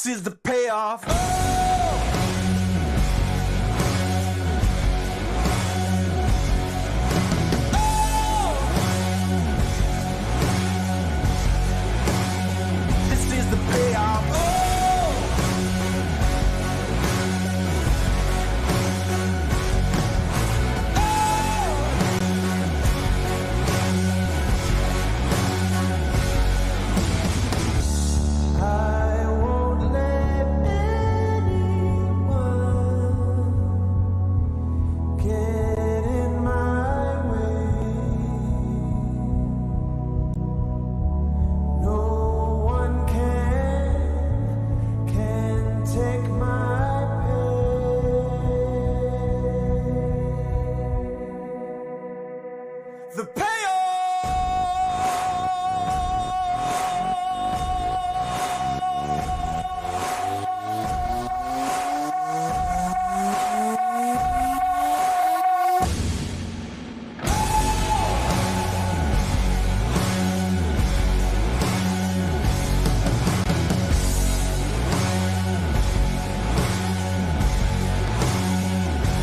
is the payoff. Oh! The payoff. Oh! I won't let anyone get in my way. No one can take my pain. The payoff.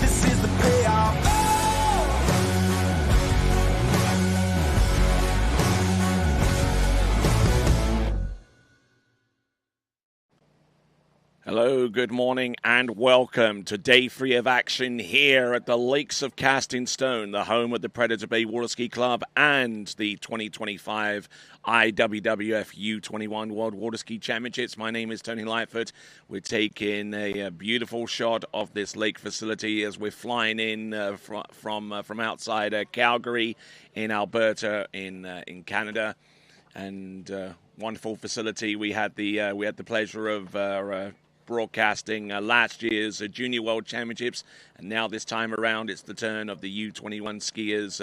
This is the payoff. Hello, good morning, and welcome to day 3 of action here at the Lakes of Casting Stone, the home of the Predator Bay Water Ski Club and the 2025 IWWF U21 World Water Ski Championships. My name is Tony Lightfoot. We're taking a beautiful shot of this lake facility as we're flying in from outside Calgary in Alberta in Canada, and wonderful facility. We had the pleasure of broadcasting last year's Junior World Championships, and now this time around it's the turn of the U21 skiers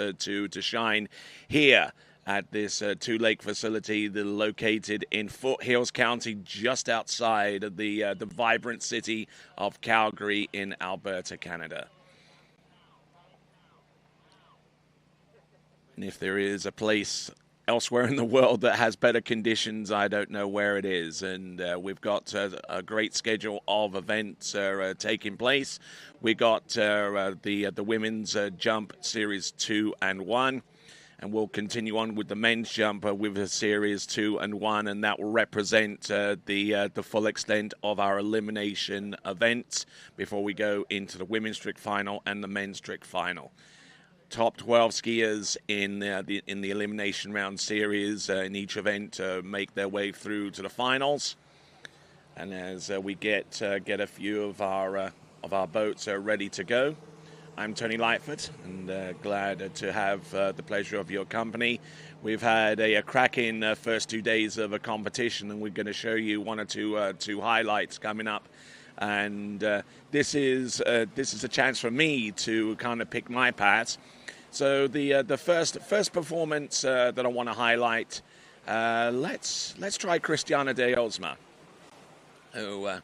to shine here at this two-lake facility that are located in Foothills County, just outside of the vibrant city of Calgary in Alberta, Canada. And if there is a place elsewhere in the world that has better conditions, I don't know where it is. And we've got a great schedule of events taking place. We got the women's jump series 2 and 1, and we'll continue on with the men's jump with a series 2 and 1, and that will represent the full extent of our elimination events before we go into the women's strict final and the men's strict final. Top 12 skiers in the elimination round series in each event make their way through to the finals. And as we get a few of our boats ready to go, I'm Tony Lightfoot, and glad to have the pleasure of your company. We've had a cracking first 2 days of a competition, and we're going to show you one or two highlights coming up. And this is a chance for me to kind of pick my paths. So the first performance that I want to highlight, let's try Christiana de Osma. We're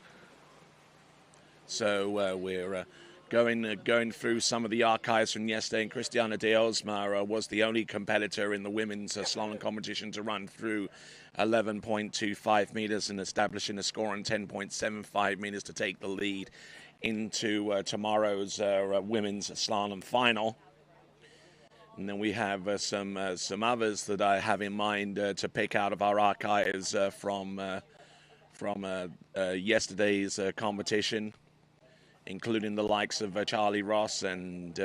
going through some of the archives from yesterday, and Christiana de Osma was the only competitor in the women's slalom competition to run through 11.25 meters and establishing a score on 10.75 meters to take the lead into tomorrow's women's slalom final. And then we have some others that I have in mind to pick out of our archives from yesterday's competition, including the likes of Charlie Ross and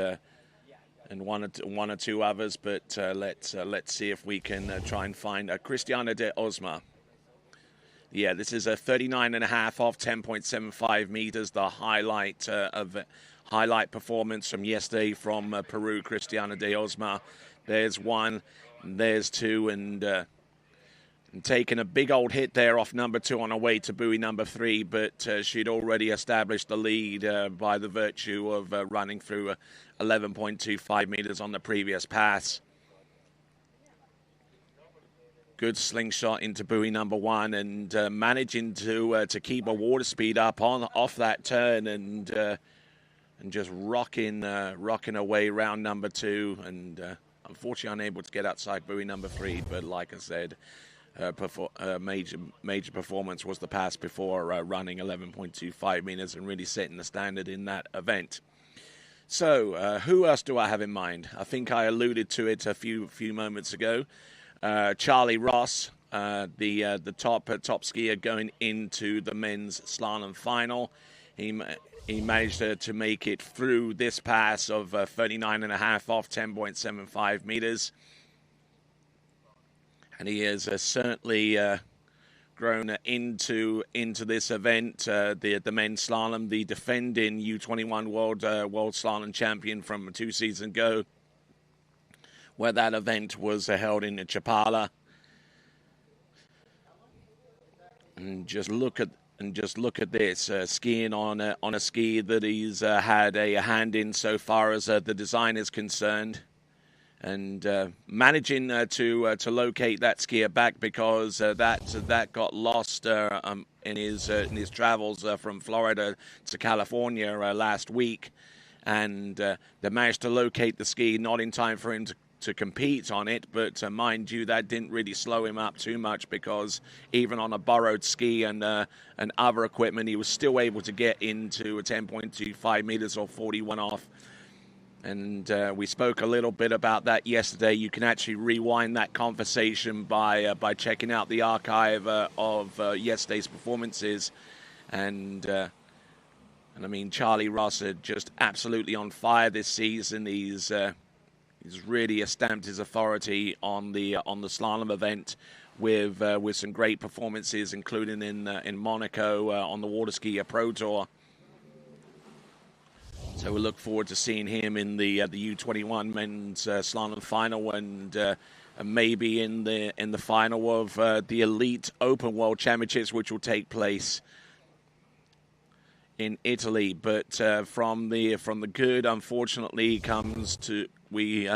one or two others. But let's see if we can try and find Christiana de Osma. Yeah, this is a 39.5 off 10.75 meters. The highlight performance from yesterday from Peru, Christiana de Osma. There's one, and there's two, and taking a big old hit there off number 2 on her way to buoy number 3, but she'd already established the lead by the virtue of running through 11.25 meters on the previous pass. Good slingshot into buoy number 1, and managing to keep a water speed up off that turn, and just rocking away round number 2, and unfortunately unable to get outside buoy number 3. But like I said, her major performance was the pass before, running 11.25 meters and really setting the standard in that event. So, who else do I have in mind? I think I alluded to it a few moments ago. Charlie Ross, the top skier going into the men's slalom final. He managed to make it through this pass of 39.5 off 10.75 meters. And he has certainly grown into this event, the men's slalom, the defending U21 world slalom champion from 2 seasons ago, where that event was held in Chapala. And just look at this, skiing on a ski that he's had a hand in so far as the design is concerned. And managing to locate that skier back, because that got lost in his travels from Florida to California last week, and they managed to locate the ski not in time for him to compete on it, but mind you, that didn't really slow him up too much, because even on a borrowed ski and other equipment, he was still able to get into a 10.25 meters or 41 off. And we spoke a little bit about that yesterday. You can actually rewind that conversation by checking out the archive of yesterday's performances. And I mean, Charlie Ross are just absolutely on fire this season. He's really stamped his authority on the slalom event with some great performances, including in Monaco on the Water Ski Pro Tour. So we look forward to seeing him in the U21 men's slalom final, and maybe in the final of the Elite Open World Championships, which will take place in Italy. But from the good, unfortunately, we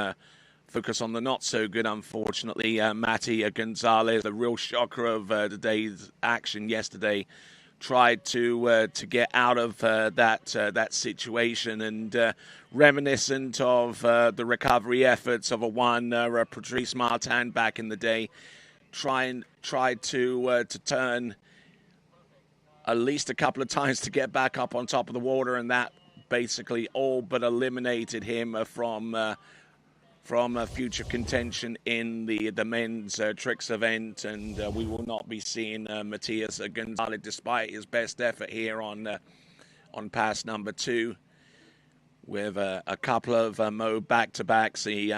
focus on the not so good. Unfortunately, Matty Gonzalez, the real shocker of the day's action yesterday, tried to get out of that situation, and reminiscent of the recovery efforts of a Patrice Martin back in the day, tried to turn at least a couple of times to get back up on top of the water, and that basically all but eliminated him from future contention in the men's tricks event. And we will not be seeing Matias Gonzalez, despite his best effort here on pass number 2, with a couple of Mo back-to-backs. He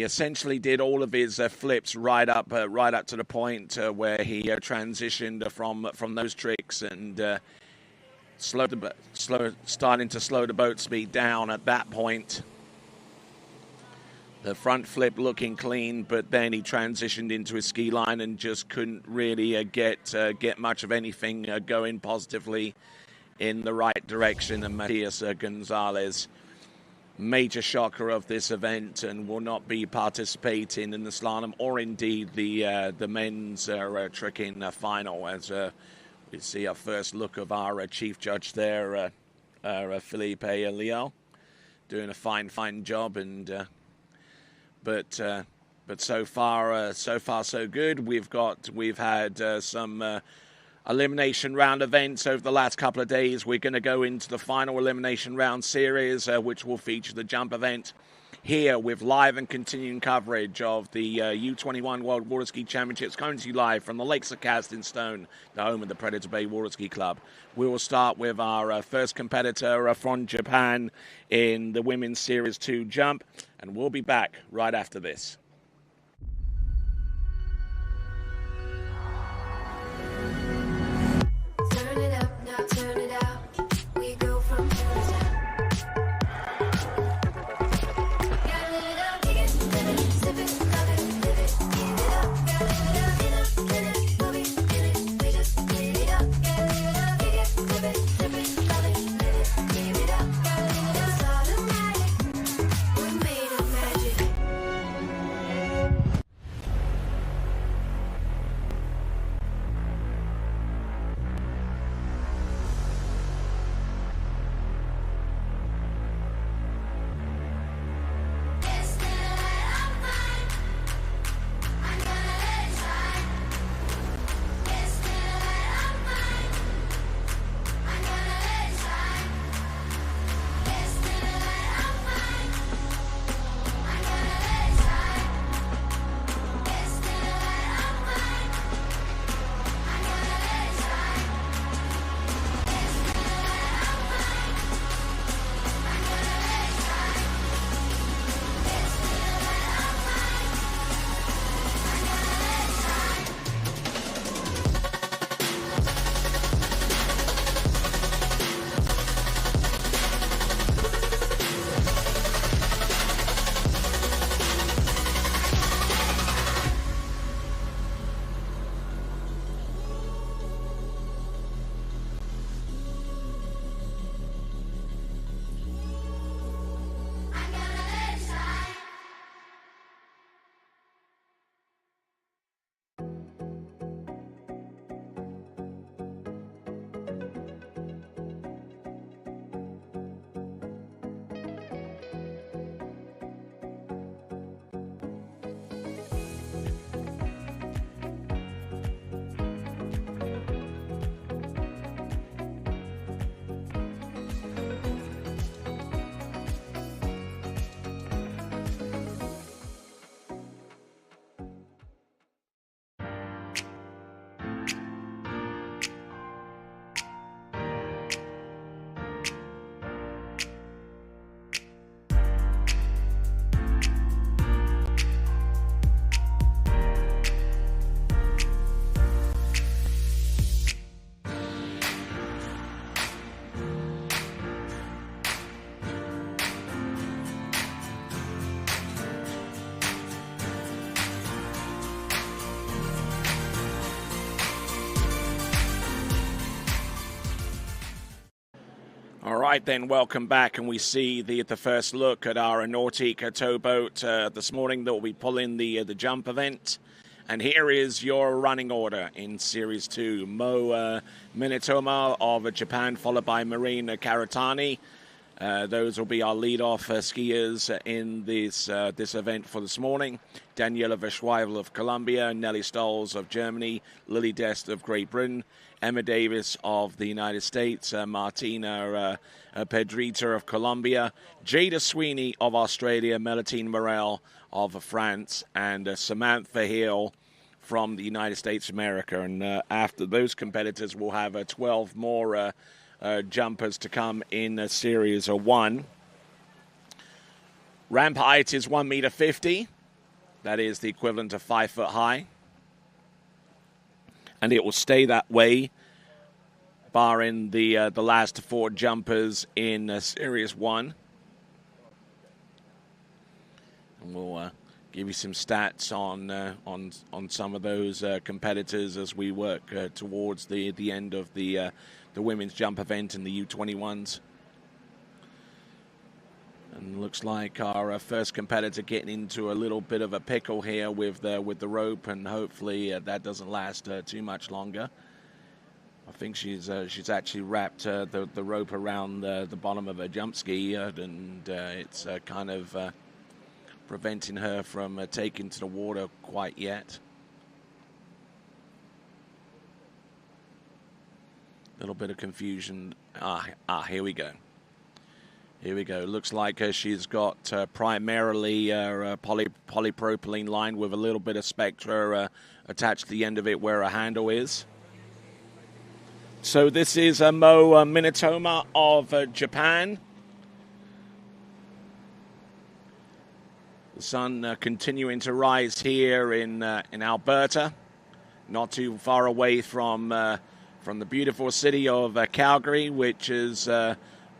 essentially did all of his flips right up to the point where he transitioned from those tricks, and starting to slow the boat speed down at that point. The front flip looking clean, but then he transitioned into his ski line and just couldn't really get much of anything going positively in the right direction. And Matias Gonzalez, major shocker of this event, and will not be participating in the slalom or indeed the men's tricking final, as we see our first look of our chief judge there, Felipe Leal, doing a fine job. And but so far so good. We've had some elimination round events over the last couple of days. We're going to go into the final elimination round series, which will feature the jump event here, with live and continuing coverage of the U21 World Water Ski Championships, coming to you live from the Lakes of Castingstone, the home of the Predator Bay Water Ski Club. We will start with our first competitor from Japan in the Women's Series 2 jump, and we'll be back right after this. Turn it up, now turn it out. We go from here to town. Gotta live it up, kick it, live it, sip it, love it, live it, give it up. Gotta live it up, get it, love it, get it, we just live it up. Gotta live it up, kick it, live it, sip it, love it, live it, give it up. Gotta live it up, automatic, we made of magic. right then, welcome back, and we see the first look at our Nautic towboat this morning that will be pulling the jump event. And here is your running order in Series 2. Mo Minotoma of Japan, followed by Marine Karatani. Those will be our lead-off skiers in this event for this morning. Daniela Verschweifel of Colombia, Nelly Stolz of Germany, Lily Dest of Great Britain, Emma Davis of the United States, Martina Pedrita of Colombia, Jada Sweeney of Australia, Melatine Morel of France, and Samantha Hill from the United States of America. And after those competitors, we'll have 12 more jumpers to come in Series 1. Ramp height is 1.50 meters. That is the equivalent of 5 foot high. And it will stay that way, barring the last 4 jumpers in Series 1. And we'll give you some stats on some of those competitors as we work towards the end of the women's jump event in the U21s. And looks like our first competitor getting into a little bit of a pickle here with the rope, and hopefully that doesn't last too much longer. I think she's actually wrapped the rope around the bottom of her jump ski, and it's kind of preventing her from taking to the water quite yet. A little bit of confusion. Here we go. Here we go. Looks like she's got primarily polypropylene line with a little bit of spectra attached to the end of it where a handle is. So this is Mo Minotoma of Japan. The sun continuing to rise here in Alberta, not too far away from the beautiful city of Calgary, which has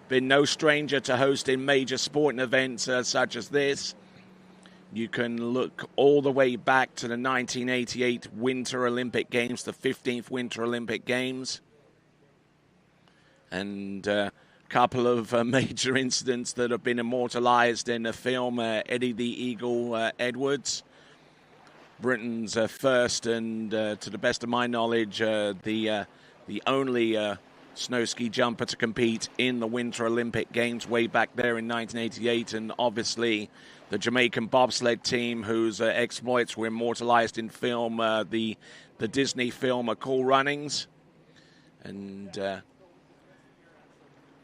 been no stranger to hosting major sporting events such as this. You can look all the way back to the 1988 Winter Olympic Games, the 15th Winter Olympic Games, and a couple of major incidents that have been immortalized in the film Eddie the Eagle Edwards. Britain's first and, to the best of my knowledge, the only snow ski jumper to compete in the Winter Olympic Games way back there in 1988, and obviously the Jamaican bobsled team whose exploits were immortalized in film, the Disney film Cool Runnings, and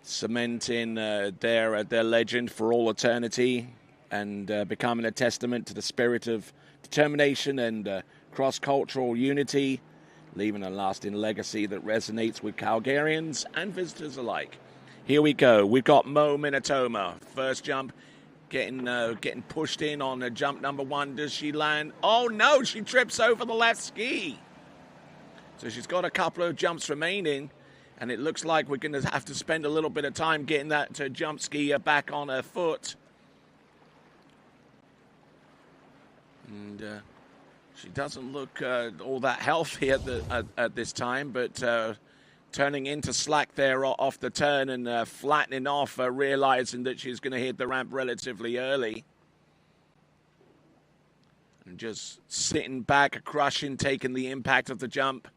cementing their legend for all eternity, and becoming a testament to the spirit of determination and cross-cultural unity, leaving a lasting legacy that resonates with Calgarians and visitors alike. Here we go. We've got Mo Minotoma. First jump, getting pushed in on jump number 1. Does she land? Oh, no, she trips over the left ski. So she's got a couple of jumps remaining, and it looks like we're going to have to spend a little bit of time getting that jump ski back on her foot. And she doesn't look all that healthy at this time, but turning into slack there off the turn and flattening off, realizing that she's going to hit the ramp relatively early. And just sitting back, crushing, taking the impact of the jump.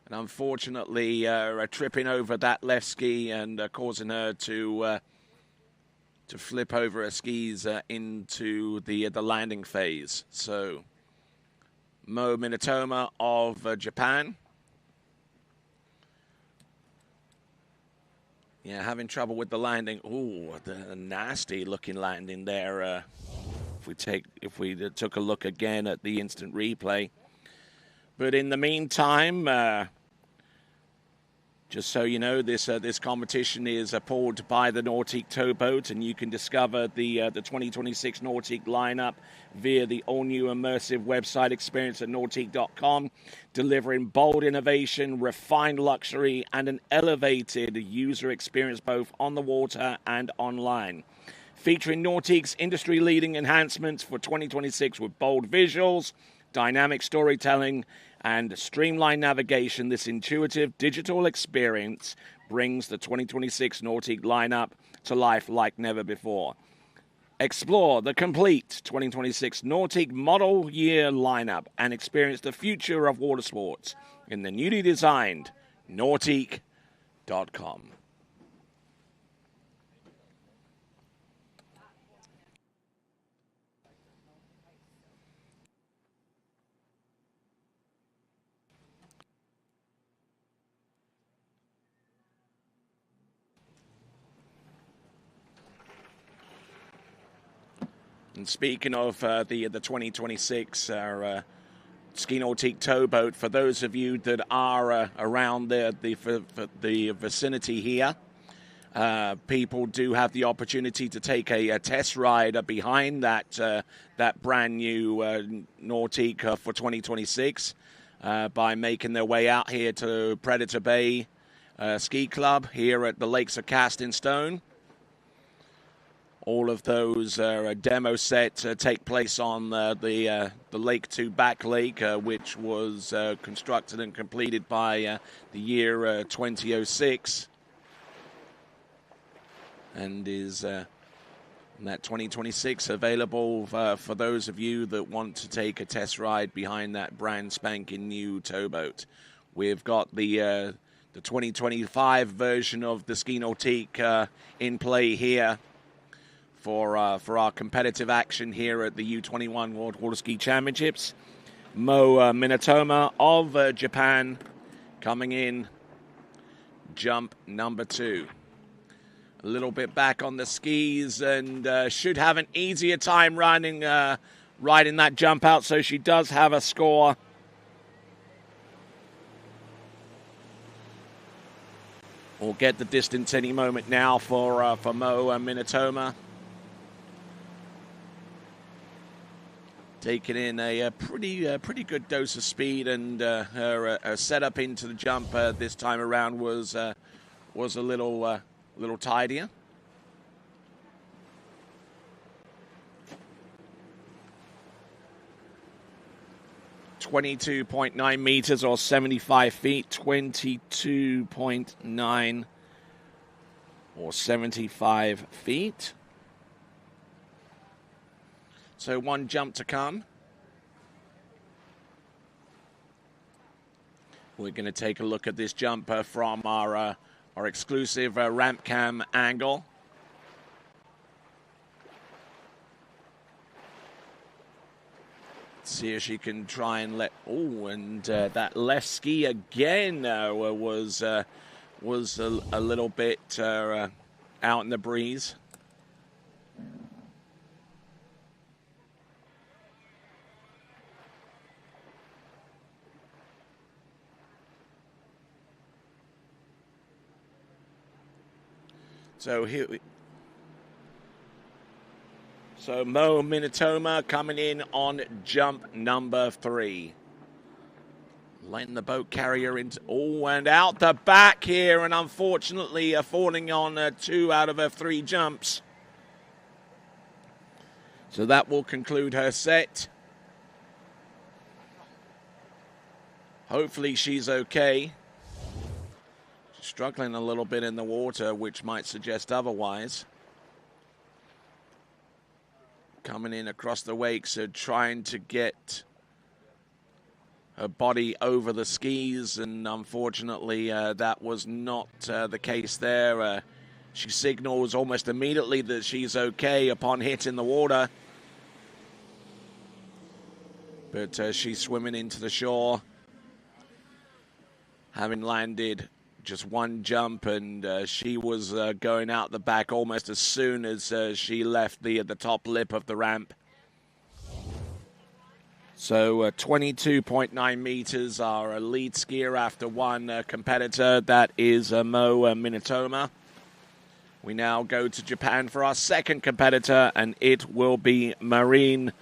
And unfortunately, tripping over that left ski and causing her to flip over her skis into the landing phase. So Mo Minotoma of Japan. Yeah, having trouble with the landing. Ooh, the nasty looking landing there. If we took a look again at the instant replay. But in the meantime, just so you know, this competition is pulled by the Nautic Towboat, and you can discover the 2026 Nautic lineup via the all-new immersive website experience at nautic.com, delivering bold innovation, refined luxury, and an elevated user experience both on the water and online. Featuring Nautic's industry-leading enhancements for 2026 with bold visuals, dynamic storytelling, and streamlined navigation, this intuitive digital experience brings the 2026 Nautique lineup to life like never before. Explore the complete 2026 Nautique model year lineup and experience the future of water sports in the newly designed Nautique.com. And speaking of the 2026 Ski Nautique towboat, for those of you that are around the vicinity here, people do have the opportunity to take a test ride behind that brand new Nautique for 2026 by making their way out here to Predator Bay Ski Club here at the Lakes of Cast in Stone. All of those demo sets take place on the Lake 2 Back Lake, which was constructed and completed by the year 2006, and is that 2026 available for those of you that want to take a test ride behind that brand spanking new towboat. We've got the 2025 version of the Ski Nautique in play here for our competitive action here at the U21 World Water Ski Championships. Mo Minotoma of Japan coming in jump number 2. A little bit back on the skis and should have an easier time riding that jump out, so she does have a score. We'll get the distance any moment now for Mo Minotoma. Taking in a pretty good dose of speed, and her setup into the jump this time around was a little tidier. .9 meters or 75 feet. 22.9 or 75 feet. So one jump to come. We're going to take a look at this jump from our exclusive ramp cam angle. See if she can try and let. Oh, and that left ski again was a little bit out in the breeze. So Mo Minotoma coming in on jump number 3. Letting the boat carrier into, and out the back here, and unfortunately falling on 2 out of her 3 jumps. So that will conclude her set. Hopefully she's okay. Struggling a little bit in the water, which might suggest otherwise. Coming in across the wake, so trying to get her body over the skis, and unfortunately that was not the case there. She signals almost immediately that she's okay upon hitting the water. But she's swimming into the shore, having landed just 1 jump, and she was going out the back almost as soon as she left the top lip of the ramp. So 22.9 meters, our lead skier after one competitor. That is Mo Minotoma. We now go to Japan for our second competitor, and it will be Marine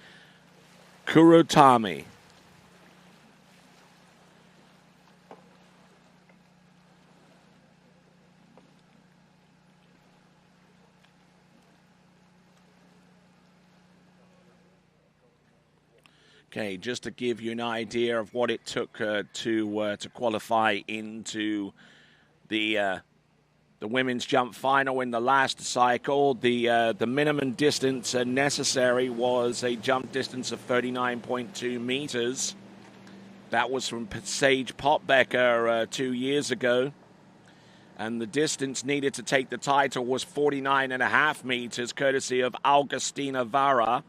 Kurotami. Okay, just to give you an idea of what it took to qualify into the the women's jump final in the last cycle. The minimum distance necessary was a jump distance of 39.2 meters. That was from Sage Potbecker 2 years ago. And the distance needed to take the title was 49.5 meters, courtesy of Augustina Vara.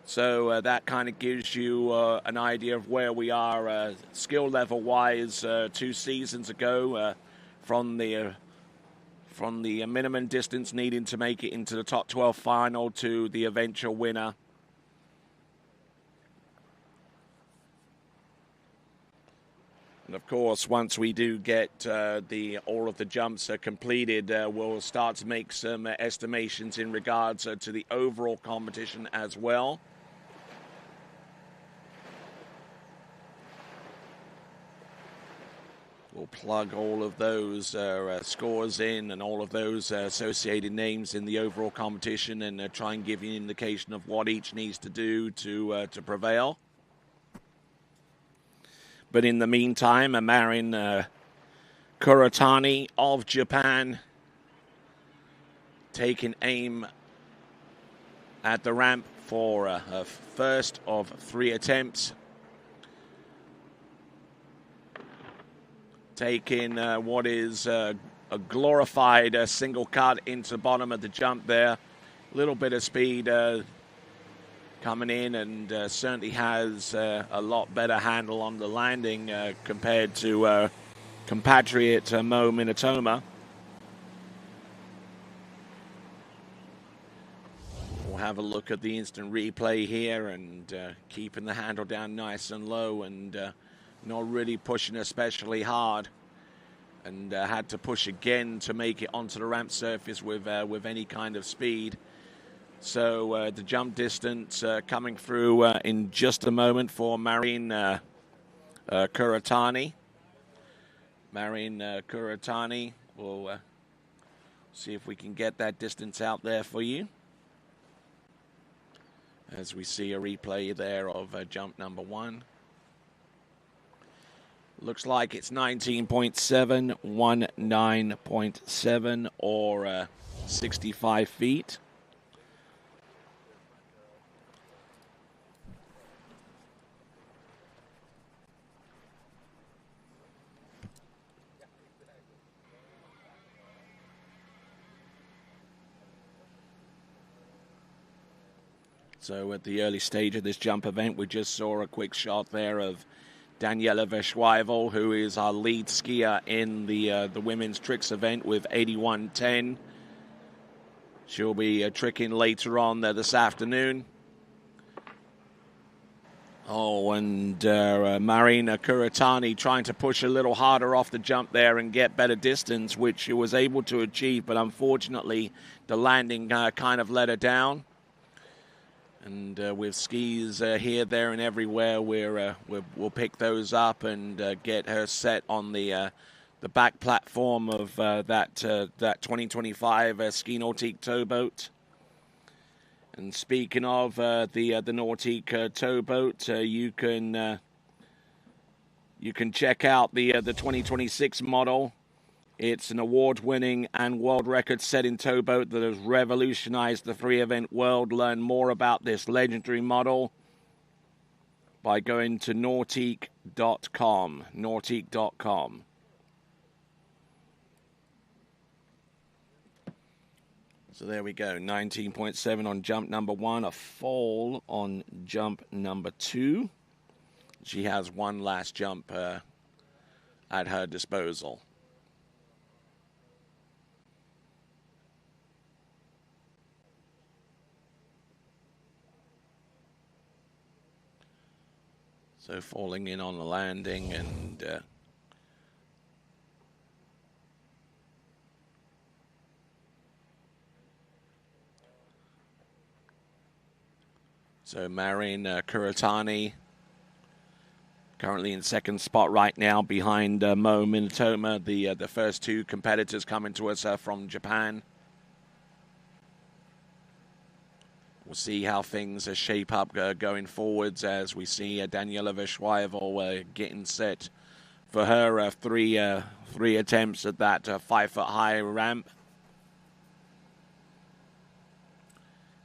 So that kind of gives you an idea of where we are skill level-wise 2 seasons ago from the minimum distance needing to make it into the top 12 final to the eventual winner. And of course, once we do get all of the jumps completed, we'll start to make some estimations in regards to the overall competition as well. We'll plug all of those scores in and all of those associated names in the overall competition and try and give you an indication of what each needs to do to prevail. But in the meantime, Marin Kuratani of Japan taking aim at the ramp for her first of 3 attempts. Taking what is a glorified single cut into the bottom of the jump there. A little bit of speed coming in, and certainly has a lot better handle on the landing compared to compatriot Mo Minotoma. We'll have a look at the instant replay here, and keeping the handle down nice and low, and not really pushing especially hard, and had to push again to make it onto the ramp surface with any kind of speed. So the jump distance coming through in just a moment for Marin Kuratani. Marin Kuratani, we'll see if we can get that distance out there for you, as we see a replay there of jump number 1. Looks like it's 19.7, 19.7, or 65 feet. So at the early stage of this jump event, we just saw a quick shot there of Daniela Verschweivel, who is our lead skier in the women's tricks event with 81.10. She'll be tricking later on this afternoon. Oh, and Marina Kuratani trying to push a little harder off the jump there and get better distance, which she was able to achieve, but unfortunately the landing kind of let her down. And with skis here, there, and everywhere, we'll pick those up and get her set on the back platform of that 2025 Ski Nautique towboat. And speaking of the Nautique towboat, you can check out the 2026 model. It's an award-winning and world record-setting towboat that has revolutionized the three-event world. Learn more about this legendary model by going to nautique.com. Nautique.com. So there we go, 19.7 on jump number 1, a fall on jump number 2. She has one last jump at her disposal. So falling in on the landing, and so Marin Kuratani currently in second spot right now behind Mo Minotoma, the first two competitors coming to us from Japan. We'll see how things shape up going forwards as we see Daniela Verschweivel getting set for her three attempts at that 5-foot-high ramp.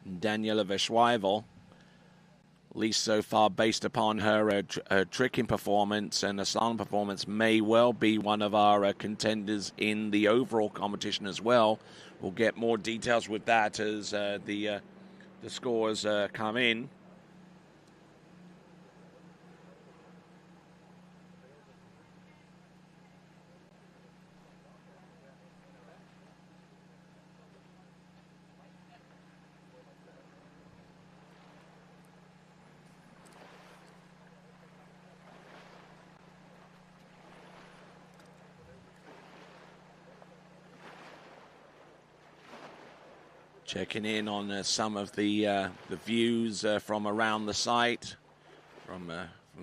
Daniela Verschweivel, at least so far, based upon her tricking performance and a slalom performance, may well be one of our contenders in the overall competition as well. We'll get more details with that as the scores come in. Checking in on some of the views from around the site, from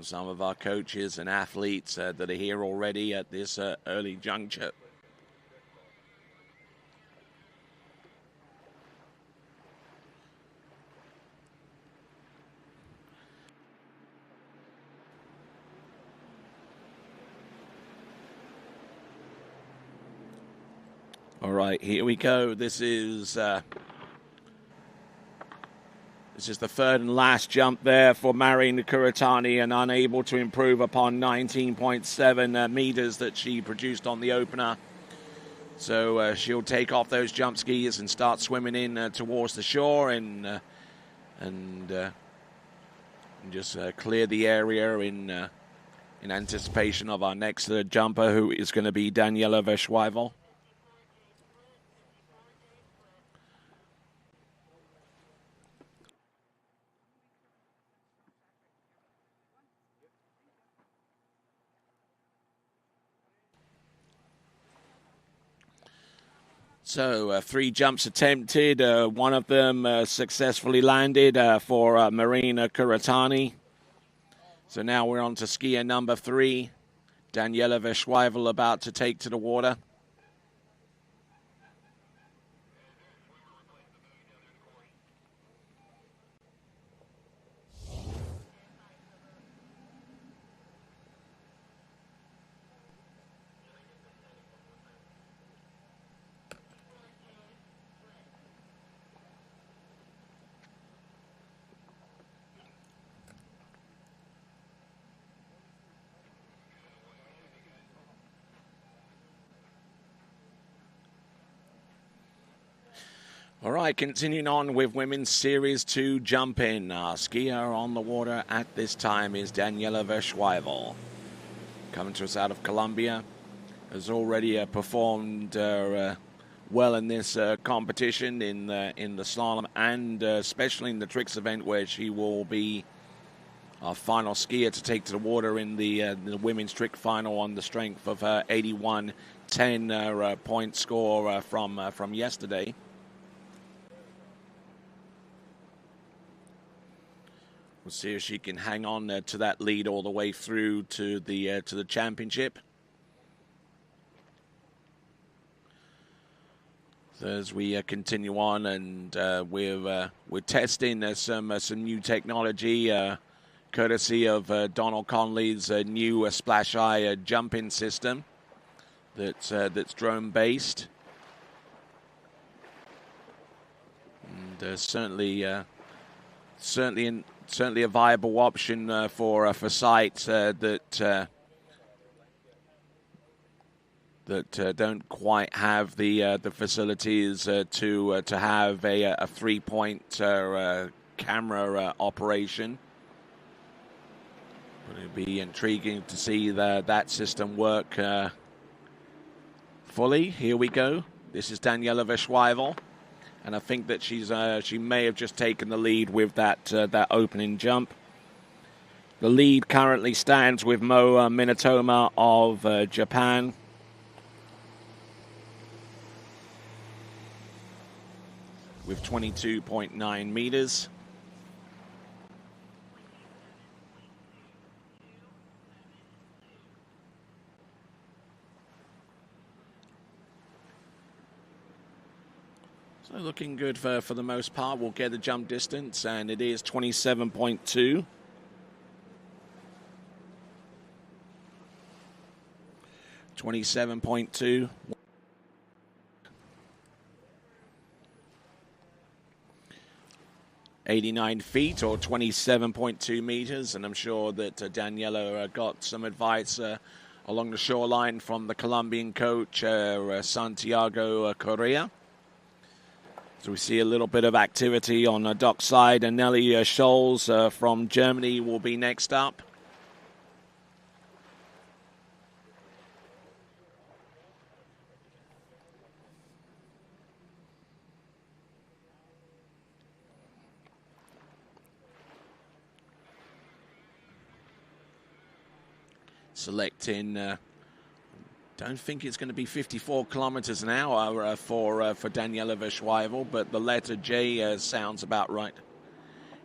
some of our coaches and athletes that are here already at this early juncture. All right, here we go. This is the third and last jump there for Marina Kuratani, and unable to improve upon 19.7 meters that she produced on the opener. So she'll take off those jump skis and start swimming in towards the shore and just clear the area in anticipation of our next jumper, who is going to be Daniela Verschweivel. So 3 jumps attempted, one of them successfully landed for Marina Kuratani. So now we're on to skier number 3, Daniela Verschweivel, about to take to the water. All right, continuing on with Women's Series 2 jump-in. Our skier on the water at this time is Daniela Verschweivel. Coming to us out of Colombia. Has already performed well in this competition in the slalom and especially in the tricks event, where she will be our final skier to take to the water in the women's trick final on the strength of her 81-10 point score from yesterday. We'll see if she can hang on to that lead all the way through to the championship. So as we continue on, and we're testing some new technology, courtesy of Donald Conley's new Splash Eye jump-in system that's drone based, and certainly a viable option for sites that don't quite have the facilities to have a 3-point camera operation. But it'd be intriguing to see that system work fully. Here we go. This is Daniela Verschweivel. And I think that she may have just taken the lead with that opening jump. The lead currently stands with Mo Minotoma of Japan. With 22.9 meters. So looking good for the most part. We'll get the jump distance, and it is 27.2. 27.2. 89 feet or 27.2 meters, and I'm sure that Daniela got some advice along the shoreline from the Colombian coach Santiago Correa. So we see a little bit of activity on the dockside, and Nelly Scholes from Germany will be next up. Selecting, don't think it's going to be 54 kilometers an hour for Daniela Verschweifel, but the letter J sounds about right.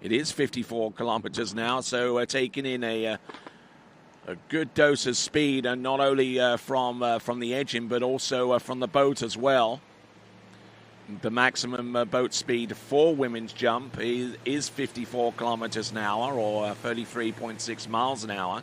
It is 54 kilometers an hour, so taking in a good dose of speed, and not only from the edging, but also from the boat as well. The maximum boat speed for women's jump is 54 kilometers an hour, or 33.6 miles an hour.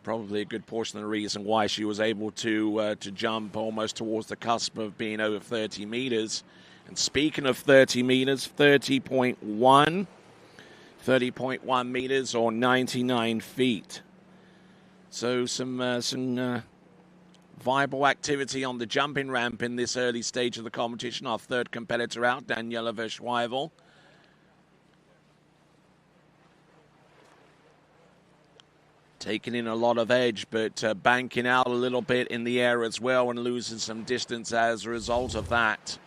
Probably a good portion of the reason why she was able to jump almost towards the cusp of being over 30 meters. And speaking of 30 meters, 30.1 meters or 99 feet. So some viable activity on the jumping ramp in this early stage of the competition. Our third competitor out, Daniela Verschweifel. Taking in a lot of edge, but banking out a little bit in the air as well and losing some distance as a result of that.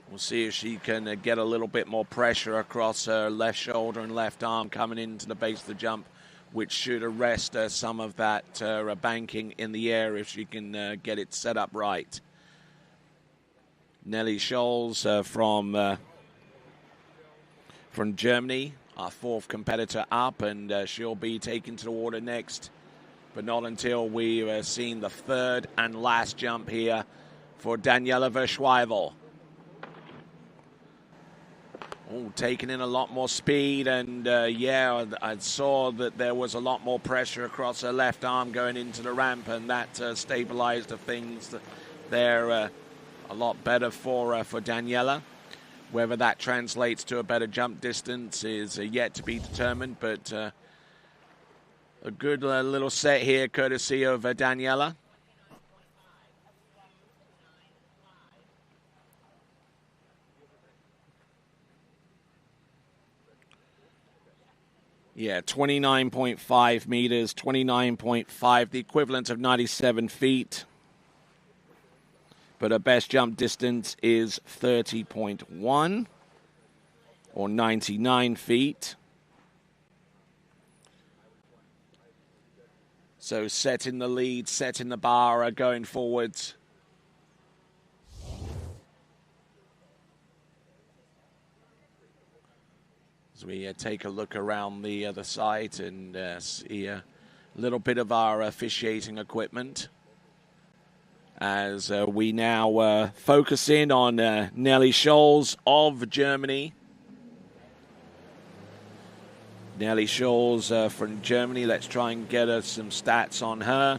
We'll see if she can get a little bit more pressure across her left shoulder and left arm coming into the base of the jump, which should arrest some of that banking in the air if she can get it set up right. Nelly Scholes from Germany, our fourth competitor up, and she'll be taken to the water next, but not until we've seen the third and last jump here for Daniela Verschweifel. Oh, taking in a lot more speed, and yeah, I saw that there was a lot more pressure across her left arm going into the ramp, and that stabilized the things there a lot better for Daniela. Whether that translates to a better jump distance is yet to be determined, but a good little set here courtesy of Daniela. Yeah, 29.5 meters, 29.5, the equivalent of 97 feet. But her best jump distance is 30.1 or 99 feet. So setting the lead, setting the bar, going forwards. As we take a look around the site and see a little bit of our officiating equipment. As we now focus in on Nelly Scholes of Germany. Nelly Scholes from Germany. Let's try and get us some stats on her.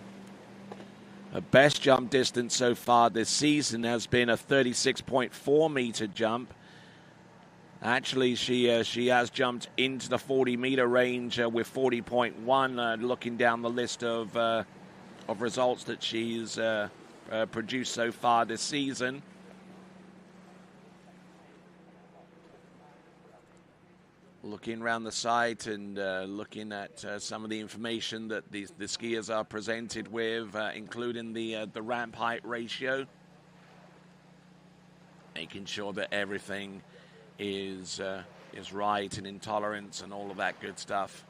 Her best jump distance so far this season has been a 36.4 meter jump. Actually, she has jumped into the 40-meter range with 40.1. Looking down the list of results that she's produced so far this season. Looking around the site and looking at some of the information that the skiers are presented with, including the ramp height ratio, making sure that everything is right, and intolerance and all of that good stuff.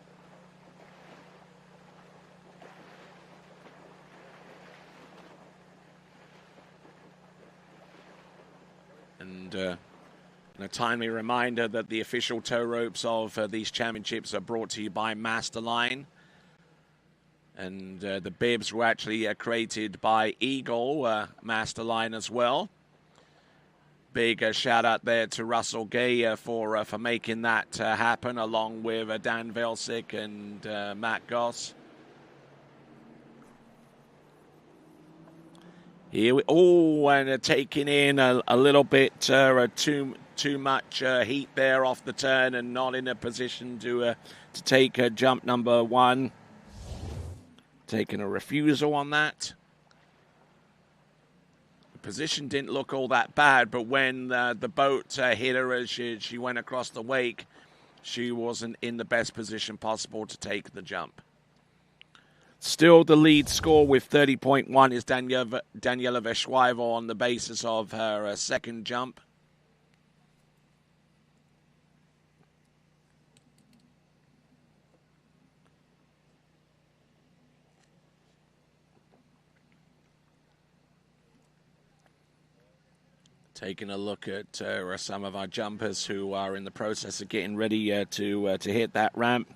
And a timely reminder that the official tow ropes of these championships are brought to you by Masterline. And the bibs were actually created by Eagle Masterline as well. Big shout out there to Russell Gay for making that happen, along with Dan Velsic and Matt Goss. Here we and taking in a little bit too much heat there off the turn, and not in a position to take jump number 1. Taking a refusal on that. Position didn't look all that bad, but when the boat hit her as she went across the wake, she wasn't in the best position possible to take the jump. Still the lead score with 30.1 is Daniela Veshwaeva on the basis of her second jump. Taking a look at some of our jumpers who are in the process of getting ready to hit that ramp.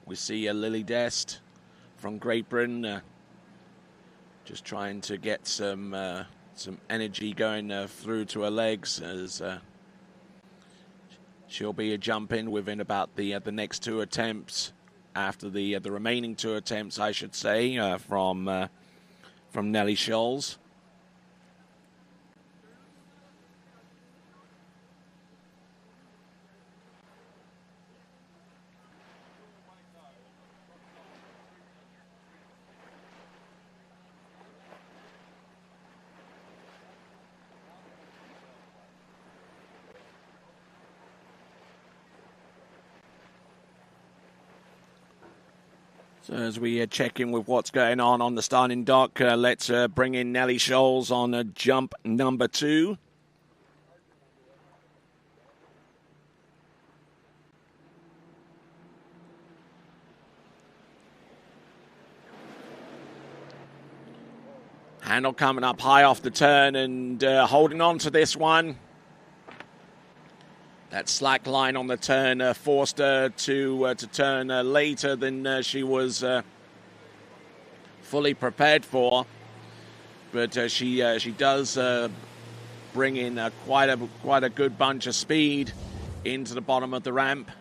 We see Lily Dest from Great Britain just trying to get some energy going through to her legs, as she'll be jumping within about the next 2 attempts, after the remaining 2 attempts, I should say, from Nellie Scholes. So as we check in with what's going on the starting dock, let's bring in Nellie Scholes on jump number 2. Handle coming up high off the turn and holding on to this one. That slack line on the turn forced her to turn later than she was fully prepared for. But she does bring in quite a good bunch of speed into the bottom of the ramp.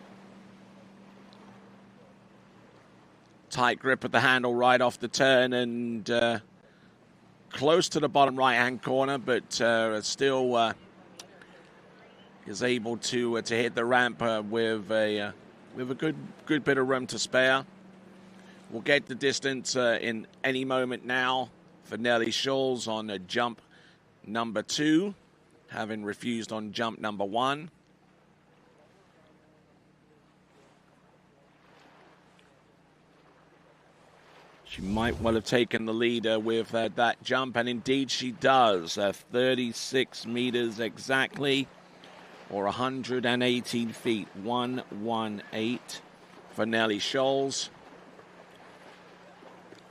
Tight grip of the handle right off the turn, and close to the bottom right-hand corner, but still is able to hit the ramp with a good bit of room to spare. We'll get the distance in any moment now for Nellie Scholes on jump number 2, having refused on jump number 1. She might well have taken the lead with that jump, and indeed she does. 36 meters exactly, or 118 feet, 118 for Nellie Scholes.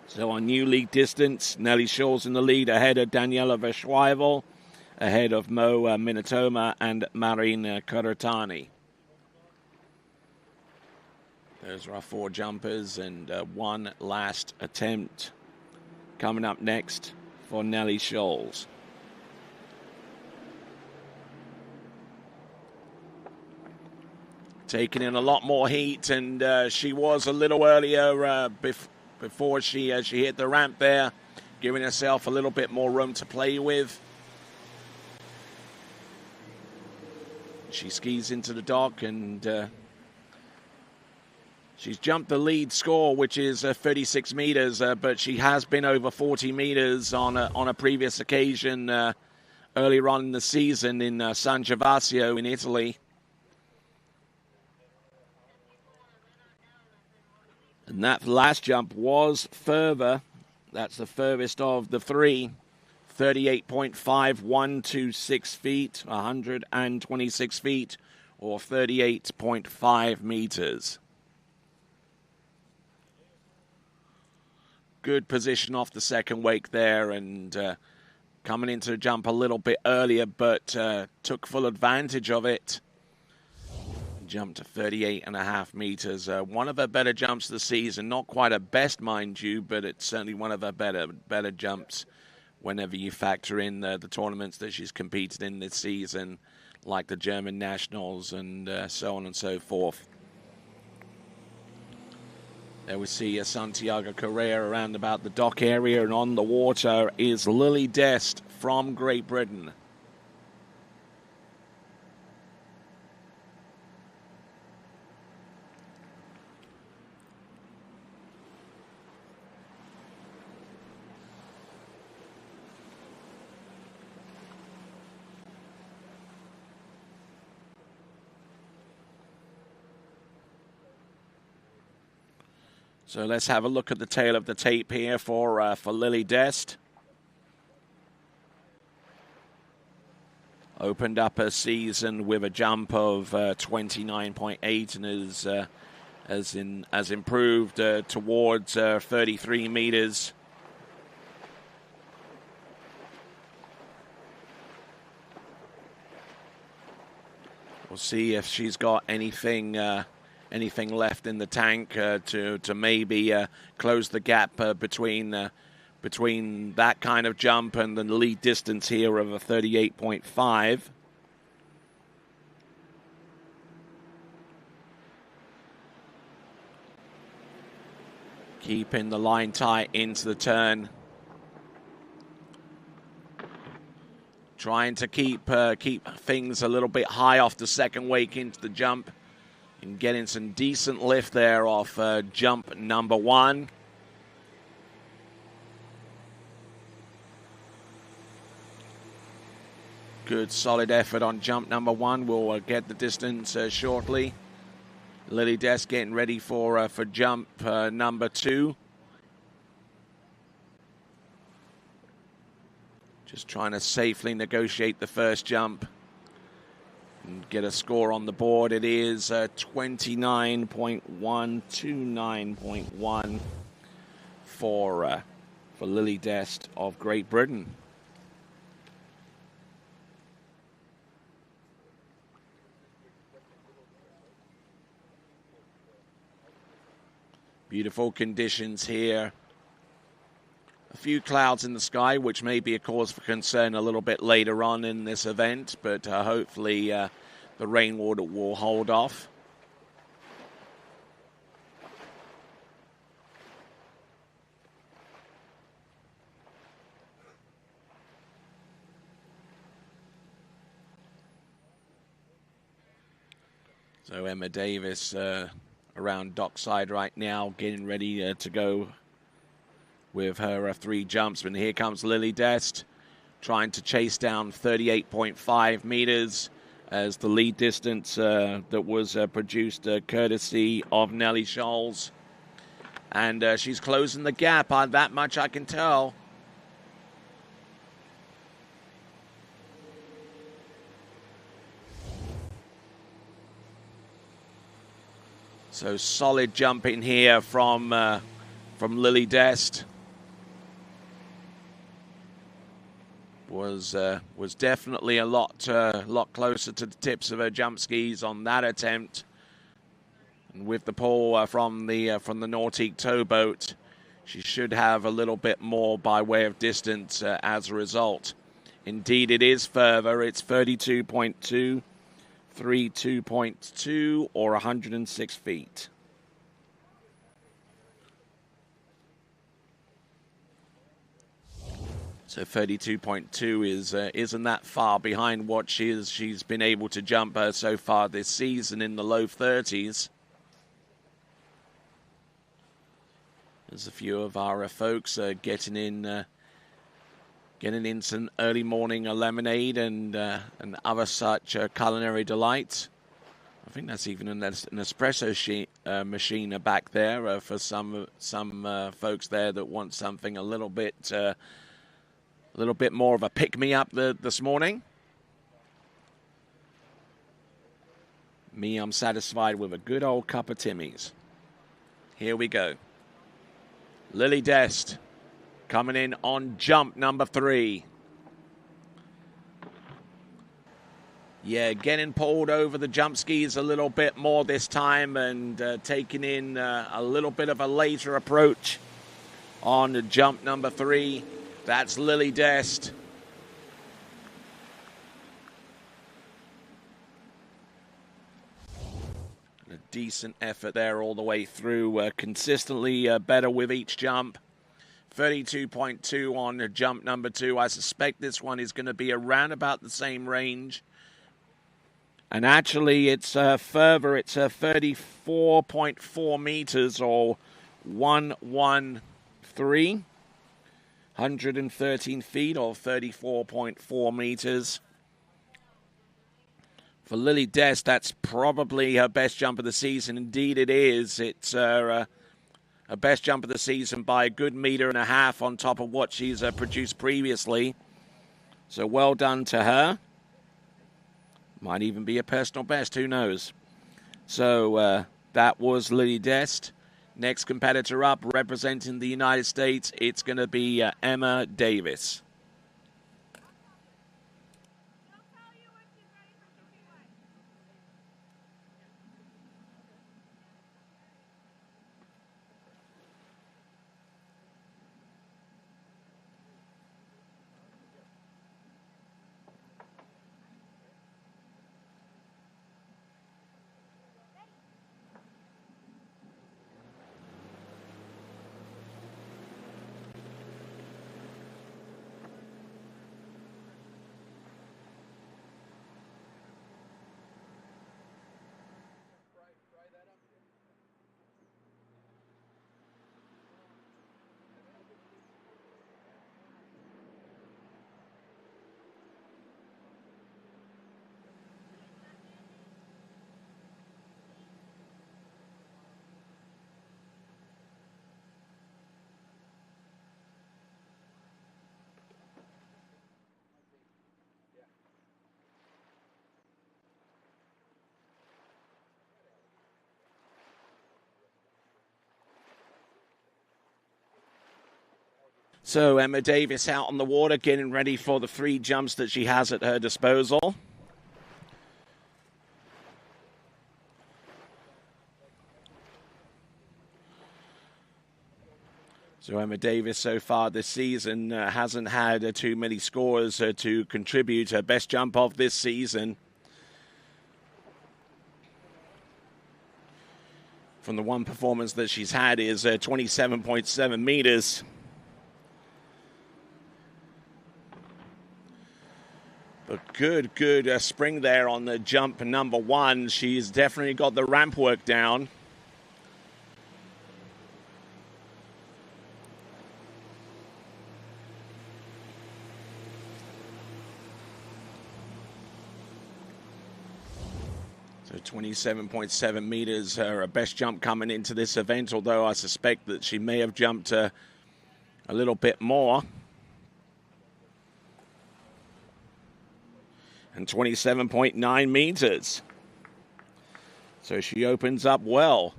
So our new league distance, Nellie Scholes in the lead, ahead of Daniela Veshwaeva, ahead of Mo Minotoma and Marine Kuratani. Those are our 4 jumpers, and one last attempt coming up next for Nellie Scholes. Taking in a lot more heat, and she was a little earlier before she hit the ramp there, giving herself a little bit more room to play with. She skis into the dock, and she's jumped the lead score, which is 36 meters, but she has been over 40 meters on a previous occasion earlier on in the season in San Gervasio in Italy. And that last jump was further. That's the furthest of the 3. 38.5126 feet, 126 feet, or 38.5 meters. Good position off the second wake there, and coming into the jump a little bit earlier, but took full advantage of it. Jumped to 38.5 meters. One of her better jumps of the season. Not quite her best, mind you, but it's certainly one of her better jumps whenever you factor in the tournaments that she's competed in this season, like the German Nationals and so on and so forth. There we see Santiago Correa around about the dock area, and on the water is Lily Dest from Great Britain. So let's have a look at the tail of the tape here for Lily Dest. Opened up her season with a jump of 29.8 and has improved towards 33 meters. We'll see if she's got anything left in the tank to maybe close the gap between that kind of jump and the lead distance here of a 38.5. Keeping the line tight into the turn. Trying to keep things a little bit high off the second wake into the jump. And getting some decent lift there off jump number 1. Good solid effort on jump number 1. We'll get the distance shortly. Lily Dest getting ready for jump number 2. Just trying to safely negotiate the first jump and get a score on the board. It is 29.129.1 for Lily Dest of Great Britain. Beautiful conditions here. A few clouds in the sky, which may be a cause for concern a little bit later on in this event, but hopefully the rain will hold off. So Emma Davis around dockside right now, getting ready to go with her 3 jumps. And here comes Lily Dest, trying to chase down 38.5 meters as the lead distance that was produced courtesy of Nellie Scholes. And she's closing the gap, that much I can tell. So solid jumping here from Lily Dest. Was definitely a lot closer to the tips of her jump skis on that attempt. And with the pull from the Nautique towboat, she should have a little bit more by way of distance as a result. Indeed, it is further. It's 32.2, 32.2, or 106 feet. So 32.2 isn't that far behind what she's been able to jump so far this season in the low 30s. There's a few of our folks getting in some early morning lemonade and other such culinary delights. I think that's even an espresso machine back there for some folks there that want something a little bit more of a pick-me-up this morning. Me, I'm satisfied with a good old cup of Timmy's. Here we go. Lily Dest coming in on jump number 3. Yeah, getting pulled over the jump skis a little bit more this time and taking in a little bit of a later approach on jump number 3. That's Lily Dest. A decent effort there all the way through. Consistently better with each jump. 32.2 on jump number 2. I suspect this one is going to be around about the same range. And actually, it's further. It's 34.4 meters, or 113. 113 feet, or 34.4 meters. For Lily Dest, that's probably her best jump of the season. Indeed, it is. It's her best jump of the season by a good 1.5 meters on top of what she's produced previously. So well done to her. Might even be a personal best, who knows? So that was Lily Dest. Next competitor up, representing the United States, it's going to be Emma Davis. So Emma Davis out on the water, getting ready for the 3 jumps that she has at her disposal. So Emma Davis so far this season hasn't had too many scores to contribute. Her best jump of this season from the one performance that she's had is 27.7 meters. But good spring there on the jump number 1. She's definitely got the ramp work down. So 27.7 meters, her best jump coming into this event, although I suspect that she may have jumped a little bit more. And 27.9 meters. So she opens up well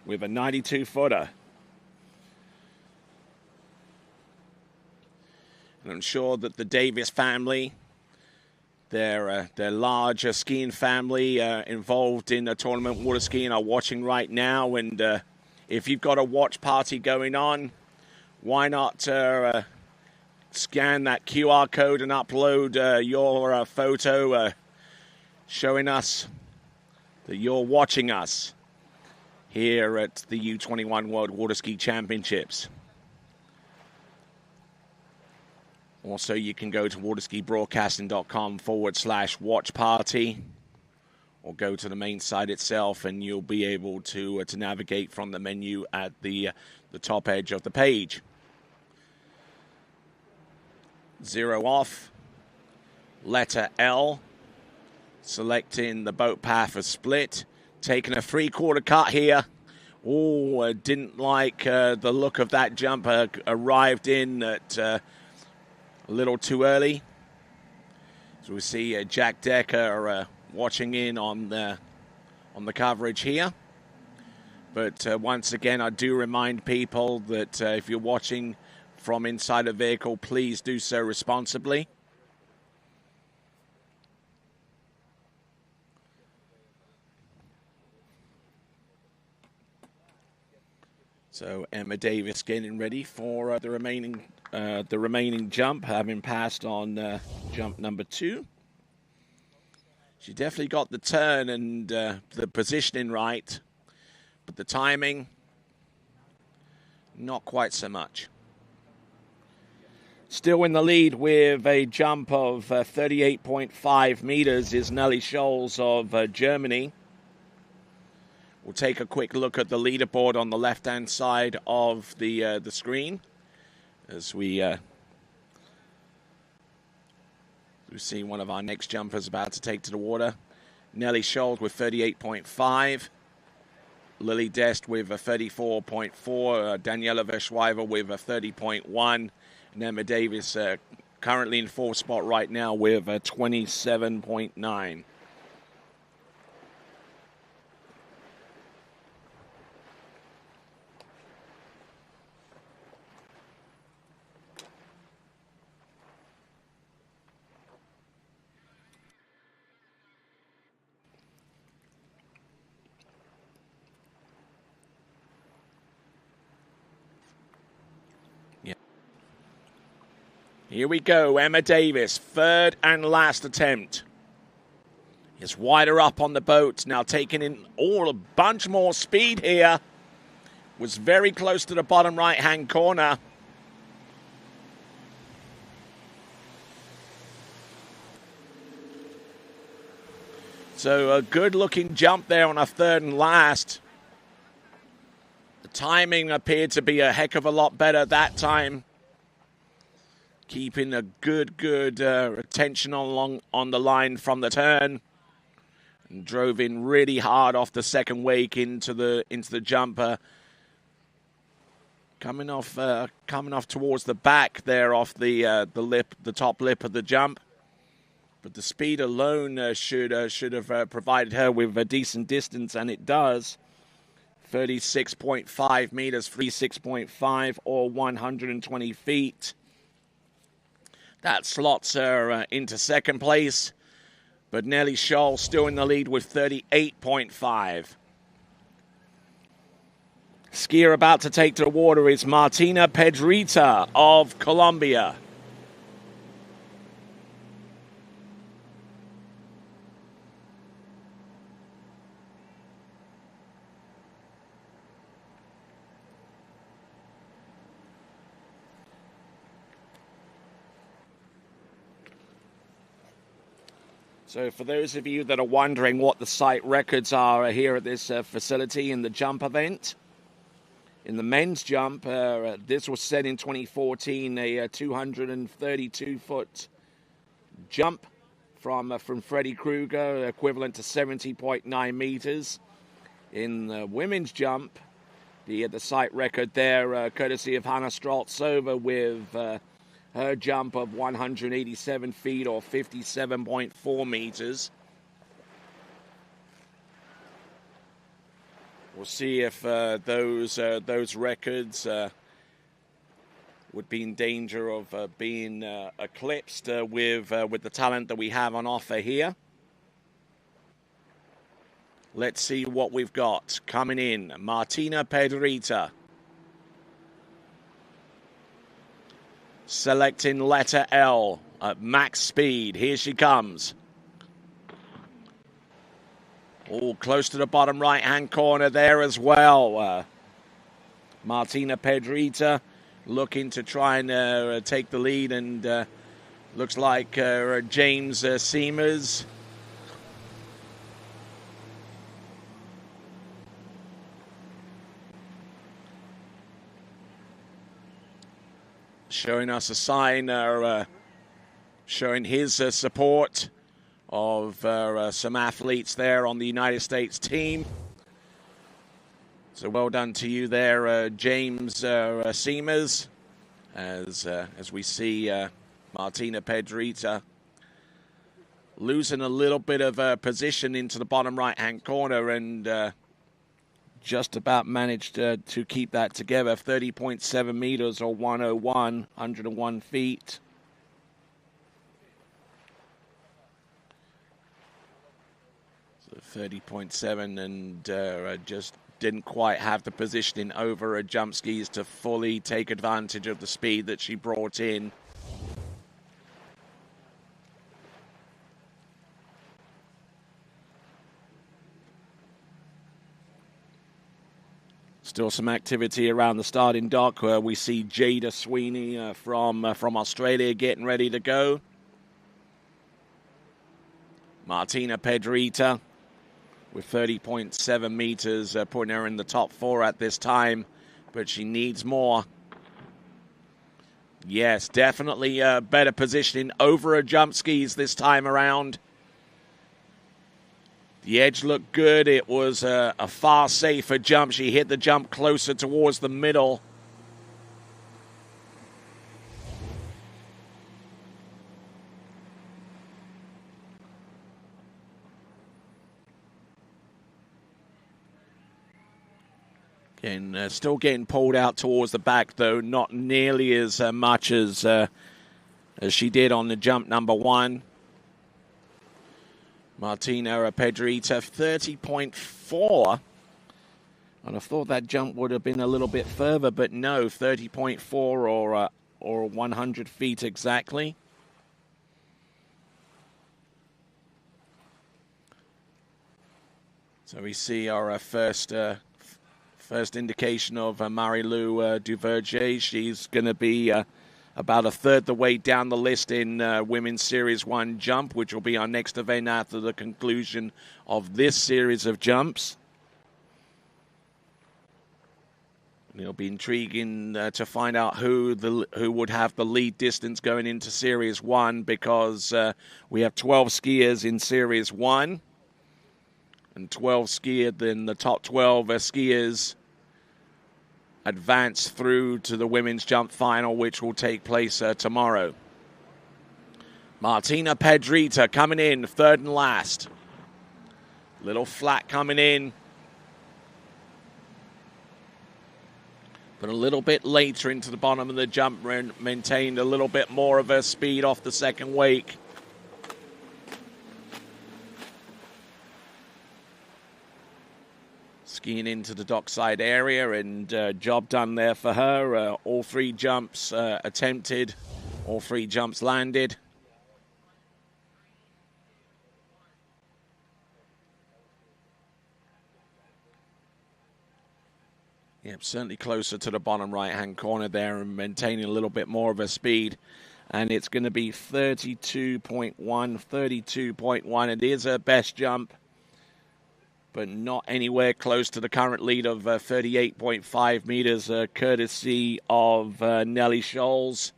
with a 92-footer. And I'm sure that the Davis family, their large skiing family involved in the tournament water skiing, are watching right now. And if you've got a watch party going on, why not scan that QR code and upload your photo showing us that you're watching us here at the U21 World Water Ski Championships. Also, you can go to waterskibroadcasting.com/watch party, or go to the main site itself, and you'll be able to navigate from the menu at the top edge of the page. 0 off, letter L, selecting the boat path for split, taking a 3/4 cut here. Oh, didn't like the look of that jump. Arrived in at a little too early. So we see Jack Decker watching in on the coverage here. But once again, I do remind people that if you're watching from inside a vehicle, please do so responsibly. So Emma Davis getting ready for the remaining the remaining jump, having passed on jump number 2. She definitely got the turn and the positioning right, but the timing, not quite so much. Still in the lead with a jump of 38.5 meters is Nelly Scholes of Germany. We'll take a quick look at the leaderboard on the left-hand side of the screen as we see one of our next jumpers about to take to the water. Nelly Scholes with 38.5. Lily Dest with a 34.4. Daniela Verschweiver with a 30.1. And Emma Davis currently in fourth spot right now with a 27.9. Here we go, Emma Davis, third and last attempt. Is wider up on the boat, now taking in a bunch more speed here. Was very close to the bottom right-hand corner. So a good-looking jump there on a third and last. The timing appeared to be a heck of a lot better that time. Keeping a good retention on the line from the turn, and drove in really hard off the second wake into the jumper. Coming off towards the back there off the top lip of the jump, but the speed alone should have provided her with a decent distance, and it does. 36.5 meters, 36.5 or 120 feet. That slots her into second place, but Nelly Scholes still in the lead with 38.5. Skier about to take to the water is Martina Pedrita of Colombia. So for those of you that are wondering what the site records are here at this facility in the jump event, in the men's jump, this was set in 2014, a 232-foot jump from Freddie Krueger, equivalent to 70.9 meters. In the women's jump, the site record there, courtesy of Hannah Straltsova with her jump of 187 feet or 57.4 meters. We'll see if those records would be in danger of being eclipsed with the talent that we have on offer here. Let's see what we've got coming in. Martina Pedrita. Selecting letter L at max speed. Here she comes. Oh, close to the bottom right-hand corner there as well. Martina Pedrita looking to try and take the lead, and looks like James Seamers showing us a sign, showing his support of some athletes there on the United States team. So well done to you there, James Seamers, as we see Martina Pedrita losing a little bit of position into the bottom right-hand corner, and just about managed to keep that together. 30.7 meters or 101 feet. So 30.7 and just didn't quite have the positioning over her jump skis to fully take advantage of the speed that she brought in. Still some activity around the starting dock where we see Jada Sweeney from Australia getting ready to go. Martina Pedrita with 30.7 meters, putting her in the top 4 at this time, but she needs more. Yes, definitely better positioning over her jump skis this time around. The edge looked good. It was a far safer jump. She hit the jump closer towards the middle. And still getting pulled out towards the back, though, not nearly as much as she did on the jump number 1. Martina Pedrita, 30.4. And I thought that jump would have been a little bit further, but no, 30.4 or 100 feet exactly. So we see our first indication of Marie-Lou Duverger. She's going to be about a third the way down the list in Women's Series 1 jump, which will be our next event after the conclusion of this series of jumps. And it'll be intriguing to find out who would have the lead distance going into Series 1, because we have 12 skiers in Series 1 and 12 skiers. Then the top 12 skiers advance through to the women's jump final, which will take place tomorrow. Martina Pedrita coming in third and last. Little flat coming in, but a little bit later into the bottom of the jump, maintained a little bit more of her speed off the second wake. Skiing into the dockside area, and job done there for her. All 3 jumps attempted, all 3 jumps landed. Yep, certainly closer to the bottom right-hand corner there and maintaining a little bit more of her speed. And it's going to be 32.1, 32.1. It is her best jump, but not anywhere close to the current lead of 38.5 meters, courtesy of Nelly Scholes.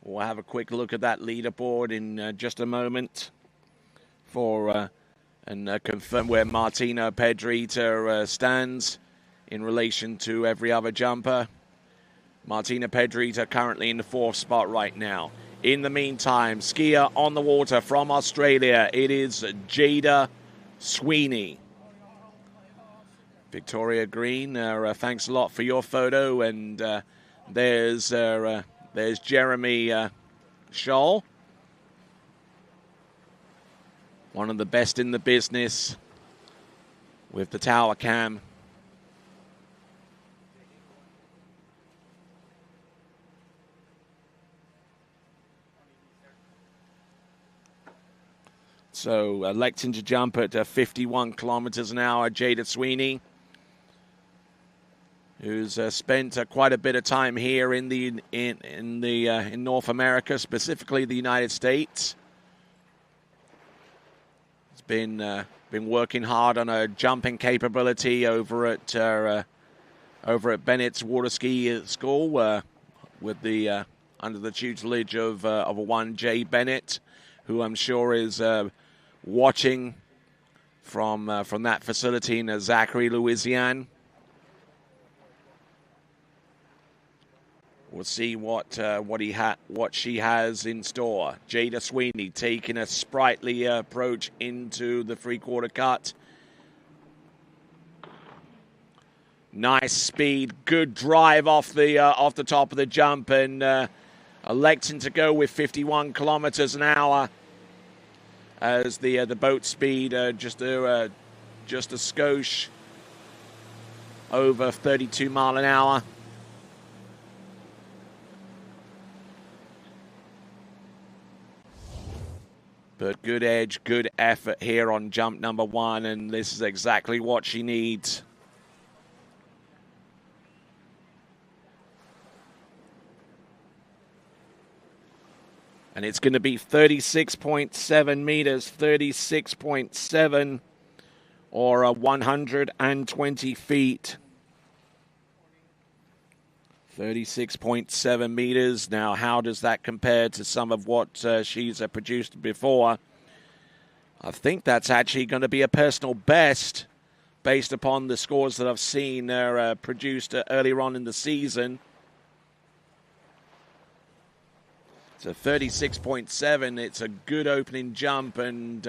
We'll have a quick look at that leaderboard in just a moment and confirm where Martina Pedrita stands in relation to every other jumper. Martina Pedrita currently in the 4th spot right now. In the meantime, skier on the water from Australia, it is Jada Sweeney. Victoria Green, thanks a lot for your photo. And there's Jeremy Scholl, one of the best in the business with the tower cam. So electing to jump at 51 kilometers an hour, Jada Sweeney, who's spent quite a bit of time here in North America, specifically the United States. He's been working hard on her jumping capability over at Bennett's Water Ski School, with the under the tutelage of a one Jay Bennett, who I'm sure is watching from that facility in Zachary, Louisiana. We'll see what she has in store. Jada Sweeney taking a sprightly approach into the 3/4 cut. Nice speed, good drive off the top of the jump, and electing to go with 51 kilometers an hour as the boat speed just a skosh over 32 mile an hour. But good edge, good effort here on jump number 1, and this is exactly what she needs. And it's going to be 36.7 meters, 36.7 or 120 feet. 36.7 meters. Now, how does that compare to some of what she's produced before? I think that's actually going to be a personal best based upon the scores that I've seen produced earlier on in the season. So 36.7, it's a good opening jump, and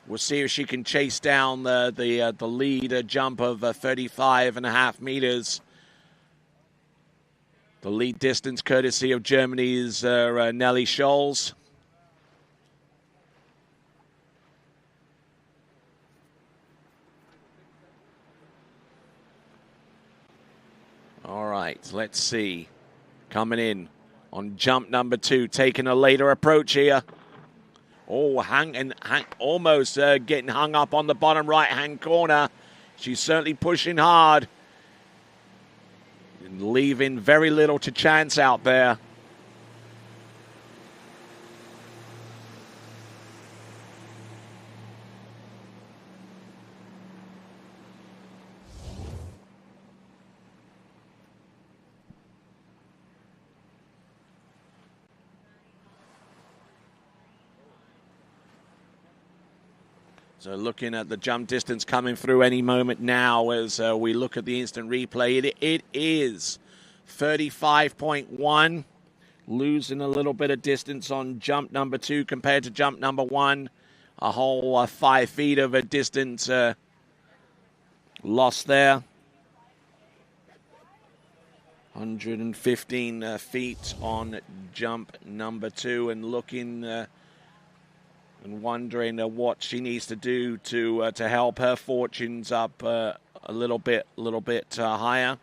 we'll see if she can chase down the lead jump of 35.5 meters. The lead distance courtesy of Germany's Nelly Scholz. All right, let's see. Coming in on jump number 2, taking a later approach here. Oh, almost getting hung up on the bottom right-hand corner. She's certainly pushing hard. And leaving very little to chance out there. So looking at the jump distance coming through any moment now as we look at the instant replay. It is 35.1, losing a little bit of distance on jump number 2 compared to jump number 1. A whole 5 feet of a distance lost there. 115 feet on jump number 2, and looking and wondering what she needs to do to help her fortunes up a little bit higher.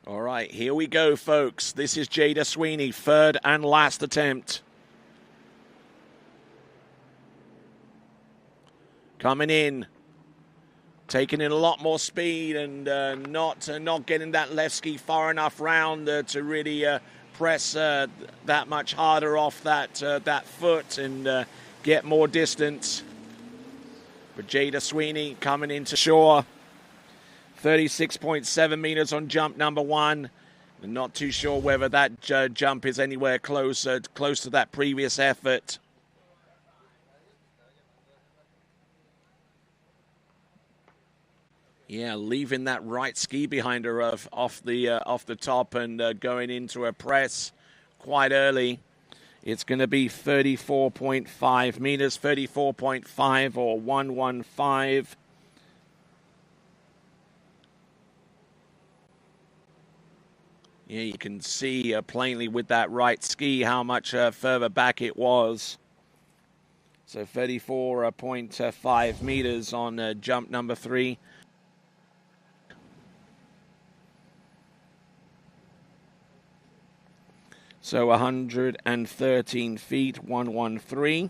All right, here we go, folks. This is Jada Sweeney, third and last attempt. Coming in, taking in a lot more speed, and not getting that left ski far enough round to really press that much harder off that foot and get more distance. But Jada Sweeney coming into shore. 36.7 meters on jump number 1. I'm not too sure whether that jump is anywhere close to that previous effort. Yeah, leaving that right ski behind her off the top and going into a press quite early. It's going to be 34.5 meters, 34.5 or 115. Yeah, you can see plainly with that right ski how much further back it was. So 34.5 meters on jump number 3. So 113 feet, 113.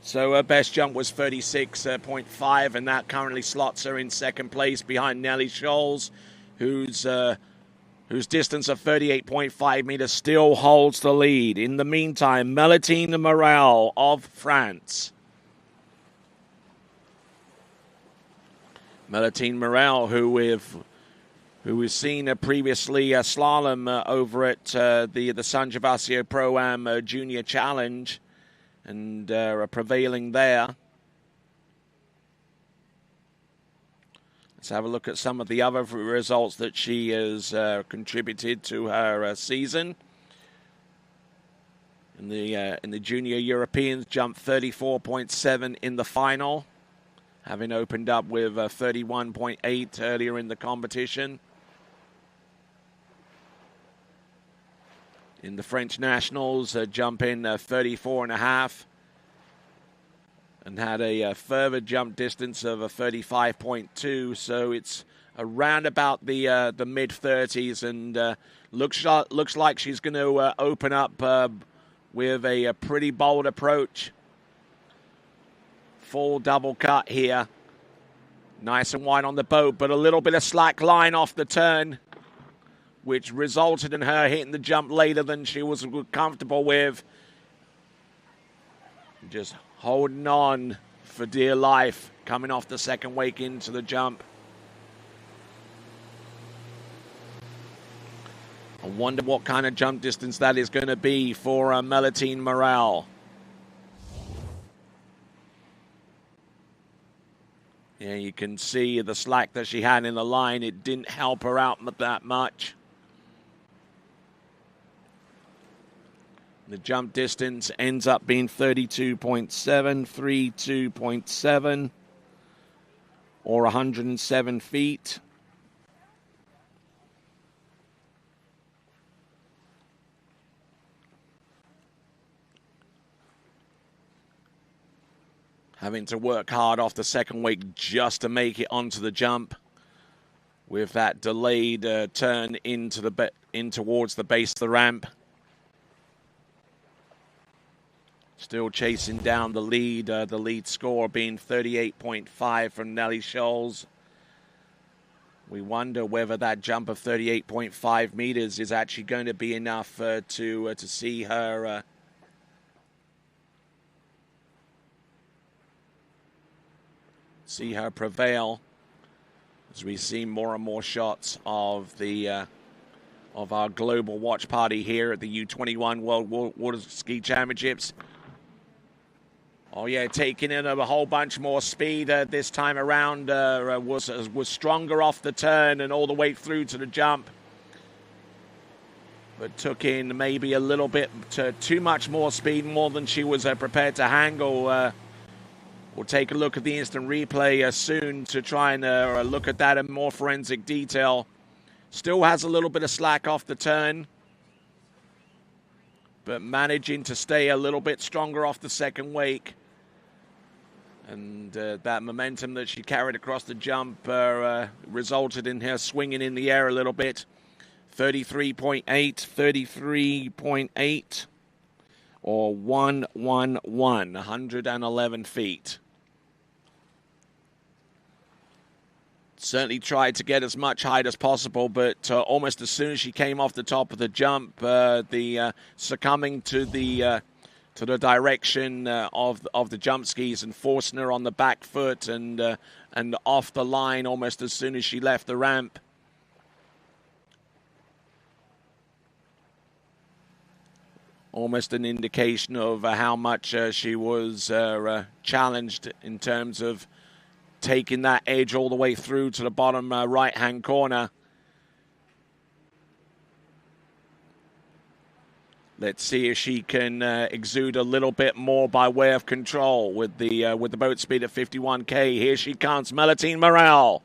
So her best jump was 36.5, and that currently slots her in second place behind Nelly Scholz, whose distance of 38.5 meters still holds the lead. In the meantime, Melitine Morel of France. Melitine Morel, who we've seen previously slalom over at the San Gervasio Pro-Am Junior Challenge, and prevailing there. Let's have a look at some of the other results that she has contributed to her season. In the Junior Europeans, jumped 34.7 in the final, having opened up with 31.8 earlier in the competition. In the French Nationals, jump in 34.5 and had a further jump distance of a 35.2. So it's around about the mid-30s, and looks like she's going to open up with a pretty bold approach. Full double cut here. Nice and wide on the boat, but a little bit of slack line off the turn, which resulted in her hitting the jump later than she was comfortable with. Just holding on for dear life, coming off the second wake into the jump. I wonder what kind of jump distance that is going to be for Melitine Morel. Yeah, you can see the slack that she had in the line. It didn't help her out that much. The jump distance ends up being 32.7, 32.7, or 107 feet. Having to work hard off the second wake just to make it onto the jump, with that delayed turn in towards the base of the ramp. Still chasing down the lead score being 38.5 from Nelly Scholes. We wonder whether that jump of 38.5 meters is actually going to be enough to see her prevail, as we see more and more shots of of our global watch party here at the U21 World Water Ski Championships. Oh yeah, taking in a whole bunch more speed this time around. Was stronger off the turn and all the way through to the jump, but took in maybe a little bit too much more speed, more than she was prepared to handle. We'll take a look at the instant replay soon to try and look at that in more forensic detail. Still has a little bit of slack off the turn, but managing to stay a little bit stronger off the second wake. And that momentum that she carried across the jump resulted in her swinging in the air a little bit. 33.8, 33.8, or 111 feet. Certainly tried to get as much height as possible, but almost as soon as she came off the top of the jump, succumbing to the direction of the jump skis and forcing her on the back foot and off the line almost as soon as she left the ramp. Almost an indication of how much she was challenged in terms of taking that edge all the way through to the bottom right-hand corner. Let's see if she can exude a little bit more by way of control with the boat speed at 51K. Here she comes, Melitine Morel.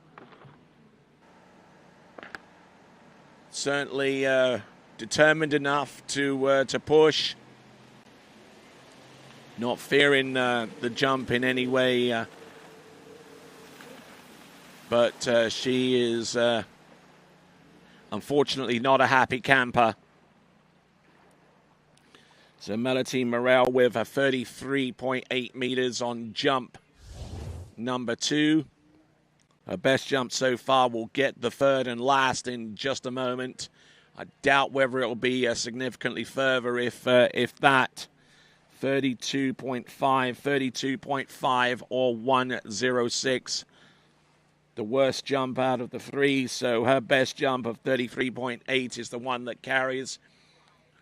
Certainly determined enough to push. Not fearing the jump in any way. But she is unfortunately not a happy camper. So Melitine Morel with a 33.8 meters on jump number 2. Her best jump so far. Will get the third and last in just a moment. I doubt whether it will be significantly further, if that. 32.5, 32.5, or 106. The worst jump out of the 3, so her best jump of 33.8 is the one that carries.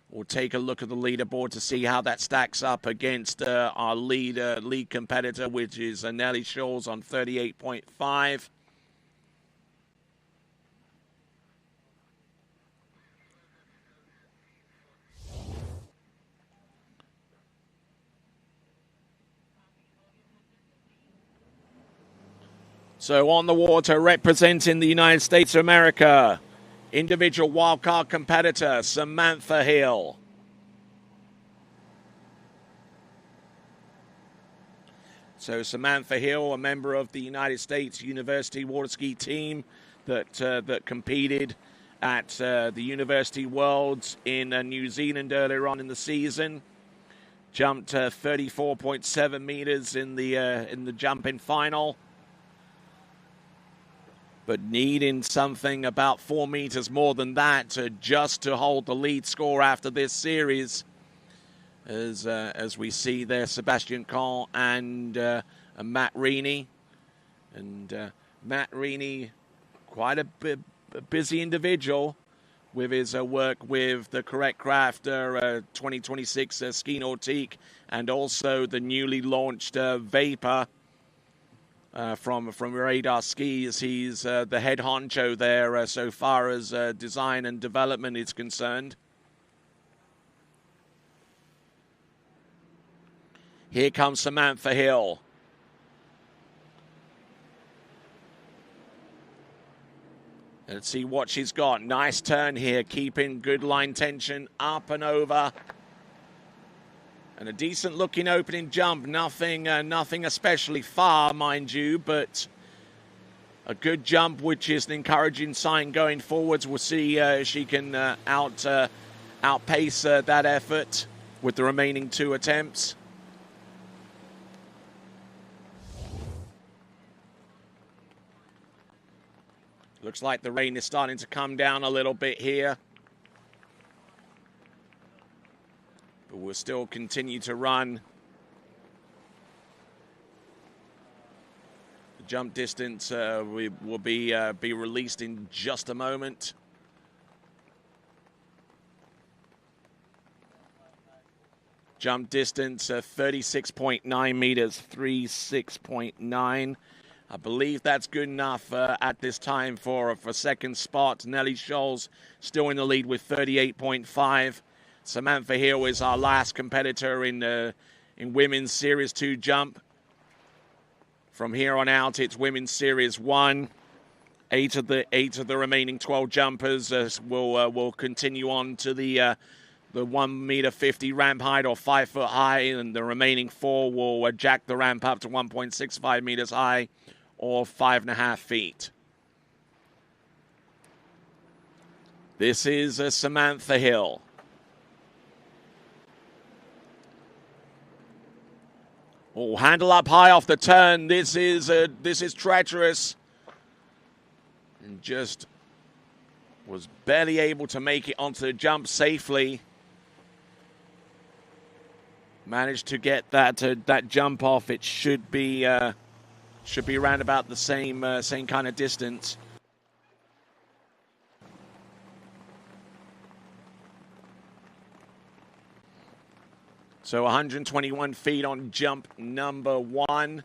We'll take a look at the leaderboard to see how that stacks up against our lead competitor, which is Nelly Scholes on 38.5. So on the water, representing the United States of America, individual wildcard competitor Samantha Hill. So Samantha Hill, a member of the United States University water ski team that competed at the University Worlds in New Zealand earlier on in the season, jumped 34.7 meters in the jumping final, but needing something about 4 meters more than that just to hold the lead score after this series. As we see there, Sebastian Cohn and Matt Reaney. And Matt Reaney, quite a busy individual with his work with the Correct Craft 2026 ski nautique, and also the newly launched Vapor from Radar Skis. He's the head honcho there so far as design and development is concerned. Here comes Samantha Hill. Let's see what she's got. Nice turn here, keeping good line tension up and over. And a decent looking opening jump. Nothing especially far, mind you, but a good jump, which is an encouraging sign going forwards. We'll see she can outpace that effort with the remaining 2 attempts. Looks like the rain is starting to come down a little bit here. But we'll still continue to run. The jump distance will be released in just a moment. Jump distance 36.9 meters, 36.9. I believe that's good enough at this time for second spot. Nelly Scholes still in the lead with 38.5. Samantha Hill is our last competitor in women's Series 2 jump. From here on out, it's women's Series 1. Eight of the remaining 12 jumpers will continue on to the 1 meter 50 ramp height or 5 foot high, and the remaining 4 will jack the ramp up to 1.65 meters high, or 5.5 feet. This is Samantha Hill. Oh, handle up high off the turn. This is treacherous. And just was barely able to make it onto the jump safely. Managed to get that jump off. It should be around about the same kind of distance. So 121 feet on jump number 1.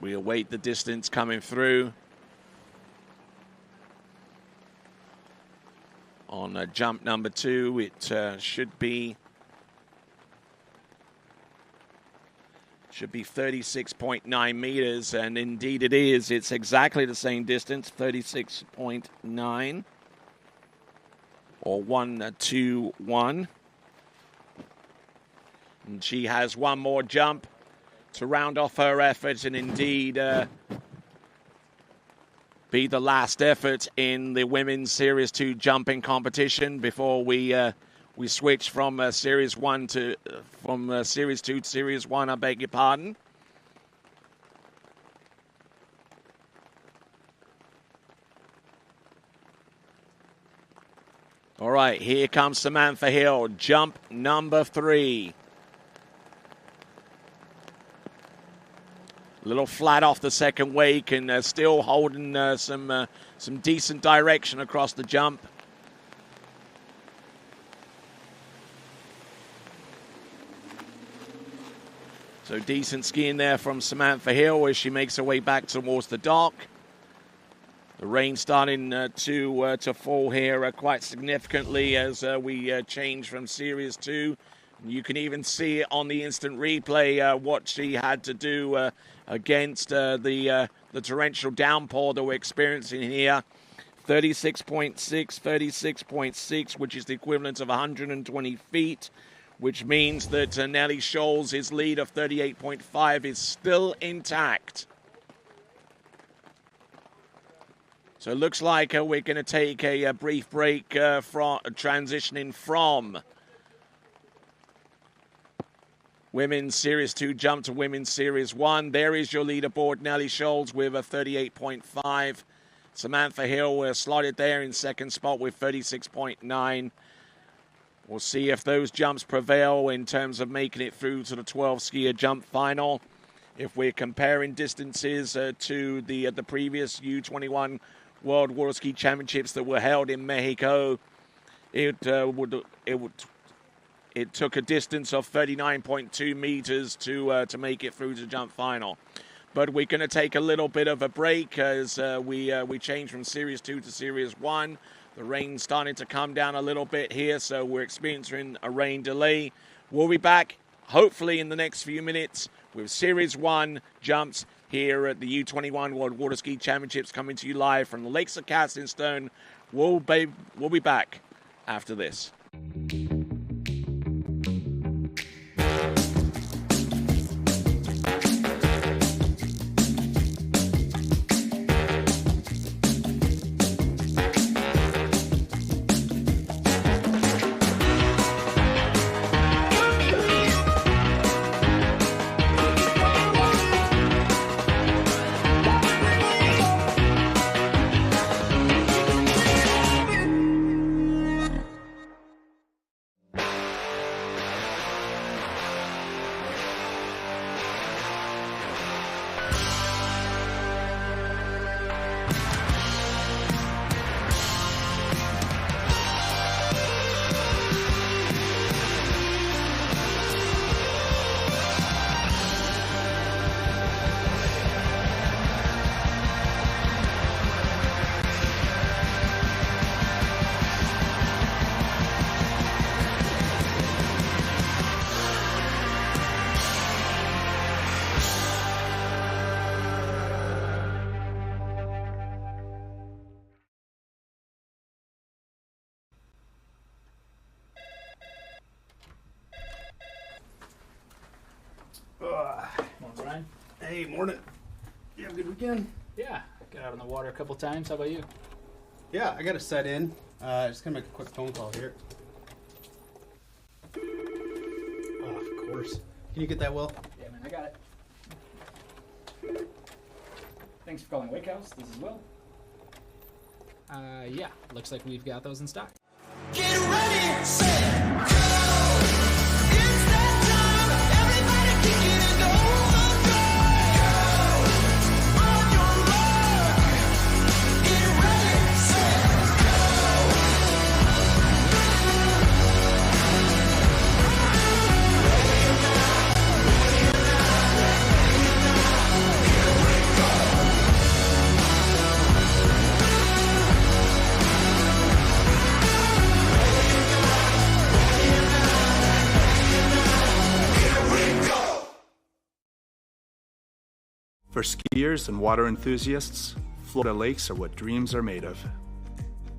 We await the distance coming through. On jump number 2, it should be 36.9 meters, and indeed it is. It's exactly the same distance, 36.9, or 121. And she has one more jump to round off her efforts, and indeed be the last effort in the women's Series 2 jumping competition before we switch from Series 2 to Series 1. I beg your pardon. All right, here comes Samantha Hill, jump number 3. A little flat off the second wake, and still holding some decent direction across the jump. So decent skiing there from Samantha Hill as she makes her way back towards the dock. The rain starting to fall here quite significantly as we change from Series 2. You can even see on the instant replay what she had to do against the torrential downpour that we're experiencing here. 36.6, 36.6, which is the equivalent of 120 feet, which means that Nelly Scholes' lead of 38.5 is still intact. So it looks like we're going to take a brief break from transitioning from Women's Series 2 jump to Women's Series 1. There is your leaderboard, Nelly Scholes with a 38.5. Samantha Hill slotted there in second spot with 36.9. We'll see if those jumps prevail in terms of making it through to the 12-skier jump final. If we're comparing distances to the previous U21 World Water Ski Championships that were held in Mexico, it took a distance of 39.2 meters to make it through to jump final. But we're going to take a little bit of a break as we change from Series 2 to Series 1. The rain's starting to come down a little bit here, so we're experiencing a rain delay. We'll be back, hopefully, in the next few minutes with Series 1 jumps here at the U21 World Water Ski Championships, coming to you live from the Lakes of Castlestone. We'll be back after this. Morning, Ryan. Hey, morning. You have a good weekend? Yeah, got out on the water a couple times. How about you? Yeah, I got to set in. Just gonna make a quick phone call here. Oh, of course. Can you get that, Will? Yeah, man, I got it. Thanks for calling Wake House. This is Will. Yeah, looks like we've got those in stock. Get ready, set, go. It's that time. Everybody kick it and go. Go. On your mark. Get ready, set, For skiers and water enthusiasts, Florida lakes are what dreams are made of.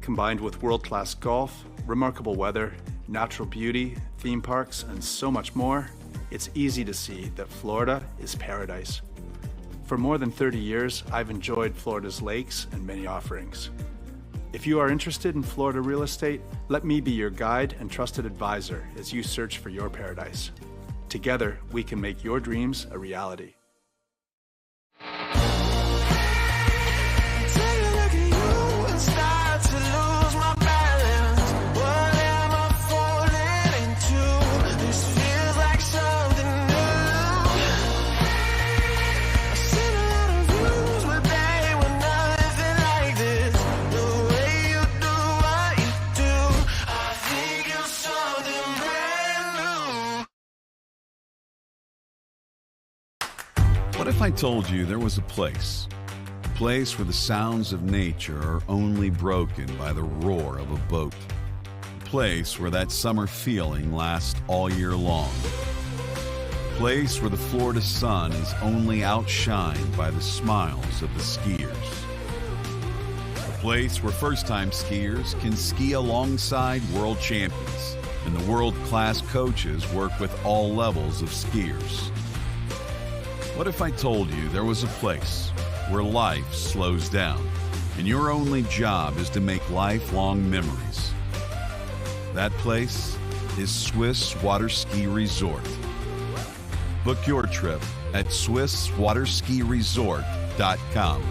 Combined with world-class golf, remarkable weather, natural beauty, theme parks, and so much more, it's easy to see that Florida is paradise. For more than 30 years, I've enjoyed Florida's lakes and many offerings. If you are interested in Florida real estate, let me be your guide and trusted advisor as you search for your paradise. Together, we can make your dreams a reality. take a look at you and start to lose my balance. What am I falling into? This feels like something new. I've seen a lot of views, but they were nothing like this. The way you do what you do, I think you're something brand new. What if I told you there was a place place where the sounds of nature are only broken by the roar of a boat. A place where that summer feeling lasts all year long. A place where the Florida sun is only outshined by the smiles of the skiers. A place where first-time skiers can ski alongside world champions, and the world-class coaches work with all levels of skiers. What if I told you there was a place where life slows down and your only job is to make lifelong memories? That place is Swiss Water Ski Resort. Book your trip at SwissWaterSkiResort.com.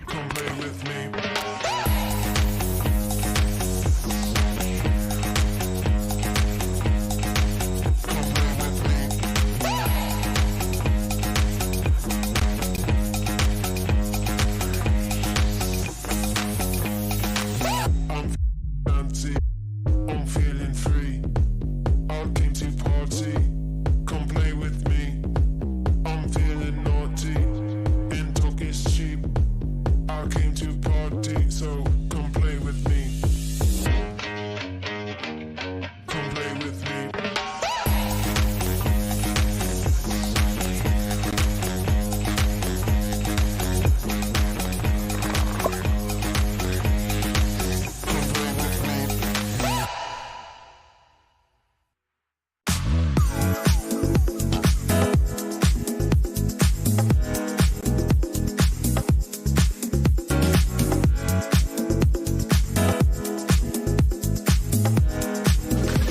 Come play with me. Come play with me. I'm empty. I'm feeling free. I came to party. Come play with me. I'm feeling naughty. And talk is cheap. I came to party, so come play with me. Come play with me. Come play with me.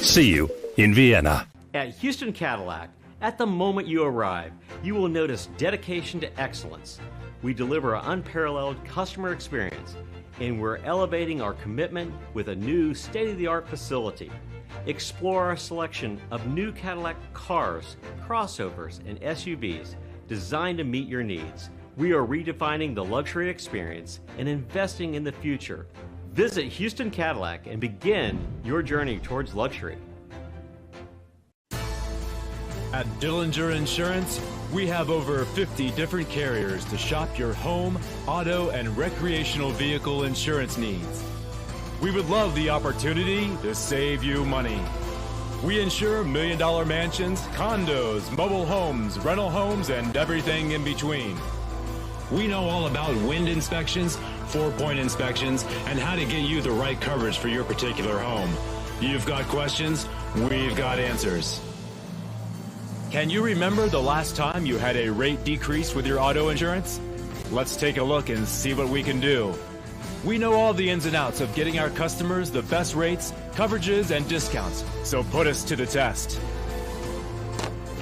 See you in Vienna. At Houston Cadillac, at the moment you arrive, you will notice dedication to excellence. We deliver an unparalleled customer experience, and we're elevating our commitment with a new state-of-the-art facility. Explore our selection of new Cadillac cars, crossovers, and SUVs designed to meet your needs. We are redefining the luxury experience and investing in the future. Visit Houston Cadillac and begin your journey towards luxury. At Dillinger Insurance, we have over 50 different carriers to shop your home, auto, and recreational vehicle insurance needs. We would love the opportunity to save you money. We insure $1 million mansions, condos, mobile homes, rental homes, and everything in between. We know all about wind inspections, 4-point inspections, and how to get you the right coverage for your particular home. You've got questions, we've got answers. Can you remember the last time you had a rate decrease with your auto insurance? Let's take a look and see what we can do. We know all the ins and outs of getting our customers the best rates, coverages, and discounts, so put us to the test.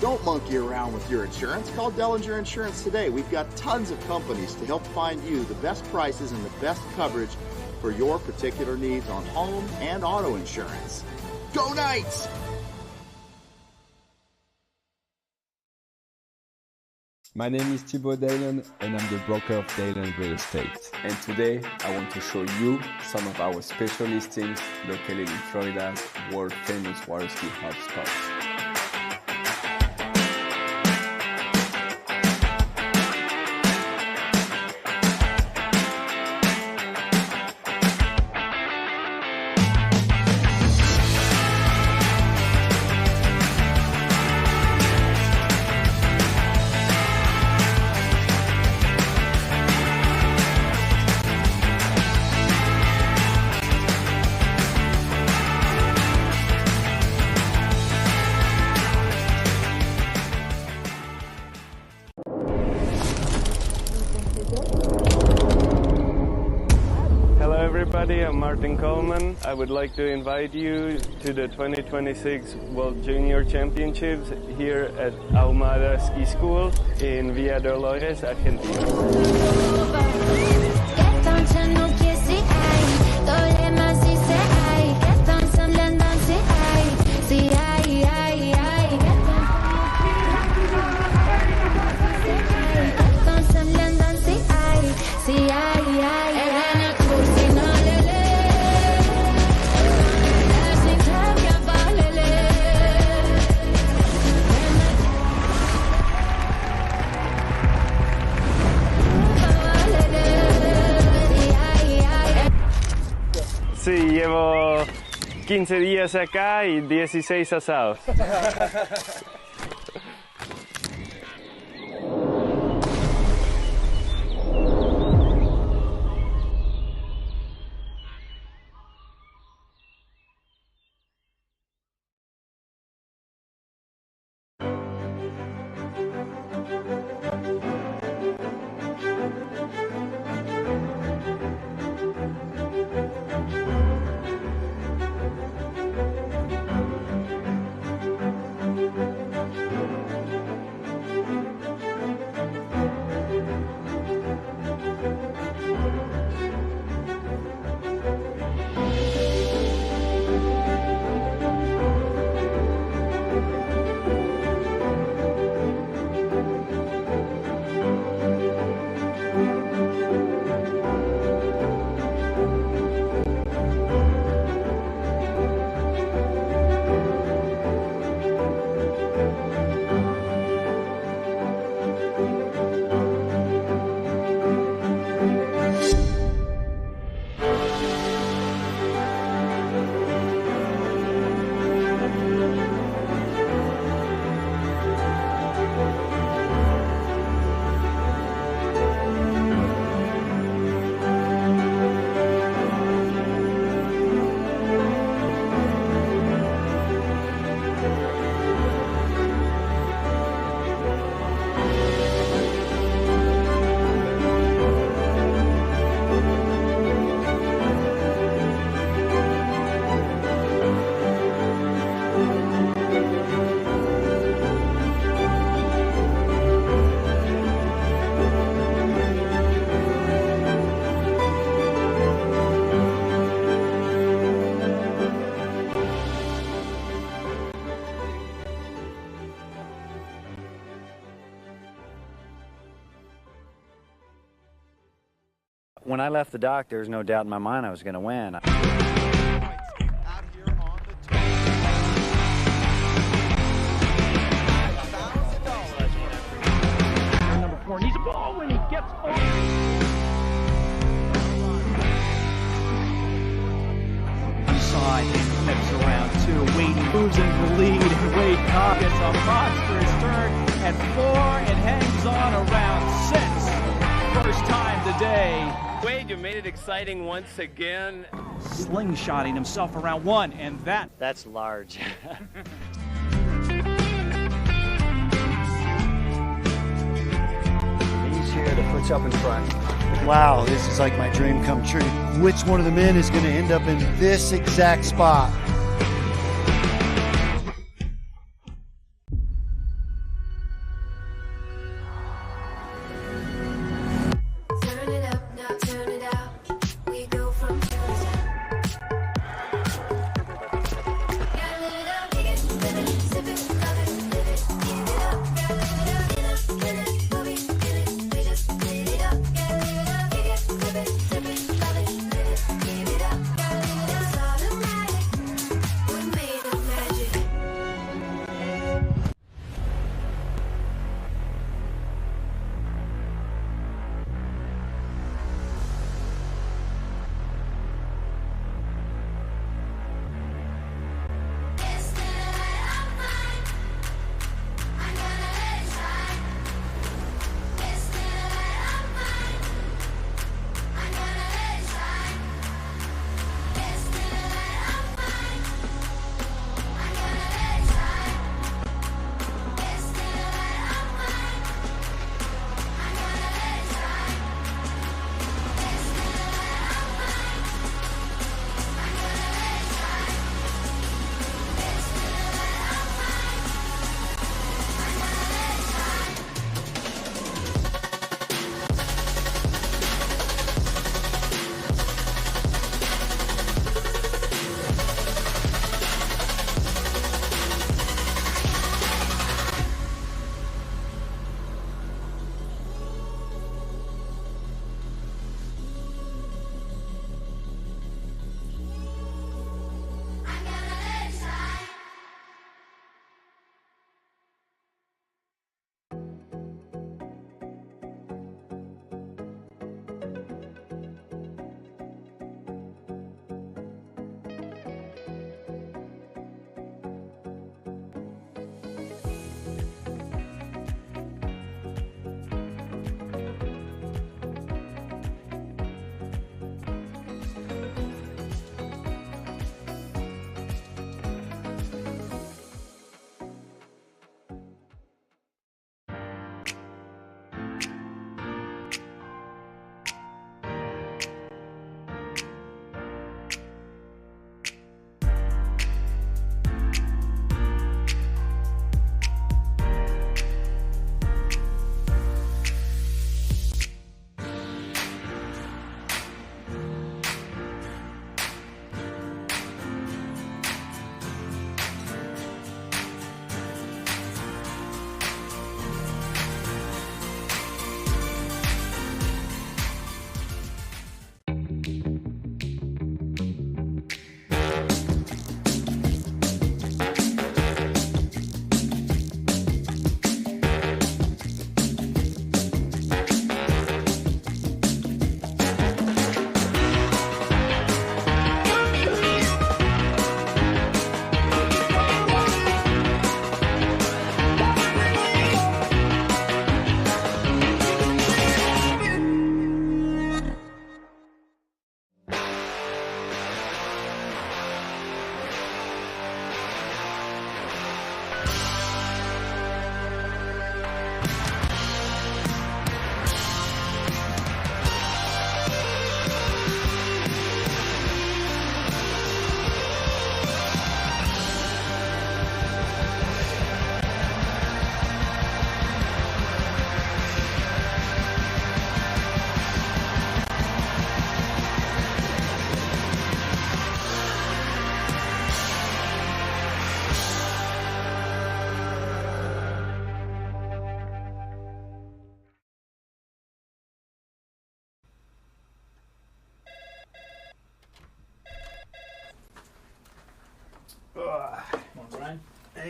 Don't monkey around with your insurance. Call Dillinger Insurance today. We've got tons of companies to help find you the best prices and the best coverage for your particular needs on home and auto insurance. Go Knights! My name is Thibaut Dalen and I'm the broker of Dalen Real Estate. And today I want to show you some of our special listings located in Florida's world famous water ski hotspots. everybody, I'm Martin Coleman. I would like to invite you to the 2026 World Junior Championships here at Ahumada Ski School in Villa Dolores, Argentina. Sí, llevo 15 días acá y 16 asados. When I left the dock, there was no doubt in my mind I was going to win. Number 4 needs a ball when he gets on. Inside, flips around 2. Wade moves into the lead, and Wade Cobb gets a monstrous turn at 4 and hangs on around 6. First time today. Wade, you made it exciting once again. Slingshotting himself around 1, and that's large. He's here to put up in front. Wow, this is like my dream come true. Which one of the men is going to end up in this exact spot?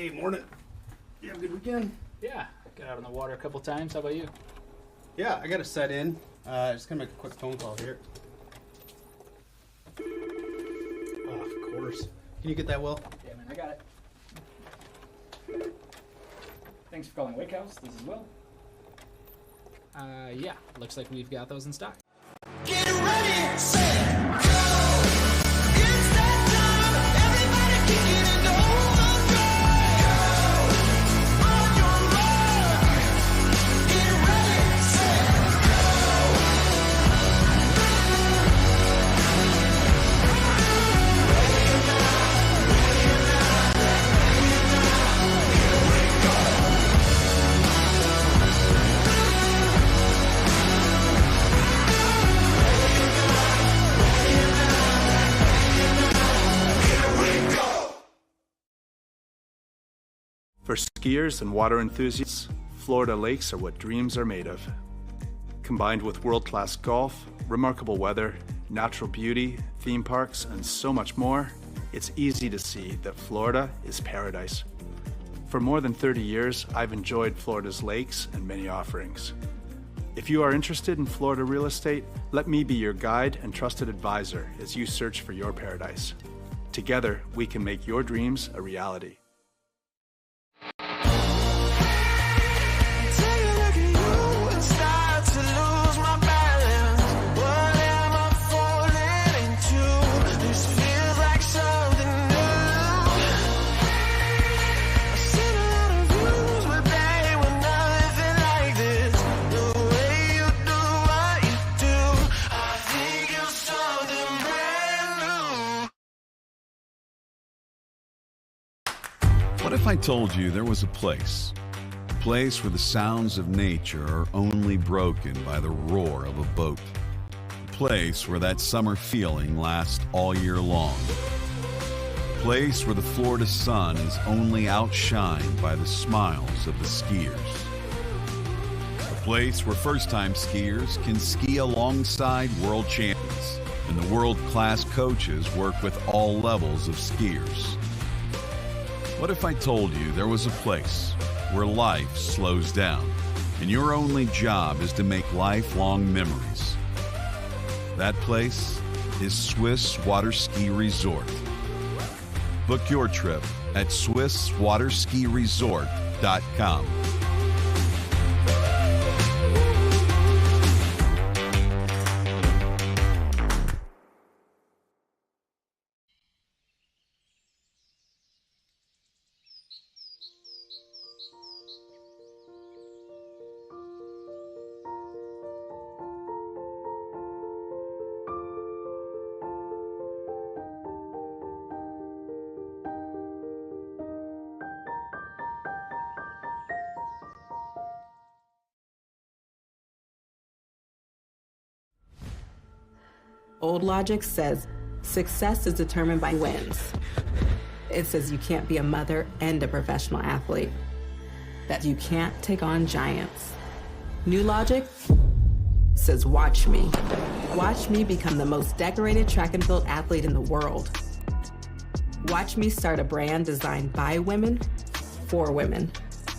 Hey, morning. You have a good weekend? Yeah, got out on the water a couple times. How about you? Yeah, I got to set in. Just gonna make a quick phone call here. Oh, of course. Can you get that, Will? Yeah, man, I got it. Thanks for calling Wake House. This is Will. Yeah, looks like we've got those in stock. Get ready, set, go. It's that time. Everybody kicking in the overdrive. On your mark. Get ready, set, For skiers and water enthusiasts, Florida lakes are what dreams are made of. Combined with world-class golf, remarkable weather, natural beauty, theme parks, and so much more, it's easy to see that Florida is paradise. For more than 30 years, I've enjoyed Florida's lakes and many offerings. If you are interested in Florida real estate, let me be your guide and trusted advisor as you search for your paradise. Together, we can make your dreams a reality. What if I told you there was a place where the sounds of nature are only broken by the roar of a boat? A place where that summer feeling lasts all year long. A place where the Florida sun is only outshined by the smiles of the skiers. A place where first-time skiers can ski alongside world champions, and the world-class coaches work with all levels of skiers. What if I told you there was a place where life slows down and your only job is to make lifelong memories? That place is Swiss Water Ski Resort. Book your trip at SwissWaterSkiResort.com. Old logic says success is determined by wins. It says you can't be a mother and a professional athlete, that you can't take on giants. New logic says watch me. Watch me become the most decorated track and field athlete in the world. Watch me start a brand designed by women, for women.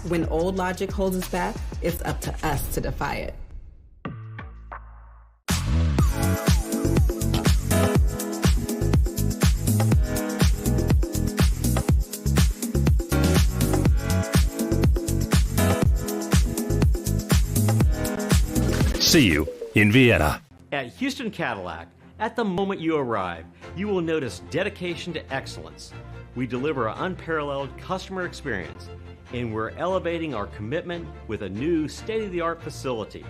When old logic holds us back, it's up to us to defy it. See you in Vienna. At Houston Cadillac, at the moment you arrive, you will notice dedication to excellence. We deliver an unparalleled customer experience, and we're elevating our commitment with a new state-of-the-art facility.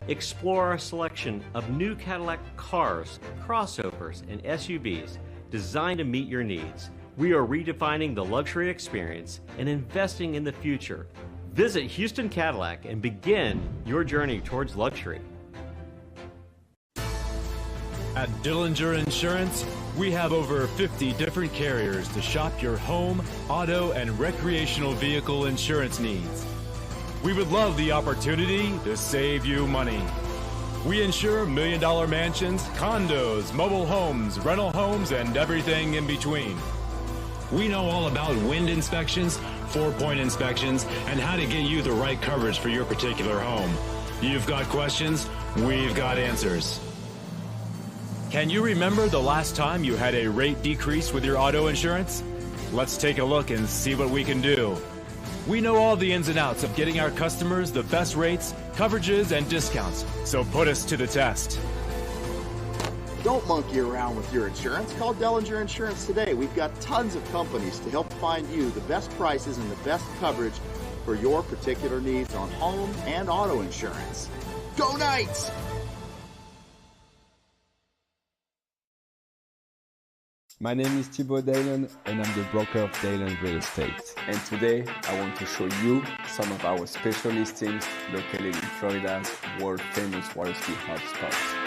Explore our selection of new Cadillac cars, crossovers, and SUVs designed to meet your needs. We are redefining the luxury experience and investing in the future. Visit Houston Cadillac and begin your journey towards luxury. At Dillinger Insurance, we have over 50 different carriers to shop your home, auto, and recreational vehicle insurance needs. We would love the opportunity to save you money. We insure $1 million mansions, condos, mobile homes, rental homes, and everything in between. We know all about wind inspections, 4-point inspections, and how to get you the right coverage for your particular home. You've got questions, we've got answers. Can you remember the last time you had a rate decrease with your auto insurance? Let's take a look and see what we can do. We know all the ins and outs of getting our customers the best rates, coverages, and discounts, so put us to the test. Don't monkey around with your insurance. Call Dellinger Insurance today. We've got tons of companies to help find you the best prices and the best coverage for your particular needs on home and auto insurance. Go Knights! My name is Thibaut Dalen and I'm the broker of Dalen Real Estate. And today I want to show you some of our special listings located in Florida's world famous water ski hotspots.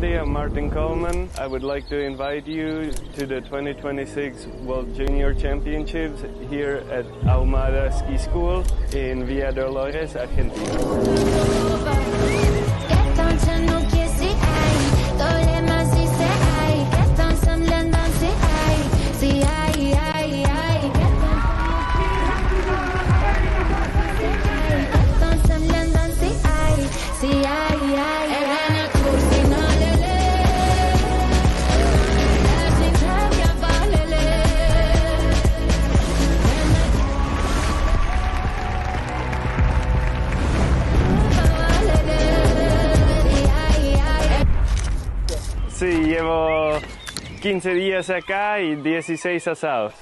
I'm Martin Coleman. I would like to invite you to the 2026 World Junior Championships here at Ahumada Ski School in Villa Dolores, Argentina. Sí, llevo 15 días acá y 16 asados.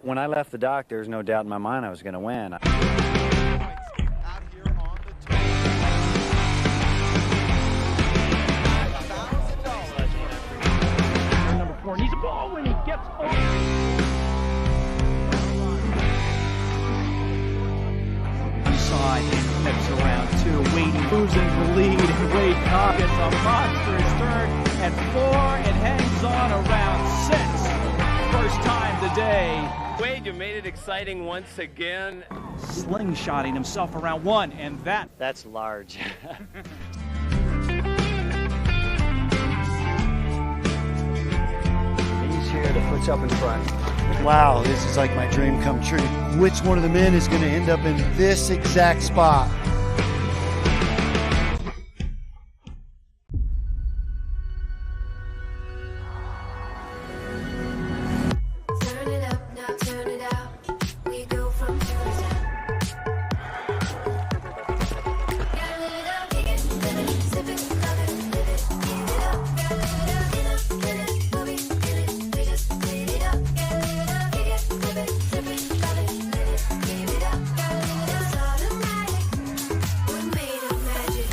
When I left the dock, there was no doubt in my mind I was going to win. Number 4 needs a ball when he gets off. Side flips around 2, Wade losing the lead, and Wade Cobb gets a monstrous turn, and 4, and hangs on around 6. First time today, Wade, you made it exciting once again. Slingshotting himself around one, and That's large. He's here to put up in front. Wow, this is like my dream come true. Which one of the men is going to end up in this exact spot? Turn it up, now turn it out. We go from zero to ten. Gotta live it up, kick it, live it, sip it, love it, live it, give it up. Gotta live it up, get it, move it, get it, we just live it up. Gotta live it up, kick it, live it, sip it, love it, live it, give it up. Gotta live it up, it's automatic. We're made of magic.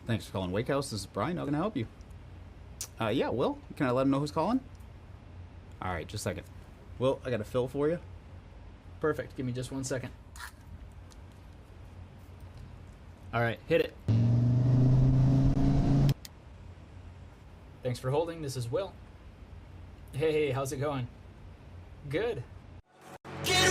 Thanks for calling Wake House. This is Brian. How can I help you? Yeah, Will. Can I let him know who's calling? All right, just a second. Will, I got a fill for you. Perfect. Give me just 1 second. All right, hit it. Thanks for holding. This is Will. Hey, how's it going? Good. Get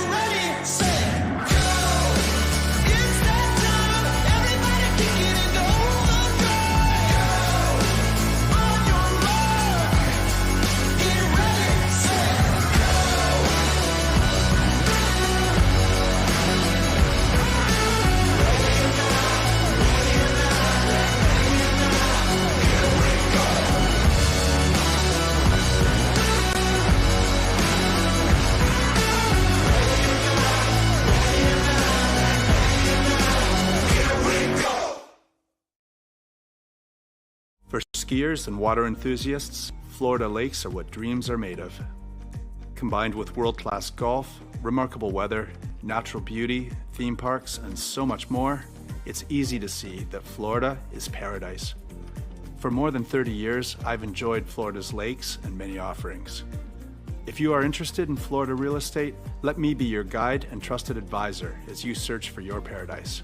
For skiers and water enthusiasts, Florida lakes are what dreams are made of. Combined with world-class golf, remarkable weather, natural beauty, theme parks, and so much more, it's easy to see that Florida is paradise. For more than 30 years, I've enjoyed Florida's lakes and many offerings. If you are interested in Florida real estate, let me be your guide and trusted advisor as you search for your paradise.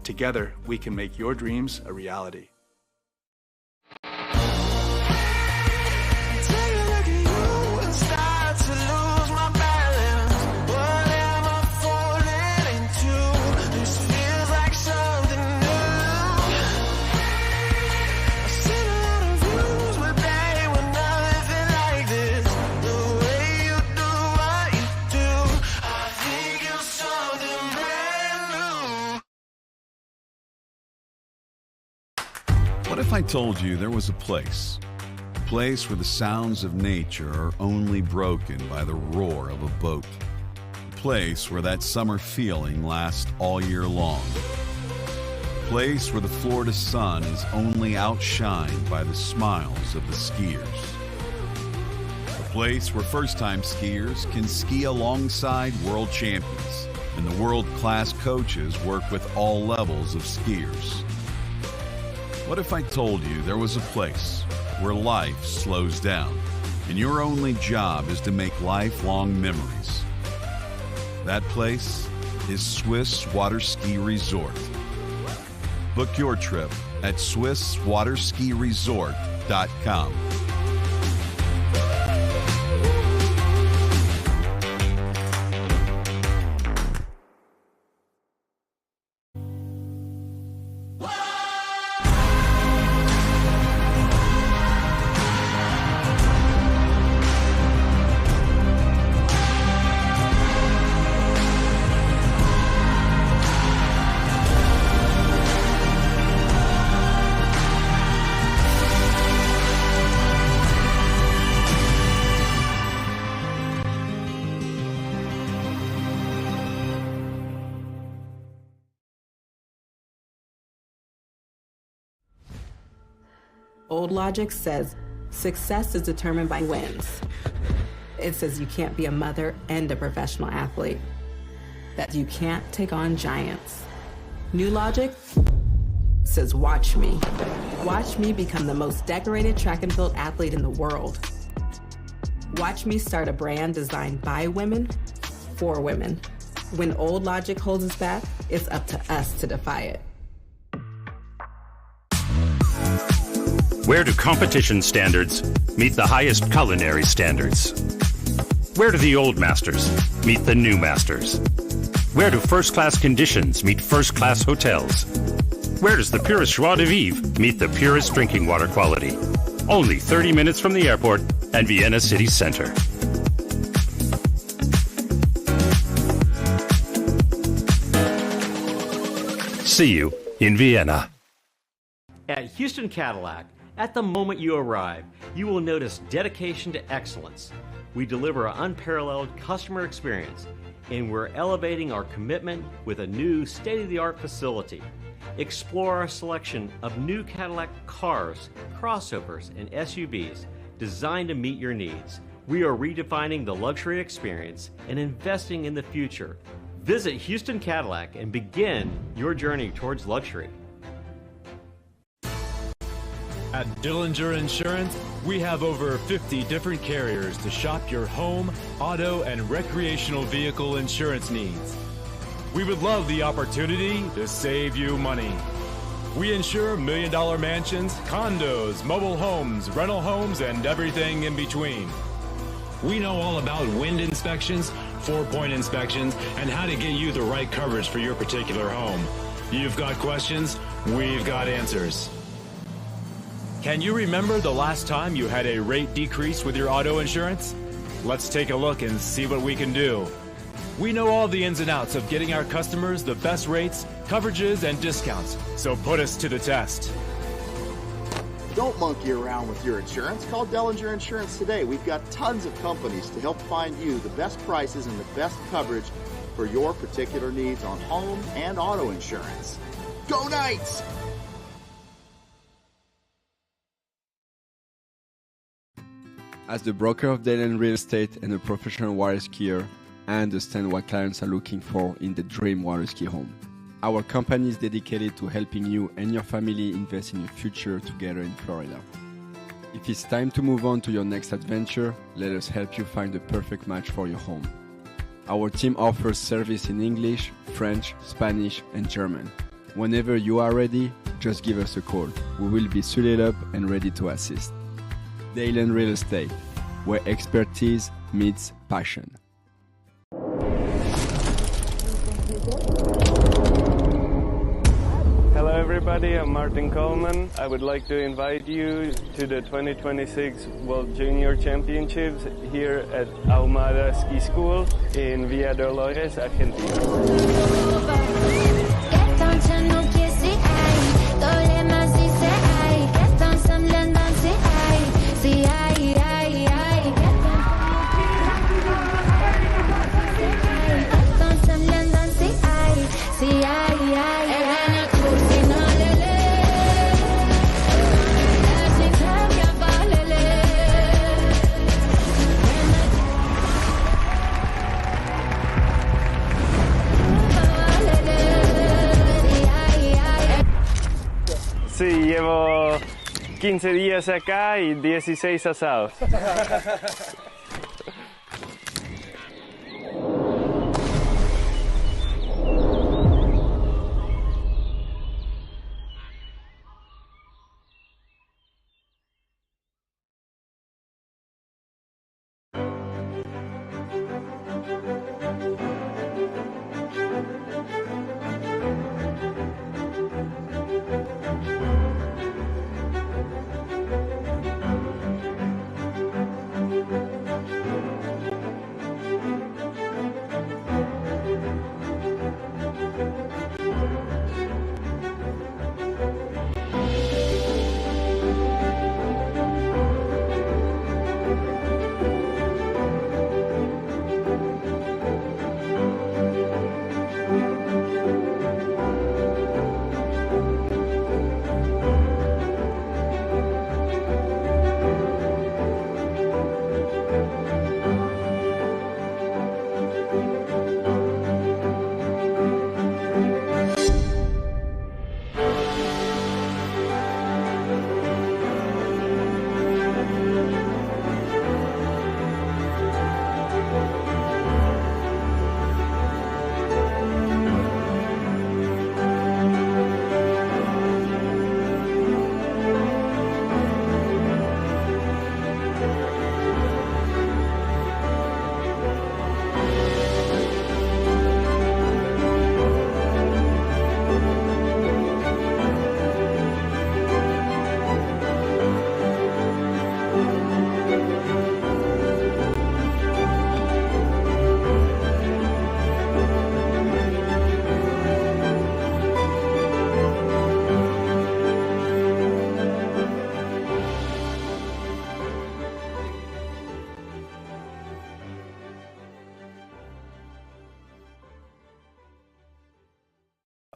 Together, we can make your dreams a reality. What if I told you there was a place where the sounds of nature are only broken by the roar of a boat? A place where that summer feeling lasts all year long. A place where the Florida sun is only outshined by the smiles of the skiers. A place where first-time skiers can ski alongside world champions, and the world-class coaches work with all levels of skiers. What if I told you there was a place where life slows down and your only job is to make lifelong memories? That place is Swiss Water Ski Resort. Book your trip at SwissWaterSkiResort.com. Old logic says success is determined by wins. It says you can't be a mother and a professional athlete, that you can't take on giants. New logic says watch me. Watch me become the most decorated track and field athlete in the world. Watch me start a brand designed by women, for women. When old logic holds us back, it's up to us to defy it. Where do competition standards meet the highest culinary standards? Where do the old masters meet the new masters? Where do first-class conditions meet first-class hotels? Where does the purest joie de vivre meet the purest drinking water quality? Only 30 minutes from the airport and Vienna city center. See you in Vienna. At Houston Cadillac, at the moment you arrive, you will notice dedication to excellence. We deliver an unparalleled customer experience, and we're elevating our commitment with a new state-of-the-art facility. Explore our selection of new Cadillac cars, crossovers, and SUVs designed to meet your needs. We are redefining the luxury experience and investing in the future. Visit Houston Cadillac and begin your journey towards luxury. At Dillinger Insurance, we have over 50 different carriers to shop your home, auto, and recreational vehicle insurance needs. We would love the opportunity to save you money. We insure million-dollar mansions, condos, mobile homes, rental homes, and everything in between. We know all about wind inspections, 4-point inspections, and how to get you the right coverage for your particular home. You've got questions, we've got answers. Can you remember the last time you had a rate decrease with your auto insurance? Let's take a look and see what we can do. We know all the ins and outs of getting our customers the best rates, coverages, and discounts, so put us to the test. Don't monkey around with your insurance. Call Dellinger Insurance today. We've got tons of companies to help find you the best prices and the best coverage for your particular needs on home and auto insurance. Go Knights! As the broker of Dayland Real Estate and a professional water skier, I understand what clients are looking for in the dream water ski home. Our company is dedicated to helping you and your family invest in your future together in Florida. If it's time to move on to your next adventure, let us help you find the perfect match for your home. Our team offers service in English, French, Spanish, and German. Whenever you are ready, just give us a call. We will be suited up and ready to assist. Dayland Real Estate, where expertise meets passion. Hello everybody, I'm Martin Coleman. I would like to invite you to the 2026 World Junior Championships here at Ahumada Ski School in Villa Dolores, Argentina. Sí, llevo 15 días acá y 16 asados.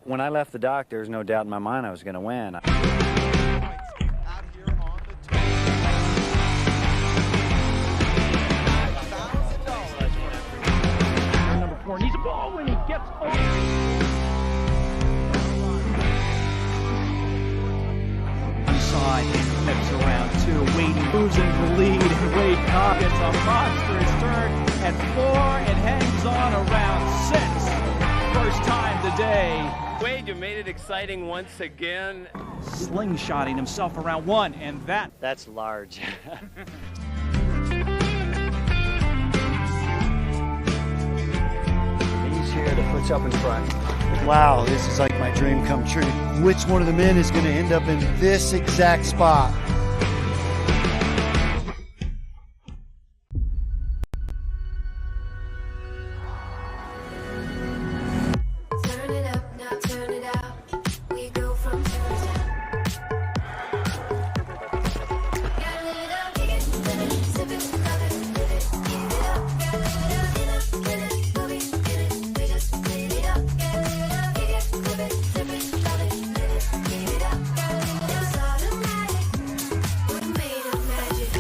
When I left the dock, there was no doubt in my mind I was going to win. Number 4 needs a ball when he gets over. Inside, flips around 2, Wade moves into the lead, and Wade Cobb gets a monstrous turn at 4 and hangs on around 6. First time today. Wade, you made it exciting once again. Slingshotting himself around 1, and that's large. here to put you up in front. Wow, this is like my dream come true. Which one of the men is going to end up in this exact spot? Turn it up, now turn it out. We go from turn it down. Gotta live it up, kick it, live it, sip it, love it, live it, give it up. Gotta live it up, get it, move it, get it, we just live it up. Gotta live it up, kick it, live it, sip it, love it, live it, give it up. Gotta live it up, it's automatic. We're made of magic.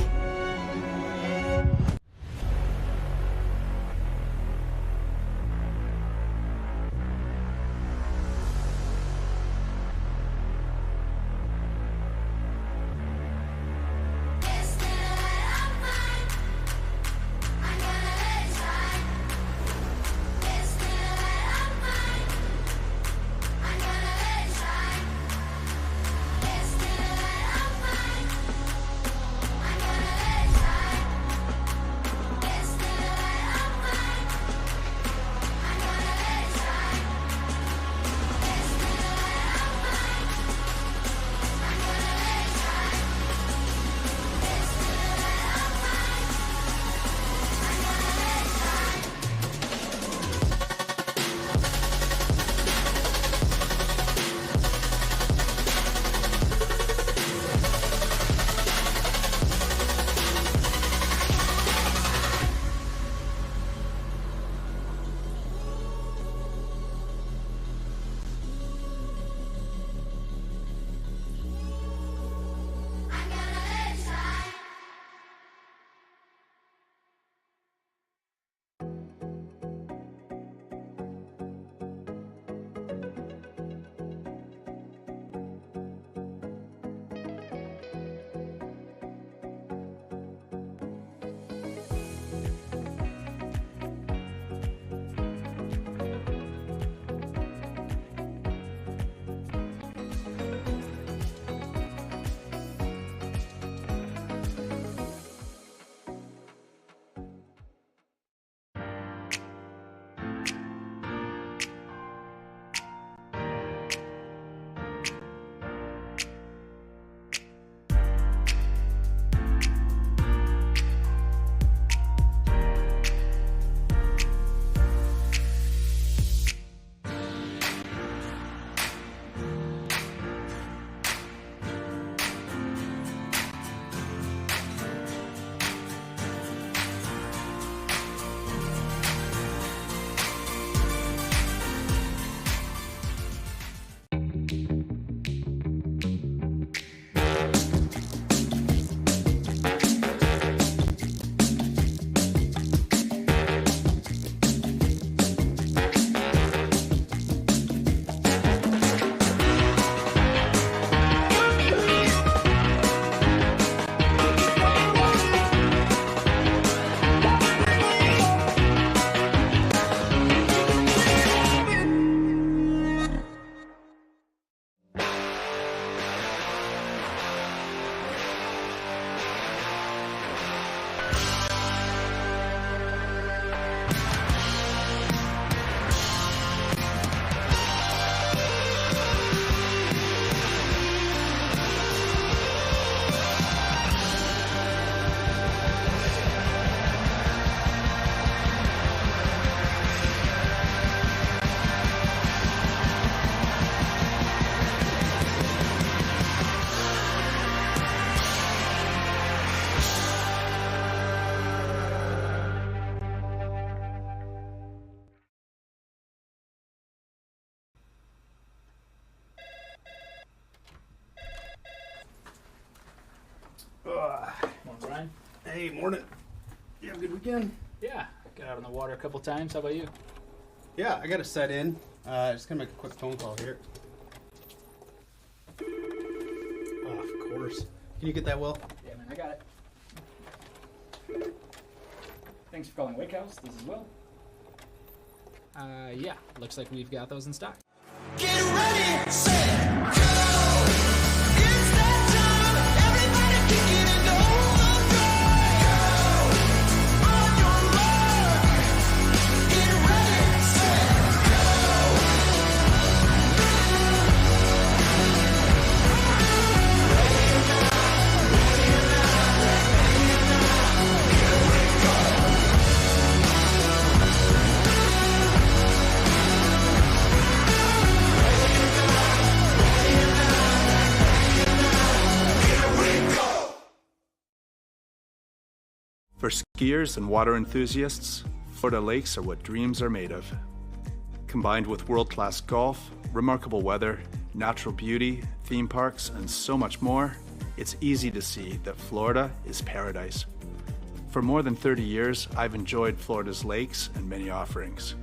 Hey, morning. You have a good weekend? Yeah, got out on the water a couple times. How about you? Yeah, I got to set in. Just gonna make a quick phone call here. Oh, of course. Can you get that, Will? Yeah, man, I got it. Thanks for calling Wake House. This is Will. Yeah, looks like we've got those in stock. Get ready, set, go! It's that time, everybody kick it and overdrive. Go! On your mark, get ready, set, For skiers and water enthusiasts, Florida lakes are what dreams are made of. Combined with world-class golf, remarkable weather, natural beauty, theme parks, and so much more, it's easy to see that Florida is paradise. For more than 30 years, I've enjoyed Florida's lakes and many offerings.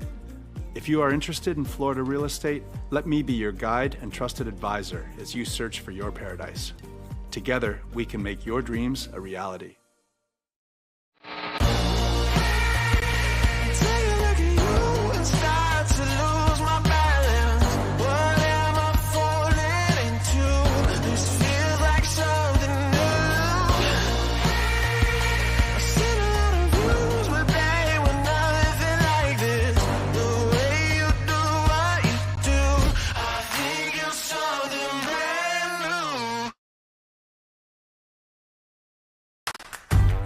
If you are interested in Florida real estate, let me be your guide and trusted advisor as you search for your paradise. Together, we can make your dreams a reality.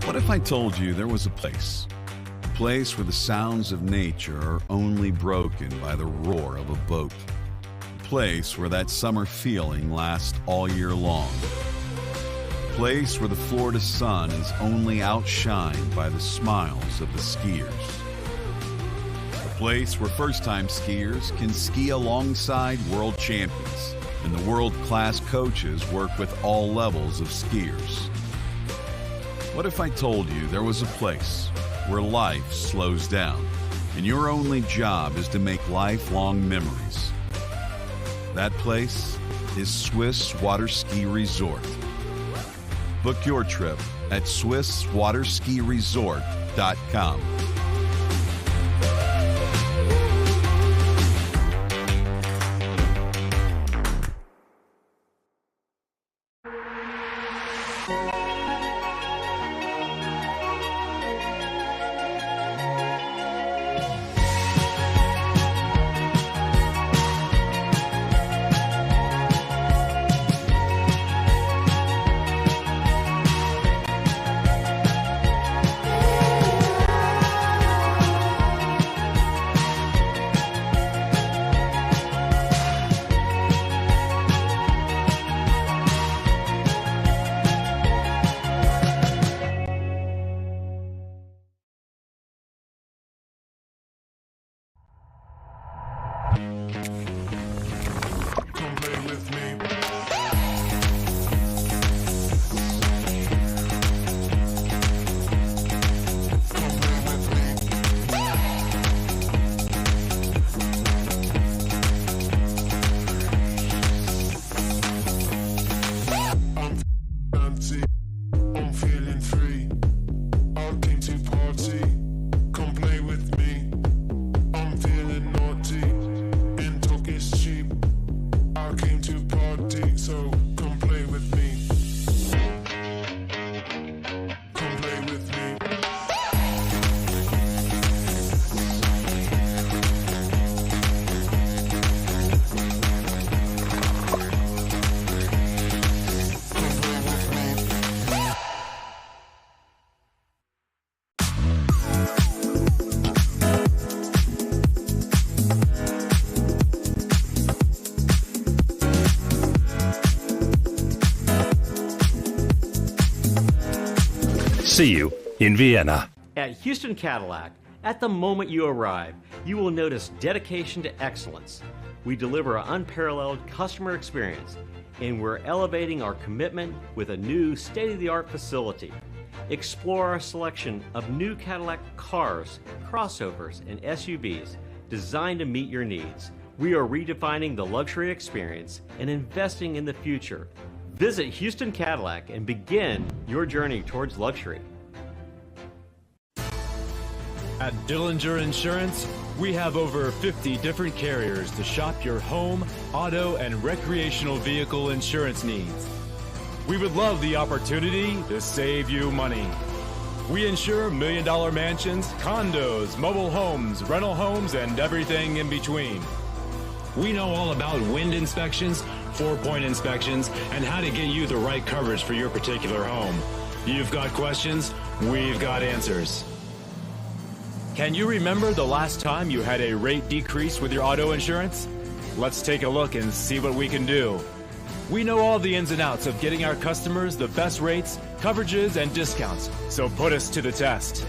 What if I told you there was a place where the sounds of nature are only broken by the roar of a boat, a place where that summer feeling lasts all year long, a place where the Florida sun is only outshined by the smiles of the skiers, a place where first-time skiers can ski alongside world champions and the world-class coaches work with all levels of skiers. What if I told you there was a place where life slows down and your only job is to make lifelong memories? That place is Swiss Water Ski Resort. Book your trip at SwissWaterSkiResort.com. See you in Vienna. At Houston Cadillac, at the moment you arrive, you will notice dedication to excellence. We deliver an unparalleled customer experience, and we're elevating our commitment with a new state-of-the-art facility. Explore our selection of new Cadillac cars, crossovers, and SUVs designed to meet your needs. We are redefining the luxury experience and investing in the future. Visit Houston Cadillac and begin your journey towards luxury. At Dillinger Insurance, we have over 50 different carriers to shop your home, auto, and recreational vehicle insurance needs. We would love the opportunity to save you money. We insure $1 million mansions, condos, mobile homes, rental homes, and everything in between. We know all about wind inspections, 4-point inspections, and how to get you the right coverage for your particular home. You've got questions, we've got answers. Can you remember the last time you had a rate decrease with your auto insurance? Let's take a look and see what we can do. We know all the ins and outs of getting our customers the best rates, coverages, and discounts. So put us to the test.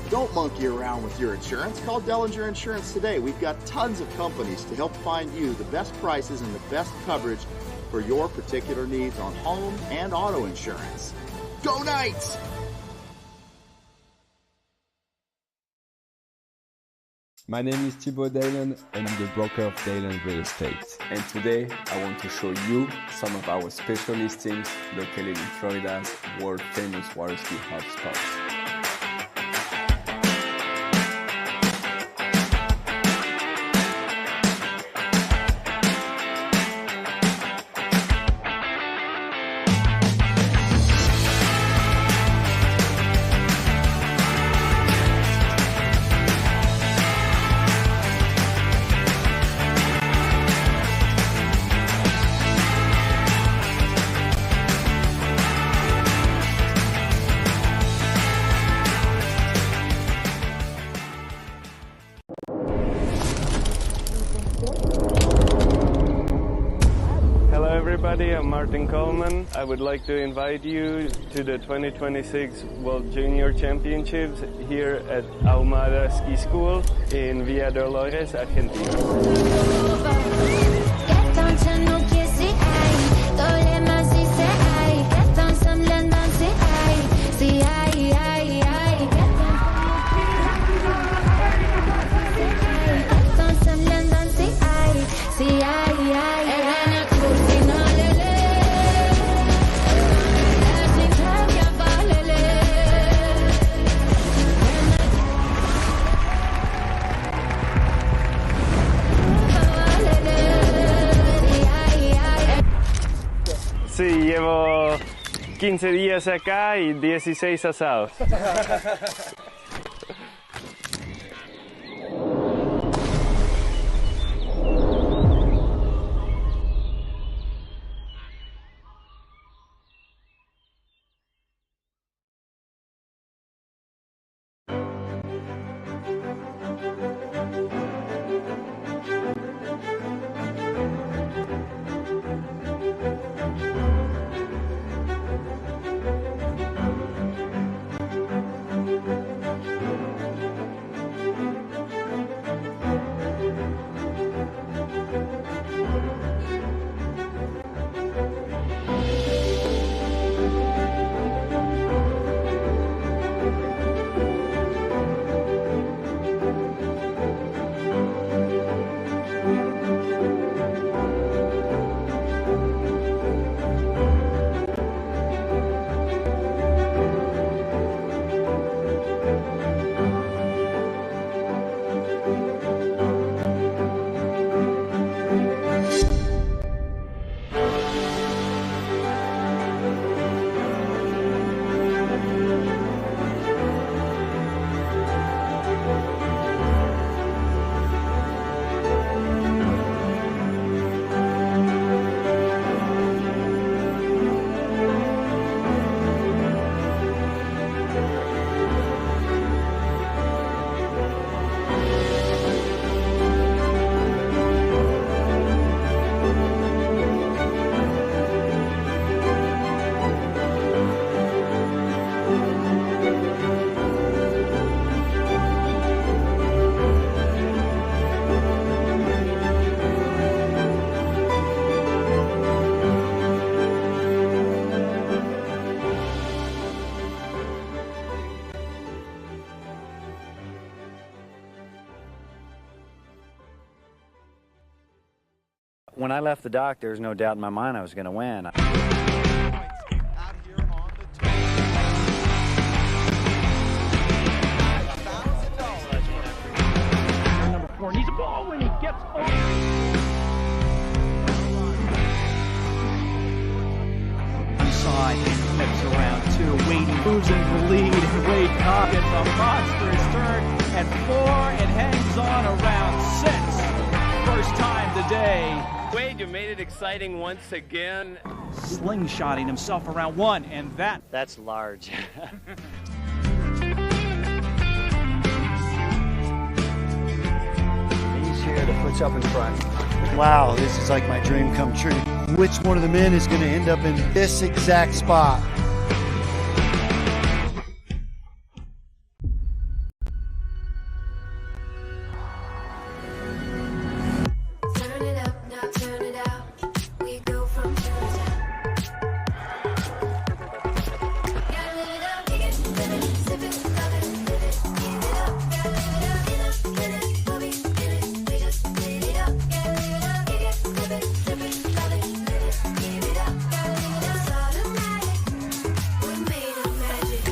Don't monkey around with your insurance. Call Dellinger Insurance today. We've got tons of companies to help find you the best prices and the best coverage for your particular needs on home and auto insurance. Go Knights! My name is Thibaut Dalen and I'm the broker of Dalen Real Estate. And today I want to show you some of our special listings located in Florida's world famous water ski hotspots. I'm Martin Coleman. I would like to invite you to the 2026 World Junior Championships here at Ahumada Ski School in Villa Dolores, Argentina. Sí, llevo 15 días acá y 16 asados. When I left the dock, there was no doubt in my mind I was going to win. Number 4 needs a ball when he gets on. Inside, flips around 2, Wade moves into the lead, and Wade Cobb gets a monstrous turn at 4 and hangs on around 6. First time today. Wade, you made it exciting once again. Slingshotting himself around 1, and that's large. He's here to put you up in front. Wow, this is like my dream come true. which one of the men is going to end up in this exact spot. Turn it up, now turn it out. We go from town to town. Gotta live it up, kick it, live it, sip it, love it, live it, give it up. Gotta live it up, get it, love it, get it, we just live it up. Gotta live it up, kick it, live it, sip it, love it, live it, give it up. Gotta live it up, it's automatic. We're made of magic.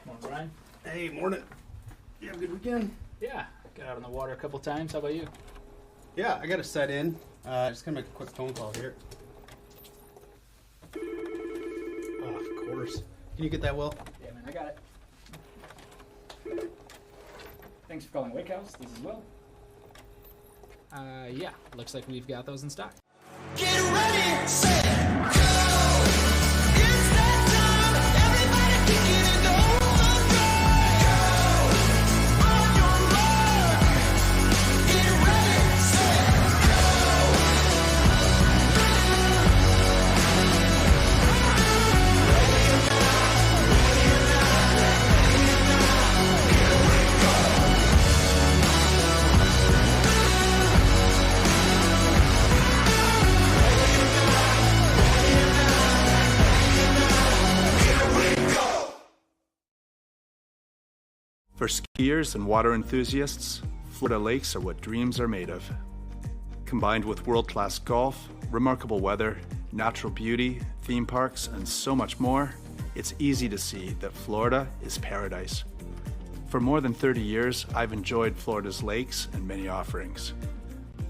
Morning, Brian. Hey, morning. You have a good weekend? Yeah, got out on the water a couple times. How about you? Yeah, I got to set in. Just gonna make a quick phone call here. Oh, of course. Can you get that, Will? Yeah, man, I got it. Thanks for calling Wake House. This is Will. Yeah, looks like we've got those in stock. Get ready, set, go! It's that time, everybody kick it and go on, go! On your mark, get ready, set, go! For skiers and water enthusiasts, Florida lakes are what dreams are made of. Combined with world-class golf, remarkable weather, natural beauty, theme parks, and so much more, it's easy to see that Florida is paradise. For more than 30 years, I've enjoyed Florida's lakes and many offerings.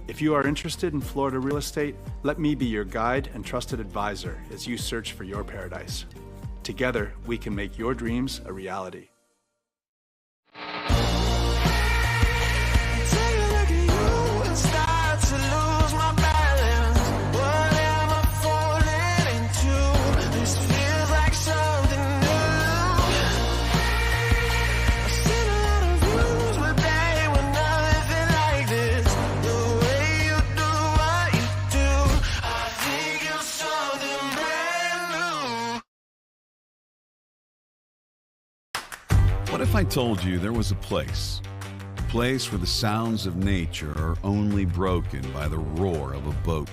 If you are interested in Florida real estate, let me be your guide and trusted advisor as you search for your paradise. Together, we can make your dreams a reality. What if I told you there was a place where the sounds of nature are only broken by the roar of a boat?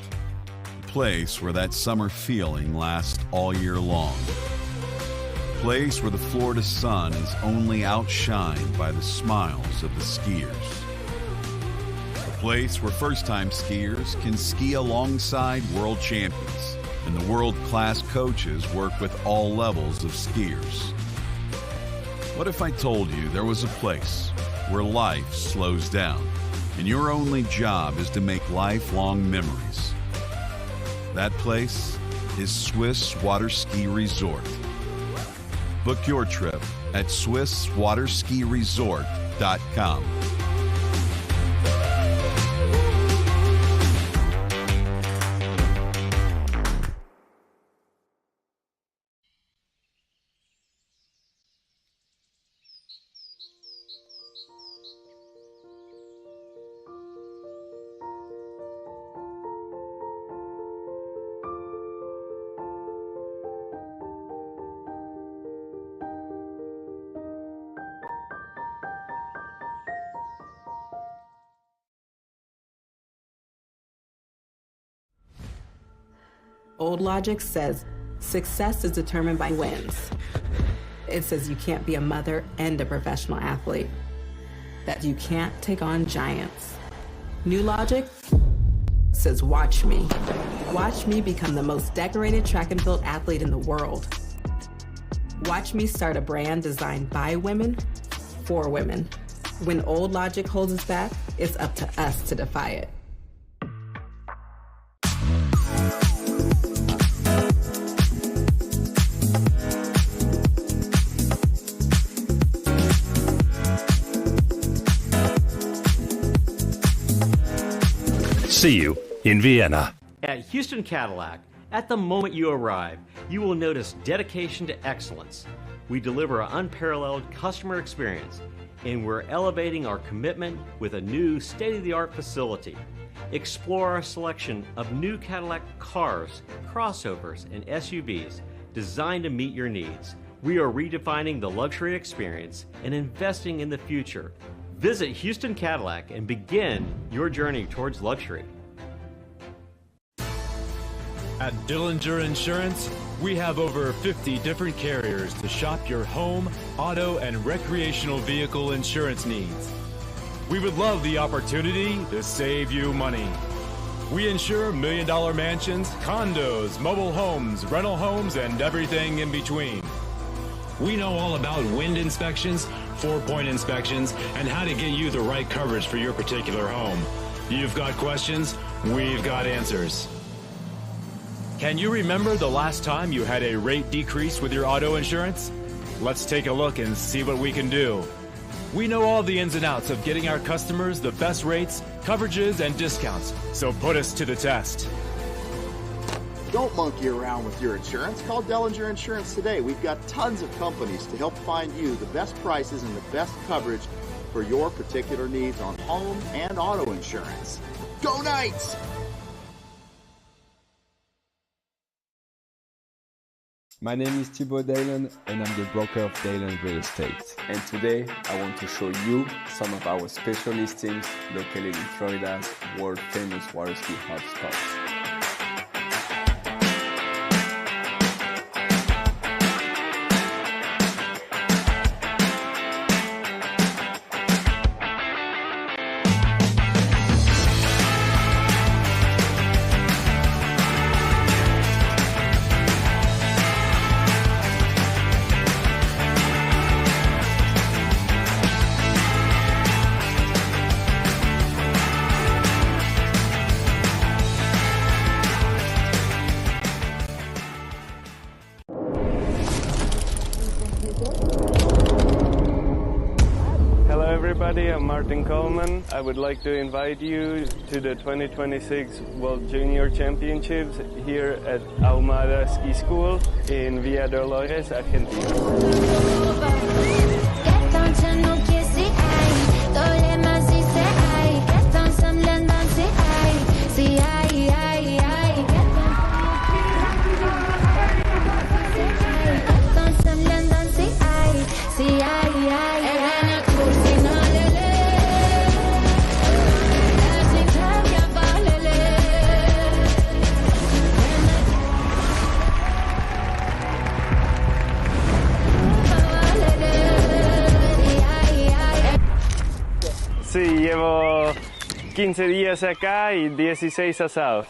A place where that summer feeling lasts all year long. A place where the Florida sun is only outshined by the smiles of the skiers. A place where first-time skiers can ski alongside world champions, and the world-class coaches work with all levels of skiers. What if I told you there was a place where life slows down and your only job is to make lifelong memories? That place is Swiss Water Ski Resort. Book your trip at SwissWaterSkiResort.com. Old logic says success is determined by wins. It says you can't be a mother and a professional athlete, that you can't take on giants. New logic says watch me. Watch me become the most decorated track and field athlete in the world. Watch me start a brand designed by women, for women. When old logic holds us back, it's up to us to defy it. See you in Vienna. At Houston Cadillac, at the moment you arrive, you will notice dedication to excellence. We deliver an unparalleled customer experience, and we're elevating our commitment with a new state-of-the-art facility. Explore our selection of new Cadillac cars, crossovers, and SUVs designed to meet your needs. We are redefining the luxury experience and investing in the future. Visit Houston Cadillac and begin your journey towards luxury. At Dillinger Insurance, we have over 50 different carriers to shop your home, auto, and recreational vehicle insurance needs. We would love the opportunity to save you money. We insure $1 million mansions, condos, mobile homes, rental homes, and everything in between. We know all about wind inspections, 4-point inspections, and how to get you the right coverage for your particular home. You've got questions, we've got answers. Can you remember the last time you had a rate decrease with your auto insurance? Let's take a look and see what we can do. We know all the ins and outs of getting our customers the best rates, coverages, and discounts, so put us to the test. Don't monkey around with your insurance. Call Dellinger Insurance today. We've got tons of companies to help find you the best prices and the best coverage for your particular needs on home and auto insurance. Go Knights! My name is Thibaut Dalen and I'm the broker of Dalen Real Estate. And today I want to show you some of our special listings located in Florida's world famous water ski hotspots. Hello everybody, I'm Martin Coleman. I would like to invite you to the 2026 World Junior Championships here at Ahumada Ski School in Villa Dolores, Argentina. Sí, llevo 15 días acá y 16 asados.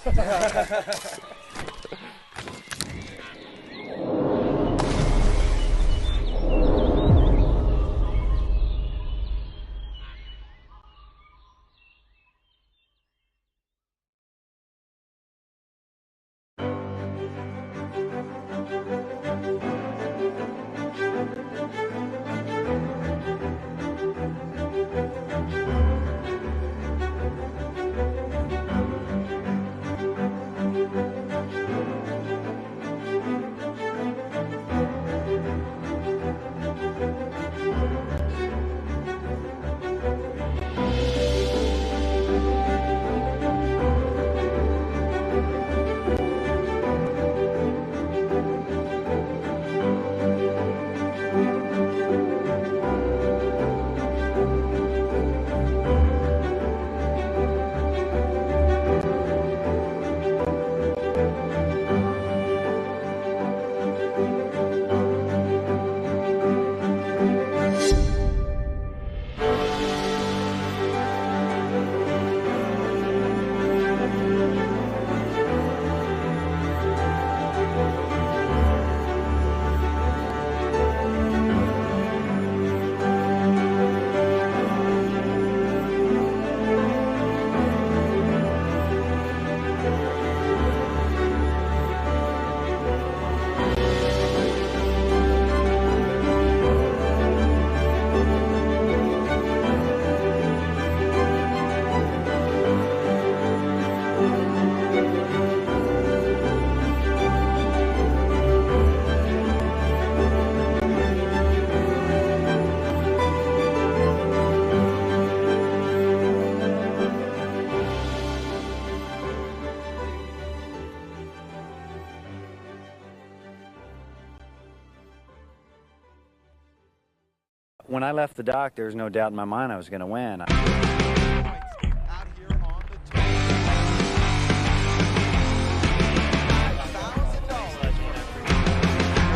When I left the dock, there was no doubt in my mind I was going to win.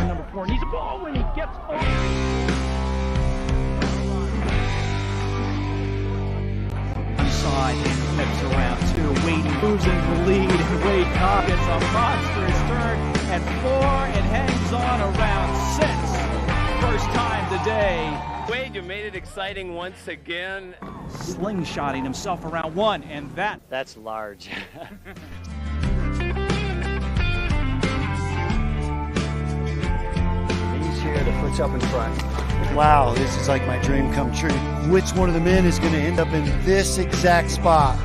Number 4 needs a ball when he gets inside, flips around 2, Wade moves into the lead, and Wade Cobb gets a monstrous turn at 4 and hangs on around 6. First time today. Wade, you made it exciting once again. Slingshotting himself around 1, and that's large. He's here, the foot's up in front. Wow, this is like my dream come true. Which one of the men is going to end up in this exact spot?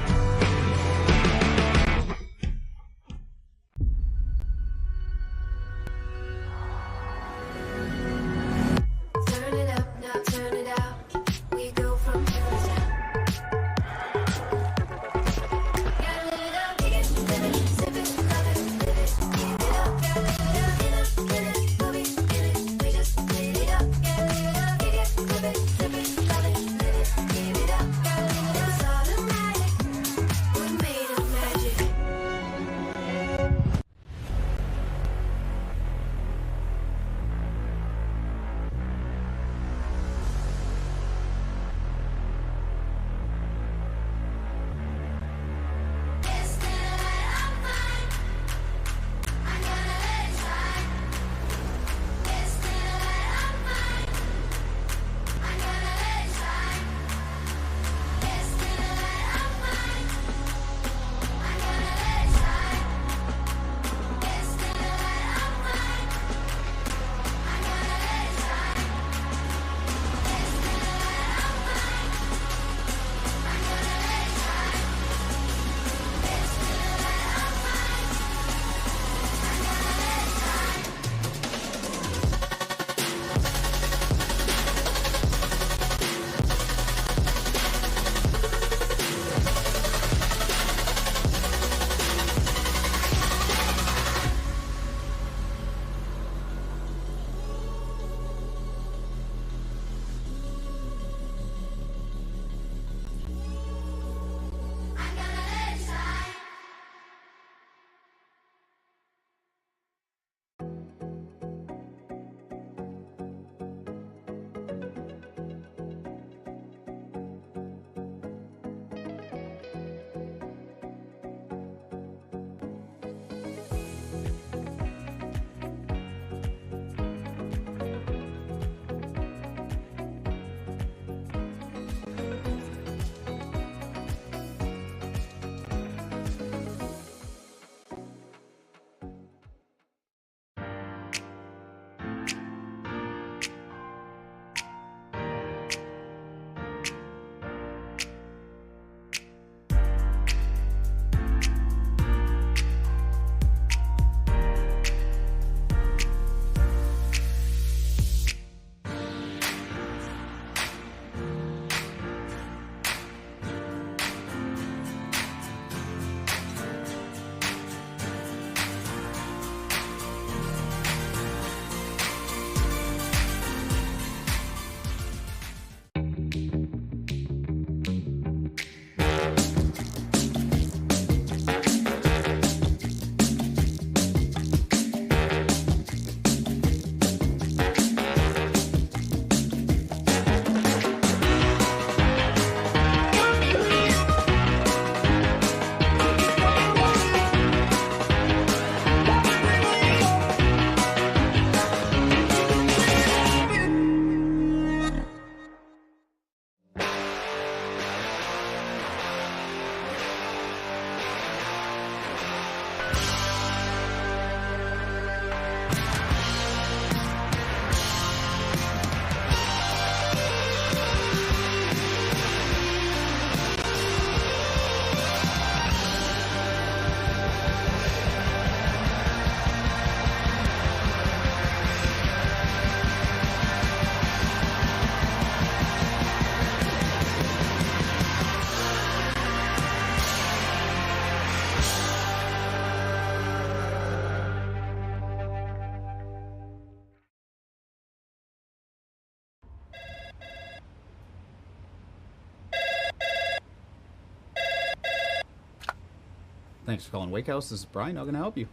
Thanks for calling Wake House. This is Brian. How can I help you?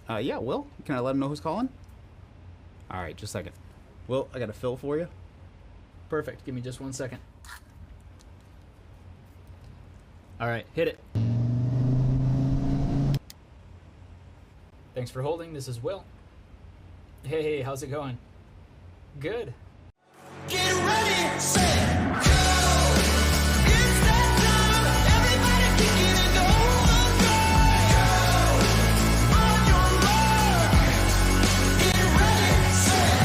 Yeah, Will. Can I let him know who's calling? All right, just a second. Will, I got a fill for you. Perfect. Give me just 1 second. All right, hit it. Thanks for holding. This is Will. Hey, how's it going? Good. Get ready, set, go. It's that time. Everybody kicking and go. Go. On your mark. Get ready, set,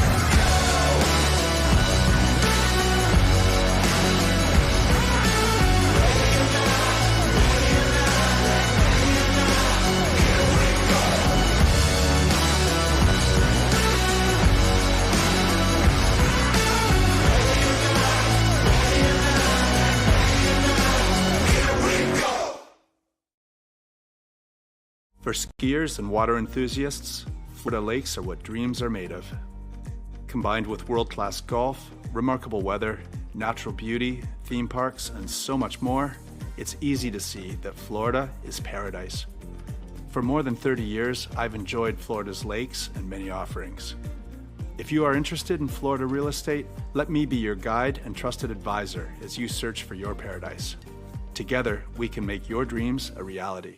For skiers and water enthusiasts, Florida lakes are what dreams are made of. Combined with world-class golf, remarkable weather, natural beauty, theme parks, and so much more, it's easy to see that Florida is paradise. For more than 30 years, I've enjoyed Florida's lakes and many offerings. If you are interested in Florida real estate, let me be your guide and trusted advisor as you search for your paradise. Together, we can make your dreams a reality.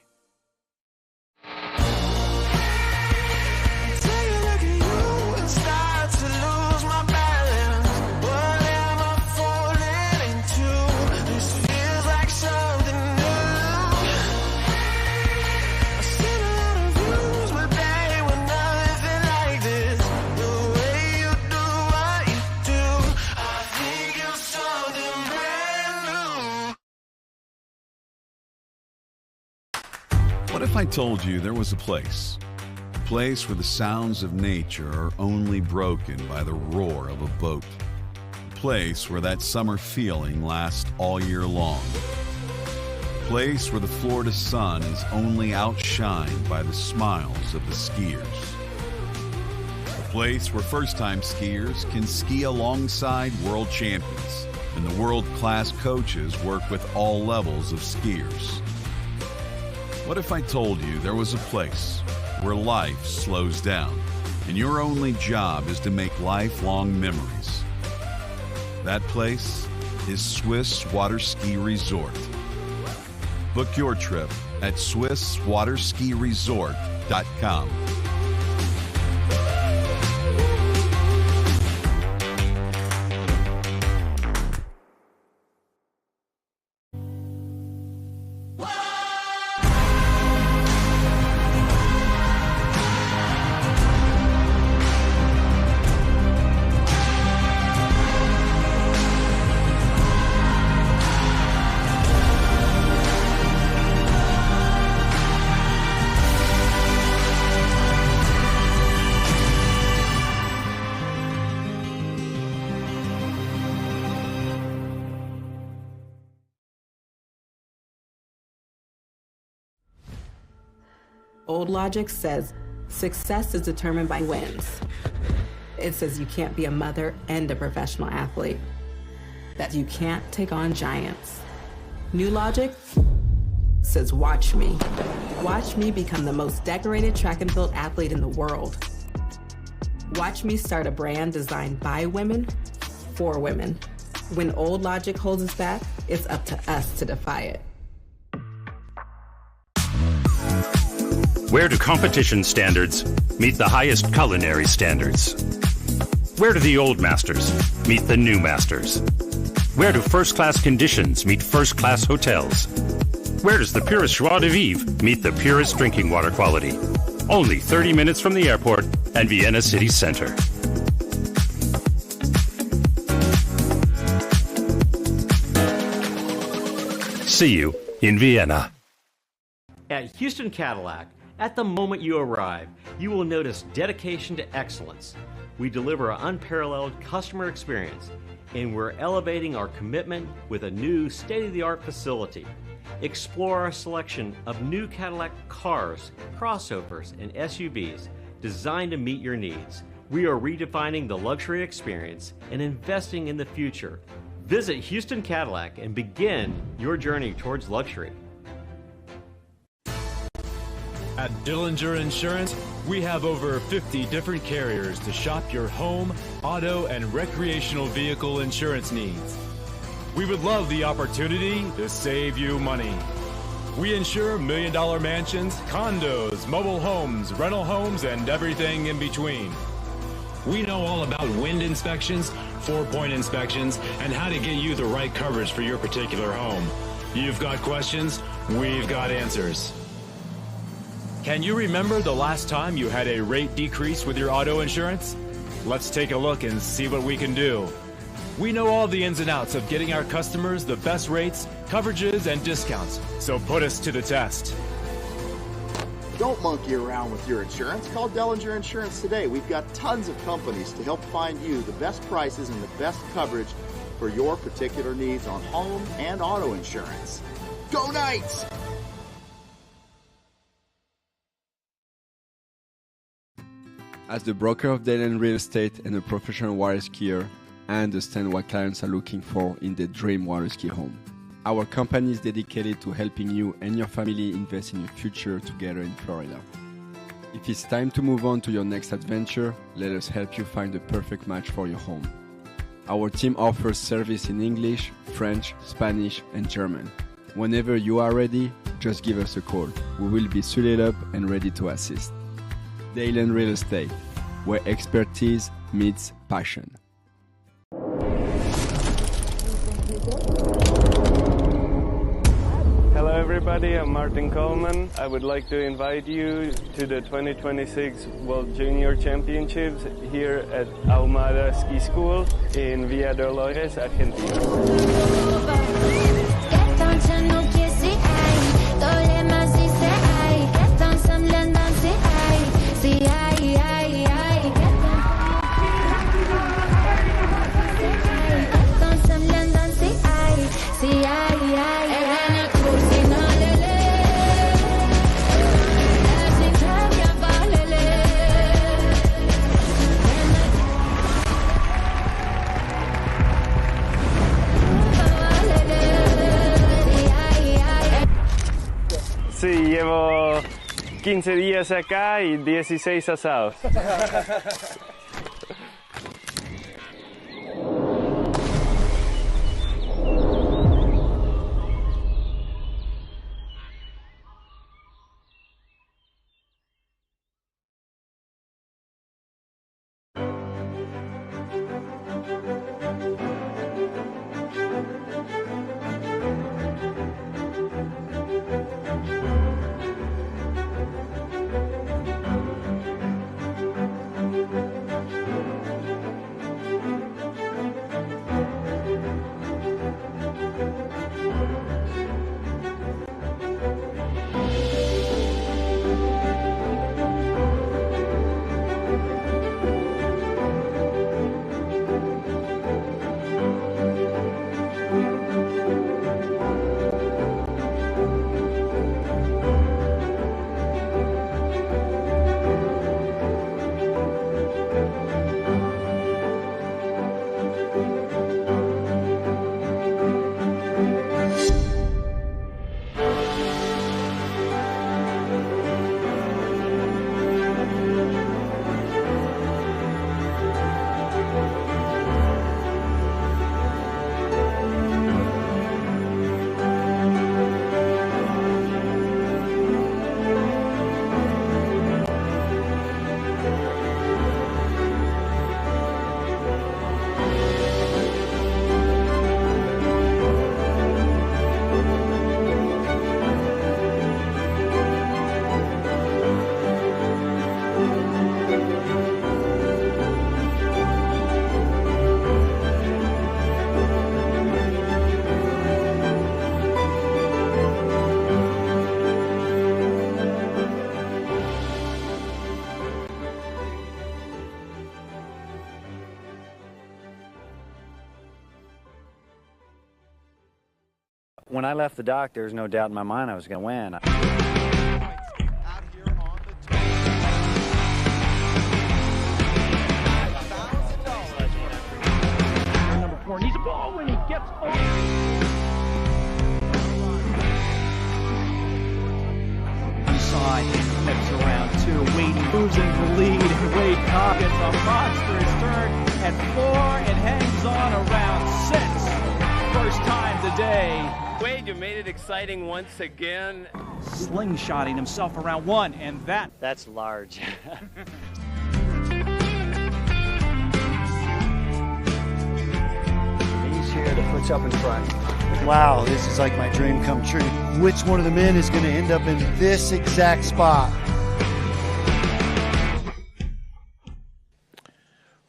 What if I told you there was a place where the sounds of nature are only broken by the roar of a boat, a place where that summer feeling lasts all year long, a place where the Florida sun is only outshined by the smiles of the skiers, a place where first-time skiers can ski alongside world champions and the world-class coaches work with all levels of skiers. What if I told you there was a place where life slows down and your only job is to make lifelong memories? That place is Swiss Water Ski Resort. Book your trip at SwissWaterSkiResort.com. Old logic says success is determined by wins. It says you can't be a mother and a professional athlete, that you can't take on giants. New logic says watch me. Watch me become the most decorated track and field athlete in the world. Watch me start a brand designed by women, for women. When old logic holds us back, it's up to us to defy it. Where do competition standards meet the highest culinary standards? Where do the old masters meet the new masters? Where do first-class conditions meet first-class hotels? Where does the purest joie de vivre meet the purest drinking water quality? Only 30 minutes from the airport and Vienna city center. See you in Vienna. At Houston Cadillac, at the moment you arrive, you will notice dedication to excellence. We deliver an unparalleled customer experience, and we're elevating our commitment with a new state-of-the-art facility. Explore our selection of new Cadillac cars, crossovers, and SUVs designed to meet your needs. We are redefining the luxury experience and investing in the future. Visit Houston Cadillac and begin your journey towards luxury. At Dillinger Insurance, we have over 50 different carriers to shop your home, auto, and recreational vehicle insurance needs. We would love the opportunity to save you money. We insure million-dollar mansions, condos, mobile homes, rental homes, and everything in between. We know all about wind inspections, 4-point inspections, and how to get you the right coverage for your particular home. You've got questions, we've got answers. Can you remember the last time you had a rate decrease with your auto insurance? Let's take a look and see what we can do. We know all the ins and outs of getting our customers the best rates, coverages, and discounts, so put us to the test. Don't monkey around with your insurance. Call Dellinger Insurance today. We've got tons of companies to help find you the best prices and the best coverage for your particular needs on home and auto insurance. Go Knights! As the broker of Dayland Real Estate and a professional water skier, I understand what clients are looking for in their dream water ski home. Our company is dedicated to helping you and your family invest in your future together in Florida. If it's time to move on to your next adventure, let us help you find the perfect match for your home. Our team offers service in English, French, Spanish, and German. Whenever you are ready, just give us a call. We will be suited up and ready to assist. Dayland Real Estate, where expertise meets passion. Hello everybody, I'm Martin Coleman. I would like to invite you to the 2026 World Junior Championships here at Ahumada Ski School in Villa Dolores, Argentina. Sí, llevo 15 días acá y 16 asados. When I left the dock, there was no doubt in my mind I was going to win. Number 4 needs a ball when he gets on. We saw, I think, Wade Cobb gets a monstrous turn and 4 and hangs on around 6. First time today. Wade, you made it exciting once again. Slingshotting himself around 1, and That's large. He's here to put you up in front. Wow, this is like my dream come true. Which one of the men is going to end up in this exact spot?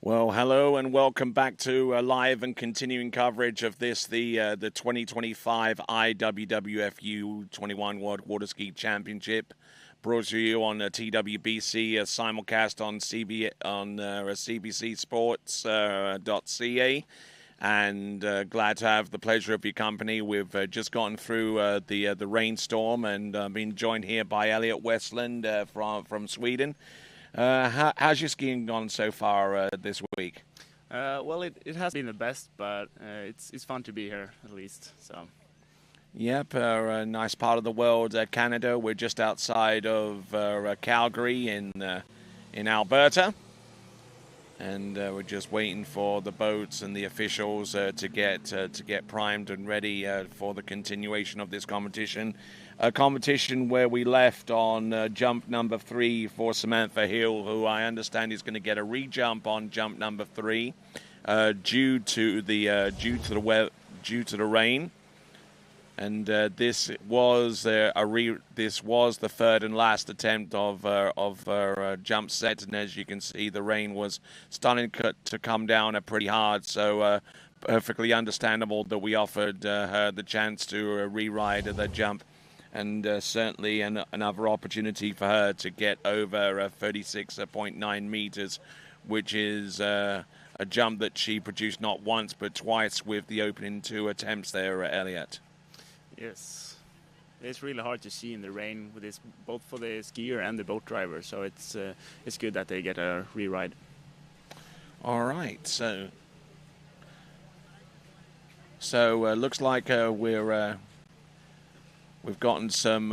Well, hello and welcome back to live and continuing coverage of this, the 2025 IWWF U21 World Water Ski Championship, brought to you on TWBC, simulcast on CBCSports.ca. And glad to have the pleasure of your company. We've just gotten through the rainstorm and been joined here by Elliot Westland from Sweden. How's your skiing gone so far this week? Well, it has been the best, but it's fun to be here at least. So. Yep, a nice part of the world, Canada. We're just outside of Calgary in Alberta. And we're just waiting for the boats and the officials to get primed and ready for the continuation of this competition. A competition where we left on jump number 3 for Samantha Hill, who I understand is going to get a re-jump on jump number 3 due to the rain. And this was the third and last attempt of her jump set, and as you can see, the rain was starting to come down pretty hard. So perfectly understandable that we offered her the chance to re-ride the jump, and certainly another opportunity for her to get over 36.9 meters, which is a jump that she produced not once but twice with the opening 2 attempts there, Elliot. Yes, it's really hard to see in the rain with this, both for the skier and the boat driver. So it's good that they get a re-ride. All right, so looks like we've gotten some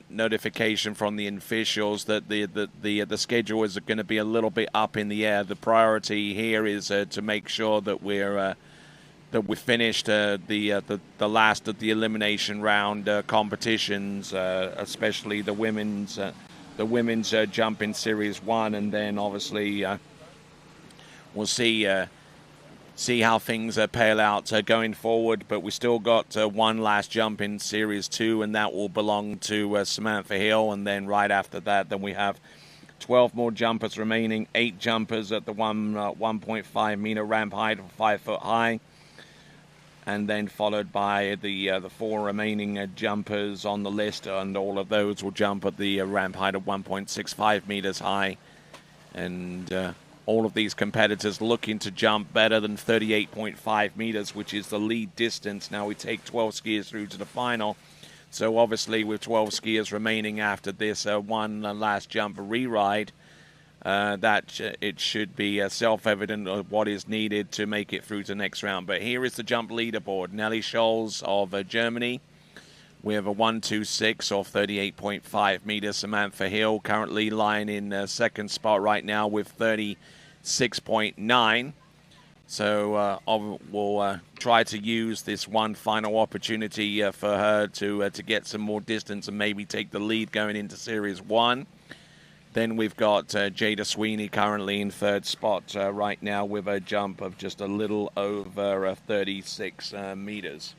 notification from the officials that the schedule is going to be a little bit up in the air. The priority here is to make sure that we finished the last of the elimination round competitions, especially the women's jump in Series 1, and then obviously we'll see how things pale out going forward. But we still got one last jump in Series 2, and that will belong to Samantha Hill. And then right after that, then we have 12 more jumpers remaining, 8 jumpers at the 1.5 meter ramp height, 5 foot high. And then followed by the 4 remaining jumpers on the list, and all of those will jump at the ramp height of 1.65 meters high. And all of these competitors looking to jump better than 38.5 meters, which is the lead distance. Now we take 12 skiers through to the final. So obviously with 12 skiers remaining after this one last jump re-ride, that it should be self-evident of what is needed to make it through to the next round. But here is the jump leaderboard. Nelly Scholz of Germany. We have a 1.26 or 38.5 meters. Samantha Hill currently lying in second spot right now with 36.9. So we'll try to use this one final opportunity for her to get some more distance and maybe take the lead going into Series 1. Then we've got Jada Sweeney currently in third spot right now with a jump of just a little over 36 meters.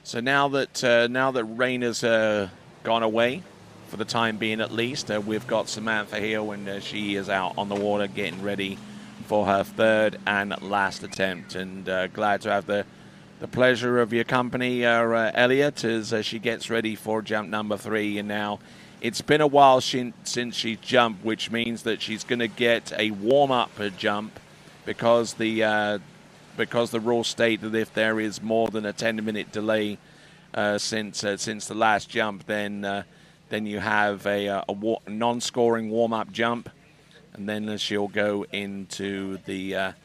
So now that rain has gone away, for the time being at least, we've got Samantha Hill, and she is out on the water getting ready for her third and last attempt. And glad to have the pleasure of your company, Elliot, as she gets ready for jump number 3. And now it's been a while since she jumped, which means that she's going to get a warm-up jump because the rules state that if there is more than a 10-minute delay since the last jump, then you have a non-scoring warm-up jump, and then she'll go into the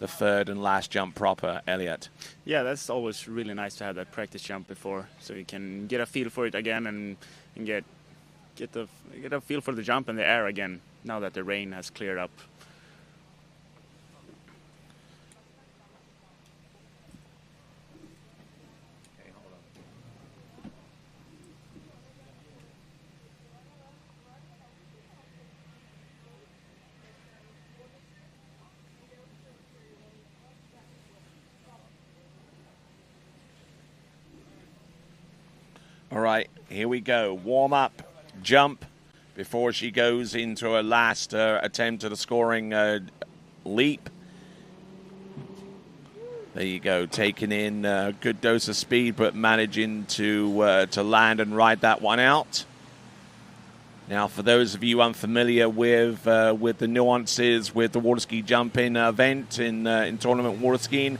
third and last jump proper, Elliot. Yeah, that's always really nice to have that practice jump before, so you can get a feel for it again and get get a feel for the jump in the air again now that the rain has cleared up. All right, here we go. Warm up, jump, before she goes into her last attempt at a scoring leap. There you go, taking in a good dose of speed, but managing to land and ride that one out. Now, for those of you unfamiliar with the nuances with the water ski jumping event in tournament water skiing,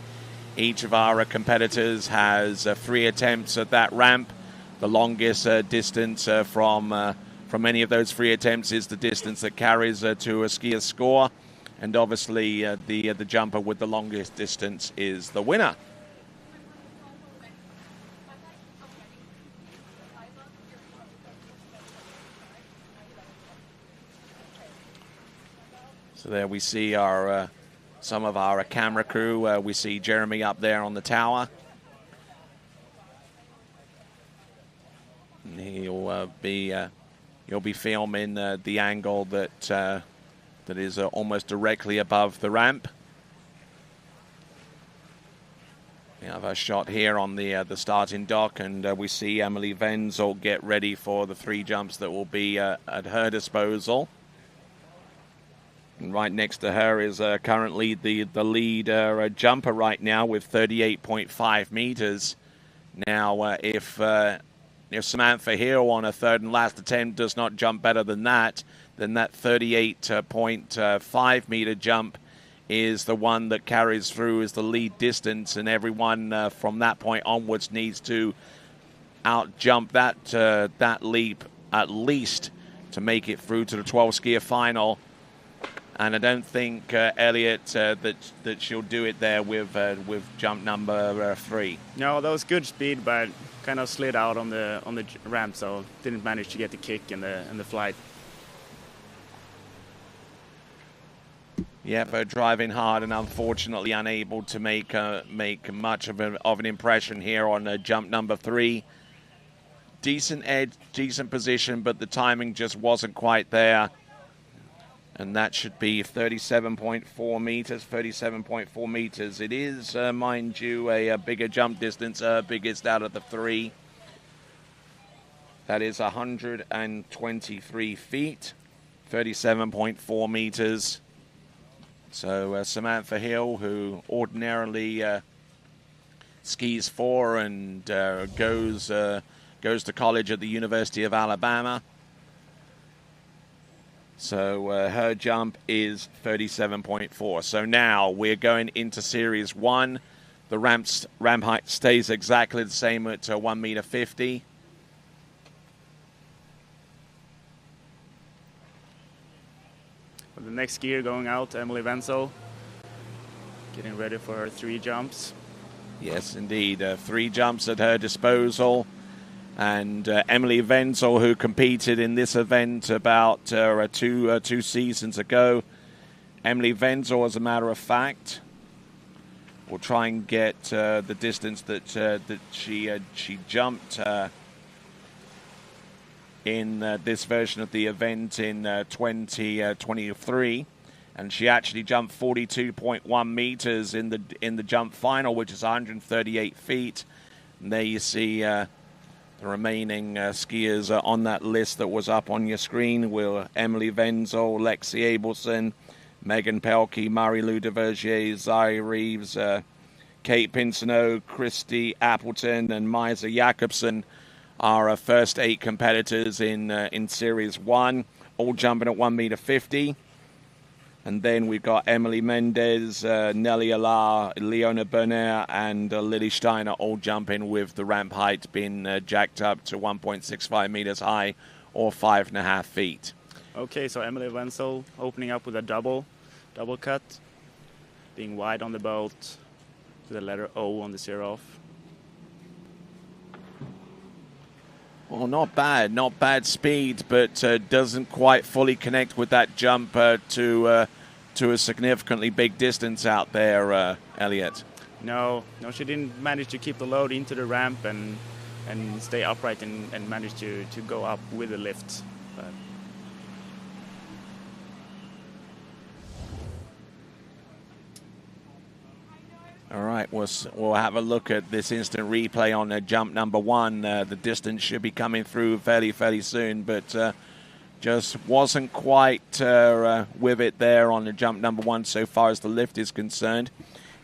each of our competitors has 3 attempts at that ramp. The longest distance from any of those 3 attempts is the distance that carries to a skier's score. And obviously, the jumper with the longest distance is the winner. So there we see our some of our camera crew. We see Jeremy up there on the tower. And he'll be filming the angle that is almost directly above the ramp. We have a shot here on the starting dock, and we see Emily Wenzel get ready for the 3 jumps that will be at her disposal. And right next to her is currently the lead jumper right now with 38.5 meters. Now, if Samantha Hill on her 3rd and last attempt does not jump better than that, then that 38.5 meter jump is the one that carries through as the lead distance, and everyone from that point onwards needs to out-jump that leap at least to make it through to the 12-skier final. And I don't think, Elliot, that she'll do it there with jump number 3. No, that was good speed, but kind of slid out on the ramp, so didn't manage to get the kick in the flight. Yeah, driving hard and unfortunately unable to make much of an impression here on jump number 3. Decent edge, decent position, but the timing just wasn't quite there. And that should be 37.4 meters, 37.4 meters. It is, mind you, a bigger jump distance, biggest out of the 3. That is 123 feet, 37.4 meters. So Samantha Hill, who ordinarily skis for and goes to college at the University of Alabama. So her jump is 37.4. So now we're going into Series 1. The ramp height stays exactly the same at 1.50 meters. The next skier going out, Emily Wenzel, getting ready for her 3 jumps. Yes, indeed. 3 jumps at her disposal. And Emily Wenzel, who competed in this event about 2 seasons ago. Emily Wenzel, as a matter of fact, will try and get the distance that she jumped in this version of the event in 2023, and she actually jumped 42.1 meters in the jump final, which is 138 feet. And there you see the remaining skiers on that list that was up on your screen were Emily Wenzel, Lexi Abelson, Megan Pelkey, Marie-Lou Duvergier, Zai Reeves, Kate Pinsoneau, Christy Appleton, and Misa Jakobsen are our first 8 competitors in Series 1, all jumping at 1.50 meters. And then we've got Emily Mendez, Nelly Alar, Leona Berner, and Lily Steiner all jumping with the ramp height being jacked up to 1.65 meters high or 5.5 feet. Okay, so Emily Wenzel opening up with a double cut, being wide on the boat with the letter O on the zero off. Well, not bad speed, but doesn't quite fully connect with that jump to a significantly big distance out there, Elliot. No, she didn't manage to keep the load into the ramp and stay upright and manage to go up with the lift. But all right, we'll have a look at this instant replay on jump number 1. The distance should be coming through fairly soon, but just wasn't quite with it there on the jump number 1 so far as the lift is concerned.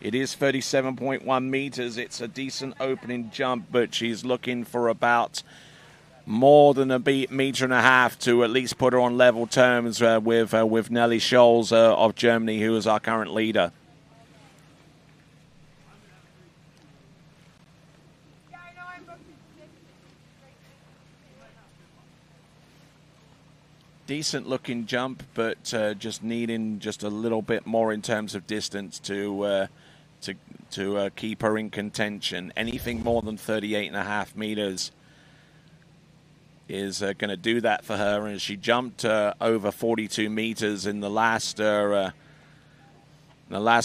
It is 37.1 meters. It's a decent opening jump, but she's looking for about more than a meter and a half to at least put her on level terms with Nelly Scholz of Germany, who is our current leader. Decent looking jump, but just needing just a little bit more in terms of distance to keep her in contention. Anything more than 38.5 meters is going to do that for her. And she jumped over 42 meters in the last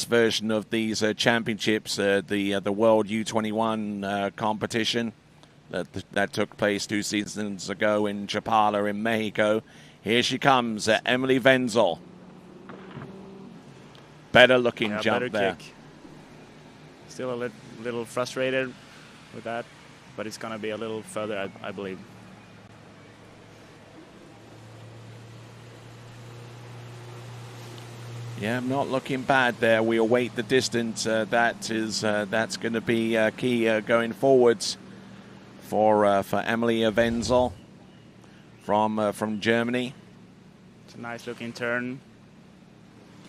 version of these championships, the World U21 competition that took place 2 seasons ago in Chapala in Mexico. Here she comes, Emily Wenzel. Better looking jump better there. Kick. Still a little frustrated with that, but it's going to be a little further, I believe. Yeah, not looking bad there. We await the distance. That's going to be key going forwards for Emily Wenzel from Germany. It's a nice looking turn,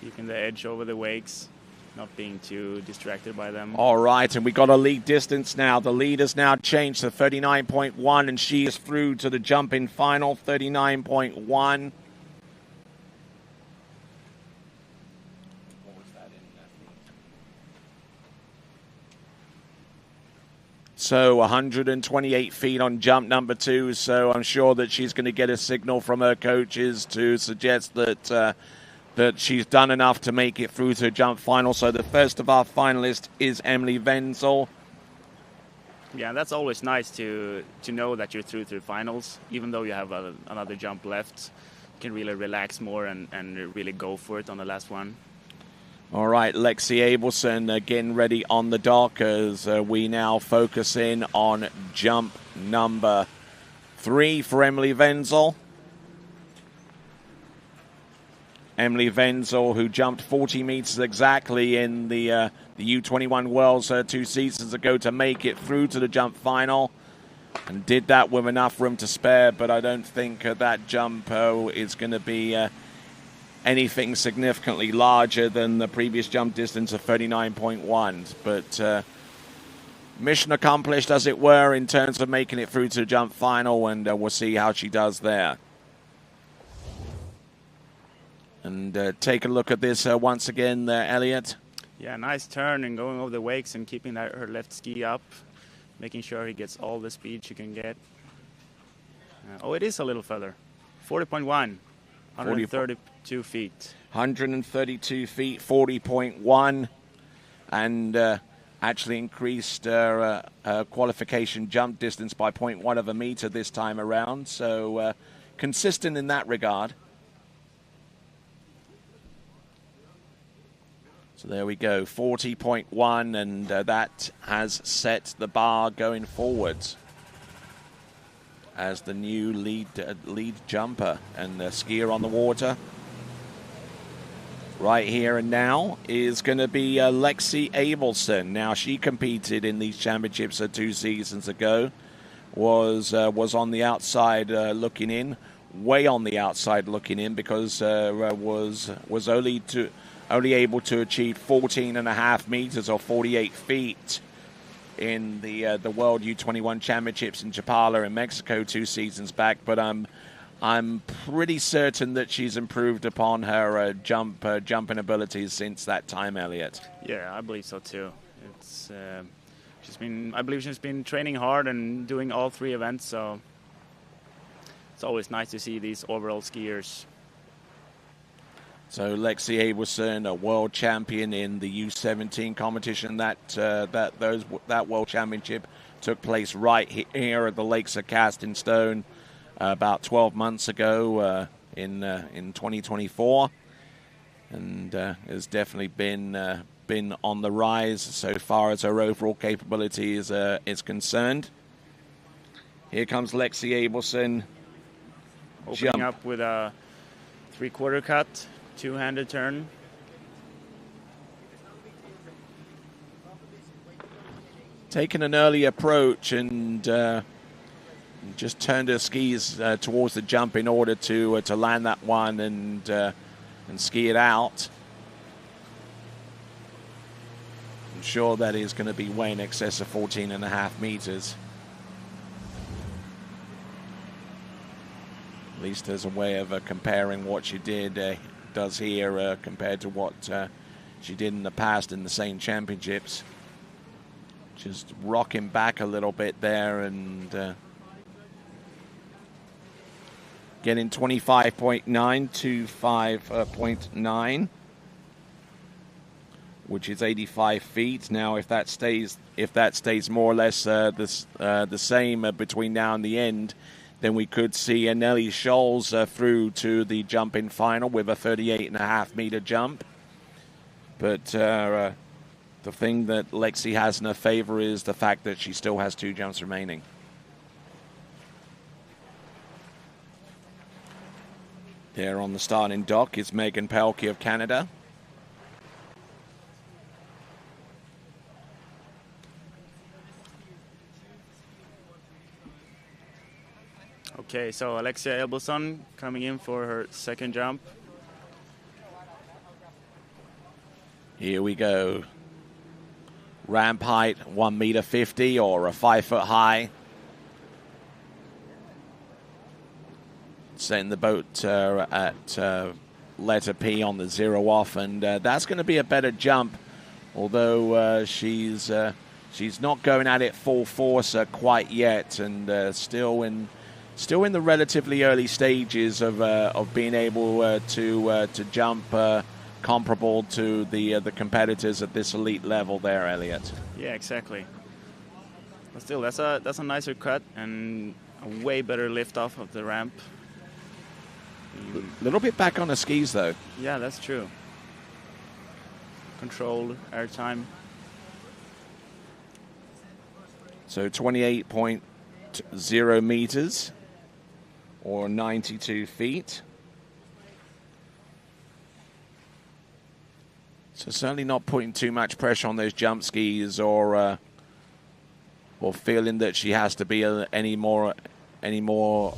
keeping the edge over the wakes, not being too distracted by them. All right, and we got a lead distance now. The lead has now changed to 39.1, and she is through to the jump-in final, 39.1. So 128 feet on jump number 2. So I'm sure that she's going to get a signal from her coaches to suggest that that she's done enough to make it through to jump final. So the first of our finalists is Emily Wenzel. Yeah, that's always nice to know that you're through to the finals, even though you have another jump left. You can really relax more and really go for it on the last one. All right, Lexi Abelson getting ready on the dock as we now focus in on jump number 3 for Emily Wenzel. Emily Wenzel, who jumped 40 meters exactly in the U21 Worlds 2 seasons ago to make it through to the jump final, and did that with enough room to spare, but I don't think that jump is going to be anything significantly larger than the previous jump distance of 39.1. But mission accomplished, as it were, in terms of making it through to the jump final, and we'll see how she does there. And take a look at this once again, Elliot. Yeah, nice turn and going over the wakes and keeping her left ski up, making sure he gets all the speed she can get. Oh, it is a little further. 40.1, 132 feet. 132 feet, 40.1, and actually increased her qualification jump distance by 0.1 of a meter this time around. So consistent in that regard. So there we go, 40.1, and that has set the bar going forwards as the new lead jumper and skier on the water. Right here and now is going to be Lexi Abelson. Now, she competed in these championships 2 seasons ago, was on the outside looking in, way on the outside looking in, because was only able to achieve 14.5 meters or 48 feet in the World U21 Championships in Chapala in Mexico 2 seasons back. But I'm pretty certain that she's improved upon her jumping abilities since that time, Elliot. Yeah, I believe so too. It's I believe she's been training hard and doing all 3 events. So it's always nice to see these overall skiers. So Lexi Abelson, a world champion in the U17 competition. That world championship took place right here at the Lakes of Casting Stone about 12 months ago in 2024, and has definitely been on the rise so far as her overall capability is concerned. Here comes Lexi Abelson. Opening up with a 3/4 cut, two-handed turn. Taking an early approach and just turned her skis towards the jump in order to land that one and ski it out. I'm sure that is going to be way in excess of 14.5 meters. At least as a way of comparing what she does here compared to what she did in the past in the same championships. Just rocking back a little bit there and getting 25.9 to 5.9, which is 85 feet. Now, if that stays more or less the same between now and the end, then we could see Nelly Scholes through to the jump-in final with a 38.5 meter jump. But the thing that Lexi has in her favor is the fact that she still has 2 jumps remaining. There on the starting dock is Megan Pelkey of Canada. Okay, so Alexia Abelson coming in for her second jump. Here we go. Ramp height 1.50 meter or a 5 foot high. Setting the boat at letter P on the 0 off, and that's going to be a better jump. Although she's not going at it full force quite yet, and still in the relatively early stages of being able to jump comparable to the competitors at this elite level there, Elliot. Yeah, exactly. But still, that's a nicer cut and a way better lift off of the ramp. A little bit back on the skis, though. Yeah, that's true. Controlled air time. So 28.0 meters or 92 feet. So certainly not putting too much pressure on those jump skis or feeling that she has to be any more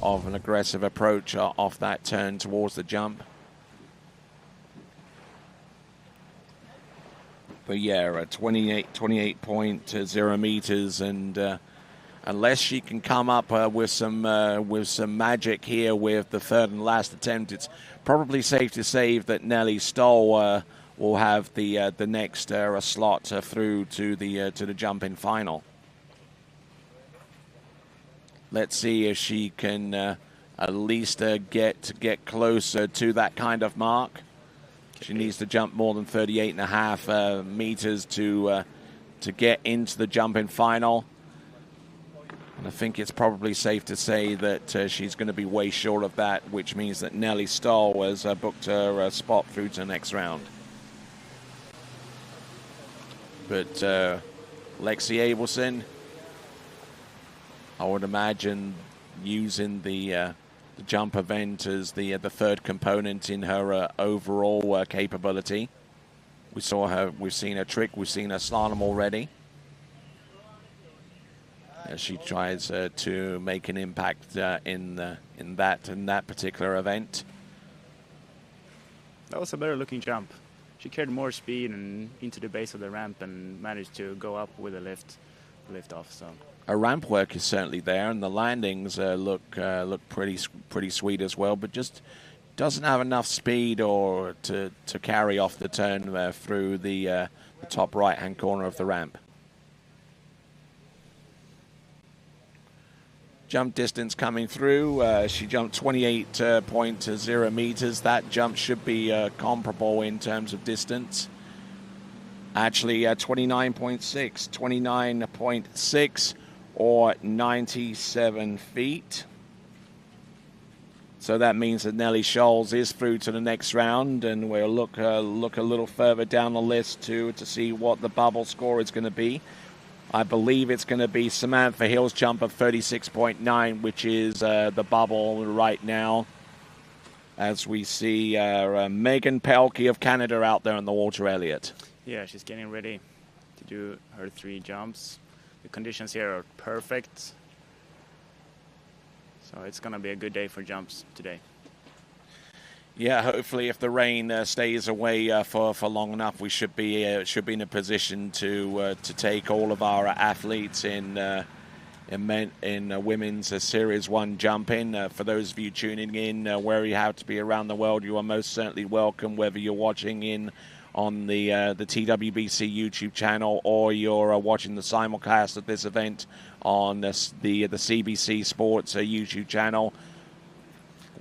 of an aggressive approach off that turn towards the jump. But yeah, 28.0 meters, and unless she can come up with some magic here with the third and last attempt, it's probably safe to say that Nelly Stoll will have the next slot through to the jump-in final. Let's see if she can at least get closer to that kind of mark. She needs to jump more than 38.5 meters to get into the jump-in final. And I think it's probably safe to say that she's going to be way short of that, which means that Nelly Stoll has booked her spot through to the next round. But Lexi Abelson, I would imagine, using the jump event as the third component in her overall capability. We've seen her trick, we've seen her slalom already, as she tries to make an impact in that particular event. That was a better looking jump. She carried more speed and into the base of the ramp and managed to go up with a lift off. So her ramp work is certainly there, and the landings look pretty sweet as well, but just doesn't have enough speed or to carry off the turn through the top right-hand corner of the ramp. jump distance coming through. She jumped 28.0 meters. That jump should be comparable in terms of distance. Actually, 29.6 or 97 feet. So that means that Nelly Scholes is through to the next round, and we'll look a little further down the list to see what the bubble score is going to be. I believe it's going to be Samantha Hill's jump of 36.9, which is the bubble right now, as we see Megan Pelkey of Canada out there on the water, Elliot. Yeah, she's getting ready to do her 3 jumps. The conditions here are perfect. So it's going to be a good day for jumps today. Yeah, hopefully if the rain stays away for long enough, we should be in a position to take all of our athletes in women's Series 1 jumping. For those of you tuning in where you have to be around the world, you are most certainly welcome, whether you're watching in on the TWBC YouTube channel or you're watching the simulcast of this event on the CBC Sports YouTube channel.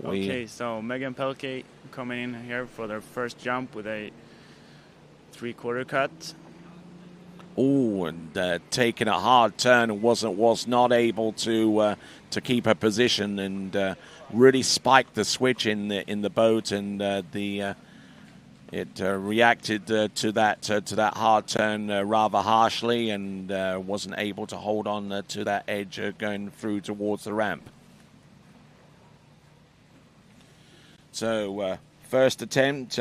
Okay, so Megan Pelkey coming in here for their first jump with a 3/4 cut. Oh, and taking a hard turn and was not able to keep her position, and really spiked the switch in the boat, and it reacted to that hard turn rather harshly, and wasn't able to hold on to that edge going through towards the ramp. So first attempt,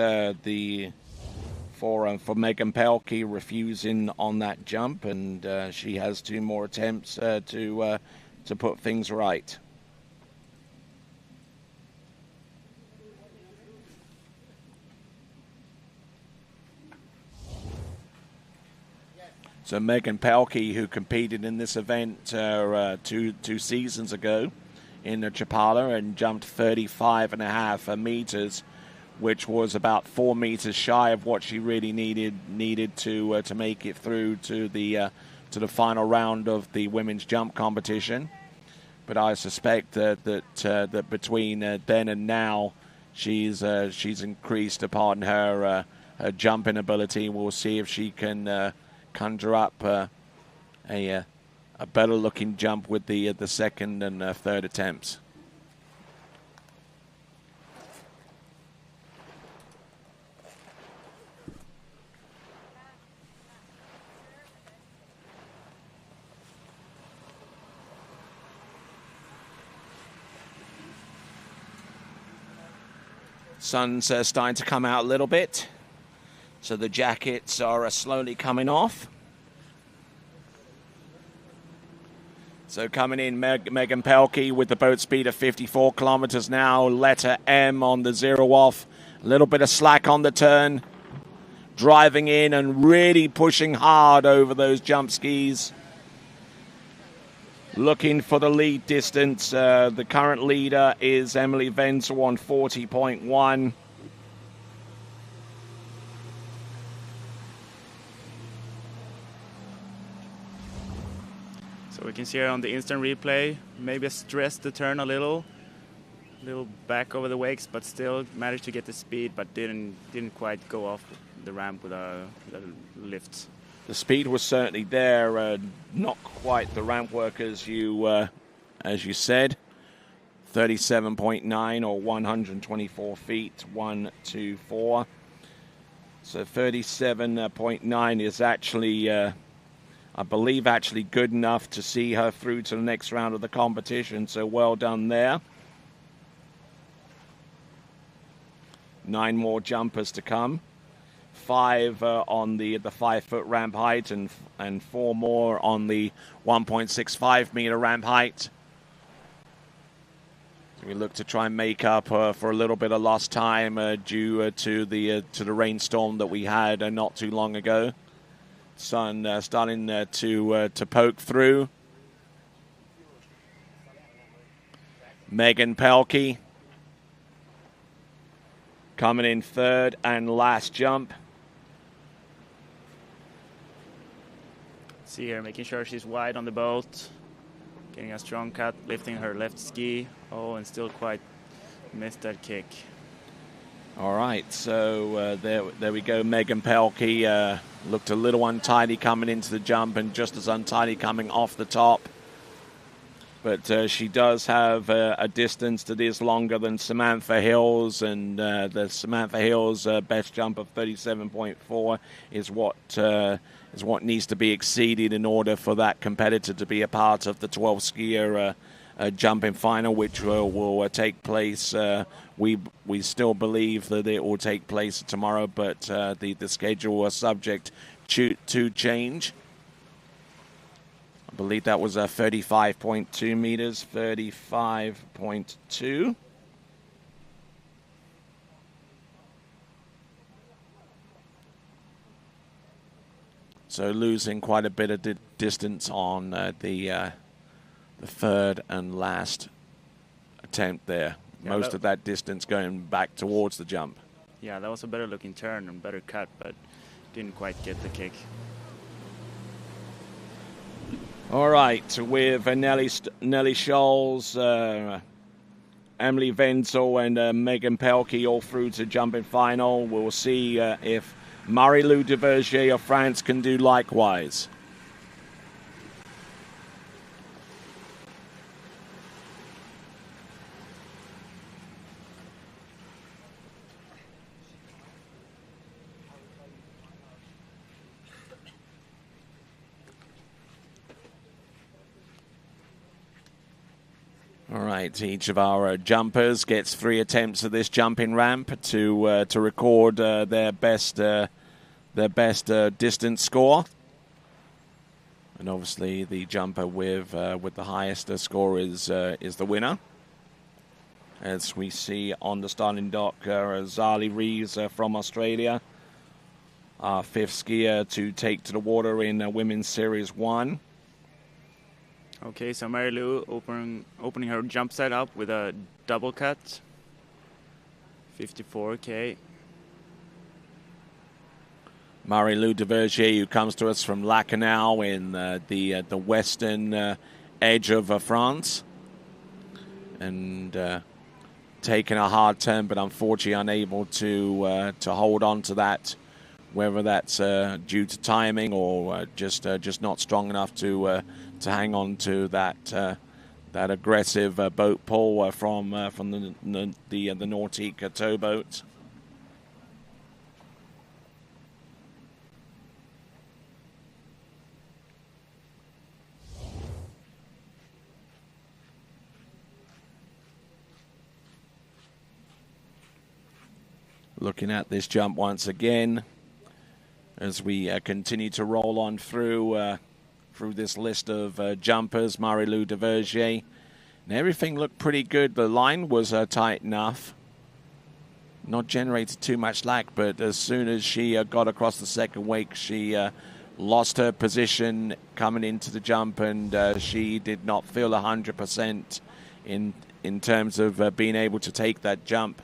for Megan Pelkey, refusing on that jump, and she has 2 more attempts to put things right. So Megan Pelkey, who competed in this event two seasons ago in Chapala and jumped 35.5 meters, which was about 4 meters shy of what she really needed to make it through to the final round of the women's jump competition. But I suspect that between then and now, she's increased upon her jumping ability. We'll see if she can conjure up a better looking jump with the second and third attempts. Sun's starting to come out a little bit, so the jackets are slowly coming off. So coming in, Megan Pelkey with the boat speed of 54 kilometers now, letter M on the 0 off. A little bit of slack on the turn, driving in and really pushing hard over those jump skis. Looking for the lead distance. The current leader is Emily Wenzel on 40.1. So we can see her on the instant replay, maybe stressed the turn a little back over the wakes, but still managed to get the speed, but didn't quite go off the ramp with a lift. The speed was certainly there, not quite the ramp work as you said. 37.9 or 124 feet, 124. So 37.9 is actually, I believe, actually good enough to see her through to the next round of the competition. So well done there. 9 more jumpers to come. 5 on the 5-foot ramp height and 4 more on the 1.65 meter ramp height. So we look to try and make up for a little bit of lost time due to the rainstorm that we had not too long ago. Sun starting to poke through. Megan Pelkey coming in third and last jump. See her making sure she's wide on the boat, Getting a strong cut, lifting her left ski. Oh, and still quite missed that kick. All right, so there we go. Megan Pelkey looked a little untidy coming into the jump and just as untidy coming off the top. But she does have a distance that is longer than Samantha Hill's, and the Samantha Hill's best jump of 37.4 is what needs to be exceeded in order for that competitor to be a part of the 12 skier jumping final, which will take place. We still believe that it will take place tomorrow, but the schedule was subject to change. I believe that was 35.2 meters, 35.2. So losing quite a bit of distance on the third and last attempt there. Yeah, Most of that distance going back towards the jump. Yeah, that was a better looking turn and better cut, but didn't quite get the kick. All right, with Nelly Scholes, Emily Wenzel, and Megan Pelkey all through to jumping final. We'll see if Marie-Lou Duvergier of France can do likewise. All right, each of our jumpers gets 3 attempts at this jumping ramp to record their best distance score. And obviously, the jumper with the highest score is the winner. As we see on the starting dock, Zali Reeves from Australia, our 5th skier to take to the water in Women's Series 1. Okay, so Marie-Lou opening her jump set up with a double cut. 54K. Marie-Lou Duvergier, who comes to us from Lacanau in the western edge of France. And taking a hard turn, but unfortunately unable to hold on to that, whether that's due to timing or just not strong enough to hang on to that aggressive boat pull from the Nautique towboat. Looking at this jump once again as we continue to roll on through this list of jumpers. Marie-Lou Duvergier, and everything looked pretty good. The line was tight enough, not generated too much slack, but as soon as she got across the second wake, she lost her position coming into the jump, and she did not feel 100% in terms of being able to take that jump.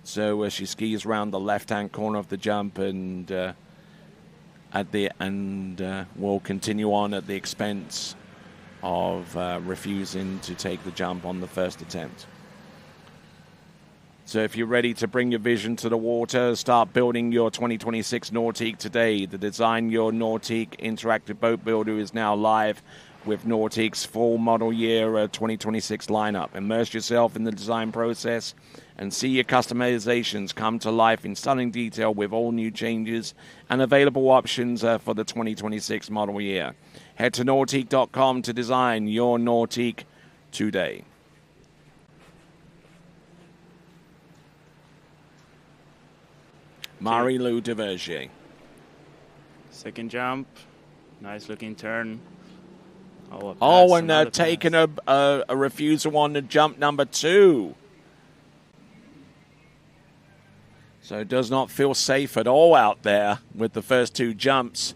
So she skis around the left-hand corner of the jump, and will continue on at the expense of refusing to take the jump on the first attempt. So if you're ready to bring your vision to the water, start building your 2026 Nautique today. The Design Your Nautique interactive boat builder is now live with Nautique's full model year 2026 lineup. Immerse yourself in the design process and see your customizations come to life in stunning detail with all new changes and available options for the 2026 model year. Head to Nautique.com to design your Nautique today. Marie-Lou Duvergier. Second jump, nice looking turn. And taking a refusal on the jump number 2. So does not feel safe at all out there with the first 2 jumps.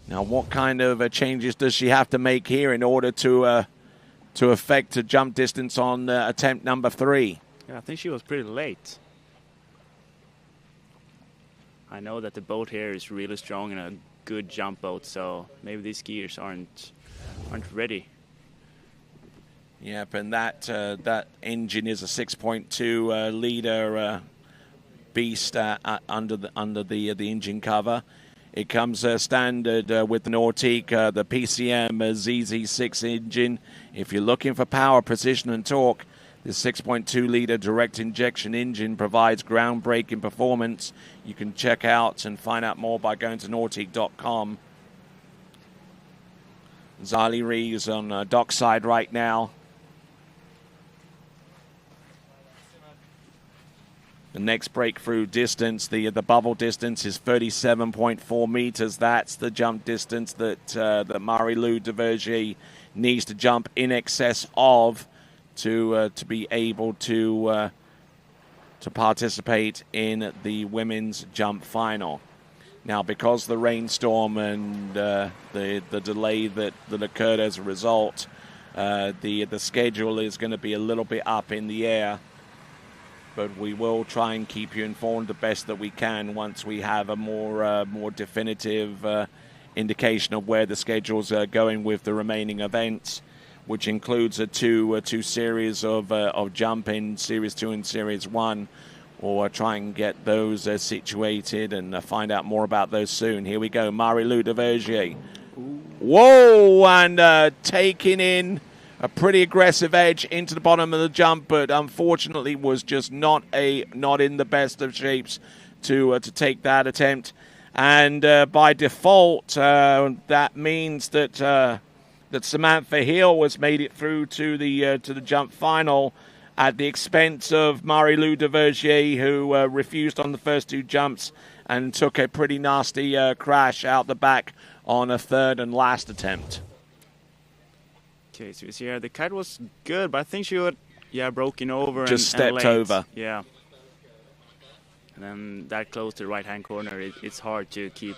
Now, what kind of changes does she have to make here in order to affect a jump distance on attempt number 3? Yeah, I think she was pretty late. I know that the boat here is really strong and a good jump boat, so maybe these skiers aren't ready. Yep, and that engine is a 6.2 liter beast under the engine cover. It comes standard with the Nautique, the PCM ZZ6 engine. If you're looking for power, precision, and torque, this 6.2 liter direct injection engine provides groundbreaking performance. You can check out and find out more by going to nautique.com. Zali Reeves on dockside right now. The next breakthrough distance, the bubble distance, is 37.4 meters. That's the jump distance that Marie-Lou Duvergier needs to jump in excess of to be able to participate in the women's jump final. Now, because of the rainstorm and the delay that occurred as a result, the schedule is going to be a little bit up in the air. But we will try and keep you informed the best that we can once we have a more definitive indication of where the schedules are going with the remaining events, which includes a two series of jump in Series 2 and Series 1. We'll try and get those situated and find out more about those soon. Here we go, Marie-Lou Duvergier. Whoa, and taking in a pretty aggressive edge into the bottom of the jump, but unfortunately was just not in the best of shapes to take that attempt. And by default, that means that Samantha Hill has made it through to the jump final at the expense of Marie-Lou Duvergier, who refused on the first two jumps and took a pretty nasty crash out the back on a third and last attempt. Okay, so yeah, the kite was good, but I think she would, broken over. Just and stepped over. Yeah. And then that close to the right-hand corner, it's hard to keep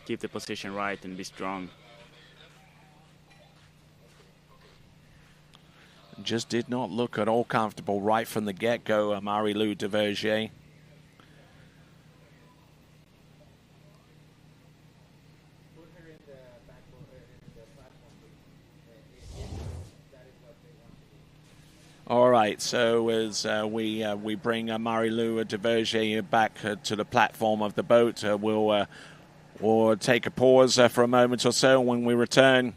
the position right and be strong. Just did not look at all comfortable right from the get-go, Marie-Lou Duvergier. All right, so as we bring Marie-Lou Duvergier back to the platform of the boat, we'll take a pause for a moment or so. When we return,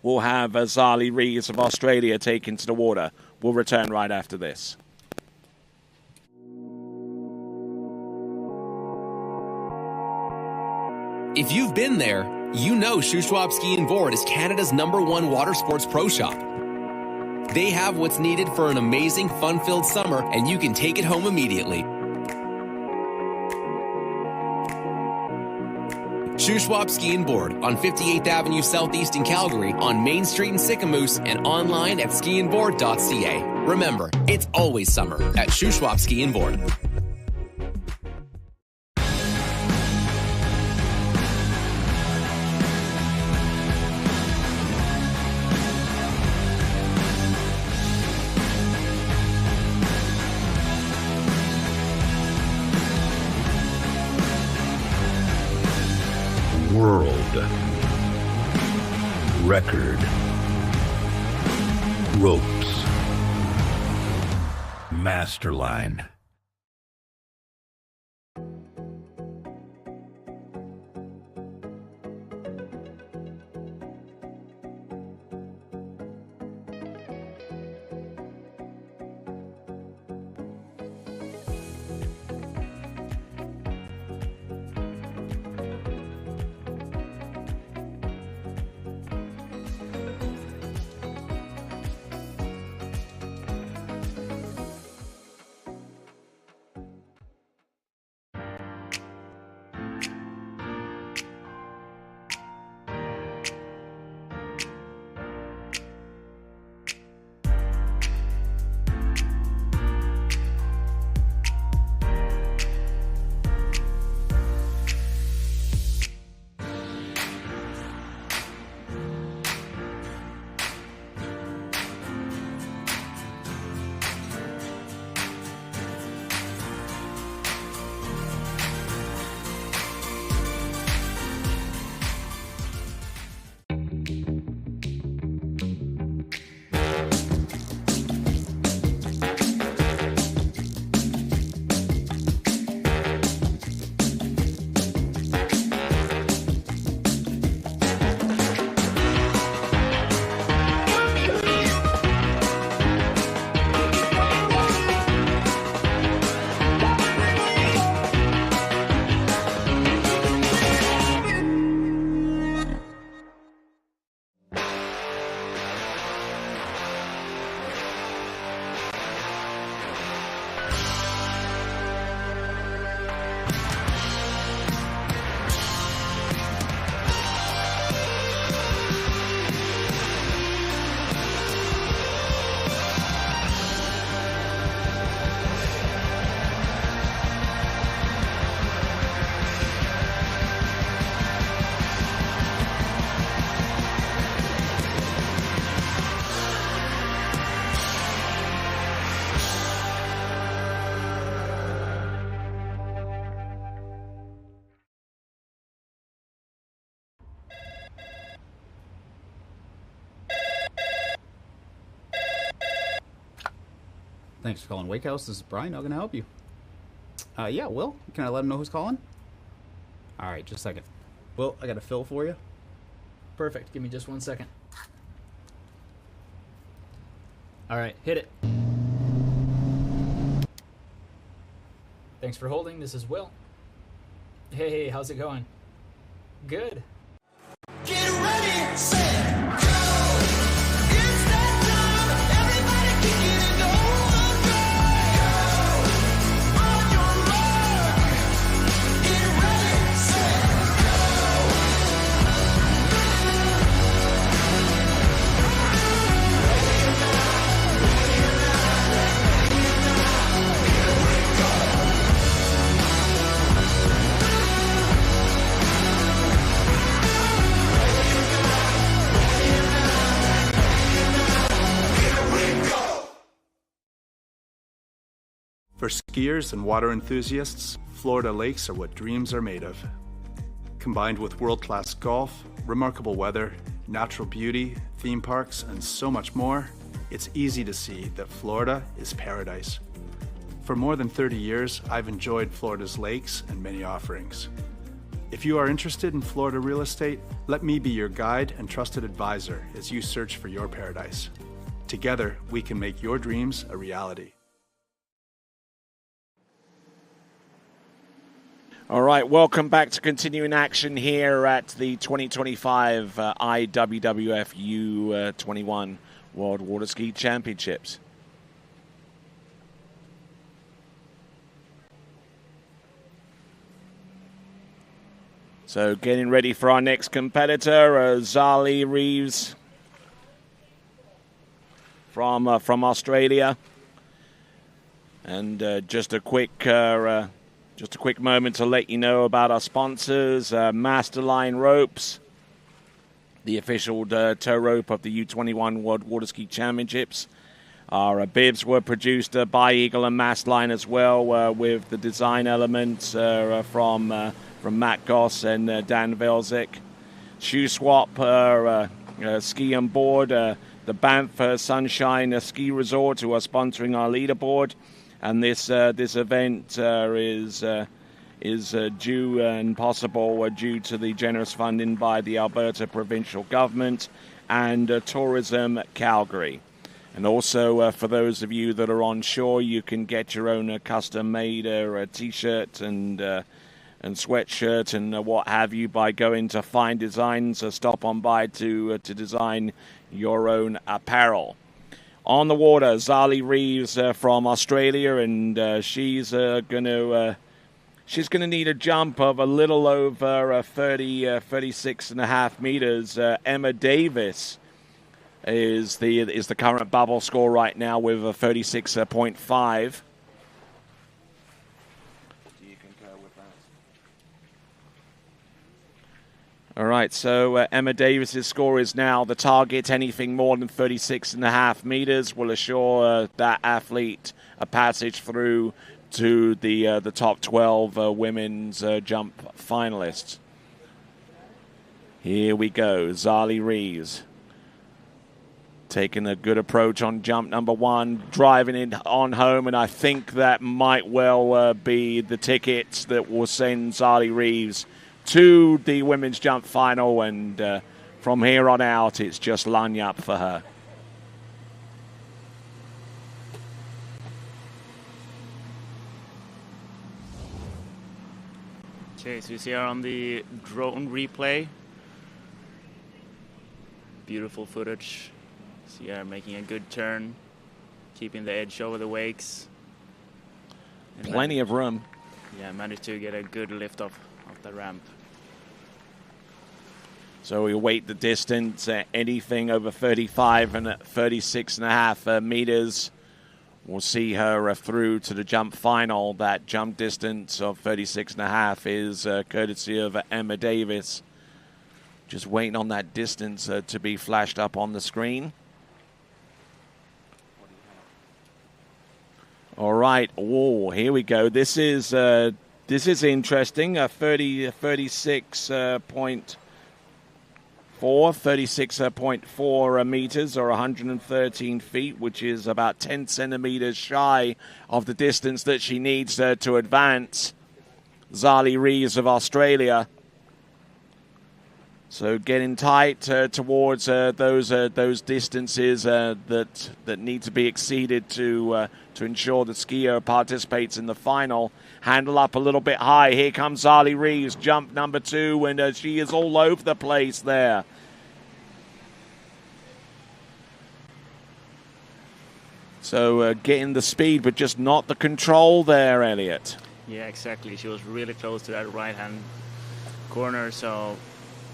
we'll have Zali Reeves of Australia taken to the water. We'll return right after this. If you've been there, you know Shuswap Ski and Board is Canada's #1 water sports pro shop. They have what's needed for an amazing, fun-filled summer, and you can take it home immediately. Shuswap Ski and Board on 58th Avenue Southeast in Calgary, on Main Street in Sicamous, and online at skiandboard.ca. Remember, it's always summer at Shuswap Ski and Board. World record ropes masterline. Thanks for calling Wake House. This is Brian. How can I help you? Yeah, Will. Can I let him know who's calling? All right, just a second. Will, I got a fill for you. Perfect. Give me just 1 second. All right, hit it. Thanks for holding. This is Will. Hey, how's it going? Good. Get ready, set, go. It's that time. Everybody kick it and go. Go. On your mark. Get ready, set, For skiers and water enthusiasts, Florida lakes are what dreams are made of. Combined with world-class golf, remarkable weather, natural beauty, theme parks, and so much more, it's easy to see that Florida is paradise. For more than 30 years, I've enjoyed Florida's lakes and many offerings. If you are interested in Florida real estate, let me be your guide and trusted advisor as you search for your paradise. Together, we can make your dreams a reality. All right, welcome back to continuing action here at the 2025 IWWF U21 World Water Ski Championships. So getting ready for our next competitor, Zali Reeves from Australia. And just a quick moment to let you know about our sponsors, Masterline Ropes, the official tow rope of the U21 World Water Ski Championships. Our bibs were produced by Eagle and Masterline as well, with the design elements from Matt Goss and Dan Velzik. Shoe Swap, Ski on Board, the Banff Sunshine Ski Resort, who are sponsoring our leaderboard. And this event is due and possible due to the generous funding by the Alberta provincial government and Tourism Calgary. And also, for those of you that are on shore, you can get your own custom-made T-shirt and sweatshirt and what have you by going to Fine Designs. Stop on by to design your own apparel. On the water, Zali Reeves from Australia, and she's gonna need a jump of a little over 36 and a half meters. Emma Davis is the current bubble score right now with a 36.5. Do you concur with that? All right, so Emma Davis's score is now the target. Anything more than 36 and a half meters will assure that athlete a passage through to the top 12 women's jump finalists. Here we go, Zali Reeves taking a good approach on jump number one, driving it on home, and I think that might well be the ticket that will send Zali Reeves to the women's jump final, and from here on out, it's just lanyap for her. Okay, so you see her on the drone replay. Beautiful footage. See her making a good turn, keeping the edge over the wakes. And plenty of room. Yeah, managed to get a good lift off the ramp. So we wait the distance, anything over 35 and 36 and a half meters. We'll see her through to the jump final. That jump distance of 36 and a half is courtesy of Emma Davis. Just waiting on that distance to be flashed up on the screen. All right. Oh, here we go. This is interesting. 36.5 36.4 meters or 113 feet, which is about 10 centimeters shy of the distance that she needs to advance. Zali Reeves of Australia. So getting tight towards those distances that need to be exceeded to ensure the skier participates in the final. Handle up a little bit high. Here comes Zali Reeves, jump number 2, and she is all over the place there. So getting the speed, but just not the control there, Elliot. Yeah, exactly. She was really close to that right-hand corner, so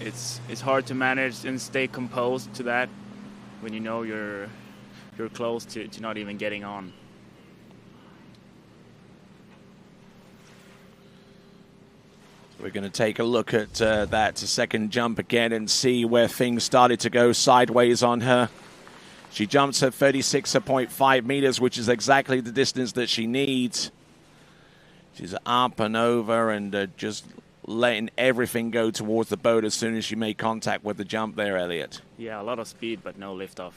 it's hard to manage and stay composed to that when you know you're close to not even getting on. We're going to take a look at that second jump again and see where things started to go sideways on her. She jumps at 36.5 meters, which is exactly the distance that she needs. She's up and over and just letting everything go towards the boat as soon as she made contact with the jump there, Elliot. Yeah, a lot of speed, but no liftoff.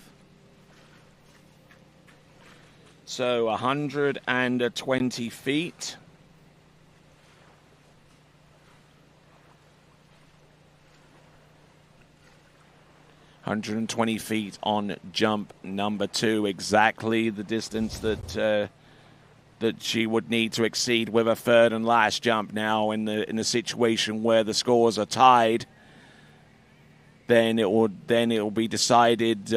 So 120 feet. $120 on jump number 2, exactly the distance that she would need to exceed with a third and last jump. Now, in the situation where the scores are tied, then it will be decided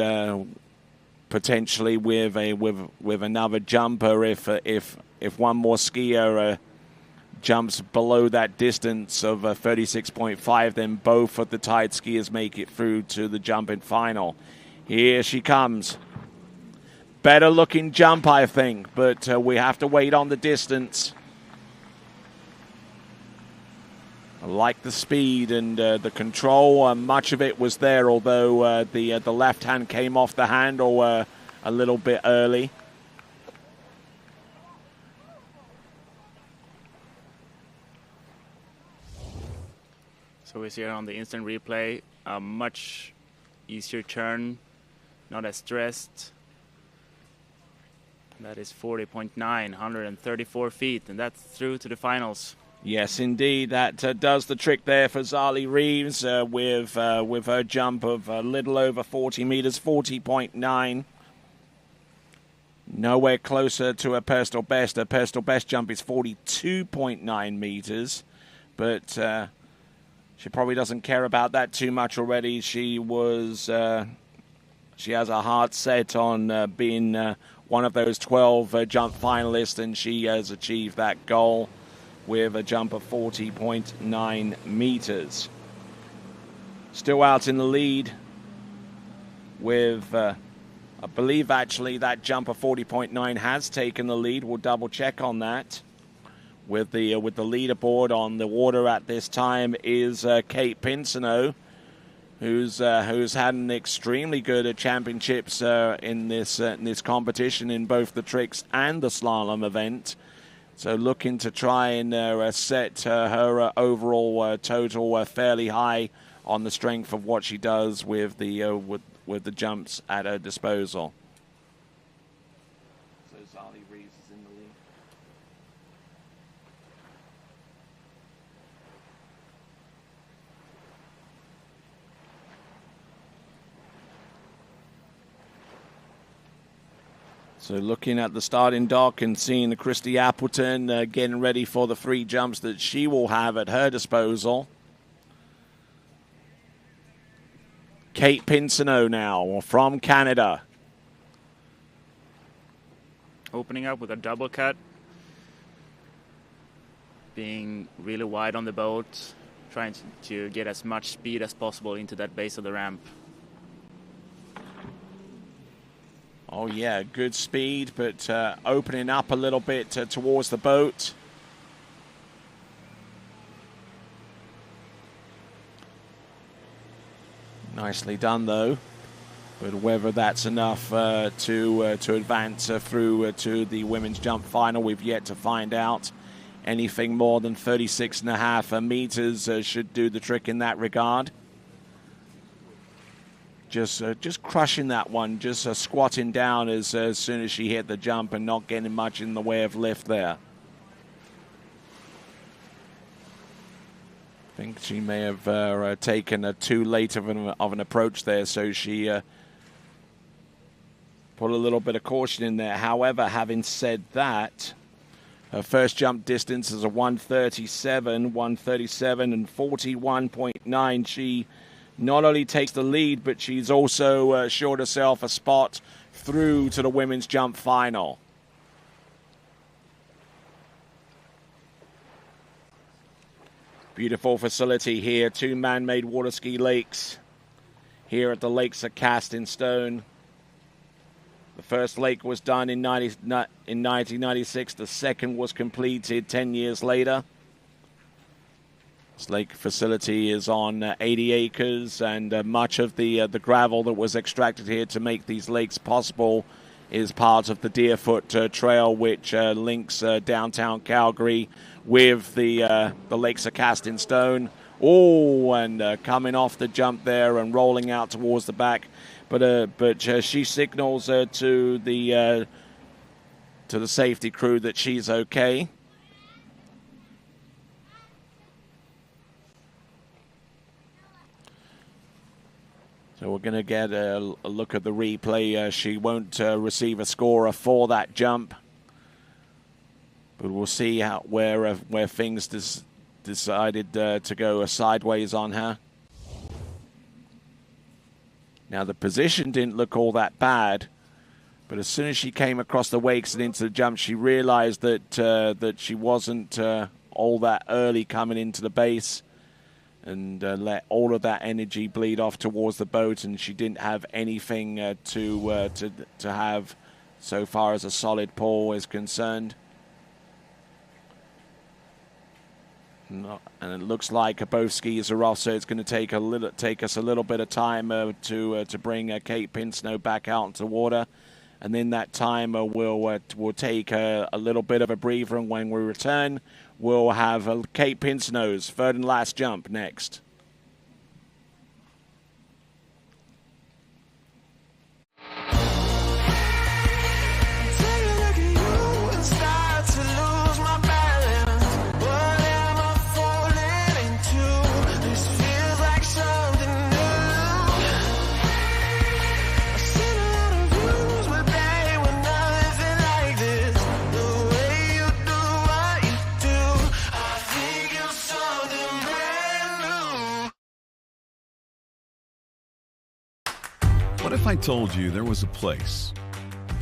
potentially with another jumper if one more skier jumps below that distance of 36.5, then both of the tied skiers make it through to the jumping final. Here she comes. Better looking jump, I think, but we have to wait on the distance. I like the speed and the control. Much of it was there, although the left hand came off the handle a little bit early. So we see here on the instant replay a much easier turn, not as stressed. That is 40.9, 134 feet, and that's through to the finals. Yes, indeed. That does the trick there for Zali Reeves with her jump of a little over 40 meters, 40.9. Nowhere closer to her personal best. Her personal best jump is 42.9 meters, but she probably doesn't care about that too much already. She has a heart set on being one of those 12 jump finalists, and she has achieved that goal with a jump of 40.9 meters. Still out in the lead with, I believe actually that jump of 40.9 has taken the lead. We'll double check on that. With the leaderboard on the water at this time is Kate Pinsino, who's had an extremely good championships in this competition in both the tricks and the slalom event. So looking to try and set her overall total fairly high on the strength of what she does with the jumps at her disposal. So Zali Reeves is in the lead. So looking at the starting dock and seeing Christy Appleton getting ready for the 3 jumps that she will have at her disposal. Kate Pinsino now from Canada. Opening up with a double cut. Being really wide on the boat. Trying to get as much speed as possible into that base of the ramp. Oh, yeah, good speed, but opening up a little bit towards the boat. Nicely done, though. But whether that's enough to advance through to the women's jump final, we've yet to find out. Anything more than 36.5 meters should do the trick in that regard. just crushing that one, just squatting down as soon as she hit the jump and not getting much in the way of lift there. I think she may have taken too late of an approach there, so she put a little bit of caution in there. However, having said that, her first jump distance is a 137 and 41.9. She not only takes the lead, but she's also assured herself a spot through to the women's jump final. Beautiful facility here, 2 man-made water ski lakes. Here at the lakes are cast in stone. The first lake was done in 1996. The second was completed 10 years later. This lake facility is on 80 acres, and much of the gravel that was extracted here to make these lakes possible is part of the Deerfoot Trail, which links downtown Calgary with the lakes are cast in stone. Oh, and coming off the jump there and rolling out towards the back, but she signals to the safety crew that she's okay. So we're going to get a look at the replay. She won't receive a score for that jump, but we'll see where things decided to go sideways on her. Now the position didn't look all that bad, but as soon as she came across the wakes and into the jump, she realized that she wasn't all that early coming into the base, and let all of that energy bleed off towards the boat, and she didn't have anything to have so far as a solid pull is concerned. And it looks like both skis are off, so it's going to take us a little bit of time to bring Kate Pinsnow back out into the water, and in that time we'll take a little bit of a breather, and when we return, we'll have Kate Pinsnow's third and last jump next. What if I told you there was a place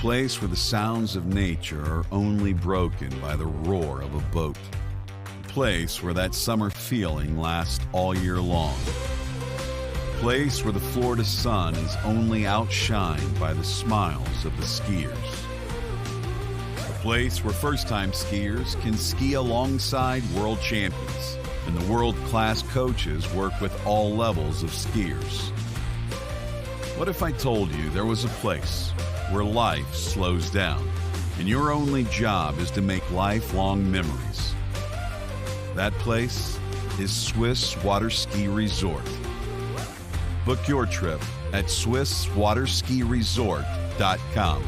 where the sounds of nature are only broken by the roar of a boat, a place where that summer feeling lasts all year long, a place where the Florida sun is only outshined by the smiles of the skiers, a place where first-time skiers can ski alongside world champions and the world-class coaches work with all levels of skiers. What if I told you there was a place where life slows down and your only job is to make lifelong memories? That place is Swiss Water Ski Resort. Book your trip at SwissWaterSkiResort.com.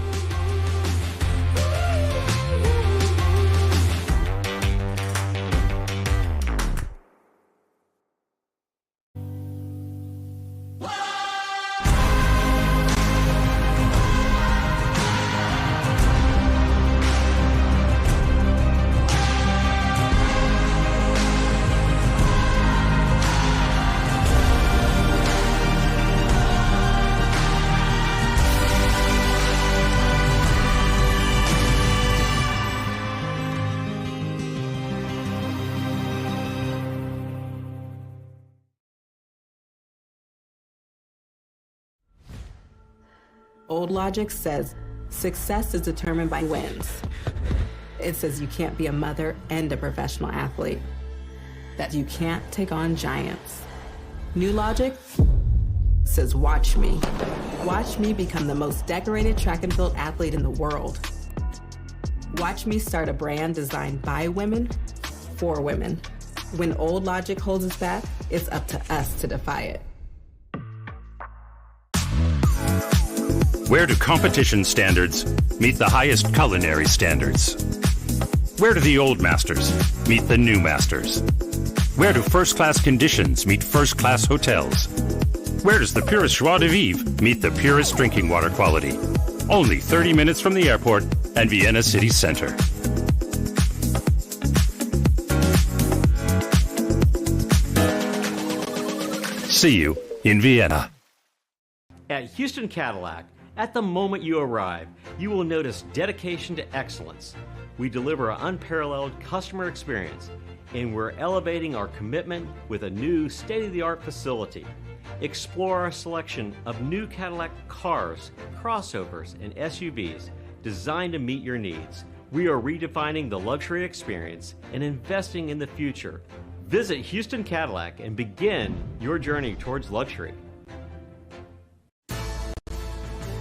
Old logic says success is determined by wins. It says you can't be a mother and a professional athlete, that you can't take on giants. New logic says watch me. Watch me become the most decorated track and field athlete in the world. Watch me start a brand designed by women, for women. When old logic holds us back, it's up to us to defy it. Where do competition standards meet the highest culinary standards? Where do the old masters meet the new masters? Where do first-class conditions meet first-class hotels? Where does the purest joie de vivre meet the purest drinking water quality? Only 30 minutes from the airport and Vienna city center. See you in Vienna. At Houston Cadillac, at the moment you arrive, you will notice dedication to excellence. We deliver an unparalleled customer experience, and we're elevating our commitment with a new state-of-the-art facility. Explore our selection of new Cadillac cars, crossovers, and SUVs designed to meet your needs. We are redefining the luxury experience and investing in the future. Visit Houston Cadillac and begin your journey towards luxury.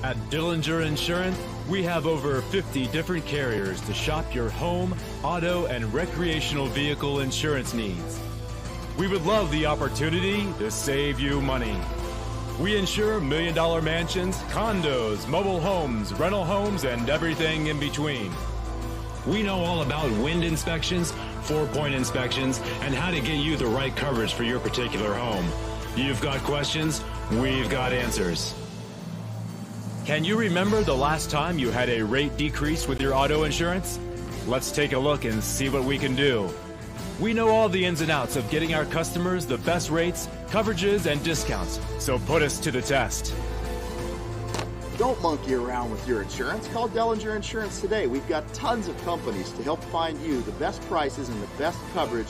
At Dillinger Insurance, we have over 50 different carriers to shop your home, auto, and recreational vehicle insurance needs. We would love the opportunity to save you money. We insure million-dollar mansions, condos, mobile homes, rental homes, and everything in between. We know all about wind inspections, 4-point inspections, and how to get you the right coverage for your particular home. You've got questions, we've got answers. Can you remember the last time you had a rate decrease with your auto insurance? Let's take a look and see what we can do. We know all the ins and outs of getting our customers the best rates, coverages, and discounts, so put us to the test. Don't monkey around with your insurance. Call Dellinger Insurance today. We've got tons of companies to help find you the best prices and the best coverage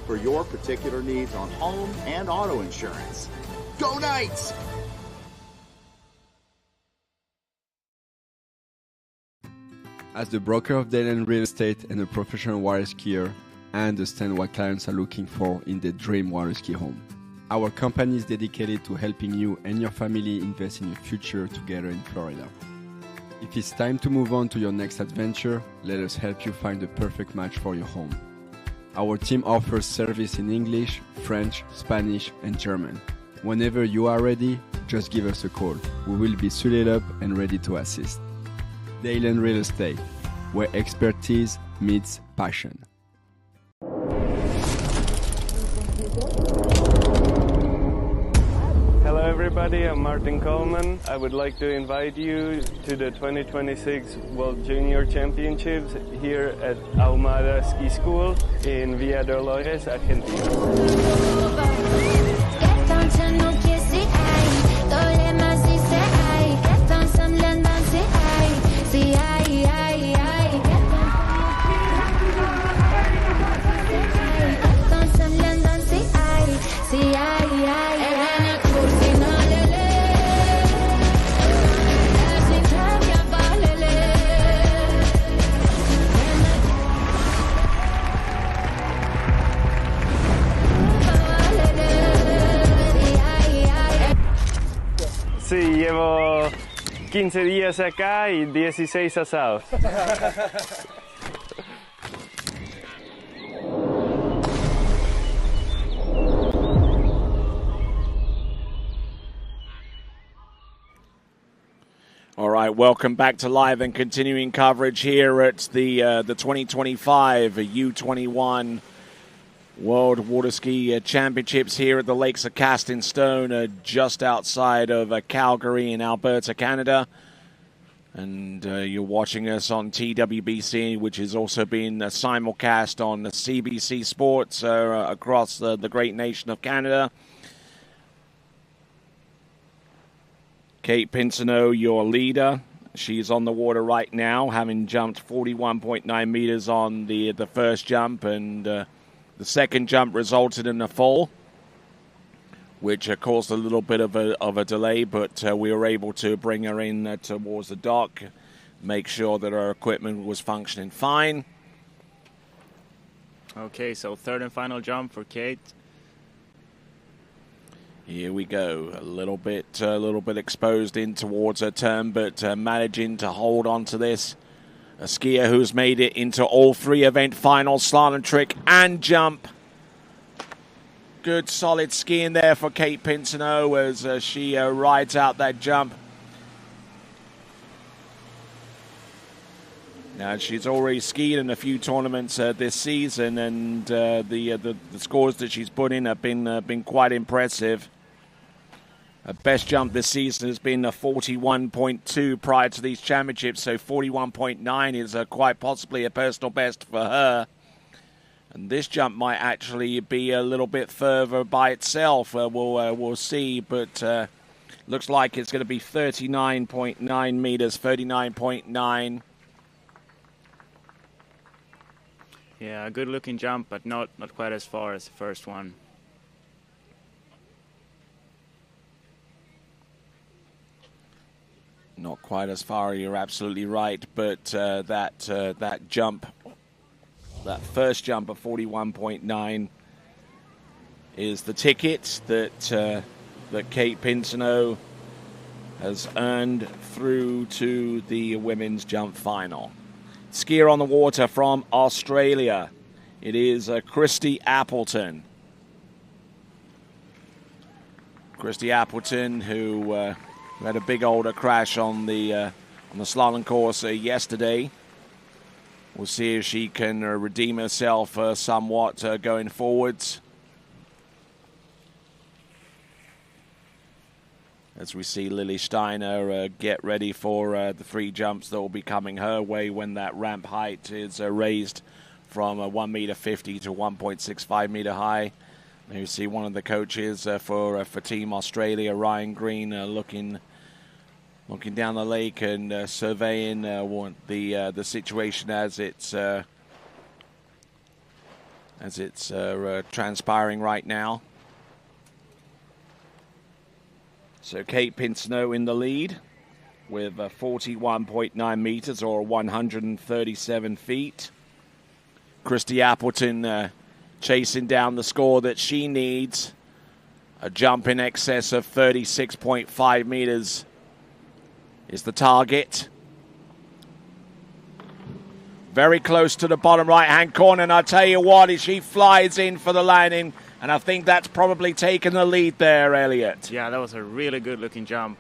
for your particular needs on home and auto insurance. Go Knights! As the broker of Dayland Real Estate and a professional water skier, I understand what clients are looking for in their dream water ski home. Our company is dedicated to helping you and your family invest in your future together in Florida. If it's time to move on to your next adventure, let us help you find the perfect match for your home. Our team offers service in English, French, Spanish, and German. Whenever you are ready, just give us a call. We will be suited up and ready to assist. Dayland Real Estate, where expertise meets passion. Hello everybody, I'm Martin Coleman. I would like to invite you to the 2026 World Junior Championships here at Ahumada Ski School in Villa Dolores, Argentina. Sí, llevo 15 días acá y 16 asados. All right, welcome back to live and continuing coverage here at the 2025 U21 World Water Ski Championships here at the Lakes of Casting Stone, just outside of Calgary in Alberta, Canada. And you're watching us on TWBC, which is also being simulcast on CBC Sports across the great nation of Canada. Kate Pinsoneau, your leader. She's on the water right now, having jumped 41.9 meters on the first jump, and the second jump resulted in a fall, which caused a little bit of a delay, but we were able to bring her in towards the dock, make sure that her equipment was functioning fine. Okay, so third and final jump for Kate. Here we go, a little bit exposed in towards her turn, but managing to hold on to this. A skier who's made it into all three event finals, slalom trick and jump. Good solid skiing there for Kate Pinsoneau as she rides out that jump. Now, she's already skied in a few tournaments this season, and the scores that she's put in have been quite impressive. Her best jump this season has been a 41.2 prior to these championships, so 41.9 is quite possibly a personal best for her. And this jump might actually be a little bit further by itself. We'll see, but looks like it's going to be 39.9 meters, 39.9. Yeah, a good-looking jump, but not quite as far as the first one. Not quite as far, you're absolutely right, but that jump, that first jump of 41.9 is the ticket that Kate Pinsonow has earned through to the women's jump final. Skier on the water from Australia, it is Christy Appleton. Christy Appleton, who had a big old crash on the slalom course yesterday. We'll see if she can redeem herself somewhat going forwards. As we see Lily Steiner get ready for the 3 jumps that will be coming her way when that ramp height is raised from 1.50 meter to 1.65 meter high. And you see one of the coaches for Team Australia, Ryan Green, looking down the lake and surveying the situation as it's transpiring right now. So Kate Pinsonow in the lead with 41.9 meters or 137 feet. Christy Appleton chasing down the score that she needs. A jump in excess of 36.5 meters is the target. Very close to the bottom right-hand corner, and I tell you what, she flies in for the landing, and I think that's probably taken the lead there, Elliot. Yeah, that was a really good-looking jump.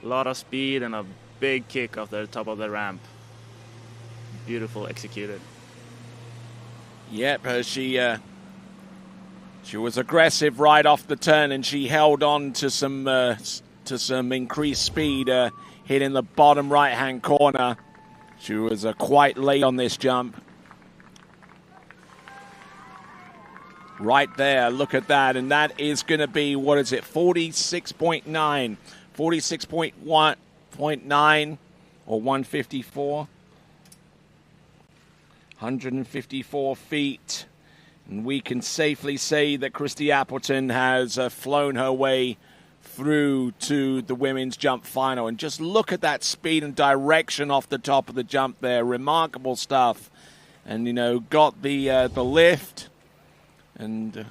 A lot of speed and a big kick off the top of the ramp. Beautiful executed. Yep, she was aggressive right off the turn, and she held on to some increased speed, hitting the bottom right-hand corner. She was quite late on this jump. Right there, look at that, and that is going to be, 46.9, 46.9 or 154? 154 feet. And we can safely say that Christy Appleton has flown her way through to the women's jump final. And just look at that speed and direction off the top of the jump there. Remarkable stuff. And, got the lift and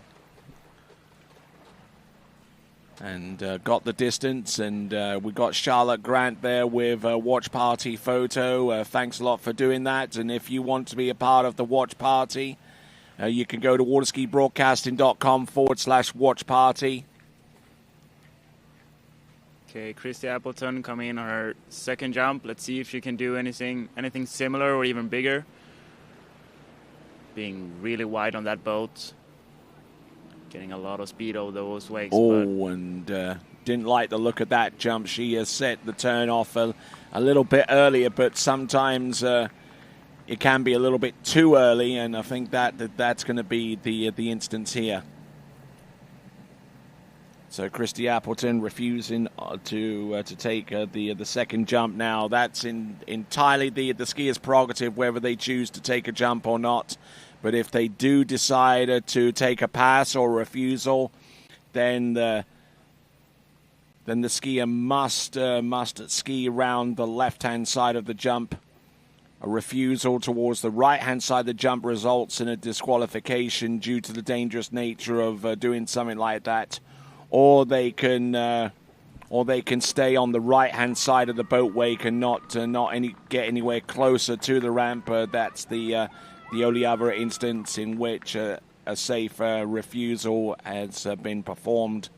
got the distance. And we got Charlotte Grant there with a watch party photo. Thanks a lot for doing that. And if you want to be a part of the watch party, you can go to waterskibroadcasting.com/watch party. Okay, Christy Appleton coming in on her second jump. Let's see if she can do anything similar or even bigger. Being really wide on that boat. Getting a lot of speed over those wakes. And didn't like the look of that jump. She has set the turn off a little bit earlier, but sometimes it can be a little bit too early, and I think that's going to be the instance here. So Christy Appleton refusing to take the second jump now. That's entirely the skier's prerogative whether they choose to take a jump or not. But if they do decide to take a pass or a refusal, then the skier must ski around the left-hand side of the jump. A refusal towards the right-hand side of the jump results in a disqualification due to the dangerous nature of doing something like that. Or they can stay on the right-hand side of the boat wake and not get anywhere closer to the ramp. That's the only other instance in which a safe refusal has been performed.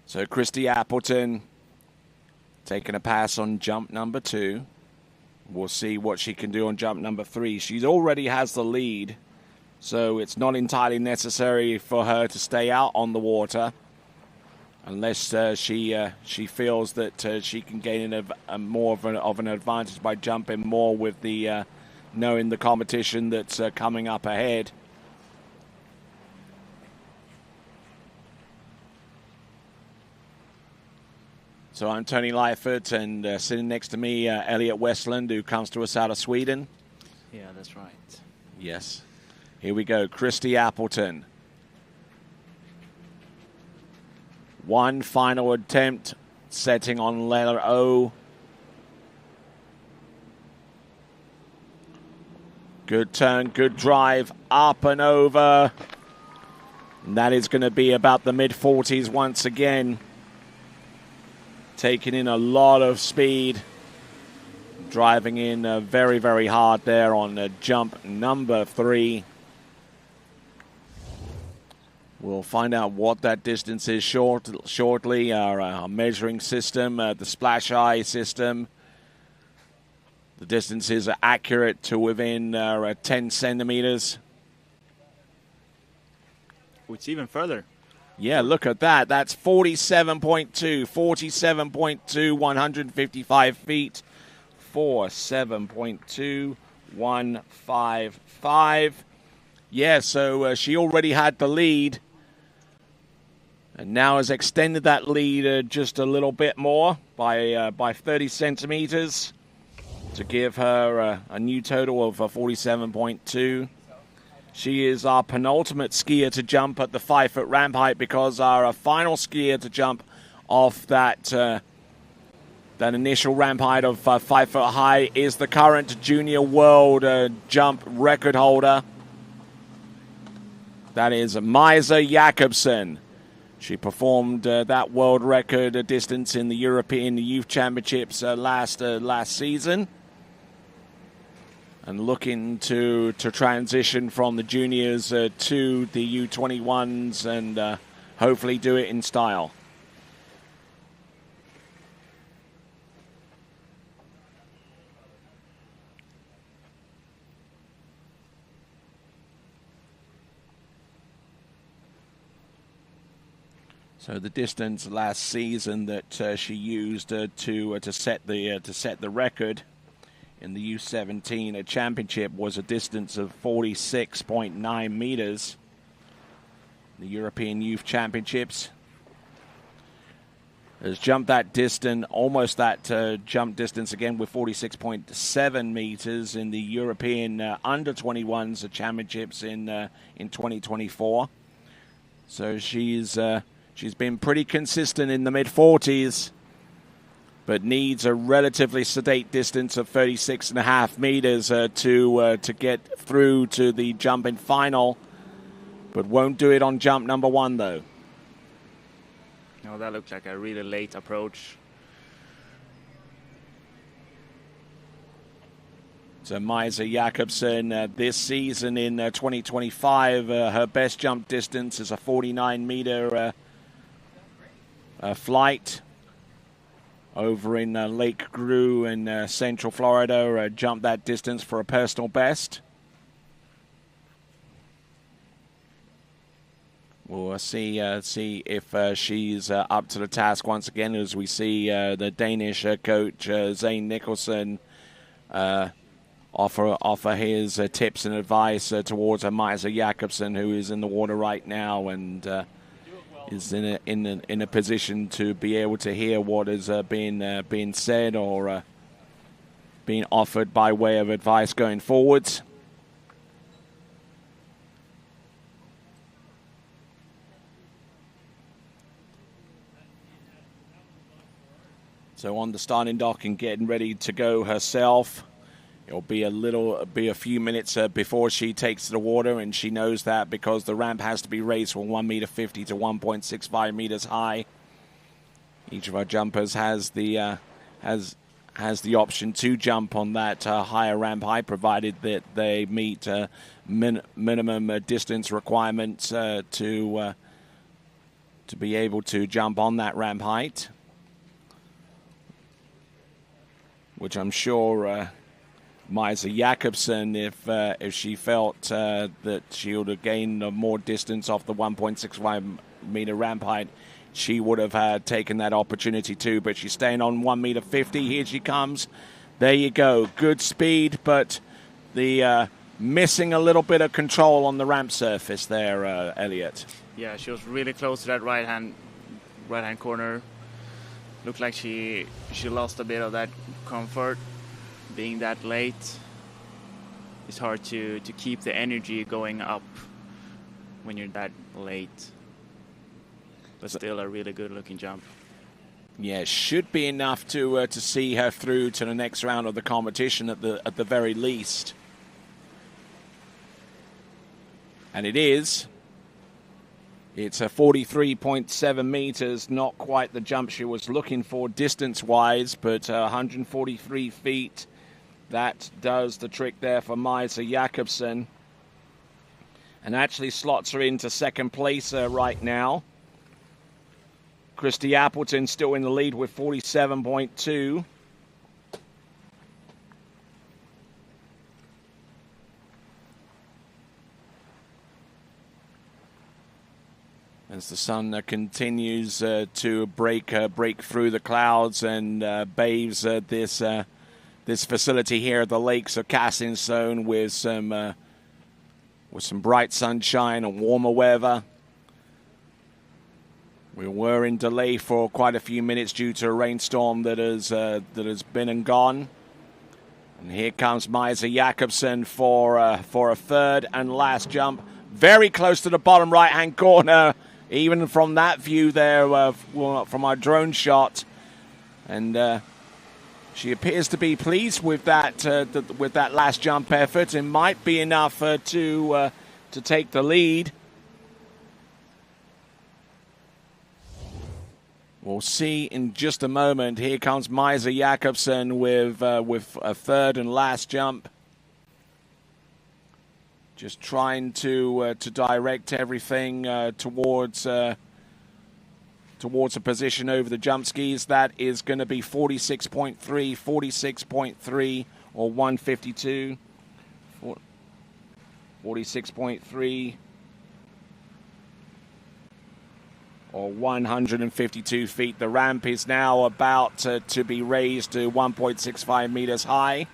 So Christy Appleton taking a pass on jump number 2. We'll see what she can do on jump number 3. She already has the lead, so it's not entirely necessary for her to stay out on the water unless she feels that she can gain more of an advantage by jumping more with the knowing the competition that's coming up ahead. So I'm Tony Lightfoot, and sitting next to me, Elliot Westland, who comes to us out of Sweden. Yeah, that's right. Yes. Here we go. Christy Appleton. One final attempt, setting on letter O. Good turn, good drive, up and over. And that is going to be about the mid-40s once again. Taking in a lot of speed. Driving in very, very hard there on jump number 3. We'll find out what that distance is shortly. Our measuring system, the splash eye system. The distances are accurate to within 10 centimeters. It's even further. Yeah, look at that. That's 47.2, 155 feet. 47.2, 155. Yeah, so she already had the lead. And now has extended that lead just a little bit more by 30 centimeters to give her a new total of 47.2. She is our penultimate skier to jump at the 5-foot ramp height, because our final skier to jump off that initial ramp height of 5 foot high is the current junior world jump record holder. That is Maisa Jakobsen. She performed that world record distance in the European Youth Championships last season. And looking to transition from the juniors to the U21s and hopefully do it in style. So the distance last season that she used to set the record in the U17 championship was a distance of 46.9 meters. The European Youth Championships has jumped that distance, almost that jump distance again, with 46.7 meters in the European Under 21s Championships in 2024. So she's been pretty consistent in the mid-40s, but needs a relatively sedate distance of 36.5 meters to get through to the jumping final, but won't do it on jump number 1, though. No, that looked like a really late approach. So Maisa Jakobsen this season in 2025, her best jump distance is a 49-meter flight over in Lake Grew in Central Florida. Jumped that distance for a personal best. We'll see if she's up to the task once again, as we see the Danish coach Zane Nicholson offer his tips and advice towards Maisa Jakobsen, who is in the water right now and is in a position to be able to hear what is being said or being offered by way of advice going forwards. So on the starting dock and getting ready to go herself. It'll be a few minutes before she takes to the water, and she knows that because the ramp has to be raised from 1.50 meters to 1.65 meters high. Each of our jumpers has the option to jump on that higher ramp height, provided that they meet minimum distance requirements to be able to jump on that ramp height, which I'm sure Maisa Jakobsen if she felt that she would have gained more distance off the 1.65 meter ramp height. She would have taken that opportunity too, but she's staying on 1 meter 50. Here she comes. There you go. Good speed, but the missing a little bit of control on the ramp surface there, Elliot. Yeah, she was really close to that right hand corner. Looked like she lost a bit of that comfort. Being that late, it's hard to keep the energy going up when you're that late. But still a really good looking jump. Yeah, should be enough to see her through to the next round of the competition at the very least. And it is. It's a 43.7 meters, not quite the jump she was looking for distance-wise, but 143 feet. That does the trick there for Maisa Jakobsen. And actually slots her into second place right now. Christy Appleton still in the lead with 47.2. As the sun continues to break through the clouds and bathes this facility here at the Lakes of Cassinstone with some bright sunshine and warmer weather. We were in delay for quite a few minutes due to a rainstorm that has been and gone. And here comes Maisa Jakobsen for a third and last jump. Very close to the bottom right-hand corner, even from that view there, from our drone shot. And she appears to be pleased with that last jump effort. It might be enough to take the lead. We'll see in just a moment. Here comes Maisa Jakobsen with a third and last jump. Just trying to direct everything towards a position over the jump skis. That is going to be 46.3, 46.3, or 152. 46.3. Or 152 feet. The ramp is now about to be raised to 1.65 meters high.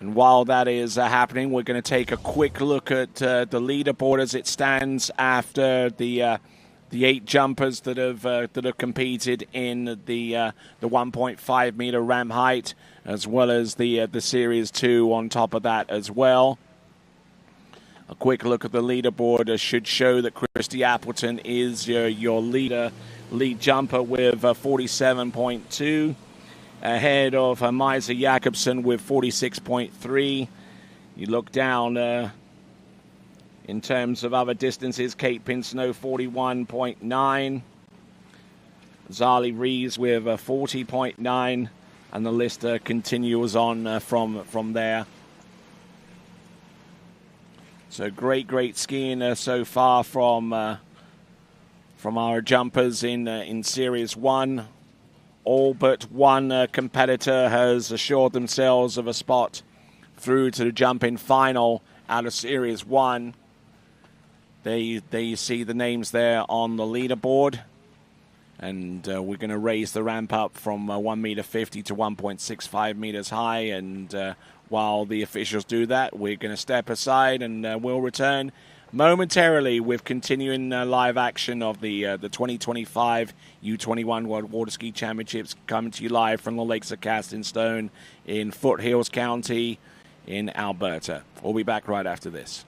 And while that is happening, we're going to take a quick look at the leaderboard as it stands after the 8 jumpers that have competed in the 1.5 meter ramp height, as well as the Series 2 on top of that as well. A quick look at the leaderboard should show that Christy Appleton is your lead jumper with 47.2, ahead of Maisa Jakobsen with 46.3. You look down in terms of other distances, Kate Pinsnow 41.9, Zali Rees with 40.9, and the list continues on from there. So great skiing so far from our jumpers in Series 1. All but one competitor has assured themselves of a spot through to the jumping final out of Series 1. There you see the names there on the leaderboard. And we're going to raise the ramp up from 1 meter 50 to 1.65 meters high. And while the officials do that, we're going to step aside and we'll return momentarily with continuing live action of the 2025 U21 World Water Ski Championships coming to you live from the Lakes of Cassinstone in Foothills County in Alberta. We'll be back right after this.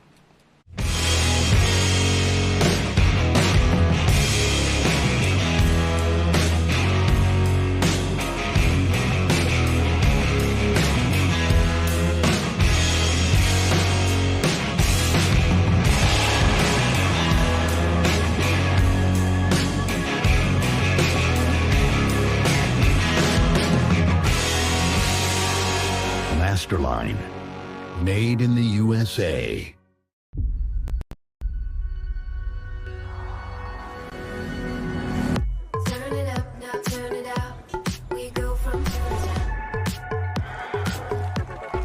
Masterline, made in the USA. Turn it up, now turn it out. We go from turn it up.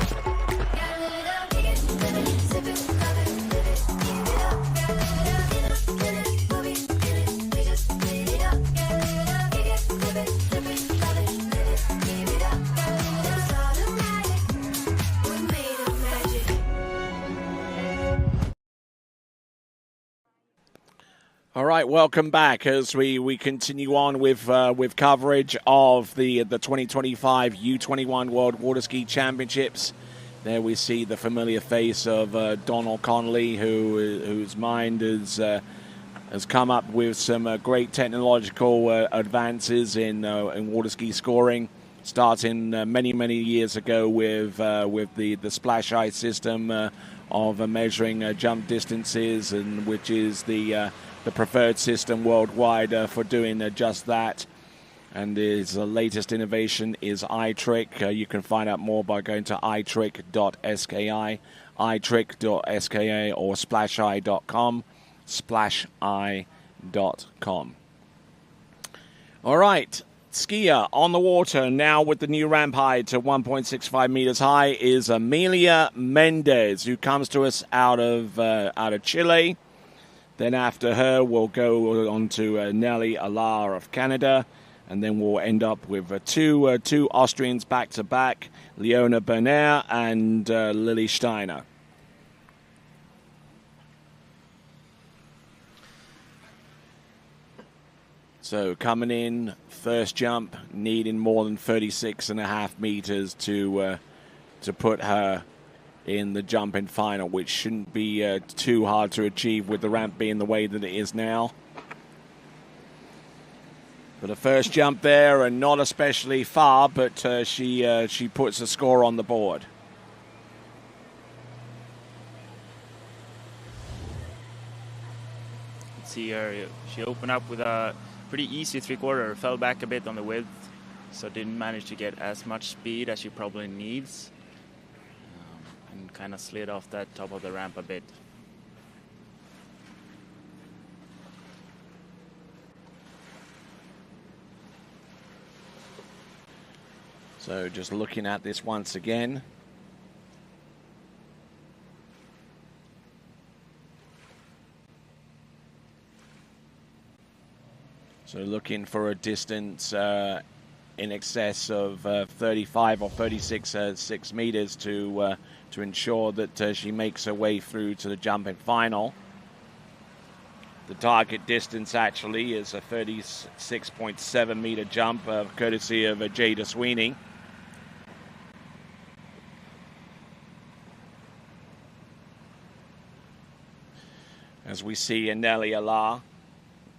All right, welcome back as we continue on with coverage of the 2025 U21 World Water Ski Championships. There we see the familiar face of Donald Connolly, whose mind has come up with some great technological advances in water ski scoring, starting many years ago with the splash ice system of measuring jump distances, and which is the preferred system worldwide for doing just that. And his latest innovation is iTrick. You can find out more by going to iTrick.ska, iTrick.ska, or splasheye.com, splasheye.com. All right, skier on the water now with the new ramp height to 1.65 meters high is Amelia Mendez, who comes to us out of Chile. Then after her, we'll go on to Nelly Alar of Canada. And then we'll end up with two Austrians back-to-back, Leona Berner and Lily Steiner. So coming in, first jump, needing more than 36.5 meters to put her in the jumping final, which shouldn't be too hard to achieve with the ramp being the way that it is now. For the first jump there, and not especially far, but she puts a score on the board. Let's see her. She opened up with a pretty easy three-quarter, fell back a bit on the width, so didn't manage to get as much speed as she probably needs, and kind of slid off that top of the ramp a bit. So just looking at this once again. So looking for a distance in excess of 35 or 36 meters to ensure that she makes her way through to the jumping final. The target distance actually is a 36.7 meter jump, courtesy of Jada Sweeney. As we see Nelly Alar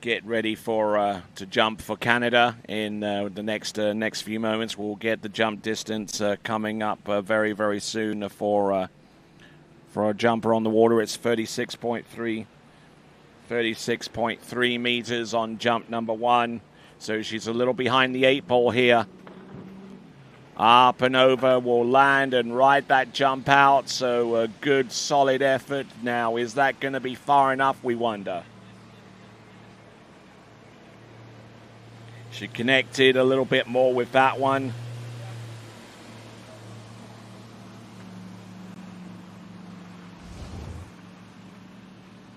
get ready to jump for Canada in the next few moments. We'll get the jump distance coming up very soon for a jumper on the water. It's 36.3 meters on jump number one. So she's a little behind the 8 ball here. Up and over, will land and ride that jump out. So a good, solid effort. Now, is that going to be far enough, we wonder? She connected a little bit more with that one.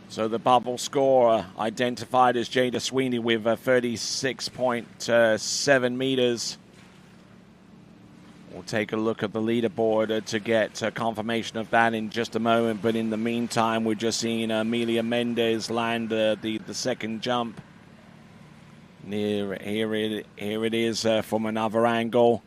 So the bubble score identified as Jada Sweeney with 36.7 meters. We'll take a look at the leaderboard to get confirmation of that in just a moment. But in the meantime, we're just seeing Amelia Mendez land the second jump. Here it is from another angle.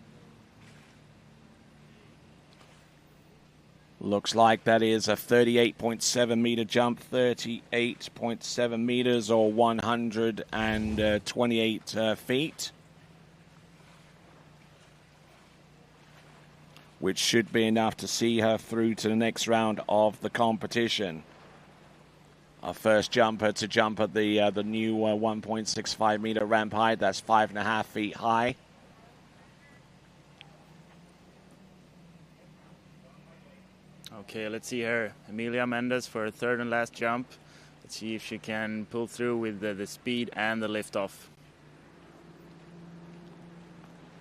Looks like that is a 38.7 meter jump, 38.7 meters or 128 feet. Which should be enough to see her through to the next round of the competition. Our first jumper to jump at the new 1.65 meter ramp height. That's 5.5 feet high. Okay, let's see her. Amelia Mendez for her third and last jump. Let's see if she can pull through with the speed and the liftoff.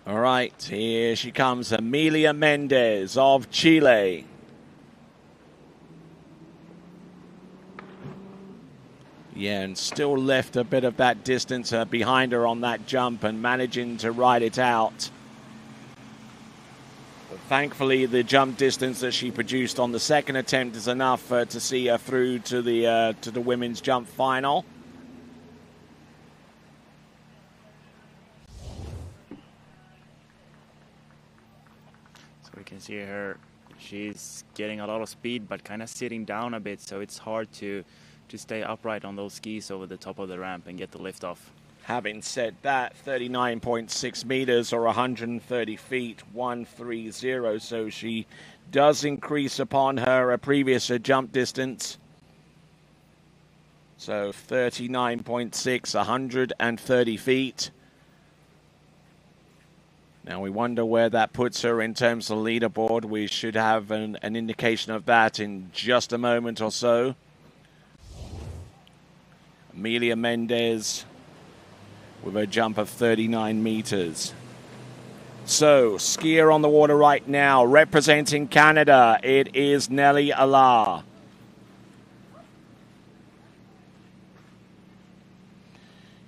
All right, here she comes, Amelia Mendez of Chile. Yeah, and still left a bit of that distance behind her on that jump and managing to ride it out. But thankfully, the jump distance that she produced on the second attempt is enough to see her through to the women's jump final. see her. She's getting a lot of speed, but kind of sitting down a bit, so it's hard to stay upright on those skis over the top of the ramp and get the lift off. Having said that, 39.6 meters or 130 feet, 130. So she does increase upon her previous jump distance. So 39.6, 130 feet. Now we wonder where that puts her in terms of leaderboard. We should have an indication of that in just a moment or so. Amelia Mendez with a jump of 39 meters. So, skier on the water right now, representing Canada, it is Nelly Allard.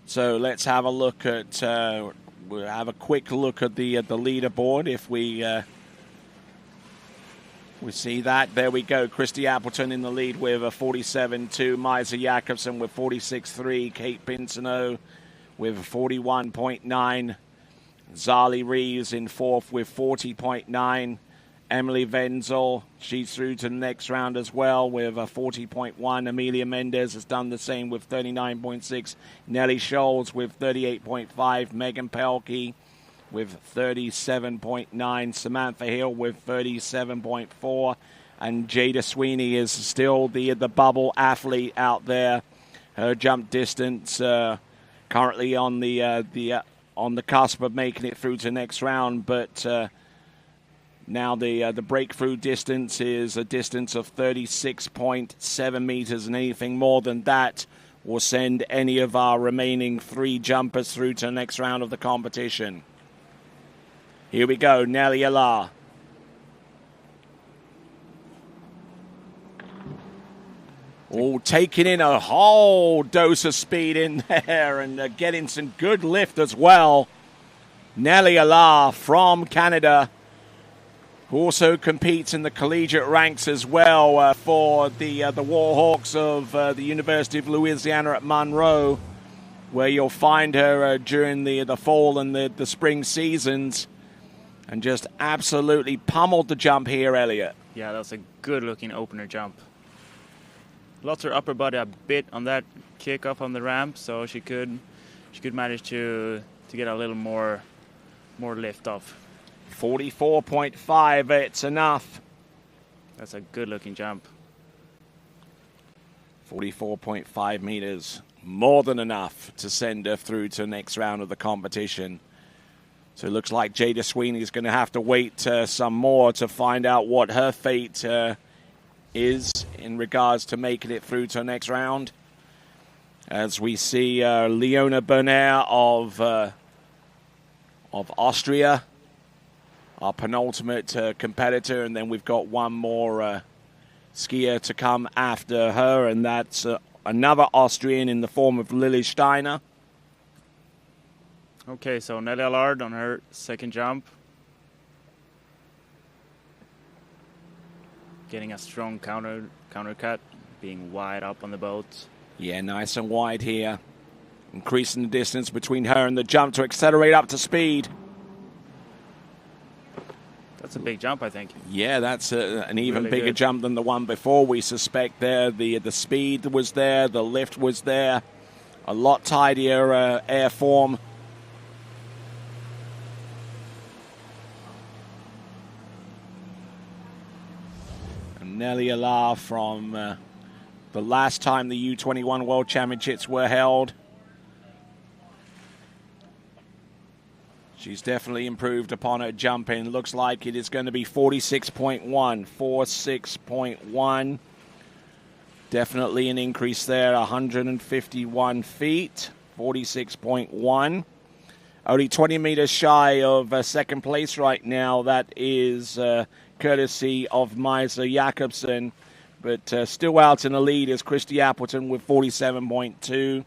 So let's have a look at, we'll have a quick look at the leaderboard. If we see that, there we go. Christy Appleton in the lead with a 47.2. Maisa Jakobsen with 46.3. Kate Pinsoneau with 41.9. Zali Reeves in fourth with 40.9. Emily Wenzel, she's through to the next round as well with a 40.1. Amelia Mendez has done the same with 39.6. Nellie Scholes with 38.5. Megan Pelkey with 37.9. Samantha Hill with 37.4. And Jada Sweeney is still the bubble athlete out there. Her jump distance currently on the cusp of making it through to the next round, but now the breakthrough distance is a distance of 36.7 meters, and anything more than that will send any of our remaining 3 jumpers through to the next round of the competition. Here we go, Nelly Allard. Oh, taking in a whole dose of speed in there and getting some good lift as well. Nelly Allard from Canada, who also competes in the collegiate ranks as well for the Warhawks of the University of Louisiana at Monroe, where you'll find her during the fall and the spring seasons, and just absolutely pummeled the jump here, Elliot. Yeah, that was a good-looking opener jump. Lost her upper body a bit on that kick up on the ramp, so she could manage to get a little more lift off. 44.5, it's enough. That's a good-looking jump. 44.5 meters, more than enough to send her through to the next round of the competition. So it looks like Jada Sweeney is going to have to wait some more to find out what her fate is in regards to making it through to the next round. As we see Leona Berner of Austria, our penultimate competitor, and then we've got one more skier to come after her, and that's another Austrian in the form of Lily Steiner. Okay, so Nelly Allard on her second jump. Getting a strong counter cut, being wide up on the boat. Yeah, nice and wide here. Increasing the distance between her and the jump to accelerate up to speed. That's a big jump, I think. Yeah, that's an even Really bigger good. jump than the one before. We suspect there the speed was there, the lift was there. A lot tidier air form. Nelly Allard from the last time the U21 World Championships were held. She's definitely improved upon her jumping. Looks like it is going to be 46.1. 46.1. Definitely an increase there. 151 feet. 46.1. Only 20 meters shy of second place right now. That is courtesy of Maisa Jakobsen. But still out in the lead is Christy Appleton with 47.2.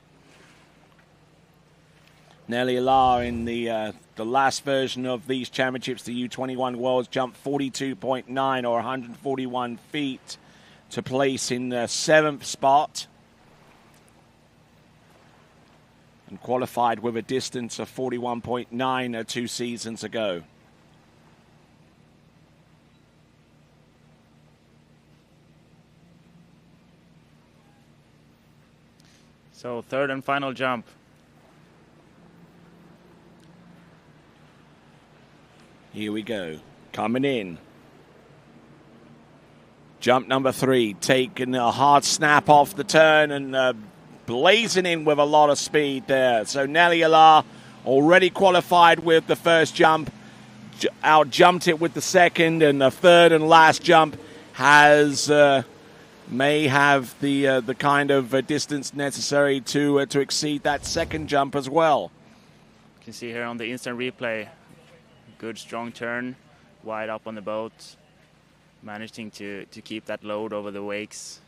Nelly Allard in the last version of these championships, the U21 Worlds, jumped 42.9 or 141 feet to place in the 7th spot. And qualified with a distance of 41.9 2 seasons ago. So third and final jump. Here we go. Coming in. Jump number 3, taking a hard snap off the turn and blazing in with a lot of speed there. So Nelly Alar already qualified with the first jump, out-jumped it with the second, and the third and last jump may have the kind of distance necessary to exceed that second jump as well. You can see here on the instant replay, good strong turn, wide up on the boat, managing to keep that load over the wakes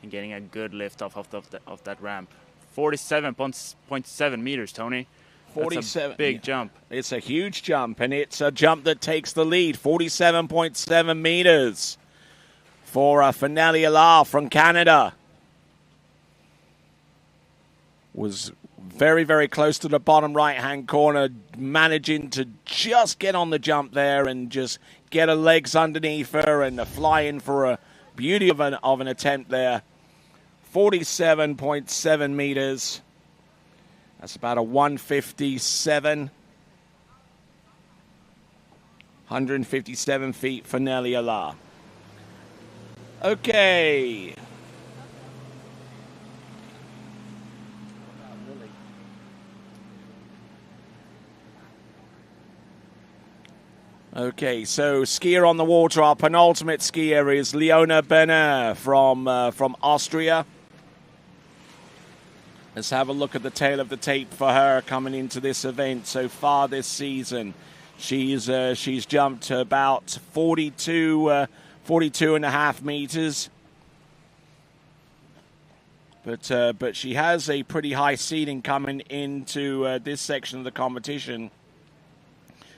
and getting a good lift off of that ramp. 47.7 meters, Tony. 47, that's a big jump. It's a huge jump, and it's a jump that takes the lead. 47.7 meters for Nelly Alar from Canada. Was very, very close to the bottom right-hand corner, managing to just get on the jump there and just get her legs underneath her and fly in for a beauty of an attempt there. 47.7 meters. That's about a 157. 157 feet for Nelly Alar. Okay. Okay, so skier on the water, our penultimate skier is Leona Berner from Austria. Let's have a look at the tail of the tape for her coming into this event so far this season. She's jumped about 42 and a half meters. But she has a pretty high seeding coming into this section of the competition.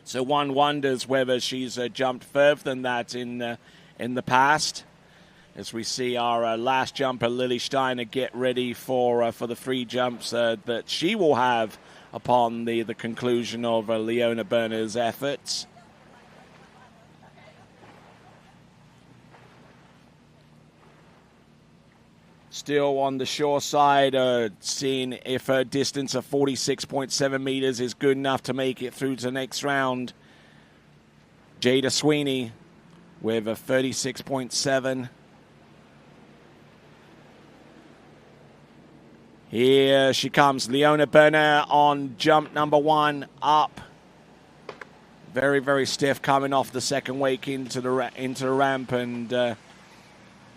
So one wonders whether she's jumped further than that in the past. As we see our last jumper, Lily Steiner, get ready for the free jumps that she will have upon the conclusion of Leona Berner's efforts. Still on the shore side, seeing if her distance of 46.7 meters is good enough to make it through to the next round. Jada Sweeney with a 36.7. Here she comes, Leona Berner on jump number 1, up. Very, very stiff coming off the second wake into the ramp, and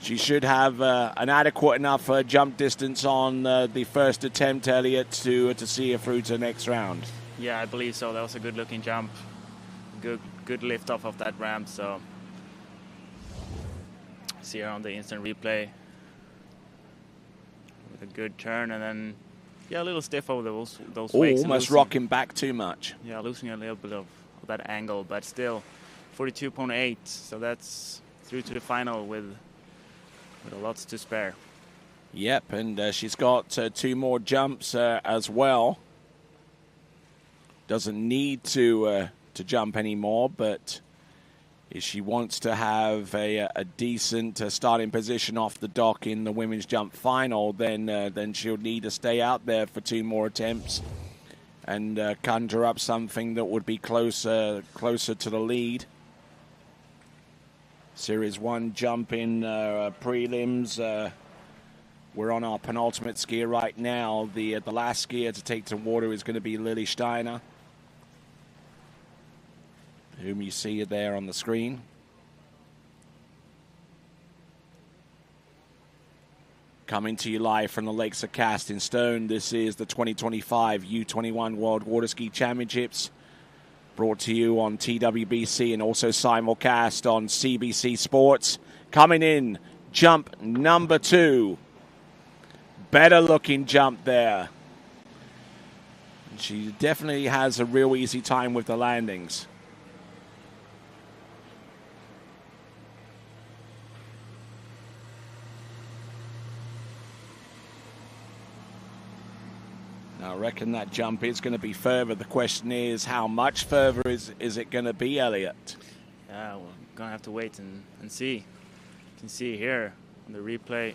she should have an adequate enough jump distance on the first attempt, Elliot, to see her through to the next round. Yeah, I believe so. That was a good-looking jump. Good lift off of that ramp. So see her on the instant replay with a good turn, and then a little stiff over those wakes. Almost rocking back too much. Yeah, losing a little bit of that angle, but still 42.8. So that's through to the final with lots to spare. Yep, and she's got 2 more jumps as well. Doesn't need to jump anymore, but if she wants to have a decent starting position off the dock in the women's jump final, then she'll need to stay out there for 2 more attempts and conjure up something that would be closer to the lead. Series 1 jump in prelims. We're on our penultimate skier right now. The last skier to take to water is going to be Lily Steiner, whom you see there on the screen. Coming to you live from the Lakes of Casting Stone. This is the 2025 U21 World Water Ski Championships, brought to you on TWBC and also simulcast on CBC Sports. Coming in, jump number 2. Better looking jump there. She definitely has a real easy time with the landings. I reckon that jump is going to be further. The question is, how much further is it going to be, Elliot? Yeah, we're going to have to wait and see. You can see here on the replay,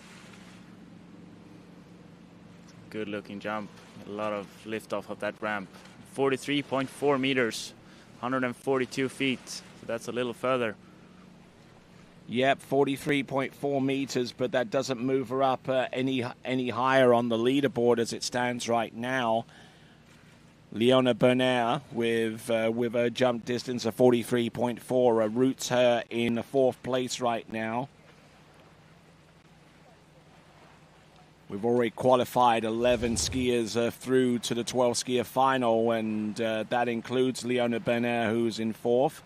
good looking jump. A lot of lift off of that ramp. 43.4 meters, 142 feet. So that's a little further. Yep, 43.4 meters, but that doesn't move her up any higher on the leaderboard as it stands right now. Leona Bernaire with a jump distance of 43.4 roots her in fourth place right now. We've already qualified 11 skiers through to the 12 skier final, and that includes Leona Bernaire, who's in fourth.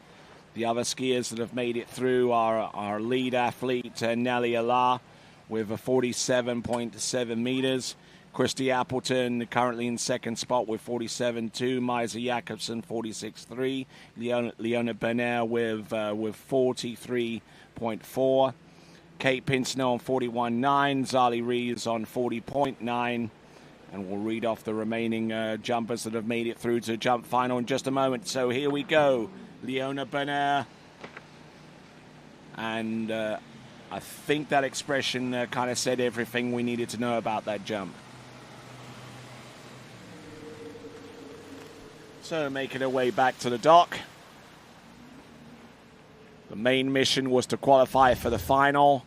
The other skiers that have made it through are our lead athlete, Nelly Allah, with a 47.7 meters. Christy Appleton currently in second spot with 47.2. Maisa Jakobsen 46.3. Leona Bernaire with 43.4. Kate Pinsnell on 41.9. Zali Reeves on 40.9. And we'll read off the remaining jumpers that have made it through to jump final in just a moment. So here we go. Leona Bernaire. And I think that expression kind of said everything we needed to know about that jump. So making her way back to the dock. The main mission was to qualify for the final,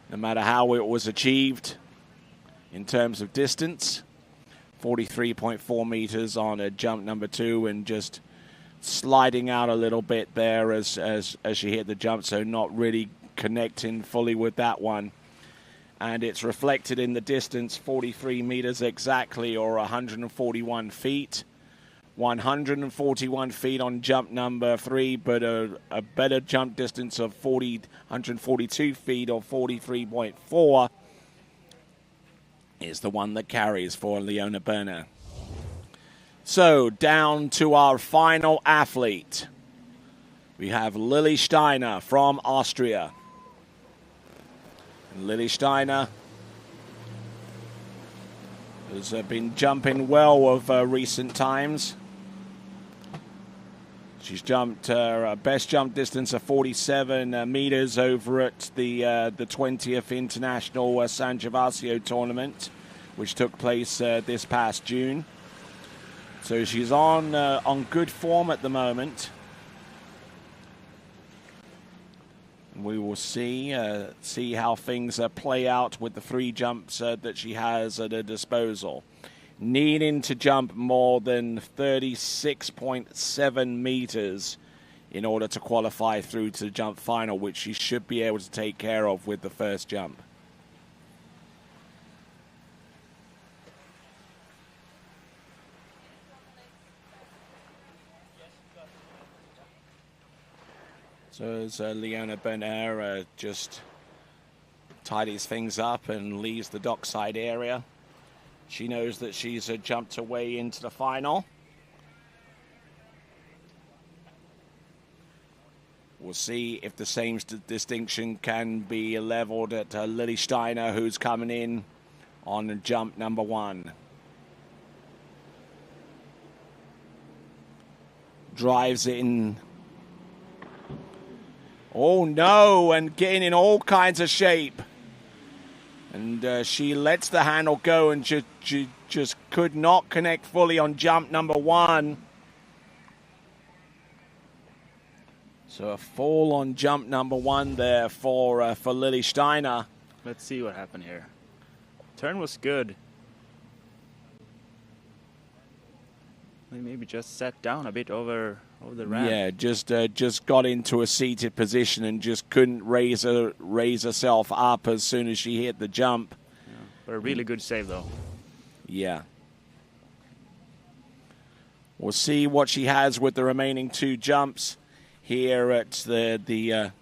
no matter how it was achieved in terms of distance. 43.4 meters on a jump number 2, and just sliding out a little bit there as she hit the jump, so not really connecting fully with that one. And it's reflected in the distance, 43 meters exactly, or 141 feet. 141 feet on jump number 3, but a better jump distance of 142 feet, or 43.4, is the one that carries for Leona Bernaire. So down to our final athlete. We have Lily Steiner from Austria. And Lily Steiner has been jumping well of recent times. She's jumped her best jump distance of 47 meters over at the 20th International San Gervasio tournament, which took place this past June. So she's on good form at the moment. We will see how things play out with the 3 jumps that she has at her disposal. Needing to jump more than 36.7 meters in order to qualify through to the jump final, which she should be able to take care of with the first jump. So as Leona Bernaire just tidies things up and leaves the dockside area, she knows that she's jumped her way into the final. We'll see if the same distinction can be leveled at Lily Steiner, who's coming in on jump number 1. Drives in. Oh no, and getting in all kinds of shape. And she lets the handle go and just could not connect fully on jump number 1. So a fall on jump number 1 there for Lily Steiner. Let's see what happened here. Turn was good. They maybe just sat down a bit over the ramp. Yeah, just got into a seated position and just couldn't raise herself up as soon as she hit the jump. Yeah, but a really good save though. Yeah. We'll see what she has with the remaining 2 jumps here at the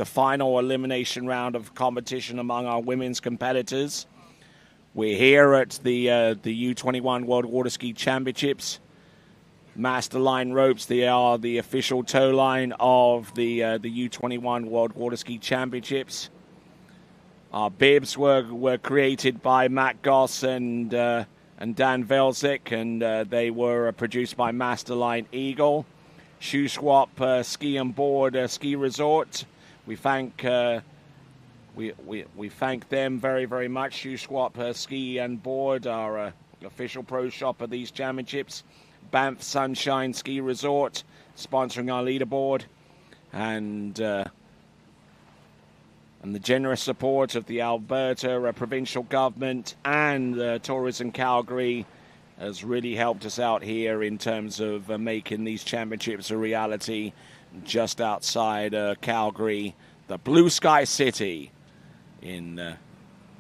final elimination round of competition among our women's competitors. We're here at the U21 World Water Ski Championships. Master line ropes, they are the official tow line of the U21 World Water Ski Championships. Our bibs were created by Matt Goss and Dan Velzik, and they were produced by Masterline Eagle. Shoe Swap Ski and Board Ski Resort. We thank We thank them very, very much. Shuswap Ski and Board, our official pro shop of these championships. Banff Sunshine Ski Resort sponsoring our leaderboard, and the generous support of the Alberta provincial government and Tourism Calgary has really helped us out here in terms of making these championships a reality just outside Calgary, the Blue Sky City in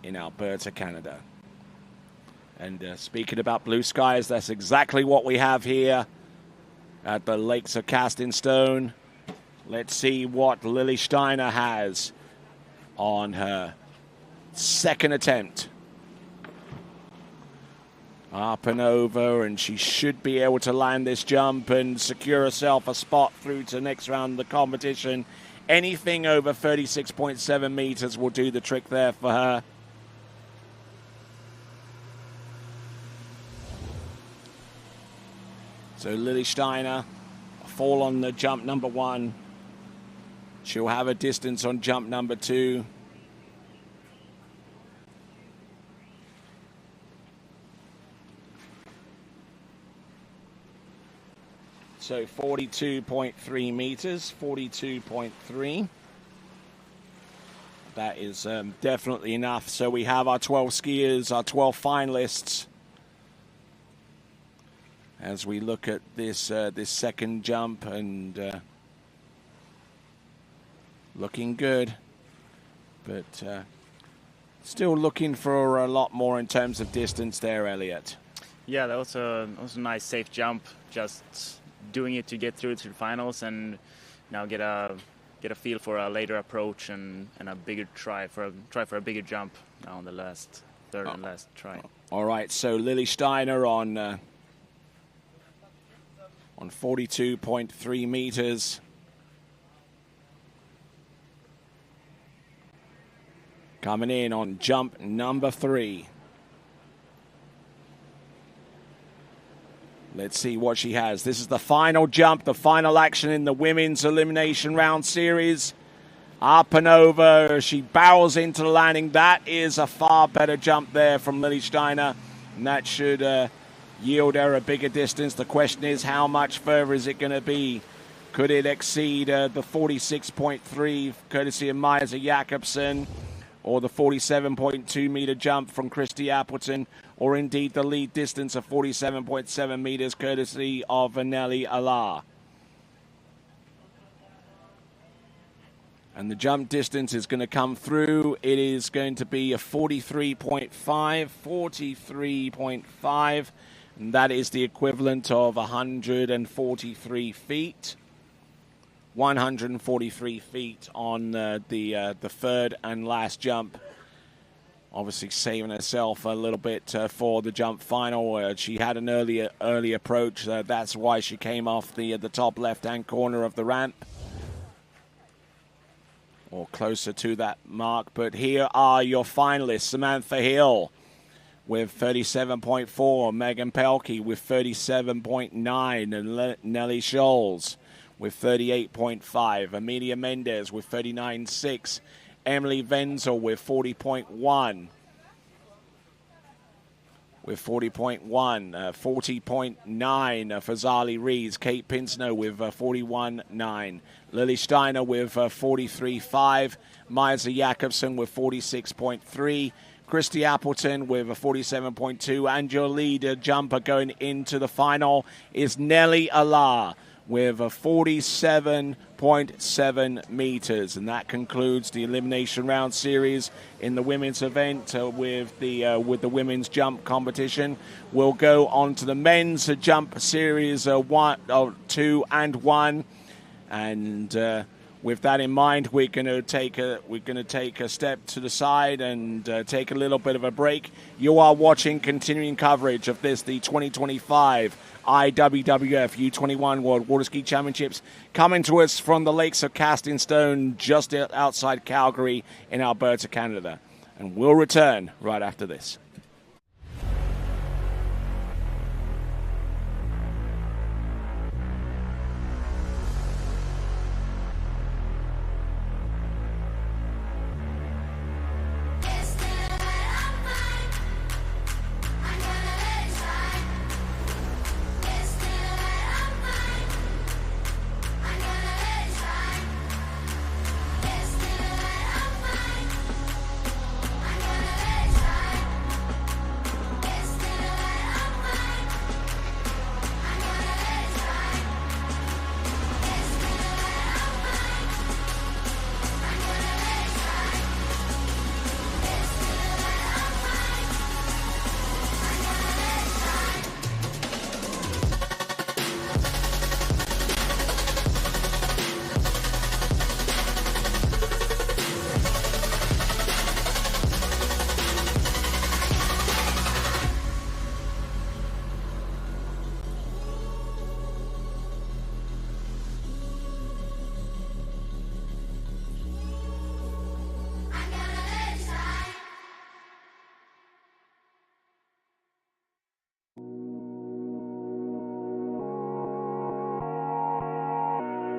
Alberta, Canada. And speaking about blue skies, that's exactly what we have here at the Lakes of Casting Stone. Let's see what Lily Steiner has on her second attempt. Up and over, and she should be able to land this jump and secure herself a spot through to the next round of the competition. Anything over 36.7 meters will do the trick there for her. So Lily Steiner, a fall on the jump number 1. She'll have a distance on jump number 2. So 42.3 meters, 42.3. That is definitely enough. So we have our 12 skiers, our 12 finalists. As we look at this this second jump, and looking good, but still looking for a lot more in terms of distance there, Elliot. Yeah, that was a nice, safe jump. Just doing it to get through to the finals, and now get a feel for a later approach and a bigger try for a bigger jump now on the third and last try. All right, so Lily Steiner on 42.3 meters. Coming in on jump number 3. Let's see what she has. This is the final jump, the final action in the women's elimination round series. Up and over, she barrels into the landing. That is a far better jump there from Lily Steiner, and that should yield her a bigger distance. The question is, how much further is it going to be? Could it exceed the 46.3 courtesy of Maja Jakobsen, or the 47.2 meter jump from Christy Appleton, or indeed the lead distance of 47.7 meters courtesy of Nelly Alar? And the jump distance is going to come through. It is going to be a 43.5, and that is the equivalent of 143 feet. 143 feet on the third and last jump. Obviously saving herself a little bit for the jump final. She had an early approach. That's why she came off the top left-hand corner of the ramp, or closer to that mark. But here are your finalists. Samantha Hill with 37.4, Megan Pelkey with 37.9, and Nellie Scholes with 38.5, Amelia Mendez with 39.6, Emily Wenzel with 40.1, with 40.9 for Zali Rees, Kate Pinsnow with 41.9, Lily Steiner with 43.5, Maja Jakobsen with 46.3, Christy Appleton with a 47.2, and your leader jumper going into the final is Nelly Alar with a 47.7 meters. And that concludes the elimination round series in the women's event with the women's jump competition. We'll go on to the men's jump series 2 and 1. And with that in mind, we're going to take a step to the side and take a little bit of a break. You are watching continuing coverage of the 2025 IWWF U21 World Water Ski Championships, coming to us from the Lakes of Casting Stone, just outside Calgary in Alberta, Canada. And we'll return right after this.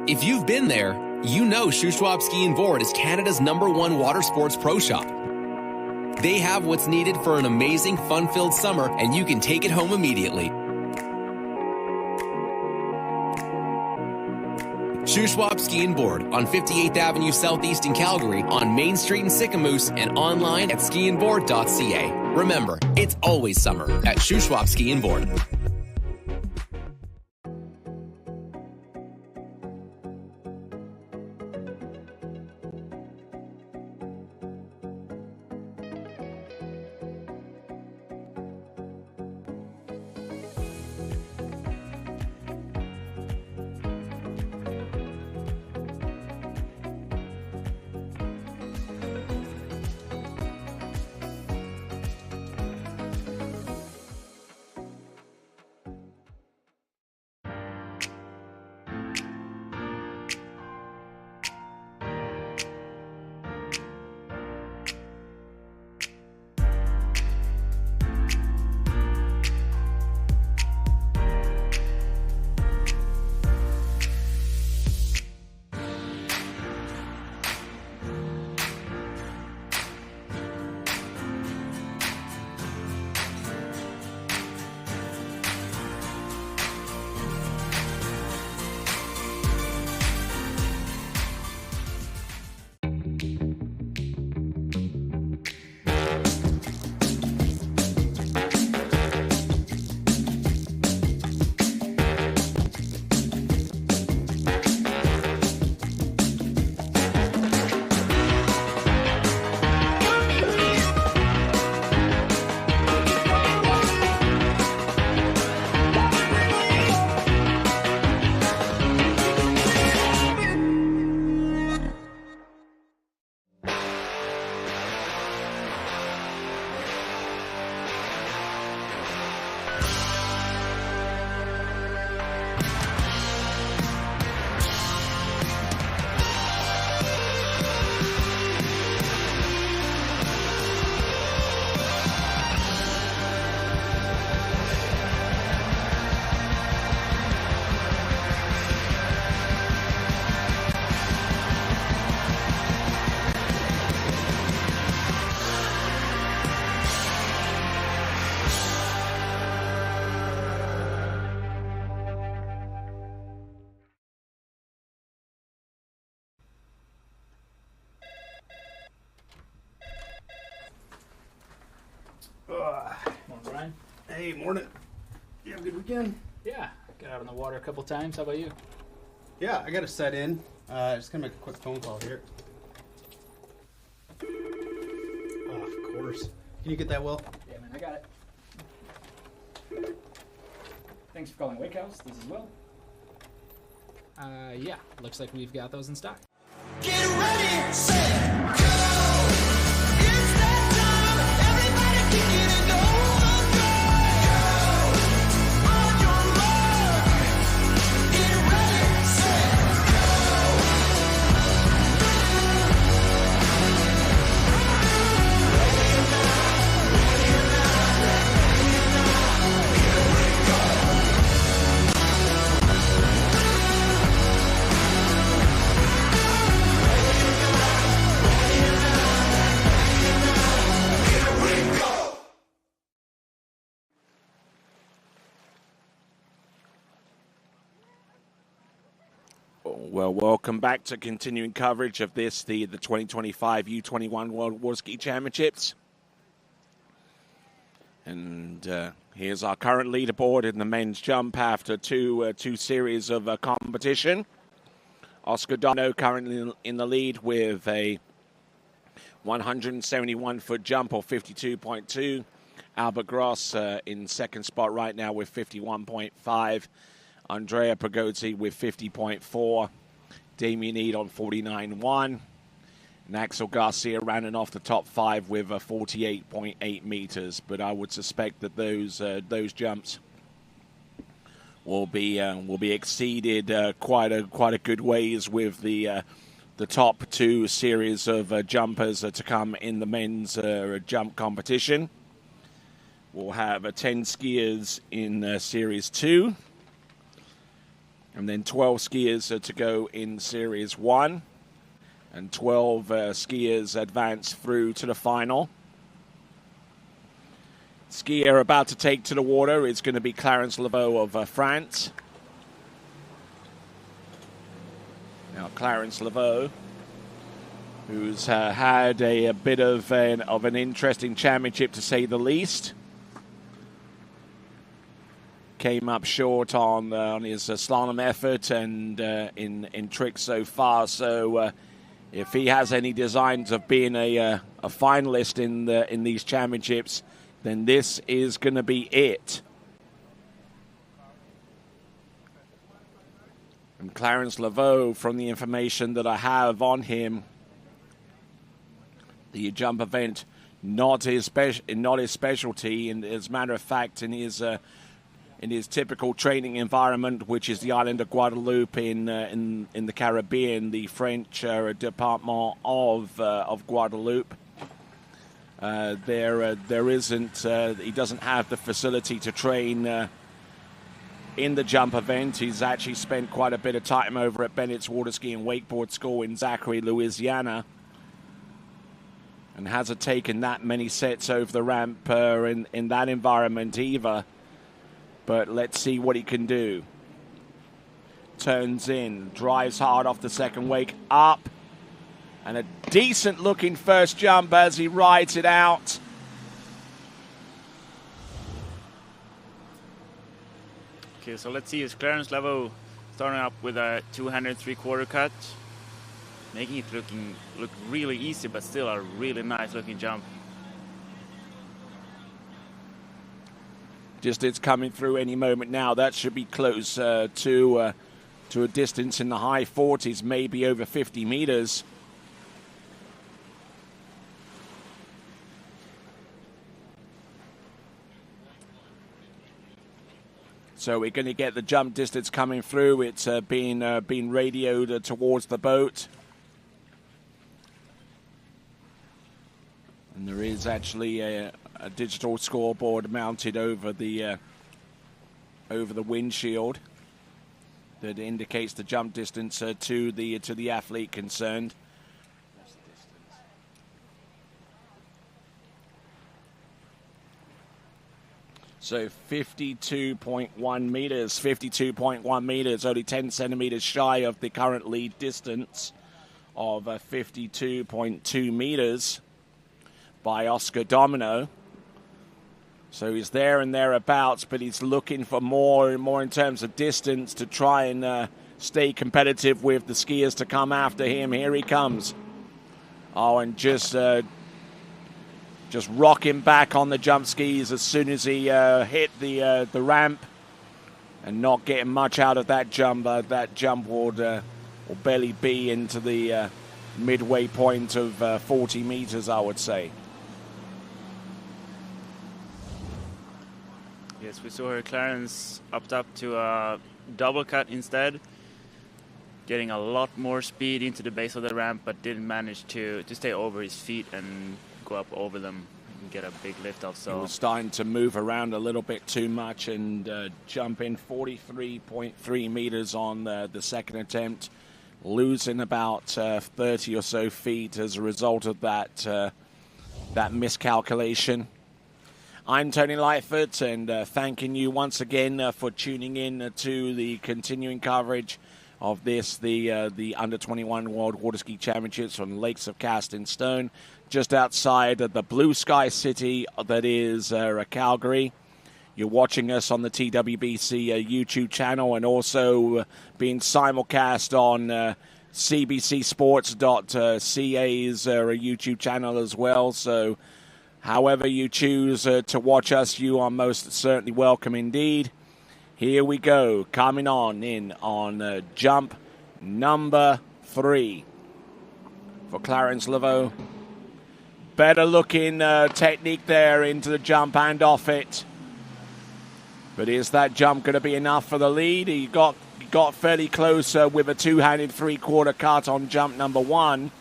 If you've been there, you know Shuswap Ski and Board is Canada's #1 water sports pro shop. They have what's needed for an amazing, fun-filled summer, and you can take it home immediately. Shuswap Ski and Board on 58th Avenue Southeast in Calgary, on Main Street in Sicamous, and online at skiandboard.ca. Remember, it's always summer at Shuswap Ski and Board. Morning, Brian. Hey, morning. You have a good weekend? Yeah, got out on the water a couple times. How about you? Yeah, I got to set in. Just gonna make a quick phone call here. Oh, of course. Can you get that, Will? Yeah, man, I got it. Thanks for calling Wake House. This is Will. Yeah, looks like we've got those in stock. Get ready, set, go! It's that time, everybody kick it and go, go, go! On your mark, get ready, set, Well, welcome back to continuing coverage of this, the 2025 U21 World Water Ski Championships. And here's our current leaderboard in the men's jump after two series of competition. Oscar Dono currently in the lead with a 171-foot jump, or 52.2. Albert Gross in second spot right now with 51.5. Andrea Pagozzi with 50.4. Damien Eade on 49.1. And Axel Garcia rounding off the top five with 48.8 meters. But I would suspect that those jumps will be exceeded quite a good ways with the top two series of jumpers to come in the men's jump competition. We'll have 10 skiers in Series 2. And then 12 skiers to go in Series 1. And 12 skiers advance through to the final. Skier about to take to the water is going to be Clarence Laveau of France. Now, Clarence Laveau, who's had a bit of an interesting championship, to say the least. Came up short on his slalom effort and in tricks so far. So if he has any designs of being a finalist in these championships, then this is going to be it. And Clarence Laveau, from the information that I have on him, the jump event not his specialty, and as a matter of fact, in his typical training environment, which is the island of Guadeloupe in the Caribbean, the French department of Guadeloupe. There isn't. He doesn't have the facility to train in the jump event. He's actually spent quite a bit of time over at Bennett's Water Ski and Wakeboard School in Zachary, Louisiana, and hasn't taken that many sets over the ramp in that environment either. But let's see what he can do. Turns in, drives hard off the second wake, up, and a decent-looking first jump as he rides it out. Okay, so let's see. Is Clarence Laveau starting up with a 200 3/4 cut, making it look really easy, but still a really nice-looking jump. Distance coming through any moment now. That should be close to a distance in the high 40s, maybe over 50 meters. So we're going to get the jump distance coming through. It's being radioed towards the boat. And there is actually a digital scoreboard mounted over the windshield that indicates the jump distance to the athlete concerned. So 52.1 meters, only 10 centimeters shy of the current lead distance of 52.2 meters by Oscar Domino. So he's there and thereabouts, but he's looking for more and more in terms of distance to try and stay competitive with the skiers to come after him. Here he comes. Oh, and just rocking back on the jump skis as soon as he hit the ramp, and not getting much out of that jump. That jump will barely be into the midway point of 40 meters, I would say. Yes, we saw her Clarence upped up to a double cut instead, getting a lot more speed into the base of the ramp, but didn't manage to stay over his feet and go up over them and get a big lift off. So he was starting to move around a little bit too much and jump in 43.3 meters on the second attempt, losing about 30 or so feet as a result of that miscalculation. I'm Tony Lightfoot, and thanking you once again for tuning in to the continuing coverage of this, the Under-21 World Water Ski Championships on the Lakes of Casting Stone, just outside of the blue sky city that is Calgary. You're watching us on the TWBC YouTube channel, and also being simulcast on cbcsports.ca's YouTube channel as well. So however you choose to watch us, you are most certainly welcome indeed. Here we go, coming on in on jump number 3 for Clarence Laveau. Better looking technique there into the jump and off it. But is that jump going to be enough for the lead? He got fairly close with a two-handed 3/4 cut on jump number 1.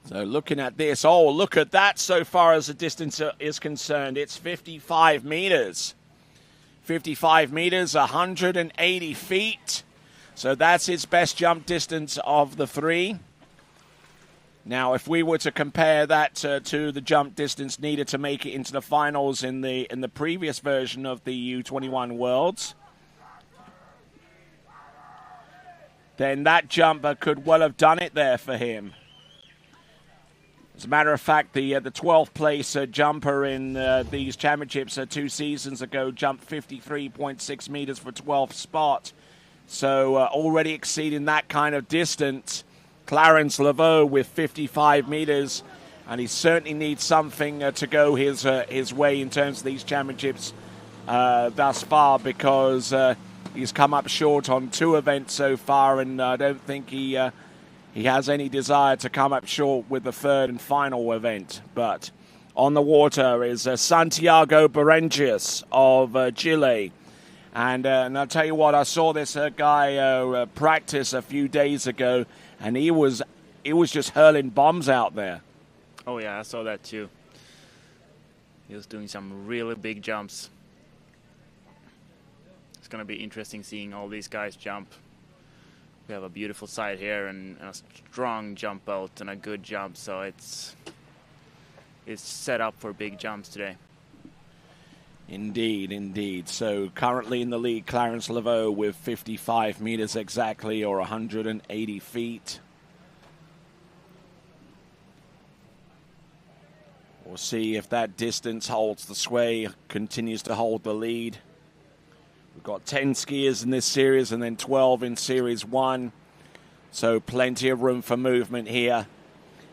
So looking at this, oh, look at that so far as the distance is concerned. It's 55 meters. 55 meters, 180 feet. So that's its best jump distance of the three. Now, if we were to compare that to the jump distance needed to make it into the finals in the previous version of the U21 Worlds, then that jumper could well have done it there for him. As a matter of fact, the 12th place jumper in these championships 2 seasons ago jumped 53.6 meters for 12th spot. So already exceeding that kind of distance. Clarence Laveau with 55 meters, and he certainly needs something to go his way in terms of these championships thus far, because he's come up short on 2 events so far, and I don't think he has any desire to come up short with the 3rd and final event. But on the water is Santiago Berengius of Chile. And I'll tell you what, I saw this guy practice a few days ago, and he was just hurling bombs out there. Oh yeah, I saw that too. He was doing some really big jumps. It's going to be interesting seeing all these guys jump. We have a beautiful side here and a strong jump out and a good jump, so it's set up for big jumps today. Indeed, indeed. So currently in the lead, Clarence Laveau with 55 meters exactly, or 180 feet. We'll see if that distance holds the sway, continues to hold the lead. We've got 10 skiers in this series and then 12 in Series 1. So plenty of room for movement here.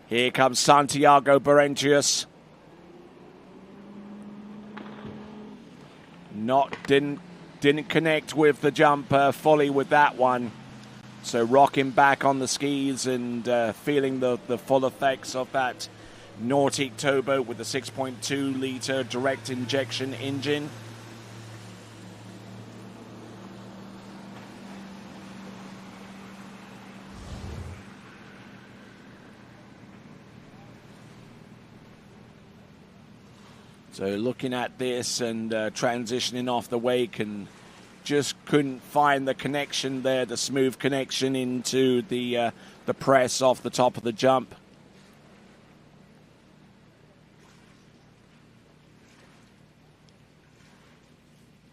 Here comes Santiago Berengius. Didn't connect with the jump fully with that one. So rocking back on the skis and feeling the full effects of that Nautic towboat with the 6.2 litre direct injection engine. So looking at this and transitioning off the wake, and just couldn't find the connection there, the smooth connection into the press off the top of the jump.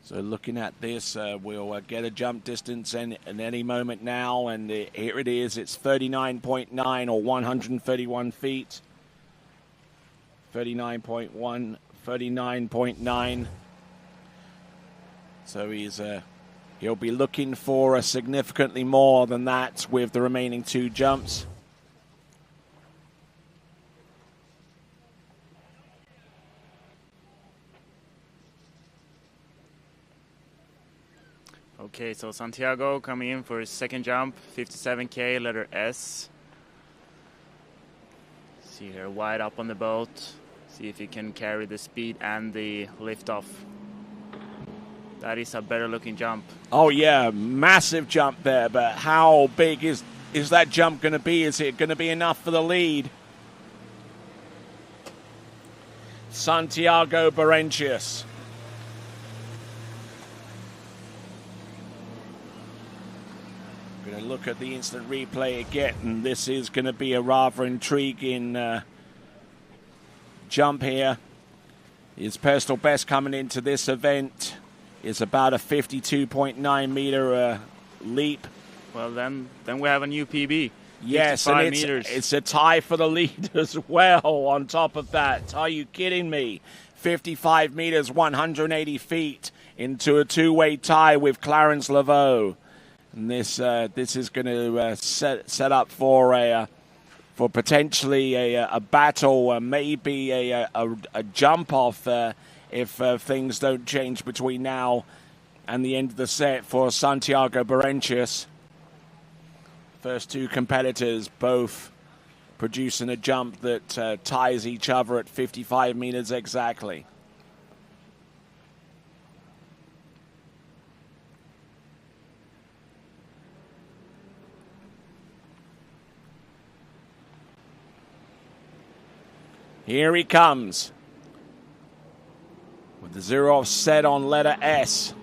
So looking at this, we'll get a jump distance in any moment now, and here it is. It's 39.9 or 131 feet. 39.1. 39.9. So he'll be looking for significantly more than that with the remaining 2 jumps. Okay, so Santiago coming in for his second jump, 57K, letter S. See here, wide up on the boat. See if he can carry the speed and the liftoff. That is a better looking jump. Oh yeah, massive jump there, but how big is that jump going to be? Is it going to be enough for the lead? Santiago Berengius. Going to look at the instant replay again, and this is going to be a rather intriguing jump here. His personal best coming into this event is about a 52.9 meter leap. Well, then we have a new PB. Yes, and it's a tie for the lead as well on top of that. Are you kidding me? 55 meters, 180 feet into a 2-way tie with Clarence Laveau. And this is going to set up for potentially a battle, maybe a jump off if things don't change between now and the end of the set for Santiago Berengius. First 2 competitors both producing a jump that ties each other at 55 meters exactly. Here he comes. With the 0 offset on letter S.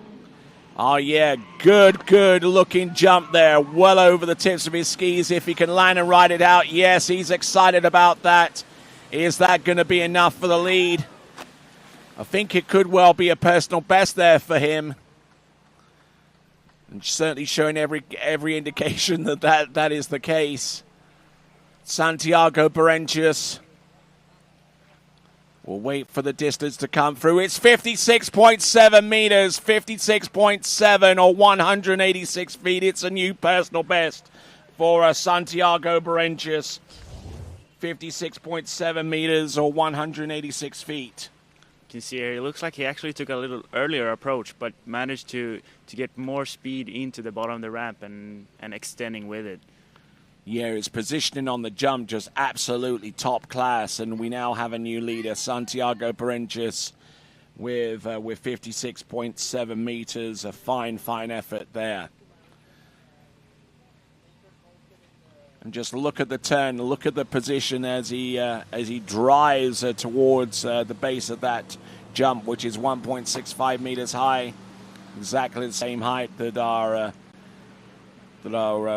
Oh, yeah, good looking jump there. Well over the tips of his skis. If he can land and ride it out, yes, he's excited about that. Is that going to be enough for the lead? I think it could well be a personal best there for him. And certainly showing every indication that is the case. Santiago Berentius will wait for the distance to come through. It's 56.7 meters, 56.7 or 186 feet. It's a new personal best for Santiago Berentius. 56.7 meters or 186 feet. You can see here, it looks like he actually took a little earlier approach, but managed to get more speed into the bottom of the ramp and extending with it. Yeah, his positioning on the jump just absolutely top class, and we now have a new leader, Santiago Berentius, with 56.7 meters. A fine effort there. And just look at the turn, look at the position as he drives towards the base of that jump, which is 1.65 meters high, exactly the same height that our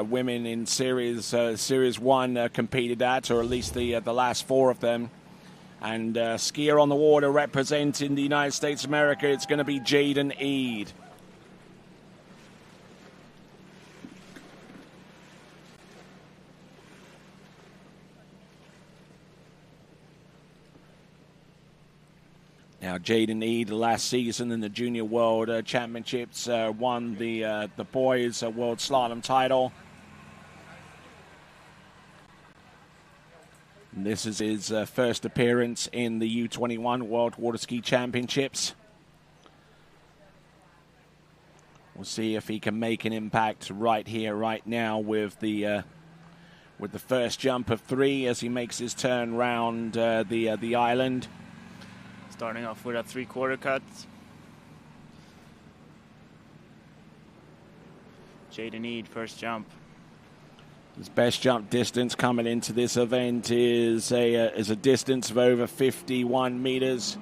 women in Series 1 competed at, or at least the last 4 of them. And skier on the water representing the United States of America, it's going to be Jaden Eade. Now, Jaden Eade, last season in the Junior World Championships, won the boys' World Slalom title. And this is his first appearance in the U21 World Water Ski Championships. We'll see if he can make an impact right here, right now, with the first jump of 3 as he makes his turn round the island. Starting off with a 3/4 cut. Jaden Eade, first jump. His best jump distance coming into this event is a distance of over 51 meters.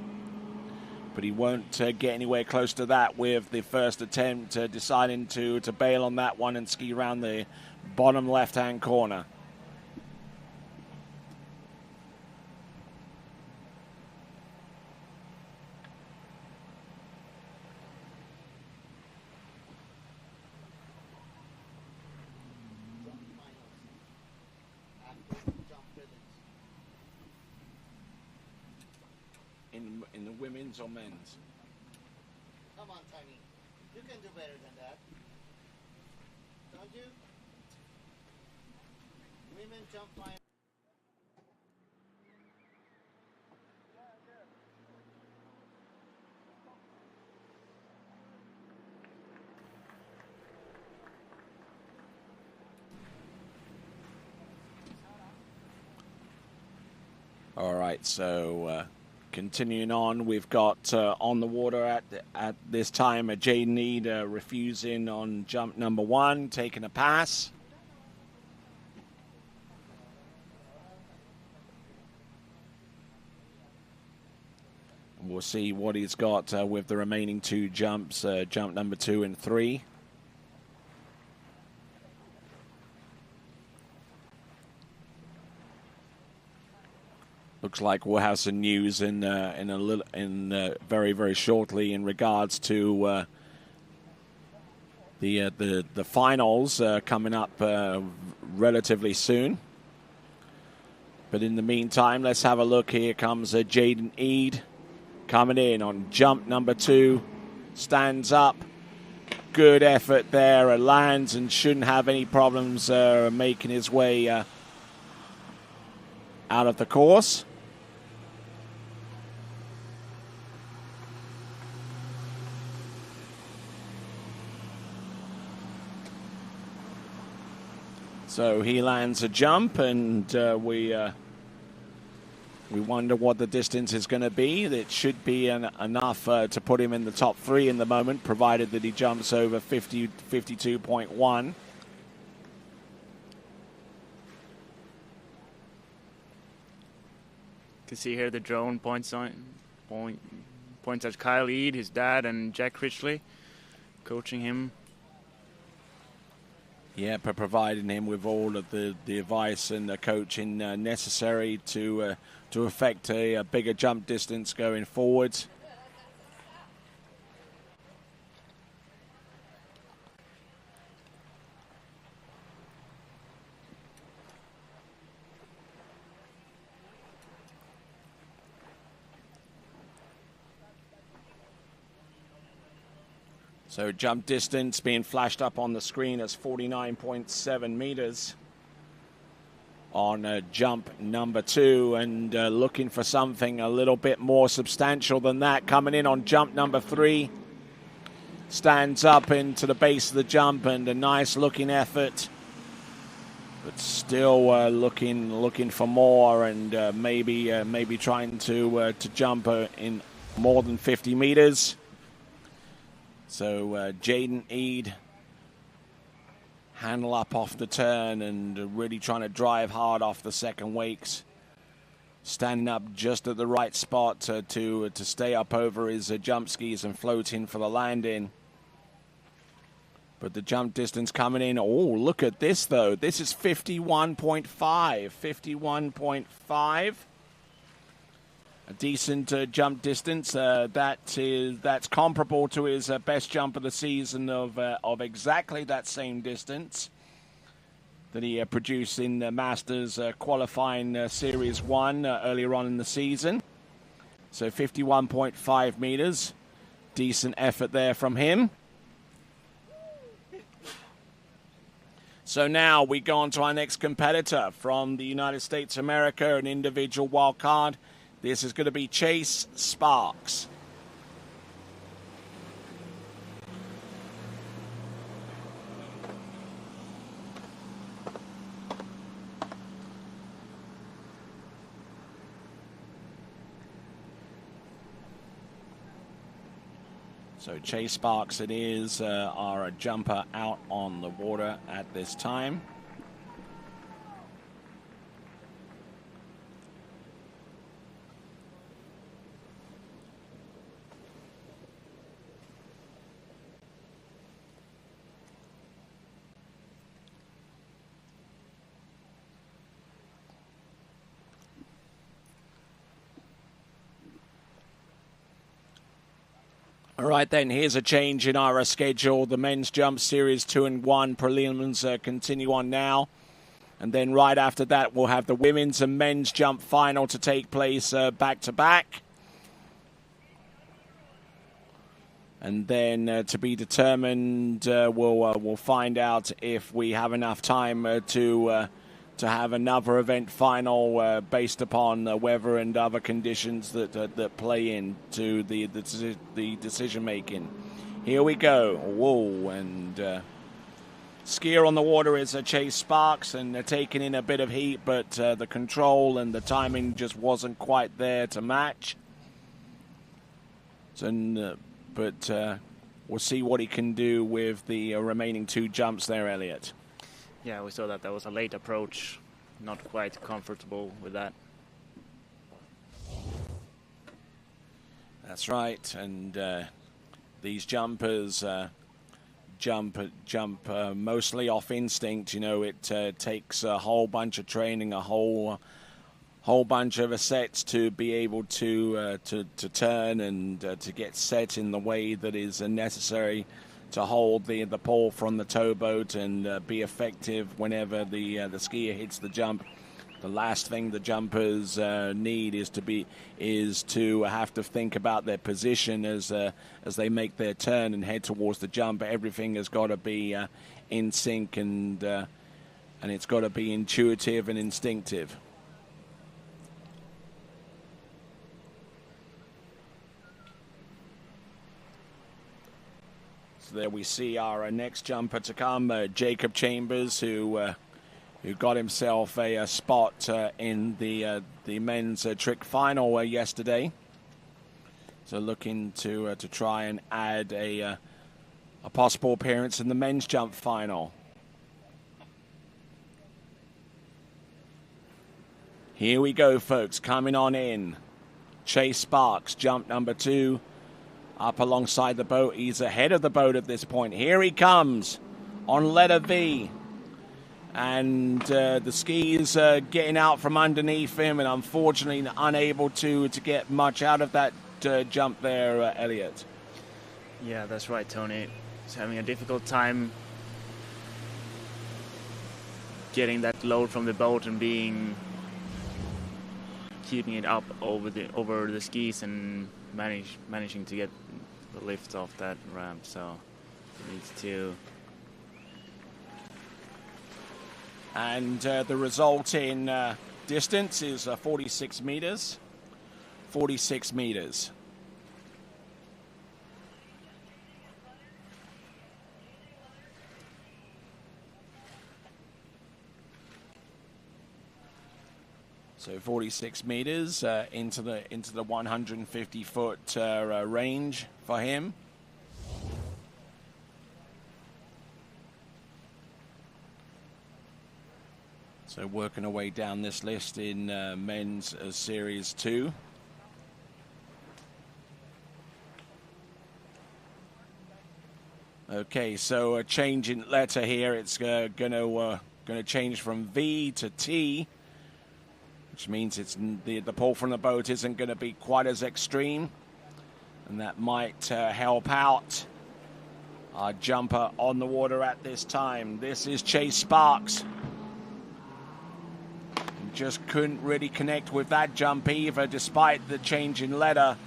But he won't get anywhere close to that with the first attempt, deciding to bail on that one and ski around the bottom left-hand corner. In the women's or men's? Come on, Tiny. You can do better than that. Don't you? Women jump line. All right, so continuing on, we've got on the water at this time, Jaden Eade refusing on jump number 1, taking a pass. We'll see what he's got with the remaining 2 jumps, jump number 2 and 3. Looks like we'll have some news in very shortly in regards to the finals coming up relatively soon. But in the meantime, let's have a look. Here comes Jaden Eade coming in on jump number 2. Stands up. Good effort there. Lands and shouldn't have any problems making his way out of the course. So he lands a jump, and we wonder what the distance is going to be. It should be enough to put him in the top 3 in the moment, provided that he jumps over 52.1. can see here the drone points at Kyle Eade, his dad, and Jack Critchley, coaching him. Yeah, but providing him with all of the advice and the coaching necessary to affect a bigger jump distance going forward. So jump distance being flashed up on the screen as 49.7 meters on jump number 2, and looking for something a little bit more substantial than that. Coming in on jump number 3, stands up into the base of the jump, and a nice looking effort, but still looking for more, and maybe trying to jump in more than 50 meters. So Jaden Eade, handle up off the turn and really trying to drive hard off the second wakes. Standing up just at the right spot to stay up over his jump skis and float in for the landing. But the jump distance coming in, oh, look at this though. This is 51.5, 51.5. A decent jump distance. That's comparable to his best jump of the season of exactly that same distance that he produced in the Masters qualifying Series 1 earlier on in the season. So 51.5 meters. Decent effort there from him. So now we go on to our next competitor from the United States of America, an individual wild card. This is going to be Chase Sparks. So Chase Sparks it is, our jumper out on the water at this time. All right, then, here's a change in our schedule. The men's jump series 2 and 1 prelims continue on now. And then right after that, we'll have the women's and men's jump final to take place back-to-back. And then to be determined, we'll find out if we have enough time to have another event final based upon weather and other conditions that play into the decision making. Here we go. Whoa, and skier on the water is Chase Sparks, and they're taking in a bit of heat, but the control and the timing just wasn't quite there to match. So, but we'll see what he can do with the remaining 2 jumps there, Elliot. Yeah, we saw that was a late approach. Not quite comfortable with that. That's right, and these jumpers jump mostly off instinct. You know, it takes a whole bunch of training, a whole bunch of sets to be able to turn and to get set in the way that is necessary to hold the pole from the towboat and be effective whenever the skier hits the jump. The last thing the jumpers need is to have to think about their position as they make their turn and head towards the jump. Everything has got to be in sync, and it's got to be intuitive and instinctive. So there we see our next jumper to come, Jacob Chambers, who got himself a spot in the men's trick final yesterday. So looking to try and add a possible appearance in the men's jump final. Here we go, folks, coming on in. Chase Sparks, jump number 2, up alongside the boat. He's ahead of the boat at this point. Here he comes on letter V. And the skis getting out from underneath him, and unfortunately unable to get much out of that jump there, Elliot. Yeah, that's right, Tony. He's having a difficult time getting that load from the boat and keeping it up over the skis and managing to get the lift off that ramp. So he needs to. And the result in distance is 46 meters. 46 meters. So 46 meters into the 150-foot range for him. So working our way down this list in men's Series 2. Okay, so a change in letter here. It's gonna change from V to T, which means it's the pull from the boat isn't going to be quite as extreme, and that might help out our jumper on the water at this time. This is Chase Sparks. Just couldn't really connect with that jump either, despite the change in letter.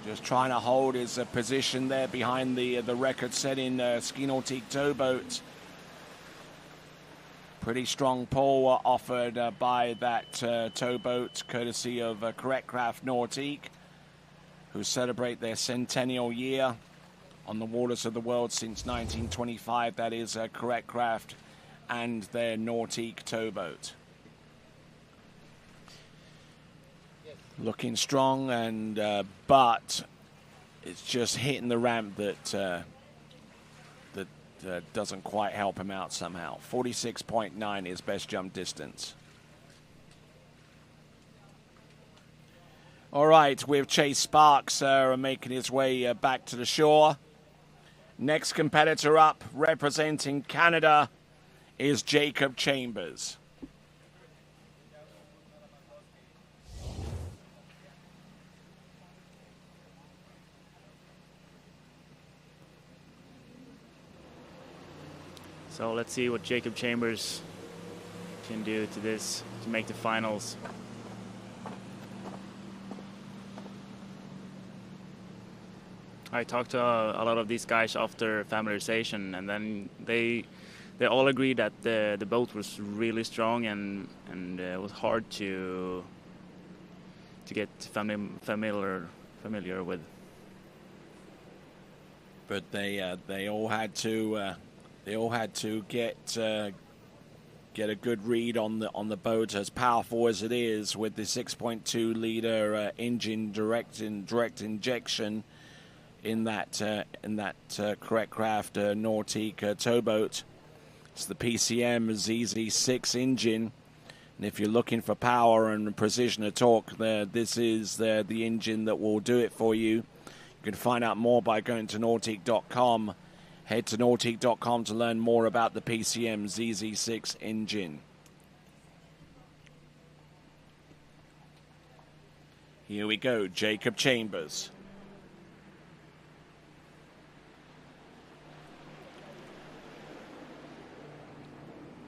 Just trying to hold his position there behind the record-setting Ski Nautique towboat. Pretty strong pull offered by that towboat, courtesy of Correct Craft Nautique, who celebrate their centennial year on the waters of the world since 1925. That is Correct Craft and their Nautique towboat. Looking strong, and but it's just hitting the ramp that doesn't quite help him out somehow. 46.9 is best jump distance. All right, with Chase Sparks making his way back to the shore. Next competitor up, representing Canada, is Jacob Chambers. So let's see what Jacob Chambers can do to make the finals. I talked to a lot of these guys after familiarization, and then they all agreed that the boat was really strong and it was hard to get familiar with. But they all had to. They all had to get a good read on the boat, as powerful as it is, with the 6.2 liter engine direct injection in that Correct Craft Nautique towboat. It's the PCM ZZ6 engine, and if you're looking for power and precision of torque, this is the engine that will do it for you. You can find out more by going to nautique.com. Head to nautique.com to learn more about the PCM ZZ6 engine. Here we go, Jacob Chambers.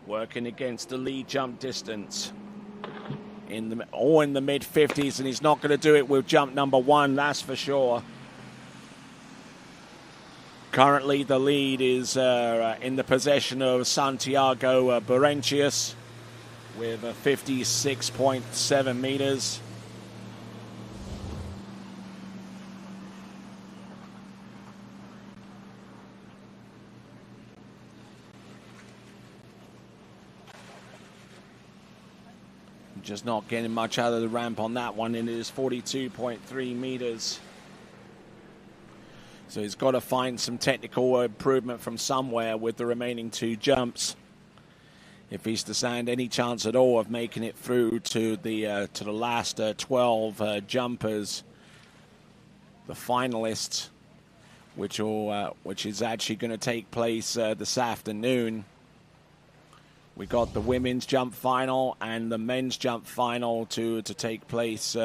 Working against the lead jump distance. In the mid-50s, and he's not going to do it with jump number 1, that's for sure. Currently, the lead is in the possession of Santiago Berentius with 56.7 meters. Just not getting much out of the ramp on that one, and it is 42.3 meters. So he's got to find some technical improvement from somewhere with the remaining 2 jumps. if he's to stand any chance at all of making it through to the last 12 jumpers, the finalists, which is actually going to take place this afternoon. We got the women's jump final and the men's jump final to take place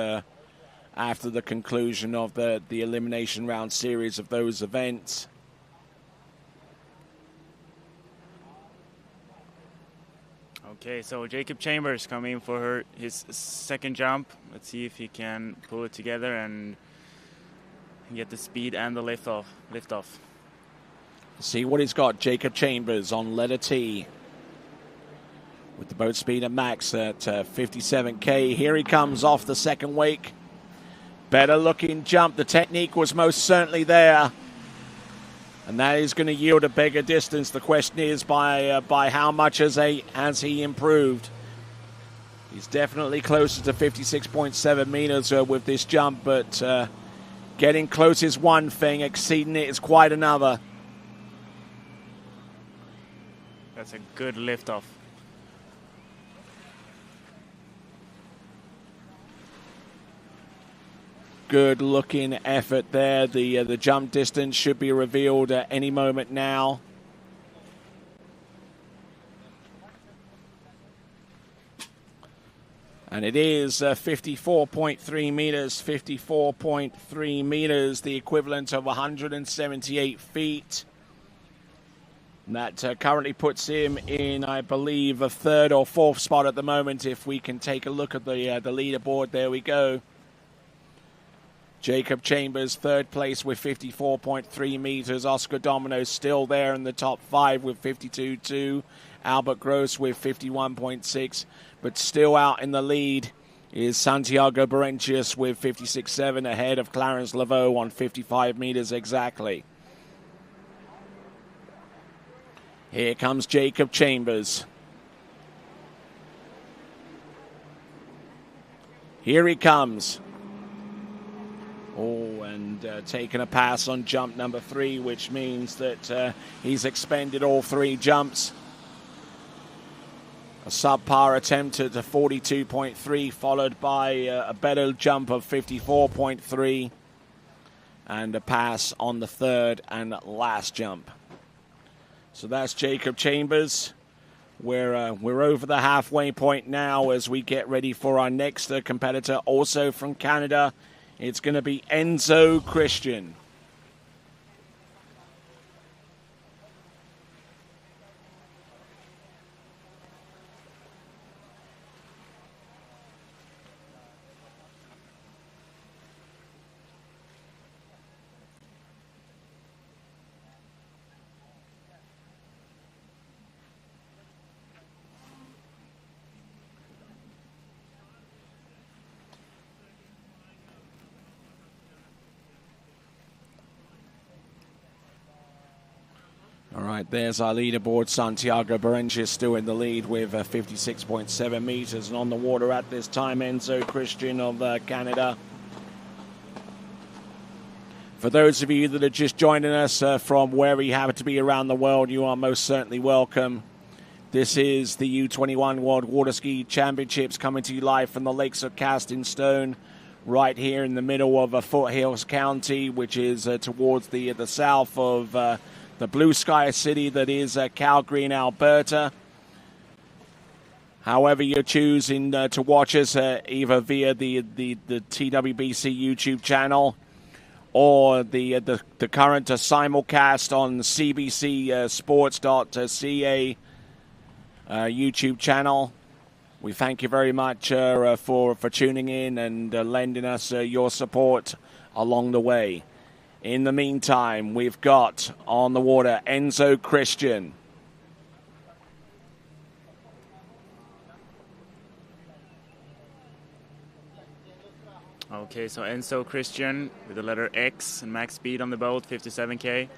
after the conclusion of the elimination round series of those events. Okay, so Jacob Chambers coming for his second jump. Let's see if he can pull it together and get the speed and the lift off. See what he's got. Jacob Chambers on letter T with the boat speed at max at 57K. Here he comes off the second wake. Better looking jump. The technique was most certainly there, and that is going to yield a bigger distance. The question is by how much has he improved? He's definitely closer to 56.7 meters with this jump, but getting close is one thing, exceeding it is quite another. That's a good liftoff. Good looking effort there. The jump distance should be revealed at any moment now. And it is 54.3 meters, 54.3 meters, the equivalent of 178 feet. And that currently puts him in, I believe, a third or fourth spot at the moment. If we can take a look at the leaderboard, there we go. Jacob Chambers, third place with 54.3 meters. Oscar Domino still there in the top 5 with 52.2. Albert Gross with 51.6. But still out in the lead is Santiago Berentius with 56.7 ahead of Clarence Laveau on 55 meters exactly. Here comes Jacob Chambers. Here he comes. Oh, and taking a pass on jump number 3, which means that he's expended all 3 jumps. A subpar attempt at 42.3, followed by a better jump of 54.3, and a pass on the third and last jump. So that's Jacob Chambers. We're over the halfway point now as we get ready for our next competitor, also from Canada. It's going to be Enzo Christian. All right, there's our leaderboard. Santiago Berentius still in the lead with 56.7 meters. And on the water at this time, Enzo Christian of Canada. For those of you that are just joining us from wherever you happen to be around the world, you are most certainly welcome. This is the U21 World Water Ski Championships coming to you live from the lakes of Casting Stone, right here in the middle of Foothills County, which is towards the south of the blue sky city that is Calgary in Alberta. However you're choosing to watch us, either via the TWBC YouTube channel or the current simulcast on cbcsports.ca YouTube channel. We thank you very much for tuning in and lending us your support along the way. In the meantime, we've got on the water Enzo Christian. Okay, so Enzo Christian with the letter X and max speed on the boat, 57K.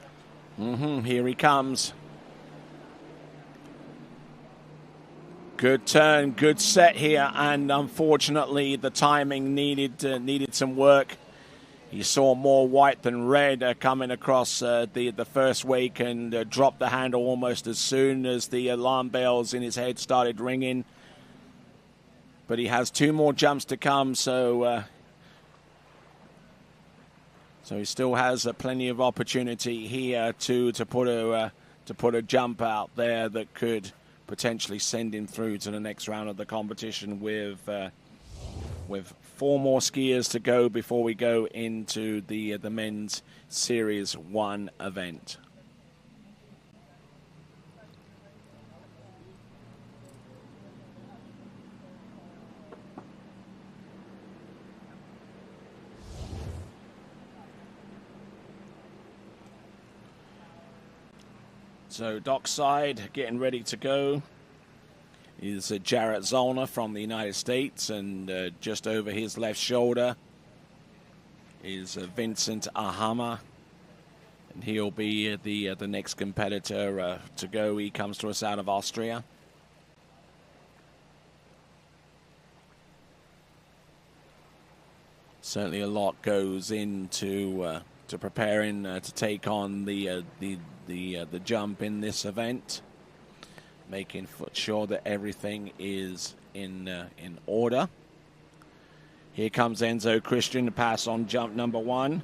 Here he comes. Good turn, good set here, and unfortunately the timing needed some work. He saw more white than red coming across the first wake and dropped the handle almost as soon as the alarm bells in his head started ringing. But he has 2 more jumps to come, so he still has plenty of opportunity here to put a jump out there that could potentially send him through to the next round of the competition with 4 more skiers to go before we go into the men's Series 1 event. So dockside getting ready to go is Jarrett Zollner from the United States, and just over his left shoulder is Vincent Ahama, and he'll be the next competitor to go. He comes to us out of Austria. Certainly a lot goes into to preparing to take on the jump in this event, making sure that everything is in order. Here comes Enzo Christian to pass on jump number 1.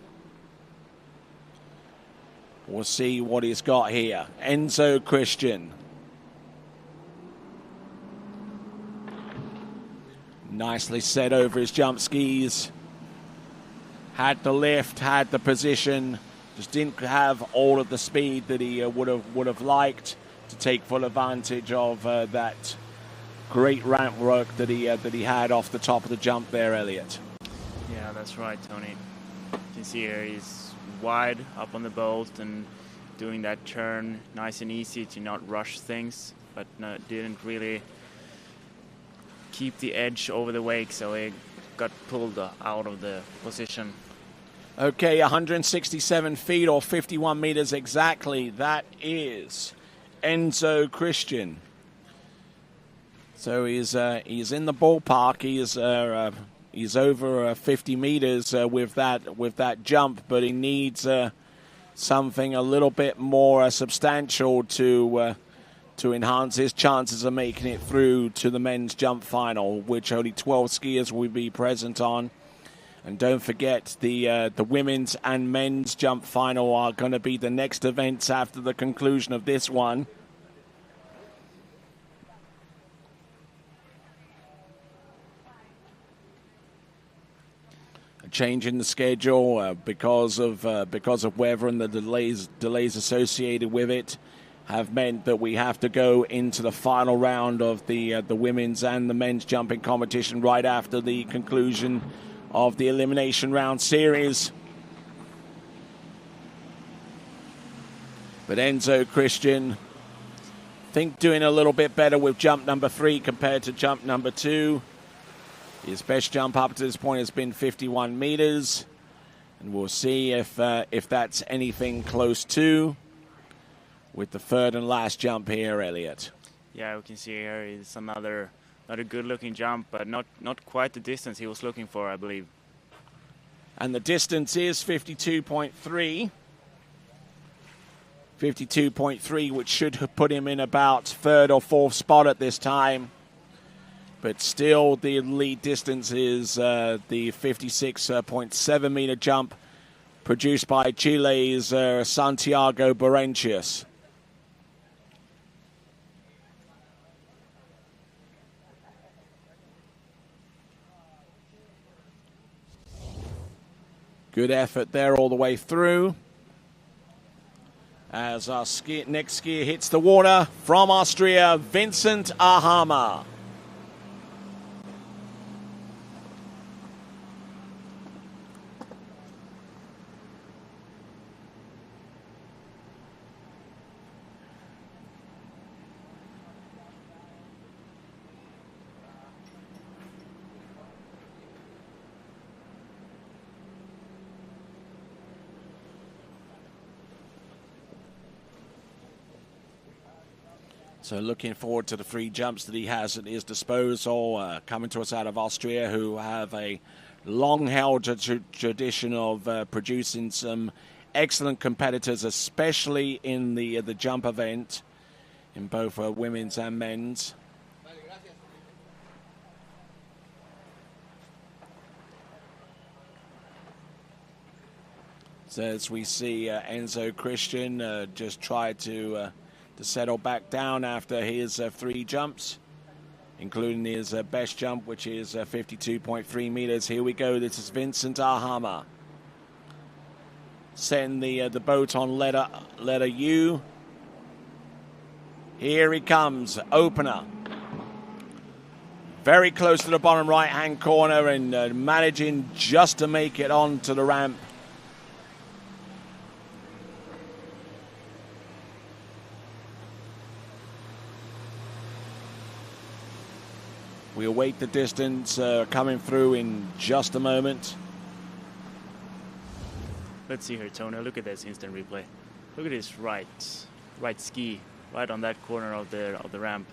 We'll see what he's got here. Enzo Christian. Nicely set over his jump skis. Had the lift, had the position, just didn't have all of the speed that he would have liked to take full advantage of that great ramp work that he had off the top of the jump there, Elliot. Yeah, that's right, Tony. You can see here he's wide up on the bolt and doing that turn nice and easy to not rush things, but didn't really keep the edge over the wake, so he got pulled out of the position. Okay, 167 feet or 51 meters exactly. That is Enzo Christian. So he's in the ballpark. He's over 50 meters with that jump, but he needs something a little bit more substantial to enhance his chances of making it through to the men's jump final, which only 12 skiers will be present on. And don't forget, the women's and men's jump final are going to be the next events after the conclusion of this one. A change in the schedule because of weather and the delays associated with it have meant that we have to go into the final round of the women's and the men's jumping competition right after the conclusion of the Elimination Round Series. But Enzo Christian, I think, doing a little bit better with jump number 3 compared to jump number 2. His best jump up to this point has been 51 meters. And we'll see if that's anything close to with the third and last jump here, Elliot. Yeah, we can see here is another good-looking jump, but not quite the distance he was looking for, I believe. And the distance is 52.3. 52.3, which should have put him in about third or fourth spot at this time. But still, the lead distance is the 56.7 meter jump produced by Chile's Santiago Berencius. Good effort there all the way through. As our next skier hits the water from Austria, Vincent Ahama. So looking forward to the 3 jumps that he has at his disposal, coming to us out of Austria, who have a long held a tradition of producing some excellent competitors, especially in the jump event, in both women's and men's. So as we see Enzo Christian just try to settle back down after his 3 jumps, including his best jump, which is 52.3 meters. Here we go. This is Vincent Ahama. Setting the boat on letter U. Here he comes, opener. Very close to the bottom right-hand corner and managing just to make it onto the ramp. We await the distance coming through in just a moment. Let's see here, Tony. Look at this instant replay. Look at his right ski, right on that corner of the ramp.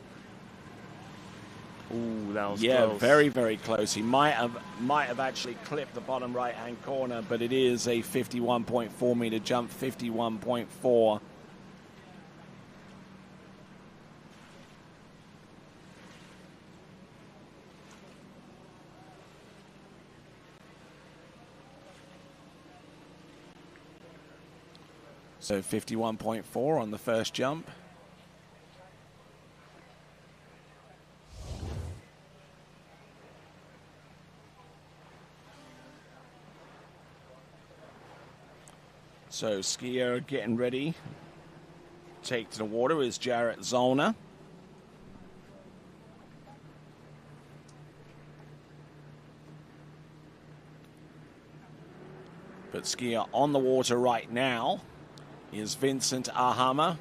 Ooh, that was close. Very, very close. He might have actually clipped the bottom right-hand corner, but it is a 51.4 meter jump, 51.4. So 51.4 on the first jump. So skier getting ready. Take to the water is Jarrett Zollner. But skier on the water right now is Vincent Ahama.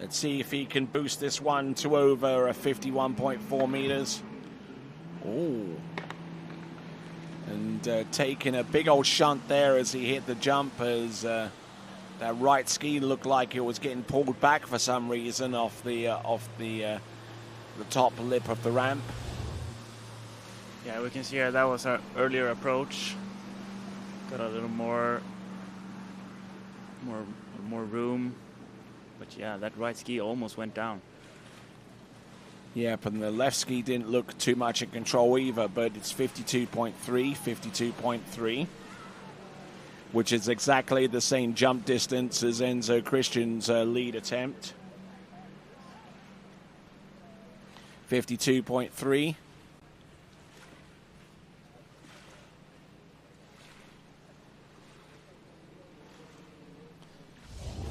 Let's see if he can boost this one to over 51.4 meters. Ooh. And taking a big old shunt there as he hit the jump, as that right ski looked like it was getting pulled back for some reason off the top lip of the ramp. Yeah, we can see here that was our earlier approach. Got a little more room, but yeah, that right ski almost went down. Yep, and the left ski didn't look too much in control either, but it's 52.3, which is exactly the same jump distance as Enzo Christian's lead attempt. 52.3.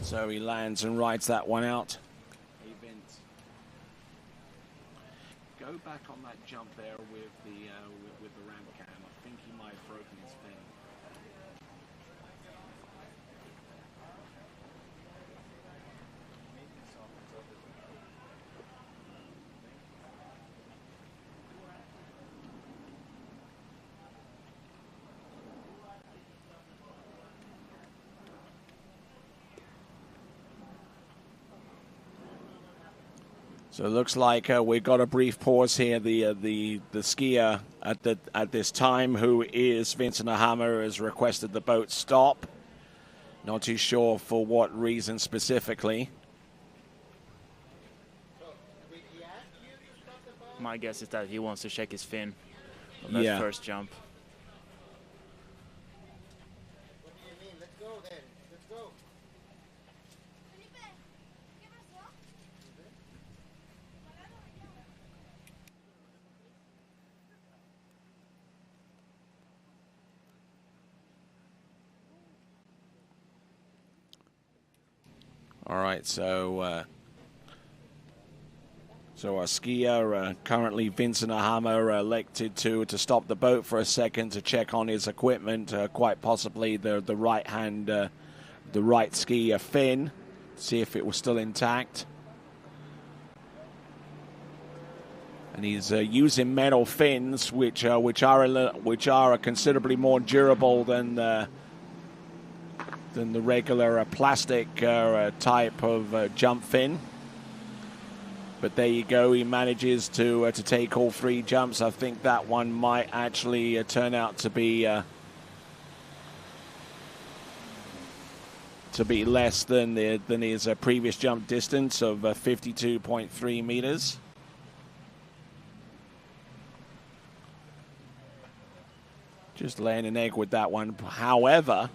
So he lands and rides that one out. Hey, Vince. Go back on that jump there with the ramp cam. I think he might have broken his fin. So it looks like we got a brief pause here. The skier at this time, who is Vincent Ahama, has requested the boat stop. Not too sure for what reason specifically. My guess is that he wants to check his fin on that first jump. All right, so our skier, currently Vincent Ahama, elected to stop the boat for a second to check on his equipment, quite possibly the right ski fin, see if it was still intact. And he's using metal fins, which are considerably more durable than the regular plastic type of jump fin. But there you go. He manages to take all 3 jumps. I think that one might actually turn out to be less than his previous jump distance of 52.3 meters. Just laying an egg with that one. However,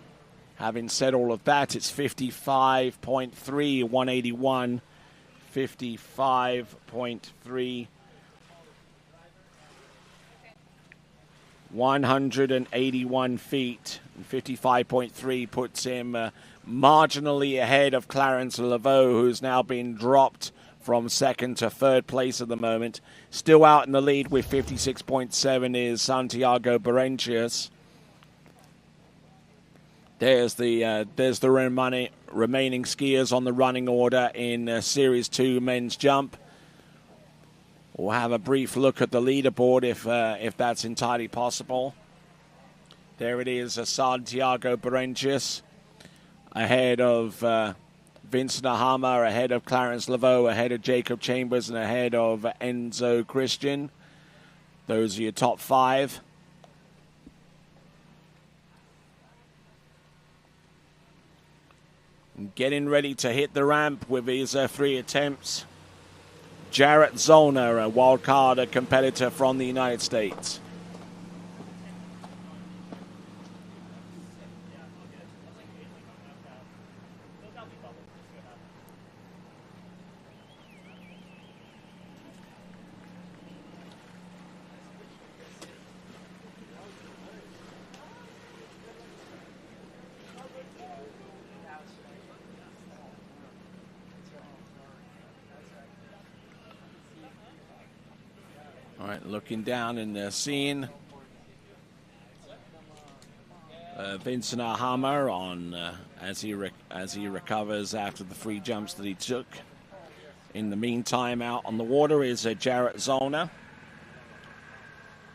having said all of that, it's 55.3, 181. 55.3, 181 feet, and 55.3 puts him marginally ahead of Clarence Laveau, who's now been dropped from 2nd to 3rd place at the moment. Still out in the lead with 56.7 is Santiago Berencius. There's the remaining skiers on the running order in Series 2 men's jump. We'll have a brief look at the leaderboard if that's entirely possible. There it is, Santiago Berencius ahead of Vincent Ahama, ahead of Clarence Laveau, ahead of Jacob Chambers, and ahead of Enzo Christian. Those are your top 5. Getting ready to hit the ramp with his 3 attempts. Jarrett Zollner, a wild card competitor from the United States. All right, looking down and seeing Vincent Ahama on as he recovers after the 3 jumps that he took. In the meantime, out on the water is Jarrett Zollner.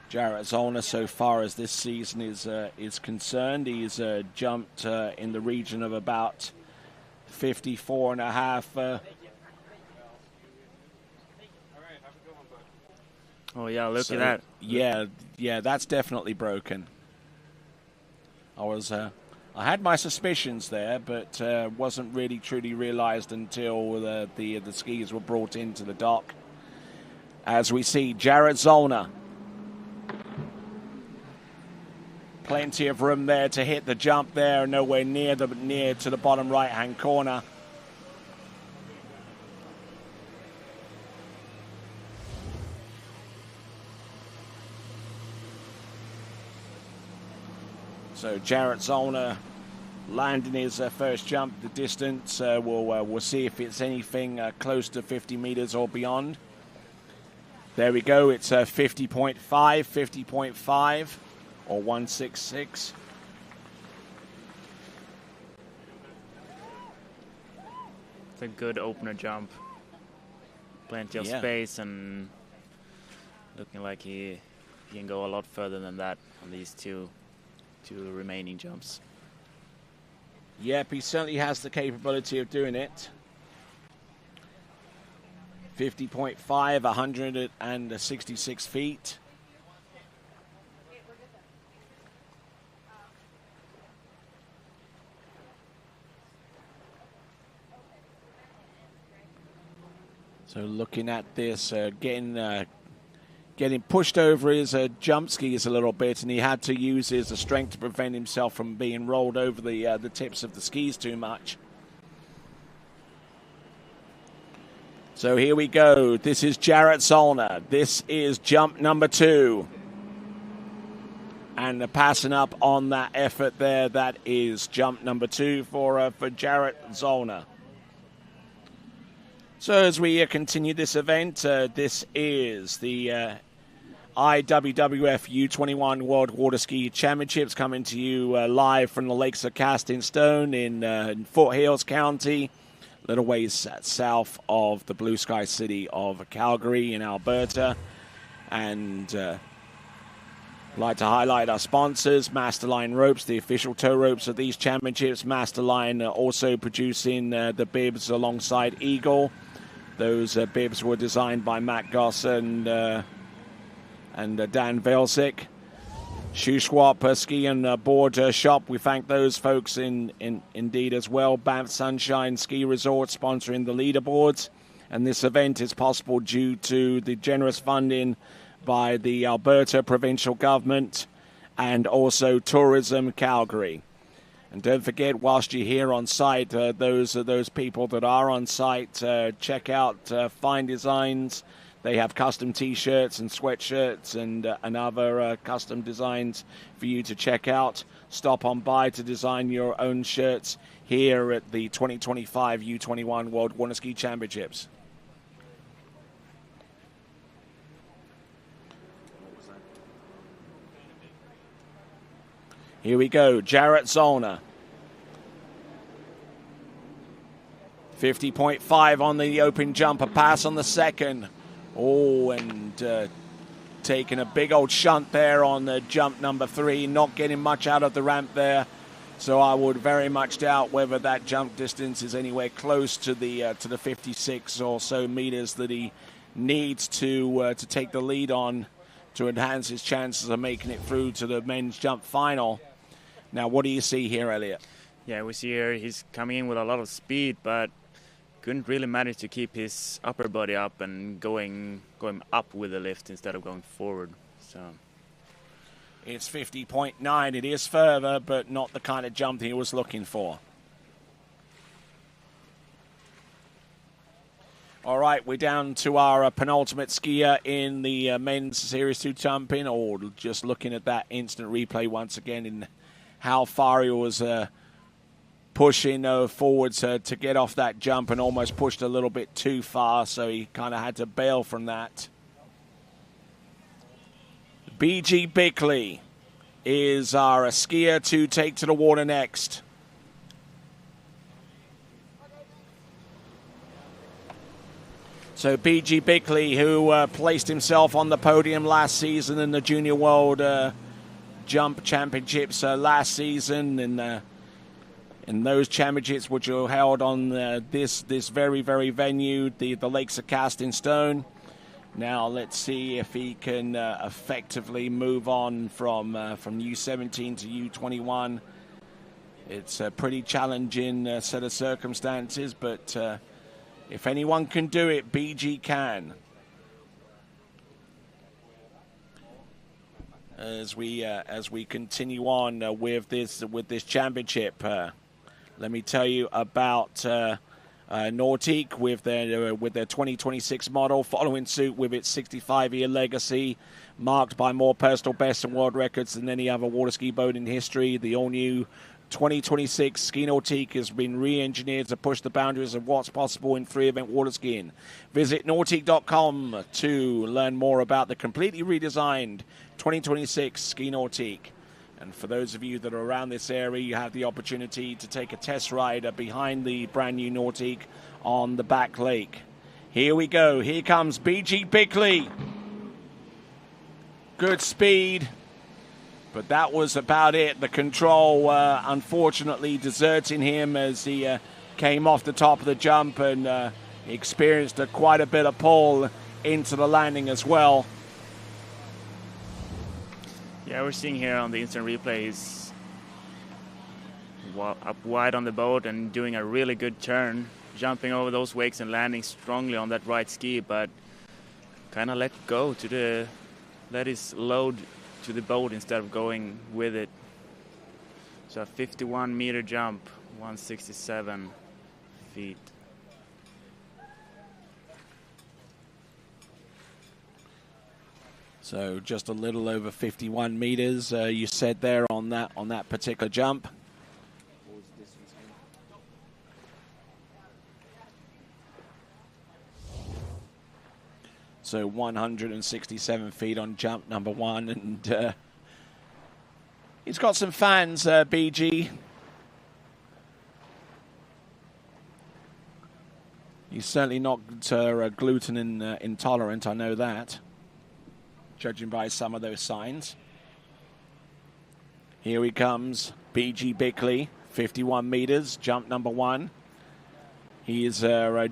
Jarrett Zollner, so far as this season is concerned, he's jumped in the region of about 54.5. Oh yeah, look at that. Yeah, that's definitely broken. I had my suspicions there, but wasn't really truly realized until the skis were brought into the dock. As we see Jarrett Zollner, plenty of room there to hit the jump there, nowhere near to the bottom right-hand corner. So Jarrett Zollner landing his first jump. The distance, we'll see if it's anything close to 50 meters or beyond. There we go. It's 50.5 or 166. It's a good opener jump. Plenty of space and looking like he can go a lot further than that on these two remaining jumps. Yep, he certainly has the capability of doing it. 50.5, 166 feet. So looking at this, getting pushed over his jump skis a little bit, and he had to use his strength to prevent himself from being rolled over the tips of the skis too much. So here we go. This is Jarrett Zollner. This is jump number 2. And passing up on that effort there, that is jump number 2 for Jarrett Zollner. So as we continue this event, this is the IWWF U21 World Water Ski Championships coming to you live from the lakes of Casting Stone in Fort Hills County, a little ways south of the blue sky city of Calgary in Alberta. And I'd like to highlight our sponsors, Masterline Ropes, the official tow ropes of these championships. Masterline also producing the bibs alongside Eagle. Those bibs were designed by Matt Goss and Dan Velsic. Shoe Swap Ski and Board Shop. We thank those folks indeed as well. Banff Sunshine Ski Resort sponsoring the leaderboards. And this event is possible due to the generous funding by the Alberta provincial government and also Tourism Calgary. And don't forget, whilst you're here on site, those people that are on site, check out Fine Designs. They have custom T-shirts and sweatshirts and other custom designs for you to check out. Stop on by to design your own shirts here at the 2025 U21 World Water Ski Championships. Here we go, Jarrett Zollner. 50.5 on the open jumper, pass on the second. Oh, and taking a big old shunt there on the jump number 3, not getting much out of the ramp there. So I would very much doubt whether that jump distance is anywhere close to the 56 or so meters that he needs to take the lead on to enhance his chances of making it through to the men's jump final. Now, what do you see here, Elliot? Yeah, we see here he's coming in with a lot of speed, but couldn't really manage to keep his upper body up and going up with the lift instead of going forward. So it's 50.9. It is further, but not the kind of jump he was looking for. All right, we're down to our penultimate skier in the men's Series 2 jumping, or just looking at that instant replay once again in how far he was pushing forwards to get off that jump and almost pushed a little bit too far, so he kind of had to bail from that. B.G. Bickley is our skier to take to the water next. So B.G. Bickley, who placed himself on the podium last season in the Junior World Jump Championships last season, in those championships which were held on this very, very venue, the Lakes of Casting Stone. Now let's see if he can effectively move on from U17 to U21. It's a pretty challenging set of circumstances, but if anyone can do it, BG can. As we continue on with this championship, let me tell you about Nautique with their 2026 model, following suit with its 65-year legacy, marked by more personal bests and world records than any other water ski boat in history. The all-new 2026 Ski Nautique has been re-engineered to push the boundaries of what's possible in free-event water skiing. Visit Nautique.com to learn more about the completely redesigned 2026 Ski Nautique. And for those of you that are around this area, you have the opportunity to take a test ride behind the brand new Nautique on the back lake. Here we go. Here comes B.G. Bickley. Good speed. But that was about it. The control, unfortunately, deserting him as he came off the top of the jump and experienced quite a bit of pull into the landing as well. Yeah, we're seeing here on the instant replay he's up wide on the boat and doing a really good turn, jumping over those wakes and landing strongly on that right ski, but kind of let his load to the boat instead of going with it. So a 51-meter jump, 167 feet. So just a little over 51 meters, you said there on that particular jump. So 167 feet on jump number 1, and he's got some fans, BG. He's certainly not gluten intolerant, I know that, judging by some of those signs. Here he comes, B.G. Bickley, 51 meters, jump number 1. He's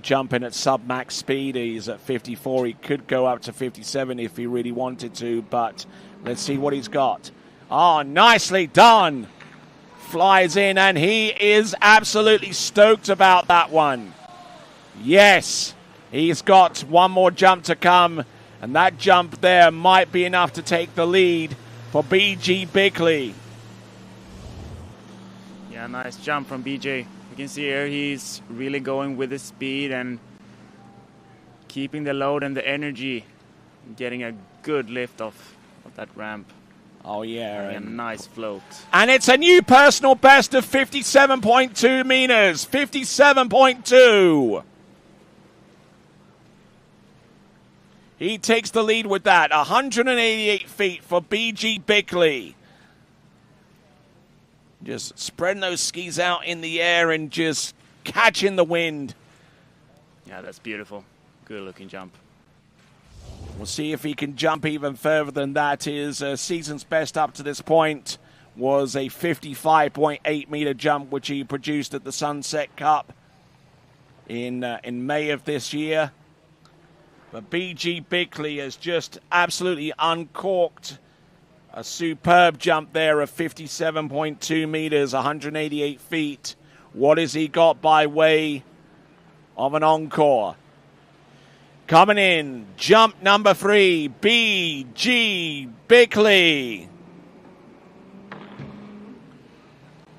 jumping at sub-max speed. He's at 54. He could go up to 57 if he really wanted to, but let's see what he's got. Oh, nicely done. Flies in, and he is absolutely stoked about that one. Yes, he's got one more jump to come, and that jump there might be enough to take the lead for BG Bickley. Yeah, nice jump from BJ. You can see here he's really going with his speed and keeping the load and the energy, getting a good lift off of that ramp. Oh, yeah. And a nice float. And it's a new personal best of 57.2 meters. 57.2. He takes the lead with that. 188 feet for BG Bickley. Just spreading those skis out in the air and just catching the wind. Yeah, that's beautiful. Good looking jump. We'll see if he can jump even further than that. His season's best up to this point was a 55.8 meter jump, which he produced at the Sunset Cup in May of this year. But BG Bickley has just absolutely uncorked a superb jump there of 57.2 meters, 188 feet. What has he got by way of an encore? Coming in, jump number 3, BG Bickley.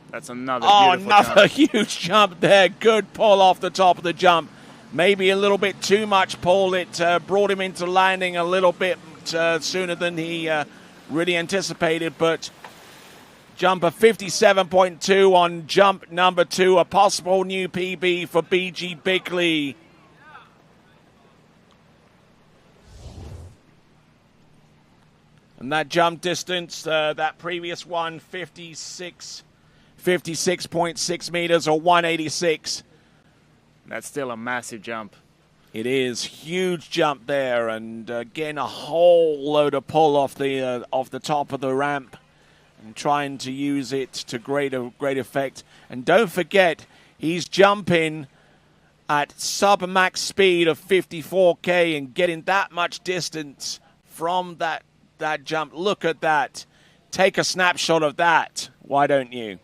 That's another beautiful jump. Huge jump there. Good pull off the top of the jump. Maybe a little bit too much pull. It brought him into landing a little bit sooner than he really anticipated, but jump of 57.2 on jump number 2, a possible new PB for BG Bickley. And that jump distance, that previous one, 56.6 meters or 186. That's still a massive jump. It is huge jump there, and again a whole load of pull off the top of the ramp, and trying to use it to great effect. And don't forget, he's jumping at sub-max speed of 54k and getting that much distance from that jump. Look at that. Take a snapshot of that. Why don't you?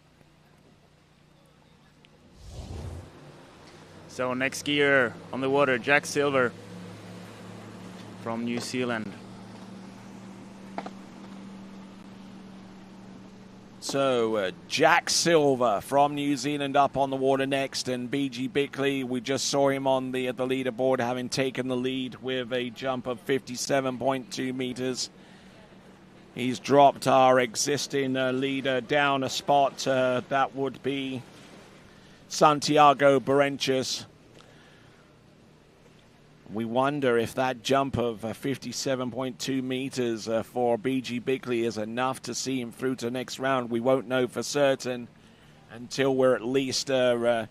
So next skier on the water, Jack Silver from New Zealand. So Jack Silver from New Zealand up on the water next, and BG Bickley, we just saw him on the leaderboard having taken the lead with a jump of 57.2 meters. He's dropped our existing leader down a spot. That would be Santiago Berenches. We wonder if that jump of 57.2 meters for BG Bickley is enough to see him through to the next round. We won't know for certain until we're at least one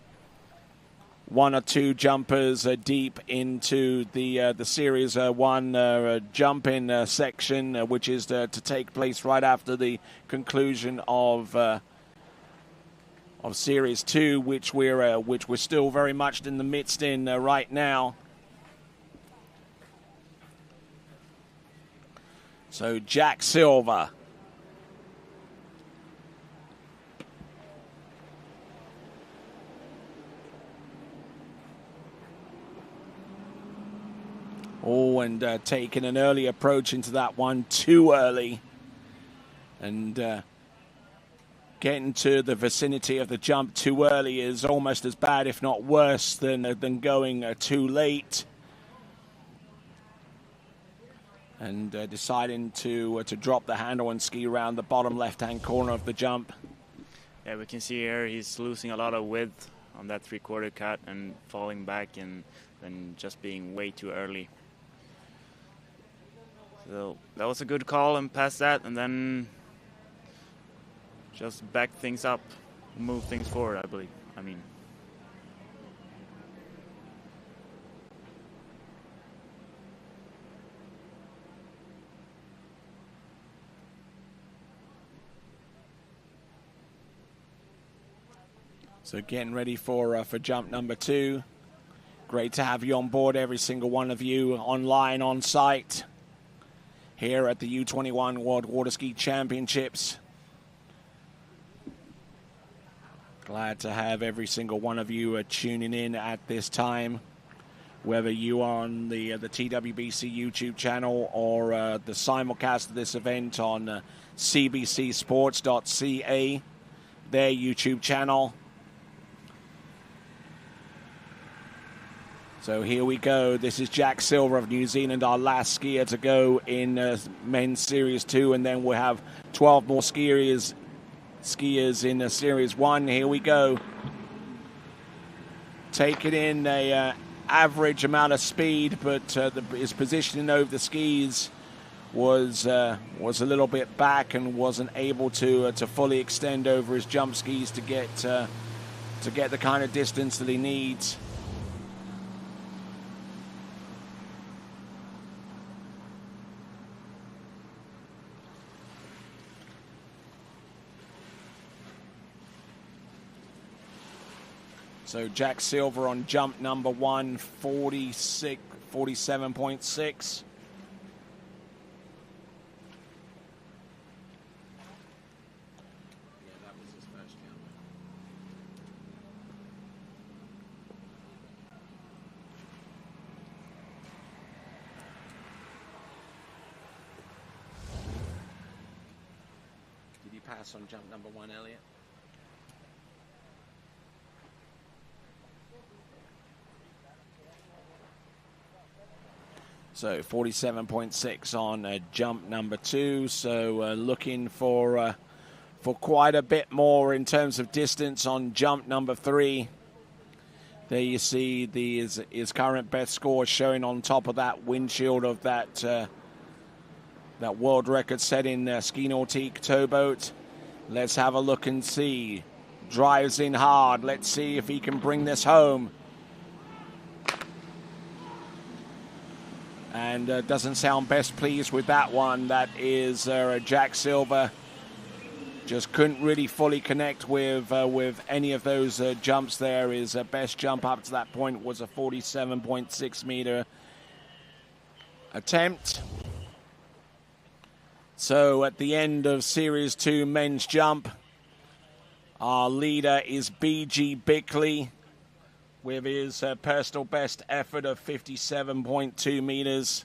or two jumpers deep into the Series 1 jump-in section, which is to take place right after the conclusion of Series 2, which we're still very much in the midst in right now. So Jack Silver. Oh, and taking an early approach into that one, too early. And getting to the vicinity of the jump too early is almost as bad, if not worse, than going too late. And deciding to drop the handle and ski around the bottom left-hand corner of the jump. Yeah, we can see here he's losing a lot of width on that three-quarter cut and falling back and just being way too early. So that was a good call and past that, and then just back things up, move things forward, I believe. So getting ready for jump number 2. Great to have you on board, every single one of you, online, on site, here at the U21 World Water Ski Championships. Glad to have every single one of you tuning in at this time, whether you are on the TWBC YouTube channel or the simulcast of this event on cbcsports.ca, their YouTube channel. So here we go. This is Jack Silver of New Zealand, our last skier to go in Men's Series 2, and then we'll have 12 more skiers in Series 1. Here we go. Taking in a average amount of speed, but his positioning over the skis was a little bit back and wasn't able to fully extend over his jump skis to get the kind of distance that he needs. So Jack Silver on jump number 1, 47.6. Did you pass on jump number 1, Elliot? So 47.6 on jump number 2. So looking for quite a bit more in terms of distance on jump number 3. There you see his current best score showing on top of that windshield of that world record setting ski nautique towboat. Let's have a look and see. Drives in hard. Let's see if he can bring this home. And doesn't sound best pleased with that one. That is Jack Silver. Just couldn't really fully connect with any of those jumps there. His best jump up to that point was a 47.6 meter attempt. So at the end of Series 2 men's jump, our leader is B.G. Bickley, with his personal best effort of 57.2 meters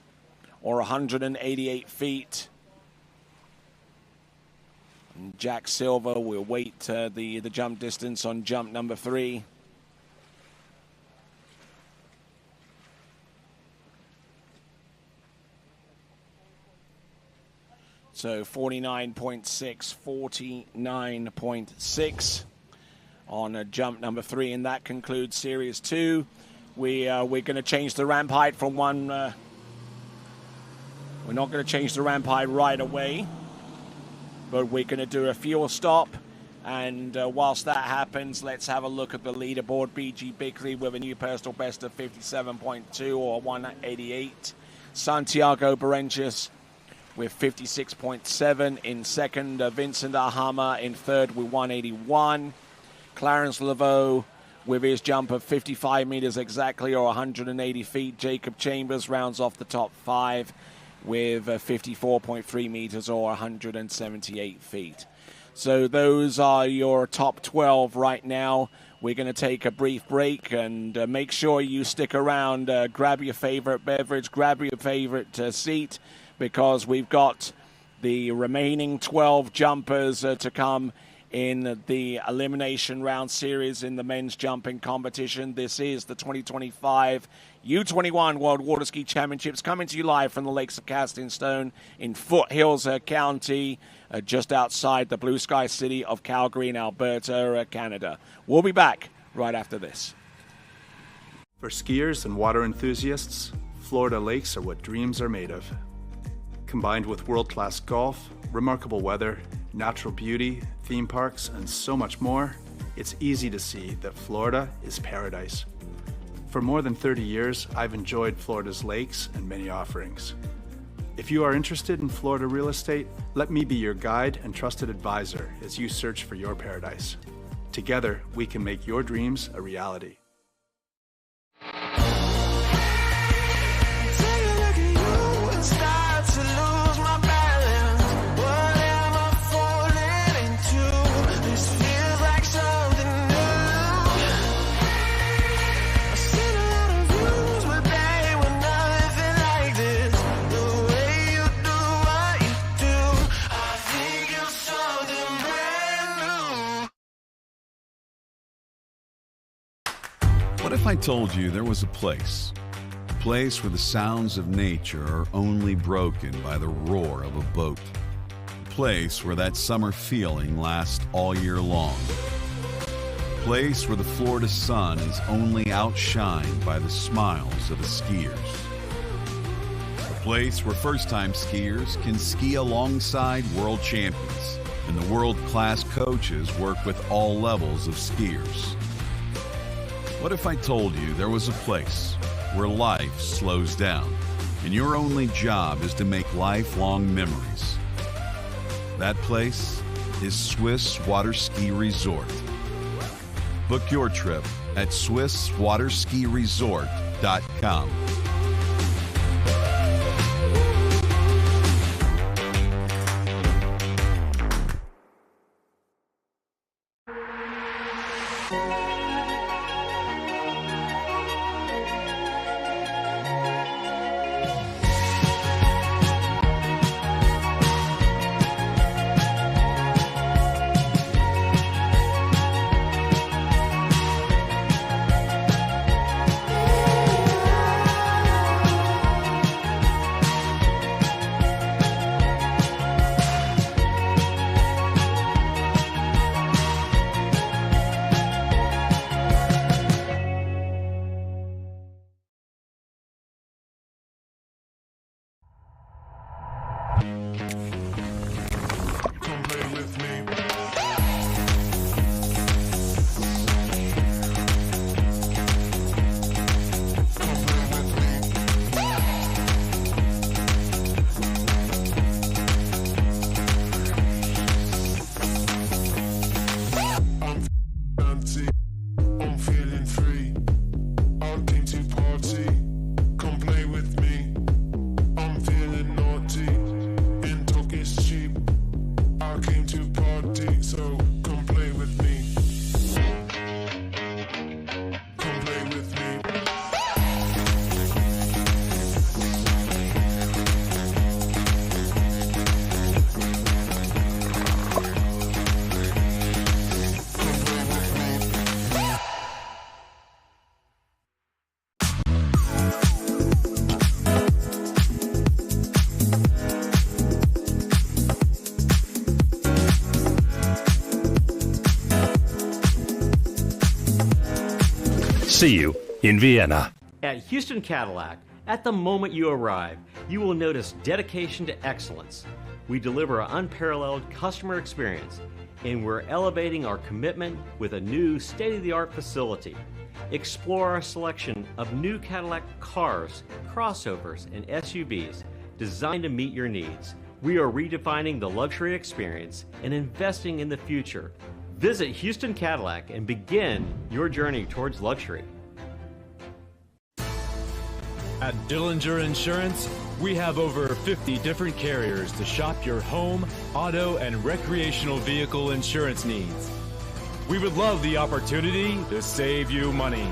or 188 feet. And Jack Silver will wait the jump distance on jump number 3. So 49.6, 49.6. On jump number 3, and that concludes Series 2. We're going to change the ramp height from one. We're not going to change the ramp height right away, but we're going to do a fuel stop. And whilst that happens, let's have a look at the leaderboard. B.G. Bickley with a new personal best of 57.2 or 188. Santiago Berenches with 56.7 in second. Vincent Ahama in third with 181. Clarence Laveau with his jump of 55 meters exactly or 180 feet. Jacob Chambers rounds off the top 5 with 54.3 meters or 178 feet. So those are your top 12 right now. We're going to take a brief break and make sure you stick around. Grab your favorite beverage, grab your favorite seat, because we've got the remaining 12 jumpers to come in the Elimination Round Series in the men's jumping competition. This is the 2025 U21 World Water Ski Championships, coming to you live from the Lakes of Casting Stone in Foothills County, just outside the blue sky city of Calgary in Alberta, Canada. We'll be back right after this. For skiers and water enthusiasts, Florida lakes are what dreams are made of. Combined with world-class golf, remarkable weather, natural beauty, theme parks, and so much more, it's easy to see that Florida is paradise. For more than 30 years, I've enjoyed Florida's lakes and many offerings. If you are interested in Florida real estate, let me be your guide and trusted advisor as you search for your paradise. Together, we can make your dreams a reality. What if I told you there was a place where the sounds of nature are only broken by the roar of a boat? A place where that summer feeling lasts all year long. A place where the Florida sun is only outshined by the smiles of the skiers. A place where first-time skiers can ski alongside world champions, and the world-class coaches work with all levels of skiers. What if I told you there was a place where life slows down and your only job is to make lifelong memories? That place is Swiss Water Ski Resort. Book your trip at SwissWaterSkiResort.com. See you in Vienna. At Houston Cadillac, at the moment you arrive, you will notice dedication to excellence. We deliver an unparalleled customer experience, and we're elevating our commitment with a new state-of-the-art facility. Explore our selection of new Cadillac cars, crossovers, and SUVs designed to meet your needs. We are redefining the luxury experience and investing in the future. Visit Houston Cadillac and begin your journey towards luxury. At Dillinger Insurance, we have over 50 different carriers to shop your home, auto, and recreational vehicle insurance needs. We would love the opportunity to save you money.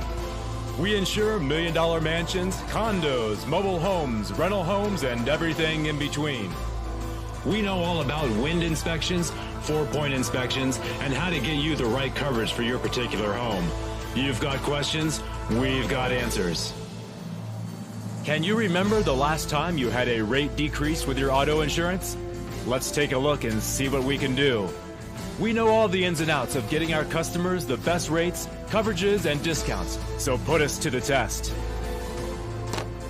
We insure million-dollar mansions, condos, mobile homes, rental homes, and everything in between. We know all about wind inspections, 4-point inspections, and how to get you the right coverage for your particular home. You've got questions, we've got answers. Can you remember the last time you had a rate decrease with your auto insurance? Let's take a look and see what we can do. We know all the ins and outs of getting our customers the best rates, coverages, and discounts, so put us to the test.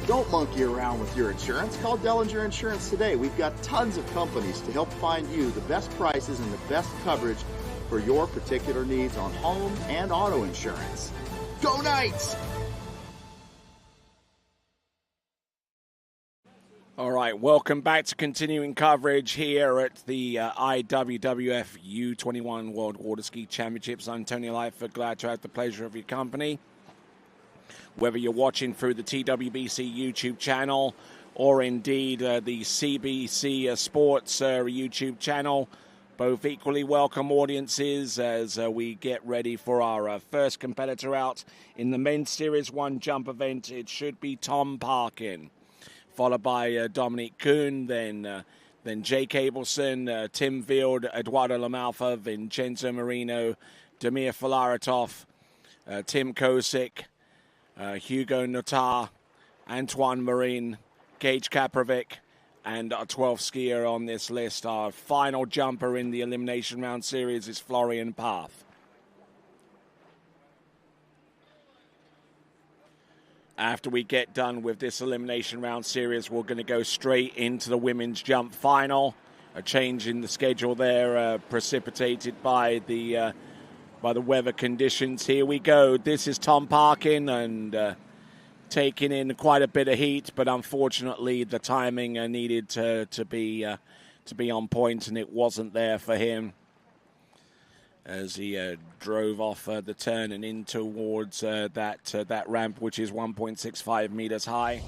Don't monkey around with your insurance. Call Dellinger Insurance today. We've got tons of companies to help find you the best prices and the best coverage for your particular needs on home and auto insurance. Go Knights! All right, welcome back to continuing coverage here at the IWWF U21 World Water Ski Championships. I'm Tony Lightfoot, glad to have the pleasure of your company. Whether you're watching through the TWBC YouTube channel or indeed the CBC Sports YouTube channel, both equally welcome audiences as we get ready for our first competitor out in the men's Series 1 jump event. It should be Tom Parkin, followed by Dominic Kuhn, then Jake Abelson, Tim Field, Eduardo Lamalfa, Vincenzo Marino, Damir Filaretov, Tim Kosick, Hugo Notar, Antoine Marin, Gage Kaprovic, and our 12th skier on this list. Our final jumper in the Elimination Round Series is Florian Path. After we get done with this Elimination Round Series, we're going to go straight into the women's jump final. A change in the schedule there precipitated by the weather conditions. Here we go. This is Tom Parkin, and taking in quite a bit of heat, but unfortunately the timing needed to be on point, and it wasn't there for him as he drove off the turn and in towards that ramp, which is 1.65 meters high.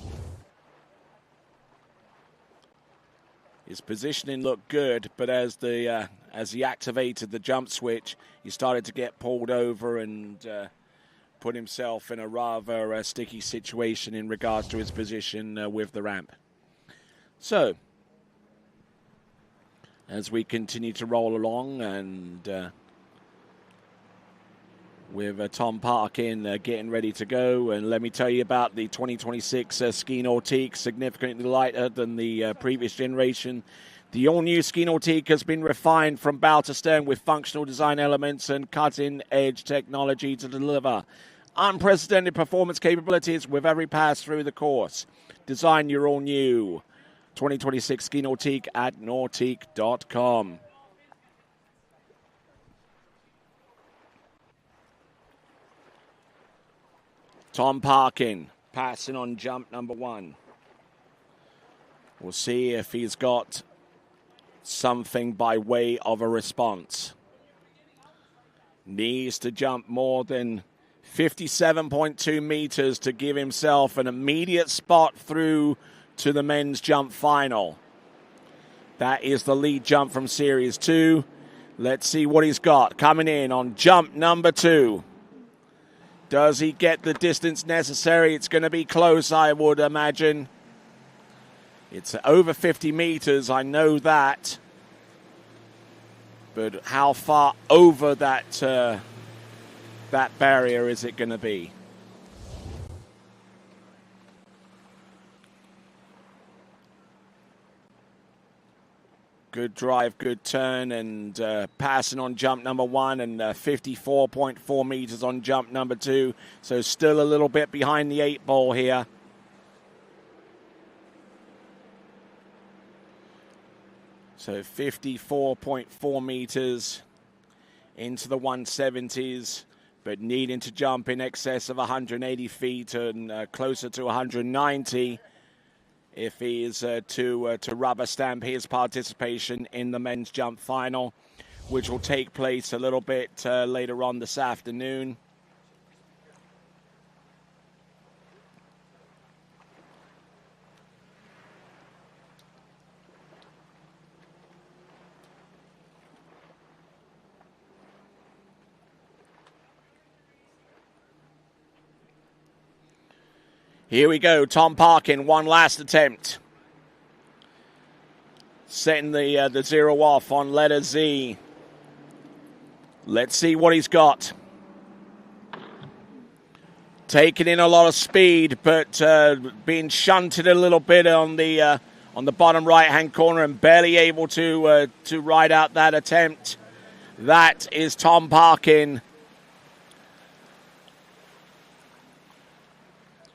His positioning looked good, but as he activated the jump switch, he started to get pulled over and put himself in a rather sticky situation in regards to his position with the ramp. So, as we continue to roll along, and with Tom Parkin getting ready to go, and let me tell you about the 2026 Ski Nautique, significantly lighter than the previous generation. The all-new Ski Nautique has been refined from bow to stern with functional design elements and cutting-edge technology to deliver unprecedented performance capabilities with every pass through the course. Design your all-new 2026 Ski Nautique at nautique.com. Tom Parkin passing on jump number 1. We'll see if he's got something by way of a response. Needs to jump more than 57.2 meters to give himself an immediate spot through to the men's jump final. That is the lead jump from Series 2. Let's see what he's got coming in on jump number 2. Does he get the distance necessary? It's going to be close, I would imagine. It's over 50 meters, I know that. But how far over that barrier is it going to be? Good drive, good turn, and passing on jump number 1, and 54.4 meters on jump number 2. So still a little bit behind the 8 ball here. So 54.4 meters into the 170s, but needing to jump in excess of 180 feet and closer to 190. If he is to rubber stamp his participation in the men's jump final, which will take place a little bit later on this afternoon. Here we go, Tom Parkin, one last attempt. Setting the 0 off on letter Z. Let's see what he's got. Taking in a lot of speed, but being shunted a little bit on the bottom right-hand corner and barely able to ride out that attempt. That is Tom Parkin.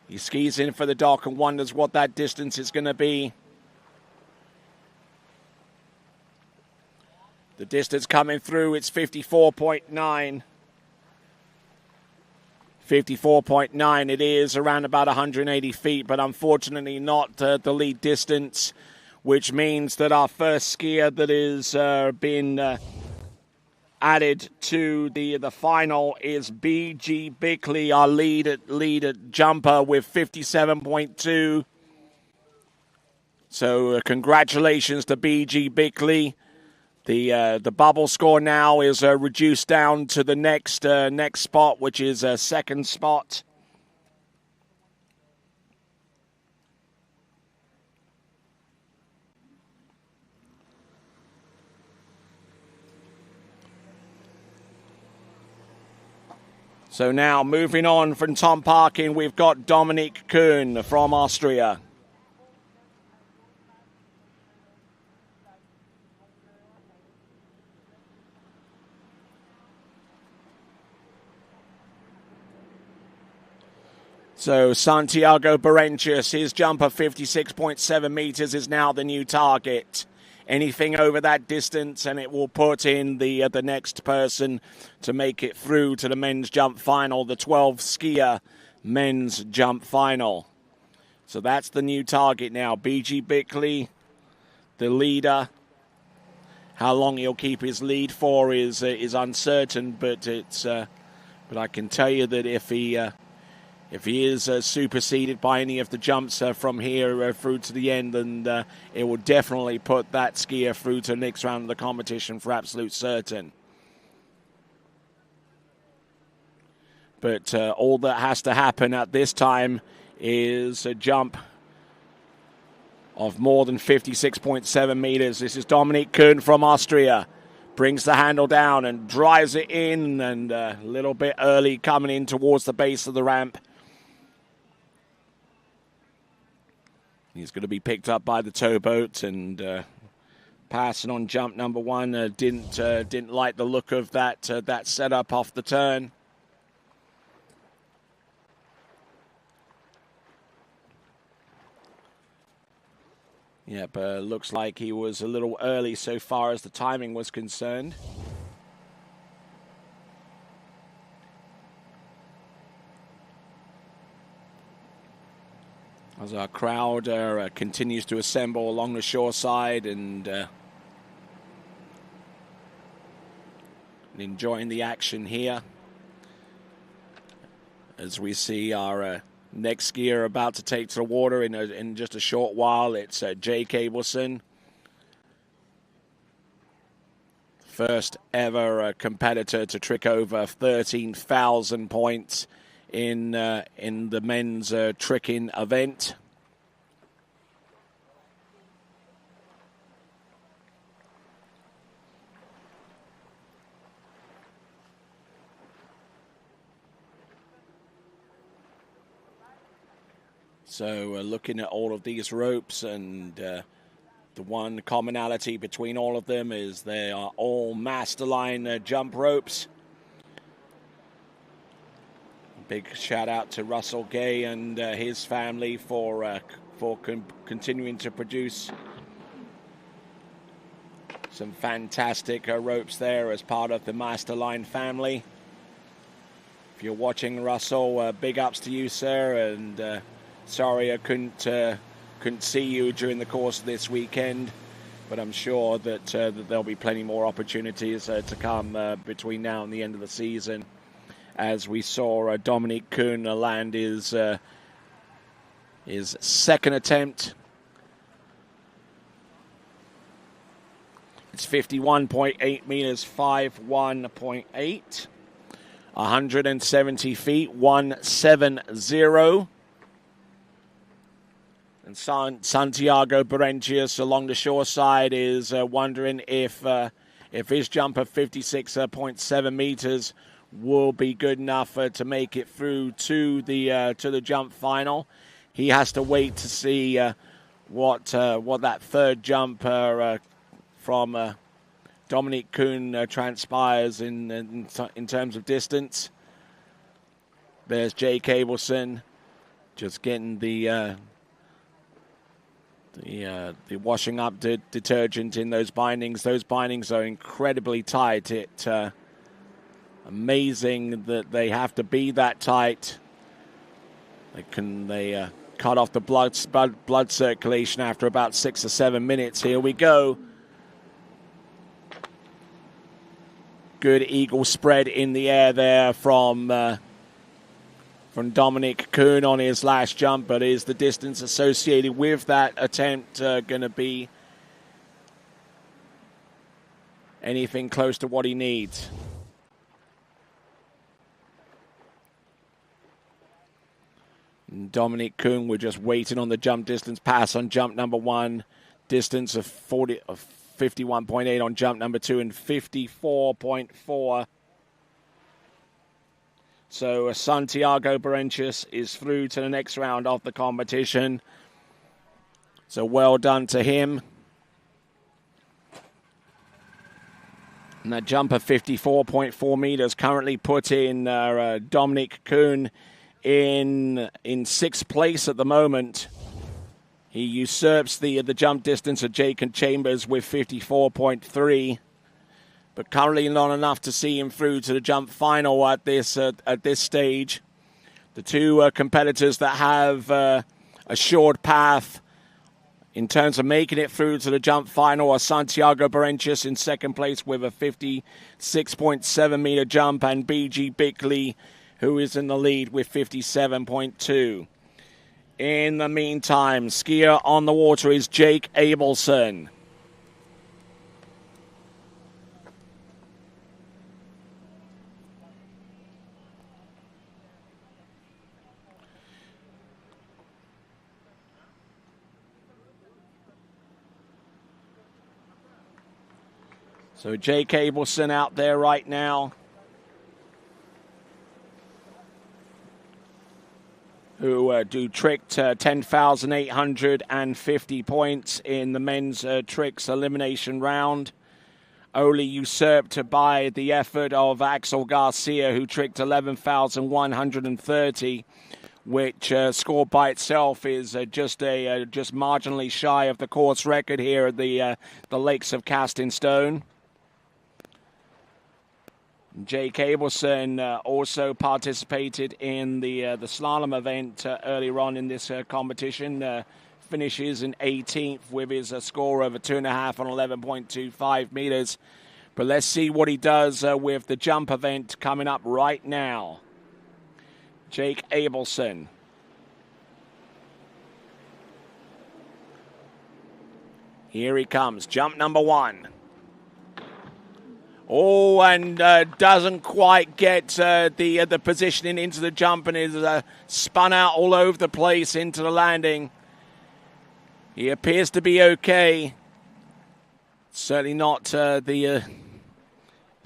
He skis in for the dock and wonders what that distance is going to be. The distance coming through, it's 54.9. 54.9, it is around about 180 feet, but unfortunately not the lead distance, which means that our first skier that is being added to the final is B.G. Bickley, our lead jumper with 57.2. So congratulations to B.G. Bickley. The bubble score now is reduced down to the next spot, which is a second spot. So now moving on from Tom Parkin, we've got Dominik Kuhn from Austria. So Santiago Berentius, his jump of 56.7 meters is now the new target. Anything over that distance and it will put in the next person to make it through to the men's jump final, the 12 skier men's jump final. So that's the new target now. BG Bickley, the leader. How long he'll keep his lead for is uncertain, but I can tell you that if he is superseded by any of the jumps from here through to the end, then it will definitely put that skier through to the next round of the competition for absolute certain. But all that has to happen at this time is a jump of more than 56.7 meters. This is Dominik Kuhn from Austria. Brings the handle down and drives it in, and a little bit early coming in towards the base of the ramp. He's going to be picked up by the towboat and passing on jump number one. Didn't like the look of that setup off the turn. Yeah, but looks like he was a little early so far as the timing was concerned. As our crowd continues to assemble along the shore side and enjoying the action here. As we see our next skier about to take to the water in just a short while, it's Jay Cableson. First ever competitor to trick over 13,000 points in the men's tricking event. So looking at all of these ropes, and the one commonality between all of them is they are all Masterline jump ropes. Big shout out to Russell Gay and his family for continuing to produce some fantastic ropes there as part of the Masterline family. If you're watching, Russell, big ups to you, sir, and sorry I couldn't see you during the course of this weekend, but I'm sure that there'll be plenty more opportunities to come between now and the end of the season. As we saw Dominik Kuhn land his second attempt. It's 51.8 meters, 51.8. 170 feet, 170. And Santiago Berentius along the shore side is wondering if his jump of 56.7 meters will be good enough to make it through to the jump final. He has to wait to see what that third jump from Dominik Kuhn transpires in terms of distance. There's Jay Cableson just getting the washing up detergent in those bindings. Those bindings are incredibly tight. Amazing that they have to be that tight. They cut off the blood circulation after about 6 or 7 minutes. Here we go. Good eagle spread in the air there from Dominik Kuhn on his last jump, but is the distance associated with that attempt going to be anything close to what he needs? And Dominik Kuhn, we're just waiting on the jump distance pass on jump number one, distance of 51.8 on jump number two, and 54.4 So Santiago Berentius is through to the next round of the competition. So well done to him. And that jump of 54.4 meters currently put in Dominic Kuhn in sixth place at the moment. He usurps the jump distance of Jacob Chambers with 54.3, but currently not enough to see him through to the jump final at this stage. The two competitors that have a short path in terms of making it through to the jump final are Santiago Berentius in second place with a 56.7 meter jump, and BG Bickley, who is in the lead with 57.2. In the meantime, skier on the water is Jake Abelson. So Jake Abelson out there right now, who tricked 10,850 points in the men's tricks elimination round. Only usurped by the effort of Axel Garcia, who tricked 11,130, which scored by itself is just marginally shy of the course record here at the Lakes of Casting Stone. Jake Abelson also participated in the slalom event earlier on in this competition. Finishes in 18th with his score over 2.5 on 11.25 meters. But let's see what he does with the jump event coming up right now. Jake Abelson. Here he comes, jump number one. Oh, and doesn't quite get the positioning into the jump, and is spun out all over the place into the landing. He appears to be okay. Certainly not the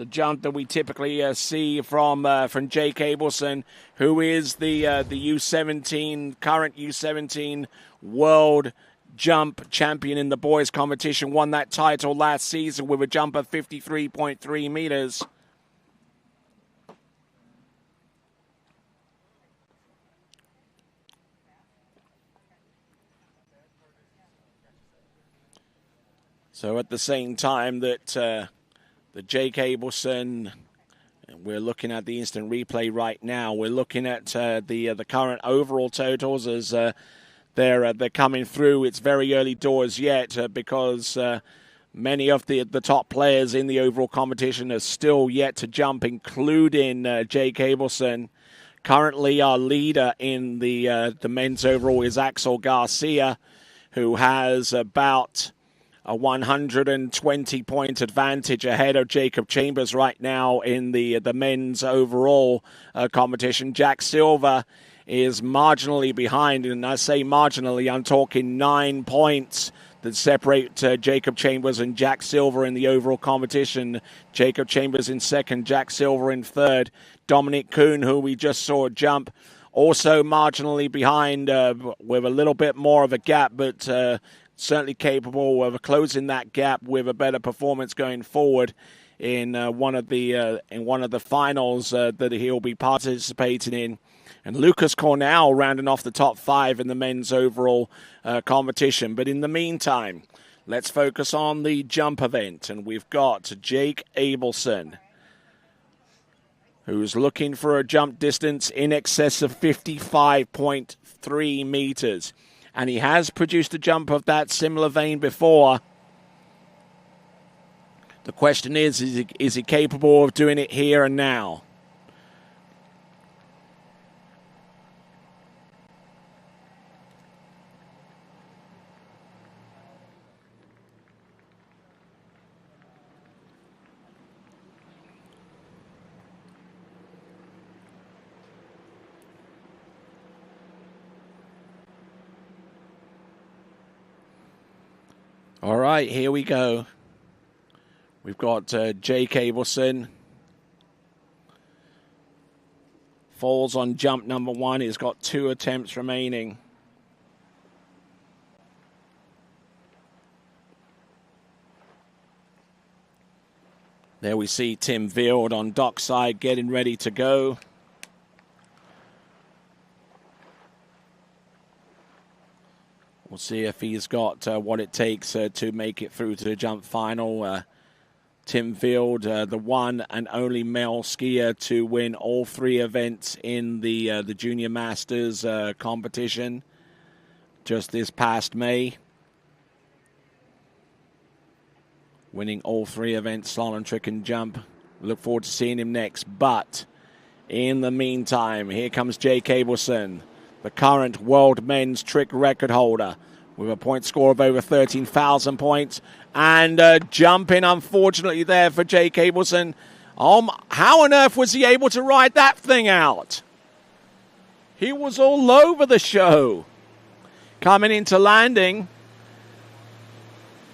jump that we typically see from Jake Abelson, who is the U17 current U17 world jump champion in the boys competition. Won that title last season with a jump of 53.3 meters. So at the same time that the Jake Abelson, we're looking at the instant replay right now, we're looking at the current overall totals as they're coming through. It's very early doors yet because many of the top players in the overall competition are still yet to jump, including Jake Abelson. Currently, our leader in the men's overall is Axel Garcia, who has about a 120-point advantage ahead of Jacob Chambers right now in the men's overall competition. Jack Silver is marginally behind, and I say marginally, I'm talking 9 points that separate Jacob Chambers and Jack Silver in the overall competition. Jacob Chambers in second, Jack Silver in third. Dominic Kuhn, who we just saw jump, also marginally behind with a little bit more of a gap, but certainly capable of closing that gap with a better performance going forward in one of the finals that he'll be participating in. And Lucas Cornell rounding off the top 5 in the men's overall competition. But in the meantime, let's focus on the jump event. And we've got Jake Abelson, who's looking for a jump distance in excess of 55.3 meters. And he has produced a jump of that similar vein before. The question is he capable of doing it here and now? All right, here we go. We've got Jake Abelson Falls on jump number 1. He's got 2 attempts remaining. There we see Tim Field on dockside getting ready to go. We'll see if he's got what it takes to make it through to the jump final. Tim Field, the one and only male skier to win all 3 events in the Junior Masters competition just this past May. Winning all 3 events, slalom, trick, and jump. Look forward to seeing him next. But in the meantime, here comes Jake Abelson, the current world men's trick record holder, with a point score of over 13,000 points. And jumping, unfortunately, there for Jake Abelson. How on earth was he able to ride that thing out? He was all over the show. Coming into landing.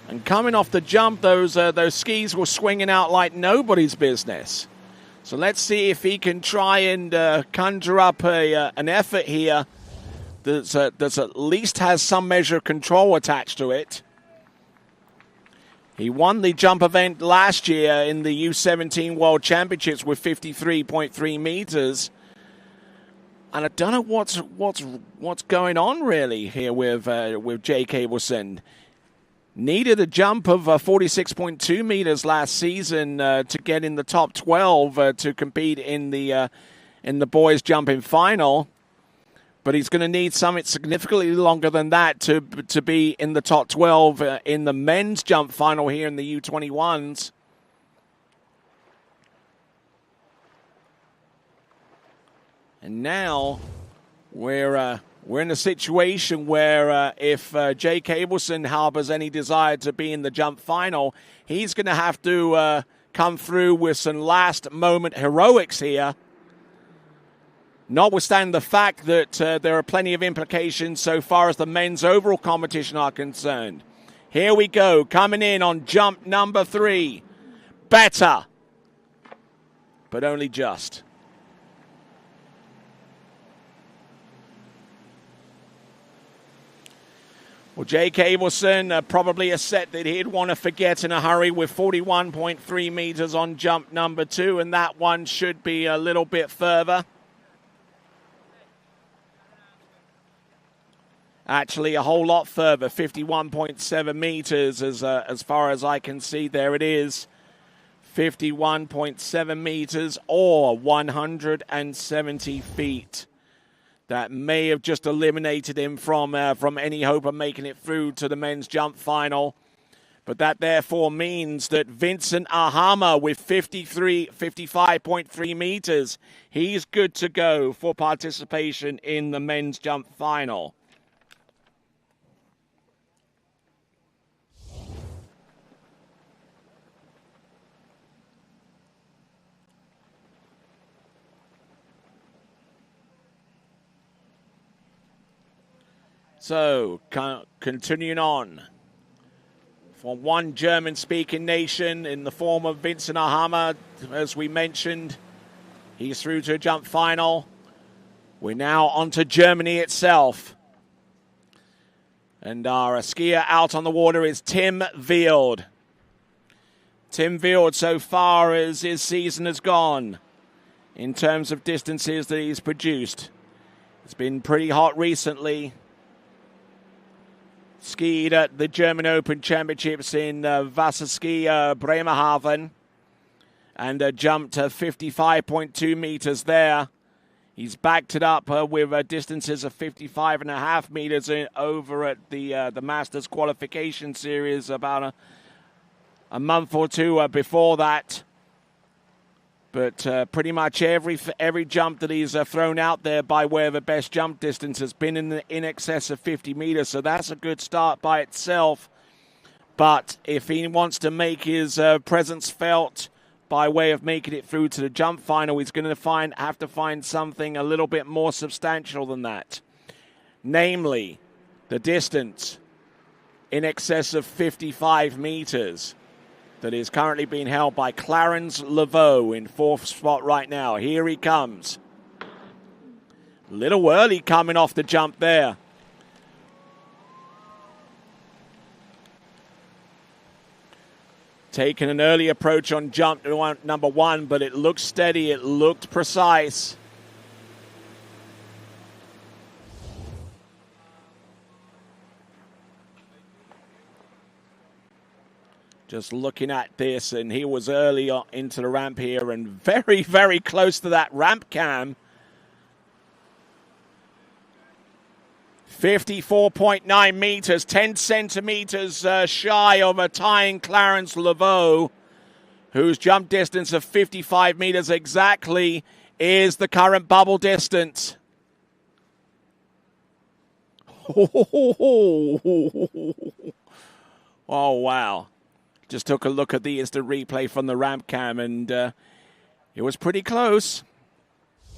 And coming off the jump, those skis were swinging out like nobody's business. So let's see if he can try and conjure up an effort here that's at least has some measure of control attached to it. He won the jump event last year in the U17 World Championships with 53.3 meters. And I don't know what's going on really here with Jake Abelson. Needed a jump of 46.2 meters last season to get in the top 12 to compete in the boys jumping final. But he's going to need something significantly longer than that to be in the top 12 in the men's jump final here in the U21s. And now we're in a situation where if Jake Abelson harbors any desire to be in the jump final, he's going to have to come through with some last-moment heroics here. Notwithstanding the fact that there are plenty of implications so far as the men's overall competition are concerned. Here we go, coming in on jump number 3. Better, but only just. Well, Jake Abelson, probably a set that he'd want to forget in a hurry with 41.3 meters on jump number 2, and that one should be a little bit further. Actually, a whole lot further, 51.7 meters as far as I can see. There it is, 51.7 meters or 170 feet. That may have just eliminated him from any hope of making it through to the men's jump final. But that therefore means that Vincent Ahama with 55.3 meters, he's good to go for participation in the men's jump final. So, continuing on, for one German-speaking nation in the form of Vincent Ahama, as we mentioned, he's through to a jump final. We're now on to Germany itself. And our skier out on the water is Tim Field. Tim Field, so far as his season has gone, in terms of distances that he's produced, it's been pretty hot recently. Skied at the German Open Championships in Wasserski Bremerhaven and jumped 55.2 meters there. He's backed it up with distances of 55.5 meters over at the Masters qualification series about a month or two before that. But pretty much every jump that he's thrown out there by way of a best jump distance has been in excess of 50 meters. So that's a good start by itself. But if he wants to make his presence felt by way of making it through to the jump final, he's going to have to find something a little bit more substantial than that. Namely, the distance in excess of 55 meters. That is currently being held by Clarence Laveau in 4th spot right now. Here he comes. Little early coming off the jump there. Taking an early approach on jump number 1, but it looked steady, it looked precise. Just looking at this, and he was early into the ramp here and very, very close to that ramp cam. 54.9 meters, 10 centimeters shy of tying Clarence Laveau, whose jump distance of 55 meters exactly is the current bubble distance. Oh, wow. Just took a look at the instant replay from the ramp cam, and it was pretty close.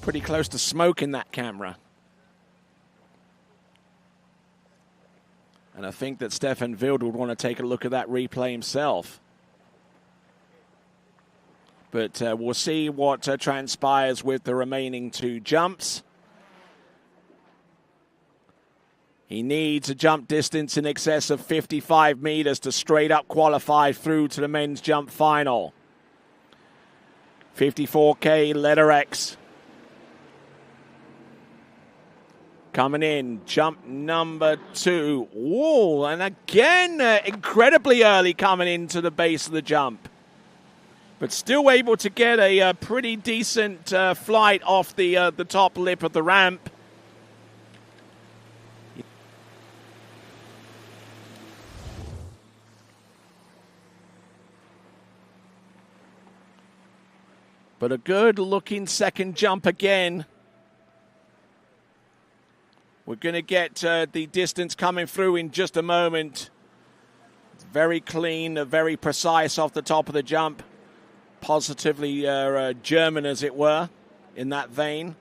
Pretty close to smoke in that camera. And I think that Stefan Wild would want to take a look at that replay himself. But we'll see what transpires with the remaining 2 jumps. He needs a jump distance in excess of 55 meters to straight up qualify through to the men's jump final. 54K letter X. Coming in, jump number 2. Whoa, and again, incredibly early coming into the base of the jump. But still able to get a pretty decent flight off the top lip of the ramp. But a good-looking second jump again. We're going to get the distance coming through in just a moment. Very clean, very precise off the top of the jump. Positively German, as it were, in that vein.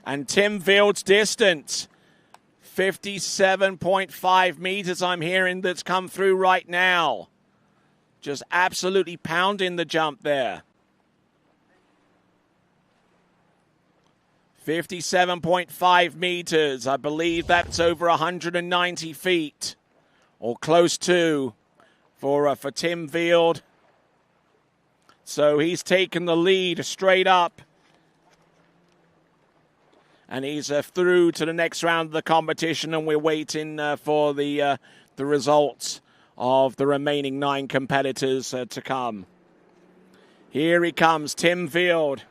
And Tim Wild's distance, 57.5 meters, I'm hearing, that's come through right now. Just absolutely pounding the jump there. 57.5 meters. I believe that's over 190 feet, or close to, for Tim Wild. So he's taken the lead straight up. And he's through to the next round of the competition, and we're waiting for the results of the remaining 9 competitors to come. Here he comes, Tim Wild.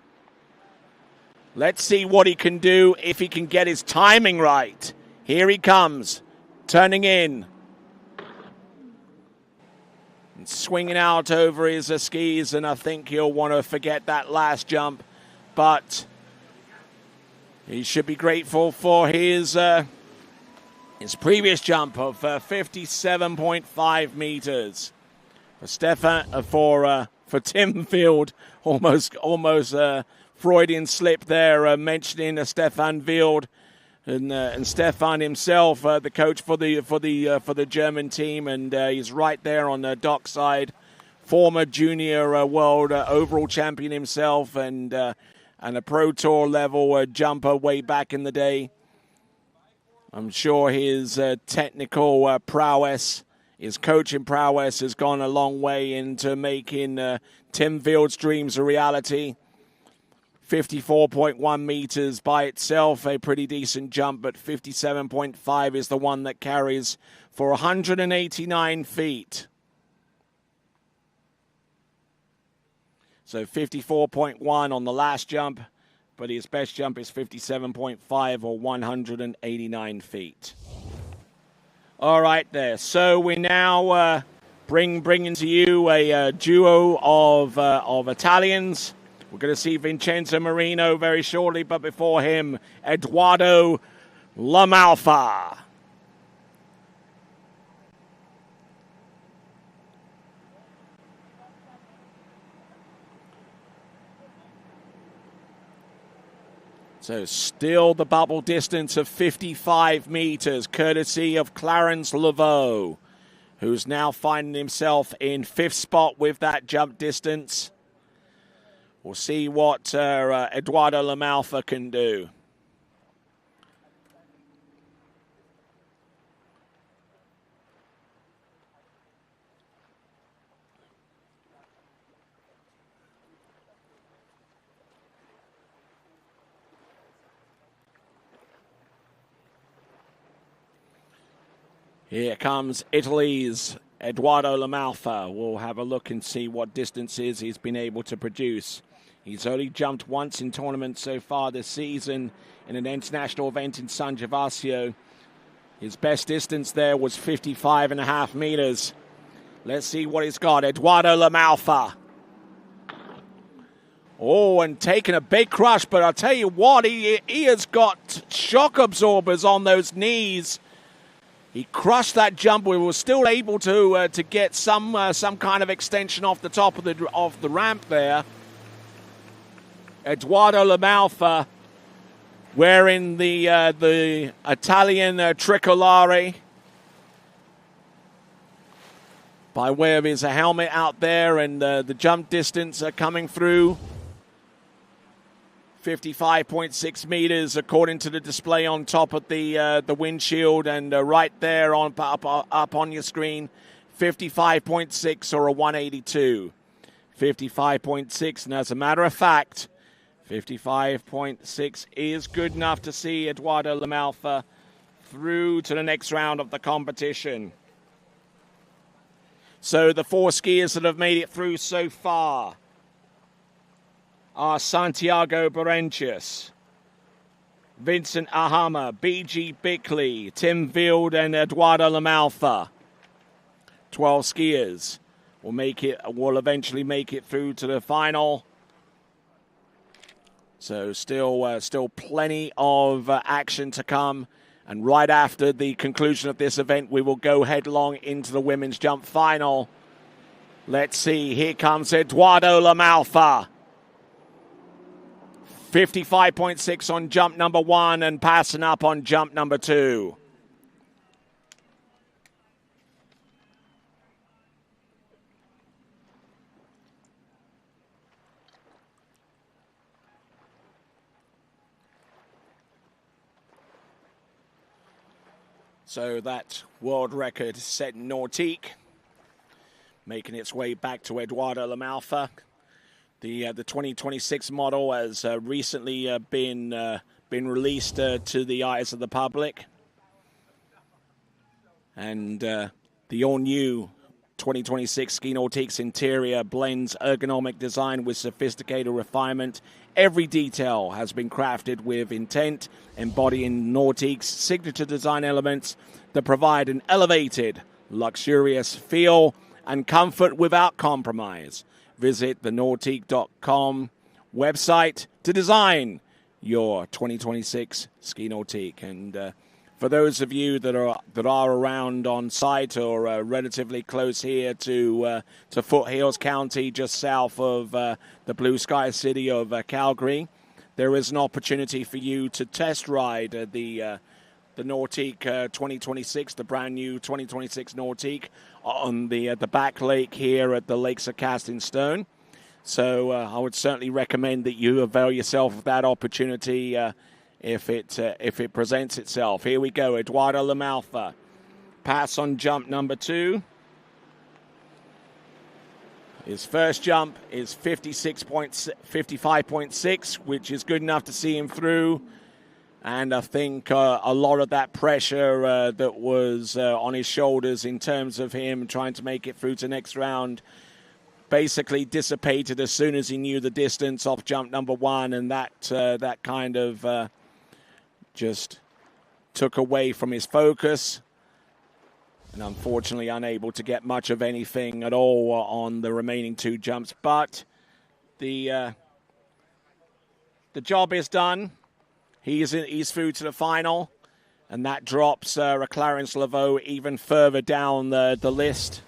Let's see what he can do if he can get his timing right. Here he comes, turning in. And swinging out over his skis, and I think he'll want to forget that last jump. But he should be grateful for his previous jump of 57.5 meters. For Tim Wild, almost Freudian slip there, mentioning Stefan Wild and Stefan himself, the coach for the German team, and he's right there on the dockside. Former junior world overall champion himself, and a pro tour level jumper way back in the day. I'm sure his technical prowess, his coaching prowess, has gone a long way into making Tim Wild's dreams a reality. 54.1 meters by itself, a pretty decent jump, but 57.5 is the one that carries for 189 feet. So 54.1 on the last jump, but his best jump is 57.5 or 189 feet. All right there. So we now bringing to you a duo of Italians. We're going to see Vincenzo Marino very shortly, but before him, Eduardo Lamalfa. So still the bubble distance of 55 meters, courtesy of Clarence Laveau, who's now finding himself in 5th spot with that jump distance. We'll see what Eduardo Lamalfa can do. Here comes Italy's Eduardo Lamalfa. We'll have a look and see what distances he's been able to produce. He's only jumped once in tournaments so far this season in an international event in San Gervasio. His best distance there was 55.5 meters. Let's see what he's got. Eduardo Lamalfa. Oh, and taking a big crush, but I'll tell you what, he has got shock absorbers on those knees. He crushed that jump. We were still able to get some kind of extension off the top of the ramp there. Eduardo Lamalfa wearing the Italian tricolore by way of his helmet out there, and the jump distance coming through 55.6 meters according to the display on top of the windshield, and right there up on your screen, 55.6 or a 182. 55.6, and as a matter of fact, 55.6 is good enough to see Eduardo Lamalfa through to the next round of the competition. So the 4 skiers that have made it through so far are Santiago Berentius, Vincent Ahama, B.G. Bickley, Tim Vild, and Eduardo Lamalfa. 12 skiers will eventually make it through to the final. So still plenty of action to come. And right after the conclusion of this event, we will go headlong into the women's jump final. Let's see. Here comes Eduardo Lamalfa. 55.6 on jump number 1 and passing up on jump number 2. So that world record set in Nautique, making its way back to Eduardo Lamalfa. The 2026 model has recently been released to the eyes of the public, and the all-new 2026 Ski Nautique's interior blends ergonomic design with sophisticated refinement. Every detail has been crafted with intent, embodying Nautique's signature design elements that provide an elevated, luxurious feel and comfort without compromise. Visit the Nautique.com website to design your 2026 Ski Nautique. And for those of you that are around on site or relatively close here to Foothills County, just south of the blue sky city of Calgary, there is an opportunity for you to test ride the Nautique 2026, the brand new 2026 Nautique, on the back lake here at the Lakes of Casting Stone. So I would certainly recommend that you avail yourself of that opportunity if it presents itself. Here we go, Eduardo Lamalfa. Pass on jump number 2. His first jump is 55.6, which is good enough to see him through. And I think a lot of that pressure that was on his shoulders in terms of him trying to make it through to next round basically dissipated as soon as he knew the distance off jump number 1, and that kind of just took away from his focus, and unfortunately unable to get much of anything at all on the remaining 2 jumps. But the job is done. He's through to the final, and that drops Clarence Laveau even further down the list.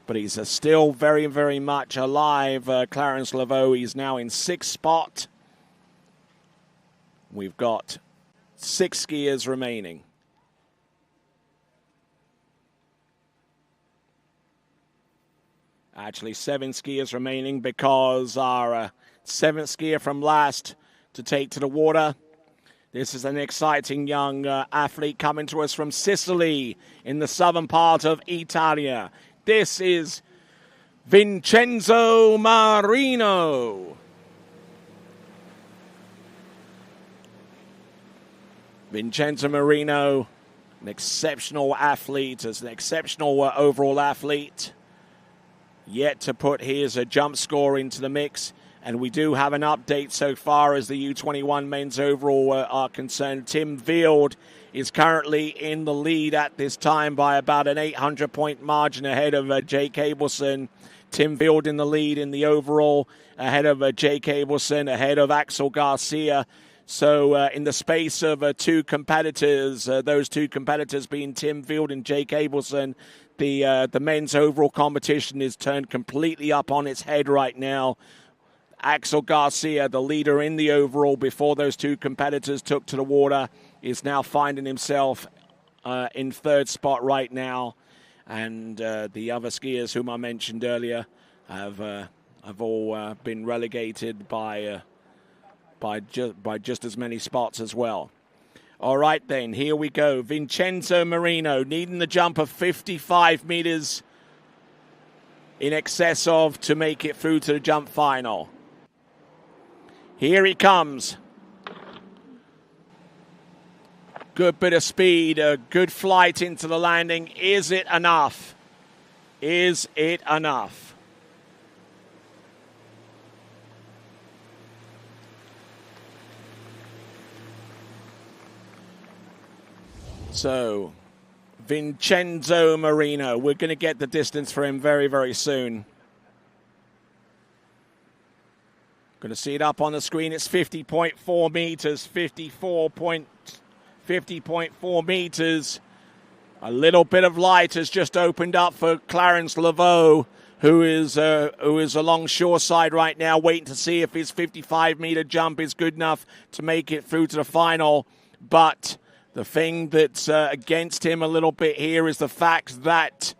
But he's still very, very much alive. Clarence Laveau, he's now in 6th spot. We've got 6 skiers remaining. Actually, 7 skiers remaining, because our 7th skier from last to take to the water. This is an exciting young athlete coming to us from Sicily in the southern part of Italia. This is Vincenzo Marino. Vincenzo Marino, an exceptional athlete, as an exceptional overall athlete. Yet to put his jump score into the mix. And we do have an update so far as the U21 men's overall are concerned. Tim Field is currently in the lead at this time by about an 800-point margin ahead of Jake Abelson. Tim Field in the lead in the overall, ahead of Jake Abelson, ahead of Axel Garcia. So in the space of two competitors, those two competitors being Tim Field and Jake Abelson, the men's overall competition is turned completely up on its head right now. Axel Garcia, the leader in the overall before those two competitors took to the water, is now finding himself in third spot right now. And the other skiers whom I mentioned earlier have all been relegated by just as many spots as well. All right, then, here we go. Vincenzo Marino needing the jump of 55 meters in excess of to make it through to the jump final. Here he comes. Good bit of speed, a good flight into the landing. Is it enough? Is it enough? So, Vincenzo Marino, we're going to get the distance for him very, very soon. Going to see it up on the screen. It's 50.4 meters, 50.4 meters. A little bit of light has just opened up for Clarence Laveau, who is along shoreside right now, waiting to see if his 55-meter jump is good enough to make it through to the final. But the thing that's against him a little bit here is the fact that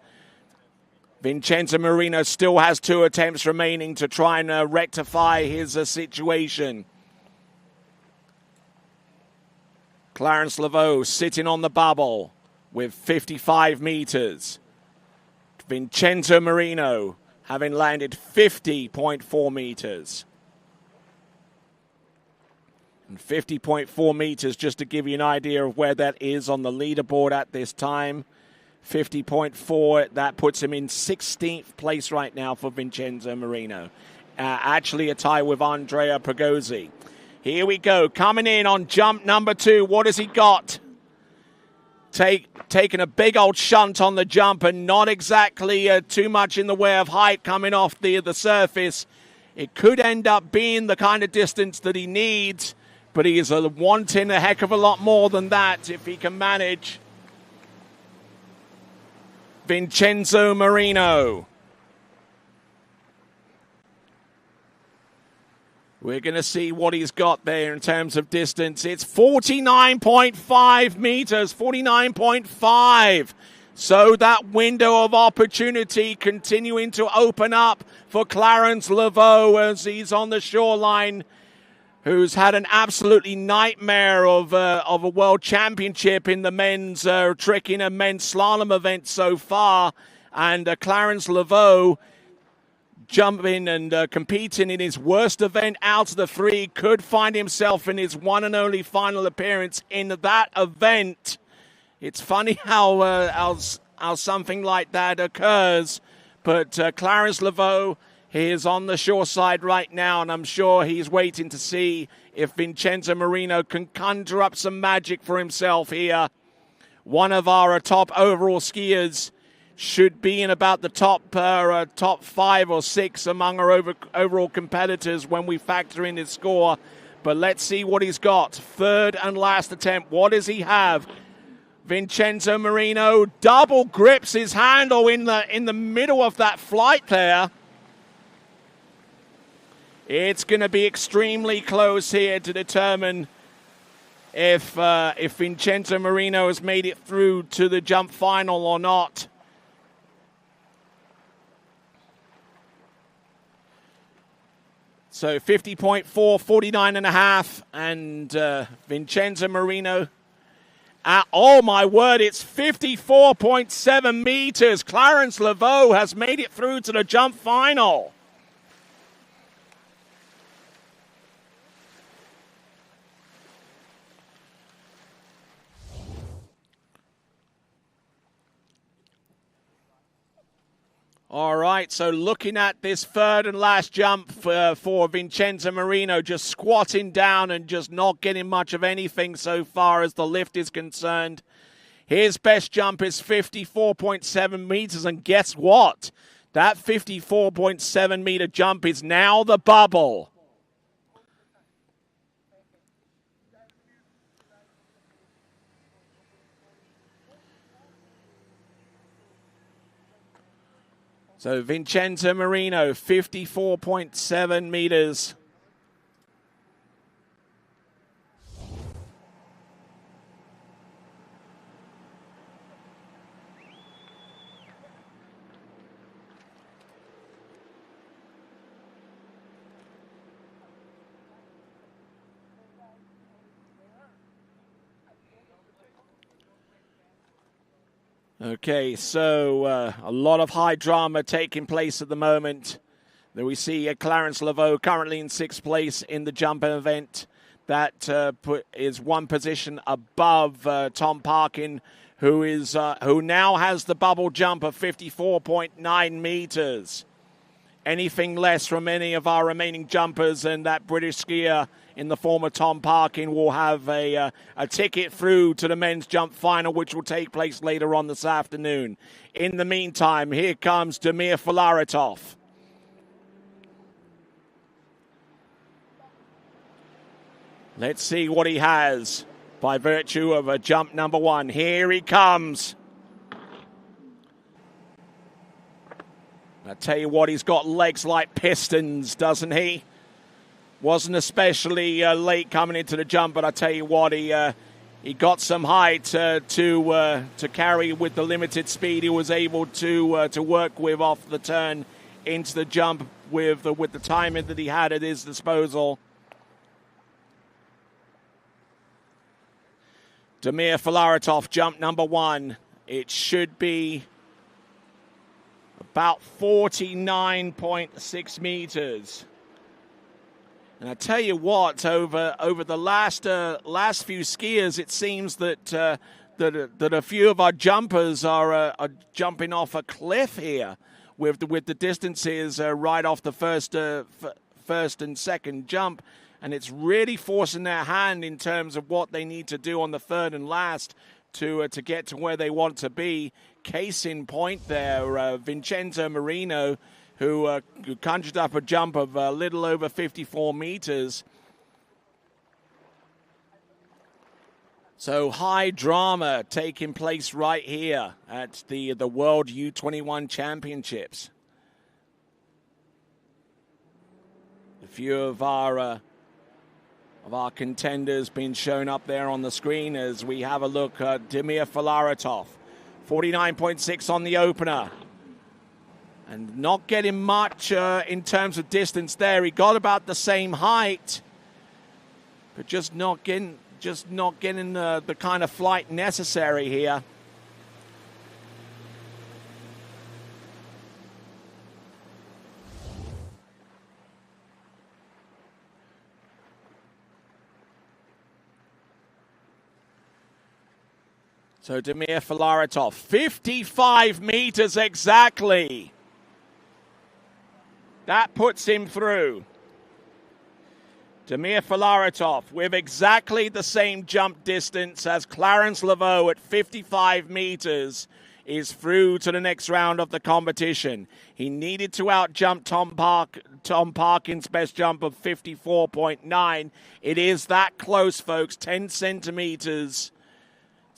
Vincenzo Marino still has 2 attempts remaining to try and rectify his situation. Clarence Laveau sitting on the bubble with 55 meters. Vincenzo Marino having landed 50.4 meters. And 50.4 meters, just to give you an idea of where that is on the leaderboard at this time. 50.4, that puts him in 16th place right now for Vincenzo Marino. Actually a tie with Andrea Pregozzi. Here we go, coming in on jump number 2. What has he got? Taking a big old shunt on the jump and not exactly too much in the way of height coming off the surface. It could end up being the kind of distance that he needs, but he is wanting a heck of a lot more than that if he can manage. Vincenzo Marino. We're going to see what he's got there in terms of distance. It's 49.5 meters, 49.5. So that window of opportunity continuing to open up for Clarence Laveau as he's on the shoreline, who's had an absolutely nightmare of a world championship in the men's tricking and men's slalom event so far. And Clarence Laveau jumping and competing in his worst event out of the 3, could find himself in his one and only final appearance in that event. It's funny how something like that occurs, but Clarence Laveau, he is on the shore side right now, and I'm sure he's waiting to see if Vincenzo Marino can conjure up some magic for himself here. One of our top overall skiers, should be in about the top 5 or 6 among our overall competitors when we factor in his score. But let's see what he's got. Third and last attempt. What does he have? Vincenzo Marino double grips his handle in the middle of that flight there. It's going to be extremely close here to determine if Vincenzo Marino has made it through to the jump final or not. So 50.4, 49.5, and Vincenzo Marino. Oh, my word, it's 54.7 meters. Clarence Laveau has made it through to the jump final. All right, so looking at this third and last jump for Vincenzo Marino, just squatting down and just not getting much of anything so far as the lift is concerned. His best jump is 54.7 meters, and guess what? That 54.7 meter jump is now the bubble. So Vincenzo Marino, 54.7 meters. Okay, so a lot of high drama taking place at the moment. There we see Clarence Laveau currently in 6th place in the jump event. That is one position above Tom Parkin, who now has the bubble jump of 54.9 meters. Anything less from any of our remaining jumpers, and that British skier in the form of Tom Parkin will have a ticket through to the men's jump final, which will take place later on this afternoon. In the meantime, here comes Damir Filaretov. Let's see what he has by virtue of a jump number 1. Here he comes. I tell you what, he's got legs like pistons, doesn't he? Wasn't especially late coming into the jump, but I tell you what, he got some height to carry with the limited speed he was able to work with off the turn into the jump with the timing that he had at his disposal. Damir Filaretov, jump number 1. It should be about 49.6 meters. And I tell you what, over the last few skiers, it seems that a few of our jumpers are jumping off a cliff here with the distances right off the first and second jump, and it's really forcing their hand in terms of what they need to do on the third and last to get to where they want to be. Case in point there, Vincenzo Marino, who conjured up a jump of a little over 54 meters. So high drama taking place right here at the World U21 Championships. A few of our contenders being shown up there on the screen as we have a look at Damir Filaretov. 49.6 on the opener. And not getting much in terms of distance there. He got about the same height, but just not getting the kind of flight necessary here. So Damir Filaretov, 55 meters exactly. That puts him through. Damir Filaretov with exactly the same jump distance as Clarence Laveau at 55 meters is through to the next round of the competition. He needed to outjump Tom Parkin's best jump of 54.9. It is that close, folks, 10 centimeters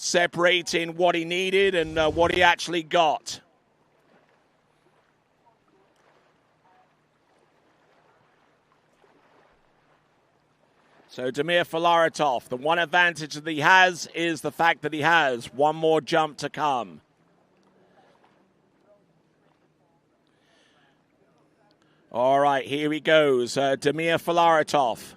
separating what he needed and what he actually got. So Damir Filaretov, the one advantage that he has is the fact that he has one more jump to come. All right, here he goes. Damir Filaretov.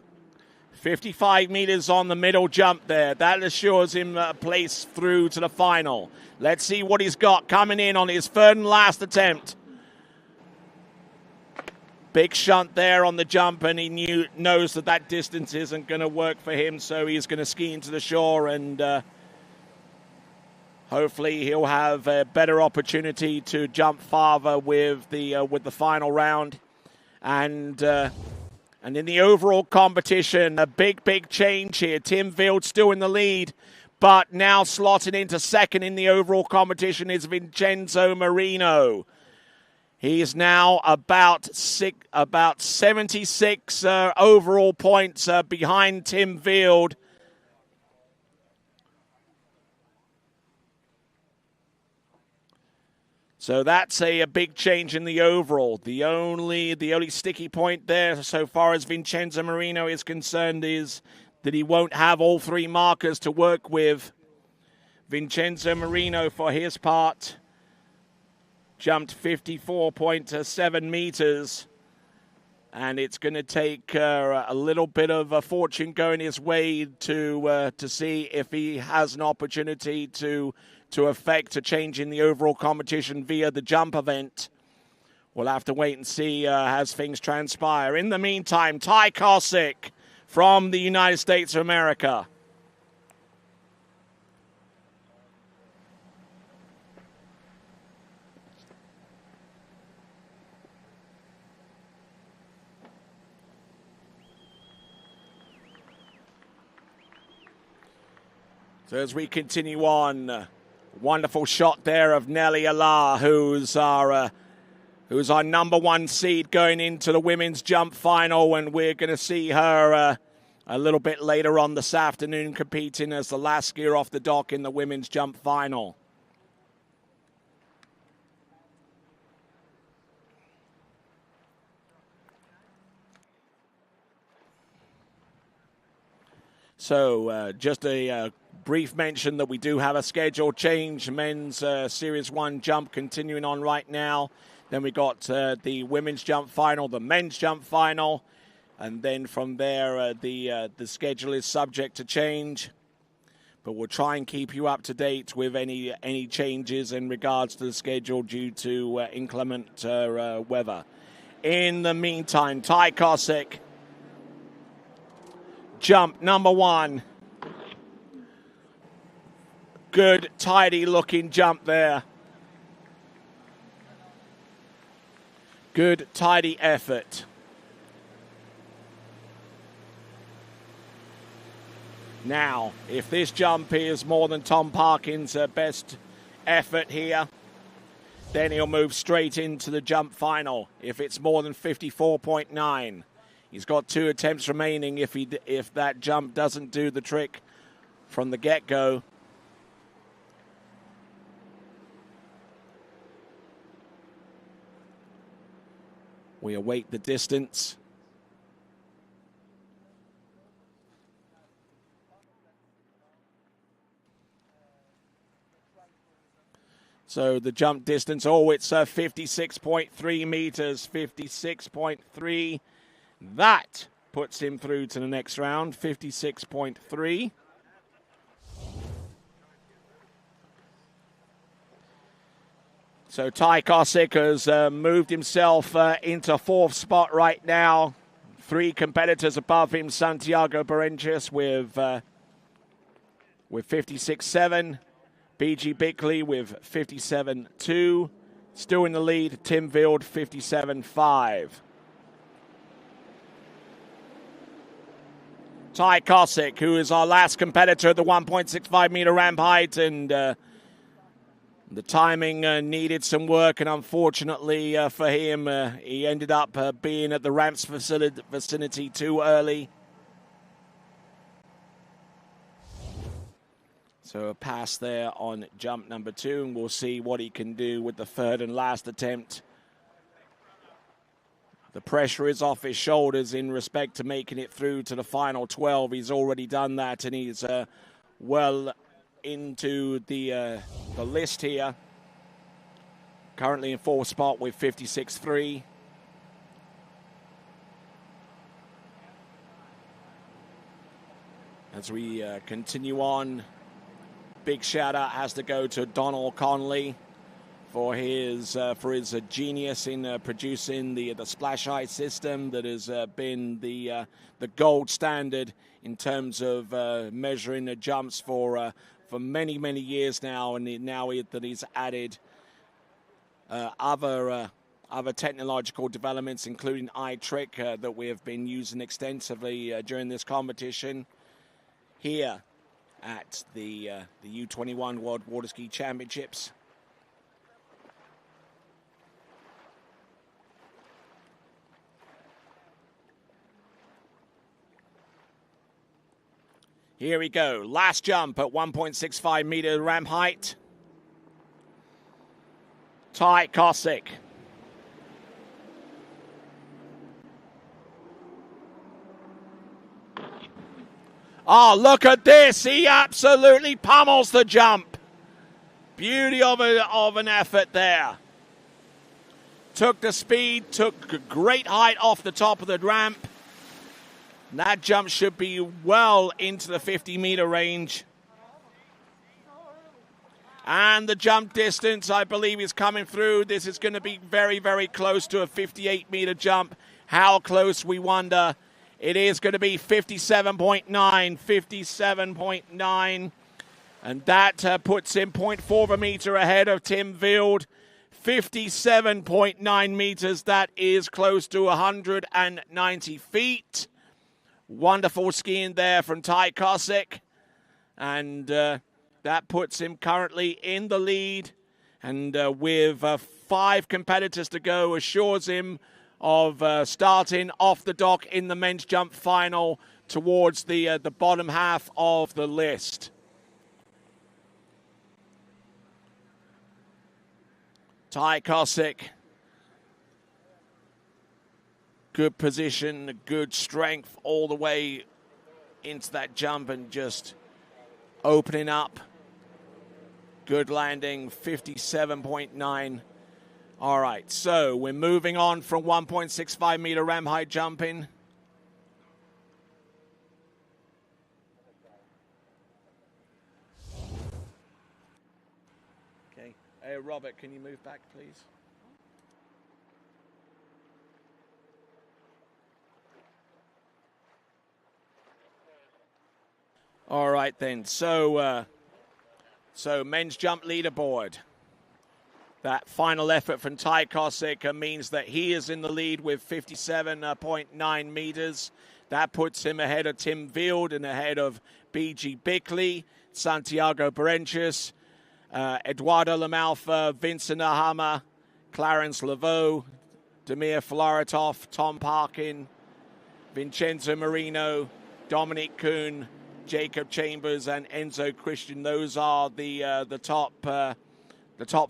55 meters on the middle jump there. That assures him a place through to the final. Let's see what he's got coming in on his third and last attempt. Big shunt there on the jump, and he knows that distance isn't going to work for him, so he's going to ski into the shore, and hopefully he'll have a better opportunity to jump farther with the final round. And in the overall competition, a big change here. Tim Wild still in the lead, but now slotting into second in the overall competition is Vincenzo Marino. He is now about 76 overall points behind Tim Wild. So that's a big change in the overall. The only sticky point there so far as Vincenzo Marino is concerned is that he won't have all three markers to work with. Vincenzo Marino, for his part, jumped 54.7 meters, and it's going to take a little bit of a fortune going his way to see if he has an opportunity to affect a change in the overall competition via the jump event. We'll have to wait and see as things transpire. In the meantime, Ty Kosick from the United States of America. So as we continue on, wonderful shot there of Nelly Allah, who's our number one seed going into the women's jump final, and we're going to see her a little bit later on this afternoon competing as the last skier off the dock in the women's jump final. So just a brief mention that we do have a schedule change. Men's Series 1 jump continuing on right now. Then we got the women's jump final, the men's jump final. And then from there, the schedule is subject to change. But we'll try and keep you up to date with any changes in regards to the schedule due to inclement weather. In the meantime, Ty Kosick, jump number one. Good, tidy looking jump there. Good, tidy effort. Now, if this jump is more than Tom Parkin's best effort here, then he'll move straight into the jump final. If it's more than 54.9, he's got 2 attempts remaining. If that jump doesn't do the trick from the get-go, we await the distance. So the jump distance, it's 56.3 meters, 56.3. That puts him through to the next round, 56.3. So Ty Kosick has moved himself into 4th spot right now. 3 competitors above him, Santiago Berenches with 56.7. BG Bickley with 57.2. Still in the lead, Tim Wild, 57.5. Ty Kosick, who is our last competitor at the 1.65 meter ramp height, and the timing needed some work, and unfortunately for him, he ended up being at the ramp's vicinity too early. So a pass there on jump number 2, and we'll see what he can do with the 3rd and last attempt. The pressure is off his shoulders in respect to making it through to the final 12. He's already done that, and he's well into the list here. Currently in 4th spot with 56.3. As we continue on, big shout out has to go to Donald Conley for his genius in producing the splash height system that has been the gold standard in terms of measuring the jumps for many years now, and that he's added other technological developments, including iTrick, that we have been using extensively during this competition here at the U21 World Water Ski Championships. Here we go. Last jump at 1.65 meter ramp height. Ty Kosick. Oh, look at this. He absolutely pummels the jump. Beauty of an effort there. Took the speed, took great height off the top of the ramp. That jump should be well into the 50-meter range. And the jump distance, I believe, is coming through. This is going to be very, very close to a 58-meter jump. How close, we wonder. It is going to be 57.9. And that puts him 0.4 of a meter ahead of Tim Vild. 57.9 meters. That is close to 190 feet. Wonderful skiing there from Ty Kosick. And that puts him currently in the lead. And with 5 competitors to go, assures him of starting off the dock in the men's jump final towards the bottom half of the list. Ty Kosick. Good position, good strength all the way into that jump and just opening up. Good landing, 57.9. All right, so we're moving on from 1.65 meter ramp height jumping. Okay. Hey, Robert, can you move back, please? All right, then. So men's jump leaderboard. That final effort from Ty Kosick means that he is in the lead with 57.9 meters. That puts him ahead of Tim Vild and ahead of B.G. Bickley, Santiago Berentius, Eduardo Lamalfa, Vincent Ahama, Clarence Laveau, Damir Folaritov, Tom Parkin, Vincenzo Marino, Dominic Kuhn, Jacob Chambers, and Enzo Christian. Those are the top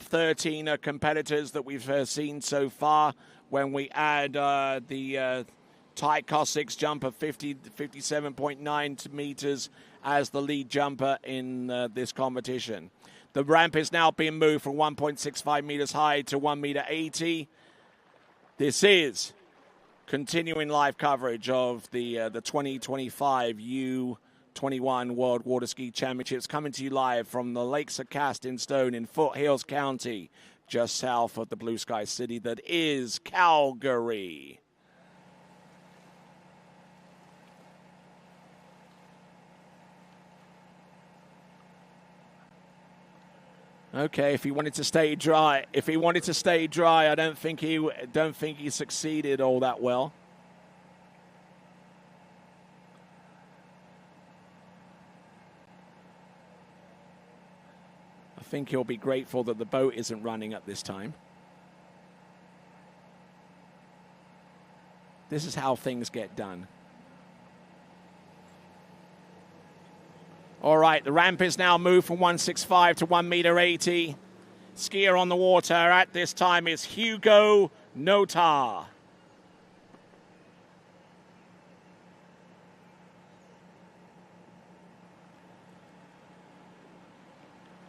13 competitors that we've seen so far. When we add the Ty Kosick's jump of 57.9 meters as the lead jumper in this competition. The ramp is now being moved from 1.65 meters high to 1.80 meter. This is continuing live coverage of the 2025 U21 World Water Ski Championships, coming to you live from the Lakes of Cast in Stone in Foothills County, just south of the blue sky city that is Calgary. Okay, if he wanted to stay dry, I don't think he succeeded all that well. I think he'll be grateful that the boat isn't running at this time. This is how things get done. All right, the ramp is now moved from 1.65 to 1.80 meter. Skier on the water at this time is Hugo Notar.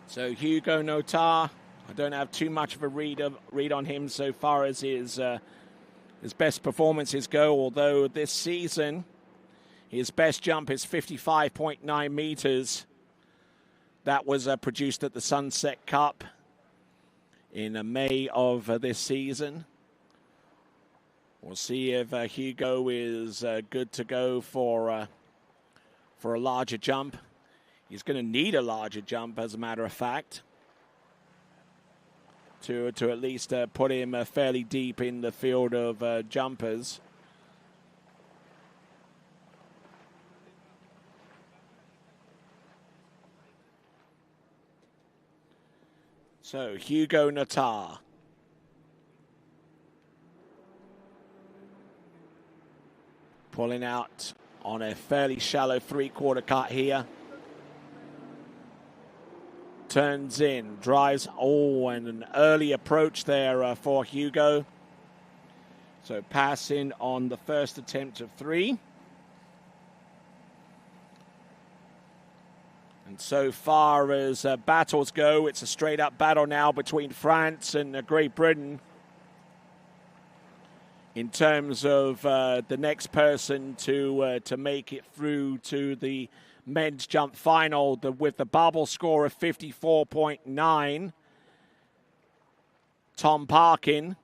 So Hugo Notar, I don't have too much of a read on him so far as his best performances go, although this season His best jump is 55.9 meters. That was produced at the Sunset Cup in May of this season. We'll see if Hugo is good to go for a larger jump. He's going to need a larger jump, as a matter of fact, to at least put him fairly deep in the field of jumpers. So, Hugo Natar. Pulling out on a fairly shallow three-quarter cut here. Turns in, drives, and an early approach there for Hugo. So passing on the first attempt of 3. And so far as battles go, it's a straight-up battle now between France and Great Britain in terms of the next person to make it through to the men's jump final with the bubble score of 54.9. Tom Parkin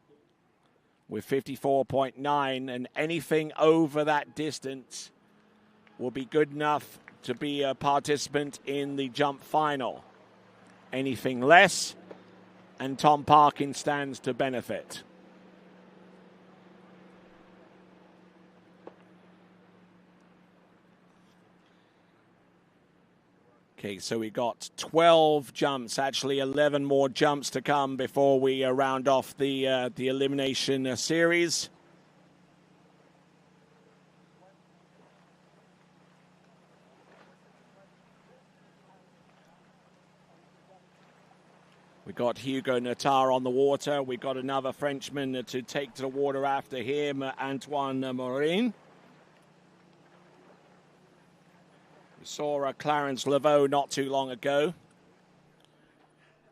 with 54.9, and anything over that distance will be good enough to be a participant in the jump final. Anything less, and Tom Parkin stands to benefit. Okay, so we got 12 jumps, actually 11 more jumps to come before we round off the elimination series. We got Hugo Natar on the water. We got another Frenchman to take to the water after him, Antoine Morin. We saw Clarence Laveau not too long ago.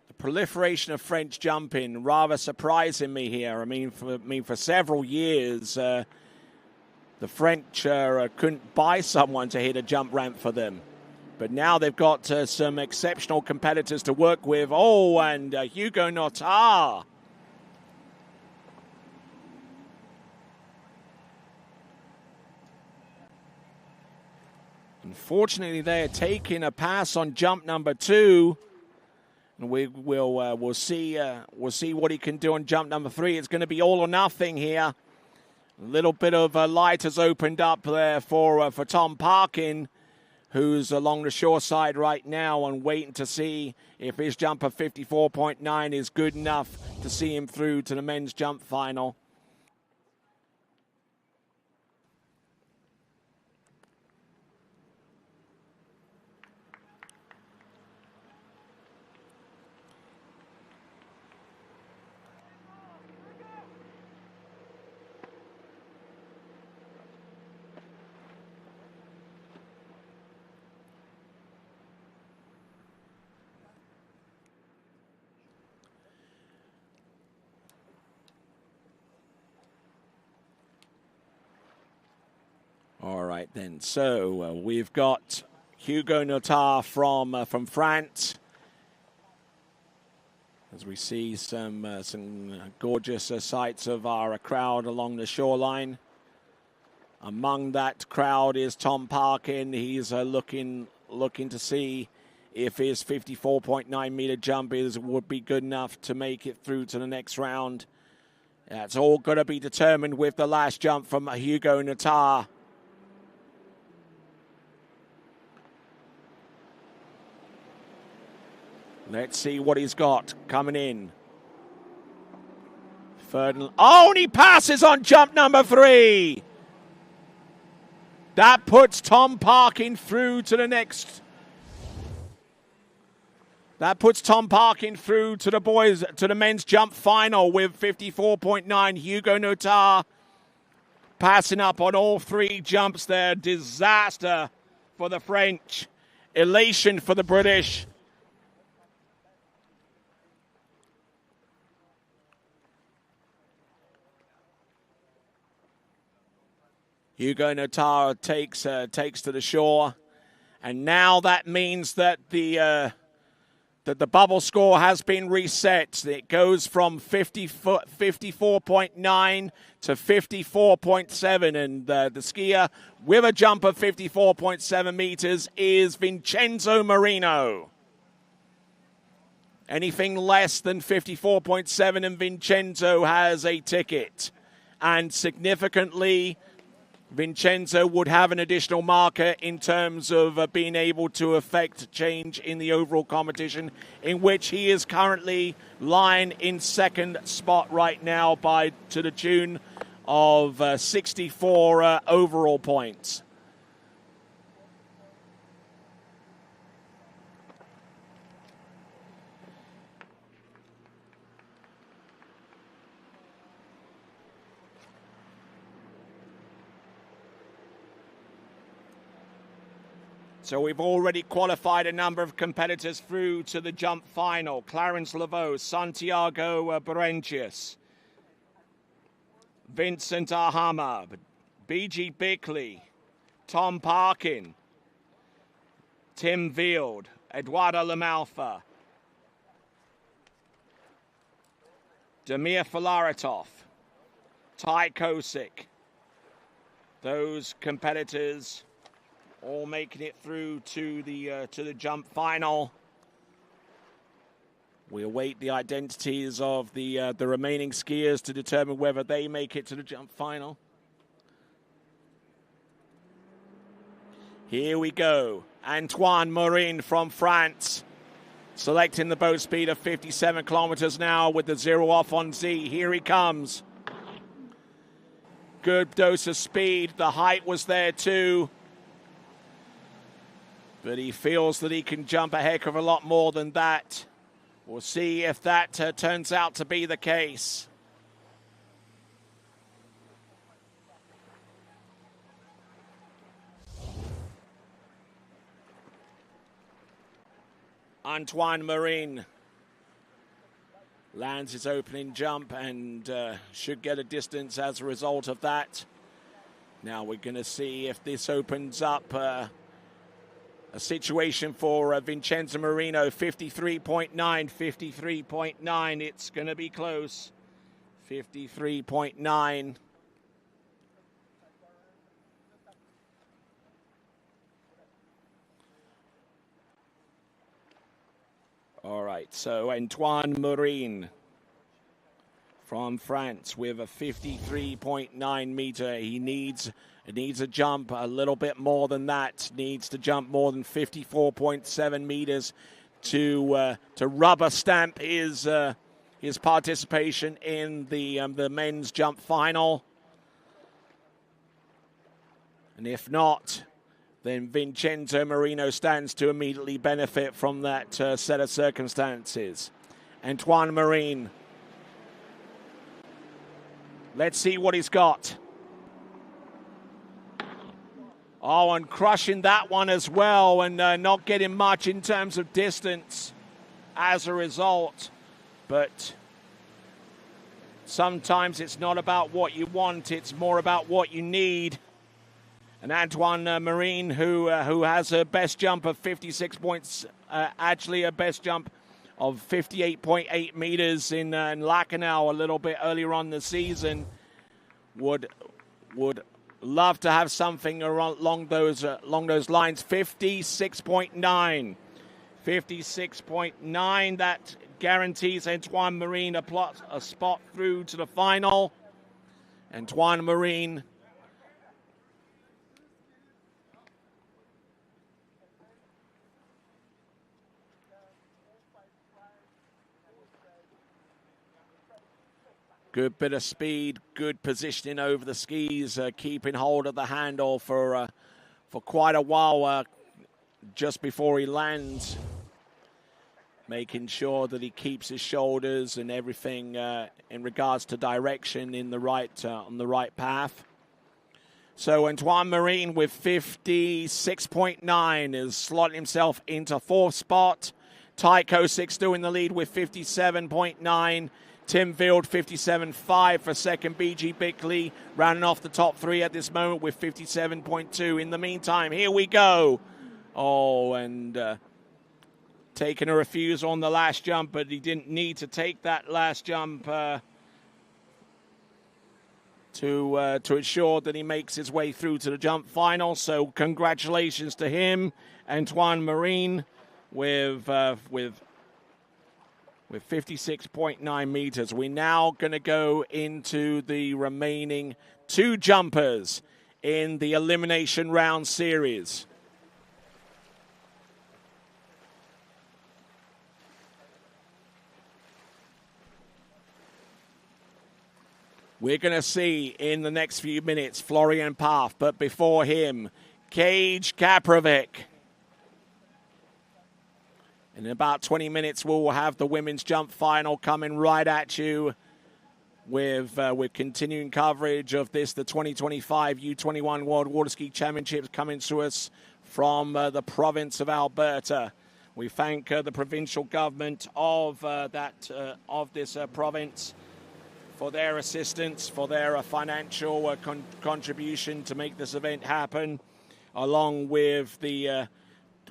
The proliferation of French jumping rather surprising me here. I mean, for several years, the French couldn't buy someone to hit a jump ramp for them. But now they've got some exceptional competitors to work with. Oh, and Hugo Natar. Unfortunately, they're taking a pass on jump number 2, and we'll see what he can do on jump number 3. It's going to be all or nothing here. A little bit of light has opened up there for Tom Parkin, who's along the shore side right now and waiting to see if his jump of 54.9 is good enough to see him through to the men's jump final. All right, then. So we've got Hugo Natar from France. As we see some gorgeous sights of our crowd along the shoreline. Among that crowd is Tom Parkin. He's looking to see if his 54.9 meter jump would be good enough to make it through to the next round. That's all going to be determined with the last jump from Hugo Natar. Let's see what he's got coming in. And he passes on jump number 3. That puts Tom Parkin through to the next. That puts Tom Parkin through to the men's jump final with 54.9. Hugo Natar passing up on all 3 jumps there. Disaster for the French. Elation for the British. Hugo Notaro takes to the shore. And now that means that the bubble score has been reset. It goes from 54.9 to 54.7. And the skier with a jump of 54.7 meters is Vincenzo Marino. Anything less than 54.7 and Vincenzo has a ticket. And significantly, Vincenzo would have an additional marker in terms of being able to affect change in the overall competition, in which he is currently lying in second spot right now to the tune of 64 overall points. So we've already qualified a number of competitors through to the jump final. Clarence Laveau, Santiago Berentius, Vincent Ahama, B.G. Bickley, Tom Parkin, Tim Vield, Eduardo Lamalfa, Damir Filaretov, Ty Kosick. Those competitors all making it through to the jump final. We await the identities of the remaining skiers to determine whether they make it to the jump final. Here we go. Antoine Morin from France, selecting the boat speed of 57 kilometers now with the 0 off on Z. Here he comes. Good dose of speed. The height was there too. But he feels that he can jump a heck of a lot more than that. We'll see if that turns out to be the case. Antoine Marin lands his opening jump and should get a distance as a result of that. Now we're going to see if this opens up a situation for Vincenzo Marino. 53.9, 53.9. It's going to be close. 53.9. All right, so Antoine Marin from France with a 53.9 meter. He needs a jump a little bit more than that. Needs to jump more than 54.7 meters to rubber stamp his participation in the men's jump final. And if not, then Vincenzo Marino stands to immediately benefit from that set of circumstances. Antoine Marin. Let's see what he's got. Oh, and crushing that one as well, and not getting much in terms of distance as a result. But sometimes it's not about what you want, it's more about what you need. And Antoine Marin, who has a best jump of 56 points, actually a best jump of 58.8 meters in Lacanau a little bit earlier on the season, would love to have something along those lines. 56.9. 56.9. That guarantees Antoine Marin a spot through to the final. Antoine Marin. Good bit of speed, good positioning over the skis, keeping hold of the handle for quite a while just before he lands, making sure that he keeps his shoulders and everything in regards to direction in the right on the right path. So Antoine Marin with 56.9 is slotting himself into fourth spot. Ty Kosick still in the lead with 57.9. Tim Field, 57.5 for second. BG Bickley rounding off the top three at this moment with 57.2. In the meantime, here we go. Oh, and taking a refusal on the last jump, but he didn't need to take that last jump to ensure that he makes his way through to the jump final. So congratulations to him, Antoine Marine, with 56.9 meters. We're now going to go into the remaining two jumpers in the elimination round series. We're going to see in the next few minutes Florian Paff, but before him, Gage Kaprovic. In about 20 minutes, we'll have the women's jump final coming right at you with continuing coverage of this, the 2025 U21 World Water Ski Championships coming to us from the province of Alberta. We thank the provincial government of this province for their assistance, for their financial contribution to make this event happen, along with the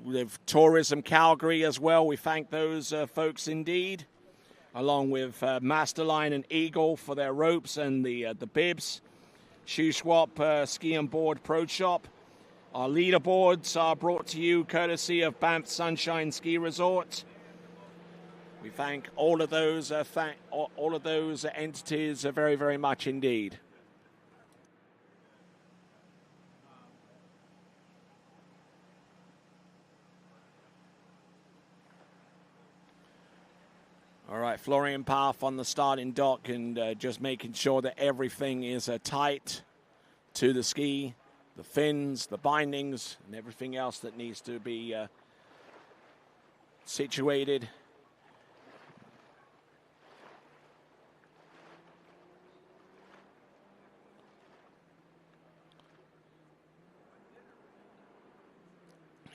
with Tourism Calgary as well. We thank those folks indeed, along with Masterline and Eagle for their ropes and the bibs. Shoe Swap Ski and Board Pro Shop. Our leaderboards are brought to you courtesy of Banff Sunshine Ski Resort. We thank all of those entities very, very much indeed. All right, Florian Paff on the starting dock and just making sure that everything is tight to the ski, the fins, the bindings, and everything else that needs to be situated.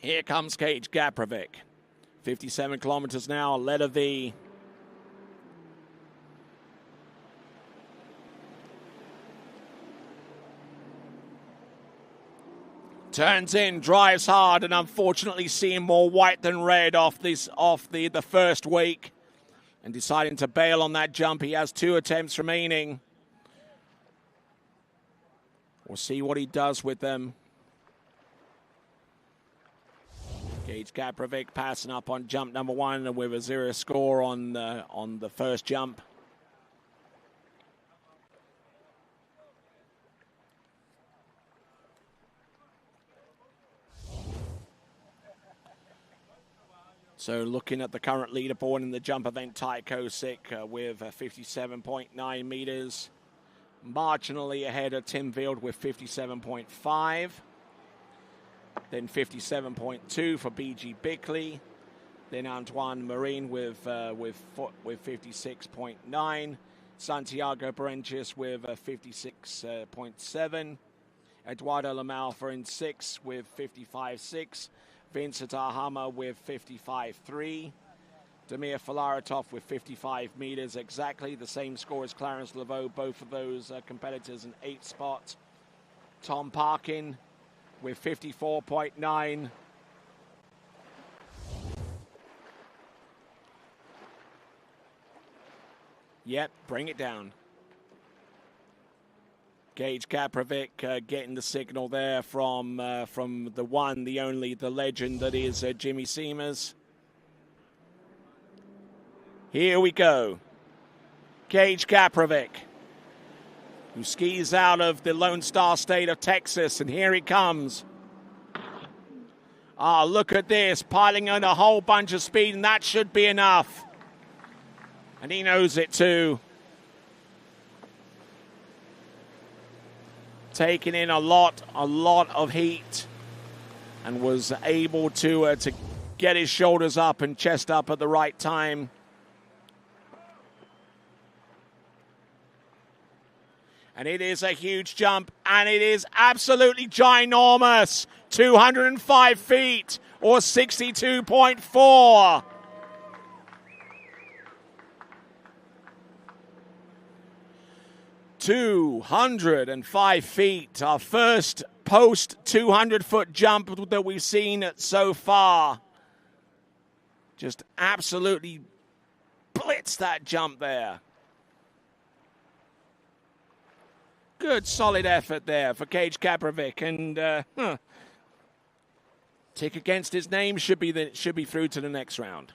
Here comes Gage Kaprovic. 57 kilometers now, letter V. Turns in, drives hard, and unfortunately seeing more white than red off the first wake, and deciding to bail on that jump. He has 2 attempts remaining. We'll see what he does with them. Gage Kaprovic passing up on jump number 1 with a 0 score on the first jump. So looking at the current leaderboard in the jump event, Ty Kosick with 57.9 meters. Marginally ahead of Tim Field with 57.5. Then 57.2 for BG Bickley. Then Antoine Marine with 56.9. Santiago Berenches with 56.7. Eduardo Lamalfa in 6 with 55.6. Vincent Ahama with 55.3. Damir Filaretov with 55 meters, exactly the same score as Clarence Laveau, both of those competitors in 8th spot. Tom Parkin with 54.9. Yep, bring it down. Gage Kaprovic getting the signal there from the one, the only, the legend that is Jimmy Seamers. Here we go. Gage Kaprovic, who skis out of the Lone Star State of Texas, and here he comes. Ah, look at this, piling on a whole bunch of speed, and that should be enough. And he knows it too. Taking in a lot of heat, and was able to get his shoulders up and chest up at the right time. And it is a huge jump, and it is absolutely ginormous. 205 feet, or 62.4. 205 feet, our first post 200-foot jump that we've seen so far. Just absolutely blitzed that jump there. Good, solid effort there for Cage Kaprovic, and tick against his name, should be through to the next round.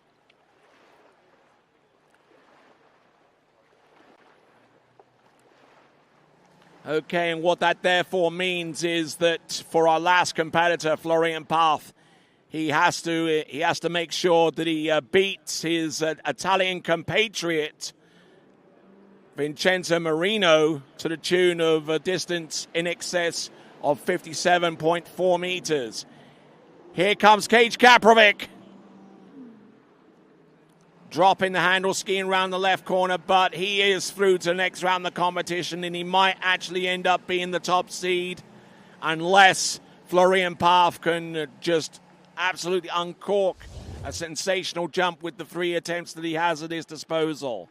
Okay, and what that therefore means is that for our last competitor, Florian Path, he has to make sure that he beats his Italian compatriot Vincenzo Marino to the tune of a distance in excess of 57.4 meters. Here comes Cage Kaprovic. Dropping the handle, skiing around the left corner, but he is through to the next round of the competition, and he might actually end up being the top seed unless Florian Path can just absolutely uncork a sensational jump with the 3 attempts that he has at his disposal.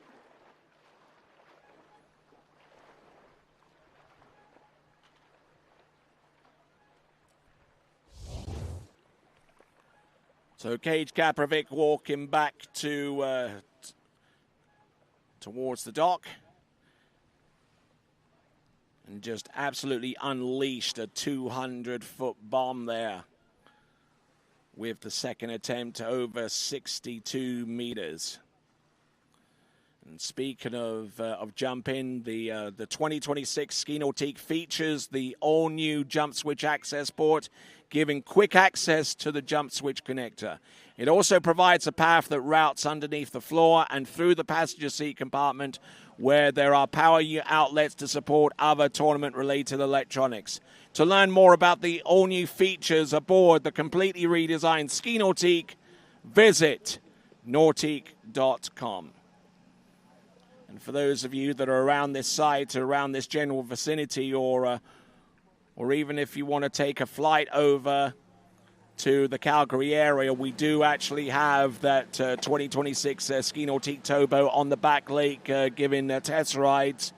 So Cage Kaprovic walking back towards the dock and just absolutely unleashed a 200-foot bomb there with the second attempt over 62 meters. And speaking of jumping, the 2026 Ski Nautique features the all-new Jump Switch access port, giving quick access to the Jump Switch connector. It also provides a path that routes underneath the floor and through the passenger seat compartment, where there are power outlets to support other tournament-related electronics. To learn more about the all-new features aboard the completely redesigned Ski Nautique, visit nautique.com. And for those of you that are around this site, around this general vicinity, or even if you want to take a flight over to the Calgary area, we do actually have that 2026 Ski Nautique Tobo on the back lake giving test rides.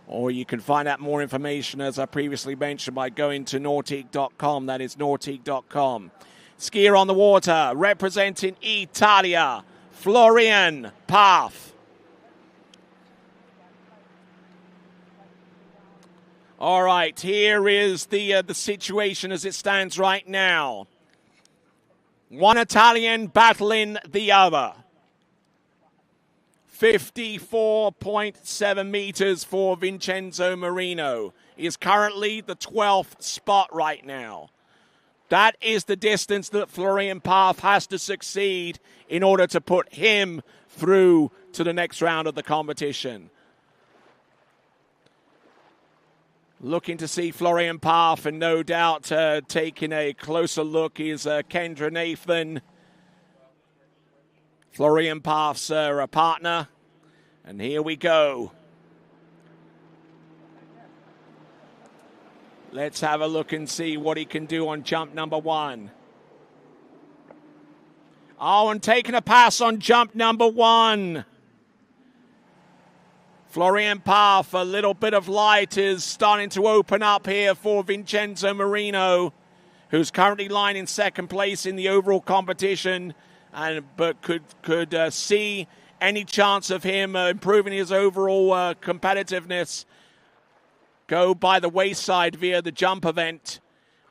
Or you can find out more information, as I previously mentioned, by going to nautique.com. That is nautique.com. Skier on the water, representing Italia, Florian Path. All right, here is the situation as it stands right now. One Italian battling the other. 54.7 meters for Vincenzo Marino. He is currently the 12th spot right now. That is the distance that Florian Path has to succeed in order to put him through to the next round of the competition. Looking to see Florian Path, and no doubt taking a closer look is Kendra Nathan, Florian Path's partner. And here we go. Let's have a look and see what he can do on jump number 1. Oh, and taking a pass on jump number 1. Florian Path, a little bit of light is starting to open up here for Vincenzo Marino, who's currently lying in second place in the overall competition, but could see any chance of him improving his overall competitiveness go by the wayside via the jump event.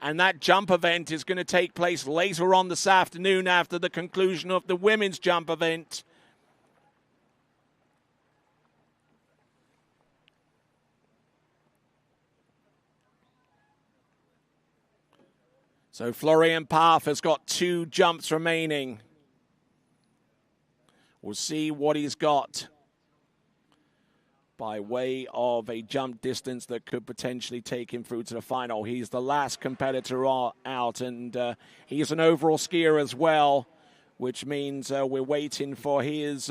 And that jump event is going to take place later on this afternoon after the conclusion of the women's jump event. So Florian Path has got 2 jumps remaining. We'll see what he's got by way of a jump distance that could potentially take him through to the final. He's the last competitor out, and he's an overall skier as well, which means we're waiting for his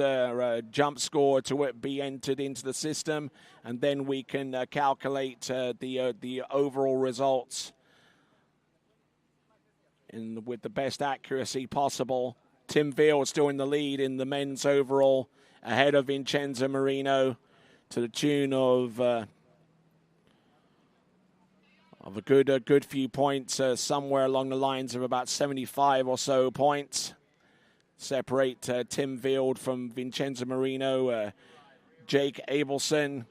jump score to be entered into the system, and then we can calculate the overall results with the best accuracy possible. Tim Veal still in the lead in the men's overall, ahead of Vincenzo Marino to the tune of of a good few points, somewhere along the lines of about 75 or so points. Separate Tim Field from Vincenzo Marino, Jake Abelson.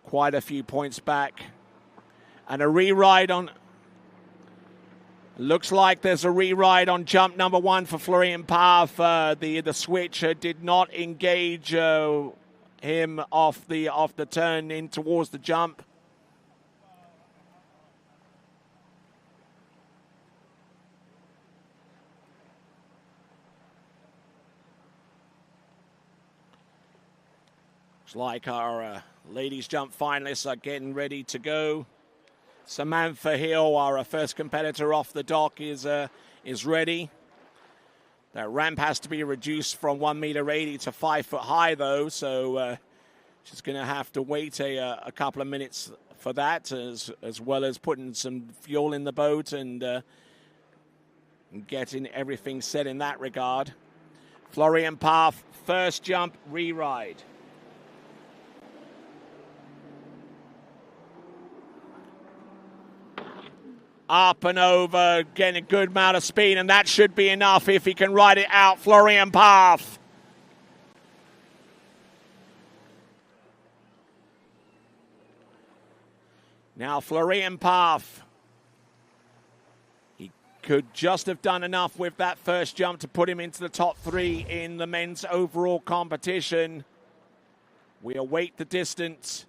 Quite a few points back. And a re-ride on... Looks like there's a re-ride on jump number 1 for Florian Pfaff. The switch did not engage him off the turn in towards the jump. Looks like our ladies jump finalists are getting ready to go. Samantha Hill, our first competitor off the dock, is ready. That ramp has to be reduced from 1.80 meters to 5 foot high, though, so she's going to have to wait a couple of minutes for that, as well as putting some fuel in the boat and getting everything set in that regard. Florian Pfaff, first jump, re-ride. Up and over, getting a good amount of speed, and that should be enough if he can ride it out. Florian Pfaff. Now Florian Pfaff. He could just have done enough with that first jump to put him into the top 3 in the men's overall competition. We await the distance.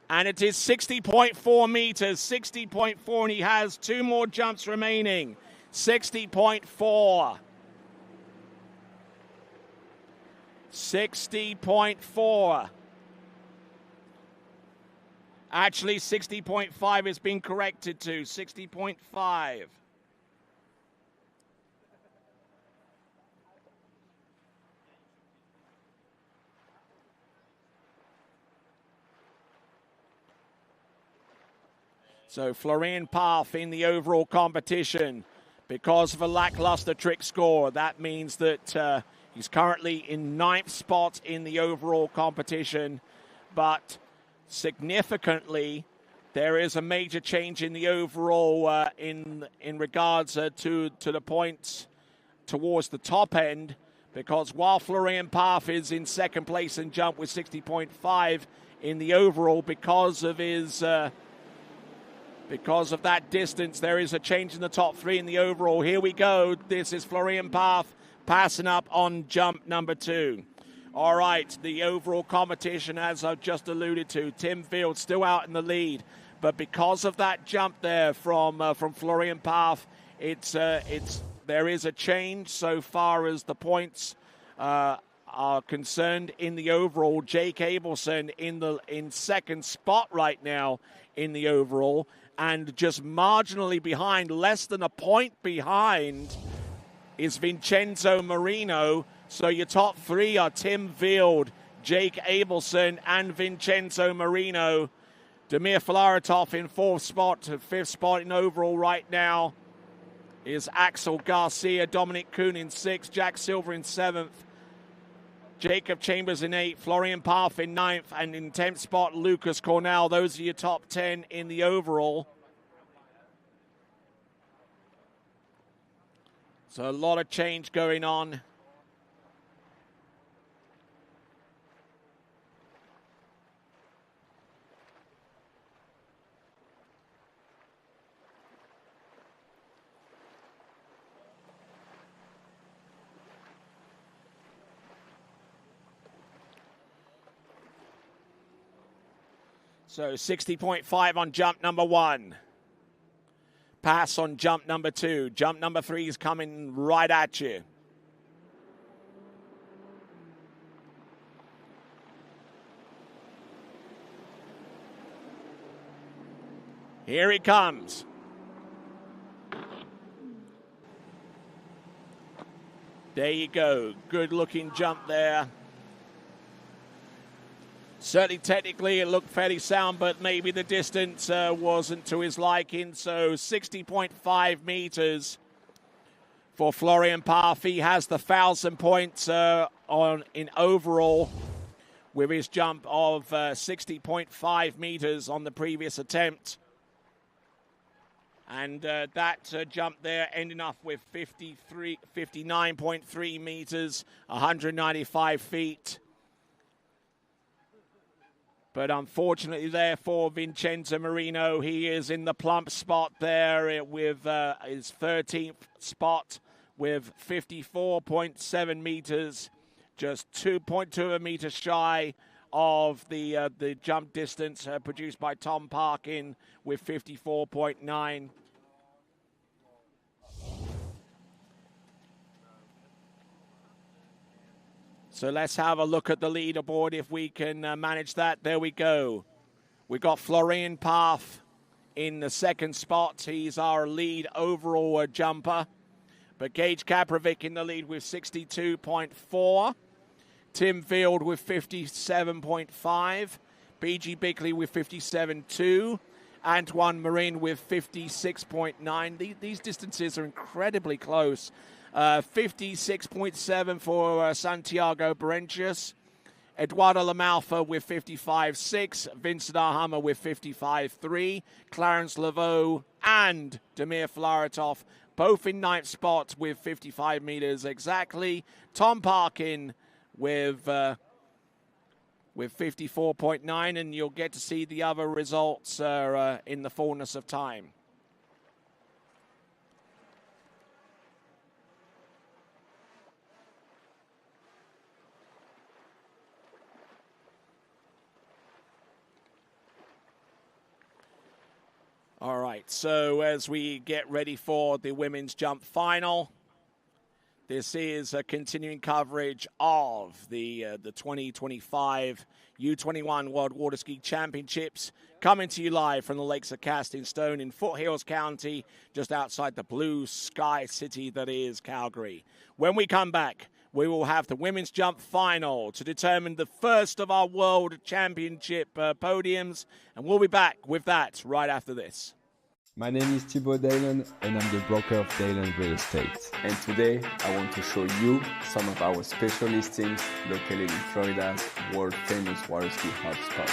And it is 60.4 meters, 60.4, and he has 2 more jumps remaining. 60.4. 60.4. Actually, 60.5 has been corrected to 60.5. So Florian Pfaff in the overall competition because of a lackluster trick score. That means that he's currently in 9th spot in the overall competition. But significantly, there is a major change in the overall in regards to the points towards the top end. Because while Florian Pfaff is in 2nd place in jump with 60.5 in the overall, because of his... Because of that distance, there is a change in the top 3 in the overall. Here we go. This is Florian Pfaff passing up on jump number 2. All right, the overall competition, as I've just alluded to, Tim Field still out in the lead. But because of that jump there from Florian Pfaff, there is a change so far as the points are concerned in the overall. Jake Abelson in 2nd spot right now in the overall. And just marginally behind, less than a point behind, is Vincenzo Marino. So your top 3 are Tim Field, Jake Abelson, and Vincenzo Marino. Damir Filaretov in 4th spot, 5th spot in overall right now is Axel Garcia, Dominic Kuhn in 6th, Jack Silver in 7th, Jacob Chambers in 8th, Florian Pfaff in 9th, and in 10th spot, Lucas Cornell. Those are your top 10 in the overall. So a lot of change going on. So 60.5 on jump number 1. Pass on jump number 2. Jump number 3 is coming right at you. Here he comes. There you go. Good looking jump there. Certainly, technically, it looked fairly sound, but maybe the distance wasn't to his liking. So 60.5 meters for Florian Pfaff. He has the 1,000 points in overall. with his jump of 60.5 meters on the previous attempt. And that jump there ending up with 59.3 meters, 195 feet. But unfortunately there for Vincenzo Marino, he is in the plump spot there with his 13th spot with 54.7 meters, just 2.2 of a meter shy of the jump distance produced by Tom Parkin with 54.9. So let's have a look at the leaderboard if we can manage that. There we go. We got Florian Path in the second spot. He's our lead overall jumper. But Gage Kaprovic in the lead with 62.4. Tim Field with 57.5. BG Bickley with 57.2. Antoine Marin with 56.9. These distances are incredibly close. 56.7 for Santiago Berentius. Eduardo Lamalfa with 55.6. Vincent Arhammer with 55.3. Clarence Laveau and Damir Flaratov both in ninth spot with 55 meters exactly. Tom Parkin with 54.9, and you'll get to see the other results in the fullness of time. All right, so as we get ready for the women's jump final, this is a continuing coverage of the 2025 U21 World Water Ski Championships, coming to you live from the Lakes of Casting Stone in Foothills County, just outside the blue sky city that is Calgary. When we come back, we will have the women's jump final to determine the first of our World Championship podiums, and we'll be back with that right after this. My name is Thibaut Dalen and I'm the broker of Dalen Real Estate. And today I want to show you some of our special listings located in Florida's world famous water ski hotspots.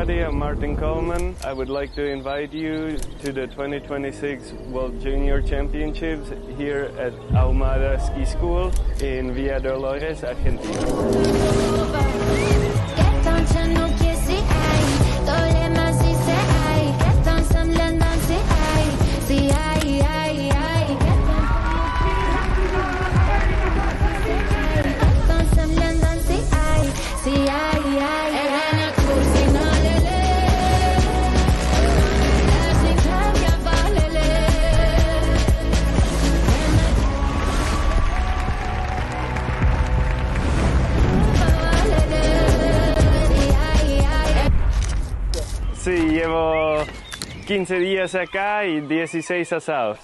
I'm Martin Coleman. I would like to invite you to the 2026 World Junior Championships here at Ahumada Ski School in Villa Dolores, Argentina. Sí, llevo 15 días acá y 16 asados.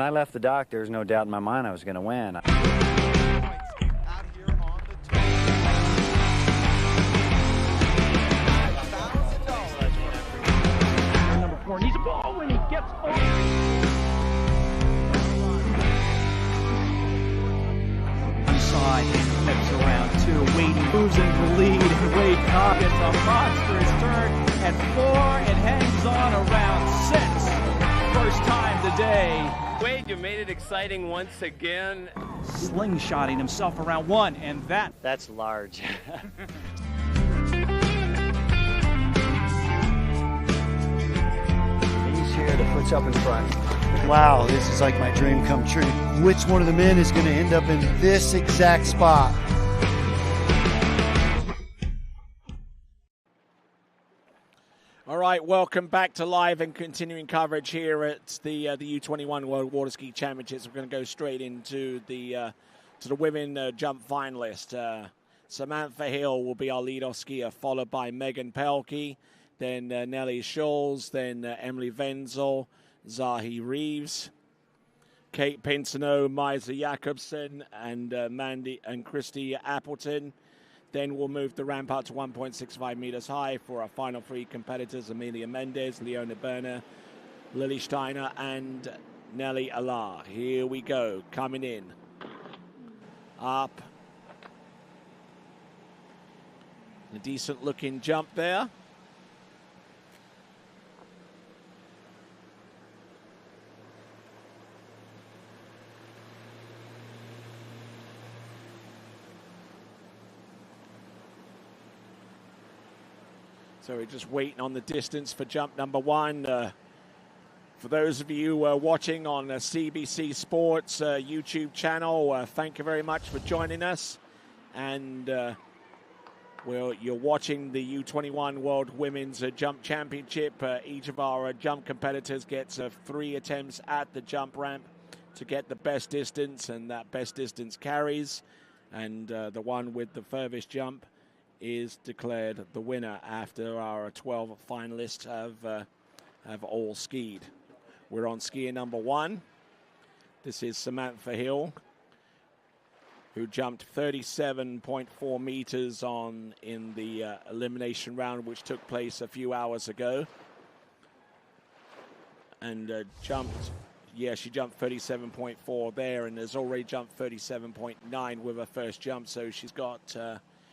When I left the dock, there was no doubt in my mind I was going to win. Number 4 needs a ball when he gets over. Side next around 2, Wade moves into the lead, and Wade Cobb gets a monstrous turn at 4 and hangs on around 6. First time today. Wade, you made it exciting once again. Slingshotting himself around 1, and that's large. He's here to put up in front. Wow, this is like my dream come true. Which one of the men is going to end up in this exact spot? All right, welcome back to live and continuing coverage here at the U21 World Water Ski Championships. We're going to go straight into the women jump finalist. Samantha Hill will be our lead-off skier, followed by Megan Pelkey, then Nellie Scholes, then Emily Wenzel, Zahi Reeves, Kate Pinsoneau, Misa Jakobsen, and Mandy and Christy Appleton. Then we'll move the ramp up to 1.65 meters high for our final 3 competitors: Amelia Mendez, Leona Berner, Lily Steiner, and Nellie Alar. Here we go, coming in. Up. A decent looking jump there. So we're just waiting on the distance for jump number 1. For those of you watching on CBC Sports YouTube channel, thank you very much for joining us. And you're watching the U21 World Women's Jump Championship. Each of our jump competitors gets 3 attempts at the jump ramp to get the best distance, and that best distance carries. And the one with the furthest jump is declared the winner after our 12 finalists have all skied. We're on skier number 1. This is Samantha Hill, who jumped 37.4 meters in the elimination round, which took place a few hours ago, and she jumped 37.4 there, and has already jumped 37.9 with her first jump. So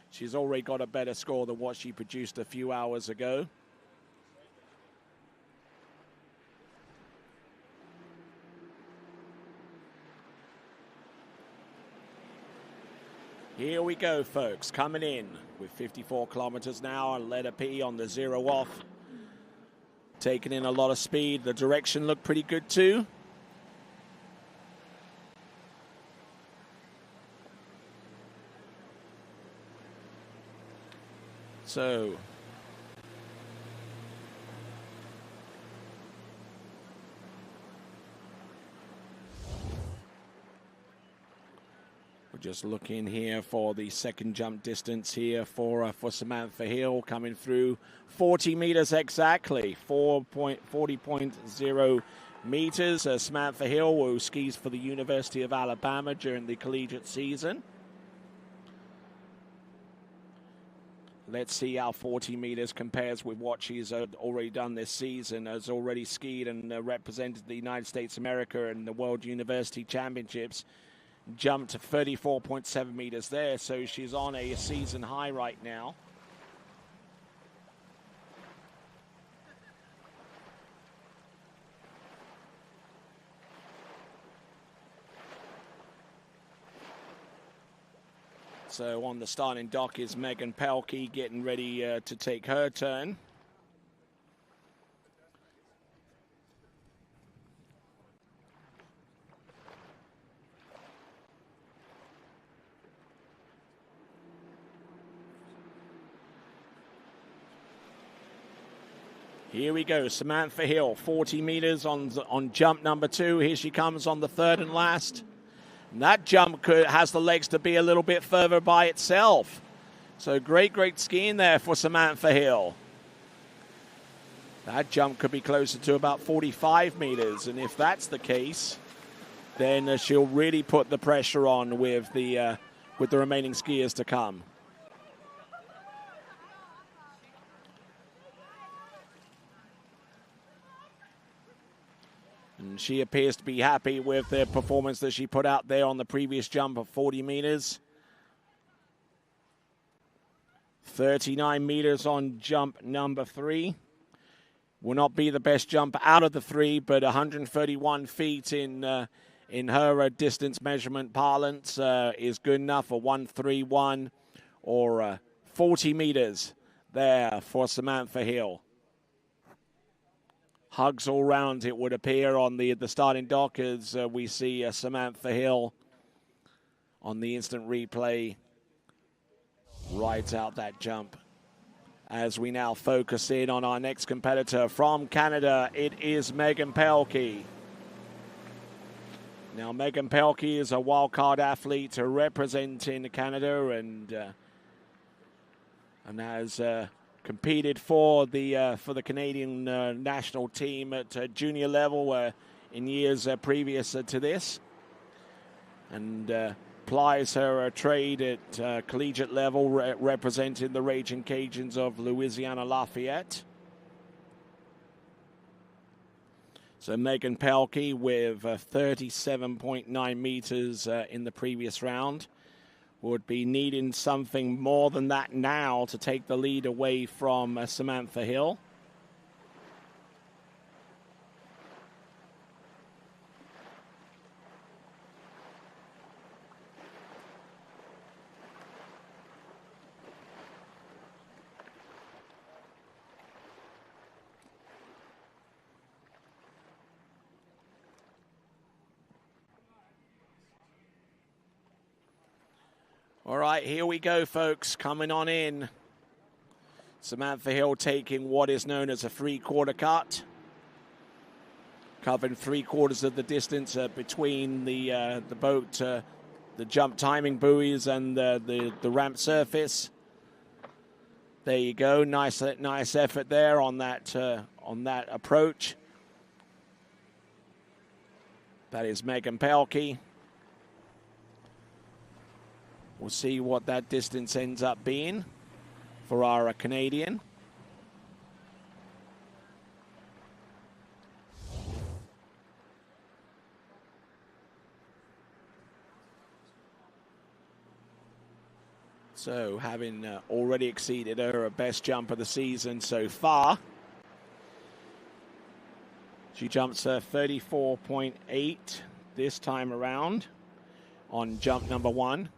she's already got a better score than what she produced a few hours ago. Here we go, folks, coming in with 54 kilometers now on letter P on the 0 off. Taking in a lot of speed. The direction looked pretty good too. So we're just looking here for the second jump distance here for Samantha Hill, coming through 40 meters exactly, 40.0 meters. Samantha Hill, who skis for the University of Alabama during the collegiate season. Let's see how 40 meters compares with what she's already done this season. Has already skied and represented the United States of America in the World University Championships. Jumped to 34.7 meters there, so she's on a season high right now. So on the starting dock is Megan Pelkey getting ready to take her turn. Here we go, Samantha Hill, 40 meters on jump number 2. Here she comes on the third and last. And that jump has the legs to be a little bit further by itself. So great skiing there for Samantha Hill. That jump could be closer to about 45 meters. And if that's the case, then she'll really put the pressure on with the remaining skiers to come. And she appears to be happy with the performance that she put out there on the previous jump of 40 meters. 39 meters on jump number 3. Will not be the best jump out of the 3, but 131 feet in her distance measurement parlance is good enough for 131 or 40 meters there for Samantha Hill. Hugs all round, it would appear, on the starting dock as we see Samantha Hill on the instant replay rides out that jump. As we now focus in on our next competitor from Canada, it is Megan Pelkey. Now, Megan Pelkey is a wildcard athlete representing Canada and has competed for the Canadian national team at junior level in years previous to this, and plies her trade at collegiate level, representing the Raging Cajuns of Louisiana Lafayette. So Megan Pelkey with 37.9 meters in the previous round would be needing something more than that now to take the lead away from Samantha Hill. All right, here we go, folks. Coming on in. Samantha Hill taking what is known as a three-quarter cut. Covering three-quarters of the distance between the boat, the jump timing buoys and the ramp surface. There you go. Nice effort there on that approach. That is Megan Pelkey. We'll see what that distance ends up being for our Canadian. So, having already exceeded her best jump of the season so far, she jumps 34.8 this time around on jump number 1.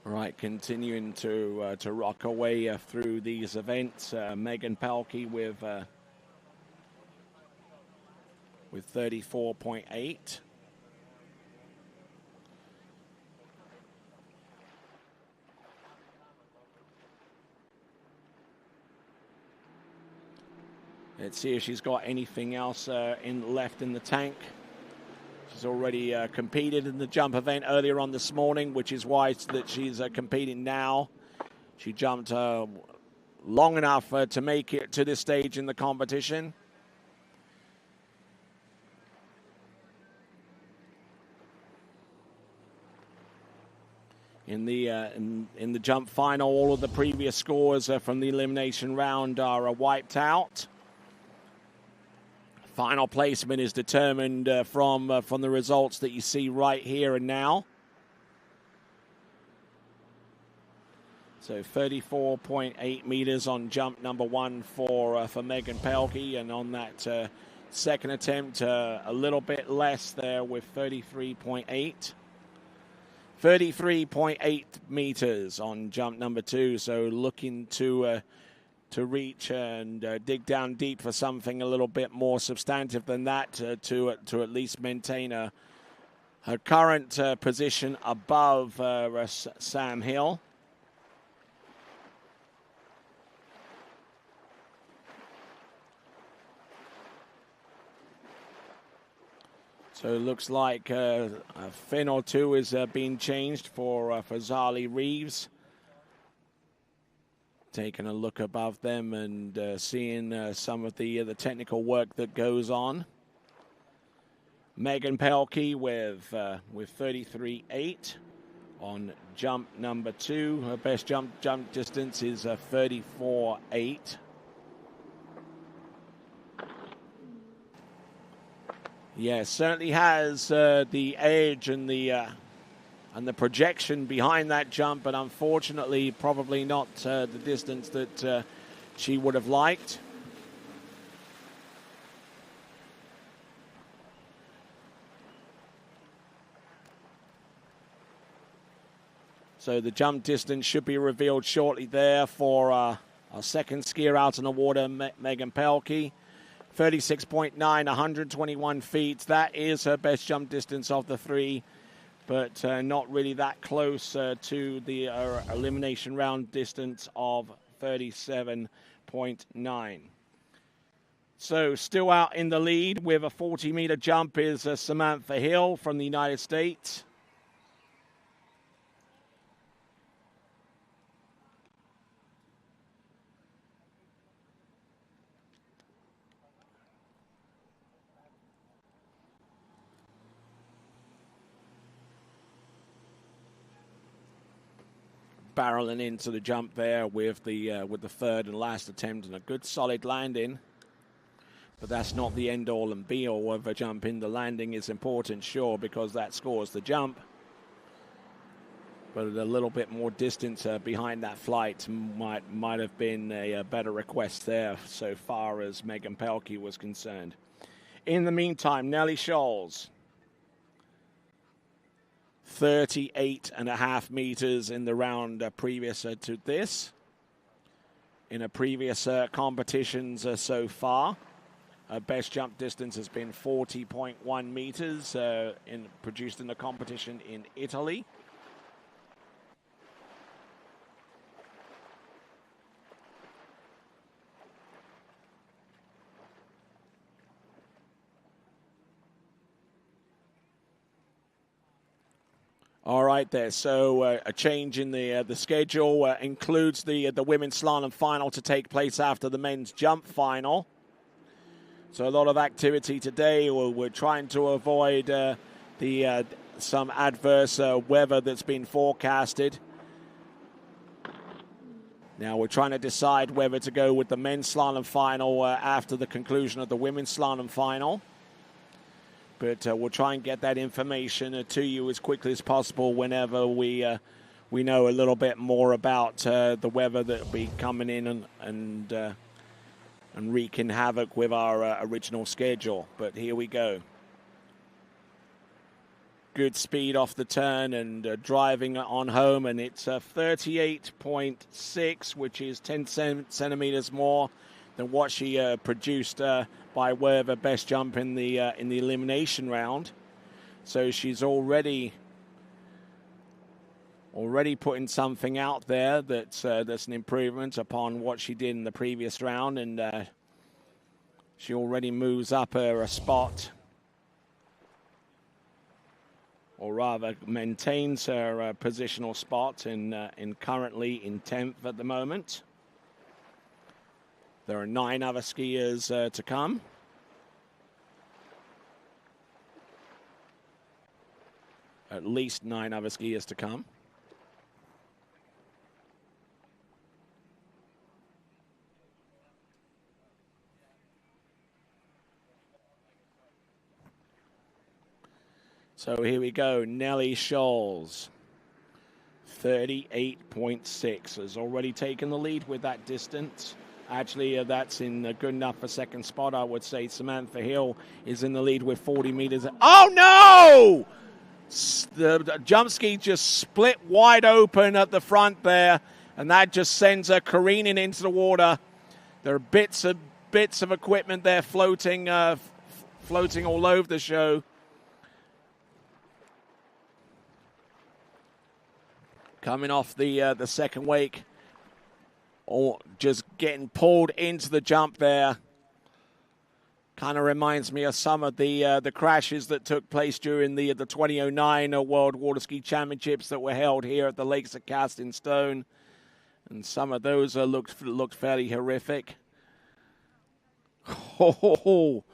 Right, continuing to rock away through these events. Megan Pelkey with 34.8. Let's see if she's got anything else left in the tank. She's already competed in the jump event earlier on this morning, which is why that she's competing now. She jumped long enough to make it to this stage in the competition. In the jump final, all of the previous scores from the elimination round are wiped out. Final placement is determined from the results that you see right here and now. So 34.8 meters on jump number 1 for Megan Pelkey, and on that second attempt, a little bit less there with 33.8. 33.8 meters on jump number 2. So looking to reach and dig down deep for something a little bit more substantive than that to at least maintain her current position above Sam Hill. So it looks like a fin or two is being changed for Zali Reeves. Taking a look above them and seeing some of the technical work that goes on. Megan Pelkey with 33.8 on jump number 2. Her best jump distance is 34.8. Yeah, certainly has the edge and the projection behind that jump, but unfortunately probably not the distance that she would have liked. So the jump distance should be revealed shortly there for our second skier out on the water, Megan Pelkey. 36.9, 121 feet. That is her best jump distance of the 3, but not really that close to the elimination round distance of 37.9. So still out in the lead with a 40-meter jump is Samantha Hill from the United States. Barreling into the jump there with the third and last attempt and a good solid landing. But that's not the end all and be all of a jump in. The landing is important, sure, because that scores the jump. But a little bit more distance behind that flight might have been a better request there so far as Megan Pelkey was concerned. In the meantime, Nellie Scholes. 38.5 meters in the round previous to this. In a previous competitions so far, her best jump distance has been 40.1 meters produced in the competition in Italy. All right there, so a change in the schedule includes the women's slalom final to take place after the men's jump final. So a lot of activity today. We're trying to avoid some adverse weather that's been forecasted. Now we're trying to decide whether to go with the men's slalom final after the conclusion of the women's slalom final. But we'll try and get that information to you as quickly as possible whenever we know a little bit more about the weather that will be coming in and wreaking havoc with our original schedule. But here we go. Good speed off the turn and driving on home, and it's 38.6, which is 10 centimeters more than what she produced by way of a best jump in the elimination round. So she's already putting something out there that's an improvement upon what she did in the previous round, and she already moves up a spot, or rather maintains her positional spot in currently in 10th at the moment. There are 9 other skiers to come. At least 9 other skiers to come. So here we go. Nellie Scholes, 38.6, has already taken the lead with that distance. Actually, that's in good enough for second spot, I would say. Samantha Hill is in the lead with 40 meters. Oh, no! The jump ski just split wide open at the front there, and that just sends her careening into the water. There are bits of equipment there floating all over the show. Coming off the second wake. Or just getting pulled into the jump there. Kind of reminds me of some of the crashes that took place during the 2009 World Water Ski Championships that were held here at the Lakes of Casting Stone. And some of those looked fairly horrific. Oh,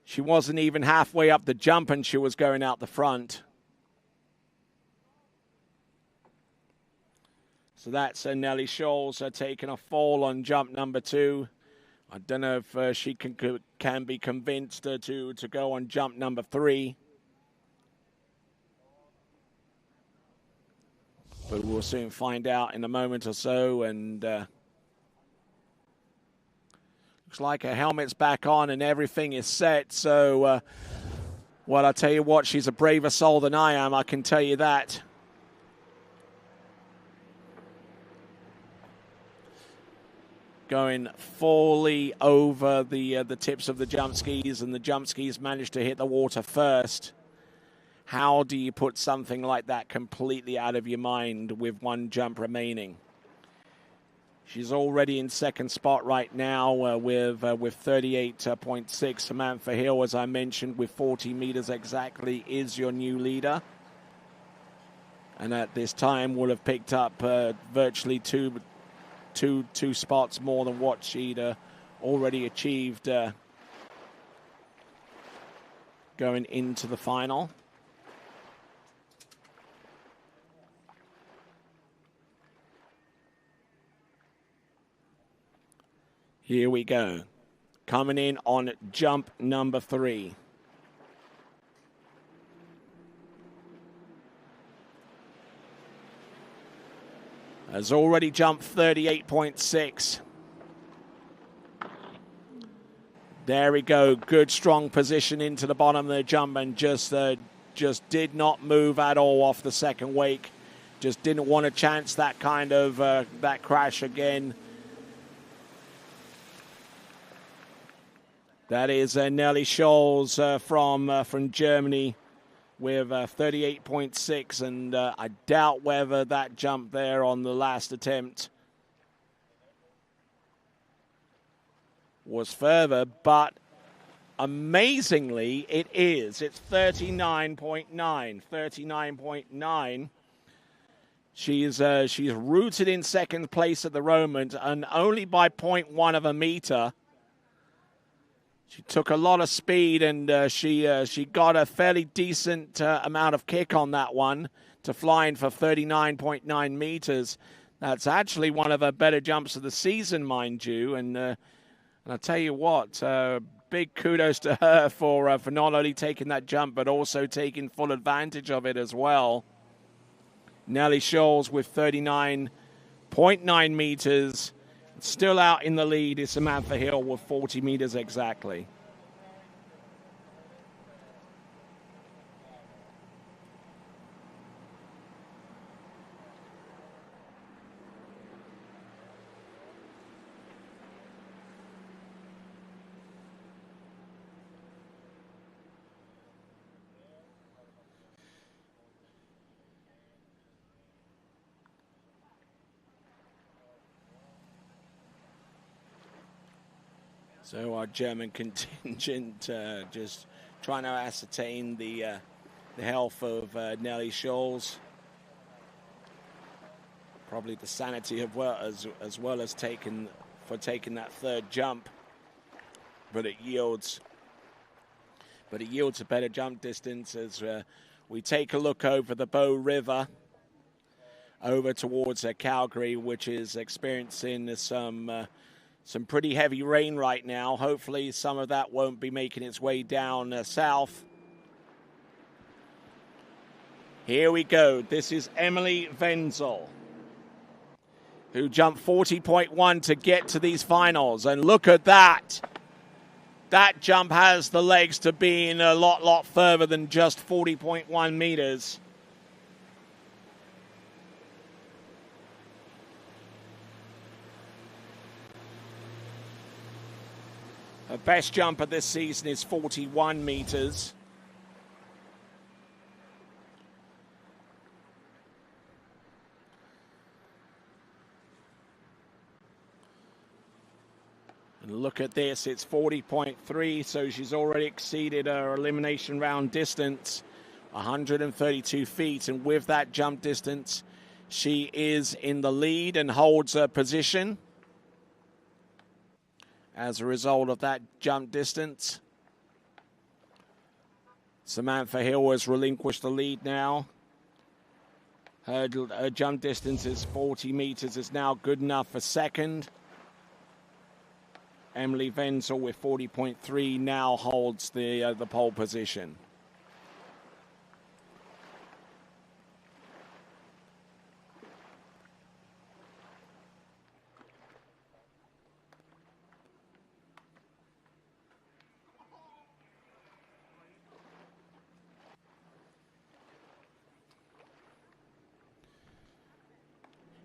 she wasn't even halfway up the jump and she was going out the front. So that's Nelly Scholes taking a fall on jump number 2. I don't know if she can be convinced to go on jump number 3. But we'll soon find out in a moment or so. And looks like her helmet's back on and everything is set. So, well, I'll tell you what, she's a braver soul than I am, I can tell you that. Going fully over the tips of the jump skis, and the jump skis managed to hit the water first. How do you put something like that completely out of your mind with one jump remaining? She's already in second spot right now with 38.6. Samantha Hill, as I mentioned, with 40 meters exactly, is your new leader. And at this time will have picked up virtually two spots more than what she'd already achieved going into the final. Here we go. Coming in on jump number 3. Has already jumped 38.6. There we go. Good, strong position into the bottom of the jump and just did not move at all off the second wake. Just didn't want to chance that kind of that crash again. That is Nelly Scholes from Germany with 38.6, and I doubt whether that jump there on the last attempt was further, but amazingly it is. It's 39.9. She's rooted in second place at the moment, and only by 0.1 of a meter. She took a lot of speed, and she got a fairly decent amount of kick on that one to flying for 39.9 meters. That's actually one of her better jumps of the season, mind you. And I'll tell you what, big kudos to her for not only taking that jump, but also taking full advantage of it as well. Nelly Scholes with 39.9 meters. Still out in the lead is Samantha Hill with 40 meters exactly. So our German contingent just trying to ascertain the health of Nelly Scholes. Probably the sanity of as well as taking that third jump, but it yields a better jump distance as we take a look over the Bow River over towards Calgary, which is experiencing some pretty heavy rain right now. Hopefully some of that won't be making its way down south. Here we go. This is Emily Wenzel, who jumped 40.1 to get to these finals. And look at that. That jump has the legs to being a lot further than just 40.1 meters. Her best jumper this season is 41 meters. And look at this, it's 40.3, so she's already exceeded her elimination round distance, 132 feet. And with that jump distance, she is in the lead and holds her position as a result of that jump distance. Samantha Hill has relinquished the lead now. Her jump distance is 40 meters, is now good enough for second. Emily Wenzel with 40.3 now holds the pole position.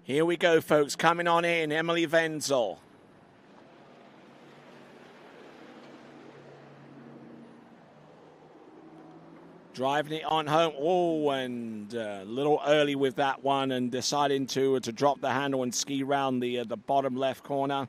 Here we go, folks. Coming on in, Emily Wenzel. Driving it on home. Oh, and a little early with that one, and deciding to drop the handle and ski round the bottom left corner.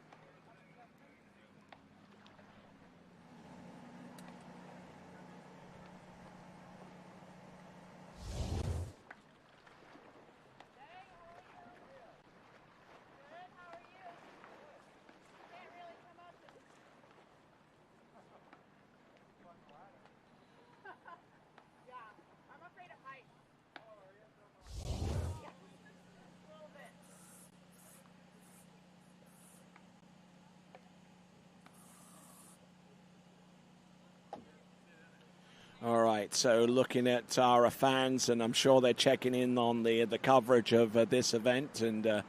All right, so looking at our fans, and I'm sure they're checking in on the coverage of this event, and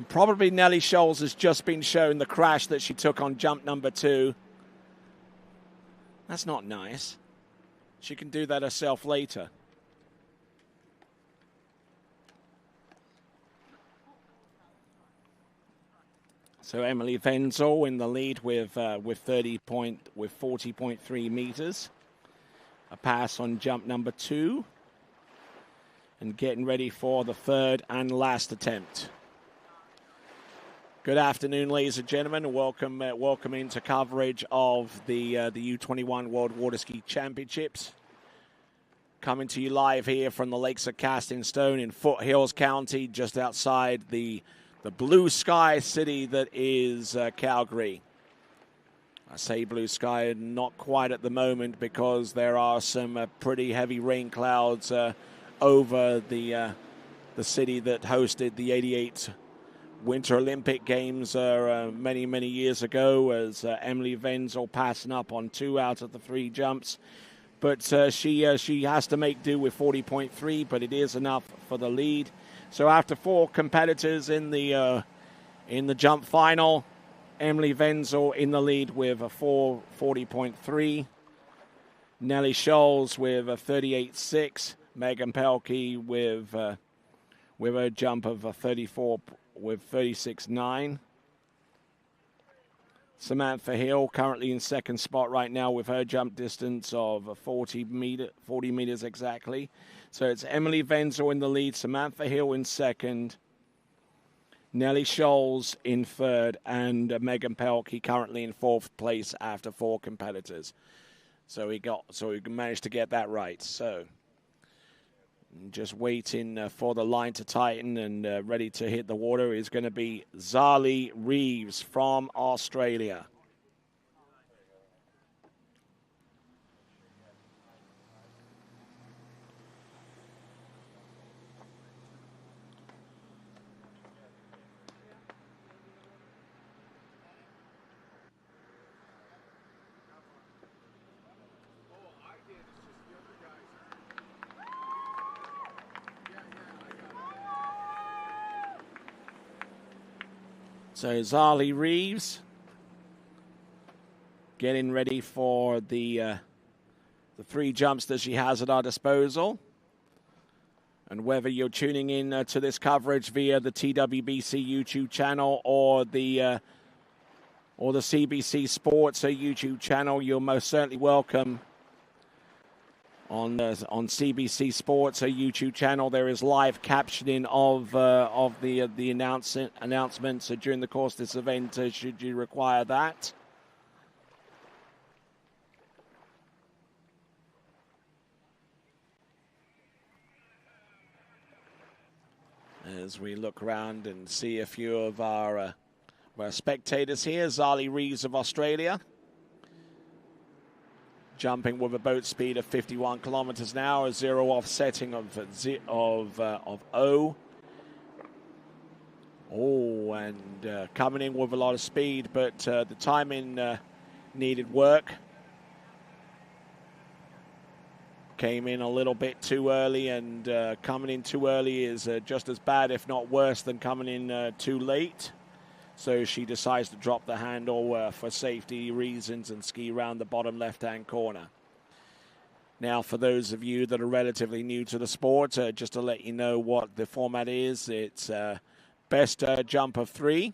probably Nellie Scholes has just been shown the crash that she took on jump number 2. That's not nice. She can do that herself later. So Emily Wenzel in the lead with 40.3 meters. A pass on jump number 2. And getting ready for the third and last attempt. Good afternoon, ladies and gentlemen. Welcome into coverage of the U21 World Water Ski Championships. Coming to you live here from the Lakes of Casting Stone in Foothills County, just outside the blue sky city that is Calgary. I say blue sky, not quite at the moment, because there are some pretty heavy rain clouds over the city that hosted the '88 Winter Olympic Games many, many years ago, as Emily Wenzel passing up on 2 out of the 3 jumps. But she has to make do with 40.3, but it is enough for the lead. So after 4 competitors in the jump final, Emily Wenzel in the lead with a 40.3. Nellie Scholes with a 38.6. Megan Pelkey with a jump of a 34 with 36.9. Samantha Hill currently in second spot right now with her jump distance of 40 meters exactly. So it's Emily Wenzel in the lead, Samantha Hill in second, Nellie Scholes in third, and Megan Pelkey currently in 4th place after 4 competitors. So he managed to get that right. So just waiting for the line to tighten and ready to hit the water is going to be Zali Reeves from Australia. So Zali Reeves getting ready for the 3 jumps that she has at our disposal. And whether you're tuning in to this coverage via the TWBC YouTube channel or the CBC Sports YouTube channel, you're most certainly welcome on CBC Sports, a YouTube channel. There is live captioning of the announcements during the course of this event, should you require that. As we look around and see a few of our spectators here, Zali Reeves of Australia, jumping with a boat speed of 51 kilometers an hour, a zero offsetting of O. Oh, and coming in with a lot of speed, but the timing needed work. Came in a little bit too early, and coming in too early is just as bad, if not worse, than coming in too late. So she decides to drop the handle for safety reasons and ski around the bottom left-hand corner. Now, for those of you that are relatively new to the sport, just to let you know what the format is, it's best jump of 3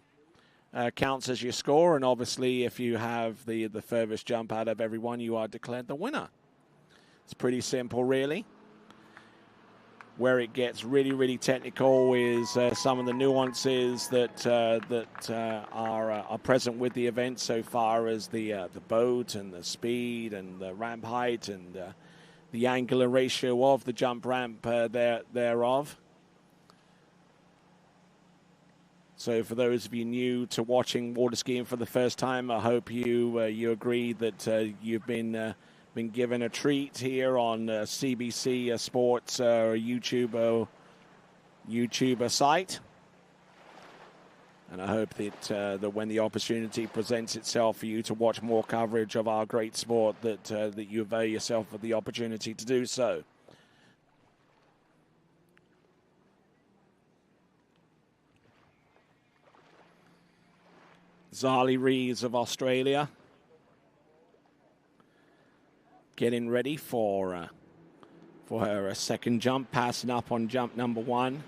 counts as your score, and obviously if you have the furthest jump out of everyone, you are declared the winner. It's pretty simple, really. Where it gets really, really technical is some of the nuances that are present with the event so far as the boat and the speed and the ramp height and the angular ratio of the jump ramp thereof. So for those of you new to watching water skiing for the first time, I hope you agree that you've been given a treat here on CBC Sports YouTuber site. And I hope that when the opportunity presents itself for you to watch more coverage of our great sport, that you avail yourself of the opportunity to do so. Zali Reeves of Australia getting ready for her second jump, passing up on jump number 1.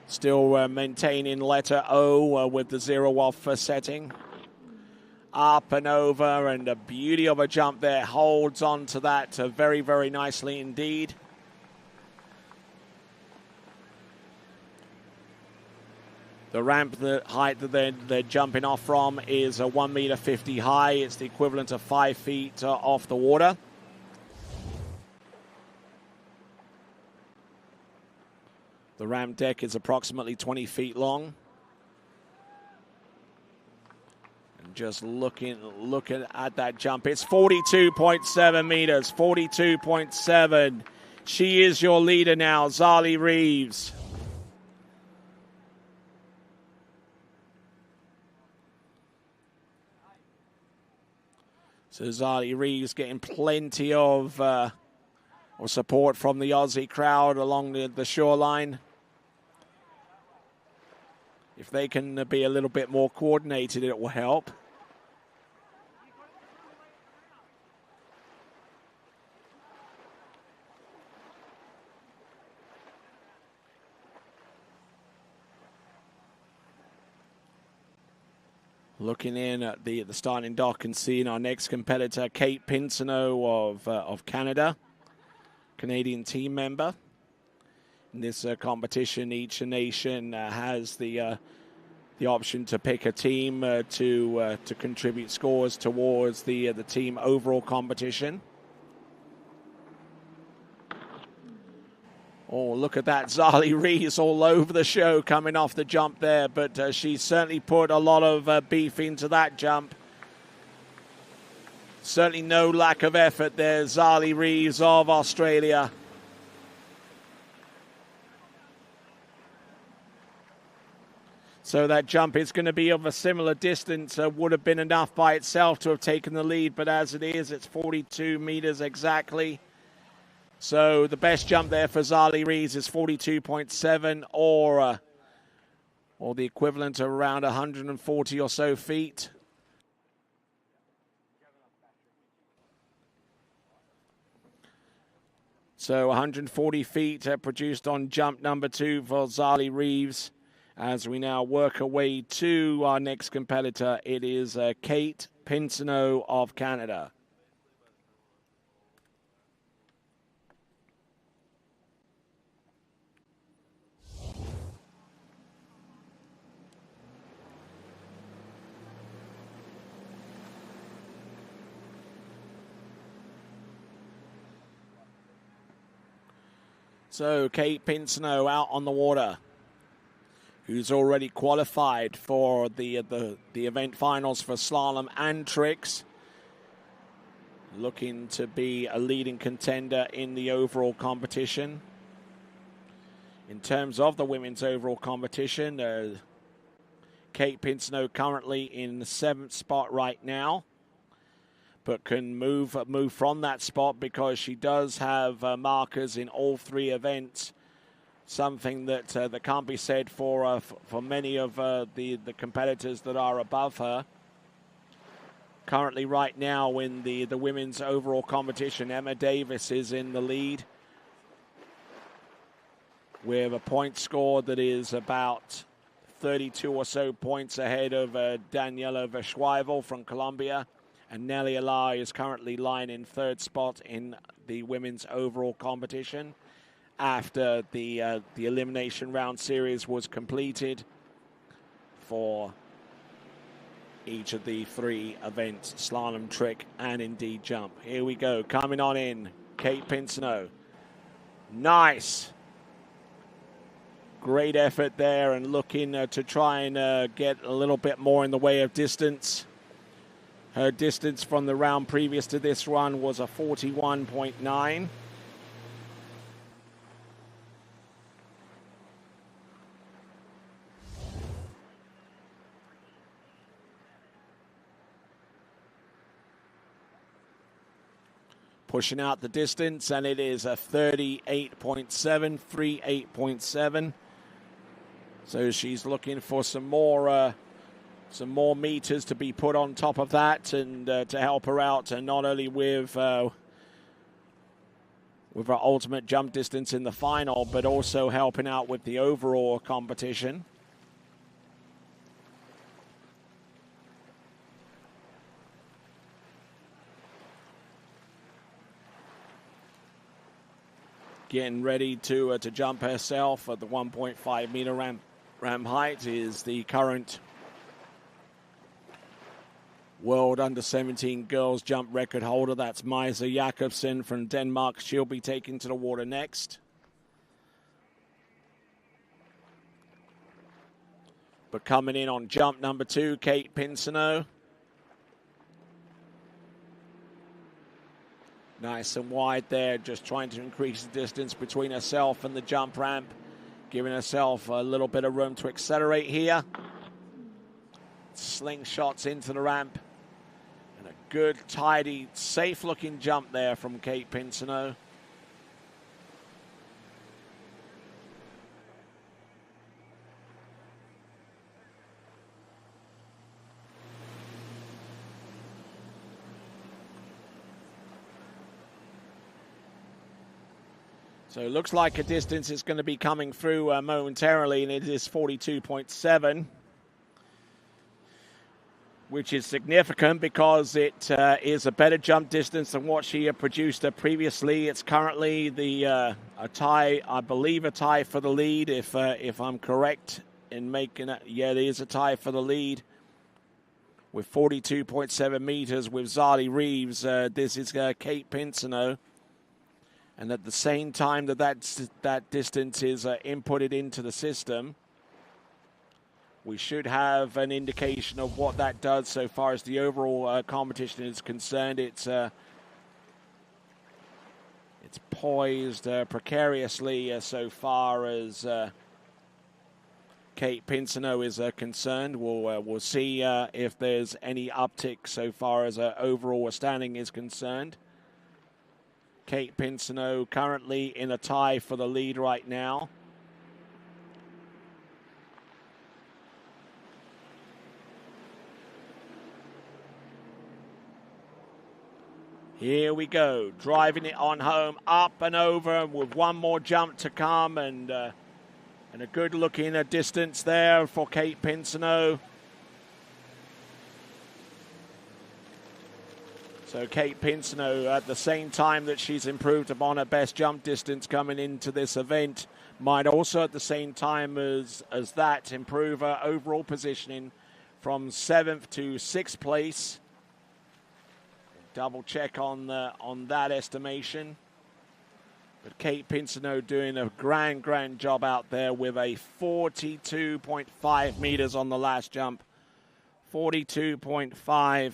Still maintaining letter O with the 0 off setting. Up and over, and a beauty of a jump there. Holds on to that very, very nicely indeed. The ramp, the height that they're jumping off from is 1.50 meters high. It's the equivalent of 5 feet off the water. The ramp deck is approximately 20 feet long. And just looking at that jump, it's 42.7 meters, 42.7. She is your leader now, Zali Reeves. So Zali Reeves getting plenty of support from the Aussie crowd along the shoreline. If they can be a little bit more coordinated, it will help. Looking in at the starting dock and seeing our next competitor, Kate Pinsoneau of Canada, Canadian team member. In this competition, each nation has the option to pick a team to contribute scores towards the team overall competition. Oh, look at that. Zali Reeves all over the show coming off the jump there, but she certainly put a lot of beef into that jump. Certainly no lack of effort there, Zali Reeves of Australia. So that jump is going to be of a similar distance. Would have been enough by itself to have taken the lead, but as it is, it's 42 meters exactly. So the best jump there for Zali Reeves is 42.7 or the equivalent of around 140 or so feet. So 140 feet produced on jump number 2 for Zali Reeves. As we now work our way to our next competitor, it is Kate Pinsoneau of Canada. So Kate Pinsnow out on the water, who's already qualified for the event finals for slalom and tricks. Looking to be a leading contender in the overall competition. In terms of the women's overall competition, Kate Pinsnow currently in the 7th spot right now, but can move from that spot because she does have markers in all 3 events, something that can't be said for many of the competitors that are above her. Currently right now in the women's overall competition, Emma Davis is in the lead with a point score that is about 32 or so points ahead of Daniela Verschweivel from Colombia. And Nelly Alar is currently lying in 3rd spot in the women's overall competition after the elimination round series was completed for each of the 3 events, slalom, trick, and indeed jump. Here we go, coming on in, Kate Pinsnow. Nice. Great effort there and looking to try and get a little bit more in the way of distance. Her distance from the round previous to this one was a 41.9. Pushing out the distance, and it is a 38.7, 38.7. So she's looking for some more meters to be put on top of that, and to help her out, and not only with her ultimate jump distance in the final, but also helping out with the overall competition. Getting ready to jump herself at the 1.5 meter ramp height is the current world under-17 girls jump record holder. That's Maja Jakobsen from Denmark. She'll be taken to the water next. But coming in on jump number 2, Kate Pinsnow. Nice and wide there, just trying to increase the distance between herself and the jump ramp, giving herself a little bit of room to accelerate here. Slingshots into the ramp. And a good, tidy, safe-looking jump there from Kate Pinsnow. So it looks like a distance is going to be coming through momentarily, and it is 42.7, which is significant because it is a better jump distance than what she had produced previously. It's currently a tie, I believe, a tie for the lead, if I'm correct in making it. Yeah, it is a tie for the lead with 42.7 meters with Zali Reeves. This is Kate Pinsnow. And at the same time that distance is inputted into the system, we should have an indication of what that does so far as the overall competition is concerned. It's poised precariously so far as Kate Pinsnow is concerned. We'll see if there's any uptick so far as overall standing is concerned. Kate Pinsnow currently in a tie for the lead right now. Here we go, driving it on home, up and over with one more jump to come, and a good looking distance there for Kate Pinsnow. So Kate Pinsnow, at the same time that she's improved upon her best jump distance coming into this event, might also at the same time as that improve her overall positioning from 7th to 6th place. Double check on that estimation. But Kate Pinsonneau doing a grand job out there with a 42.5 meters on the last jump. 42.5.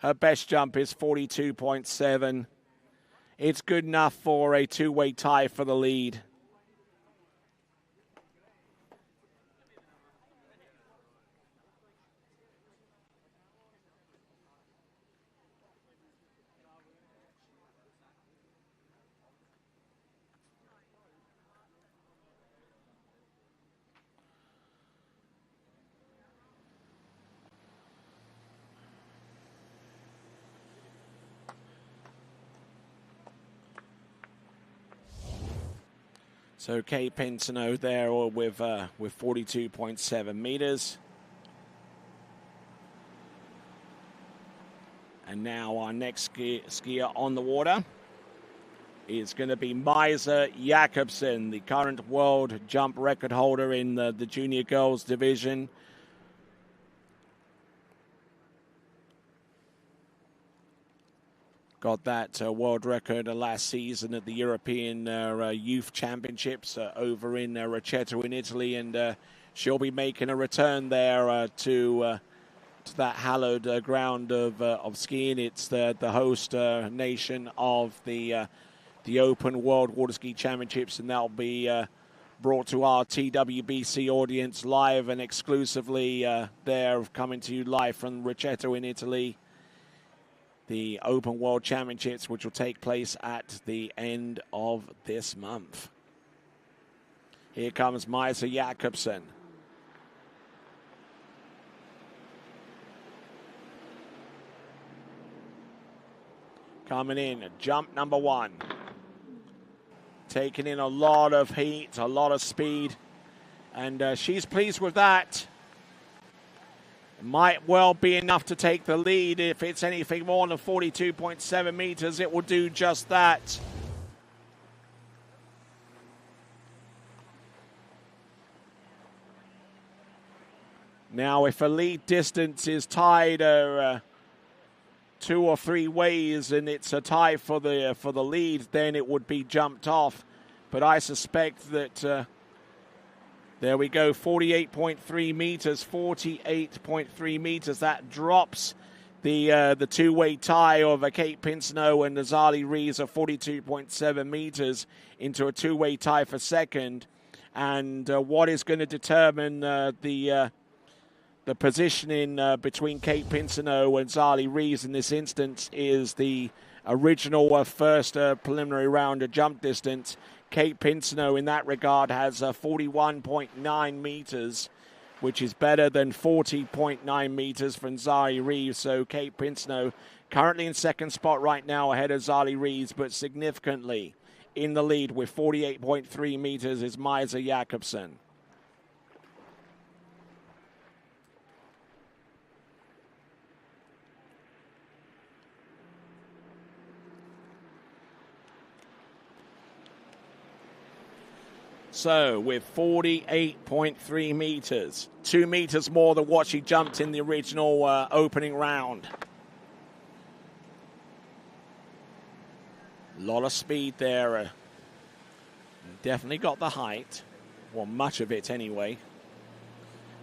Her best jump is 42.7. It's good enough for a two-way tie for the lead. So Kate Pinsonneau there with 42.7 meters. And now our next skier on the water is going to be Maisa Jakobsen, the current world jump record holder in the junior girls division. Got that world record last season at the European Youth Championships over in Rocchetto in Italy, and she'll be making a return there to that hallowed ground of skiing. It's the host nation of the Open World Water Ski Championships, and that'll be brought to our TWBC audience live and exclusively there, coming to you live from Rocchetto in Italy. The Open World Championships, which will take place at the end of this month. Here comes Maisa Jakobsen. Coming in, jump number one. Taking in a lot of heat, a lot of speed, and she's pleased with that. Might well be enough to take the lead. If it's anything more than 42.7 meters, it will do just that. Now, if a lead distance is tied two or three ways and it's a tie for the lead, then it would be jumped off. But I suspect that there we go, 48.3 meters, 48.3 meters. That drops the two-way tie of Kate Pinsonneau and Azali Rees of 42.7 meters into a two-way tie for second. And what is going to determine the positioning between Kate Pinsonneau and Zali Rees in this instance is the original first preliminary round jump distance. Kate Pinsonneau in that regard has 41.9 meters, which is better than 40.9 meters from Zali Rees. So Kate Pinsonneau currently in second spot right now ahead of Zali Rees, but significantly in the lead with 48.3 meters is Maisa Jakobsen. So with 48.3 meters, 2 meters more than what she jumped in the original opening round. A lot of speed there. Definitely got the height, well, much of it anyway.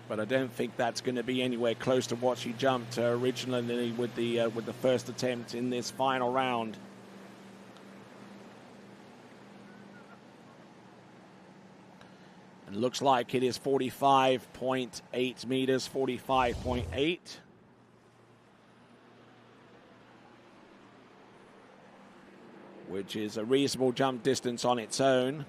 But I don't think that's going to be anywhere close to what she jumped originally with the first attempt in this final round. It looks like it is 45.8 meters, 45.8. Which is a reasonable jump distance on its own,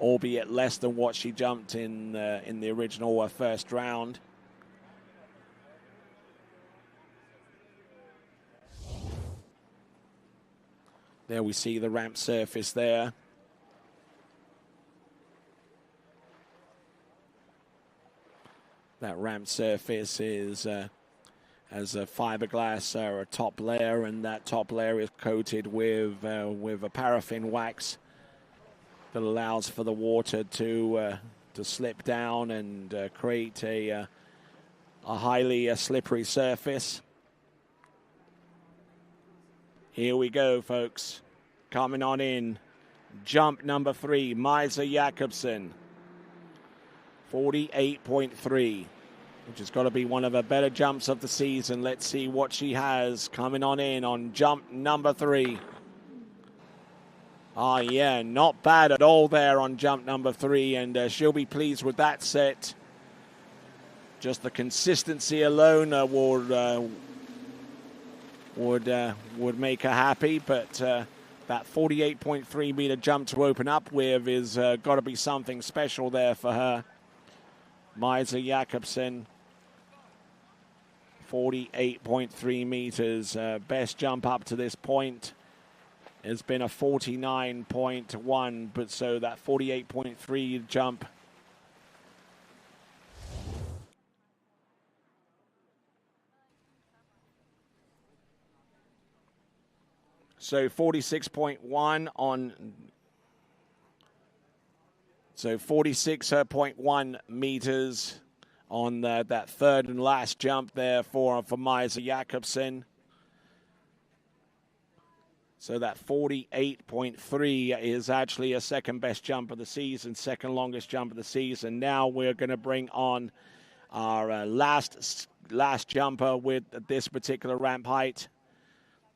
albeit less than what she jumped in the original first round. There we see the ramp surface there. That ramp surface is has a fiberglass or a top layer, and that top layer is coated with a paraffin wax that allows for the water to slip down and create a highly slippery surface. Here we go, folks. coming on in. Jump number 3, Maisa Jakobsen. 48.3, which has got to be one of her better jumps of the season. Let's see what she has coming on in on jump number 3. Oh, yeah, not bad at all there on jump number 3, and she'll be pleased with that set. Just the consistency alone would make her happy, but that 48.3 meter jump to open up with is got to be something special there for her. Maisa Jakobsen, 48.3 meters. Best jump up to this point has been a 49.1, but so that 48.3 jump. So 46.1 on, so 46.1 meters on that third and last jump there for Maisa Jakobsen. So that 48.3 is actually a second best jump of the season, second longest jump of the season. Now we're going to bring on our last jumper with this particular ramp height.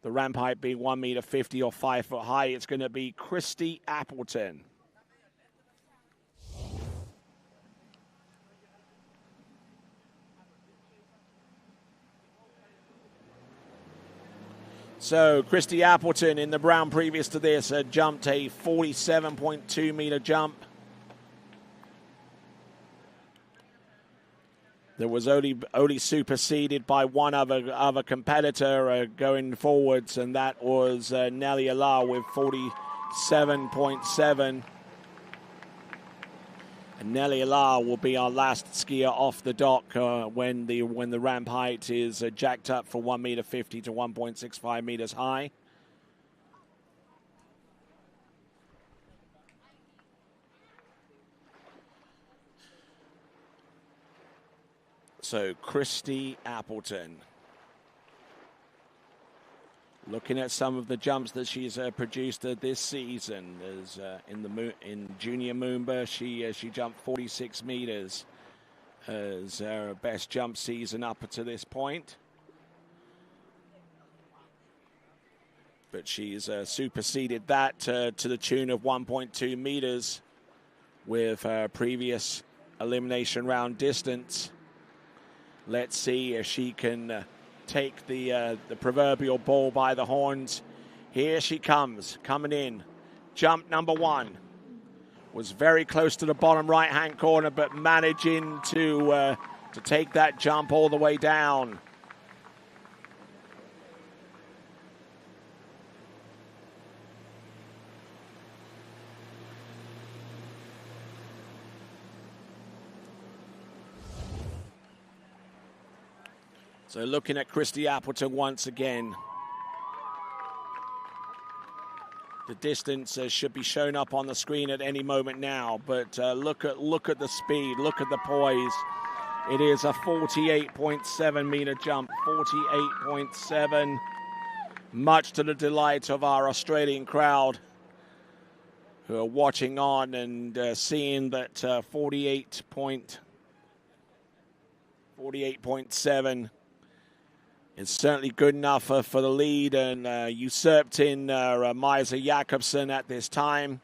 The ramp height being 1.50 meters or 5 foot high. It's going to be Christy Appleton. So Christy Appleton in the brown previous to this jumped a 47.2 meter jump. That was only superseded by one other competitor going forwards, and that was Nelly Allah with 47.7. And Nelly Allah will be our last skier off the dock when the ramp height is jacked up from 1.50 meters to 1.65 meters high. So Christy Appleton. Looking at some of the jumps that she's produced this season, as in Junior Moomba, she jumped 46 meters as her best jump season up to this point. But she's superseded that to the tune of 1.2 meters with her previous elimination round distance. Let's see if she can take the proverbial bull by the horns. Here she comes, coming in. Jump number 1. Was very close to the bottom right-hand corner, but managing to take that jump all the way down. So looking at Christy Appleton once again. The distance should be shown up on the screen at any moment now, but look at the speed, look at the poise. It is a 48.7 meter jump, 48.7, much to the delight of our Australian crowd who are watching on and seeing that 48.7 is certainly good enough for the lead, and usurped in Maisa Jakobsen at this time.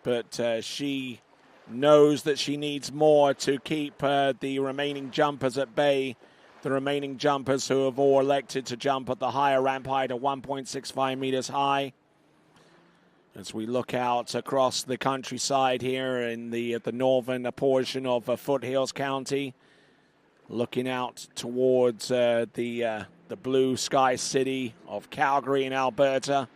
But she knows that she needs more to keep the remaining jumpers at bay, the remaining jumpers who have all elected to jump at the higher ramp height of 1.65 meters high. As we look out across the countryside here in the northern portion of Foothills County, looking out towards the blue sky city of Calgary in Alberta.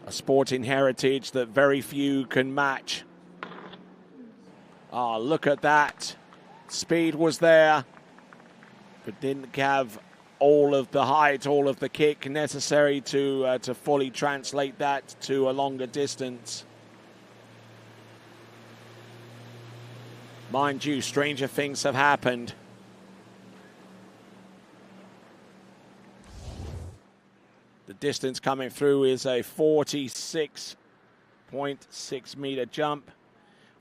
A sporting heritage that very few can match. Oh, look at that. Speed was there, but didn't have all of the height, all of the kick necessary to fully translate that to a longer distance. Mind you, stranger things have happened. distance coming through is a 46.6 meter jump,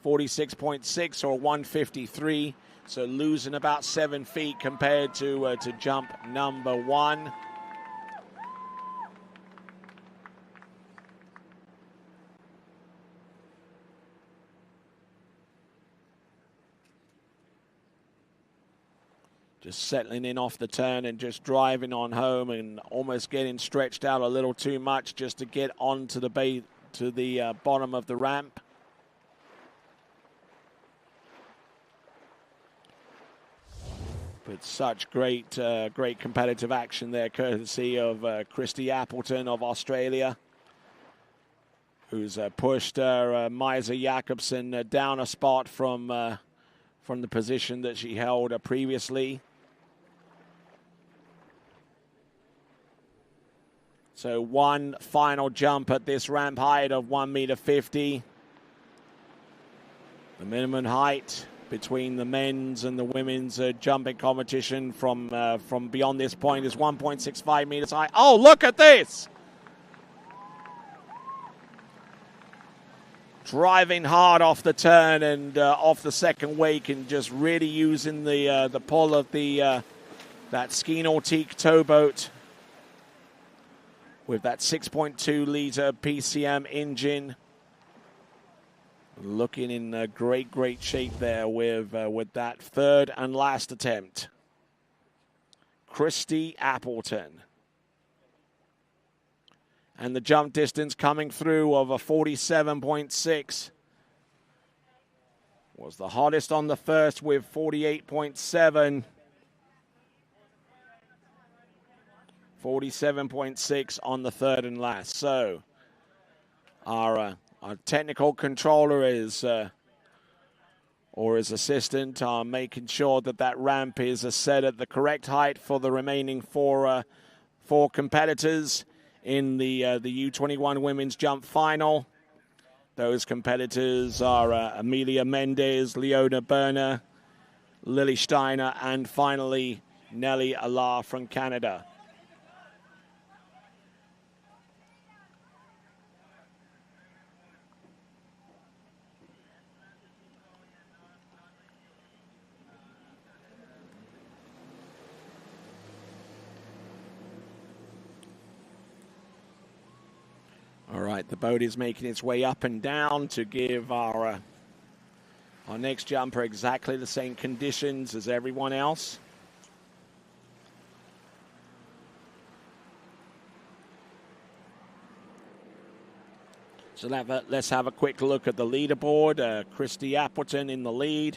46.6 or 153. So losing about 7 feet compared to jump number 1. Just settling in off the turn and just driving on home and almost getting stretched out a little too much just to get onto the bottom of the ramp. But such great competitive action there, courtesy of Christy Appleton of Australia, who's pushed Maisa Jakobsen down a spot from the position that she held previously. So one final jump at this ramp height of 1.50 meters. The minimum height between the men's and the women's jumping competition from beyond this point is 1.65 meters high. Oh, look at this! Driving hard off the turn and off the second wake, and just really using the pull of that Ski Nautique towboat with that 6.2 liter PCM engine. Looking in great shape there with that third and last attempt. Christy Appleton. And the jump distance coming through of a 47.6. Was the hottest on the first with 48.7. 47.6 on the third and last. So our technical controller or his assistant are making sure that ramp is set at the correct height for the remaining four competitors in the U21 women's jump final. Those competitors are Amelia Mendez, Leona Berner, Lily Steiner, and finally Nelly Allard from Canada. All right, the boat is making its way up and down to give our next jumper exactly the same conditions as everyone else. So let's have a quick look at the leaderboard. Christy Appleton in the lead,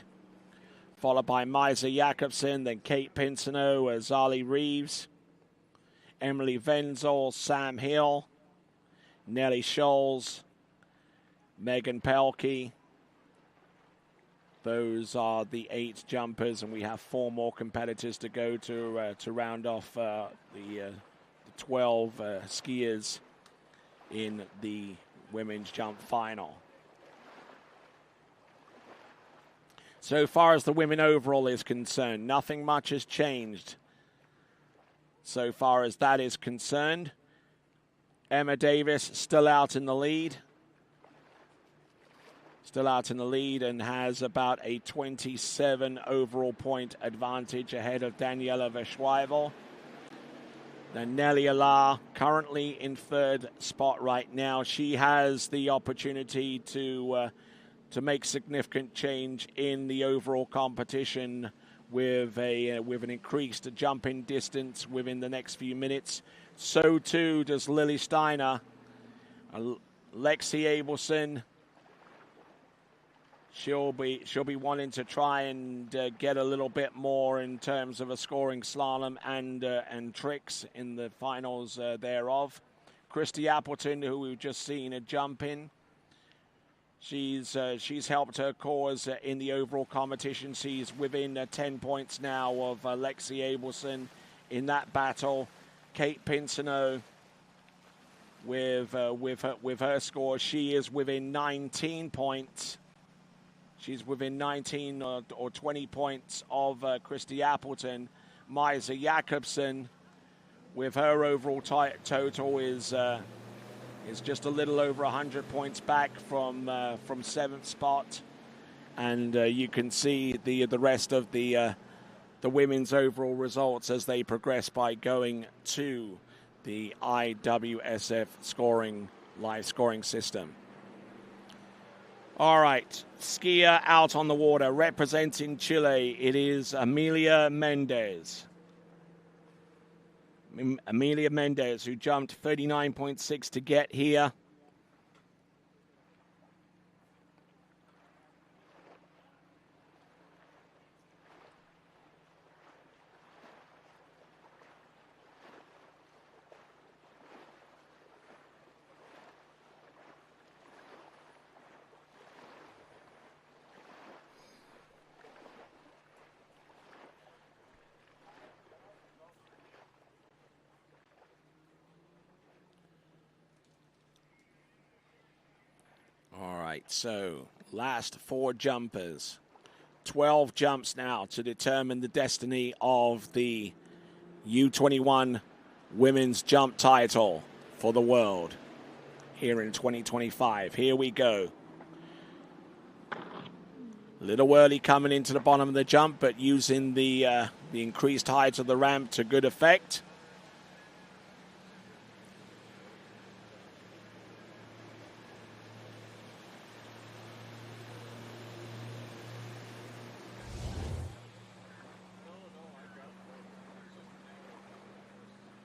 followed by Maisa Jakobsen, then Kate Pinsino, Zali Reeves, Emily Venzel, Sam Hill, Nellie Scholes, Megan Pelkey. Those are the 8 jumpers, and we have 4 more competitors to go to round off the 12 skiers in the women's jump final. So far as the women overall is concerned, nothing much has changed so far as that is concerned. Emma Davis still out in the lead. Still out in the lead and has about a 27 overall point advantage ahead of Daniela Verschweibel. Then Nelly Allard currently in third spot right now. She has the opportunity to make significant change in the overall competition with an increased jumping distance within the next few minutes. So too does Lily Steiner. Lexi Abelson, she'll be wanting to try and get a little bit more in terms of a scoring slalom and tricks in the finals thereof. Christy Appleton, who we've just seen jump in, she's helped her cause in the overall competition. She's within 10 points now of Lexi Abelson in that battle. Kate Pinsino with her score, she is within 19 points. She's within 19 or 20 points of Christy Appleton. Maisa Jakobsen with her overall total is just a little over 100 points back from 7th spot, and you can see the rest of the women's overall results as they progress by going to the IWSF live scoring system. All right, skier out on the water representing Chile. It is Amelia Mendez. Amelia Mendez, who jumped 39.6 to get here. So, last 4 jumpers. 12 jumps now to determine the destiny of the U21 women's jump title for the world here in 2025. Here we go. A little early coming into the bottom of the jump, but using the increased height of the ramp to good effect.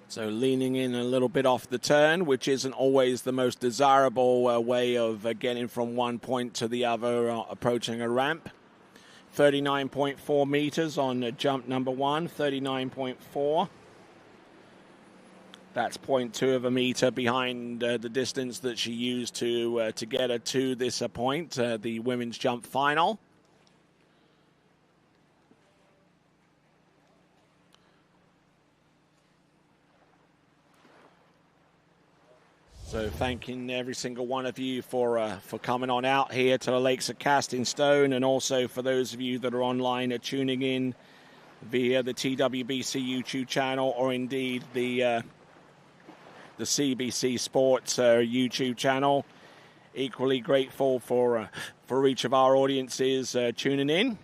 So leaning in a little bit off the turn, which isn't always the most desirable way of getting from one point to the other approaching a ramp. 39.4 meters on jump number 1, 39.4. That's 0.2 of a meter behind the distance that she used to get her to this point, the women's jump final. So thanking every single one of you for coming on out here to the Lakes of Casting Stone, and also for those of you that are online tuning in via the TWBC YouTube channel, or indeed the CBC Sports YouTube channel. Equally grateful for each of our audiences tuning in.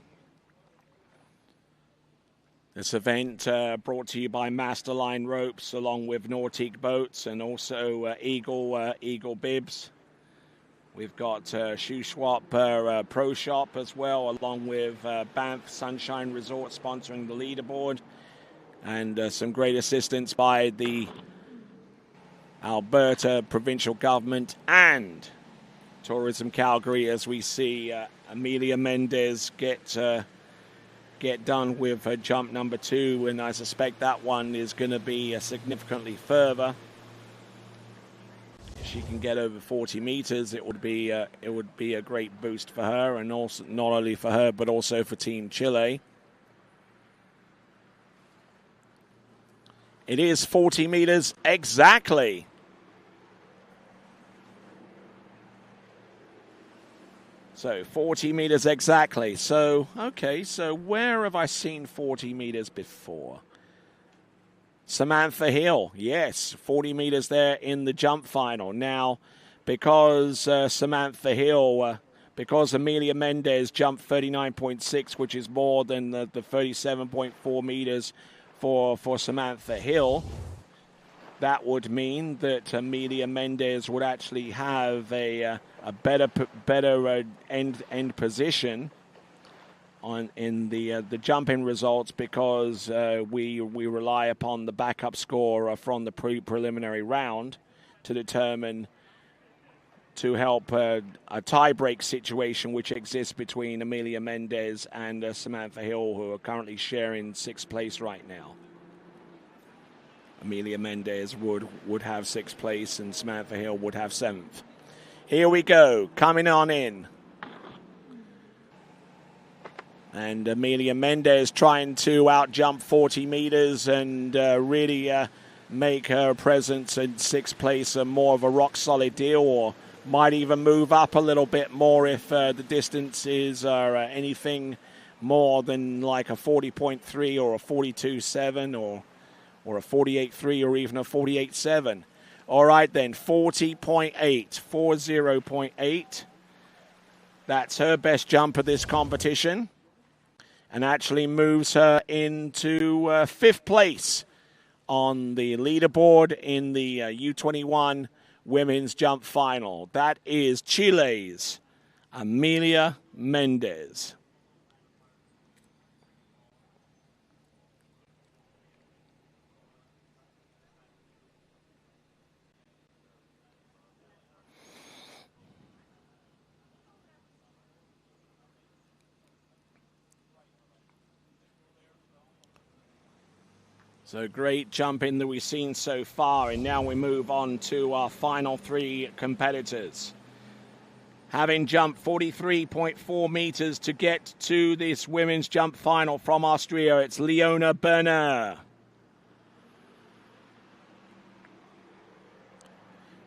This event brought to you by Masterline Ropes, along with Nautique Boats, and also Eagle Bibs. We've got Shoe Swap Pro Shop as well, along with Banff Sunshine Resort sponsoring the leaderboard, and some great assistance by the Alberta provincial government and Tourism Calgary, as we see Amelia Mendez get done with jump number 2, and I suspect that one is going to be significantly further. If she can get over 40 meters, it would be a great boost for her, and also not only for her but also for Team Chile. It is 40 meters exactly. So 40 meters exactly. So, okay, so where have I seen 40 meters before? Samantha Hill, yes, 40 meters there in the jump final. Now, because Samantha Hill, because Amelia Mendez jumped 39.6, which is more than the 37.4 meters for Samantha Hill, that would mean that Amelia Mendez would actually have a better end position in the jumping results, because we rely upon the backup score from the preliminary round to determine, to help a tie-break situation which exists between Amelia Mendez and Samantha Hill, who are currently sharing 6th place right now. Amelia Mendez would have 6th place, and Samantha Hill would have 7th. Here we go, coming on in. And Amelia Mendez trying to out-jump 40 meters and really make her presence in 6th place more of a rock-solid deal, or might even move up a little bit more if the distances are anything more than like a 40.3 or a 42.7 or a 48.3 or even a 48.7. All right, then, 40.8, 40.8. That's her best jump of this competition, and actually moves her into 5th place on the leaderboard in the U21 women's jump final. That is Chile's Amelia Mendez. So great jumping that we've seen so far, and now we move on to our final 3 competitors. Having jumped 43.4 meters to get to this women's jump final from Austria, it's Leona Berner.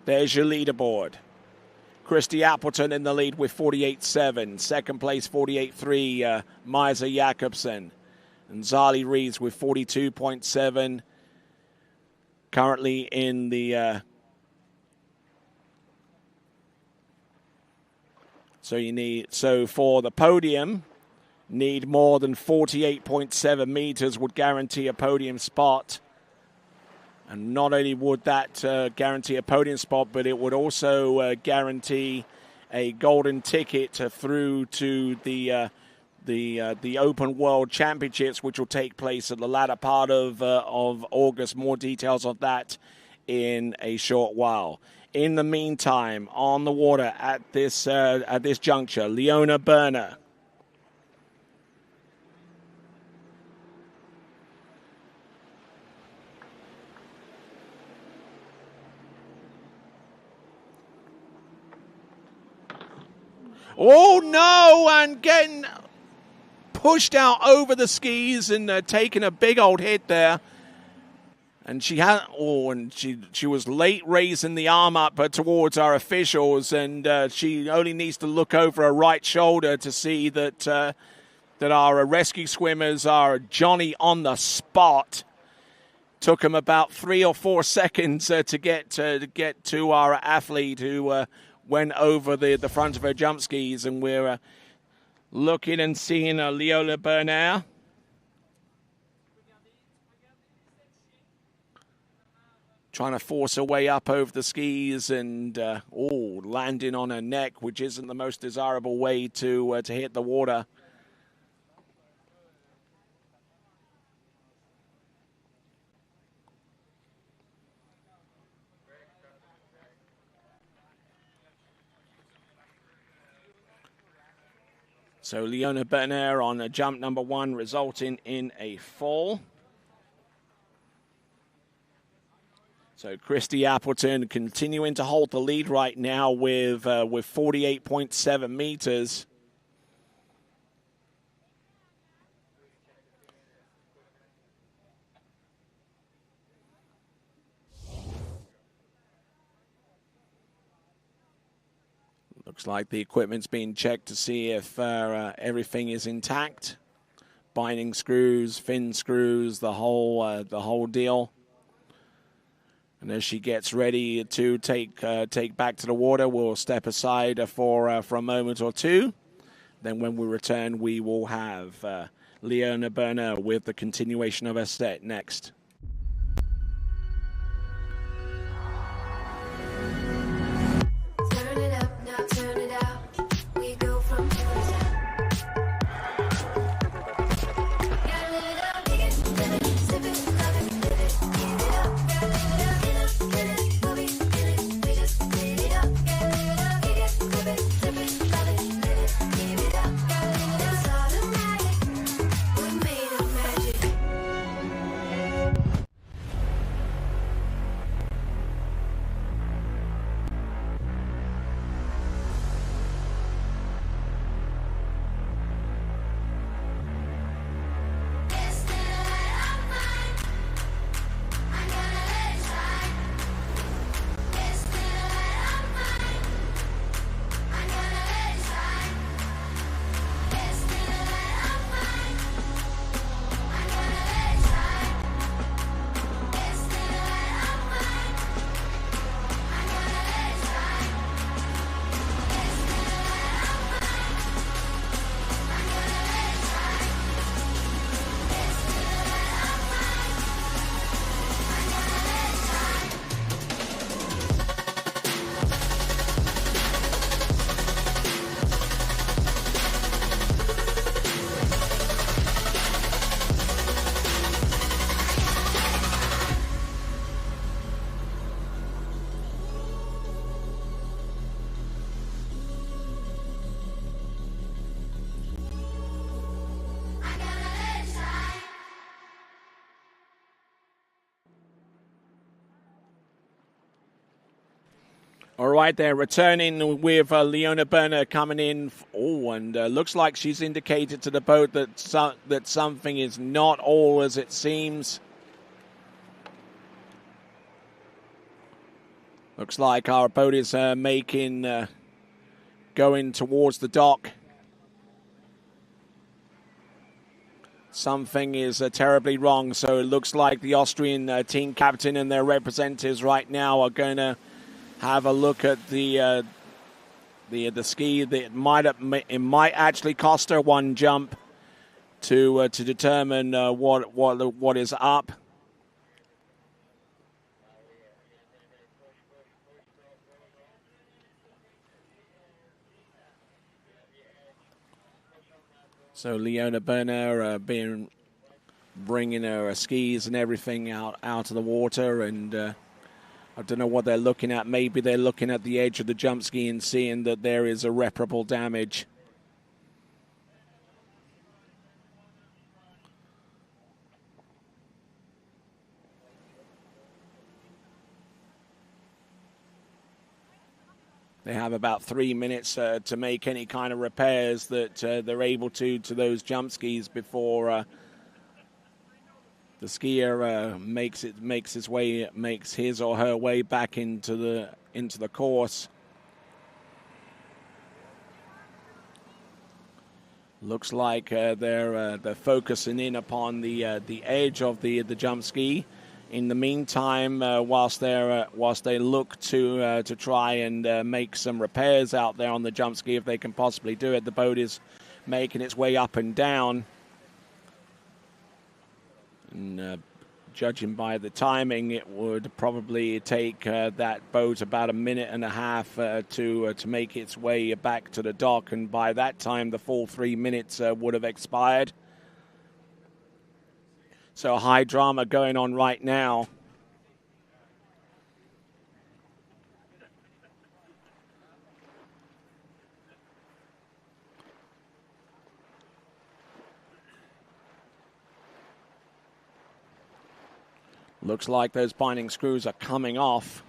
There's your leaderboard. Christy Appleton in the lead with 48.7. Second place, 48.3, Maisa Jakobsen. And Zali Reeves with 42.7. Currently in the... So for the podium, need more than 48.7 meters would guarantee a podium spot. And not only would that guarantee a podium spot, but it would also guarantee a golden ticket through to the Open World Championships, which will take place at the latter part of August. More details of that in a short while. In the meantime, on the water at this juncture, Leona Berner. Oh no! And getting pushed out over the skis and taking a big old hit there. And she was late raising the arm up towards our officials, and she only needs to look over her right shoulder to see that our rescue swimmers are Johnny on the spot. Took them about 3 or 4 seconds to get to our athlete who went over the front of her jump skis, and we're looking and seeing Leona Berner. Trying to force her way up over the skis and landing on her neck, which isn't the most desirable way to hit the water. So Leona Berner on jump number 1, resulting in a fall. So Christy Appleton continuing to hold the lead right now with 48.7 meters. Looks like the equipment's being checked to see if everything is intact. Binding screws, fin screws, the whole deal. And as she gets ready to take back to the water, we'll step aside for a moment or two. Then when we return, we will have Leona Berner with the continuation of her set next. All right, they're returning with Leona Berner coming in. Oh, and looks like she's indicated to the boat that something is not all as it seems. Looks like our boat is going towards the dock. Something is terribly wrong, so it looks like the Austrian team captain and their representatives right now are going to have a look at the ski. It might actually cost her one jump to determine what is up. So Leona Berner bringing her skis and everything out of the water, and I don't know what they're looking at. Maybe they're looking at the edge of the jump ski and seeing that there is irreparable damage. They have about 3 minutes to make any kind of repairs that they're able to those jump skis before the skier makes his or her way back into the course. Looks like they're focusing in upon the edge of the jump ski. In the meantime, whilst they look to try and make some repairs out there on the jump ski, if they can possibly do it, the boat is making its way up and down. And judging by the timing, it would probably take that boat about a minute and a half to make its way back to the dock, and by that time the full 3 minutes would have expired. So high drama going on right now. Looks like those binding screws are coming off.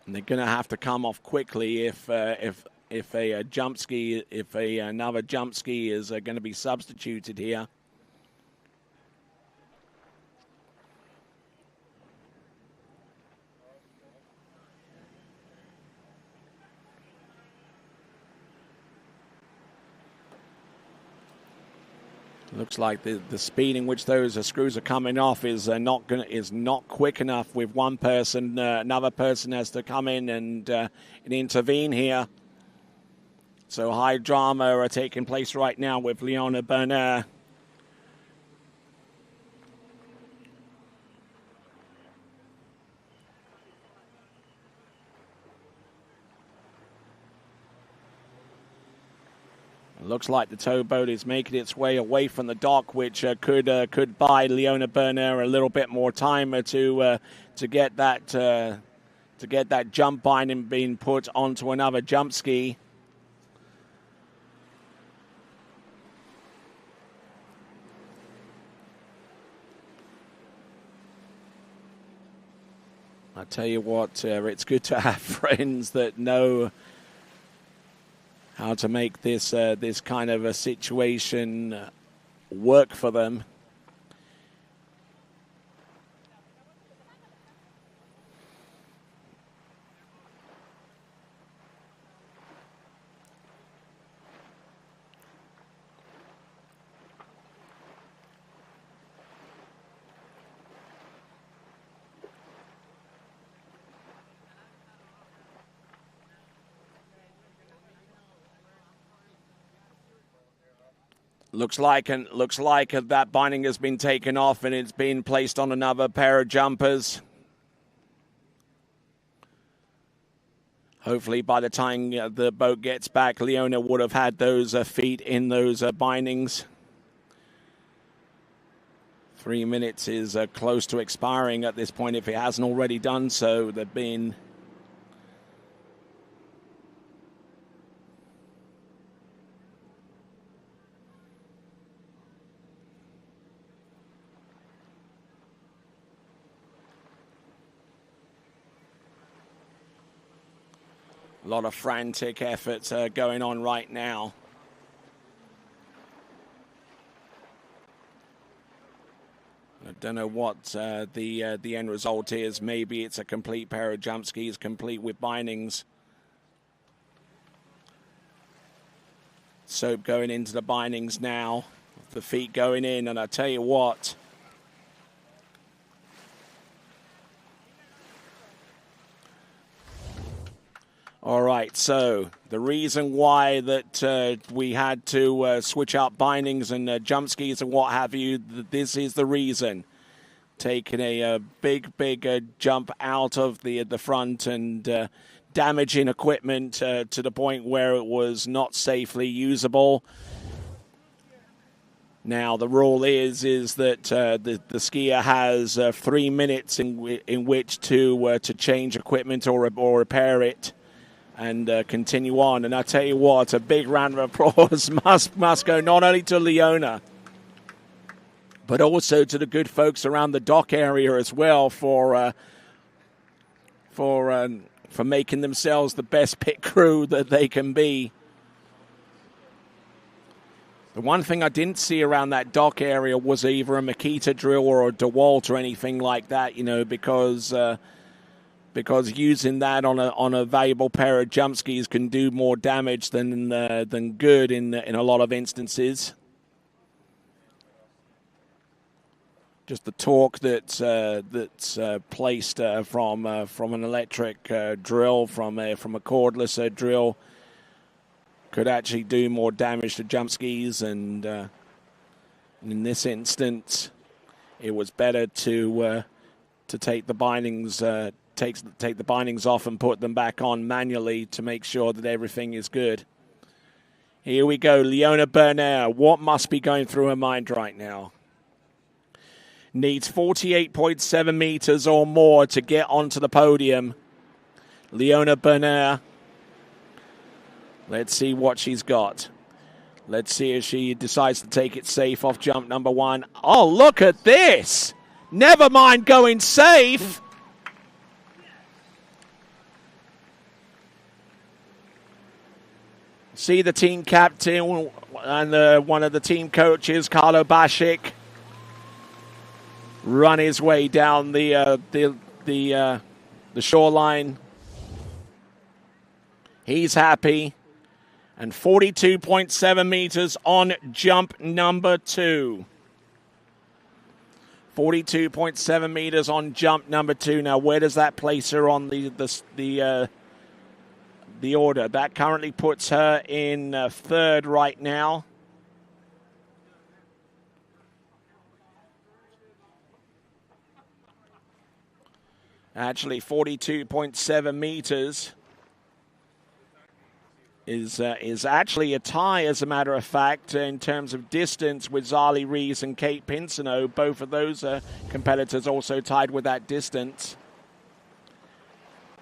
And they're going to have to come off quickly if another jump ski is going to be substituted here. Looks like the speed in which those screws are coming off is not quick enough. With one person, another person has to come in and intervene here. So high drama are taking place right now with Leona Berner. Looks like the towboat is making its way away from the dock, which could buy Leona Berner a little bit more time to get that jump binding being put onto another jump ski. I tell you what, it's good to have friends that know how to make this kind of a situation work for them. Looks like that binding has been taken off and it's been placed on another pair of jumpers. Hopefully by the time the boat gets back, Leona would have had those feet in those bindings. 3 minutes is close to expiring at this point if it hasn't already done so. They've been... A lot of frantic efforts going on right now. I don't know what the end result is. Maybe it's a complete pair of jump skis, complete with bindings. Soap going into the bindings now. The feet going in, and I tell you what. All right, so the reason why that we had to switch out bindings and jump skis and what have you, this is the reason. Taking a big jump out of the front and damaging equipment to the point where it was not safely usable. Now the rule is that the skier has 3 minutes in which to change equipment or repair it. And continue on. And I tell you what, a big round of applause must go not only to Leona, but also to the good folks around the dock area as well for making themselves the best pit crew that they can be. The one thing I didn't see around that dock area was either a Makita drill or a DeWalt or anything like that, you know, because using that on a valuable pair of jump skis can do more damage than good in a lot of instances. Just the torque that's placed from an electric drill, from a cordless drill, could actually do more damage to jump skis. And in this instance, it was better to take the bindings. Take the bindings off and put them back on manually to make sure that everything is good. Here we go, Leona Bernaire. What must be going through her mind right now? Needs 48.7 meters or more to get onto the podium. Leona Bernaire. Let's see what she's got. Let's see if she decides to take it safe off jump number 1. Oh, look at this! Never mind going safe. See the team captain and one of the team coaches, Carlo Bashik, run his way down the shoreline. He's happy. And 42.7 meters on jump number 2. 42.7 meters on jump number 2. Now, where does that place her on the order? That currently puts her in 3rd right now. Actually, 42.7 meters is actually a tie, as a matter of fact, in terms of distance with Zali Rees and Kate Pinsino. Both of those competitors also tied with that distance.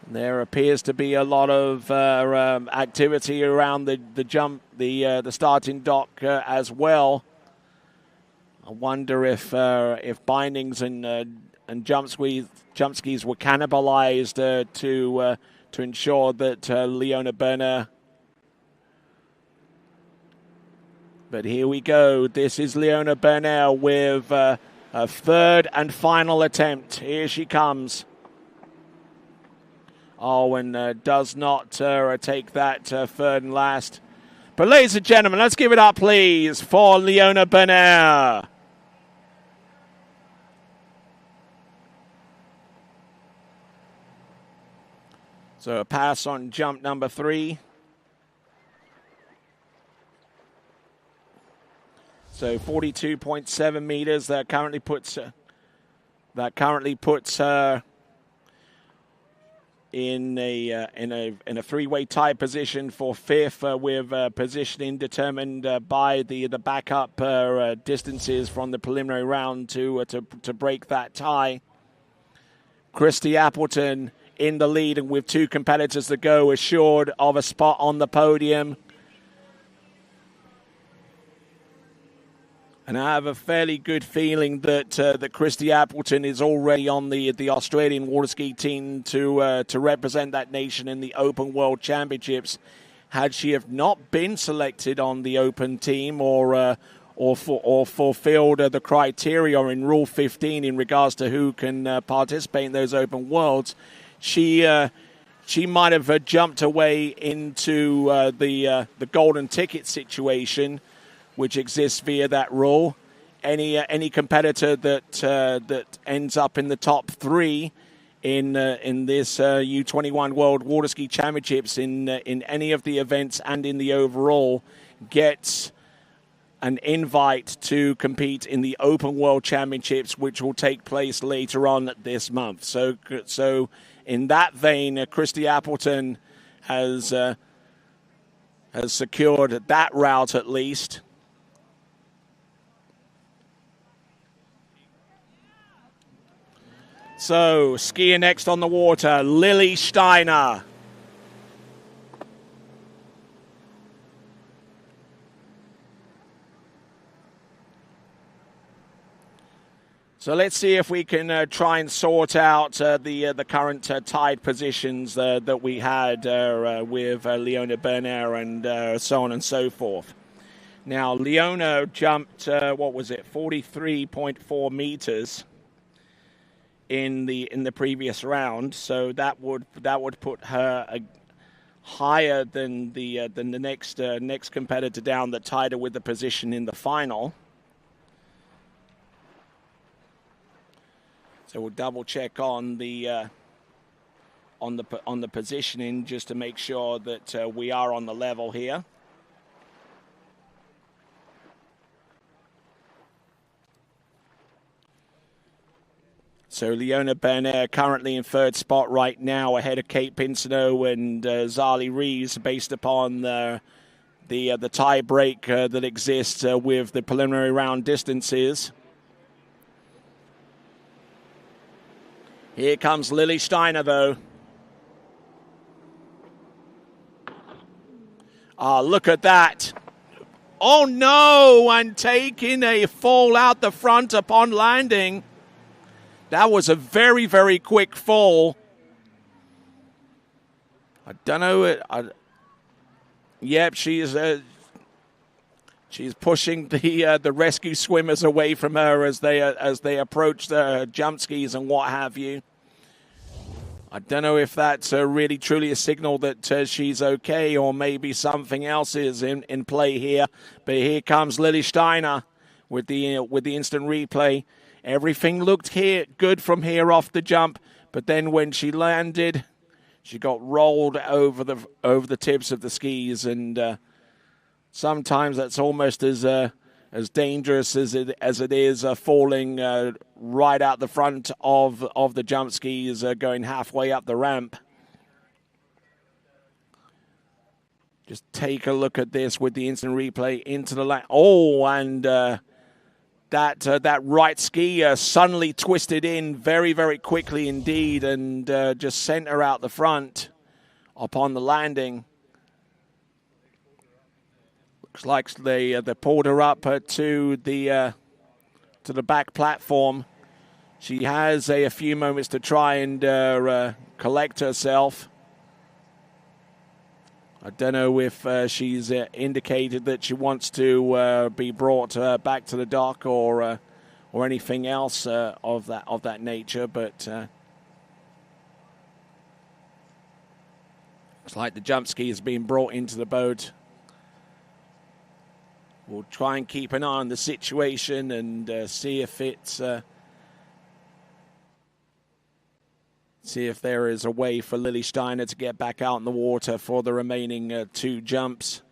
There appears to be a lot of activity around the starting dock as well. I wonder if bindings and jump skis were cannibalized to ensure that Leona Bernaire. But here we go. This is Leona Bernaire with a 3rd and final attempt. Here she comes. Oh, and does not take that 3rd and last. But ladies and gentlemen, let's give it up, please, for Leona Bernaire. So a pass on jump number 3. So 42.7 meters. That currently puts her in a three-way tie position for 5th, with positioning determined by the backup distances from the preliminary round to break that tie. Christy Appleton in the lead, and with 2 competitors to go, assured of a spot on the podium. And I have a fairly good feeling that that Christy Appleton is already on the Australian water ski team to represent that nation in the Open World Championships. Had she have not been selected on the Open team or fulfilled the criteria in Rule 15 in regards to who can participate in those Open Worlds, she might have jumped away into the golden ticket situation, which exists via that rule. Any competitor that ends up in the top 3 in this U21 World Water Ski Championships in any of the events and in the overall gets an invite to compete in the Open World Championships, which will take place later on this month. So in that vein, Christy Appleton has secured that route at least. So, skiing next on the water, Lily Steiner. So let's see if we can try and sort out the current tide positions that we had with Leona Berner and so on and so forth. Now, Leona jumped, 43.4 meters in the previous round, so that would put her higher than the next competitor down that tied her with the position in the final. So we'll double check on the positioning just to make sure that we are on the level here. So Leona Berner currently in third spot right now, ahead of Kate Pinsino and Zali Reeves, based upon the tie break that exists with the preliminary round distances. Here comes Lily Steiner, though. Look at that. Oh, no, and taking a fall out the front upon landing. That was a very, very quick fall. I don't know. Yep, she's pushing the rescue swimmers away from her as they approach the jump skis and what have you. I don't know if that's really truly a signal that she's okay, or maybe something else is in play here. But here comes Lily Steiner with the instant replay. Everything looked good from here off the jump, but then when she landed, she got rolled over the tips of the skis, and sometimes that's almost as dangerous as it is falling right out the front of the jump skis, going halfway up the ramp. Just take a look at this with the instant replay into the line. Oh, and that right ski suddenly twisted in very, very quickly indeed, and just sent her out the front upon the landing. Looks like they pulled her up to the back platform. She has a few moments to try and collect herself. I don't know if she's indicated that she wants to be brought back to the dock or anything else of that nature, but looks like the jump ski is being brought into the boat. We'll try and keep an eye on the situation and see if there is a way for Lily Steiner to get back out in the water for the remaining 2 jumps.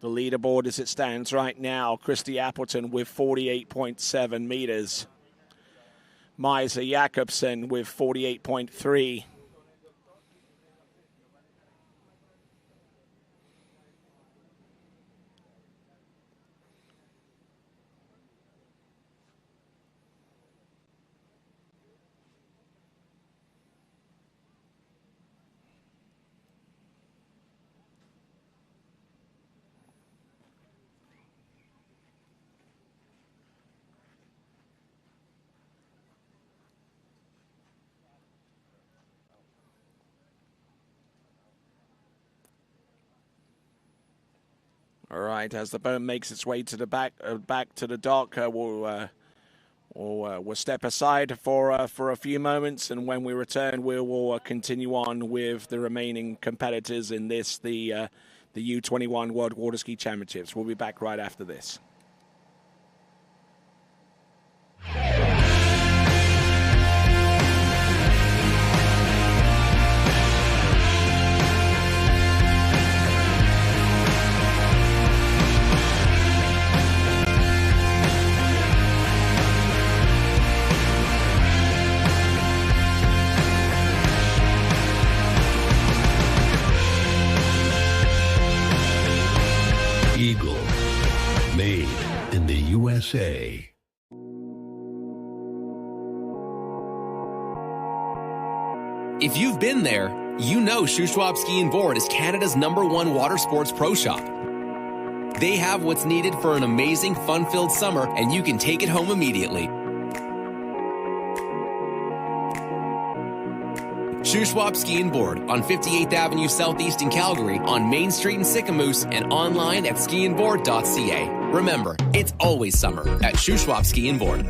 The leaderboard as it stands right now, Christy Appleton with 48.7 meters. Maisa Jakobsen with 48.3. All right, as the boat makes its way to the back to the dock, we'll step aside for a few moments, and when we return, we will continue on with the remaining competitors in the U21 World Water Ski Championships. We'll be back right after this. Eagle, made in the USA. If you've been there, you know Shuswap Ski and Board is Canada's #1 water sports pro shop. They have what's needed for an amazing, fun-filled summer, and you can take it home immediately. Shuswap Ski and Board on 58th Avenue Southeast in Calgary, on Main Street in Sicamous, and online at skiandboard.ca. Remember, it's always summer at Shuswap Ski and Board.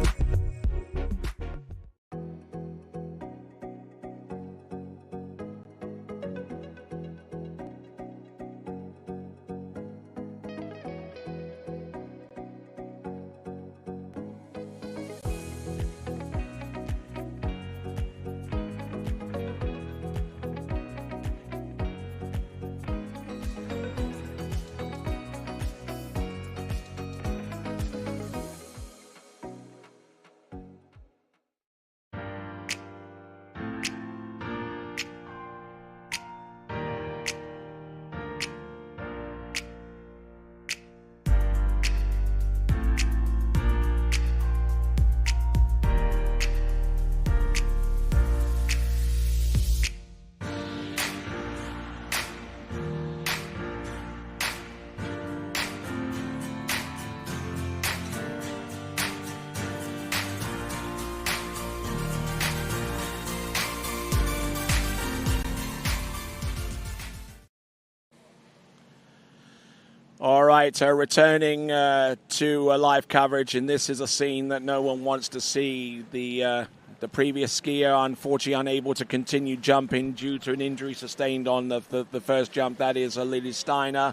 All right, returning to live coverage, and this is a scene that no one wants to see. The previous skier, unfortunately, unable to continue jumping due to an injury sustained on the first jump. That is Lily Steiner.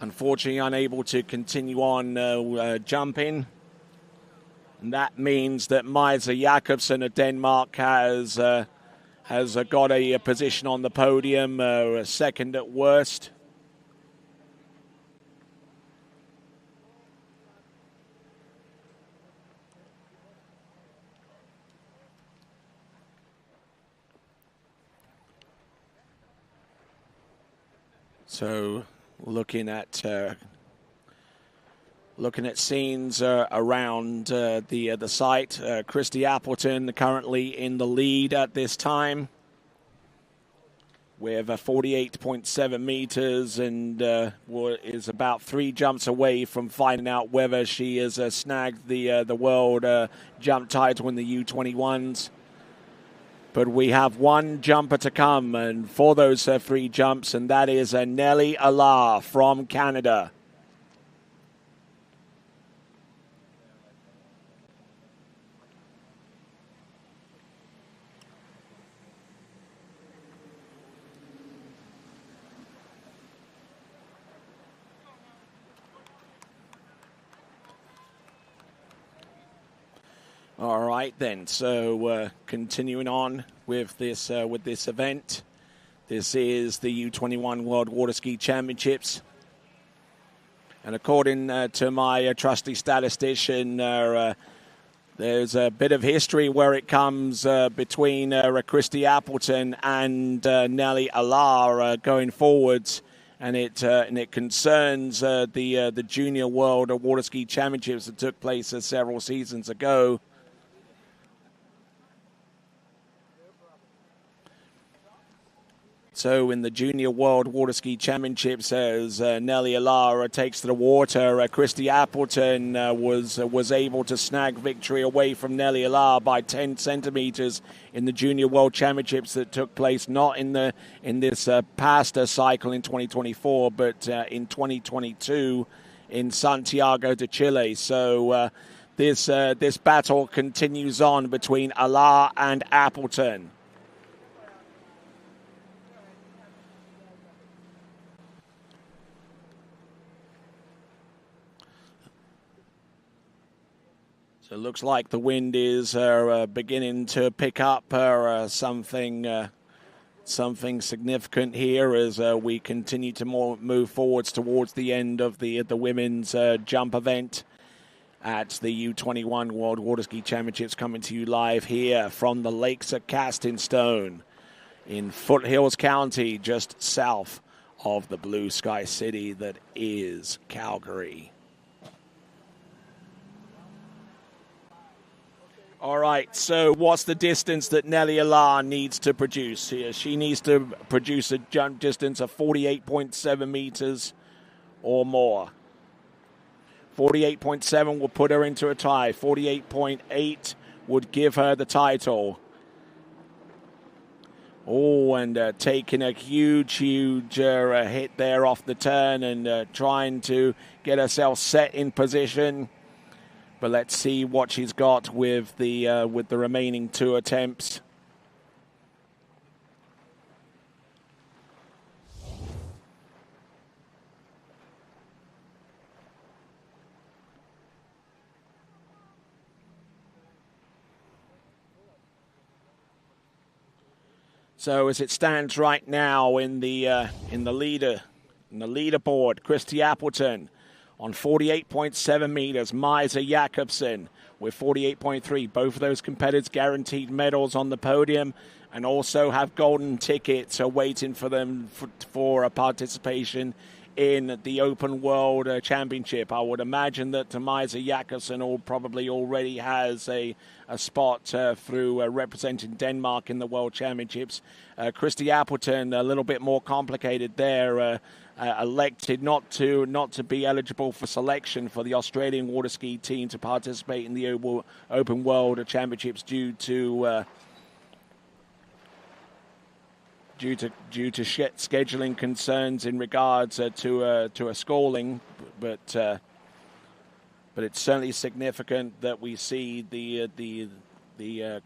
Unfortunately, unable to continue on jumping. And that means that Maja Jakobsen of Denmark has got a position on the podium, a second at worst. So, looking at scenes around the site, Christy Appleton currently in the lead at this time with 48.7 meters, and is about 3 jumps away from finding out whether she has snagged the world jump title in the U21s. But we have one jumper to come, and for those 3 jumps, and that is Nelly Allard from Canada. All right, then. So continuing on with this event, this is the U21 World Water Ski Championships, and according to my trusty statistician, there's a bit of history where it comes between Christy Appleton and Nelly Allard going forwards, and it concerns the Junior World Water Ski Championships that took place several seasons ago. So in the Junior World Water Ski Championships, as Nellie Alara takes to the water, Christy Appleton was able to snag victory away from Nellie Alara by 10 centimeters in the Junior World Championships that took place not in this past cycle in 2024, but in 2022 in Santiago de Chile. So this battle continues on between Alara and Appleton. So it looks like the wind is beginning to pick up something significant here as we continue to move forwards towards the end of the women's jump event at the U21 World Water Ski Championships, coming to you live here from the Lakes at Casting Stone in Foothills County, just south of the blue sky city that is Calgary. All right, so what's the distance that Nellie Alara needs to produce here? She needs to produce a jump distance of 48.7 meters or more. 48.7 will put her into a tie. 48.8 would give her the title. Oh, and taking a huge hit there off the turn and trying to get herself set in position. But let's see what she's got with the remaining two attempts. So as it stands right now in the leaderboard, Christy Appleton on 48.7 meters, Maisa Jakobsen with 48.3. Both of those competitors guaranteed medals on the podium and also have golden tickets awaiting for them for a participation in the Open World Championship. I would imagine that Maisa Jakobsen probably already has a spot through representing Denmark in the World Championships. Christy Appleton, a little bit more complicated there. Elected not to be eligible for selection for the Australian water ski team to participate in the Open World Championships due to scheduling concerns in regards to a schooling, but it's certainly significant that we see the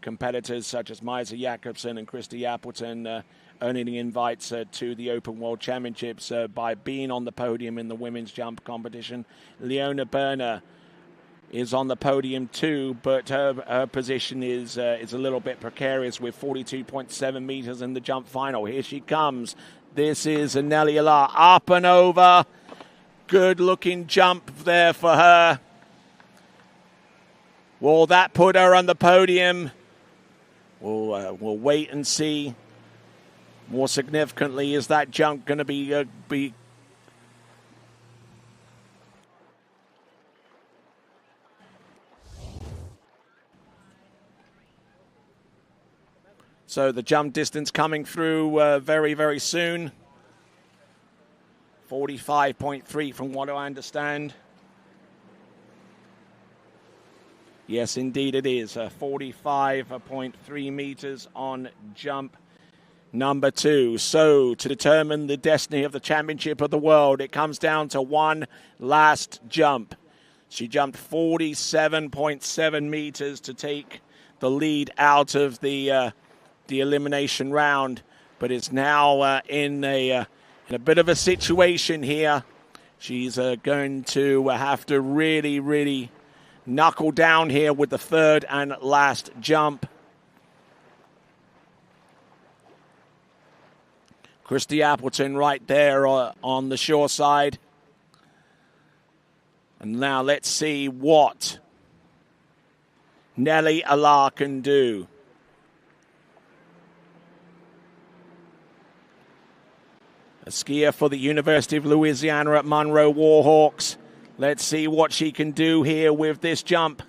competitors such as Maisa Jakobsen and Christy Appleton earning invites to the Open World Championships by being on the podium in the women's jump competition. Leona Berner is on the podium too, but her position is a little bit precarious with 42.7 meters in the jump final. Here she comes. This is Nellie Alara, up and over. Good looking jump there for her. Will that put her on the podium? We'll wait and see. More significantly, is that jump going to be so the jump distance coming through very, very soon. 45.3 from what I understand. Yes, indeed it is. 45.3 meters on jump number 2. So to determine the destiny of the championship of the world, it comes down to one last jump. She jumped 47.7 meters to take the lead out of the elimination round, but is now in a bit of a situation here. She's going to have to really knuckle down here with the third and last jump. Christy Appleton right there on the shore side. And now let's see what Nellie Alara can do. A skier for the University of Louisiana at Monroe Warhawks. Let's see what she can do here with this jump.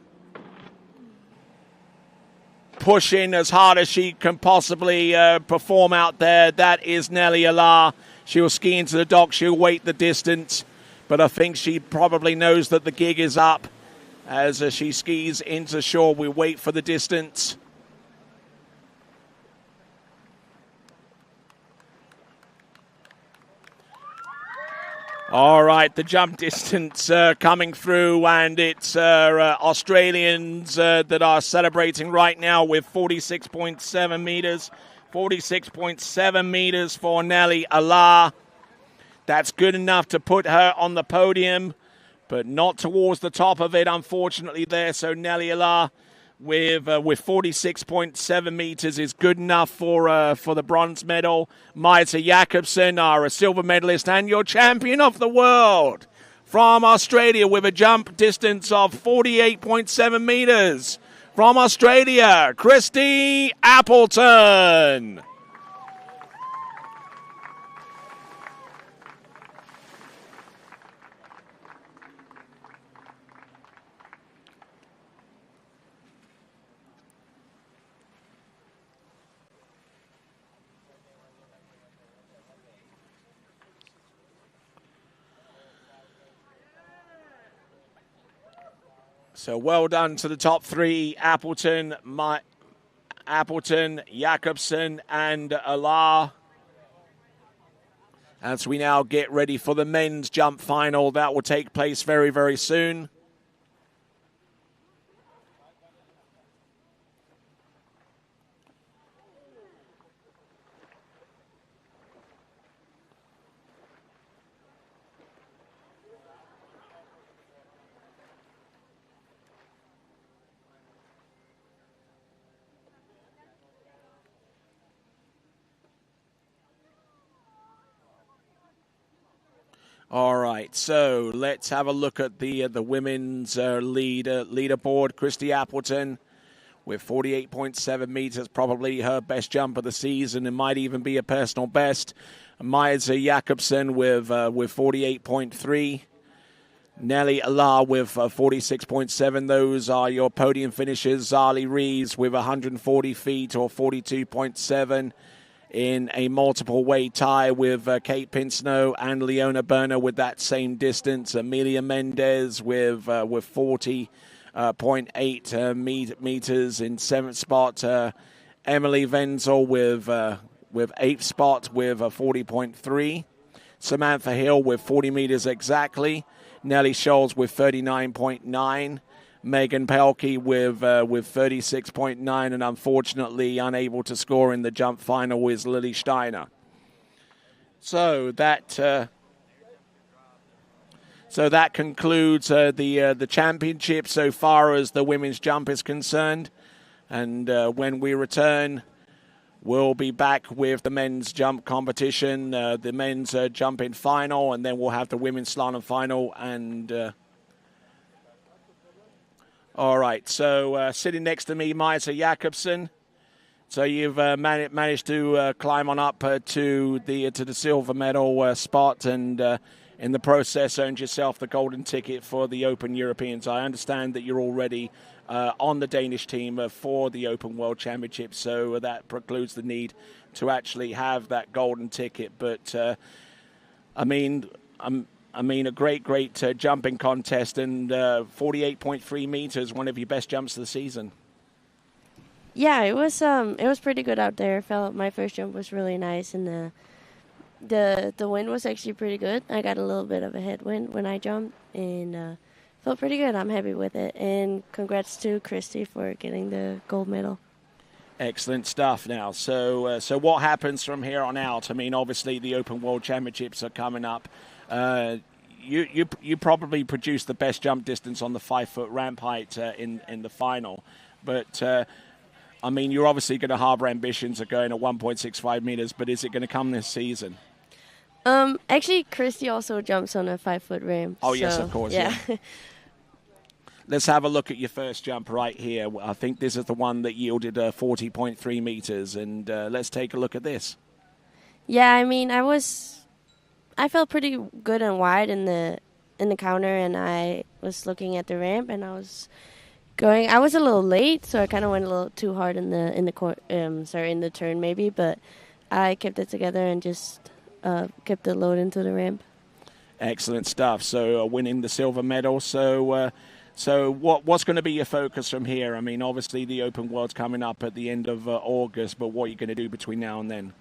pushing as hard as she can possibly perform out there. That is Nelly Alar. She'll ski into the dock. She'll wait the distance. But I think she probably knows that the gig is up. As she skis into shore, we wait for the distance. All right, the jump distance coming through, and it's Australians that are celebrating right now with 46.7 meters. 46.7 meters for Nelly Alar. That's good enough to put her on the podium, but not towards the top of it, unfortunately, there. So Nelly Alar with 46.7 meters is good enough for the bronze medal. Maja Jakobsen, our silver medalist and your champion of the world from Australia with a jump distance of 48.7 meters. From Australia, Christy Appleton. So well done to the top three, Appleton, Jakobsen, and Alar. As we now get ready for the men's jump final, that will take place very, very soon. All right, so let's have a look at the women's leaderboard. Christy Appleton with 48.7 meters, probably her best jump of the season. It might even be a personal best. Maja Jakobsen with 48.3. Nelly Alar with 46.7. Those are your podium finishers. Zali Reeves with 140 feet or 42.7. In a multiple way tie with Kate Pinsnow and Leona Berner with that same distance. Amelia Mendez with 40.8 meters in 7th spot. Emily Wenzel with 8th spot with 40.3. Samantha Hill with 40 meters exactly. Nellie Scholes with 39.9. Megan Pelkey with 36.9, and unfortunately unable to score in the jump final is Lily Steiner. So that concludes the championship so far as the women's jump is concerned. And when we return, we'll be back with the men's jump competition, the men's jumping final, and then we'll have the women's slalom final. And all right, so sitting next to me, Maja Jakobsen. So you've managed to climb on up to the silver medal spot, and in the process earned yourself the golden ticket for the Open Europeans. I understand that you're already on the Danish team for the Open World Championship, so that precludes the need to actually have that golden ticket. But I mean, a great jumping contest, and 48.3 meters, one of your best jumps of the season. Yeah, it was pretty good out there. I felt my first jump was really nice, and the wind was actually pretty good. I got a little bit of a headwind when I jumped, and felt pretty good. I'm happy with it, and congrats to Christy for getting the gold medal. Excellent stuff. Now, so what happens from here on out? I mean, obviously the Open World Championships are coming up. You probably produced the best jump distance on the 5-foot ramp height in the final, but I mean, you're obviously going to harbour ambitions of going at 1.65 meters, but is it going to come this season? Actually, Christy also jumps on a 5-foot ramp. Oh, so, yes, of course. Yeah. Let's have a look at your first jump right here. I think this is the one that yielded 40.3 meters, and let's take a look at this. Yeah, I mean, I felt pretty good and wide in the counter, and I was looking at the ramp, and I was going. I was a little late, so I kind of went a little too hard in the turn maybe, but I kept it together and just kept the load into the ramp. Excellent stuff. So winning the silver medal. So what's going to be your focus from here? I mean, obviously the Open World's coming up at the end of August, but what are you going to do between now and then?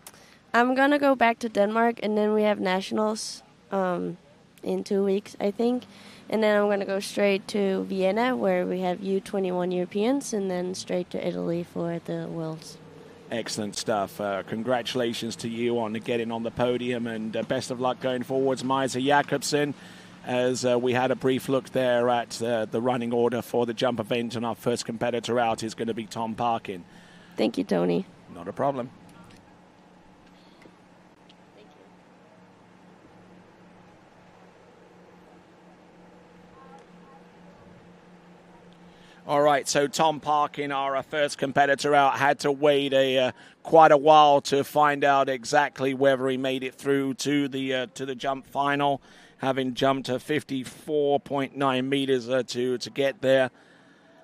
I'm going to go back to Denmark, and then we have nationals in 2 weeks, I think. And then I'm going to go straight to Vienna, where we have U21 Europeans, and then straight to Italy for the Worlds. Excellent stuff. Congratulations to you on getting on the podium, and best of luck going forwards, Maisa Jakobsen. As we had a brief look there at the running order for the jump event, and our first competitor out is going to be Tom Parkin. Thank you, Tony. Not a problem. All right, so Tom Parkin, our first competitor out, had to wait quite a while to find out exactly whether he made it through to the jump final, having jumped 54.9 meters to get there.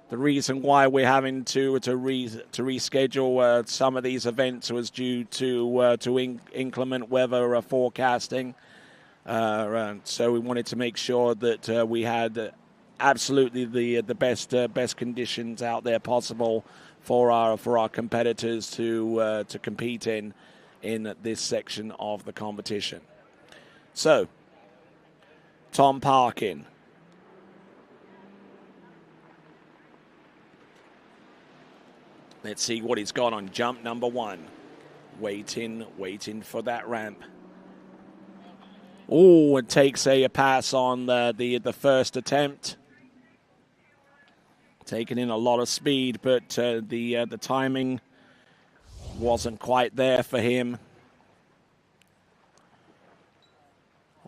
The reason why we're having to reschedule some of these events was due to inclement weather forecasting. So we wanted to make sure that we had absolutely the best conditions out there possible for our competitors to compete in this section of the competition. So, Tom Parkin. Let's see what he's got on jump number 1. Waiting for that ramp. Oh, it takes a pass on the first attempt. Taking in a lot of speed, but the timing wasn't quite there for him.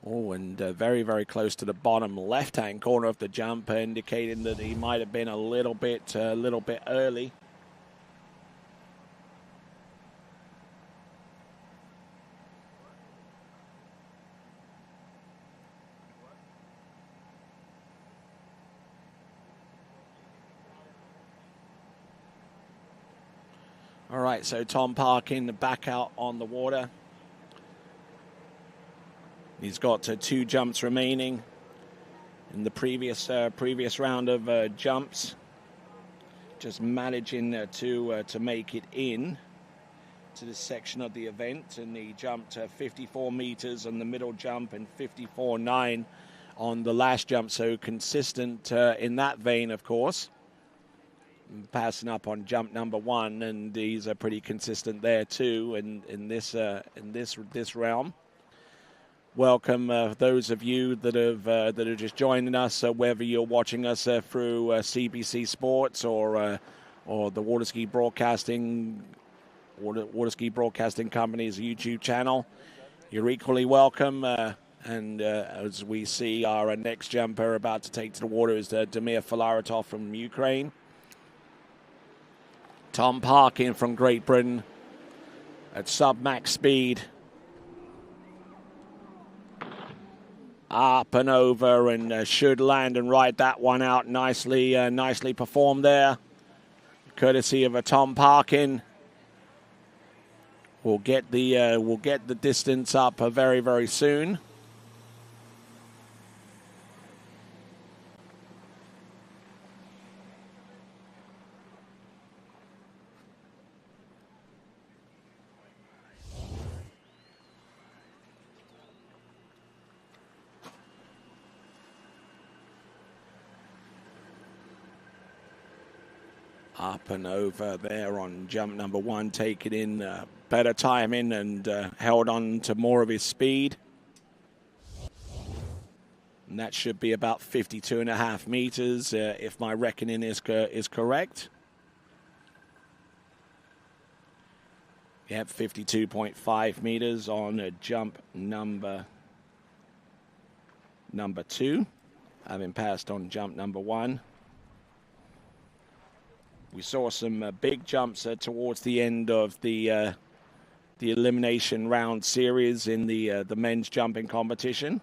Oh, and very, very close to the bottom left-hand corner of the jump, indicating that he might have been a little bit early. All right, so Tom Parkin back out on the water. He's got 2 jumps remaining in the previous round of jumps. Just managing to make it in to this section of the event, and he jumped 54 meters on the middle jump and 54.9 on the last jump. So consistent in that vein, of course. Passing up on jump number 1, and he's pretty consistent there too in this realm. Welcome those of you that are just joining us, whether you're watching us through CBC Sports or the Water Ski Broadcasting Company's YouTube channel. You're equally welcome. And as we see, our next jumper about to take to the water is Damir Filaretov from Ukraine. Tom Parkin from Great Britain at sub-max speed. Up and over, and should land and ride that one out nicely. Nicely performed there, courtesy of a Tom Parkin. We'll get the distance up very, very soon. Up and over there on jump number 1, taking in better timing and held on to more of his speed. And that should be about 52.5 meters, if my reckoning is correct. Yep, 52.5 meters on jump number 2, having passed on jump number 1. We saw some big jumps towards the end of the elimination round series in the men's jumping competition.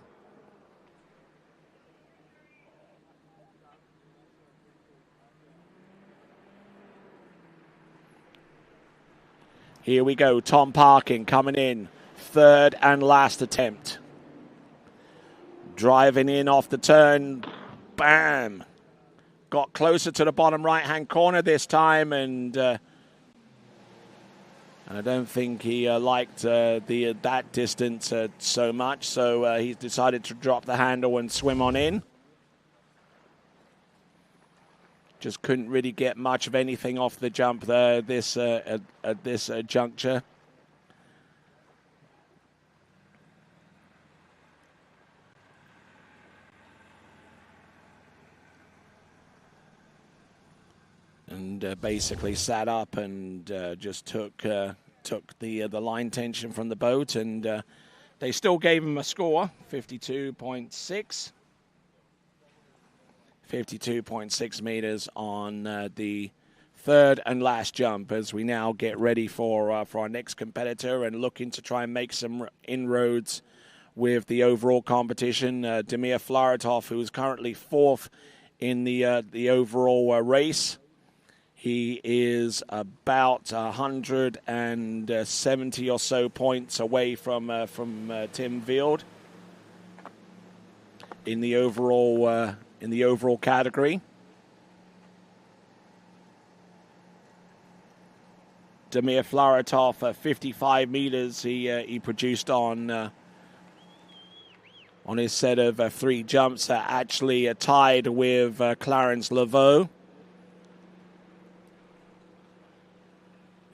Here we go. Tom Parkin coming in. Third and last attempt. Driving in off the turn. Bam. Got closer to the bottom right-hand corner this time, and I don't think he liked that distance so much, so he's decided to drop the handle and swim on in. Just couldn't really get much of anything off the jump there at this juncture. And basically sat up and just took the line tension from the boat, and they still gave him a score, 52.6. 52.6 meters on the third and last jump, as we now get ready for our next competitor and looking to try and make some inroads with the overall competition. Damir Flaratov, who is currently fourth in the overall race. He is about 170 or so points away from Tim Wild in the overall category. Damir Flaratov, 55 meters he produced on his set of three jumps, actually tied with Clarence Laveau.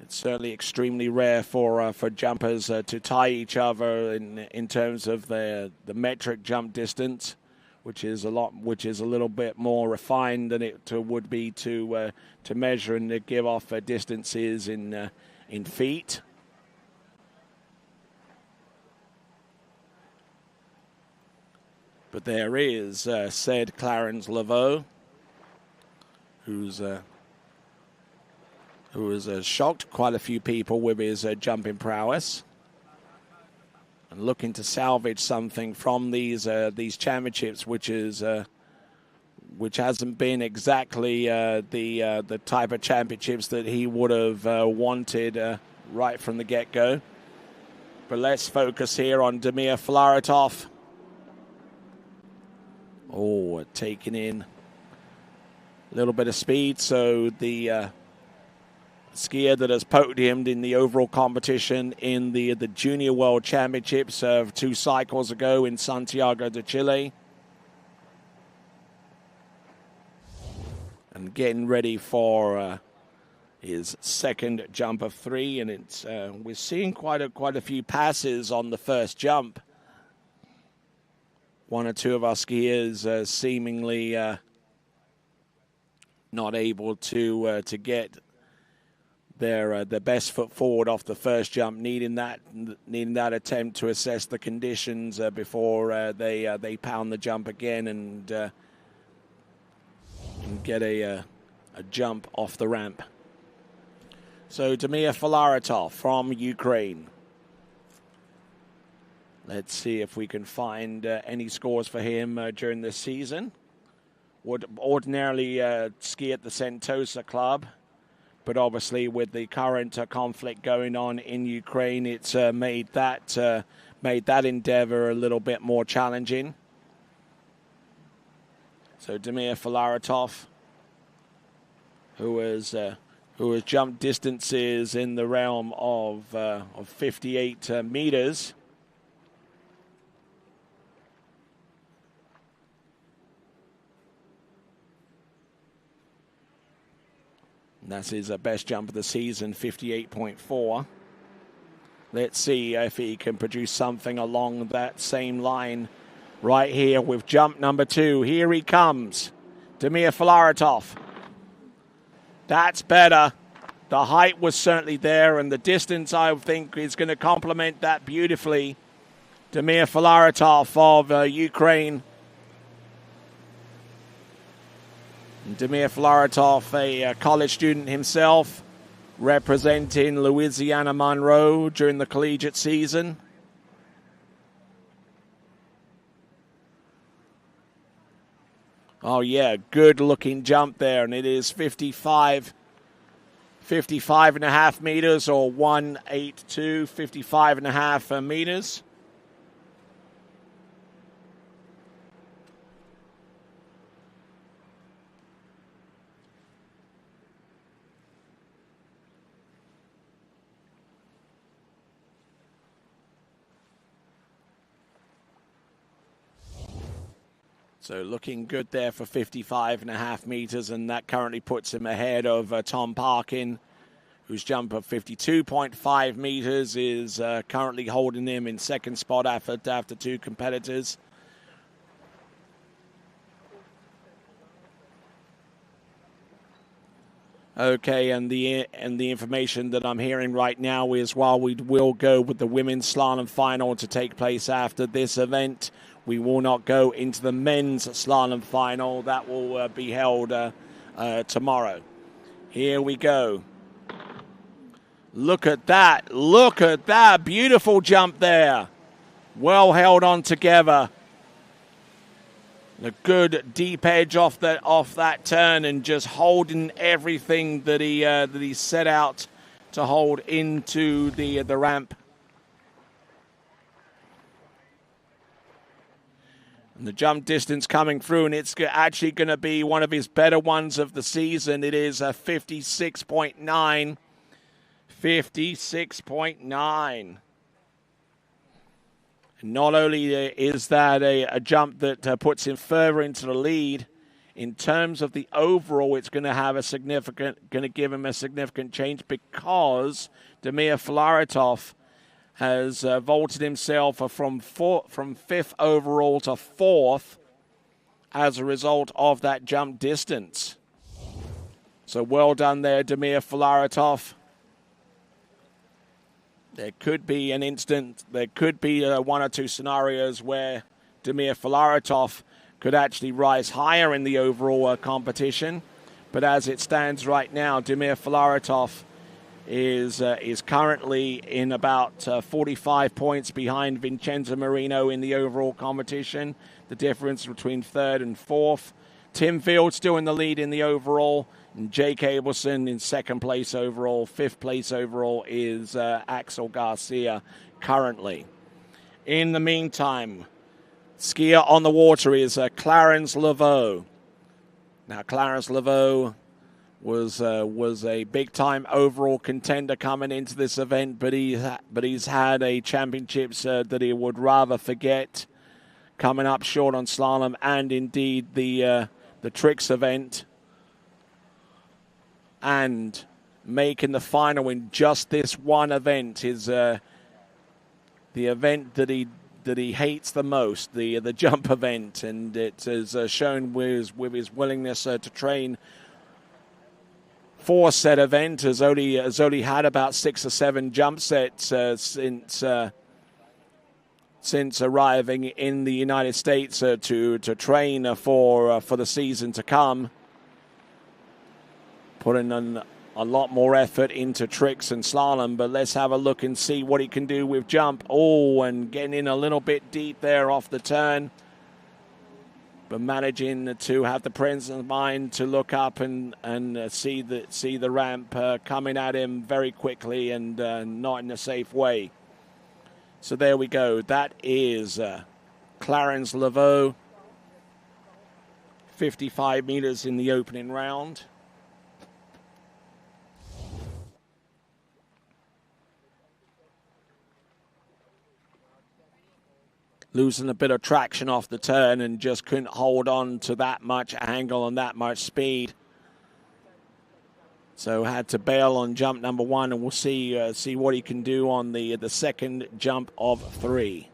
It's certainly extremely rare for jumpers to tie each other in terms of the metric jump distance, which is a little bit more refined than it would be to measure and to give off distances in feet. But there is said Clarence Laveau, who has shocked quite a few people with his jumping prowess, and looking to salvage something from these championships, which hasn't been exactly the type of championships that he would have wanted right from the get-go. But let's focus here on Damir Flaratov. Oh, taking in a little bit of speed, so the skier that has podiumed in the overall competition in the Junior World Championships 2 cycles ago in Santiago de Chile. And getting ready for his second jump of 3, and it's we're seeing quite a few passes on the first jump. One or two of our skiers seemingly not able to get their best foot forward off the first jump, needing that attempt to assess the conditions before they pound the jump again and get a jump off the ramp. So Damir Flaratov from Ukraine. Let's see if we can find any scores for him during this season. Would ordinarily ski at the Sentosa Club, but obviously with the current conflict going on in Ukraine, it's made that endeavor a little bit more challenging. So Damir Flaratov, who has jumped distances in the realm of 58 meters. That's his best jump of the season, 58.4. Let's see if he can produce something along that same line right here with jump number 2. Here he comes, Damir Flaratov. That's better. The height was certainly there, and the distance, I think, is going to complement that beautifully. Damir Flaratov of Ukraine. Damir Flaratov, a college student himself, representing Louisiana Monroe during the collegiate season. Oh yeah, good looking jump there, and it is 55 55.5 meters, or 182, 55.5 meters. So looking good there for 55.5 meters, and that currently puts him ahead of Tom Parkin, whose jump of 52.5 meters is currently holding him in second spot after two competitors. Okay, and the information that I'm hearing right now is, while we will go with the women's slalom final to take place after this event, we will not go into the men's slalom final. That will be held tomorrow. Here we go. Look at that. Look at that. Beautiful jump there. Well held on together. A good deep edge off that turn, and just holding everything that he set out to hold into the ramp. And the jump distance coming through, and it's actually going to be one of his better ones of the season. It is a 56.9. 56.9. Not only is that a jump that puts him further into the lead, in terms of the overall, it's going to give him a significant change, because Damir Filaretov has vaulted himself from fifth overall to fourth as a result of that jump distance. So well done there, Damir Filaretov. There could be an instant, there could be one or two scenarios where Damir Filaretov could actually rise higher in the overall competition. But as it stands right now, Damir Filaretov is currently in about 45 points behind Vincenzo Marino in the overall competition. The difference between third and fourth. Tim Field still in the lead in the overall, and Jake Abelson in second place overall. Fifth place overall is Axel Garcia currently. In the meantime, skier on the water is Clarence Laveau. Now, Clarence Laveau was a big-time overall contender coming into this event, but he's had a championships that he would rather forget, coming up short on slalom and indeed the tricks event, and making the final in just this one event is the event that he hates the most, the jump event, and it has shown with his willingness to train for said event. Has only had about 6 or 7 jump sets since arriving in the United States to train for the season to come. Putting a lot more effort into tricks and slalom, but let's have a look and see what he can do with jump. Oh, and getting in a little bit deep there off the turn, but managing to have the presence of mind to look up and see the ramp coming at him very quickly and not in a safe way. So there we go. That is Clarence Laveau, 55 meters in the opening round. Losing a bit of traction off the turn and just couldn't hold on to that much angle and that much speed. So had to bail on jump number 1, and we'll see what he can do on the second jump of 3.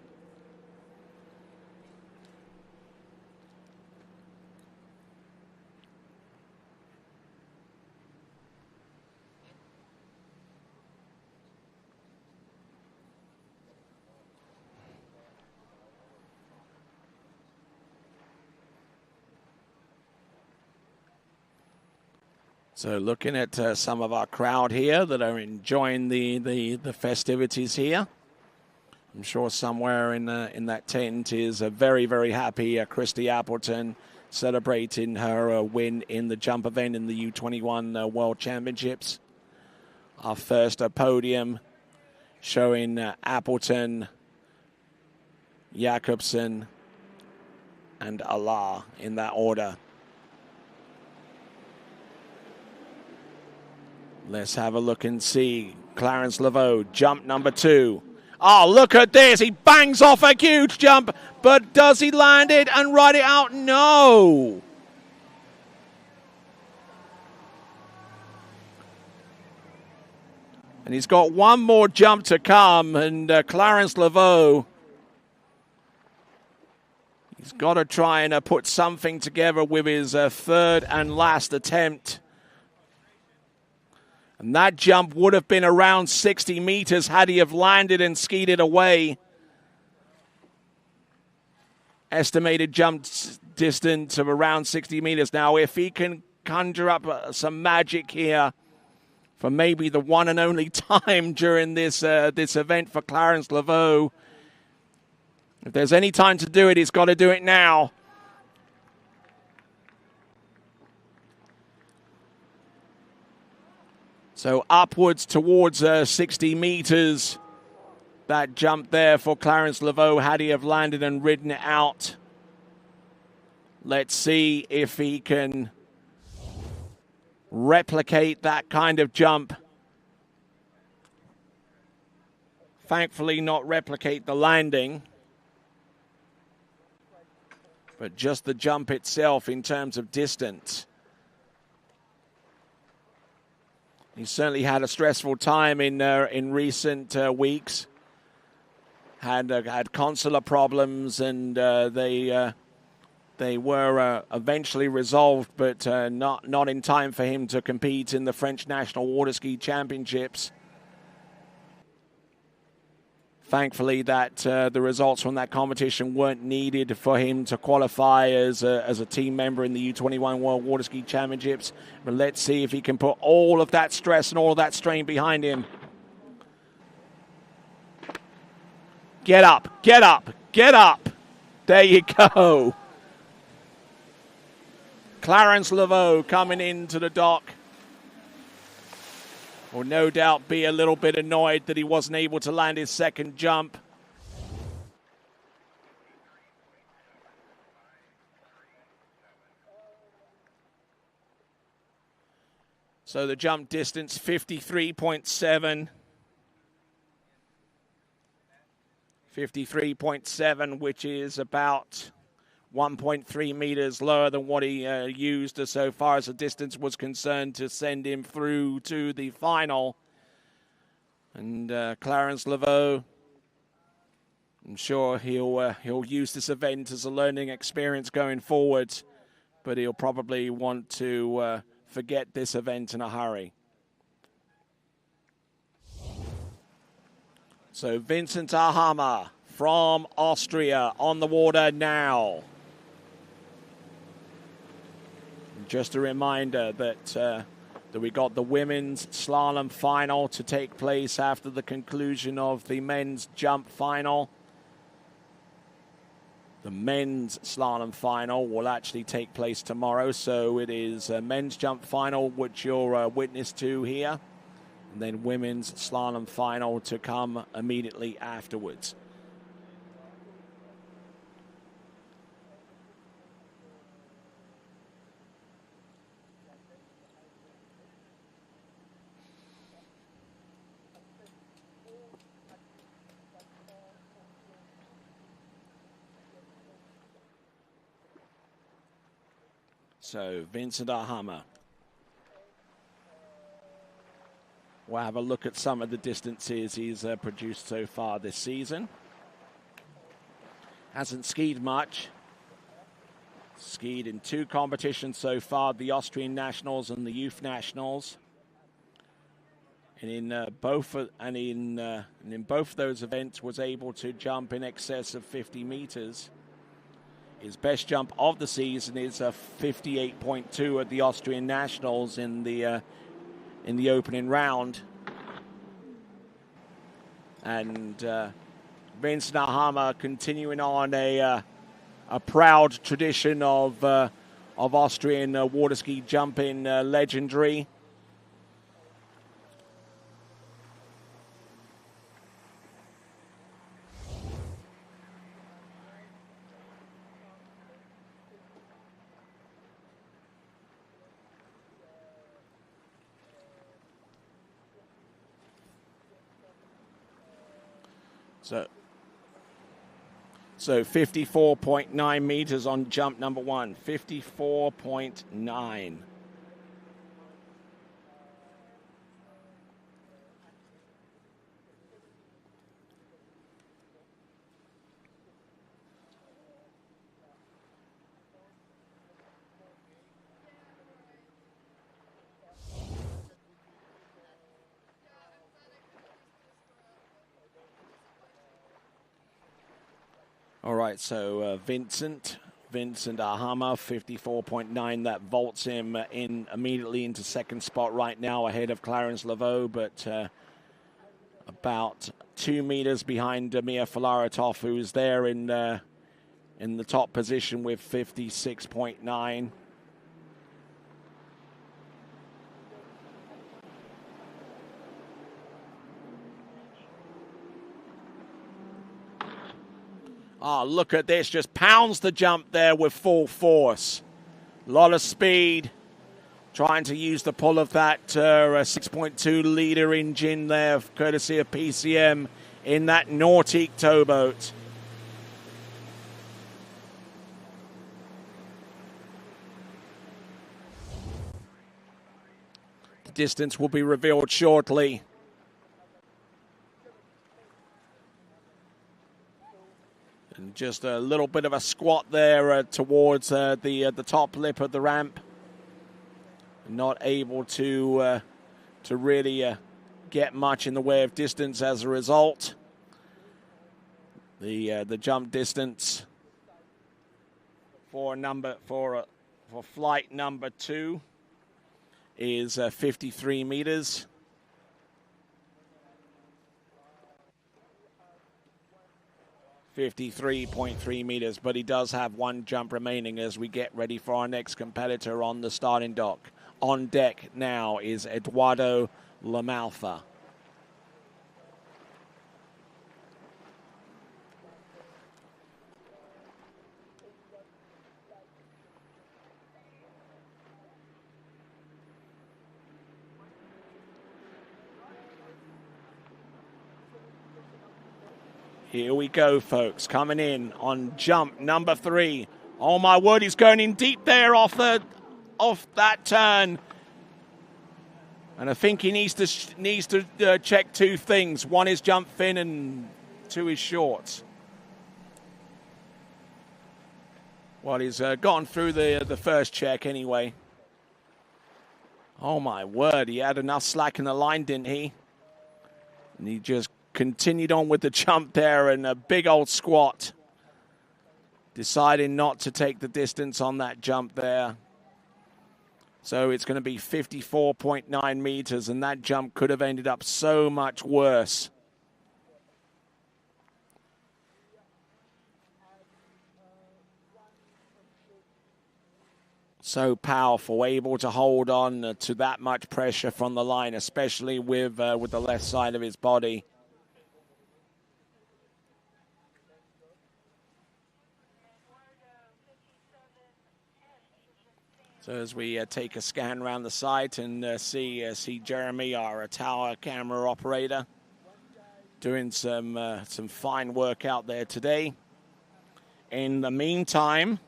So looking at some of our crowd here that are enjoying the festivities here. I'm sure somewhere in that tent is a very, very happy Christy Appleton celebrating her win in the jump event in the U21 World Championships. Our first podium showing Appleton, Jakobsen, and Allah in that order. Let's have a look and see. Clarence Laveau, jump number 2. Oh, look at this. He bangs off a huge jump, but does he land it and ride it out? No. And he's got one more jump to come, and Clarence Laveau, he's got to try and put something together with his third and last attempt. And that jump would have been around 60 meters had he have landed and skied it away. Estimated jump distance of around 60 meters. Now, if he can conjure up some magic here for maybe the one and only time during this event for Clarence Laveau, if there's any time to do it, he's got to do it now. So upwards towards 60 meters. That jump there for Clarence Laveau had he have landed and ridden it out. Let's see if he can replicate that kind of jump. Thankfully not replicate the landing, but just the jump itself in terms of distance. He certainly had a stressful time in recent weeks. Had consular problems, and they were eventually resolved, but not in time for him to compete in the French National Water Ski Championships. Thankfully, that the results from that competition weren't needed for him to qualify as a team member in the U21 World Water Ski Championships. But let's see if he can put all of that stress and all of that strain behind him. Get up, get up, get up. There you go. Clarence Laveau coming into the dock will no doubt be a little bit annoyed that he wasn't able to land his second jump. So the jump distance, 53.7. 53.7, which is about 1.3 meters lower than what he used so far as the distance was concerned to send him through to the final. And Clarence Laveau, I'm sure he'll use this event as a learning experience going forward, but he'll probably want to forget this event in a hurry. So Vincent Ahama from Austria on the water now. Just a reminder that we got the women's slalom final to take place after the conclusion of the men's jump final. The men's slalom final will actually take place tomorrow, so it is a men's jump final, which you're witness to here, and then women's slalom final to come immediately afterwards. So Vincent Ahama. We'll have a look at some of the distances he's produced so far this season. Hasn't skied much. Skied in 2 competitions so far, the Austrian Nationals and the Youth Nationals. And in both those events was able to jump in excess of 50 meters. His best jump of the season is a 58.2 at the Austrian Nationals in the opening round. And Vincent Ahama continuing on a proud tradition of Austrian water ski jumping legendary. So 54.9 meters on jump number 1. 54.9. All right, so Vincent Ahama, 54.9. That vaults him in immediately into second spot right now, ahead of Clarence Laveau, but about 2 meters behind Amir Falaratov, who's there in the top position with 56.9. Oh, look at this. Just pounds the jump there with full force. A lot of speed. Trying to use the pull of that 6.2-liter engine there, courtesy of PCM, in that Nautic towboat. The distance will be revealed shortly. And just a little bit of a squat there towards the top lip of the ramp. Not able to really get much in the way of distance as a result. The jump distance for flight number 2 is 53 meters. 53.3 meters, but he does have one jump remaining as we get ready for our next competitor on the starting dock. On deck now is Eduardo Lamalfa. Here we go, folks. Coming in on jump number 3. Oh my word, he's going in deep there off that turn. And I think he needs to check 2 things. 1 is jump fin and 2 is shorts. Well, he's gone through the first check anyway. Oh my word, he had enough slack in the line, didn't he? And he just continued on with the jump there and a big old squat. Deciding not to take the distance on that jump there. So it's going to be 54.9 meters, and that jump could have ended up so much worse. So powerful, able to hold on to that much pressure from the line, especially with the left side of his body. So as we take a scan around the site and see Jeremy, our tower camera operator, doing some fine work out there today. In the meantime,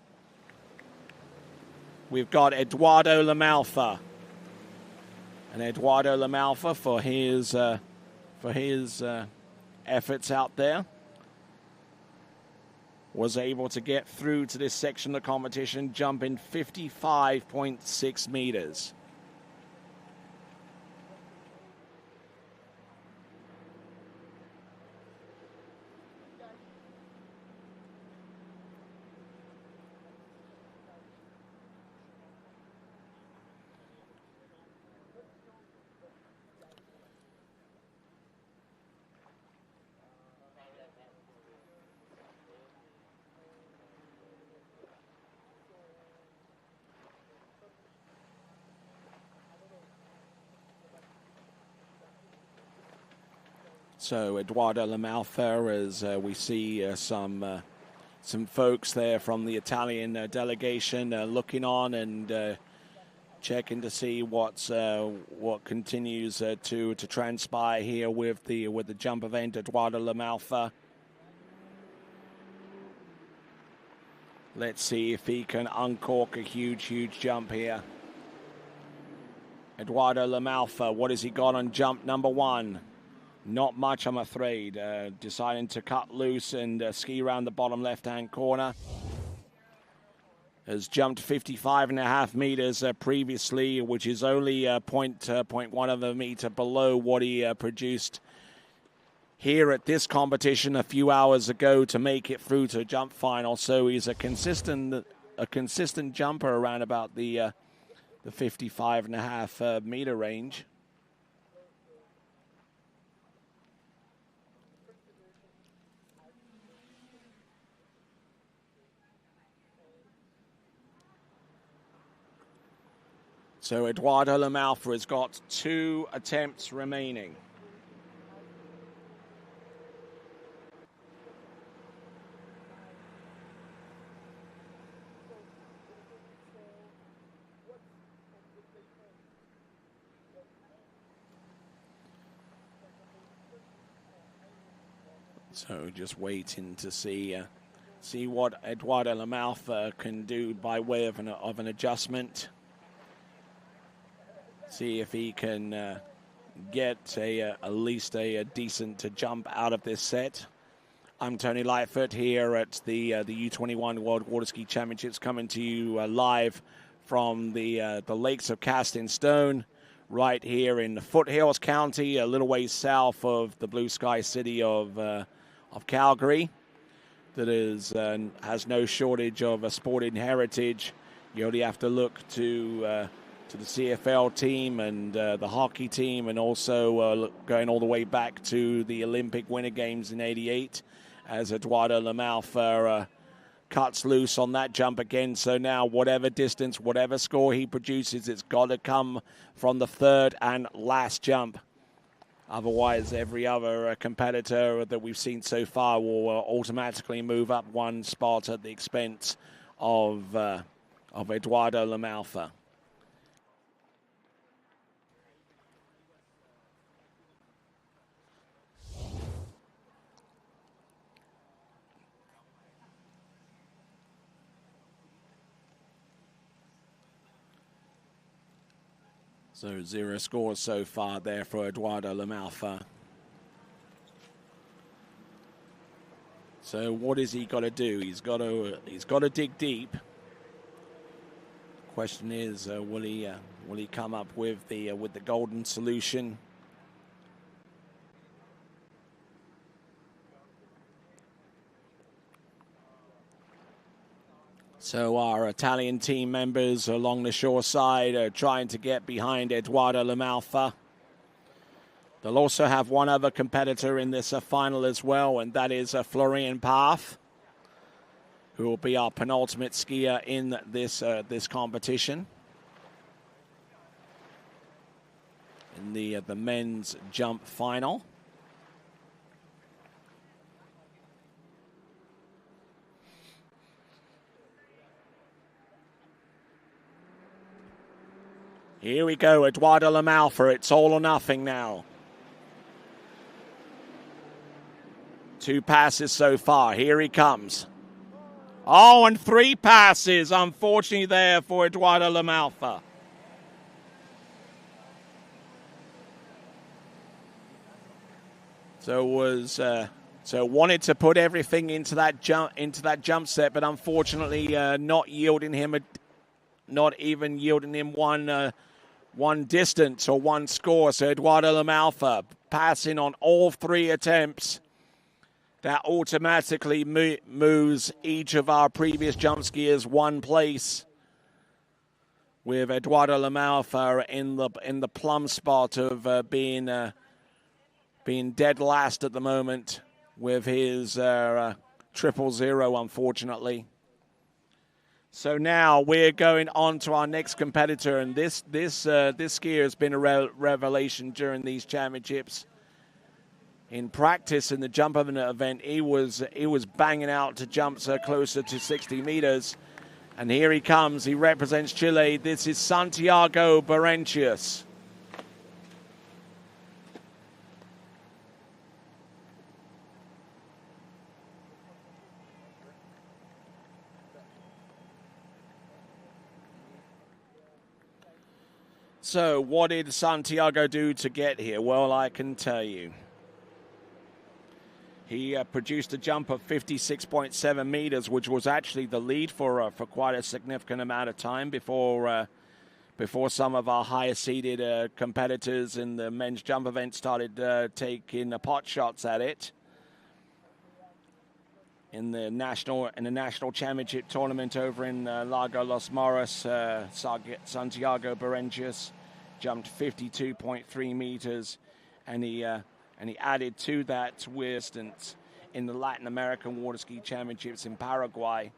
we've got Eduardo Lamalfa, and Eduardo Lamalfa for his efforts out there was able to get through to this section of the competition, jumping 55.6 meters. So Eduardo Lamalfa, as we see some folks there from the Italian delegation looking on and checking to see what continues to transpire here with the jump event. Eduardo Lamalfa Let's see if he can uncork a huge jump here. Eduardo Lamalfa, what has he got on jump number 1? Not much, I'm afraid. Deciding to cut loose and ski around the bottom left-hand corner. Has jumped 55.5 meters previously, which is only 0.1 of a meter below what he produced here at this competition a few hours ago to make it through to jump final. So he's a consistent jumper around about the 55.5 meter range. So Eduardo Lamalfa has got 2 attempts remaining. So just waiting to see what Eduardo Lamalfa can do by way of an adjustment. See if he can get at least a decent jump out of this set. I'm Tony Lightfoot here at the U21 World Water Ski Championships, coming to you live from the lakes of Casting Stone, right here in Foothills County, a little ways south of the blue sky city of Calgary. That has no shortage of a sporting heritage. You only have to look to the CFL team and the hockey team, and also going all the way back to the Olympic Winter Games in '88, as Eduardo Lamalfa cuts loose on that jump again. So now whatever distance, whatever score he produces, it's got to come from the 3rd and last jump. Otherwise, every other competitor that we've seen so far will automatically move up 1 spot at the expense of Eduardo Lamalfa. So 0 scores so far there for Eduardo Lamalfa. So what has he got to do? He's got to dig deep. Question is, will he come up with the golden solution? So our Italian team members along the shore side are trying to get behind Eduardo Lamalfa. They'll also have one other competitor in this final as well, and that is Florian Path, who will be our penultimate skier in this competition. In the men's jump final. Here we go, Eduardo Lamalfa. It's all or nothing now. 2 passes so far. Here he comes. Oh, and 3 passes, unfortunately, there for Eduardo Lamalfa. So wanted to put everything into that jump set, but unfortunately, not even yielding him one distance or 1 score. So Eduardo Lamalfa passing on all 3 attempts. That automatically moves each of our previous jump skiers 1 place, with Eduardo Lamalfa in the plum spot of being dead last at the moment with his 000, unfortunately. So now we're going on to our next competitor, and this skier has been a revelation during these championships. In practice, in the jump event, he was banging out to jumps closer to 60 meters, and here he comes. He represents Chile. This is Santiago Berencius. So what did Santiago do to get here? Well, I can tell you. He produced a jump of 56.7 meters, which was actually the lead for quite a significant amount of time before some of our higher-seeded competitors in the men's jump event started taking pot shots at it. In the national championship tournament over in Lago Los Moros, Santiago Berenches jumped 52.3 meters, and he added to that distance in the Latin American Water Ski Championships in Paraguay.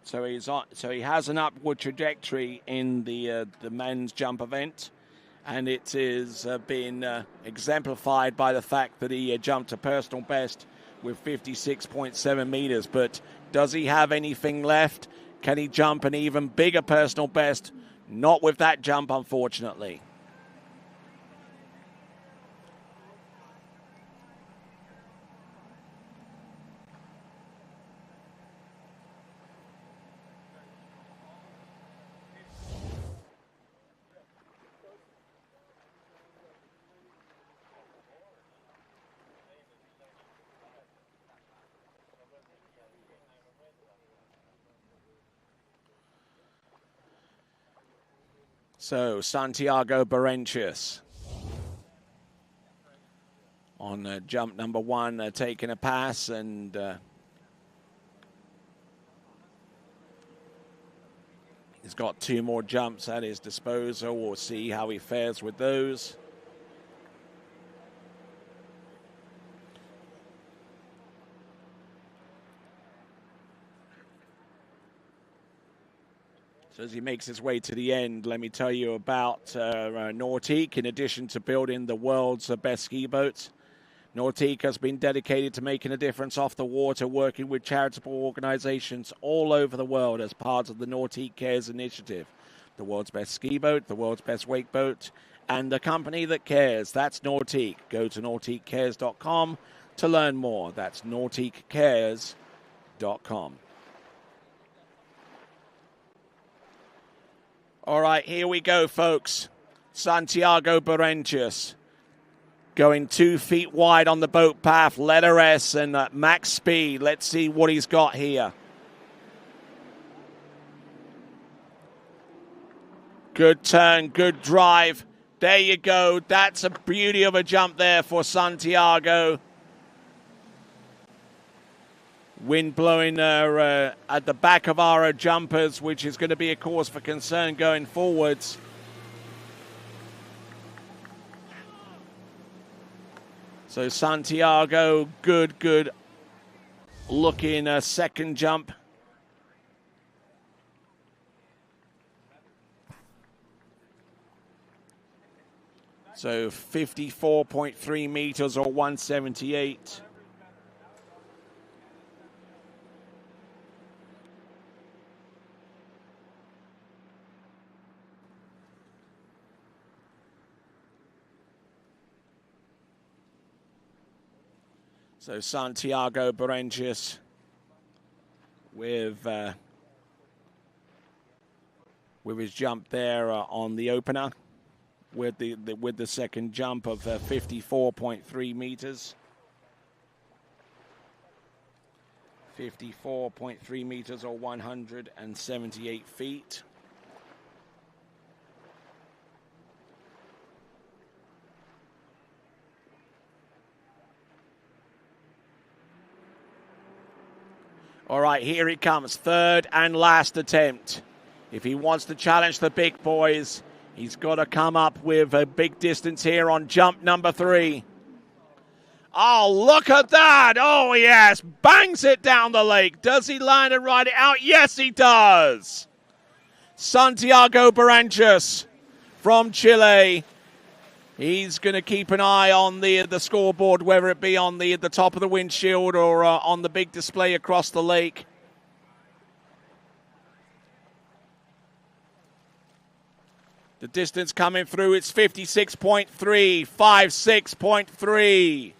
So he has an upward trajectory in the men's jump event, and it is being exemplified by the fact that he jumped a personal best with 56.7 meters. But does he have anything left? Can he jump an even bigger personal best? Not with that jump, unfortunately. So Santiago Berenches on jump number one, taking a pass, and he's got two more jumps at his disposal. We'll see how he fares with those. So as he makes his way to the end, let me tell you about Nautique. In addition to building the world's best ski boats, Nautique has been dedicated to making a difference off the water, working with charitable organizations all over the world as part of the Nautique Cares initiative. The world's best ski boat, the world's best wake boat, and the company that cares. That's Nautique. Go to nautiquecares.com to learn more. That's nautiquecares.com. All right, here we go, folks. Santiago Berenches going 2 feet wide on the boat path, letter S, and max speed. Let's see what he's got here. Good turn, good drive. There you go. That's a beauty of a jump there for Santiago. Wind blowing at the back of our jumpers, which is going to be a cause for concern going forwards. So Santiago, good looking second jump. So 54.3 meters or 178. So Santiago Berenches with his jump there on the opener, with the second jump of 54.3 meters. 54.3 meters or 178 feet. All right, here it comes. Third and last attempt. If he wants to challenge the big boys, he's got to come up with a big distance here on jump number 3. Oh, look at that. Oh, yes. Bangs it down the lake. Does he land and ride it out? Yes, he does. Santiago Berenches from Chile. He's going to keep an eye on the scoreboard, whether it be on the top of the windshield or on the big display across the lake. The distance coming through, it's 56.3, 56.3.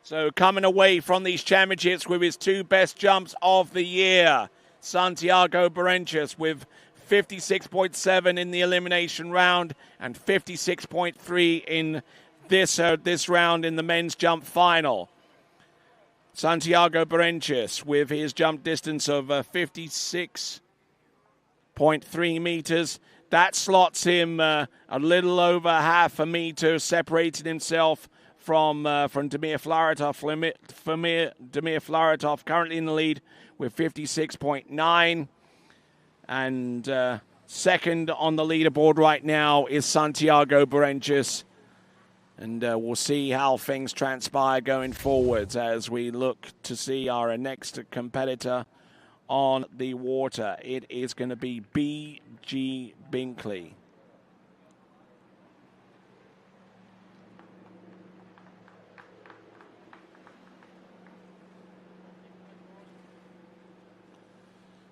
So coming away from these championships with his 2 best jumps of the year, Santiago Berenches with 56.7 in the elimination round and 56.3 in this round in the men's jump final. Santiago Berenches with his jump distance of 56.3 meters. That slots him a little over half a meter, separating himself from Damir Flaratov. Damir Flaratov currently in the lead with 56.9. And second on the leaderboard right now is Santiago Berenches. And we'll see how things transpire going forwards as we look to see our next competitor on the water. It is going to be B.G. Binkley.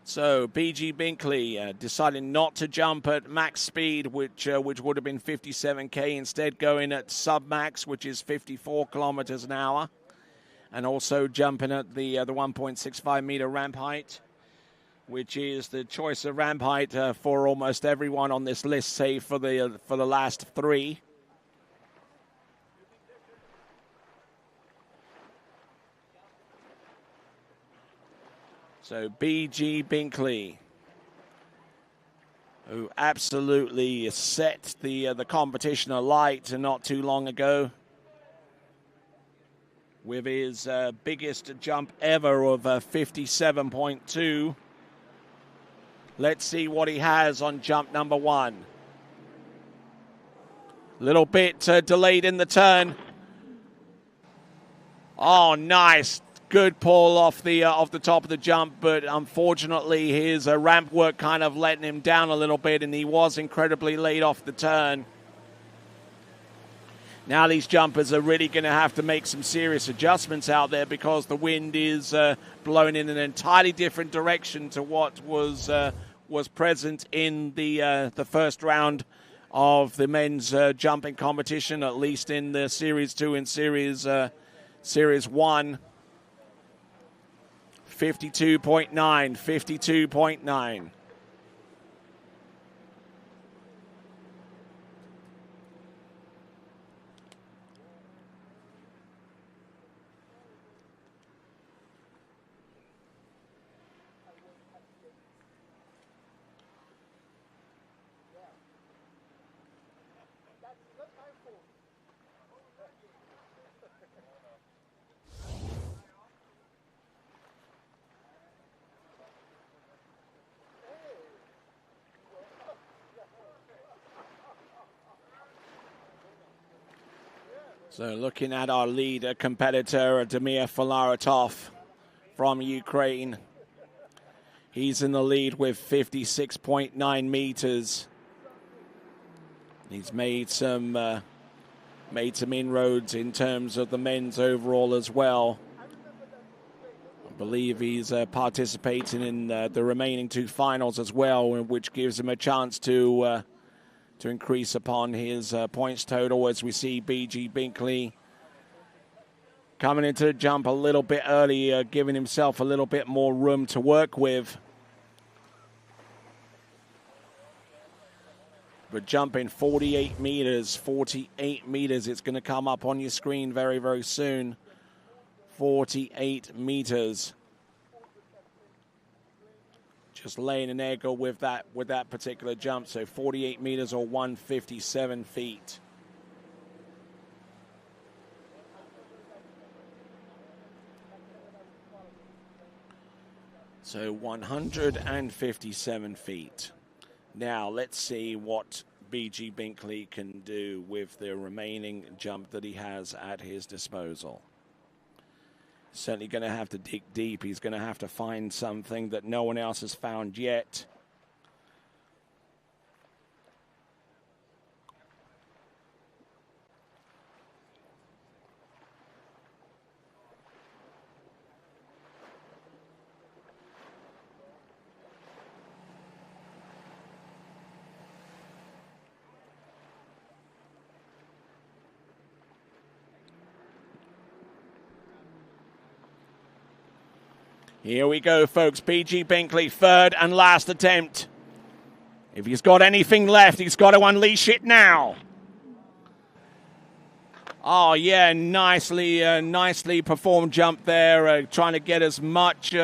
So B.G. Binkley deciding not to jump at max speed, which would have been 57k, instead going at sub-max, which is 54 kilometers an hour, and also jumping at the 1.65 meter ramp height, which is the choice of ramp height for almost everyone on this list, save for the last three. So B.G. Binkley, who absolutely set the competition alight not too long ago with his biggest jump ever of 57.2. Let's see what he has on jump number one. Little bit delayed in the turn. Oh, nice. Good pull off the top of the jump, but unfortunately his ramp work kind of letting him down a little bit, and he was incredibly late off the turn. Now these jumpers are really going to have to make some serious adjustments out there because the wind is blowing in an entirely different direction to what was present in the first round of the men's jumping competition, at least in the Series 2 and Series 1. 52.9, 52.9. So looking at our lead competitor, Damir Flaratov from Ukraine. He's in the lead with 56.9 meters. He's made some inroads in terms of the men's overall as well. I believe he's participating in the remaining two finals as well, which gives him a chance to increase upon his points total, as we see B.G. Binkley coming into the jump a little bit early, giving himself a little bit more room to work with. But jumping 48 meters, it's going to come up on your screen very, very soon. 48 meters. Just laying an egg with that particular jump. So 48 meters or 157 feet. So 157 feet. Now let's see what B.G. Binkley can do with the remaining jump that he has at his disposal. Certainly going to have to dig deep. He's going to have to find something that no one else has found yet. Here we go, folks. BG Binkley, third and last attempt. If he's got anything left, he's got to unleash it now. Oh, yeah, nicely performed jump there, trying to get as much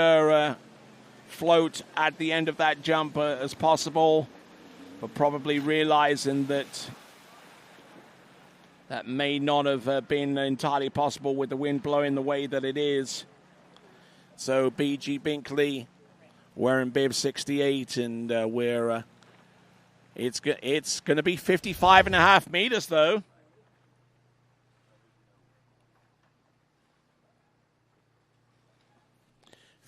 float at the end of that jump as possible, but probably realizing that that may not have been entirely possible with the wind blowing the way that it is. So BG Binkley wearing bib 68, and it's going to be 55.5 meters, though.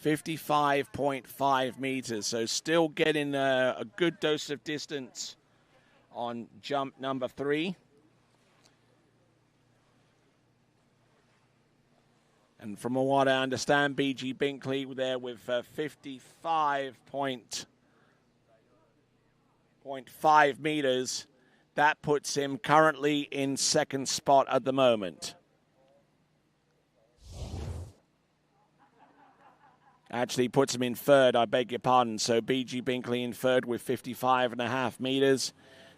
55.5 meters, so still getting a good dose of distance on jump number 3. And from what I understand, BG Binkley there with 55.5 meters. That puts him currently in second spot at the moment. Actually puts him in third, I beg your pardon. So BG Binkley in third with 55.5 meters.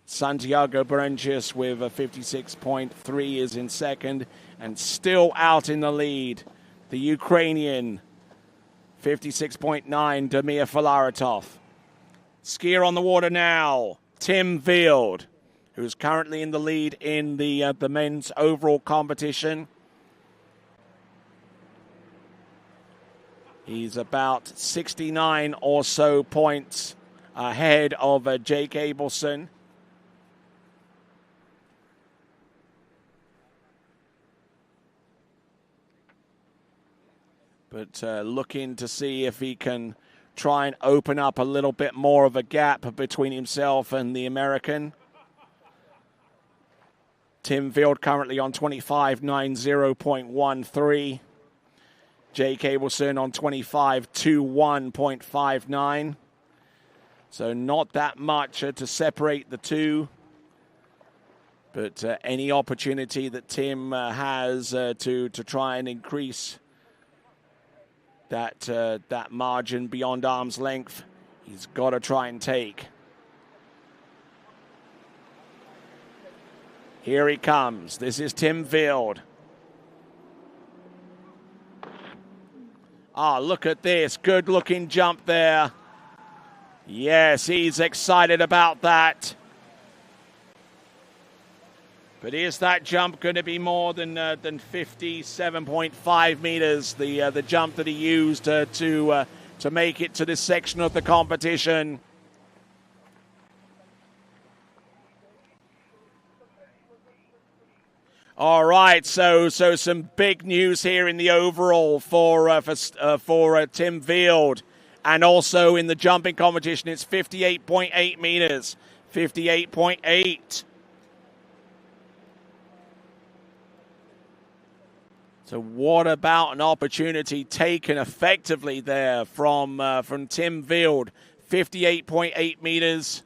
Santiago Berentius with a 56.3 is in second. And still out in the lead, the Ukrainian, 56.9, Damir Filaretov. Skier on the water now, Tim Field, who's currently in the lead in the men's overall competition. He's about 69 or so points ahead of Jake Abelson. But looking to see if he can try and open up a little bit more of a gap between himself and the American. Tim Field currently on 25.90.13. Jake Abelson on 25.21.59. So not that much to separate the two. But any opportunity that Tim has to try and increase that margin beyond arm's length, he's got to try and take. Here he comes. This is Tim Field. Ah, look at this. Good looking jump there. Yes, he's excited about that. But is that jump going to be more than 57.5 meters? The jump that he used to make it to this section of the competition. All right, so some big news here in the overall for Tim Field, and also in the jumping competition. It's 58.8 meters, 58.8. So what about an opportunity taken effectively there from Tim Field? 58.8 meters.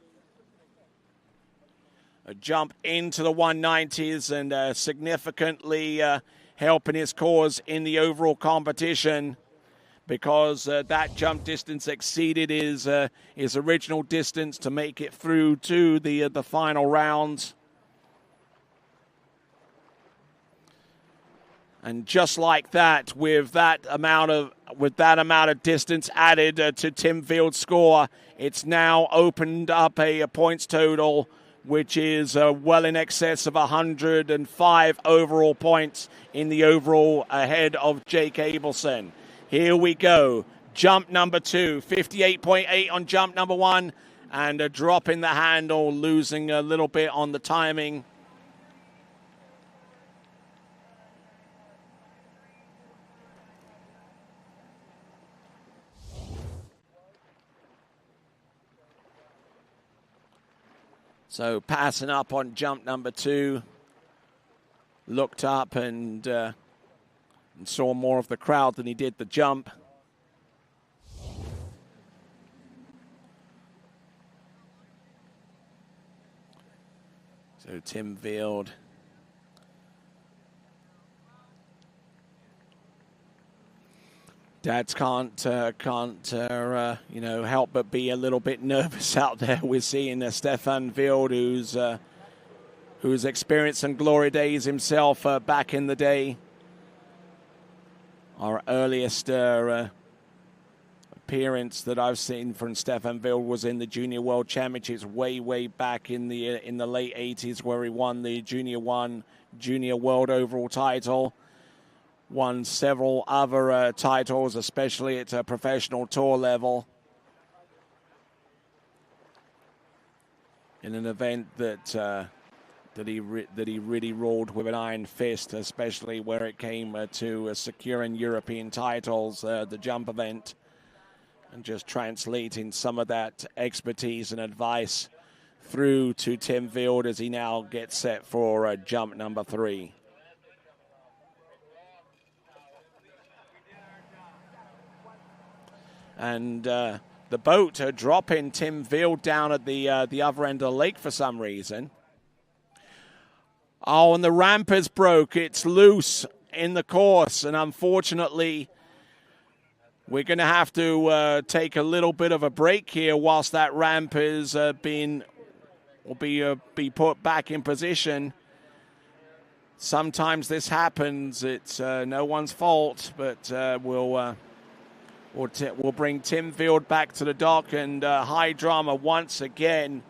A jump into the 190s and significantly helping his cause in the overall competition, because that jump distance exceeded his original distance to make it through to the final rounds. And just like that, with that amount of distance added to Tim Field's score, it's now opened up a points total which is well in excess of 105 overall points in the overall, ahead of Jake Abelson. Here we go. Jump number 2, 58.8 on jump number 1, and a drop in the handle, losing a little bit on the timing. So passing up on jump number 2, looked up and saw more of the crowd than he did the jump. So Tim Field Dads can't help but be a little bit nervous out there. We're seeing Stefan Wild, who's experienced some glory days himself back in the day. Our earliest appearance that I've seen from Stefan Wild was in the Junior World Championships way back in the late 80s, where he won the Junior World overall title, won several other titles, especially at a professional tour level, in an event that he really ruled with an iron fist, especially where it came to securing European titles, the jump event, and just translating some of that expertise and advice through to Tim Wild as he now gets set for jump number 3. And the boat dropping Tim Wild down at the other end of the lake for some reason. Oh, and the ramp is broke. It's loose in the course, and unfortunately, we're going to have to take a little bit of a break here whilst that ramp is be put back in position. Sometimes this happens. It's no one's fault, but we'll bring Tim Wild back to the dock, and high drama once again.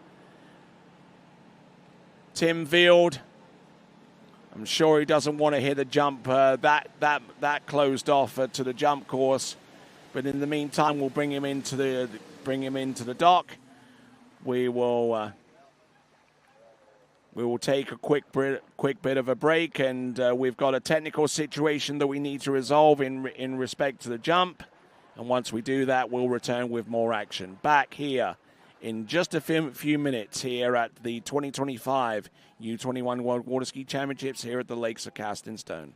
Tim Wild, I'm sure he doesn't want to hear the jump that closed off to the jump course. But in the meantime, we'll bring him into the dock. We will take a quick bit of a break, and we've got a technical situation that we need to resolve in respect to the jump. And once we do that, we'll return with more action. Back here in just a few minutes here at the 2025 U21 World Water Ski Championships here at the Lakes of Casting Stone.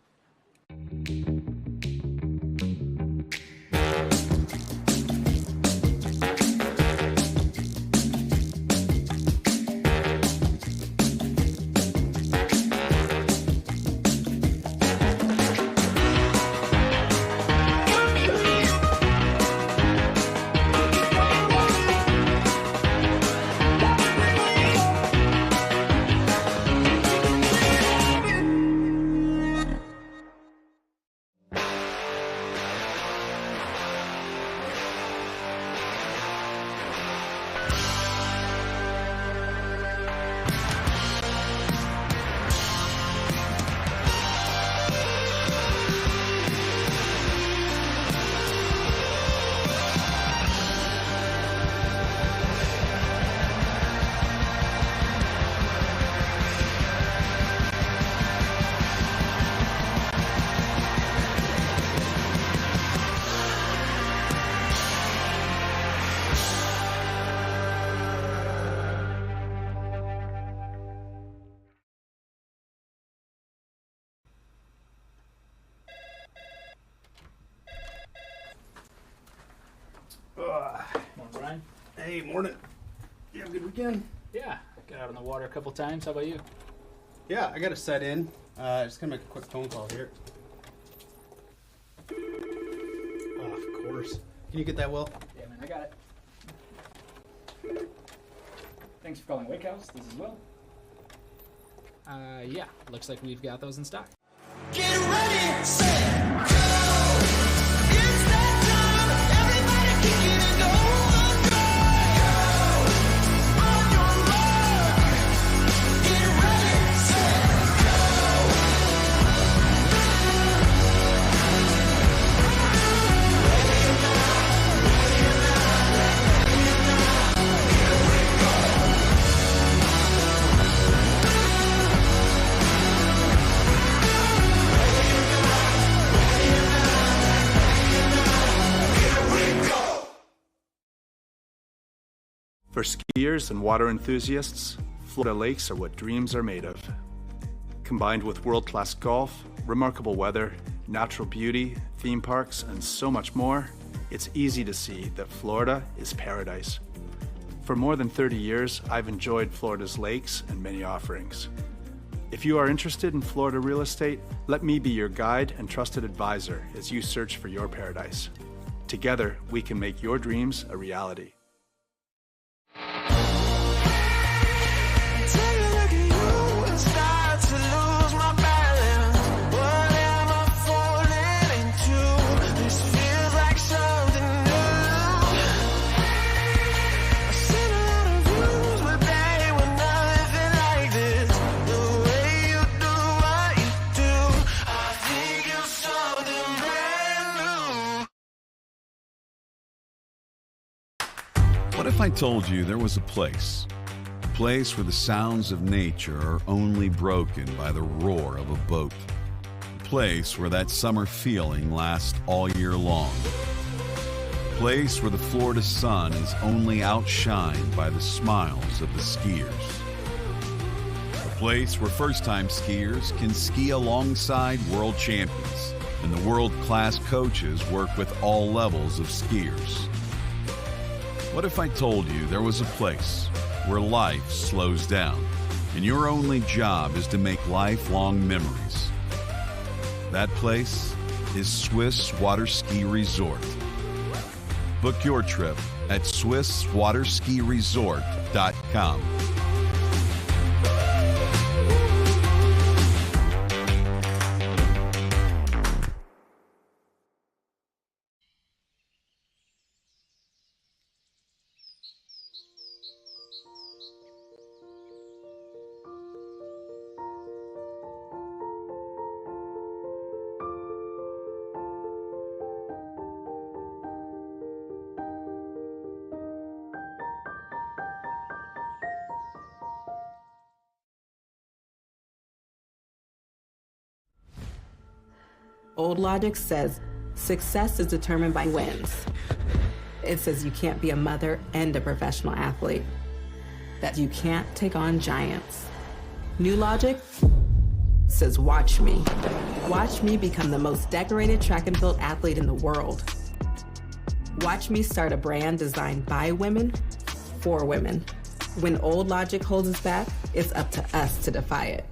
Morning, Brian. Hey, morning. You have a good weekend? Yeah, got out on the water a couple times. How about you? Yeah, I got to set in. Just gonna make a quick phone call here. Oh, of course. Can you get that, Will? Yeah, man, I got it. Thanks for calling Wake House. This is Will. Yeah, looks like we've got those in stock. Get ready, set, go! It's that time! Everybody kick it and go! For skiers and water enthusiasts, Florida lakes are what dreams are made of. Combined with world-class golf, remarkable weather, natural beauty, theme parks, and so much more, it's easy to see that Florida is paradise. For more than 30 years, I've enjoyed Florida's lakes and many offerings. If you are interested in Florida real estate, let me be your guide and trusted advisor as you search for your paradise. Together, we can make your dreams a reality. What if I told you there was a place where the sounds of nature are only broken by the roar of a boat, a place where that summer feeling lasts all year long, a place where the Florida sun is only outshined by the smiles of the skiers, a place where first-time skiers can ski alongside world champions and the world-class coaches work with all levels of skiers. What if I told you there was a place where life slows down and your only job is to make lifelong memories? That place is Swiss Water Ski Resort. Book your trip at SwissWaterSkiResort.com. Old logic says success is determined by wins. It says you can't be a mother and a professional athlete, that you can't take on giants. New logic says watch me. Watch me become the most decorated track and field athlete in the world. Watch me start a brand designed by women, for women. When old logic holds us back, it's up to us to defy it.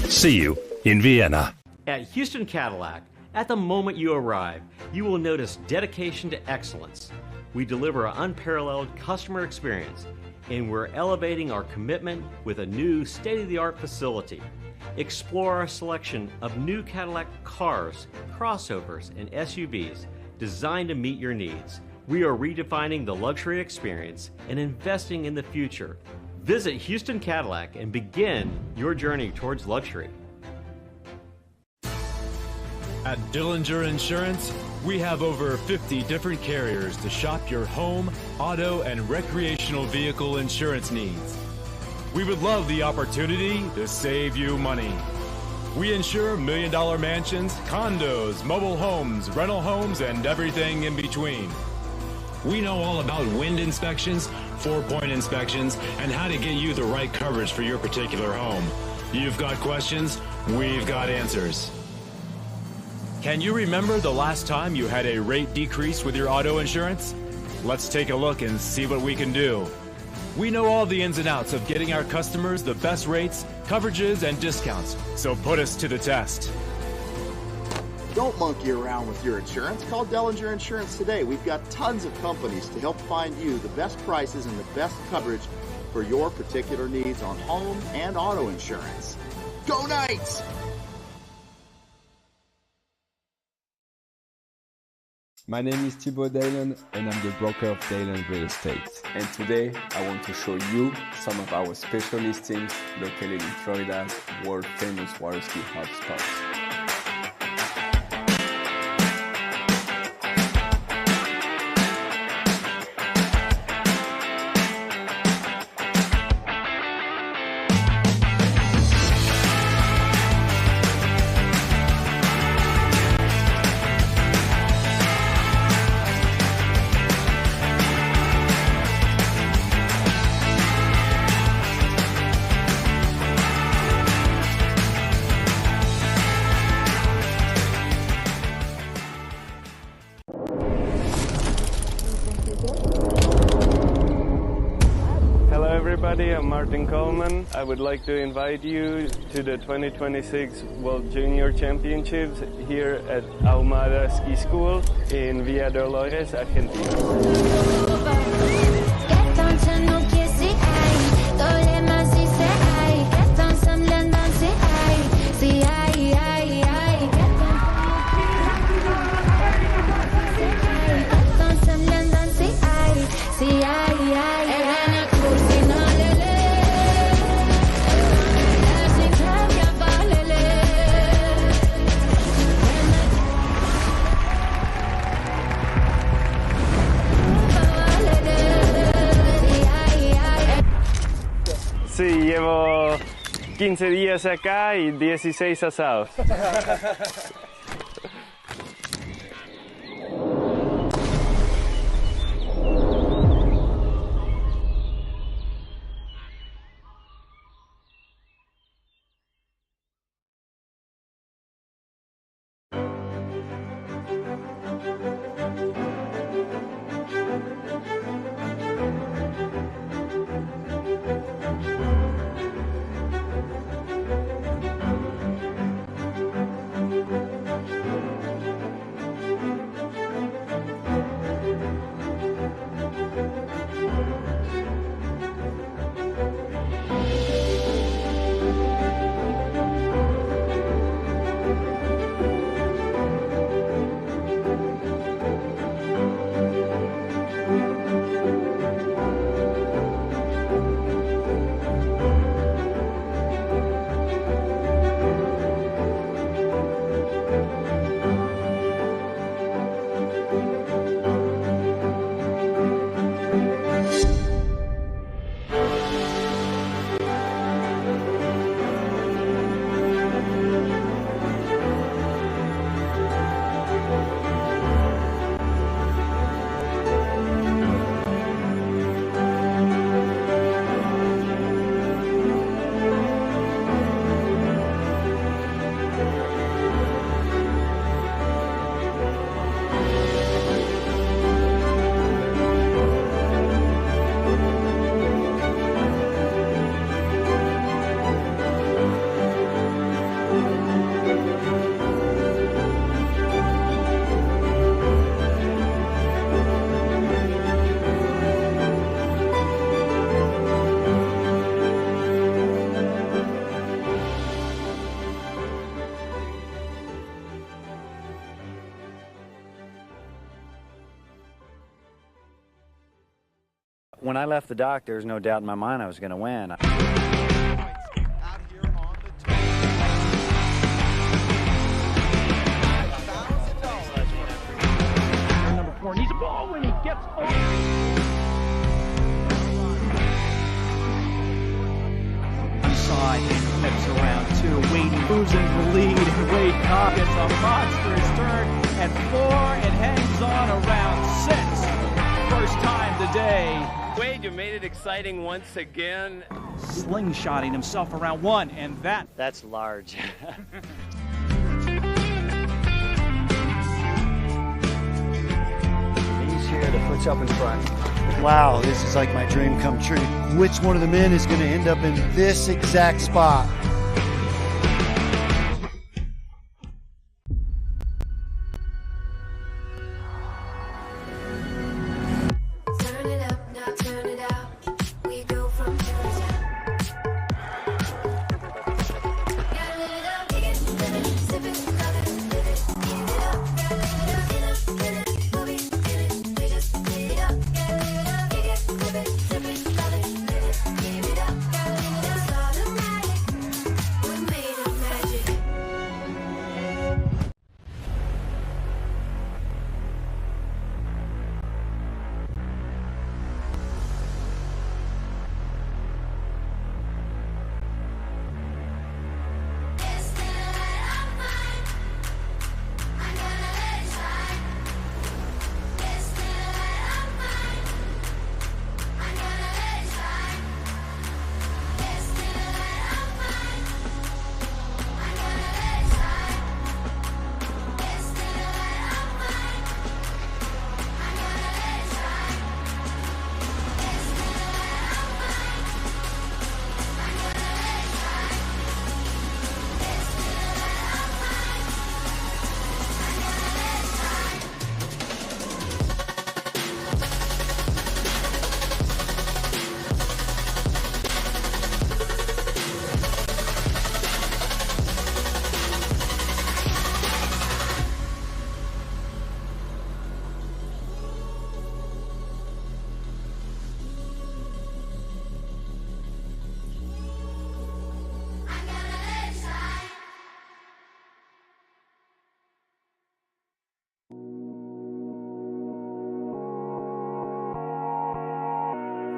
See you in Vienna. At Houston Cadillac, at the moment you arrive, you will notice dedication to excellence. We deliver an unparalleled customer experience, and we're elevating our commitment with a new state-of-the-art facility. Explore our selection of new Cadillac cars, crossovers, and SUVs designed to meet your needs. We are redefining the luxury experience and investing in the future. Visit Houston Cadillac and begin your journey towards luxury. At Dillinger Insurance, we have over 50 different carriers to shop your home, auto, and recreational vehicle insurance needs. We would love the opportunity to save you money. We insure $1 million mansions, condos, mobile homes, rental homes, and everything in between. We know all about wind inspections, 4-point inspections, and how to get you the right coverage for your particular home. You've got questions, we've got answers. Can you remember the last time you had a rate decrease with your auto insurance? Let's take a look and see what we can do. We know all the ins and outs of getting our customers the best rates, coverages, and discounts, so put us to the test. Don't monkey around with your insurance. Call Dellinger Insurance today. We've got tons of companies to help find you the best prices and the best coverage for your particular needs on home and auto insurance. Go Knights! My name is Thibaut Dalen and I'm the broker of Dalen Real Estate. And today I want to show you some of our special listings located in Florida's world famous water ski hotspots. everybody. I'm Martin Coleman. I would like to invite you to the 2026 World Junior Championships here at Ahumada Ski School in Villa Dolores, Argentina. Sí, llevo 15 días acá y 16 asados. When I left the dock, there was no doubt in my mind I was going to win. Number 4 needs a ball when he gets over. Inside and flips around 2. Wade moves into the lead, and Wade Cobb gets a monstrous turn at 4 and hangs on around 6. First time today. Wade, you made it exciting once again. Slingshotting himself around 1, and that's large. He's here to put you up in front. Wow, this is like my dream come true. Which one of the men is going to end up in this exact spot?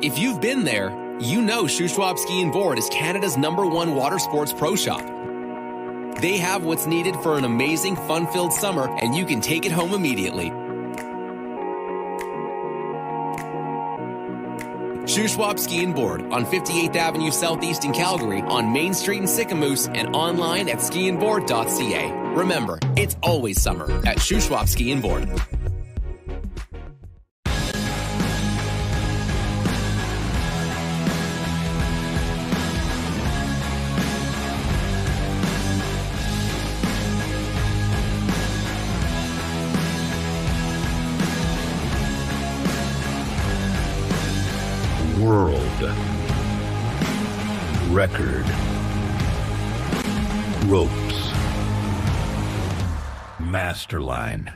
If you've been there, you know Shuswap Ski and Board is Canada's #1 water sports pro shop. They have what's needed for an amazing, fun-filled summer, and you can take it home immediately. Shuswap Ski and Board on 58th Avenue Southeast in Calgary, on Main Street in Sicamous, and online at skiandboard.ca. Remember, it's always summer at Shuswap Ski and Board. World record ropes masterline.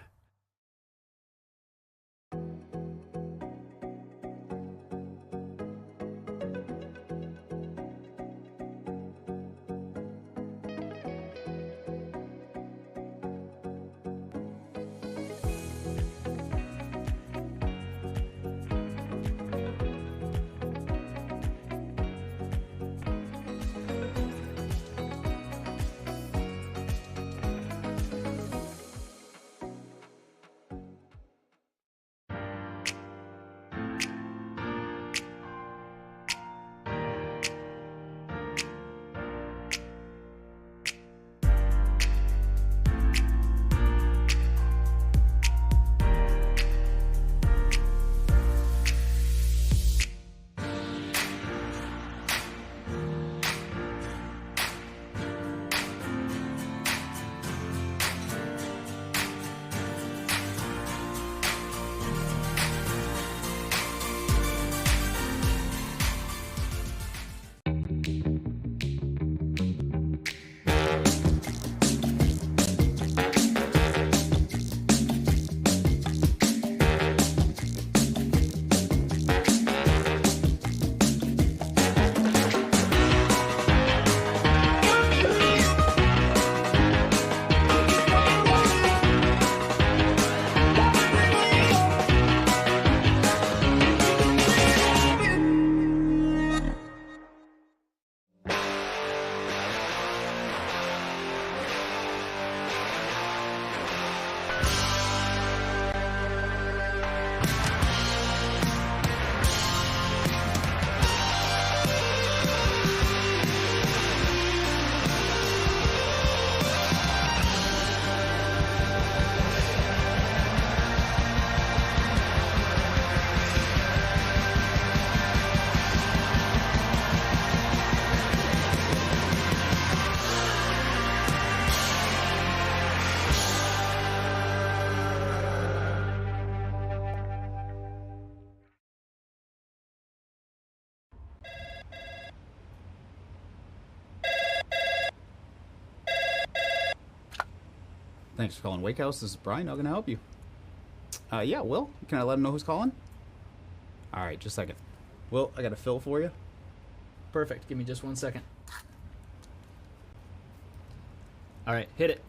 Thanks for calling Wake House. This is Brian. How can I help you? Yeah, Will. Can I let him know who's calling? All right, just a second. Will, I got a fill for you. Perfect. Give me just 1 second. All right, hit it.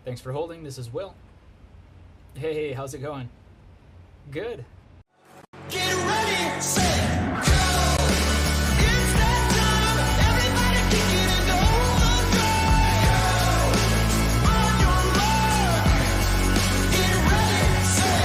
Thanks for holding. This is Will. Hey, how's it going? Good. Get ready, set, go. It's that time. Everybody kick it and go on, go. On your mark. Get ready, set,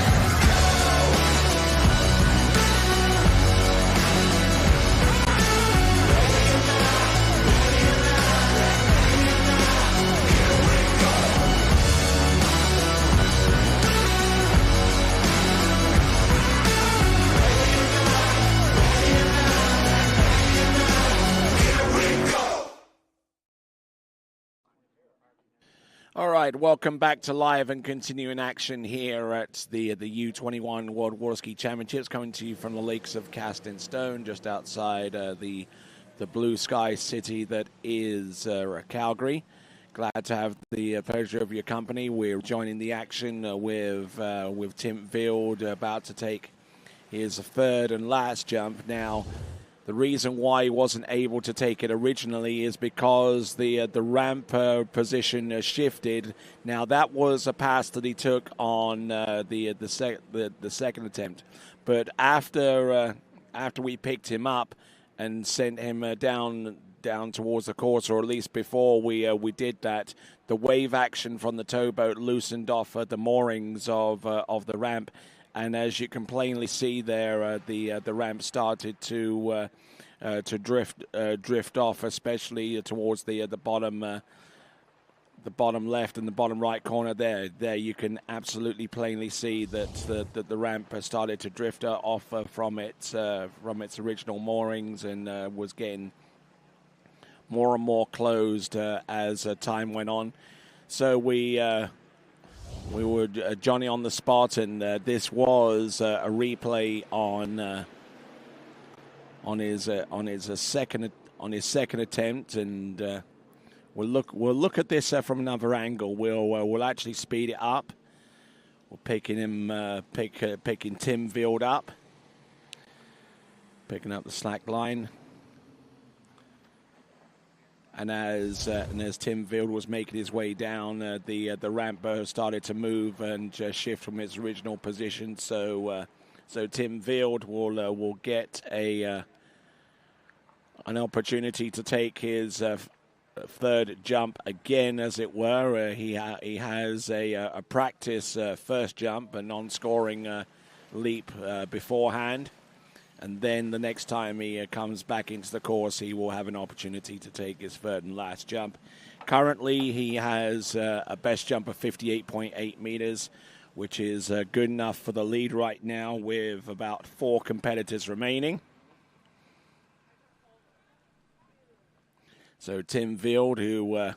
All right, welcome back to live and continuing action here at the U21 World Water Ski Championships, coming to you from the lakes of Cast in Stone, just outside the blue sky city that is Calgary. Glad to have the pleasure of your company. We're joining the action with Tim Field, about to take his third and last jump. Now, The reason why he wasn't able to take it originally is because the ramp position shifted. Now that was a pass that he took on the second attempt, but after we picked him up and sent him down towards the course, or at least before we did that, the wave action from the towboat loosened off the moorings of the ramp. And as you can plainly see there, the ramp started to drift off, especially towards the bottom left and the bottom right corner there. There you can absolutely plainly see that the ramp has started to drift off from its original moorings and was getting more and more closed as time went on. So we were Johnny on the spot, and this was a replay on his second attempt, and we'll look at this from another angle. We'll actually speed it up. We're picking Tim Field up, picking up the slack line. And as Tim Field was making his way down, the ramp started to move and shift from its original position. So Tim Field will get an opportunity to take his third jump again, as it were. He has a practice first jump, a non-scoring leap beforehand. And then the next time he comes back into the course, he will have an opportunity to take his third and last jump. Currently, he has a best jump of 58.8 meters, which is good enough for the lead right now with about 4 competitors remaining. So Tim Field, who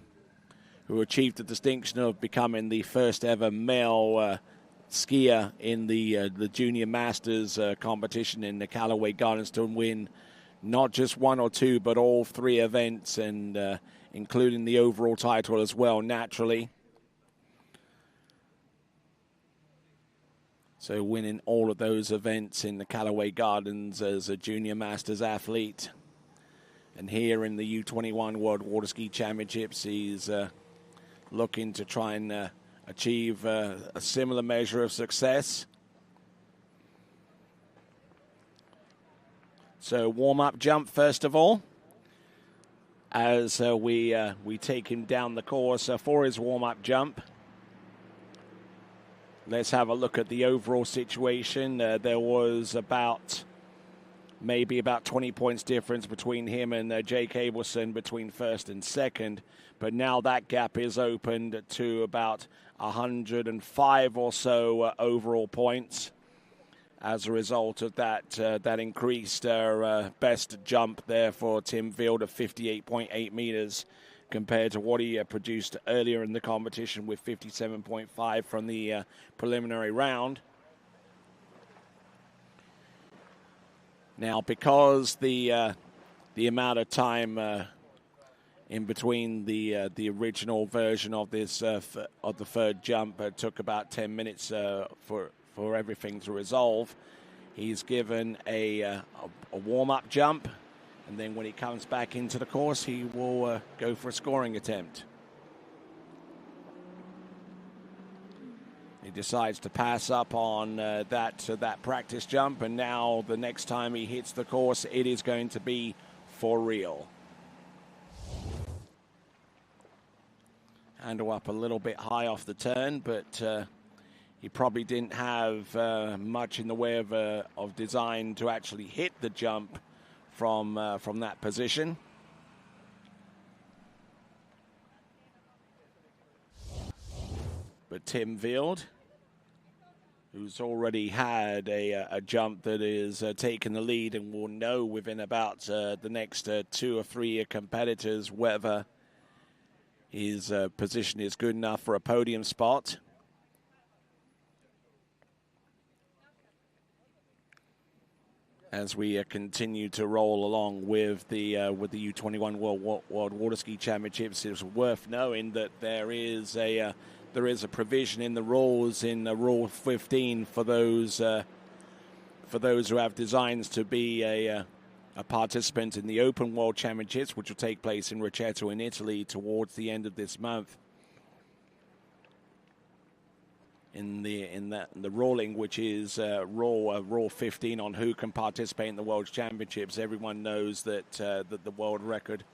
achieved the distinction of becoming the first ever male skier in the Junior Masters competition in the Callaway Gardens to win not just 1 or 2, but all 3 events, and including the overall title as well, naturally. So winning all of those events in the Callaway Gardens as a Junior Masters athlete. And here in the U21 World Water Ski Championships, he's looking to try and achieve a similar measure of success. So warm-up jump first of all, as we take him down the course for his warm-up jump. Let's have a look at the overall situation. There was maybe about 20 points difference between him and Jake Abelson between first and second, but now that gap is opened to about 105 or so overall points as a result of that increased best jump there for Tim Field of 58.8 meters compared to what he produced earlier in the competition with 57.5 from the preliminary round. Now, because the amount of time in between the original version of this of the third jump took about 10 minutes for everything to resolve, he's given a warm-up jump, and then when he comes back into the course, he will go for a scoring attempt. He decides to pass up on that practice jump, and now the next time he hits the course, it is going to be for real. Handle up a little bit high off the turn, but he probably didn't have much in the way of design to actually hit the jump from that position. But Tim Field, who's already had a jump that is taking the lead and will know within about the next 2 or 3 competitors whether his position is good enough for a podium spot. As we continue to roll along with the U21 World Water Ski Championships, it's worth knowing that there is a provision in the rules in Rule 15 for those who have designs to be a a participant in the Open World Championships, which will take place in Rocchetto in Italy towards the end of this month. In the ruling, which is Rule 15 on who can participate in the World Championships, everyone knows that that the world record,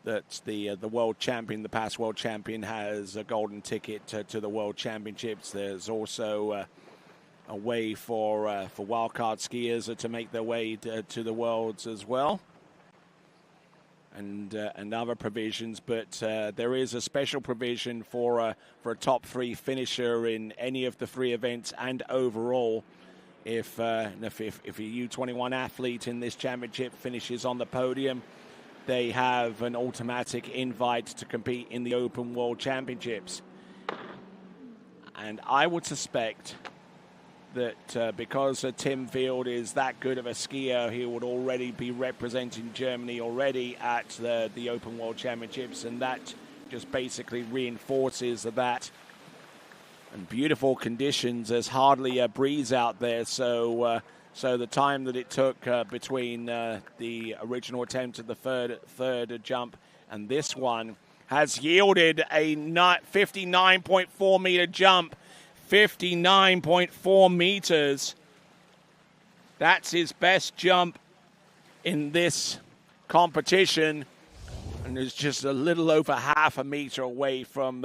that the world champion, the past world champion, has a golden ticket to the World Championships. There's also a way for wildcard skiers to make their way to the Worlds as well, and other provisions. But there is a special provision for a top 3 finisher in any of the 3 events and overall. If a U21 athlete in this championship finishes on the podium, they have an automatic invite to compete in the Open World Championships. And I would suspect that because Tim Field is that good of a skier, he would already be representing Germany already at the Open World Championships, and that just basically reinforces that. And beautiful conditions. There's hardly a breeze out there, so the time that it took between the original attempt at the third jump and this one has yielded a 59.4 meter jump. 59.4 meters. That's his best jump in this competition, and is just a little over half a meter away from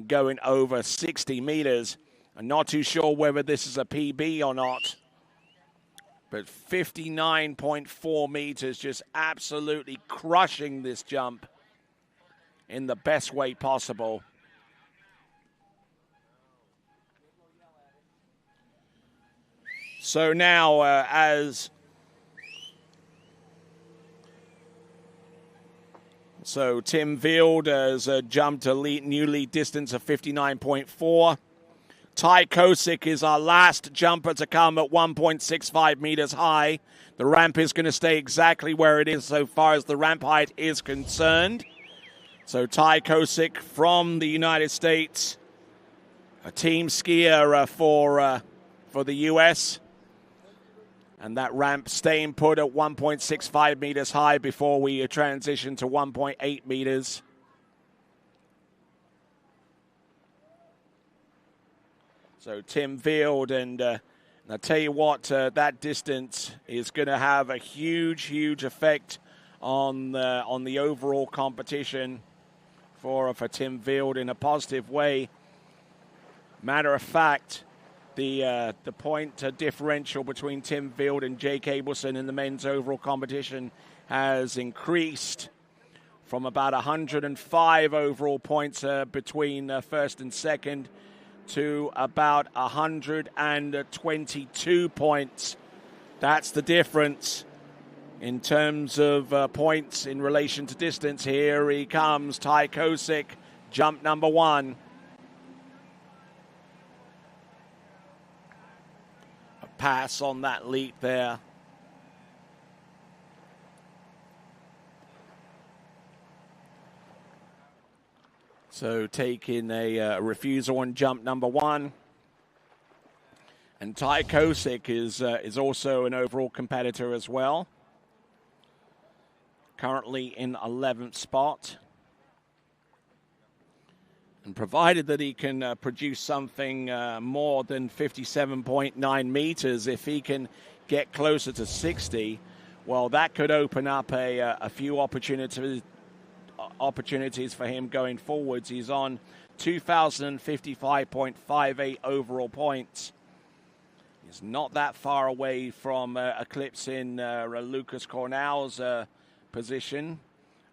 going over 60 meters. I'm not too sure whether this is a PB or not, but 59.4 meters, just absolutely crushing this jump in the best way possible. So now, Tim Field has jumped a new lead distance of 59.4. Ty Kosick is our last jumper to come at 1.65 meters high. The ramp is going to stay exactly where it is so far as the ramp height is concerned. So Ty Kosick from the United States, a team skier for the U.S., and that ramp staying put at 1.65 meters high before we transition to 1.8 meters. So Tim Field, and I tell you what, that distance is going to have a huge, huge effect on the overall competition for Tim Field in a positive way. Matter of fact, the point differential between Tim Field and Jake Abelson in the men's overall competition has increased from about 105 overall points between first and second to about 122 points. That's the difference in terms of points in relation to distance. Here he comes, Ty Kosick, jump number 1. Pass on that leap there. So taking a refusal on jump number 1. And Ty Kosick is also an overall competitor as well. Currently in 11th spot. And provided that he can produce something more than 57.9 meters, if he can get closer to 60, well, that could open up a few opportunities for him going forwards. He's on 2,055.58 overall points. He's not that far away from eclipsing Lucas Cornell's position,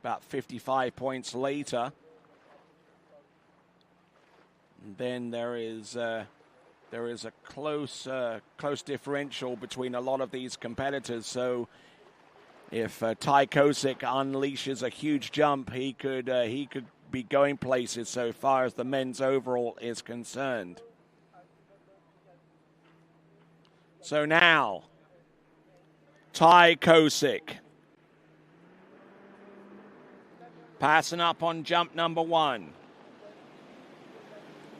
about 55 points later. And then there is a close differential between a lot of these competitors. So if Ty Kosick unleashes a huge jump, he could be going places so far as the men's overall is concerned. So now, Ty Kosick passing up on jump number 1.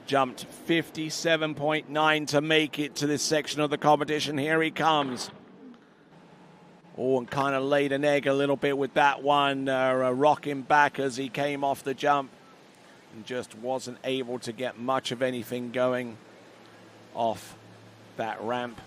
Jumped 57.9 to make it to this section of the competition. Here he comes. Oh, and kind of laid an egg a little bit with that one, rocking back as he came off the jump and just wasn't able to get much of anything going off that ramp.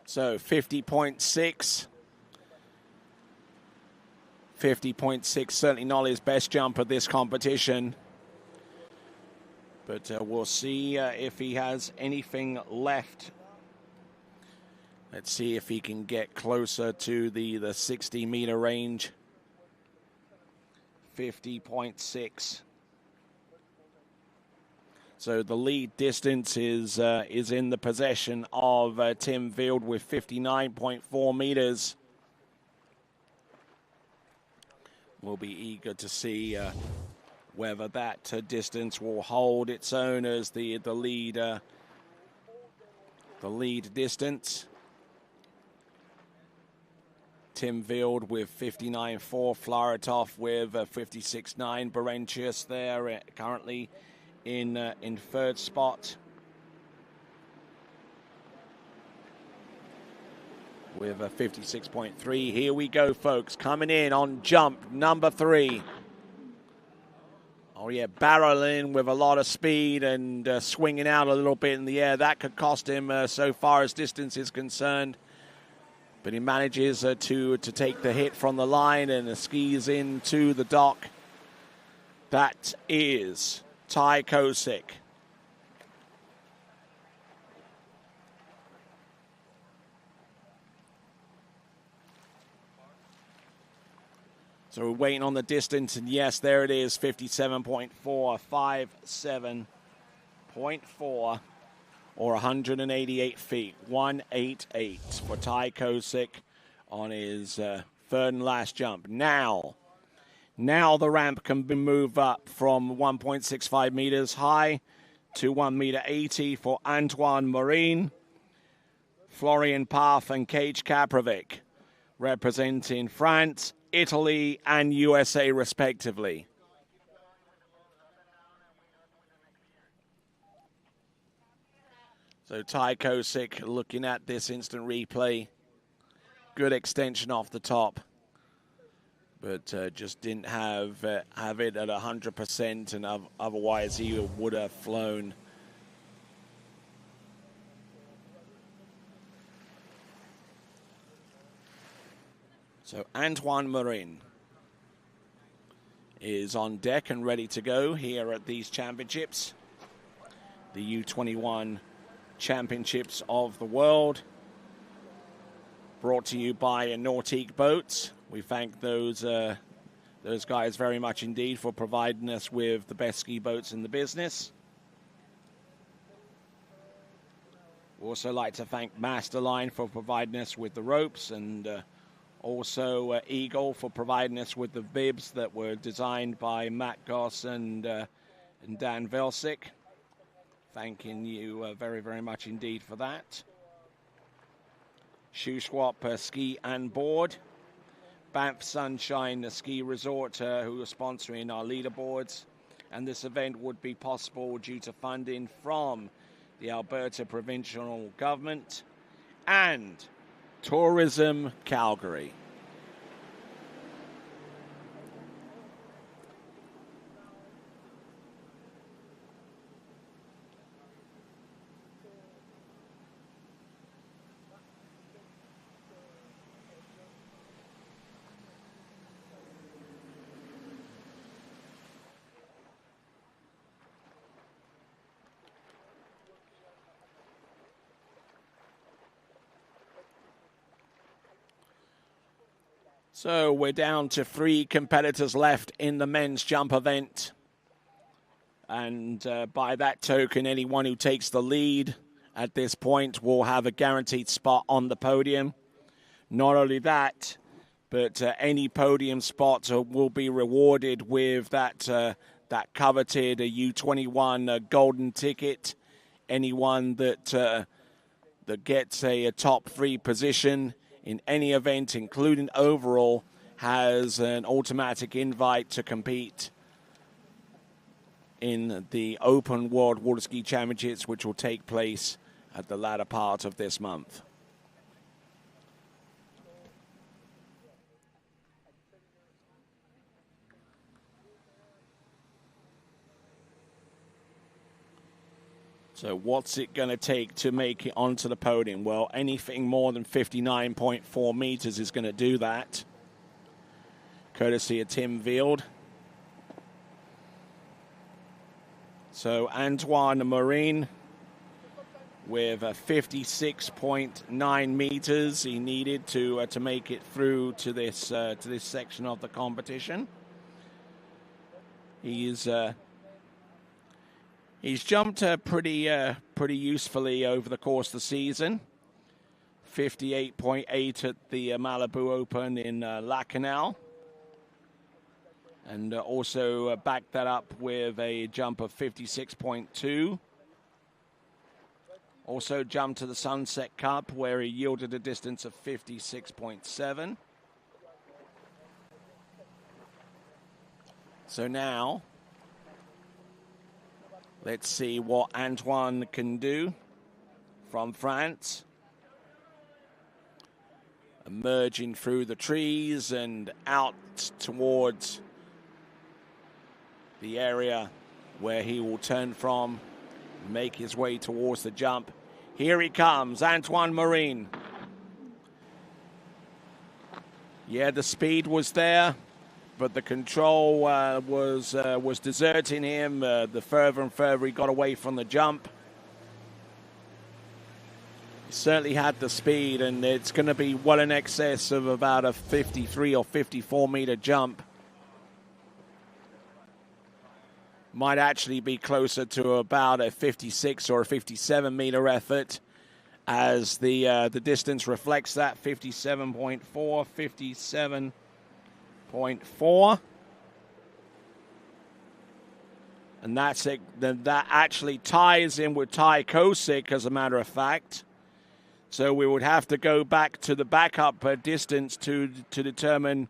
So 50.6. 50.6, certainly not his best jump of this competition. But we'll see if he has anything left. Let's see if he can get closer to the 60-meter range. 50.6. So the lead distance is in the possession of Tim Field with 59.4 meters. We'll be eager to see whether that distance will hold its own as the lead distance. Tim Field with 59.4, Flaratov with 56.9. Berentius there currently in third spot with a 56.3. Here we go, folks, coming in on jump number 3. Oh yeah, barreling with a lot of speed and swinging out a little bit in the air. That could cost him so far as distance is concerned. But he manages to take the hit from the line and skis into the dock. That is Ty Kosick. So we're waiting on the distance, and yes, there it is, 57.4, 57.4, or 188 feet, 188 for Ty Kosick on his third and last jump. Now the ramp can move up from 1.65 meters high to 1.80 meter for Antoine Marine, Florian Paff, and Cage Kaprovic, representing France, Italy, and USA, respectively. So Ty Kosick looking at this instant replay. Good extension off the top, but just didn't have it at 100%, and otherwise he would have flown. So Antoine Marin is on deck and ready to go here at these championships, the U21 Championships of the World, brought to you by Nautique Boats. We thank those guys very much indeed for providing us with the best ski boats in the business. We also like to thank Masterline for providing us with the ropes, and also Eagle for providing us with the bibs that were designed by Matt Goss and Dan Velsick. Thanking you very, very much indeed for that. Shoe Swap Ski and Board. Banff Sunshine Ski Resort, who are sponsoring our leaderboards. And this event would be possible due to funding from the Alberta Provincial Government and Tourism Calgary. So we're down to 3 competitors left in the men's jump event. And by that token, anyone who takes the lead at this point will have a guaranteed spot on the podium. Not only that, but any podium spot will be rewarded with that coveted U21 golden ticket. Anyone that gets a top 3 position in any event, including overall, has an automatic invite to compete in the Open World Water Ski Championships, which will take place at the latter part of this month. So what's it going to take to make it onto the podium? Well, anything more than 59.4 meters is going to do that, courtesy of Tim Field. So Antoine Marine with 56.9 meters he needed to make it through to this section of the competition. He's jumped pretty usefully over the course of the season. 58.8 at the Malibu Open in Lacanau. And also backed that up with a jump of 56.2. Also jumped to the Sunset Cup where he yielded a distance of 56.7. So now, let's see what Antoine can do from France. Emerging through the trees and out towards the area where he will turn from, make his way towards the jump. Here he comes, Antoine Marine. Yeah, the speed was there, but the control was deserting him. The further and further he got away from the jump. He certainly had the speed, and it's going to be well in excess of about a 53 or 54 meter jump. Might actually be closer to about a 56 or a 57 meter effort, as the distance reflects that 57.4, 57.4. And that's it. That actually ties in with Ty Kosick, as a matter of fact. So we would have to go back to the backup distance to determine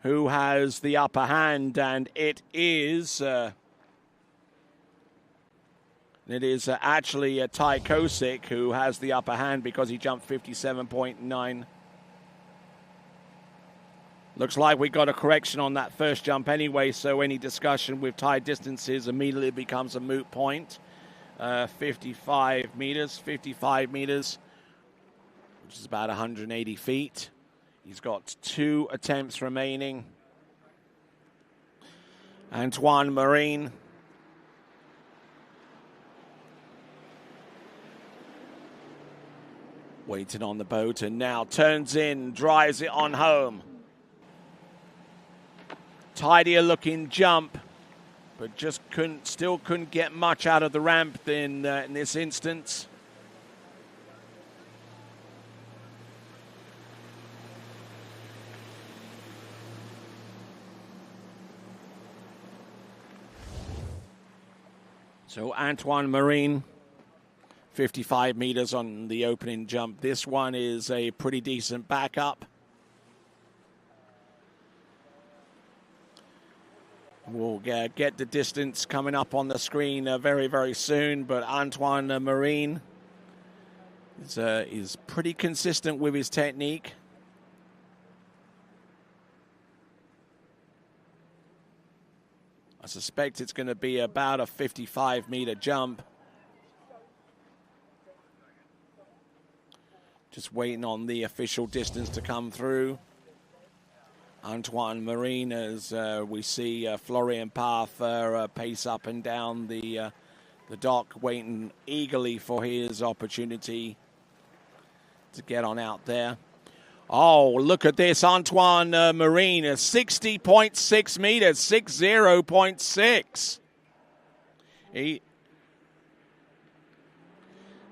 who has the upper hand, and it is actually Ty Kosick who has the upper hand because he jumped 57.9. Looks like we got a correction on that first jump anyway, so any discussion with tie distances immediately becomes a moot point. 55 meters, which is about 180 feet. He's got 2 attempts remaining. Antoine Marine. Waiting on the boat and now turns in, drives it on home. Tidier looking jump, but just still couldn't get much out of the ramp in this instance. So Antoine Marine, 55 meters on the opening jump. This one is a pretty decent backup. We'll get the distance coming up on the screen very, very soon, but Antoine Marine is pretty consistent with his technique. I suspect it's going to be about a 55-meter jump. Just waiting on the official distance to come through. Antoine Marine, as we see Florian Parfer pace up and down the dock, waiting eagerly for his opportunity to get on out there. Oh, look at this. Antoine Marine, 60.6 meters, 60.6. He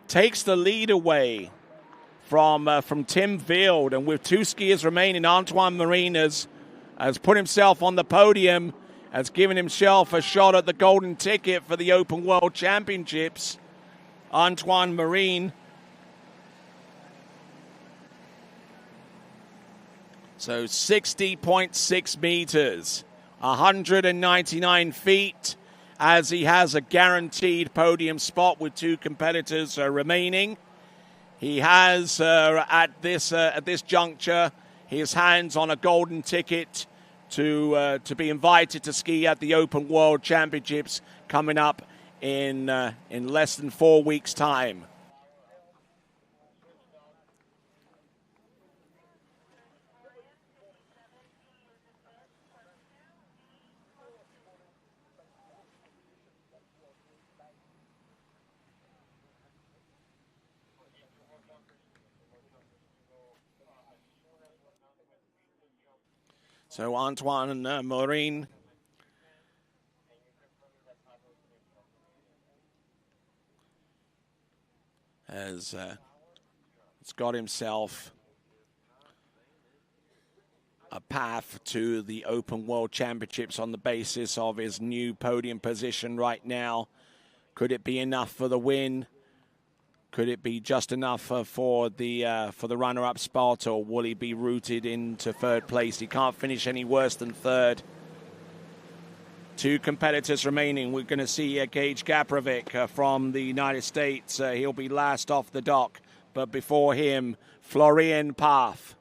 takes the lead away from Tim Field, and with 2 skiers remaining, Antoine Marine has put himself on the podium, has given himself a shot at the golden ticket for the Open World Championships. Antoine Marine So 60.6 meters, 199 feet, as he has a guaranteed podium spot with 2 competitors remaining. He has, at this juncture, his hands on a golden ticket to be invited to ski at the Open World Championships coming up in less than 4 weeks' time. So Antoine Maureen has got himself a path to the Open World Championships on the basis of his new podium position right now. Could it be enough for the win? Could it be just enough for the runner-up spot, or will he be rooted into third place? He can't finish any worse than third. 2 competitors remaining. We're going to see Gage Gaprovic from the United States. He'll be last off the dock. But before him, Florian Path.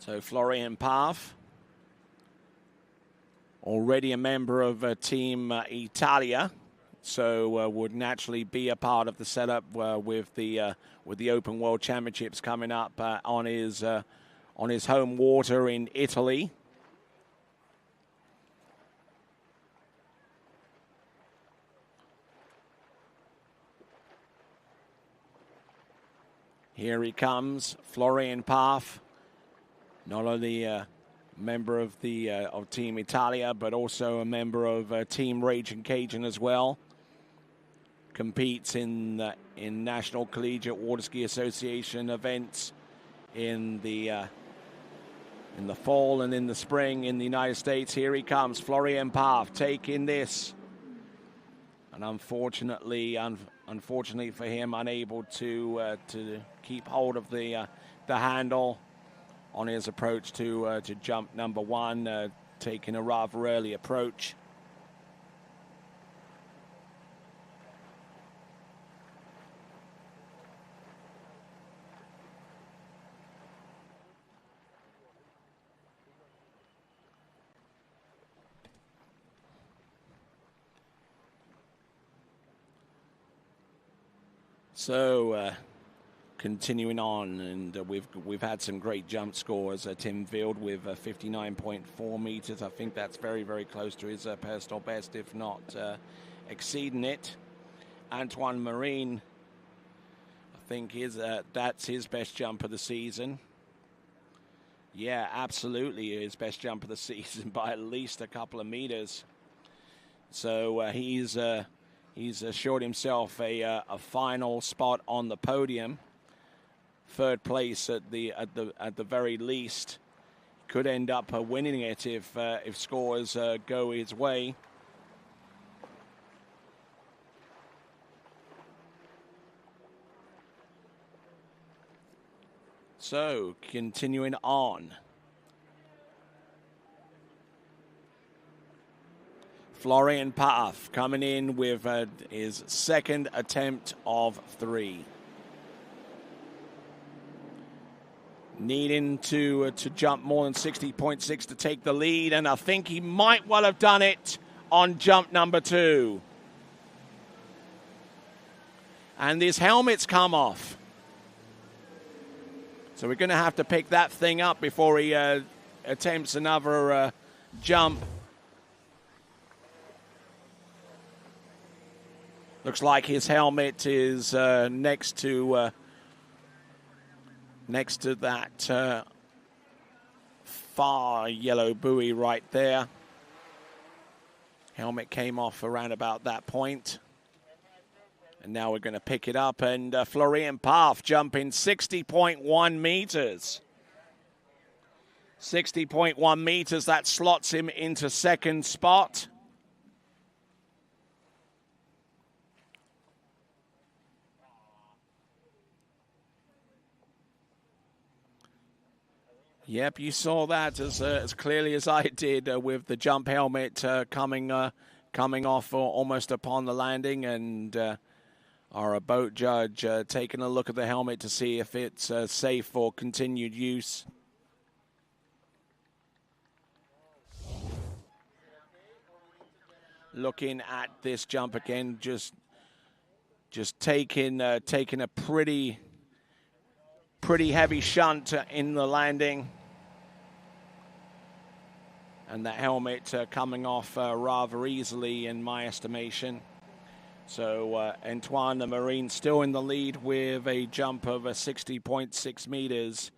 So Florian Path, already a member of Team Italia, so would naturally be a part of the setup with the Open World Championships coming up on his home water in Italy. Here he comes, Florian Path. Not only a member of Team Italia, but also a member of Team Raging Cajun as well. Competes in National Collegiate Water Ski Association events in the fall and in the spring in the United States. Here he comes, Florian Path, taking this, and unfortunately for him, unable to keep hold of the handle on his approach to jump number 1, taking a rather early approach. So continuing on, and we've had some great jump scores. Tim Field with 59.4 meters. I think that's very, very close to his personal best, if not exceeding it. Antoine Marine, I think that's his best jump of the season. Yeah, absolutely his best jump of the season by at least a couple of meters. So he's assured himself a final spot on the podium. Third place at the very least. Could end up winning it if scores go his way. So continuing on, Florian Path coming in with his second attempt of 3. Needing to jump more than 60.6 to take the lead, and I think he might well have done it on jump number 2. And his helmet's come off. So we're going to have to pick that thing up before he attempts another jump. Looks like his helmet is next to that far yellow buoy right there. Helmet came off around about that point. And now we're going to pick it up, and Florian Paff jumping 60.1 meters. 60.1 meters, that slots him into second spot. Yep, you saw that as clearly as I did with the jump helmet coming off almost upon the landing, and our boat judge taking a look at the helmet to see if it's safe for continued use. Looking at this jump again, just taking a pretty heavy shunt in the landing. And the helmet coming off rather easily in my estimation. So Antoine the Marine still in the lead with a jump of 60.6 meters.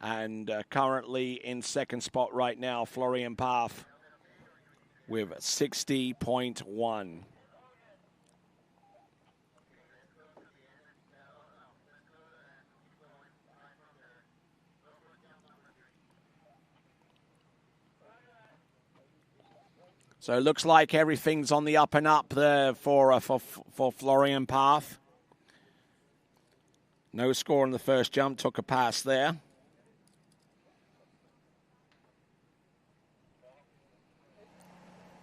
And currently in second spot right now, Florian Paff with 60.1. So it looks like everything's on the up and up there for Florian Paff. No score on the first jump, took a pass there.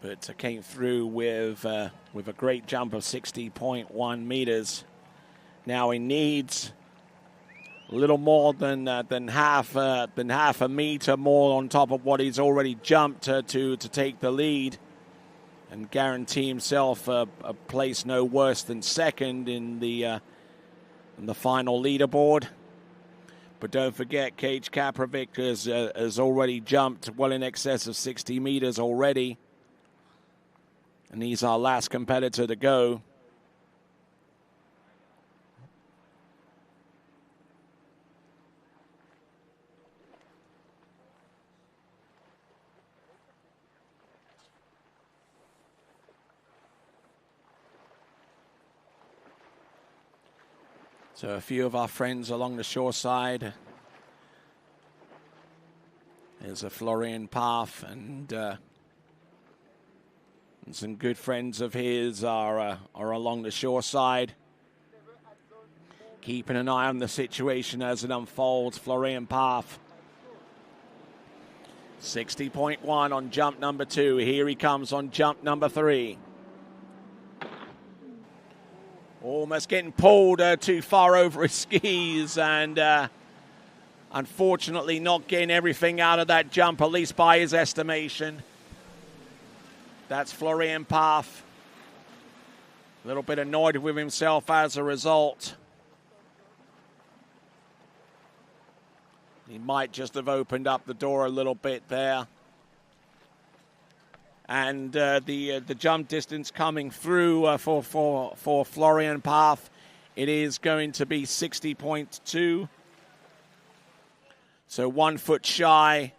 But came through with a great jump of 60.1 meters. Now he needs a little more than half a meter more on top of what he's already jumped to take the lead, and guarantee himself a place no worse than second in the final leaderboard. But don't forget, Cage Kaprovic has already jumped well in excess of 60 meters already, and he's our last competitor to go. So a few of our friends along the shore side. There's a Florian Paff, and some good friends of his are along the shore side. Keeping an eye on the situation as it unfolds. Florian Paff, 60.1 on jump number 2. Here he comes on jump number 3. Almost getting pulled too far over his skis, and unfortunately not getting everything out of that jump, at least by his estimation. That's Florian Paff. A little bit annoyed with himself as a result. He might just have opened up the door a little bit there. And the jump distance coming through for Florian Paff, it is going to be 60.2. So 1 foot shy,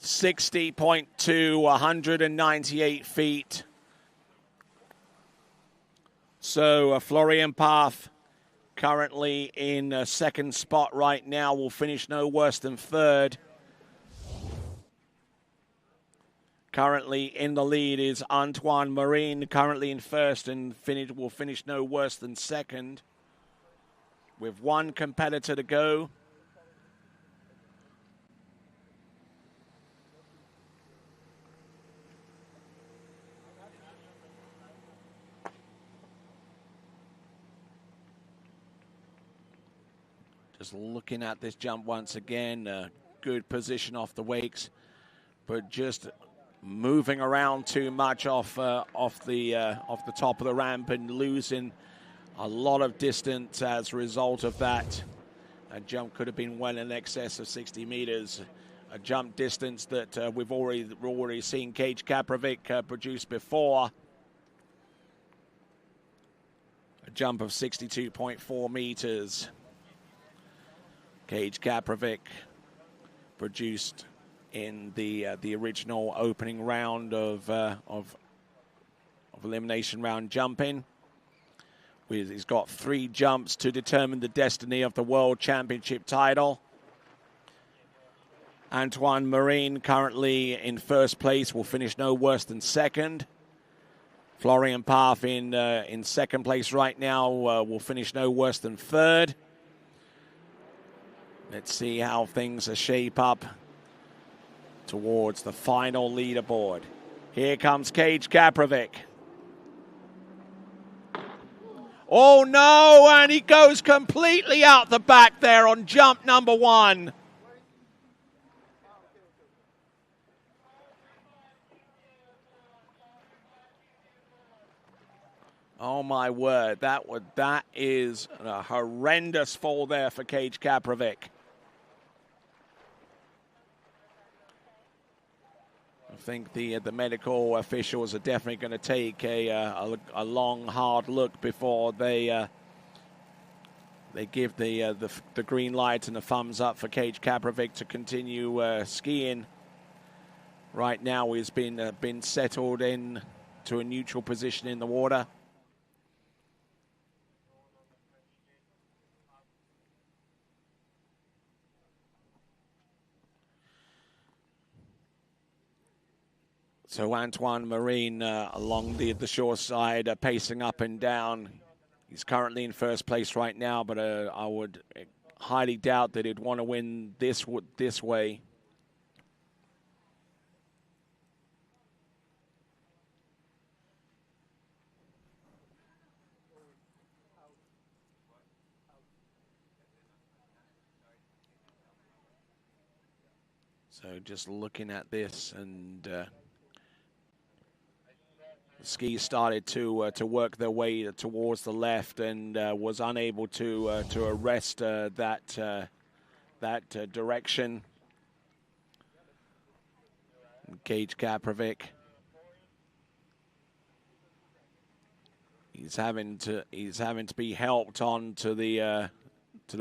60.2, 198 feet. So Florian Paff currently in second spot right now, will finish no worse than third. Currently in the lead is Antoine Marine, currently in first, and will finish no worse than second. With one competitor to go. Just looking at this jump once again, good position off the wakes, but just moving around too much off the top of the ramp and losing a lot of distance as a result of that. A jump could have been well in excess of 60 meters. A jump distance that we've already seen Cage Kaprovic produce before. A jump of 62.4 meters. Cage Kaprovic produced in the original opening round of elimination round jumping. He's got 3 jumps to determine the destiny of the World Championship title. Antoine Marine currently in first place, will finish no worse than second. Florian Parf in second place right now, will finish no worse than third. Let's see how things shape up towards the final leaderboard. Here comes Cage Kaprovic. Oh no, and he goes completely out the back there on jump number 1. Oh my word, that is a horrendous fall there for Cage Kaprovic. I think the medical officials are definitely going to take a long, hard look before they give the green light and the thumbs up for Cage Kaprovic to continue skiing. Right now, he's been settled in to a neutral position in the water. So Antoine Marine along the shore side, pacing up and down. He's currently in first place right now, but I would highly doubt that he'd want to win this way. So just looking at this, and ski started to work their way towards the left, and was unable to arrest that direction. Cage Kaprovic, he's having to be helped on to the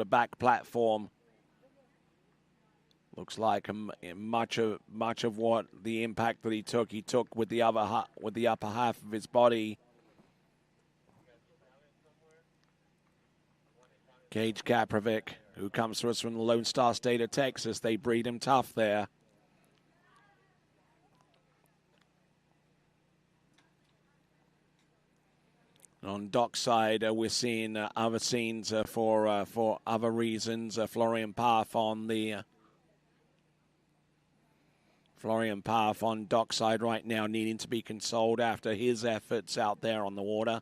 back platform. Looks like much of what the impact that he took with the upper half of his body. Cage Kaprovic, who comes to us from the Lone Star State of Texas, they breed him tough there. On dockside, we're seeing other scenes for other reasons. Florian Parf on dockside right now, needing to be consoled after his efforts out there on the water.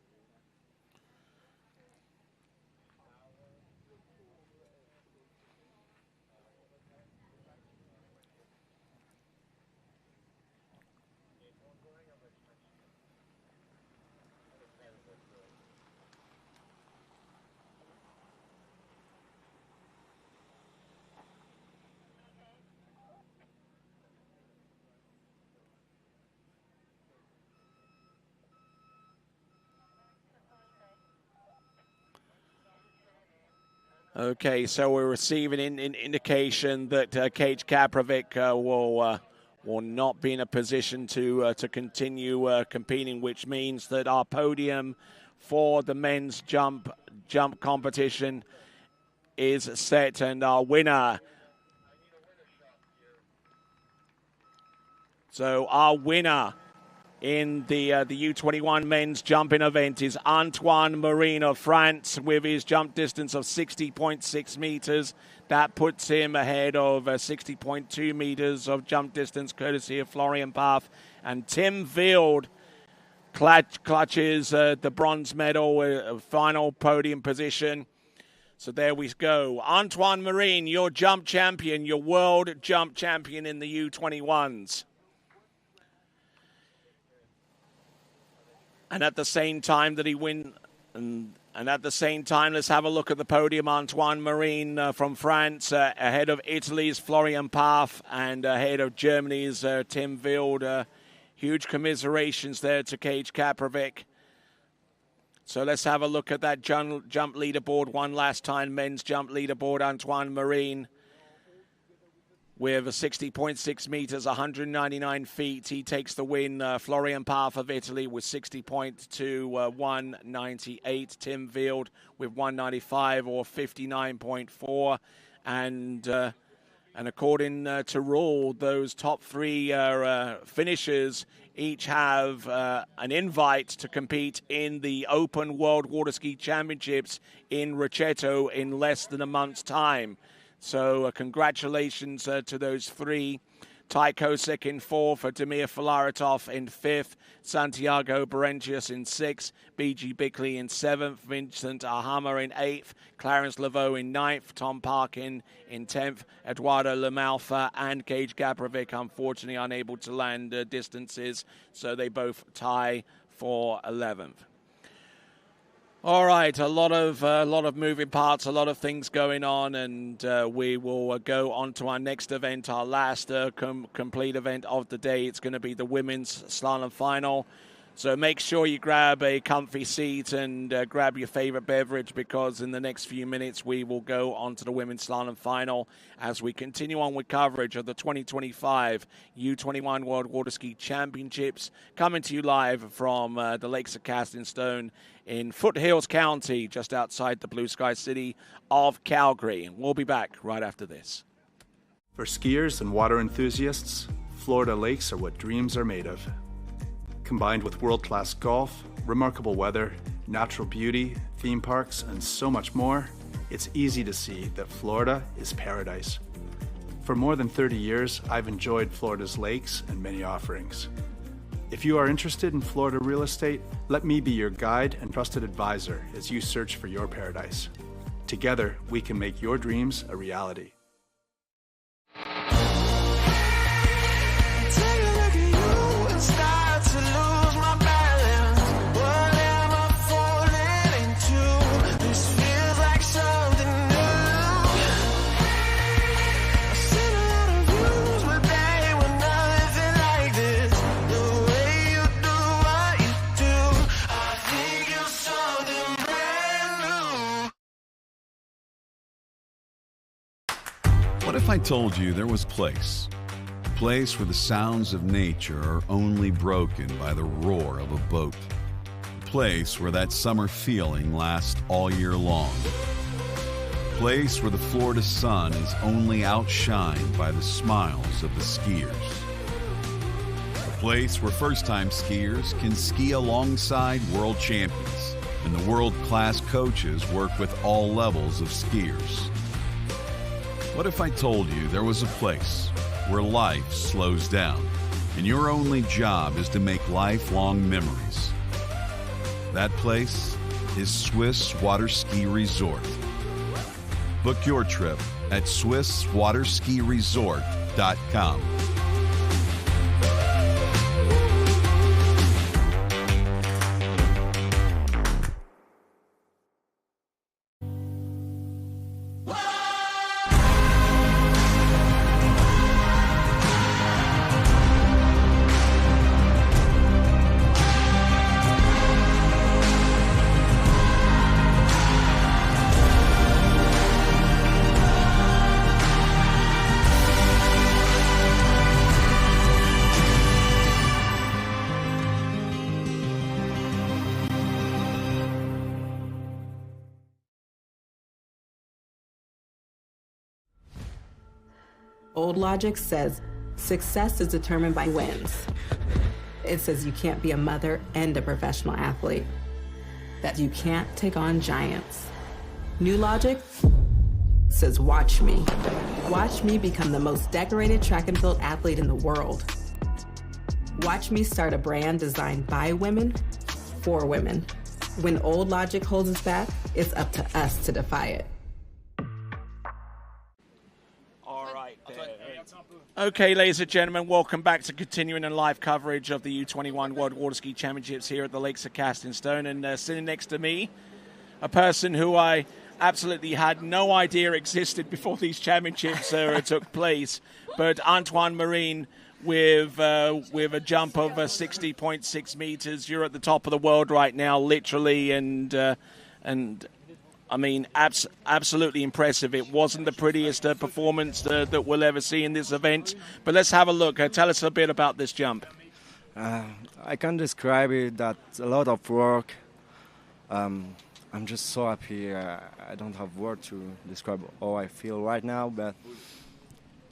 Okay, so we're receiving an indication that Cage Kaprovic will not be in a position to continue competing, which means that our podium for the men's jump competition is set, and our winner. So our winner in the U21 men's jumping event is Antoine Marine of France with his jump distance of 60.6 meters. That puts him ahead of 60.2 meters of jump distance courtesy of Florian Parf. And Tim Field clutches the bronze medal, final podium position. So there we go. Antoine Marine, your jump champion, your world jump champion in the U21s. And at the same time that he wins, and at the same time, let's have a look at the podium. Antoine Marine from France, ahead of Italy's Florian Parf, and ahead of Germany's Tim Wild. Huge commiserations there to Cage Kaprovic. So let's have a look at that jump leaderboard one last time. Men's jump leaderboard, Antoine Marine. with 60.6 meters, 199 feet. He takes the win. Florian Parf of Italy with 60.2, 198. Tim Field with 195 or 59.4. And according to rule, those top three finishers each have an invite to compete in the Open World Water Ski Championships in Rocchetto in less than a month's time. So congratulations to those three. Ty Kosek in fourth, Damir Filaretov in fifth, Santiago Berentius in sixth, B.G. Bickley in seventh, Vincent Ahama in eighth, Clarence Laveau in ninth, Tom Parkin in 10th, Eduardo Lamalfa and Gage Gabrivic unfortunately unable to land distances, so they both tie for 11th. All right, a lot of moving parts, a lot of things going on, and we will go on to our next event, our last complete event of the day. It's going to be the women's slalom final. So make sure you grab a comfy seat and grab your favorite beverage, because in the next few minutes we will go on to the women's slalom final as we continue on with coverage of the 2025 U21 World Water Ski Championships, coming to you live from the Lakes of Casting Stone in Foothills County, just outside the blue sky city of Calgary. We'll be back right after this. For skiers and water enthusiasts, Florida lakes are what dreams are made of. Combined with world-class golf, remarkable weather, natural beauty, theme parks, and so much more, it's easy to see that Florida is paradise. For more than 30 years, I've enjoyed Florida's lakes and many offerings. If you are interested in Florida real estate, let me be your guide and trusted advisor as you search for your paradise. Together, we can make your dreams a reality. What if I told you there was a place where the sounds of nature are only broken by the roar of a boat, a place where that summer feeling lasts all year long, a place where the Florida sun is only outshined by the smiles of the skiers, a place where first-time skiers can ski alongside world champions and the world-class coaches work with all levels of skiers. What if I told you there was a place where life slows down and your only job is to make lifelong memories? That place is Swiss Water Ski Resort. Book your trip at SwissWaterSkiResort.com. Old logic says success is determined by wins. It says you can't be a mother and a professional athlete, that you can't take on giants. New logic says watch me. Watch me become the most decorated track and field athlete in the world. Watch me start a brand designed by women, for women. When old logic holds us back, it's up to us to defy it. Okay, ladies and gentlemen, welcome back to continuing in live coverage of the U21 World Water Ski Championships here at the Lakes of Casting Stone. And sitting next to me, a person who I absolutely had no idea existed before these championships took place, but Antoine Marine with a jump of 60.6 meters. You're at the top of the world right now, literally, and I mean, absolutely impressive. It wasn't the prettiest performance that we'll ever see in this event, but let's have a look. Tell us a bit about this jump. I can describe it. That's a lot of work. I'm just so happy. I don't have words to describe how I feel right now, but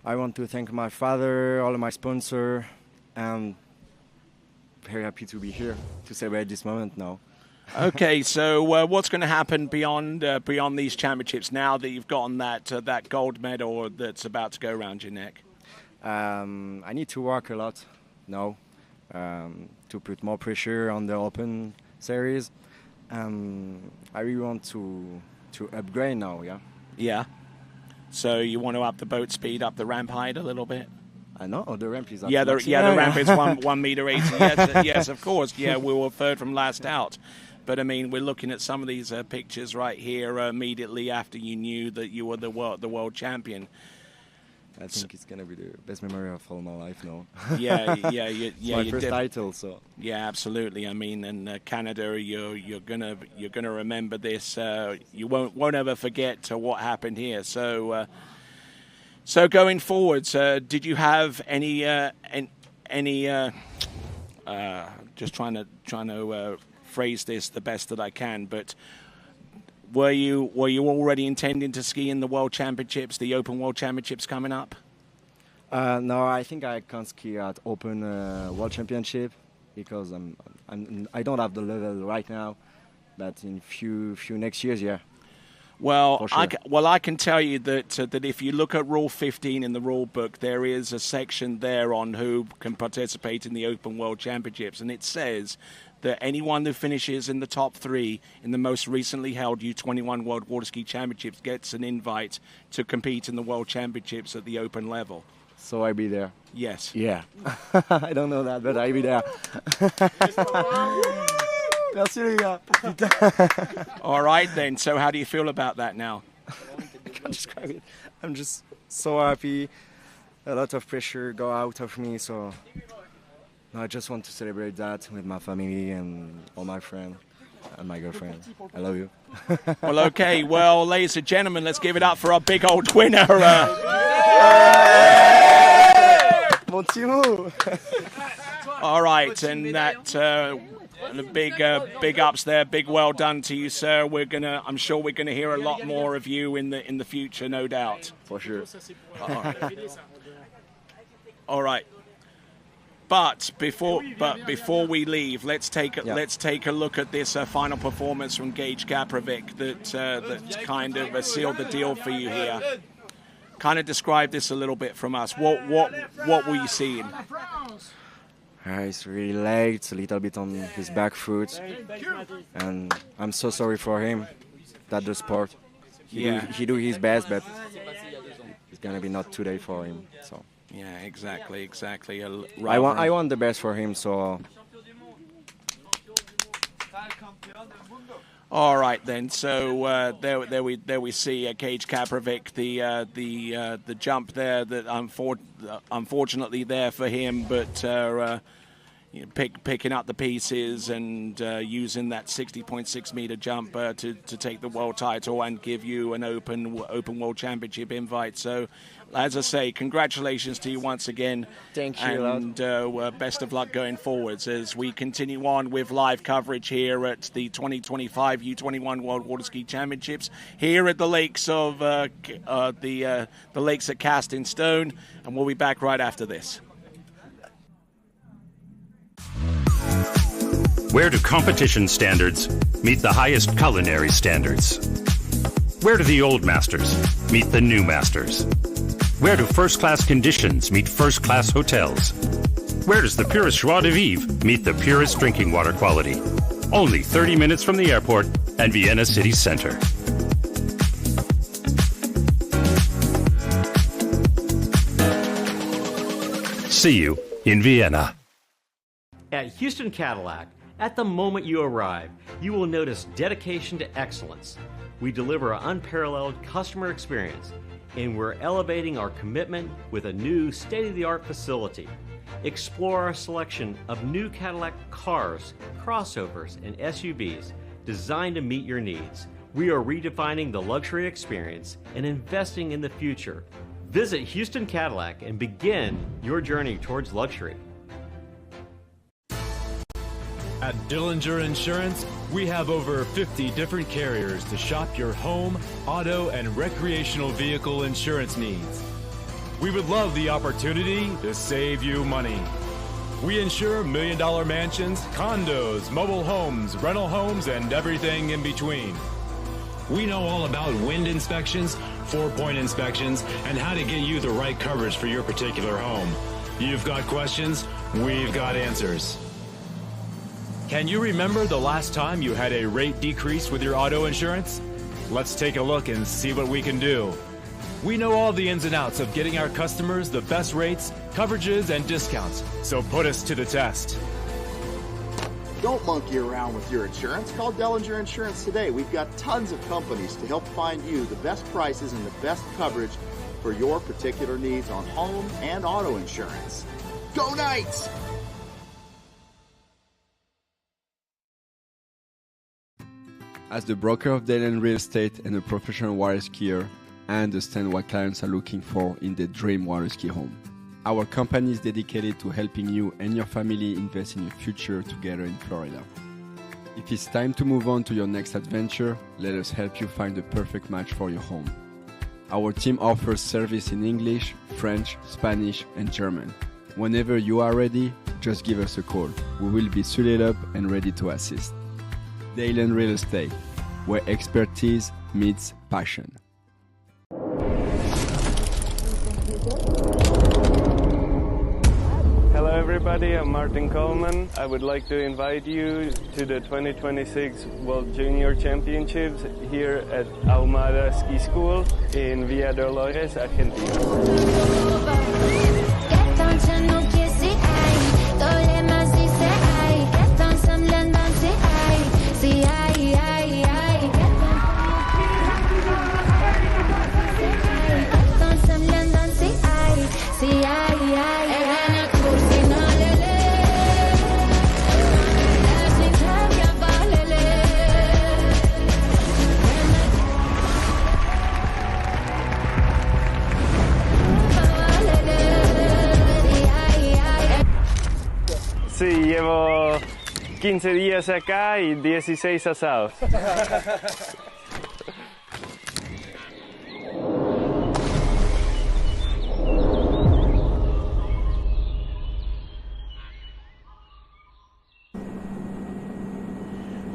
I want to thank my father, all of my sponsors, and very happy to be here to celebrate this moment now. Okay, so what's going to happen beyond these championships now that you've gotten that gold medal that's about to go around your neck? I need to work a lot now to put more pressure on the Open series. I really want to upgrade now, yeah. Yeah. So you want to up the boat speed, up the ramp height a little bit? I know, the ramp is the ramp is 1 meter 80. Yes, of course. Yeah, we were third from last out. But I mean, we're looking at some of these pictures right here immediately after you knew that you were the world champion. I think it's gonna be the best memory of all my life now. Yeah. It's my first title, so. Yeah, absolutely. I mean, in Canada, you're gonna remember this. You won't ever forget what happened here. So going forwards, did you have any? Just trying to phrase this the best that I can, but were you already intending to ski in the World Championships, the Open World Championships coming up? No, I think I can't ski at Open World Championship because I don't have the level right now, but in few next years, yeah. Well, sure. I can tell you that if you look at Rule 15 in the rule book, there is a section there on who can participate in the Open World Championships, and it says that anyone who finishes in the top 3 in the most recently held U21 World Water Ski Championships gets an invite to compete in the World Championships at the open level. So I'll be there? Yes. Yeah. I don't know that, but I'll be there. Merci les gars. All right then, so how do you feel about that now? I can't describe it. I'm just so happy. A lot of pressure go out of me, so I just want to celebrate that with my family and all my friends and my girlfriend. I love you. Well, okay. Well, ladies and gentlemen, let's give it up for our big old winner. Mon Timo. All right, and that big ups there, big well done to you, sir. I'm sure we're gonna hear a lot more of you in the future, no doubt. For sure. All right. But before we leave, let's take a look at this final performance from Gage Kaprovic that kind of sealed the deal for you here. Kind of describe this a little bit from us. What were you seeing? He's really late, a little bit on his back foot, and I'm so sorry for him. That's the sport. He do his best, but it's gonna be not today for him. So. Yeah, exactly. I want the best for him, so. All right then. So there we see Gage Kaprovic, the jump there that unfortunately there for him, but picking up the pieces and using that 60.6 meter jump to take the world title and give you an open World Championship invite. So, as I say, congratulations to you once again. Thank you. And best of luck going forwards as we continue on with live coverage here at the 2025 U21 World Water Ski Championships here at the lakes of the lakes at Cast in Stone, and we'll be back right after this. Where do competition standards meet the highest culinary standards? Where do the old masters meet the new masters? Where do first-class conditions meet first-class hotels? Where does the purest joie de vivre meet the purest drinking water quality? Only 30 minutes from the airport and Vienna city center. See you in Vienna. At Houston Cadillac, at the moment you arrive, you will notice dedication to excellence. We deliver an unparalleled customer experience, and we're elevating our commitment with a new state-of-the-art facility. Explore our selection of new Cadillac cars, crossovers, and SUVs designed to meet your needs. We are redefining the luxury experience and investing in the future. Visit Houston Cadillac and begin your journey towards luxury. At Dillinger Insurance, we have over 50 different carriers to shop your home, auto, and recreational vehicle insurance needs. We would love the opportunity to save you money. We insure million-dollar mansions, condos, mobile homes, rental homes, and everything in between. We know all about wind inspections, 4-point inspections, and how to get you the right coverage for your particular home. You've got questions, we've got answers. Can you remember the last time you had a rate decrease with your auto insurance? Let's take a look and see what we can do. We know all the ins and outs of getting our customers the best rates, coverages, and discounts, so put us to the test. Don't monkey around with your insurance. Call Dellinger Insurance today. We've got tons of companies to help find you the best prices and the best coverage for your particular needs on home and auto insurance. Go Knights! As the broker of Dayland Real Estate and a professional water skier, I understand what clients are looking for in their dream water ski home. Our company is dedicated to helping you and your family invest in your future together in Florida. If it's time to move on to your next adventure, let us help you find the perfect match for your home. Our team offers service in English, French, Spanish, and German. Whenever you are ready, just give us a call. We will be suited up and ready to assist. Dayland Real Estate, where expertise meets passion. Hello everybody, I'm Martin Coleman. I would like to invite you to the 2026 World Junior Championships here at Ahumada Ski School in Villa Dolores, Argentina. Sí, llevo 15 días acá y 16 asados.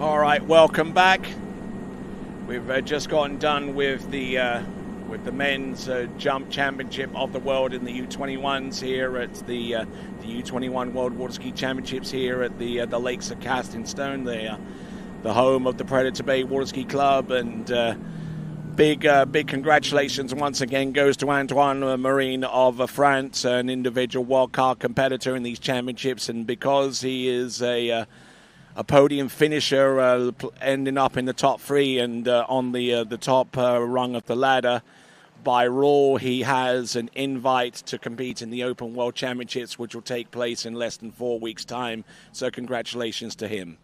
All right, welcome back. We've just gotten done with the men's jump championship of the world in the U21s here at the U21 World Water Ski Championships here at the Lakes of Casting Stone. They the home of the Predator Bay Water Ski Club, and big congratulations once again goes to Antoine Marine of France, an individual wildcard competitor in these championships, and because he is a podium finisher, ending up in the top three and on the top rung of the ladder. By rule, he has an invite to compete in the Open World Championships, which will take place in less than 4 weeks' time. So congratulations to him.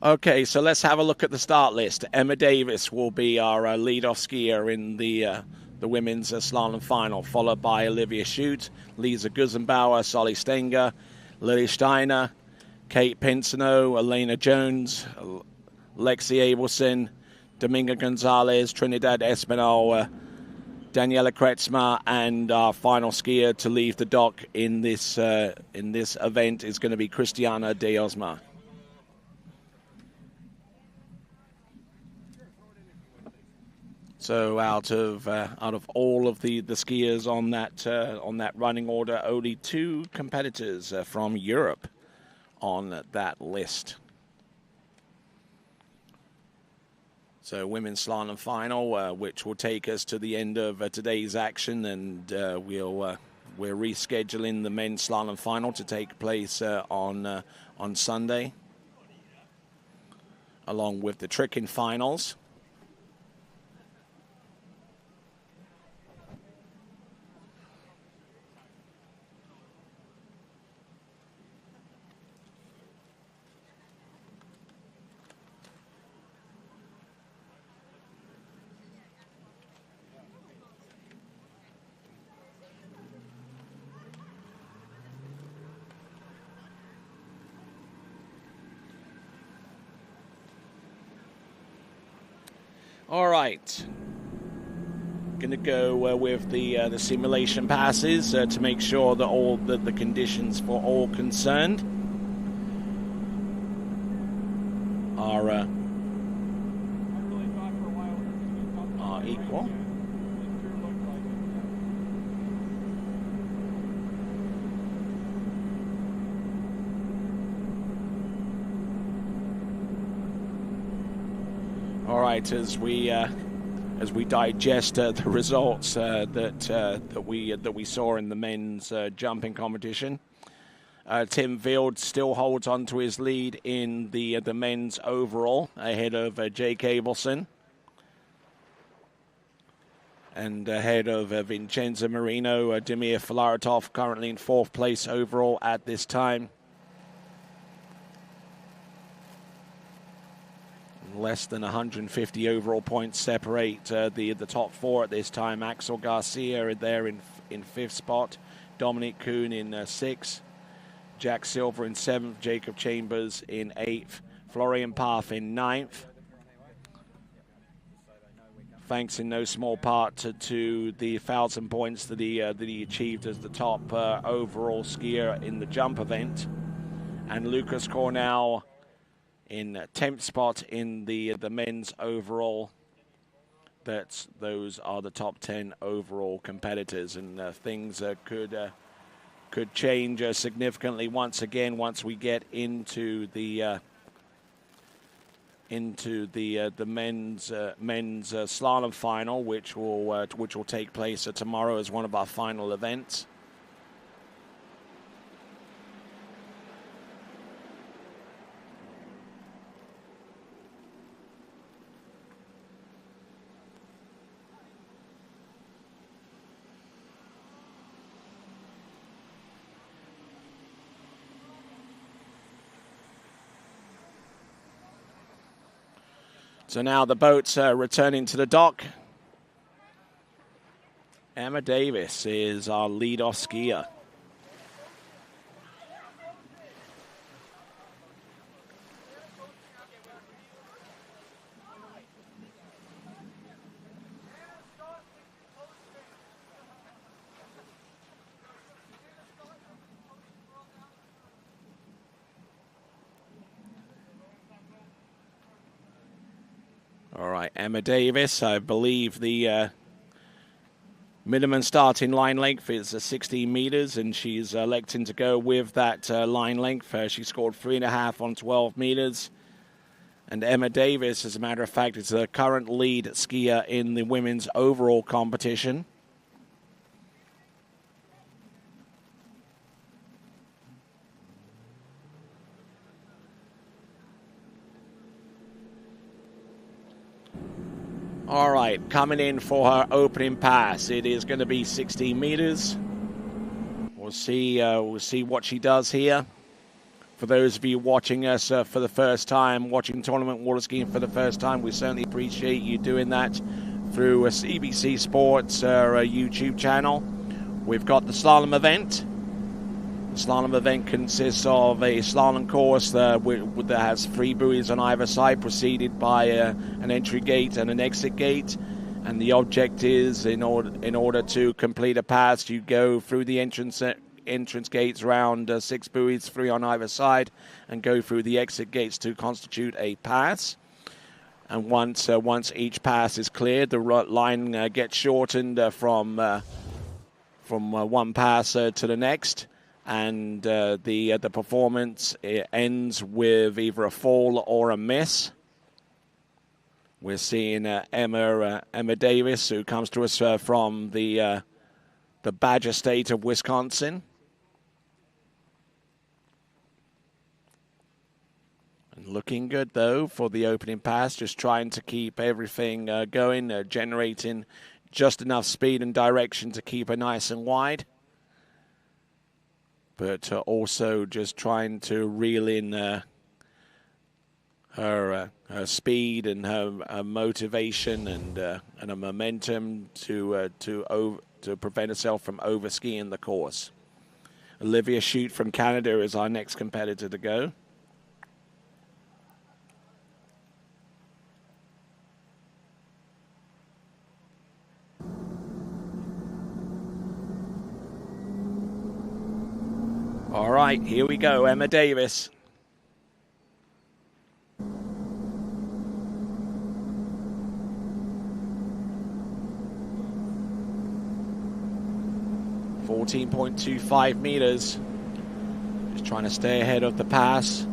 Okay, so let's have a look at the start list. Emma Davis will be our lead-off skier in the women's slalom final, followed by Olivia Shute, Lisa Gusenbauer, Solly Stenger, Lily Steiner, Kate Pinsino, Elena Jones, Lexi Abelson, Dominga Gonzalez, Trinidad Espinal, Daniela Kretzmer, and our final skier to leave the dock in this event is going to be Cristiana de Osma. So out of all of the skiers on that running order, only 2 competitors from Europe on that list. So women's slalom final, which will take us to the end of today's action, and we're rescheduling the men's slalom final to take place on Sunday, along with the tricking finals. All right. Going to go with the simulation passes to make sure that all the conditions for all concerned are equal. All right, as we digest the results that we saw in the men's jumping competition, Tim Field still holds on to his lead in the men's overall, ahead of Jake Abelson and ahead of Vincenzo Marino. Demir Filaretov currently in 4th place overall at this time. Less than 150 overall points separate the top 4 at this time. Axel Garcia there in 5th spot, Dominic Kuhn in 6th, Jack Silver in 7th, Jacob Chambers in 8th, Florian Path in 9th. Thanks in no small part to the 1,000 points that he achieved as the top overall skier in the jump event, and Lucas Cornell in 10th spot in the men's overall. Those are the top 10 overall competitors, and things could change significantly once again once we get into the men's slalom final, which will take place tomorrow as one of our final events. So now the boats are returning to the dock. Emma Davis is our lead-off skier. All right, Emma Davis, I believe the minimum starting line length is 16 meters, and she's electing to go with that line length. She scored 3.5 on 12 meters. And Emma Davis, as a matter of fact, is the current lead skier in the women's overall competition. All right, coming in for her opening pass. It is going to be 16 meters. We'll see what she does here. For those of you watching us for the first time, watching tournament water skiing for the first time, we certainly appreciate you doing that through a CBC Sports YouTube channel. We've got the slalom event. The slalom event consists of a slalom course that has 3 buoys on either side, preceded by an entry gate and an exit gate. And the object is, in order to complete a pass, you go through the entrance gates around 6 buoys, 3 on either side, and go through the exit gates to constitute a pass. And once each pass is cleared, the line gets shortened from one pass to the next. And the performance ends with either a fall or a miss. We're seeing Emma Davis, who comes to us from the Badger State of Wisconsin. And looking good, though, for the opening pass, just trying to keep everything going, generating just enough speed and direction to keep her nice and wide. But also just trying to reel in her speed and her motivation and her momentum to prevent herself from over-skiing the course. Olivia Shute from Canada is our next competitor to go. All right, here we go, Emma Davis. .25 meters. Just trying to stay ahead of the pass.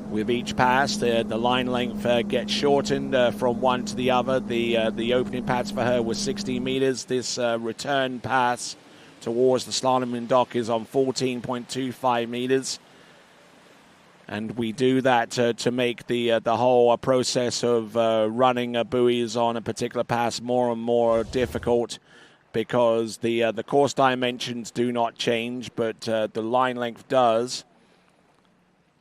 With each pass, the line length gets shortened from one to the other. The opening pass for her was 16 meters. This return pass towards the slalom dock is on 14.25 meters. And we do that to make the whole process of running buoys on a particular pass more and more difficult, because the course dimensions do not change, but the line length does.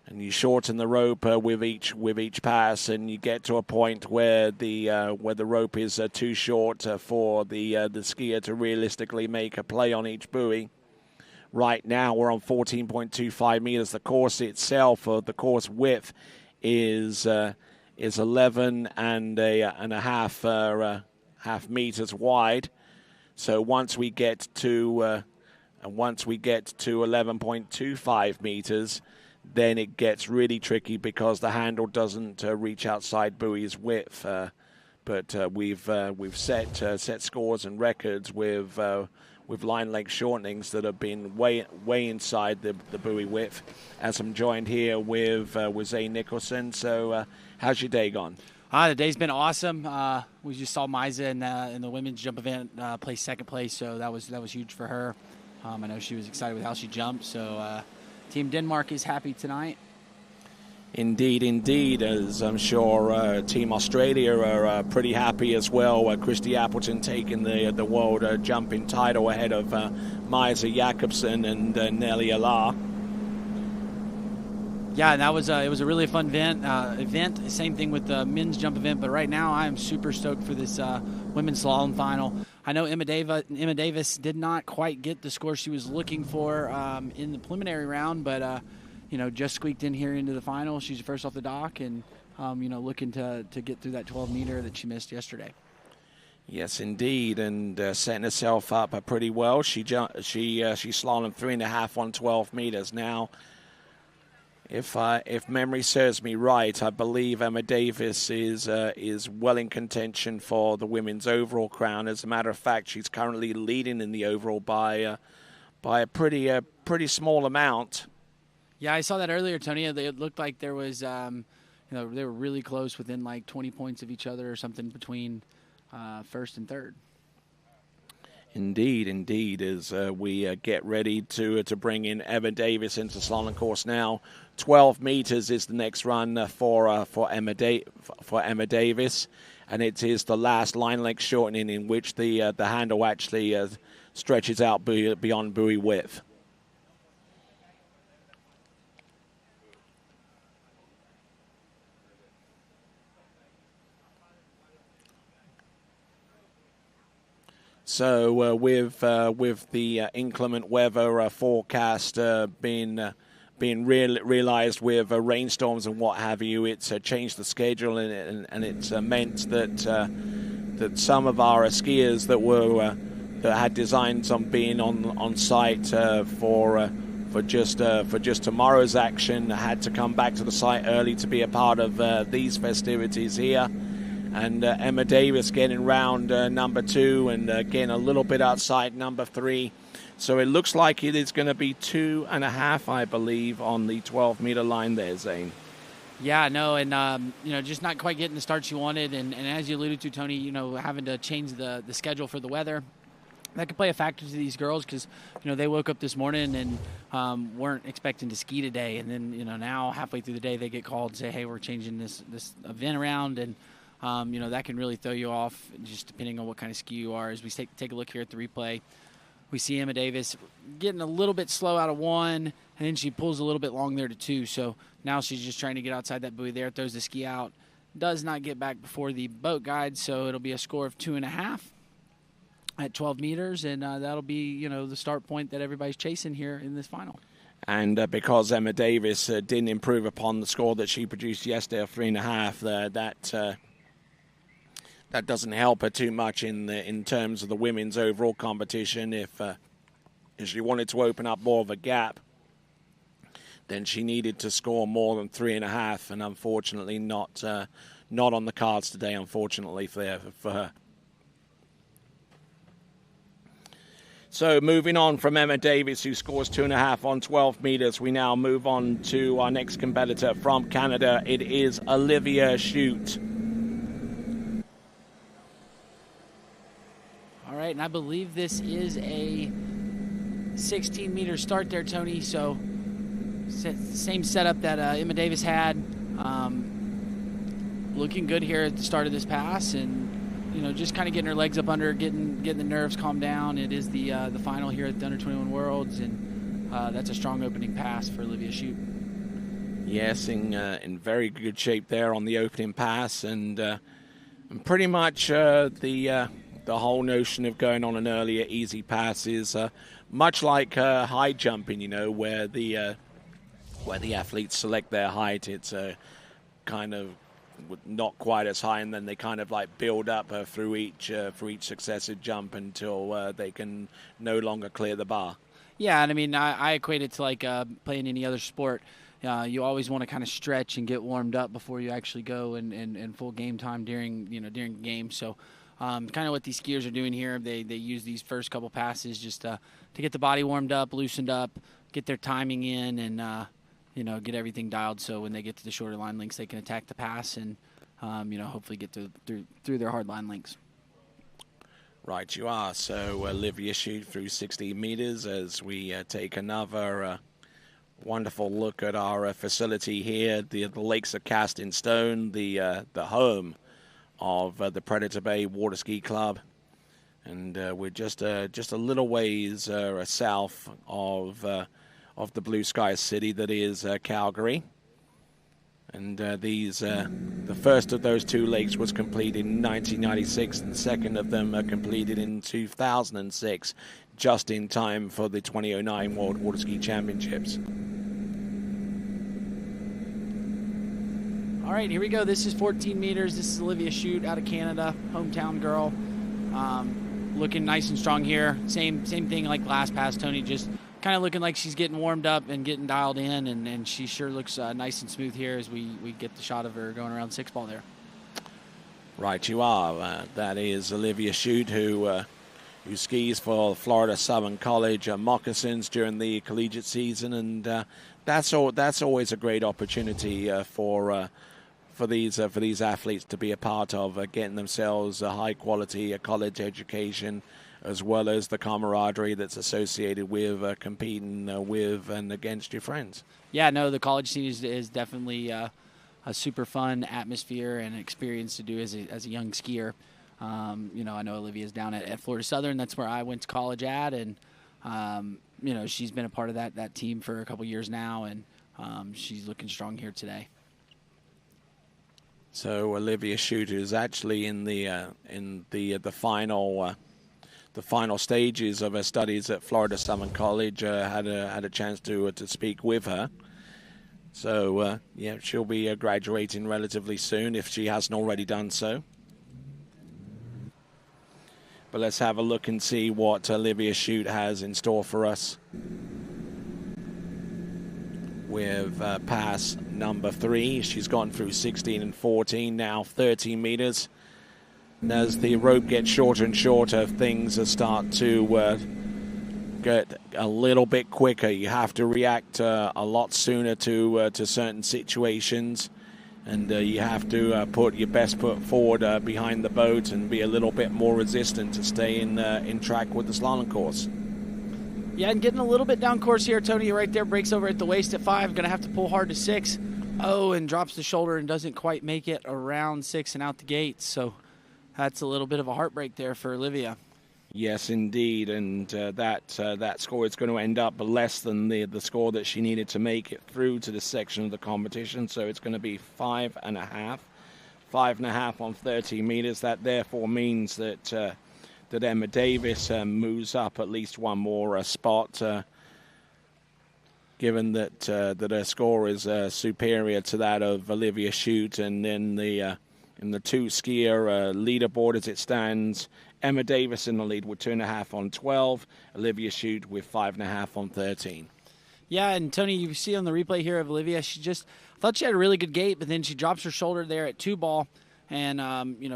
And you shorten the rope with each pass, and you get to a point where the rope is too short for the skier to realistically make a play on each buoy. Right now we're on 14.25 meters. The course itself, the course width, is 11 and a half meters wide. So once we get to 11.25 meters, then it gets really tricky because the handle doesn't reach outside buoy's width. But we've set scores and records with line length shortenings that have been way inside the buoy width. As I'm joined here with Zane Nicholson. So how's your day gone? The day's been awesome. We just saw Misa in the women's jump event place second place, so that was huge for her. I know she was excited with how she jumped. So Team Denmark is happy tonight. Indeed, as I'm sure Team Australia are pretty happy as well. Christy Appleton taking the world jumping title ahead of Misa Jakobsen and Nelly Alar. Yeah, and it was a really fun event. Same thing with the men's jump event, but right now I am super stoked for this women's slalom final. I know Emma Davis did not quite get the score she was looking for in the preliminary round, but just squeaked in here into the final. She's first off the dock, and looking to get through that 12-meter that she missed yesterday. Yes, indeed, and setting herself up pretty well. She slalom 3.5 on 12 meters now. If memory serves me right, I believe Emma Davis is well in contention for the women's overall crown. As a matter of fact, she's currently leading in the overall by a pretty small amount. Yeah, I saw that earlier, Tony. It looked like there was, they were really close, within like 20 points of each other or something between first and third. Indeed, as we get ready to bring in Emma Davis into the slalom course now. 12 meters is the next run for Emma Davis, and it is the last line length shortening in which the handle actually stretches out beyond buoy width. So with the inclement weather forecast being realized with rainstorms and what have you, it's changed the schedule, and it's meant that some of our skiers that had designs on being on site for just tomorrow's action had to come back to the site early to be a part of these festivities here. And Emma Davis getting round number 2 and getting a little bit outside number 3. So it looks like it is going to be 2.5, I believe, on the 12-meter line there, Zane. Yeah, no, and just not quite getting the start she wanted, and as you alluded to, Tony, having to change the schedule for the weather. That could play a factor to these girls because, they woke up this morning and weren't expecting to ski today, and then now halfway through the day they get called and say, hey, we're changing this event around, and that can really throw you off just depending on what kind of ski you are. As we take a look here at the replay, we see Emma Davis getting a little bit slow out of 1, and then she pulls a little bit long there to 2. So now she's just trying to get outside that buoy there, throws the ski out, does not get back before the boat guide, so it'll be a score of 2.5 at 12 meters, and that'll be, the start point that everybody's chasing here in this final. And because Emma Davis didn't improve upon the score that she produced yesterday of 3.5, that doesn't help her too much in terms of the women's overall competition. If if she wanted to open up more of a gap, then she needed to score more than 3.5, and unfortunately not on the cards today, unfortunately for her. So moving on from Emma Davis, who scores 2.5 on 12 meters, we now move on to our next competitor from Canada. It is Olivia Shute. All right, and I believe this is a 16-meter start there, Tony. So same setup that Emma Davis had. Looking good here at the start of this pass, and just kind of getting her legs up under, getting the nerves calmed down. It is the final here at the Under-21 Worlds, and that's a strong opening pass for Olivia Shute. Yes, in very good shape there on the opening pass, and pretty much the whole notion of going on an earlier easy pass is much like high jumping, where the athletes select their height. It's kind of not quite as high, and then they kind of like build up through each successive jump until they can no longer clear the bar. Yeah, and I mean, I equate it to like playing any other sport. You always want to kind of stretch and get warmed up before you actually go and full game time during game. So kind of what these skiers are doing here, they use these first couple passes just to get the body warmed up, loosened up, get their timing in, and get everything dialed so when they get to the shorter line lengths, they can attack the pass and, hopefully get through their hard line lengths. Right, you are. So Olivia Shute through 60 meters as we take another wonderful look at our facility here. The lakes are cast in stone, the home of the Predator Bay Water Ski Club. And we're just a little ways south of the blue sky city that is Calgary. And the first of those two lakes was completed in 1996, and the second of them completed in 2006, just in time for the 2009 World Water Ski Championships. All right, here we go. This is 14 meters. This is Olivia Shute out of Canada, hometown girl. Looking nice and strong here. Same thing like last pass, Tony, just kind of looking like she's getting warmed up and getting dialed in, and she sure looks nice and smooth here as we get the shot of her going around 6-ball there. Right, you are. That is Olivia Shute, who skis for Florida Southern College Moccasins during the collegiate season, and that's always a great opportunity for these athletes to be a part of, getting themselves a high quality college education, as well as the camaraderie that's associated with competing with and against your friends. Yeah, no, the college scene is definitely a super fun atmosphere and experience to do as a young skier. I know Olivia's down at Florida Southern. That's where I went to college at, and she's been a part of that team for a couple years now, and she's looking strong here today. So Olivia Shute is actually in the final stages of her studies at Florida Southern College. Had a chance to speak with her. So she'll be graduating relatively soon if she hasn't already done so. But let's have a look and see what Olivia Shute has in store for us with pass number 3. She's gone through 16 and 14, now 13 meters. And as the rope gets shorter and shorter, things start to get a little bit quicker. You have to react a lot sooner to certain situations, and you have to put your best foot forward behind the boat and be a little bit more resistant to stay in track with the slalom course. Yeah, and getting a little bit down course here. Tony right there breaks over at the waist at 5. Going to have to pull hard to 6. Oh, and drops the shoulder and doesn't quite make it around 6 and out the gates. So that's a little bit of a heartbreak there for Olivia. Yes, indeed, and that score is going to end up less than the score that she needed to make it through to this section of the competition. So it's going to be 5.5. 5.5 on 30 meters. That therefore means that Emma Davis moves up at least one more spot, given that her score is superior to that of Olivia Shute. And then in the two skier leaderboard as it stands, Emma Davis in the lead with 2.5 on 12. Olivia Shute with 5.5 on 13. Yeah, and Tony, you see on the replay here of Olivia, she just thought she had a really good gait, but then she drops her shoulder there at 2-ball and,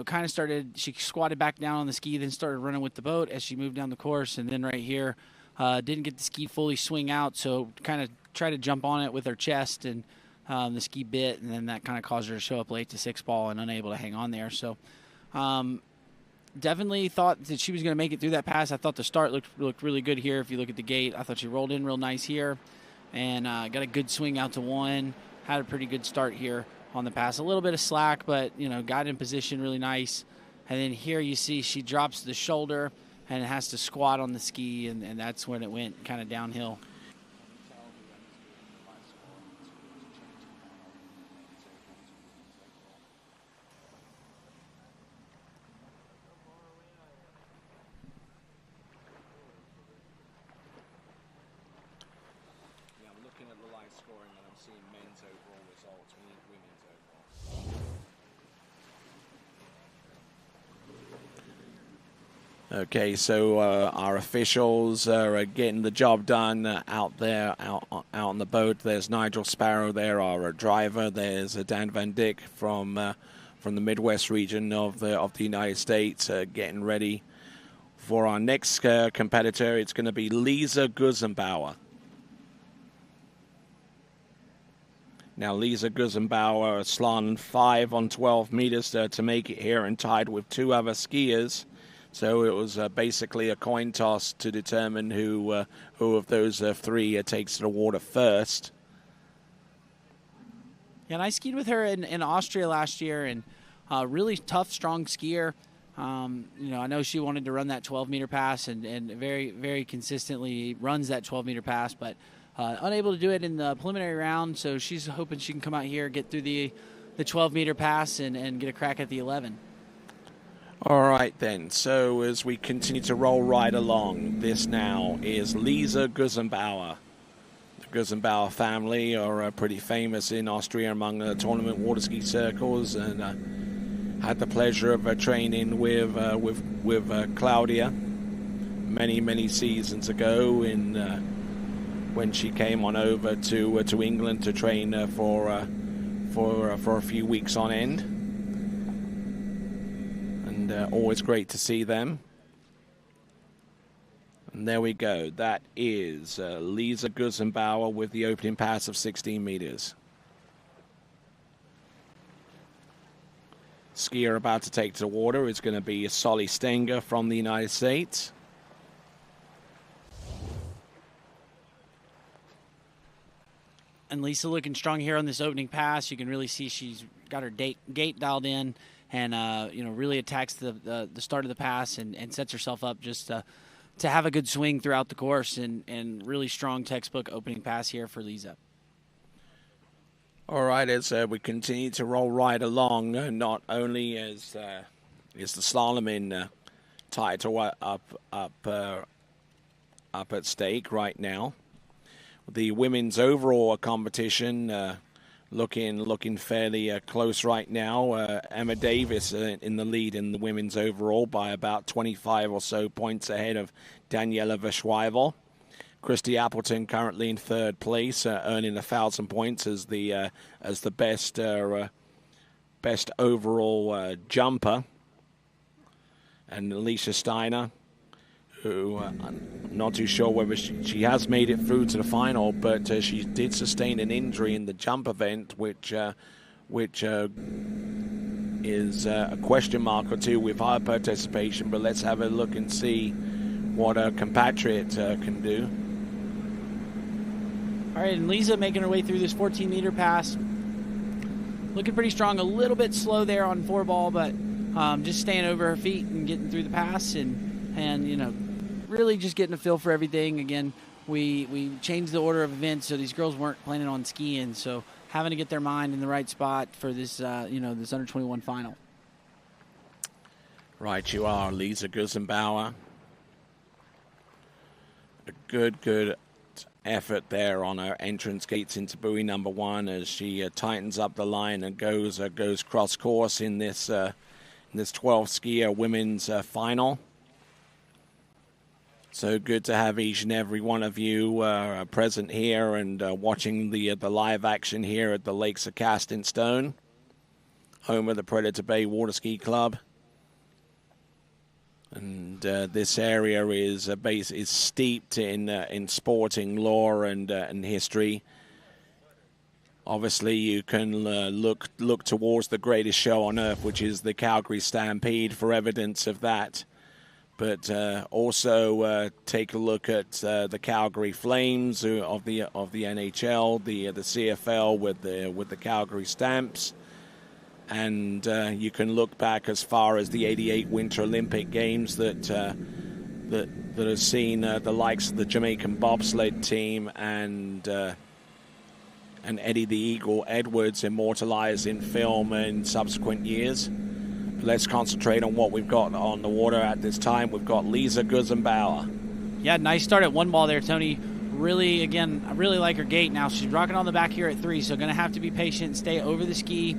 kind of she squatted back down on the ski, then started running with the boat as she moved down the course. And then right here, didn't get the ski fully swing out, so kind of tried to jump on it with her chest, and the ski bit, and then that kind of caused her to show up late to 6-ball and unable to hang on there. So definitely thought that she was going to make it through that pass. I thought the start looked really good here. If you look at the gate, I thought she rolled in real nice here and got a good swing out to 1. Had a pretty good start here on the pass. A little bit of slack, but, got in position really nice. And then here you see she drops the shoulder and has to squat on the ski, and that's when it went kind of downhill. Okay, so our officials are getting the job done out there, out on the boat. There's Nigel Sparrow there, our driver. There's Dan Van Dyck from the Midwest region of the United States, getting ready for our next competitor. It's going to be Lisa Gusenbauer. Now, Lisa Gusenbauer slalom 5 on 12 meters to make it here, and tied with 2 other skiers. So it was basically a coin toss to determine who of those 3 takes to the water first. Yeah, and I skied with her in Austria last year, and really tough, strong skier. I know she wanted to run that 12-meter pass, and very, very consistently runs that 12-meter pass, but unable to do it in the preliminary round. So she's hoping she can come out here, get through the 12-meter pass, and get a crack at the 11. All right, then. So as we continue to roll right along, this now is Lisa Gusenbauer. The Gusenbauer family are pretty famous in Austria among the tournament water ski circles, and had the pleasure of training with Claudia many seasons ago when she came on over to England to train for a few weeks on end. Always great to see them. And there we go. That is Lisa Gusenbauer with the opening pass of 16 meters. Skier about to take to the water is going to be Solly Stenger from the United States. And Lisa looking strong here on this opening pass. You can really see she's got her gait dialed in, and really attacks the start of the pass and sets herself up just to have a good swing throughout the course, and really strong textbook opening pass here for Lisa. All right, as we continue to roll right along, not only is the slalom in title up at stake right now, the women's overall competition looking fairly close right now. Emma Davis in the lead in the women's overall by about 25 or so points ahead of Daniela Verschweivel. Christy Appleton currently in 3rd place, earning 1,000 points as the best overall jumper. And Alicia Steiner, who I'm not too sure whether she has made it through to the final, but she did sustain an injury in the jump event, which is a question mark or two with her participation. But let's have a look and see what her compatriot can do. All right, and Lisa making her way through this 14-meter pass. Looking pretty strong, a little bit slow there on 4-ball, but just staying over her feet and getting through the pass, and really just getting a feel for everything. Again, we changed the order of events, so these girls weren't planning on skiing, so having to get their mind in the right spot for this, this under-21 final. Right, you are, Lisa Gusenbauer. A good effort there on her entrance gates into buoy number 1 as she tightens up the line and goes cross course in this 12 skier women's final. So good to have each and every one of you present here and watching the live action here at the Lakes of Casting Stone, home of the Predator Bay Water Ski Club. And this area is steeped in sporting lore and history. Obviously, you can look towards the greatest show on earth, which is the Calgary Stampede, for evidence of that. But also take a look at the Calgary Flames of the NHL, the CFL with the Calgary Stamps, and you can look back as far as the '88 Winter Olympic Games that have seen the likes of the Jamaican bobsled team and Eddie the Eagle Edwards immortalized in film in subsequent years. Let's concentrate on what we've got on the water at this time. We've got Lisa Gusenbauer. Yeah, nice start at one ball there, Tony. Really, again, I really like her gait now. She's rocking on the back here at 3, so going to have to be patient and stay over the ski.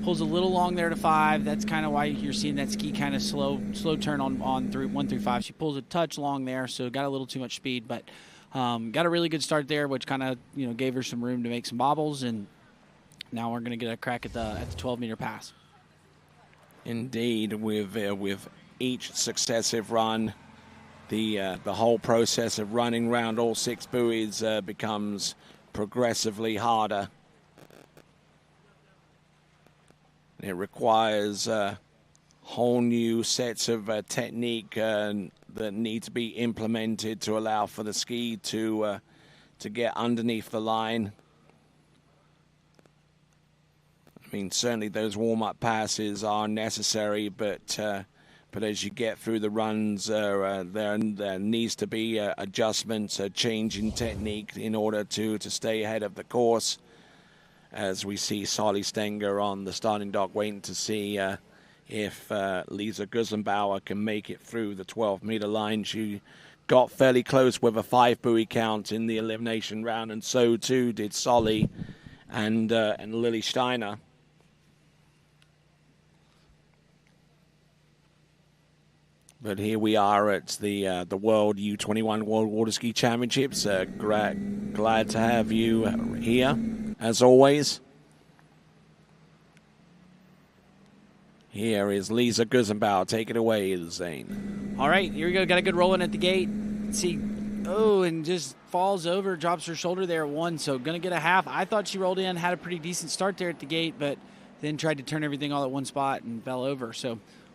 Pulls a little long there to 5. That's kind of why you're seeing that ski kind of slow turn on 1 through 5. She pulls a touch long there, so got a little too much speed, but got a really good start there, which kind of gave her some room to make some bobbles, and now we're going to get a crack at the 12-meter pass. Indeed, with each successive run, the whole process of running around all 6 buoys becomes progressively harder. It requires whole new sets of technique that need to be implemented to allow for the ski to get underneath the line. I mean, certainly those warm-up passes are necessary, but as you get through the runs, there needs to be adjustments, a change in technique in order to stay ahead of the course. As we see Solly Stenger on the starting dock waiting to see if Lisa Gusenbauer can make it through the 12-meter line. She got fairly close with a 5-buoy count in the elimination round, and so too did Solly and Lily Steiner. But here we are at the World U21 World Water Ski Championships. Glad to have you here, as always. Here is Lisa Gusenbauer. Take it away, Zane. All right, here we go. Got a good roll in at the gate. Let's see. Oh, and just falls over, drops her shoulder there at 1, so going to get a half. I thought she rolled in, had a pretty decent start there at the gate, but then tried to turn everything all at one spot and fell over. So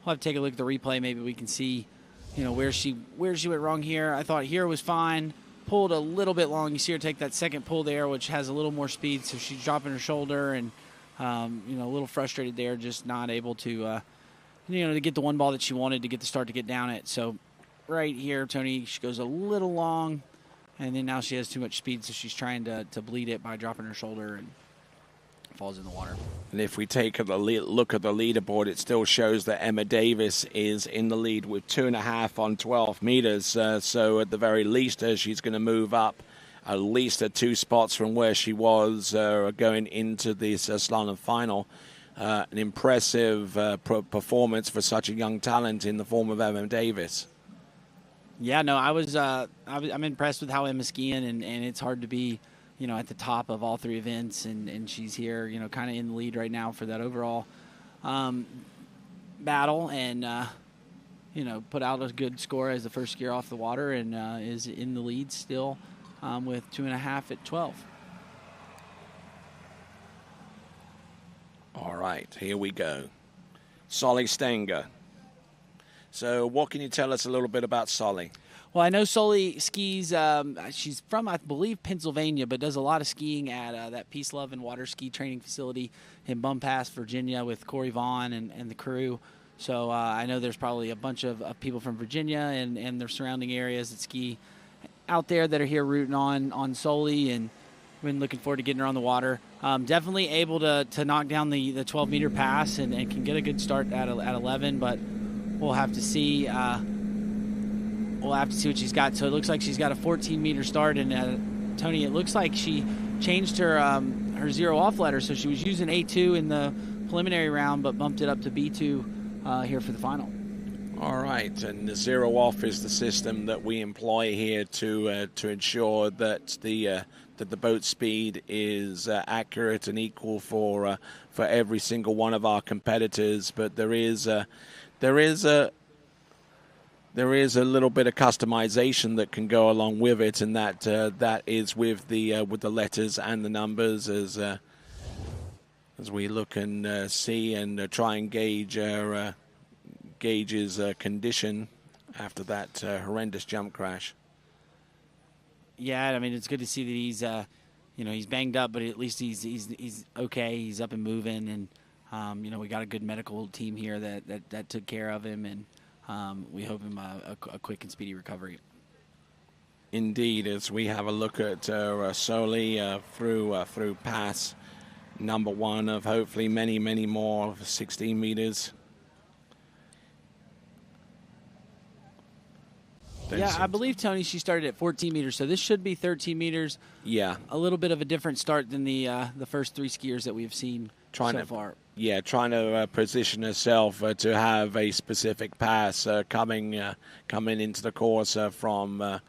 we'll have to take a look at the replay. Maybe we can see, where she went wrong here. I thought here was fine. Pulled a little bit long. You see her take that second pull there, which has a little more speed, so she's dropping her shoulder and, a little frustrated there, just not able to, to get the one ball that she wanted to get the start to get down it. So right here, Tony, she goes a little long, and then now she has too much speed, so she's trying to bleed it by dropping her shoulder and falls in the water. And if we take a look at the leaderboard, it still shows that Emma Davis is in the lead with 2.5 on 12 meters. So at the very least, she's going to move up at least 2 spots from where she was going into this slalom final. An impressive performance for such a young talent in the form of Emma Davis. Yeah, no, I'm impressed with how Emma's skiing, and it's hard to be, at the top of all 3 events, and she's here, kind of in the lead right now for that overall battle, and, put out a good score as the first skier off the water, and is in the lead still with 2.5 at 12. All right, here we go. Solly Stenger. So what can you tell us a little bit about Solly? Well, I know Solly skis, she's from, I believe, Pennsylvania, but does a lot of skiing at that Peace, Love, and Water Ski Training Facility in Bum Pass, Virginia, with Corey Vaughn and the crew. So I know there's probably a bunch of people from Virginia and their surrounding areas that ski out there that are here rooting on Solly, and been looking forward to getting her on the water. Definitely able to knock down the 12-meter pass and can get a good start at 11, but we'll have to see. We'll have to see what she's got. So it looks like she's got a 14-meter start, and Tony, it looks like she changed her zero off letter. So she was using A2 in the preliminary round, but bumped it up to B2 here for the final. All right, and the zero off is the system that we employ here to ensure that the boat speed is accurate and equal for every single one of our competitors. But there is a little bit of customization that can go along with it, and that is with the letters and the numbers as we look and see and try and gauge his condition after that horrendous jump crash. Yeah, I mean, it's good to see that he's he's banged up, but at least he's okay. He's up and moving, and we got a good medical team here that took care of him, and we hope him a quick and speedy recovery. Indeed, as we have a look at Soli through pass number 1 of hopefully many, many more of 16 meters. Yeah, I believe, Tony, she started at 14 meters, so this should be 13 meters. Yeah. A little bit of a different start than the first 3 skiers that we've seen so far. Yeah, trying to position herself to have a specific pass coming into the course from a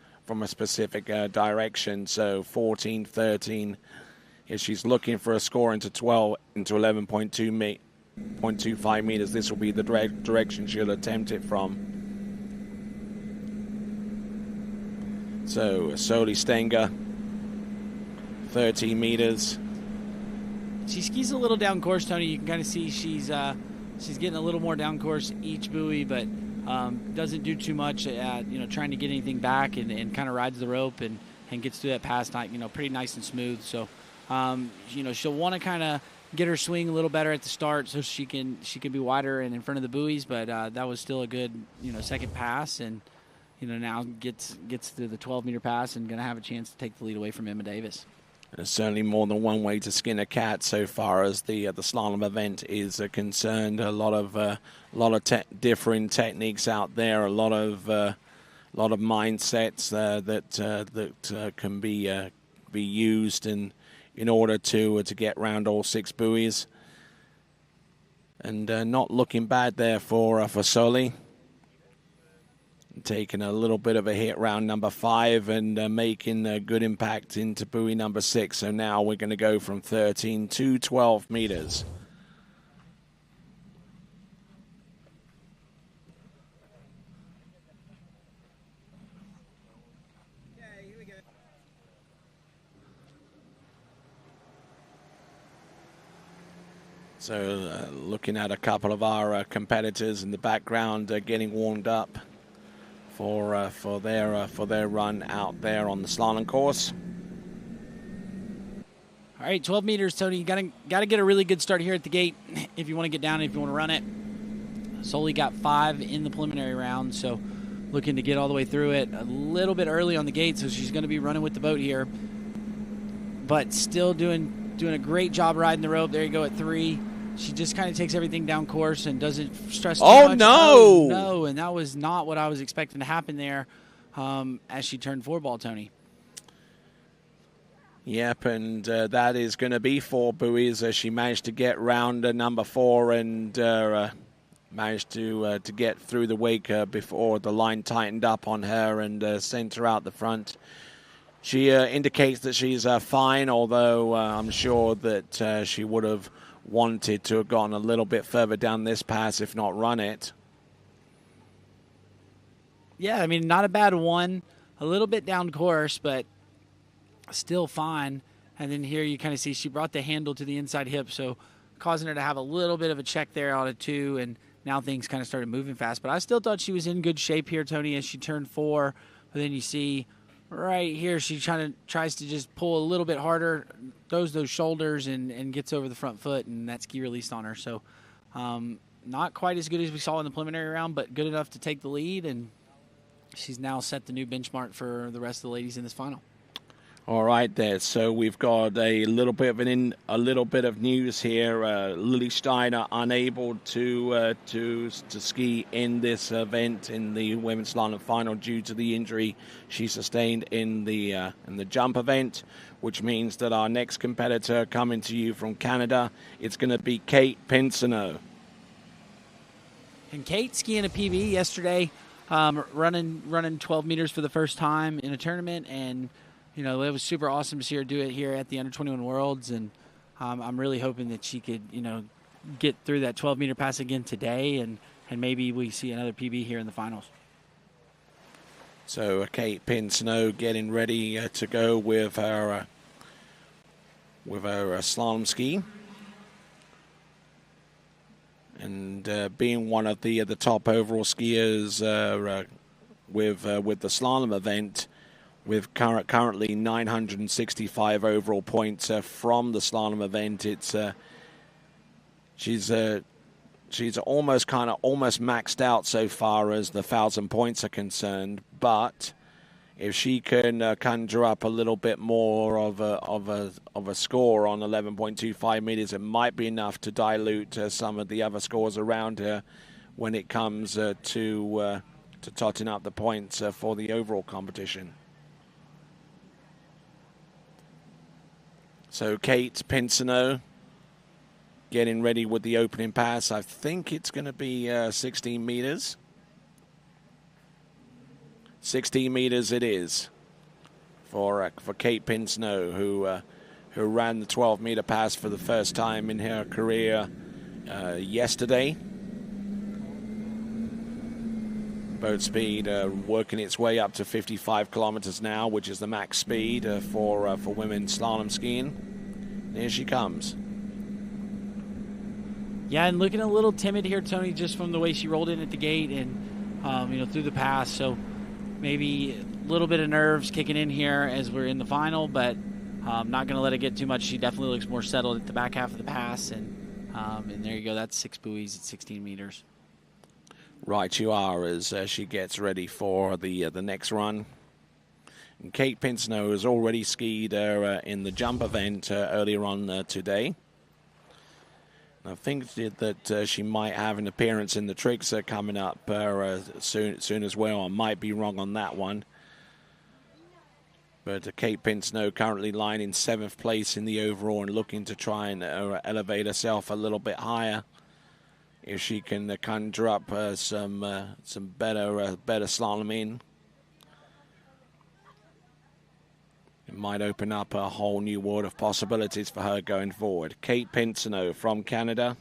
specific direction. So 14, 13, if she's looking for a score into 11.25 meters, this will be the direction she'll attempt it from. So Soli Stenger, 13 meters. She skis a little down course, Tony. You can kind of see she's getting a little more down course each buoy, but doesn't do too much at trying to get anything back, and kind of rides the rope and gets through that pass, pretty nice and smooth. So she'll want to kind of get her swing a little better at the start so she can be wider and in front of the buoys, but that was still a good second pass, and now gets through the 12-meter pass and going to have a chance to take the lead away from Emma Davis. There's certainly more than one way to skin a cat so far as the slalom event is concerned. A lot of different techniques out there. A lot of mindsets that can be used in order to get round all 6 buoys. And not looking bad there for Soli. Taking a little bit of a hit round number 5 and making a good impact into buoy number 6. So now we're going to go from 13 to 12 meters. So looking at a couple of our competitors in the background getting warmed up for their run out there on the slalom course. All right, 12 meters, Tony. You gotta get a really good start here at the gate if you want to get down, if you want to run it. Soli got 5 in the preliminary round, so looking to get all the way through it a little bit early on the gate, so she's going to be running with the boat here, but still doing a great job riding the rope. There you go at 3. She just kind of takes everything down course and doesn't stress too much. No! Oh, no, and that was not what I was expecting to happen there as she turned 4-ball, Tony. Yep, and that is going to be 4 buoys as she managed to get round number 4 and managed to get through the wake before the line tightened up on her and sent her out the front. She indicates that she's fine, although I'm sure that she would have wanted to have gone a little bit further down this pass, if not run it. Yeah, I mean, not a bad one. A little bit down course, but still fine. And then here you kind of see she brought the handle to the inside hip, so causing her to have a little bit of a check there out of 2, and now things kind of started moving fast. But I still thought she was in good shape here, Tony, as she turned 4. But then you see right here she tries to just pull a little bit harder, throws those shoulders, and gets over the front foot, and that ski released on her. So not quite as good as we saw in the preliminary round, but good enough to take the lead, and she's now set the new benchmark for the rest of the ladies in this final. All right, there. So we've got a little bit of news here. Lily Steiner unable to ski in this event in the women's slalom final due to the injury she sustained in the jump event, which means that our next competitor coming to you from Canada, it's going to be Kate Pinsonneau. And Kate skiing a PB yesterday, running 12 meters for the first time in a tournament, and it was super awesome to see her do it here at the Under-21 Worlds, and I'm really hoping that she could get through that 12-meter pass again today, and maybe we see another PB here in the finals. So Kate Pinsnow getting ready to go with her slalom ski. And being one of the top overall skiers with the slalom event, with currently 965 overall points from the slalom event, it's she's almost maxed out so far as the 1,000 points are concerned. But if she can conjure up a little bit more of a score on 11.25 meters, it might be enough to dilute some of the other scores around her when it comes to totting up the points for the overall competition. So Kate Pinsnow getting ready with the opening pass. I think it's going to be 16 meters. 16 meters it is for Kate Pinsnow, who ran the 12-meter pass for the first time in her career yesterday. Boat speed working its way up to 55 kilometers an hour, which is the max speed for women's slalom skiing. Here she comes. Yeah, and looking a little timid here, Tony, just from the way she rolled in at the gate and through the pass. So maybe a little bit of nerves kicking in here as we're in the final, but not going to let it get too much. She definitely looks more settled at the back half of the pass, and there you go. That's 6 buoys at 16 meters. Right you are, as she gets ready for the next run. And Kate Pinsnow has already skied in the jump event earlier on today. I think that she might have an appearance in the tricks coming up soon as well. I might be wrong on that one. But Kate Pinsnow currently lying in 7th place in the overall and looking to try and elevate herself a little bit higher. If she can conjure up some better slalom in, it might open up a whole new world of possibilities for her going forward. Kate Pinsnow from Canada.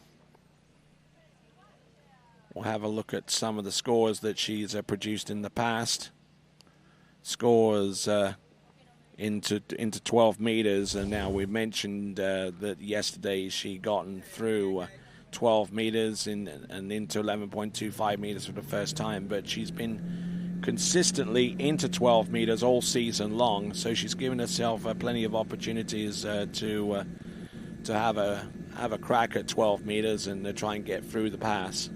We'll have a look at some of the scores that she's produced in the past. Scores into 12 meters, and now we mentioned that yesterday she gotten through 12 meters and into 11.25 meters for the first time, but she's been consistently into 12 meters all season long, so she's given herself plenty of opportunities to have a crack at 12 meters and try and get through the pass.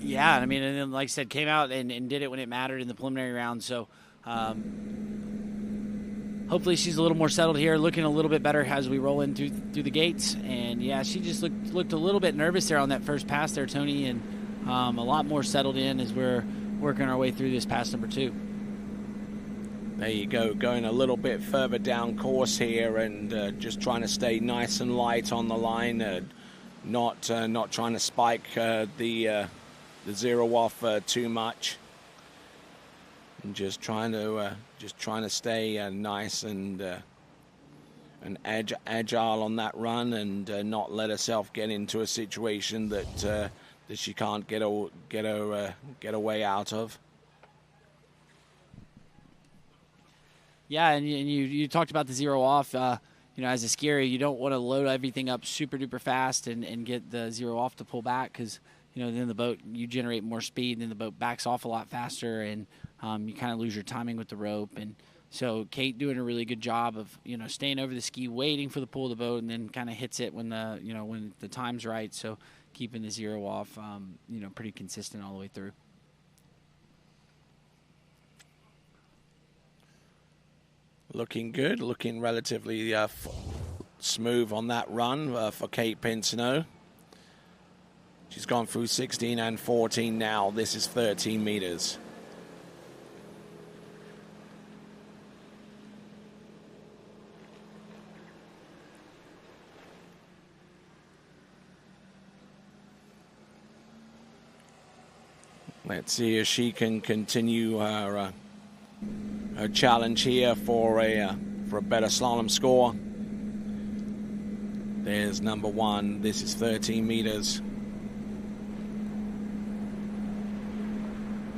Yeah, I mean, and then, like I said, came out and did it when it mattered in the preliminary round. So hopefully she's a little more settled here, looking a little bit better as we roll in through the gates. And, yeah, she just looked a little bit nervous there on that first pass there, Tony, and a lot more settled in as we're working our way through this pass number 2. There you go, going a little bit further down course here and just trying to stay nice and light on the line, not trying to spike the zero off too much, and just trying to stay nice and agile on that run, and not let herself get into a situation that she can't get a way out of. Yeah, and you talked about the zero off. As a skier, you don't want to load everything up super duper fast and get the zero off to pull back, because then the boat, you generate more speed, and then the boat backs off a lot faster, and you kind of lose your timing with the rope. And so Kate doing a really good job of staying over the ski, waiting for the pull of the boat, and then kind of hits it when the time's right. So keeping the zero off, pretty consistent all the way through. Looking good, looking relatively smooth on that run for Kate Pinsnow. She's gone through 16 and 14 now. This is 13 meters. Let's see if she can continue her challenge here for a better slalom score. There's number 1. This is 13 meters.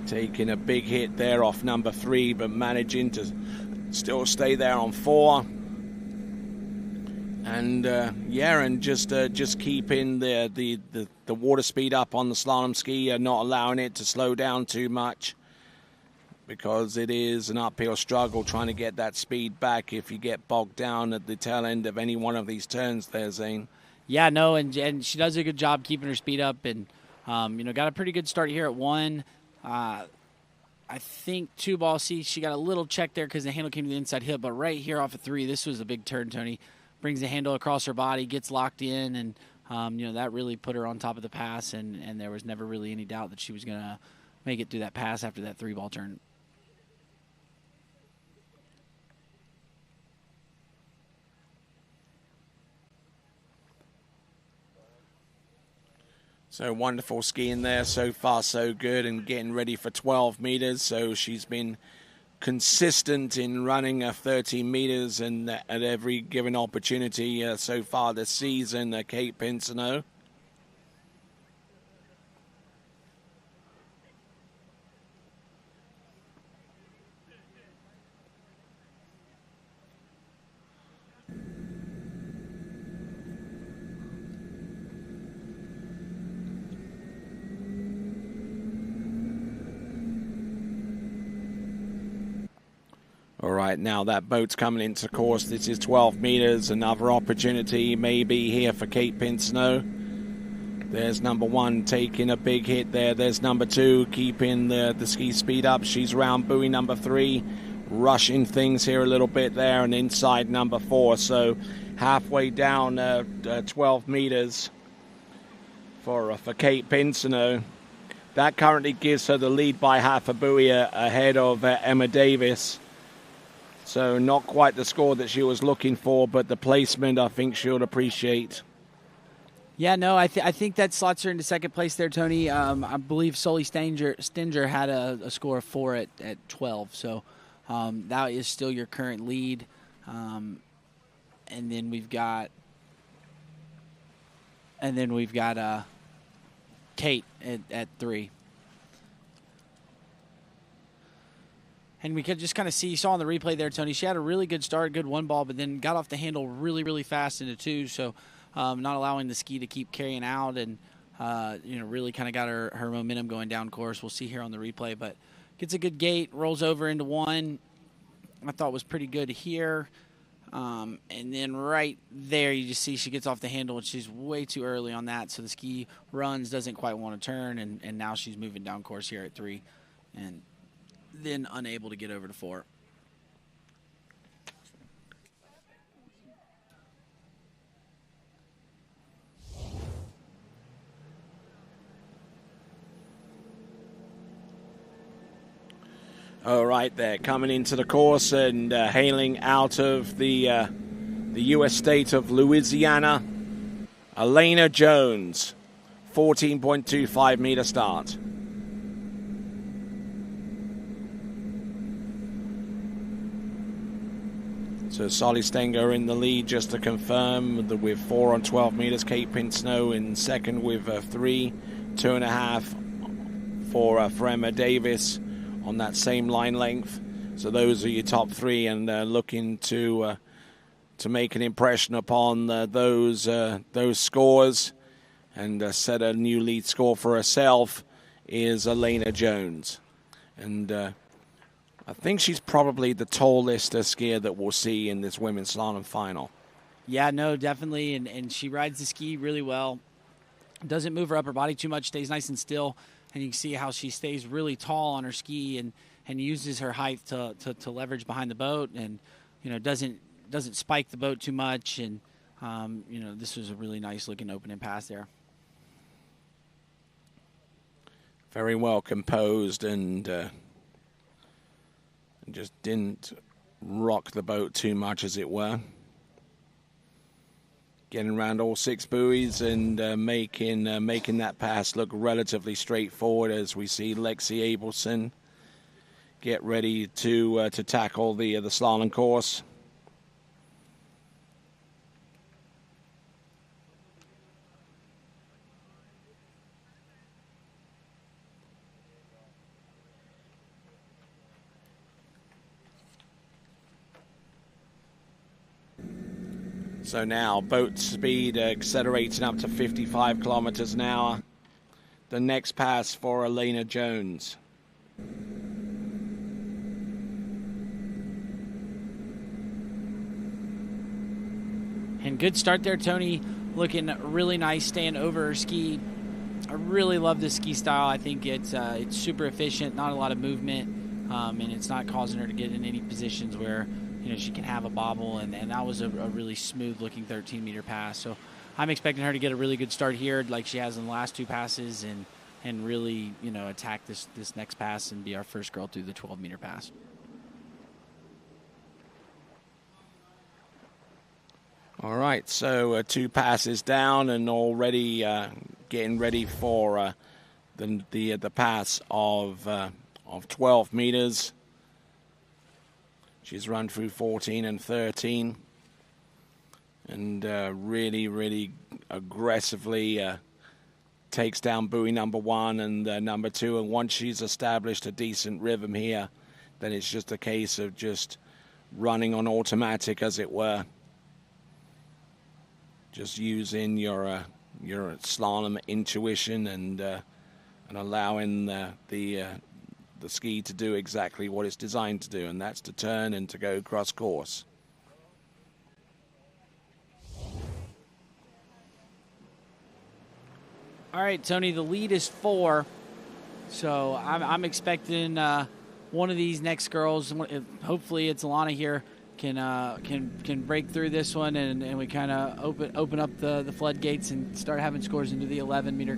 Taking a big hit there off number 3, but managing to still stay there on 4. And and just keeping the water speed up on the slalom ski, not allowing it to slow down too much, because it is an uphill struggle trying to get that speed back if you get bogged down at the tail end of any one of these turns there, Zane. Yeah, no, and she does a good job keeping her speed up, and got a pretty good start here at 1. I think 2 ball C, she got a little check there because the handle came to the inside hip, but right here off of 3, this was a big turn, Tony. Brings the handle across her body, gets locked in, and that really put her on top of the pass, and there was never really any doubt that she was going to make it through that pass after that 3 ball turn. So wonderful skiing there. So far, so good, and getting ready for 12 meters. So she's been consistent in running 13 meters and at every given opportunity so far this season, Kate Pinsino. All right, now that boat's coming into course. This is 12 meters. Another opportunity maybe here for Kate Pinsino. There's number 1 taking a big hit there. There's number 2 keeping the ski speed up. She's round buoy number 3, rushing things here a little bit there, and inside number 4. So halfway down 12 meters for Kate Pinsino. That currently gives her the lead by half a buoy ahead of Emma Davis. So not quite the score that she was looking for, but the placement I think she'll appreciate. Yeah, no, I think that slots her into second place there, Tony. I believe Sully Stinger had a score of 4 at 12, so that is still your current lead. And then we've got Kate at 3. And we could just kind of see, you saw on the replay there, Tony, she had a really good start, good 1 ball, but then got off the handle really, really fast into 2, so not allowing the ski to keep carrying out, and really kind of got her momentum going down course. We'll see here on the replay, but gets a good gate, rolls over into 1. I thought was pretty good here. And then right there, you just see she gets off the handle, and she's way too early on that, so the ski runs, doesn't quite want to turn, and now she's moving down course here at 3. And then unable to get over to 4. All right, there, coming into the course and hailing out of the U.S. state of Louisiana, Elena Jones, 14.25 meter start. So Solly Stenger in the lead, just to confirm, with 4 on 12 meters. Kate Pinsino in second with 3, 2.5 for Emma Davis on that same line length. So those are your top 3, and looking to make an impression upon those scores and set a new lead score for herself is Elena Jones. And I think she's probably the tallest skier that we'll see in this women's slalom final. Yeah, no, definitely, and she rides the ski really well. Doesn't move her upper body too much, stays nice and still, and you can see how she stays really tall on her ski and uses her height to leverage behind the boat, and doesn't spike the boat too much, and this was a really nice looking opening pass there. Very well composed, and just didn't rock the boat too much, as it were. Getting around all 6 buoys and making that pass look relatively straightforward as we see Lexi Abelson get ready to tackle the slalom course. So now boat speed accelerating up to 55 kilometers an hour. The next pass for Elena Jones. And good start there, Tony. Looking really nice, staying over her ski. I really love this ski style. I think it's super efficient, not a lot of movement, and it's not causing her to get in any positions where she can have a bobble, and that was a really smooth-looking 13-meter pass. So I'm expecting her to get a really good start here like she has in the last 2 passes and really, attack this next pass and be our first girl through the 12-meter pass. All right, so 2 passes down and already getting ready for the pass of 12 meters. She's run through 14 and 13 and really, really aggressively takes down buoy number 1 and number 2. And once she's established a decent rhythm here, then it's just a case of just running on automatic, as it were. Just using your slalom intuition and allowing the ski to do exactly what it's designed to do, and that's to turn and to go cross course. All right, Tony, the lead is 4, so I'm expecting one of these next girls, hopefully it's Alana here, can break through this one, and we kind of open up the floodgates and start having scores into the 11 meter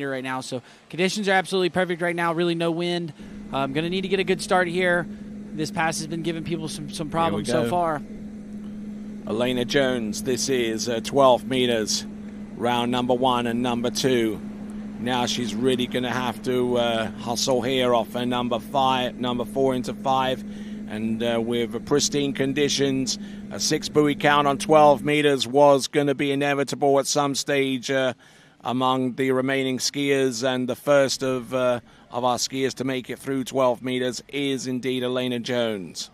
right now. So conditions are absolutely perfect right now. Really no wind. I'm going to need to get a good start here. This pass has been giving people some problems so far. Elena Jones, this is 12 meters, round number 1 and number 2. Now she's really going to have to hustle here off her number 4 into 5. And with pristine conditions, a 6 buoy count on 12 meters was going to be inevitable at some stage among the remaining skiers. And the first of our skiers to make it through 12 meters is indeed Elena Jones.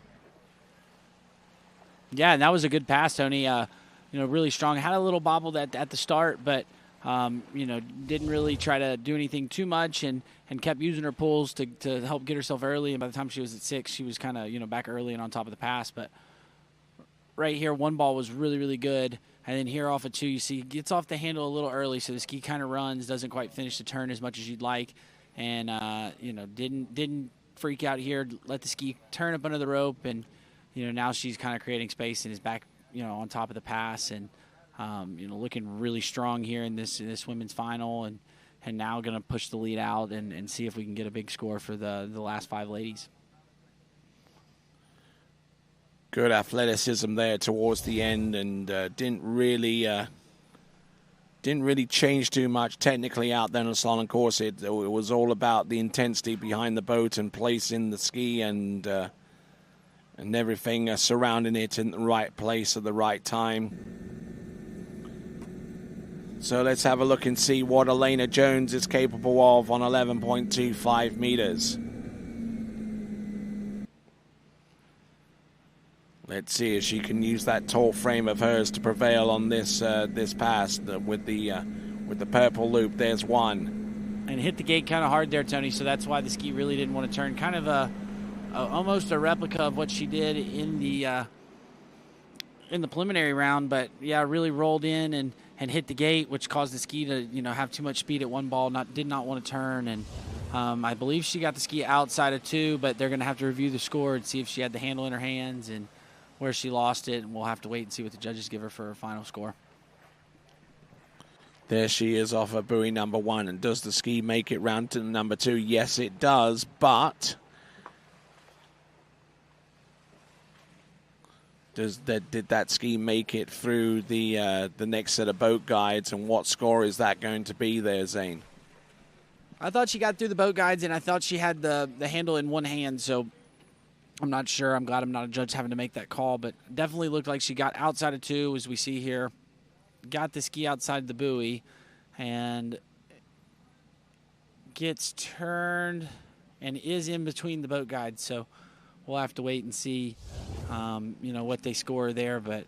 Yeah, and that was a good pass, Tony. Really strong. Had a little bobble at the start, but didn't really try to do anything too much and kept using her pulls to help get herself early. And by the time she was at 6, she was kind of, back early and on top of the pass. But right here, 1 ball was really, really good. And then here off of 2, you see, gets off the handle a little early, so the ski kind of runs, doesn't quite finish the turn as much as you'd like. And, didn't freak out here, let the ski turn up under the rope. And, now she's kind of creating space and is back, on top of the pass. And, looking really strong here in this women's final, and now going to push the lead out and see if we can get a big score for the last 5 ladies. Good athleticism there towards the end, and didn't really change too much technically out there on the slalom course. It was all about the intensity behind the boat and placing the ski and everything surrounding it in the right place at the right time. So let's have a look and see what Elena Jones is capable of on 11.25 meters. Let's see if she can use that tall frame of hers to prevail on this pass with the purple loop. There's 1. And hit the gate kind of hard there, Tony, so that's why the ski really didn't want to turn. Kind of almost a replica of what she did in the preliminary round, but yeah, really rolled in and hit the gate, which caused the ski to have too much speed at 1 ball. Did not want to turn, and I believe she got the ski outside of 2, but they're going to have to review the score and see if she had the handle in her hands and where she lost it, and we'll have to wait and see what the judges give her for her final score. There she is off of buoy number 1, and does the ski make it round to number 2? Yes, it does, but Did that ski make it through the next set of boat guides, and what score is that going to be there, Zane? I thought she got through the boat guides, and I thought she had the handle in one hand, so I'm not sure. I'm glad I'm not a judge having to make that call, but definitely looked like she got outside of 2, as we see here. Got the ski outside the buoy, and gets turned and is in between the boat guides, so we'll have to wait and see, what they score there, but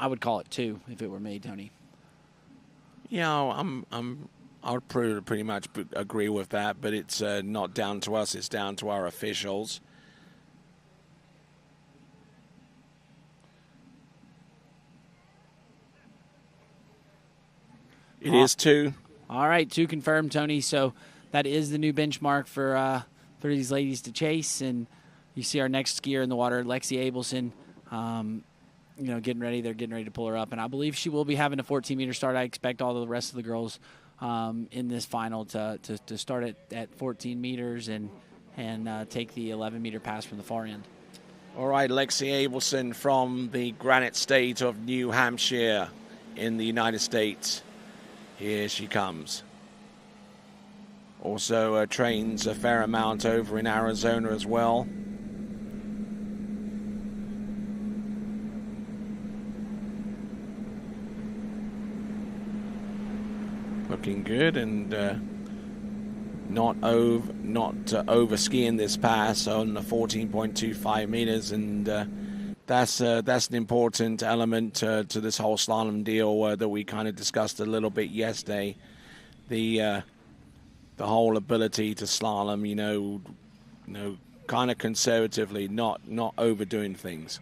I would call it 2 if it were me, Tony. Yeah, I would pretty much agree with that, but it's not down to us. It's down to our officials. It is 2. All right, 2 confirmed, Tony. So that is the new benchmark for these ladies to chase. And you see our next skier in the water, Lexi Abelson, getting ready. They're getting ready to pull her up. And I believe she will be having a 14-meter start. I expect all the rest of the girls in this final to start at 14 meters and take the 11-meter pass from the far end. All right, Lexi Abelson from the Granite State of New Hampshire in the United States. Here she comes. Also trains a fair amount over in Arizona as well. Looking good, and not over skiing this pass on the 14.25 meters, and that's an important element to this whole slalom deal that we kind of discussed a little bit yesterday. The whole ability to slalom, kind of conservatively, not overdoing things.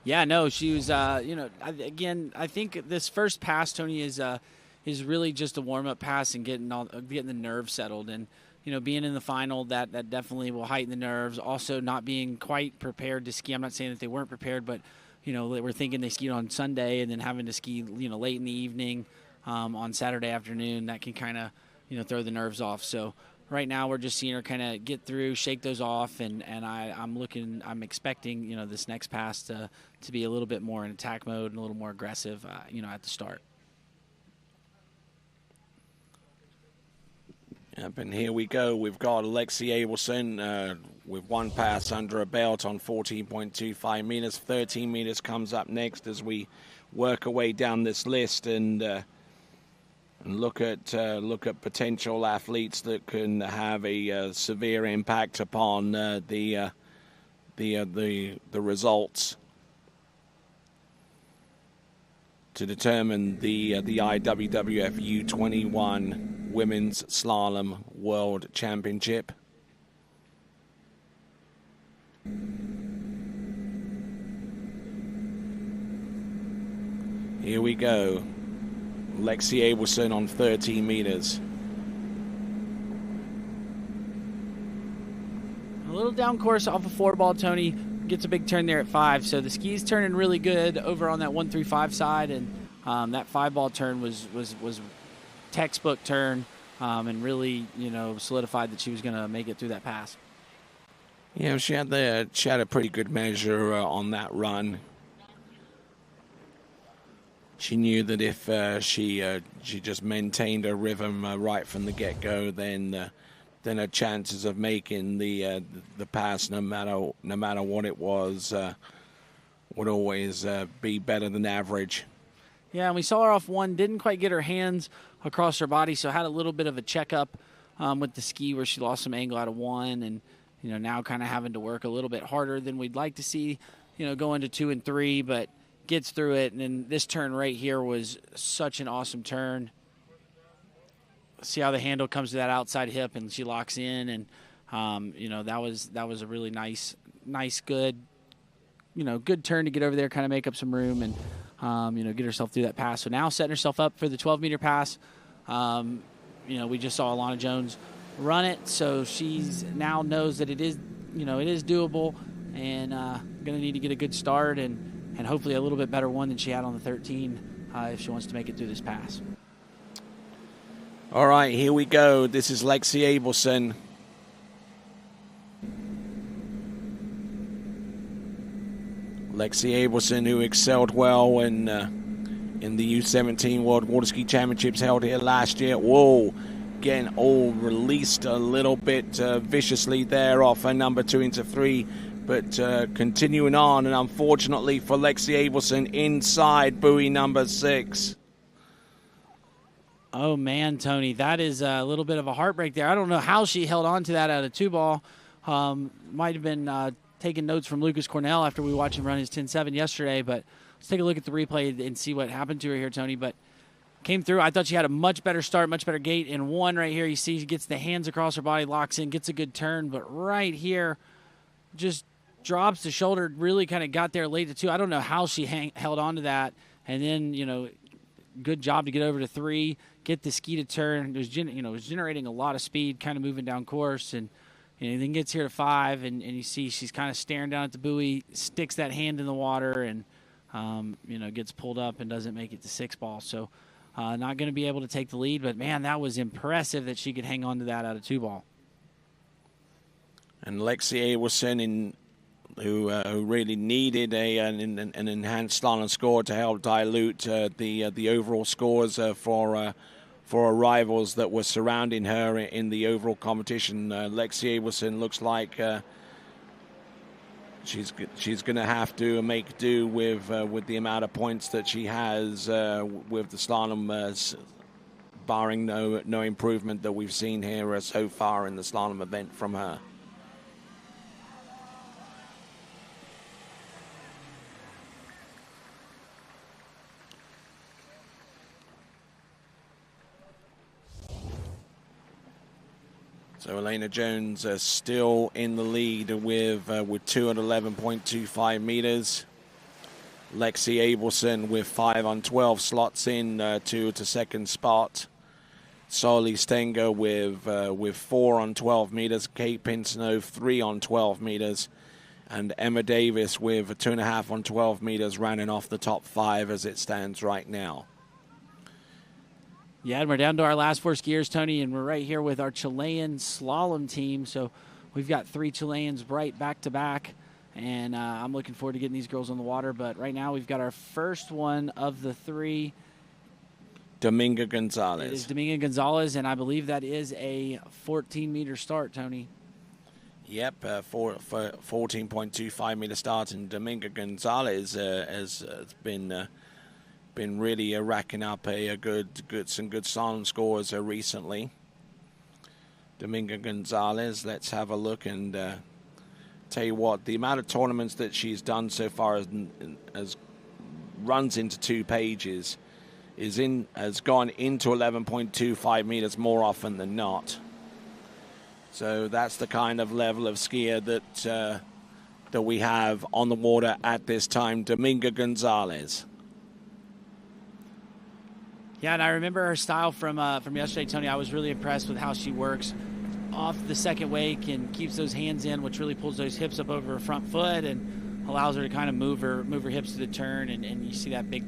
Yeah, no, she was. Again, I think this first pass, Tony, is really just a warm-up pass and getting the nerves settled, and being in the final, that definitely will heighten the nerves. Also, not being quite prepared to ski. I'm not saying that they weren't prepared, but they were thinking they skied on Sunday and then having to ski late in the evening on Saturday afternoon. That can kind of throw the nerves off. So right now we're just seeing her kind of get through, shake those off, and I'm expecting this next pass to be a little bit more in attack mode and a little more aggressive at the start. Yep, and here we go. We've got Lexi Abelson with one pass under her belt on 14.25 meters. 13 meters comes up next as we work our way down this list and look at potential athletes that can have a severe impact upon the results to determine the IWWF U21 Women's Slalom World Championship. Here we go. Lexi Abelson on 13 meters. A little down course off a 4-ball, Tony. Gets a big turn there at 5. So the ski's turning really good over on that 135 side, and that 5-ball turn was textbook turn, and really solidified that she was going to make it through that pass. Yeah, she had a pretty good measure on that run. She knew that if she just maintained her rhythm right from the get-go, then her chances of making the pass, no matter what it was, would always be better than average. Yeah, and we saw her off 1, didn't quite get her hands across her body, so had a little bit of a checkup with the ski where she lost some angle out of 1, and now kind of having to work a little bit harder than we'd like to see, go into 2 and 3, but gets through it. And then this turn right here was such an awesome turn. See how the handle comes to that outside hip and she locks in, and that was a really nice good turn to get over there, kind of make up some room and get herself through that pass. So now setting herself up for the 12-meter pass. We just saw Alana Jones run it, so she's now knows that it is doable, and going to need to get a good start and hopefully a little bit better one than she had on the 13 if she wants to make it through this pass. All right, here we go. This is Lexi Abelson. Lexi Abelson, who excelled well in the U17 World Water Ski Championships held here last year. Whoa, getting all released a little bit viciously there off her number 2 into 3, but continuing on, and unfortunately for Lexi Abelson, inside buoy number 6. Oh, man, Tony, that is a little bit of a heartbreak there. I don't know how she held on to that out of 2-ball. Might have been taking notes from Lucas Cornell after we watched him run his 10.7 yesterday, but let's take a look at the replay and see what happened to her here, Tony. But came through. I thought she had a much better start, much better gait. In 1 right here, you see she gets the hands across her body, locks in, gets a good turn. But right here, just drops the shoulder, really kind of got there late to 2. I don't know how she held on to that. And then, good job to get over to 3, get the ski to turn. It was, was generating a lot of speed, kind of moving down course. And then gets here to 5, and you see she's kind of staring down at the buoy, sticks that hand in the water, and, gets pulled up and doesn't make it to 6-ball. So not going to be able to take the lead, but, man, that was impressive that she could hang on to that out of 2-ball. And Lexi Abelson, who really needed an enhanced slalom score to help dilute the overall scores for her rivals that were surrounding her in the overall competition. Lexi Abelson looks like she's going to have to make do with the amount of points that she has with the slalom, barring no improvement that we've seen here so far in the slalom event from her. So Elena Jones still in the lead with 211.25 meters. Lexi Abelson with 5 on 12 slots in to second spot. Soli Stenga with 4 on 12 meters. Kate Pinsnow 3 on 12 meters. And Emma Davis with 2.5 on 12 meters, running off the top 5 as it stands right now. Yeah, and we're down to our last 4 skiers, Tony, and we're right here with our Chilean slalom team. So we've got 3 Chileans right back-to-back, and I'm looking forward to getting these girls on the water. But right now we've got our first one of the 3. Dominga Gonzalez. It is Dominga Gonzalez, and I believe that is a 14-meter start, Tony. Yep, for 14.25-meter start, and Dominga Gonzalez has been really racking up some good slalom scores recently. Dominga Gonzalez, let's have a look and tell you what, the amount of tournaments that she's done so far as runs into 2 pages has gone into 11.25 meters more often than not. So that's the kind of level of skier that we have on the water at this time. Dominga Gonzalez. Yeah, and I remember her style from yesterday, Tony. I was really impressed with how she works off the second wake and keeps those hands in, which really pulls those hips up over her front foot and allows her to kind of move her hips to the turn. And you see that big,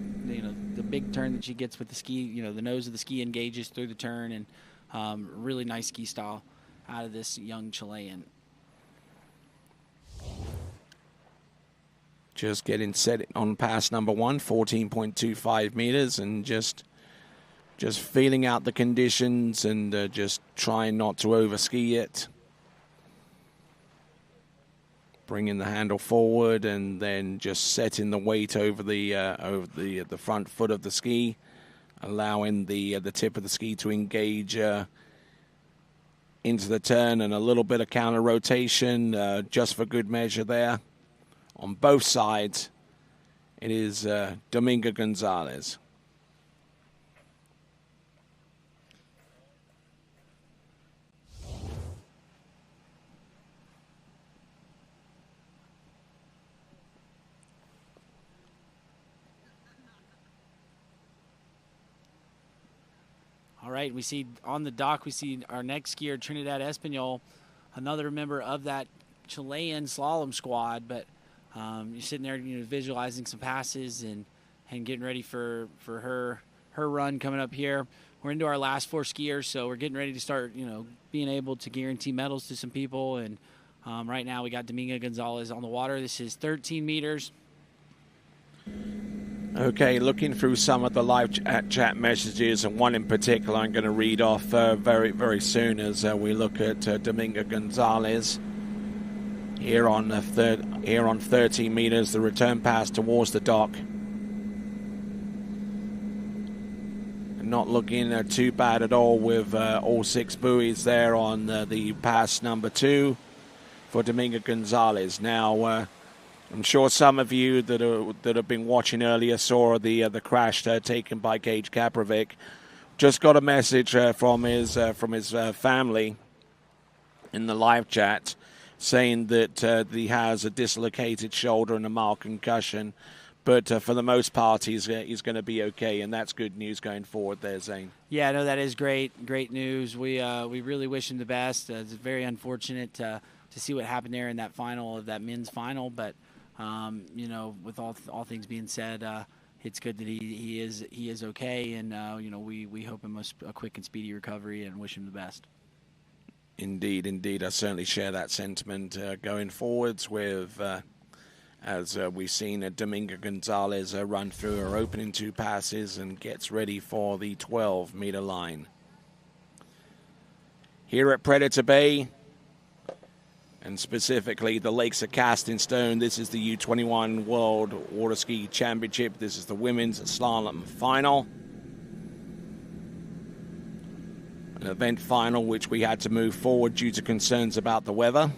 the big turn that she gets with the ski. The nose of the ski engages through the turn, and really nice ski style out of this young Chilean. Just getting set on pass number 1, 14.25 meters, and just feeling out the conditions and just trying not to overski it. Bringing the handle forward and then just setting the weight over the front foot of the ski, allowing the tip of the ski to engage into the turn, and a little bit of counter rotation just for good measure there. On both sides, it is Dominga Gonzalez. All right, we see on the dock, we see our next skier, Trinidad Espinol, another member of that Chilean slalom squad. But you're sitting there, visualizing some passes and getting ready for her run coming up here. We're into our last 4 skiers, so we're getting ready to start, being able to guarantee medals to some people. And right now we got Dominga Gonzalez on the water. This is 13 meters. Okay, looking through some of the live chat messages, and one in particular I'm going to read off very, very soon as we look at Dominga Gonzalez here on 13 meters, the return pass towards the dock. Not looking too bad at all with all 6 buoys there on the pass number 2 for Dominga Gonzalez. Now, I'm sure some of you that have been watching earlier saw the crash taken by Gage Kaprovic. Just got a message from his family in the live chat saying that he has a dislocated shoulder and a mild concussion, but for the most part he's going to be okay, and that's good news going forward there, Zane. Yeah, no, that is great news. We really wish him the best. It's very unfortunate to see what happened there in that final of that men's final, but with all things being said, it's good that he is okay, and we hope him a quick and speedy recovery and wish him the best. Indeed, I certainly share that sentiment going forwards with as we've seen Dominga Gonzalez run through her opening 2 passes and gets ready for the 12-meter line. Here at Predator Bay, and specifically the lakes of Casting Stone, this is the U21 World Water Ski Championship. This is the women's slalom final. An event final which we had to move forward due to concerns about the weather.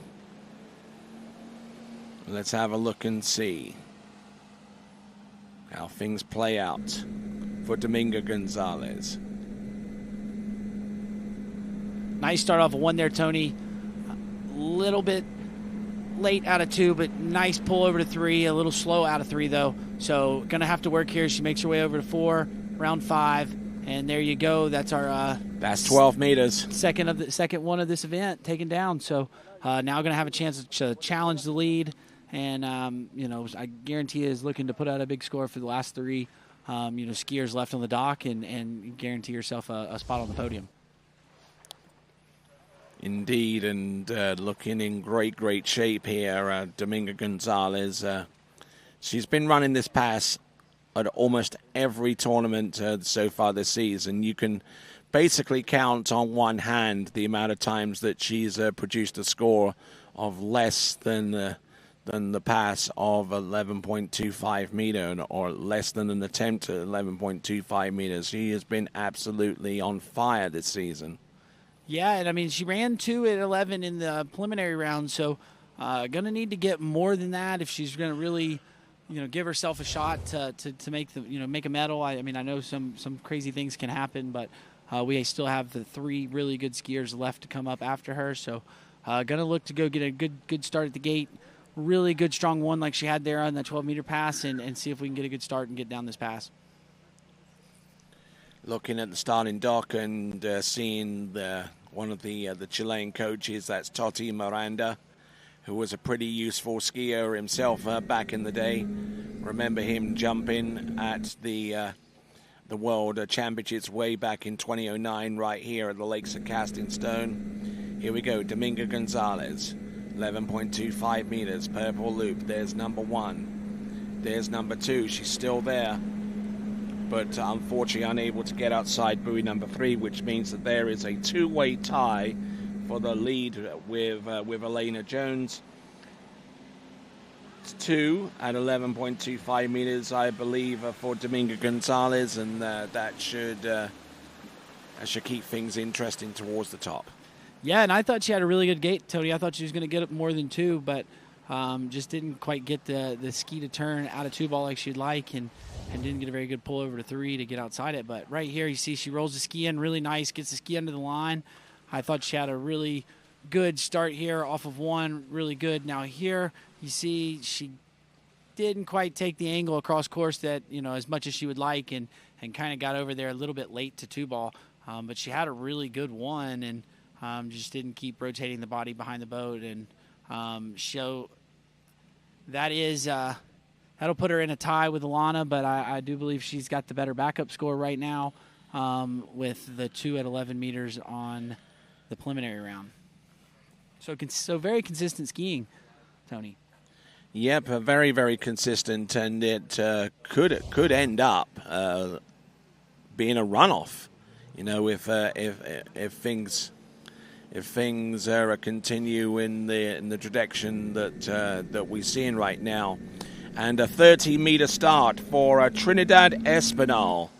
Let's have a look and see how things play out for Dominga Gonzalez. Nice start off of 1 there, Tony. Little bit late out of 2, but nice pull over to 3. A little slow out of 3 though, so gonna have to work here. She makes her way over to 4, round 5, and there you go. That's our that's 12 meters. Second one of this event taken down. So now gonna have a chance to challenge the lead, and I guarantee is looking to put out a big score for the last 3 skiers left on the dock, and guarantee yourself a spot on the podium. Indeed, and looking in great shape here, Dominga Gonzalez. She's been running this pass at almost every tournament so far this season. You can basically count on one hand the amount of times that she's produced a score of less than the pass of 11.25 meter, or less than an attempt at 11.25 meters. She has been absolutely on fire this season. Yeah, and I mean, she ran 2 at 11 in the preliminary round, so going to need to get more than that if she's going to really, give herself a shot to make make a medal. I mean, I know some crazy things can happen, but we still have the 3 really good skiers left to come up after her, so going to look to go get a good start at the gate. Really good, strong one like she had there on that 12-meter pass, and see if we can get a good start and get down this pass. Looking at the starting dock and seeing one of the Chilean coaches, that's Totti Miranda, who was a pretty useful skier himself back in the day. Remember him jumping at the World Championships way back in 2009 right here at the Lakes of Casting Stone. Here we go, Dominga Gonzalez, 11.25 meters, purple loop. There's number 1. There's number 2. She's still there, but unfortunately unable to get outside buoy number 3, which means that there is a 2-way tie for the lead with Elena Jones. It's 2 at 11.25 meters, I believe, for Dominga Gonzalez, and that should keep things interesting towards the top. Yeah, and I thought she had a really good gait, Tony. I thought she was going to get up more than 2, but just didn't quite get the ski to turn out of 2 ball like she'd like, and didn't get a very good pull over to 3 to get outside it. But right here, you see she rolls the ski in really nice, gets the ski under the line. I thought she had a really good start here off of 1, really good. Now here, you see she didn't quite take the angle across course that, as much as she would like, and kind of got over there a little bit late to 2 ball. But she had a really good 1, and just didn't keep rotating the body behind the boat. And so that is... that'll put her in a tie with Alana, but I do believe she's got the better backup score right now with the 2 at 11 meters on the preliminary round. So very consistent skiing, Tony. Yep, very, very consistent, and it could end up being a runoff. You know, if things continue in the direction that we're seeing right now, and a 30-meter start for Trinidad Espinal.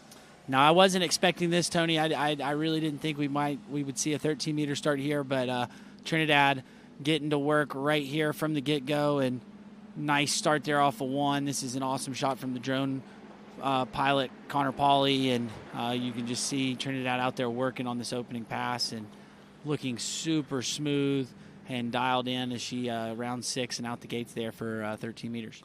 Now, I wasn't expecting this, Tony. I really didn't think we would see a 13-meter start here, but Trinidad getting to work right here from the get-go, and nice start there off of 1. This is an awesome shot from the drone pilot, Connor Pauly, and you can just see Trinidad out there working on this opening pass and looking super smooth and dialed in as she round 6 and out the gates there for 13 meters.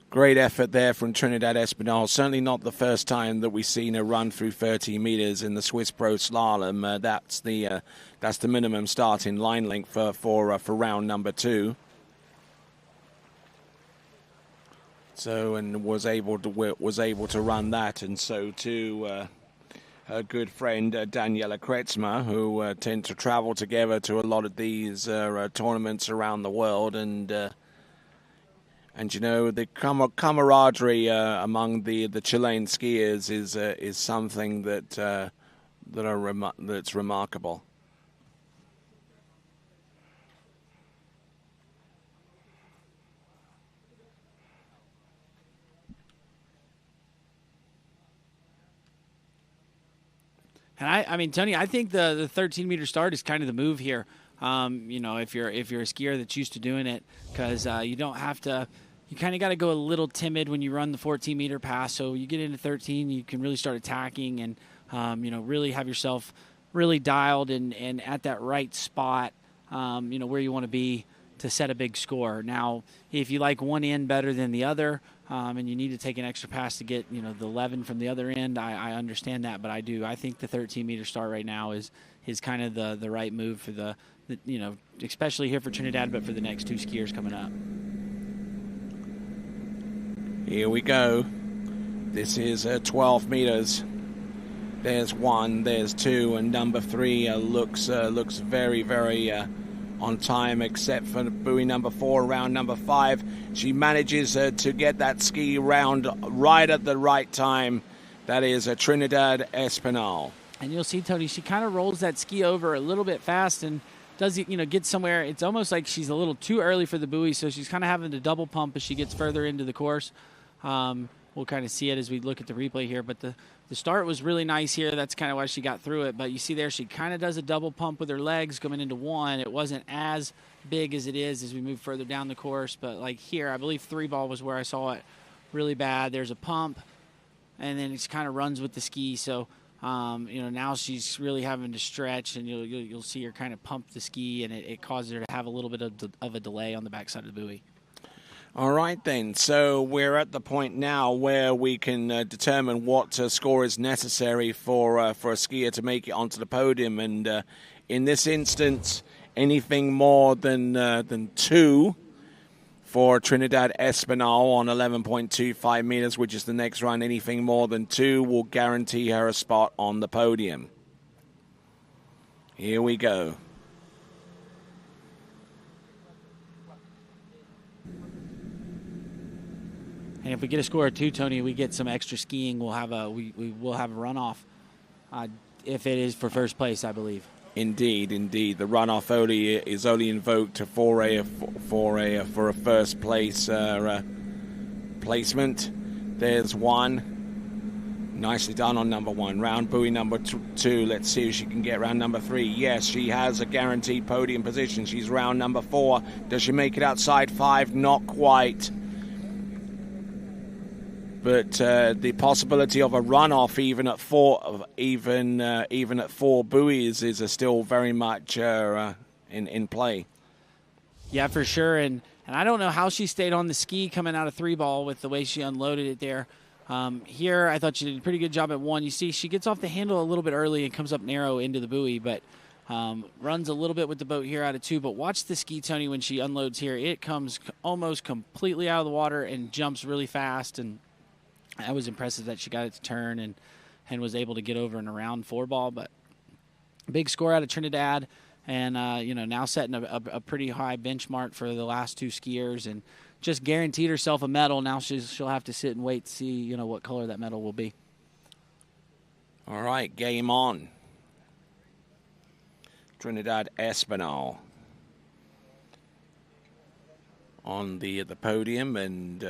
Great effort there from Trinidad Espinal. Certainly not the first time that we've seen her run through 30 meters in the Swiss Pro Slalom. That's the minimum starting line length for round number 2. So, and was able to run that, and so too her good friend Daniela Kretzmer, who tend to travel together to a lot of these tournaments around the world, and you know, the camaraderie among the Chilean skiers is something that's remarkable. And I mean, Tony, I think the 13-meter start is kind of the move here. You know, if you're a skier that's used to doing it, because you don't have to. You kind of got to go a little timid when you run the 14-meter pass. So you get into 13, you can really start attacking and you know, really have yourself really dialed and at that right spot. You know, where you want to be to set a big score. Now, if you like one end better than the other, and you need to take an extra pass to get, you know, the 11 from the other end, I understand that, but I think the 13-meter start right now is kind of the right move for the, you know, especially here for Trinidad, but for the next 2 skiers coming up. Here we go. This is 12 meters. There's 1, there's 2, and number 3 looks very, very on time, except for buoy number 4, round number 5. She manages to get that ski round right at the right time. That is Trinidad Espinal. And you'll see, Tony, she kind of rolls that ski over a little bit fast and does, you know, get somewhere. It's almost like she's a little too early for the buoy, so she's kind of having to double pump as she gets further into the course. We'll kind of see it as we look at the replay here, but the start was really nice here. That's kind of why she got through it. But you see there, she kind of does a double pump with her legs coming into 1. It wasn't as big as it is as we move further down the course. But like here, I believe 3 ball was where I saw it really bad. There's a pump, and then it kind of runs with the ski. So, you know, now she's really having to stretch, and you'll see her kind of pump the ski, and it causes her to have a little bit of a delay on the backside of the buoy. All right, then. So we're at the point now where we can determine what score is necessary for a skier to make it onto the podium. And in this instance, anything more than 2 for Trinidad Espinal on 11.25 meters, which is the next run. Anything more than 2 will guarantee her a spot on the podium. Here we go. And if we get a score of 2, Tony, we get some extra skiing. We'll have we will have a runoff, if it is for first place, I believe. Indeed. The runoff is only invoked for a first place placement. There's 1. Nicely done on number 1. Round buoy number 2. Let's see if she can get round number 3. Yes, she has a guaranteed podium position. She's round number 4. Does she make it outside 5? Not quite. But the possibility of a runoff even at 4 buoys is still very much in play. Yeah, for sure. And I don't know how she stayed on the ski coming out of 3 ball with the way she unloaded it there. Here, I thought she did a pretty good job at 1. You see, she gets off the handle a little bit early and comes up narrow into the buoy, but runs a little bit with the boat here out of 2. But watch the ski, Tony, when she unloads here. It comes almost completely out of the water and jumps really fast, and I was impressive that she got it to turn and was able to get over and around 4 ball. But big score out of Trinidad, and now setting a pretty high benchmark for the last two skiers, and just guaranteed herself a medal. Now she'll have to sit and wait to see what color that medal will be. All right, game on. Trinidad Espinal on the podium, and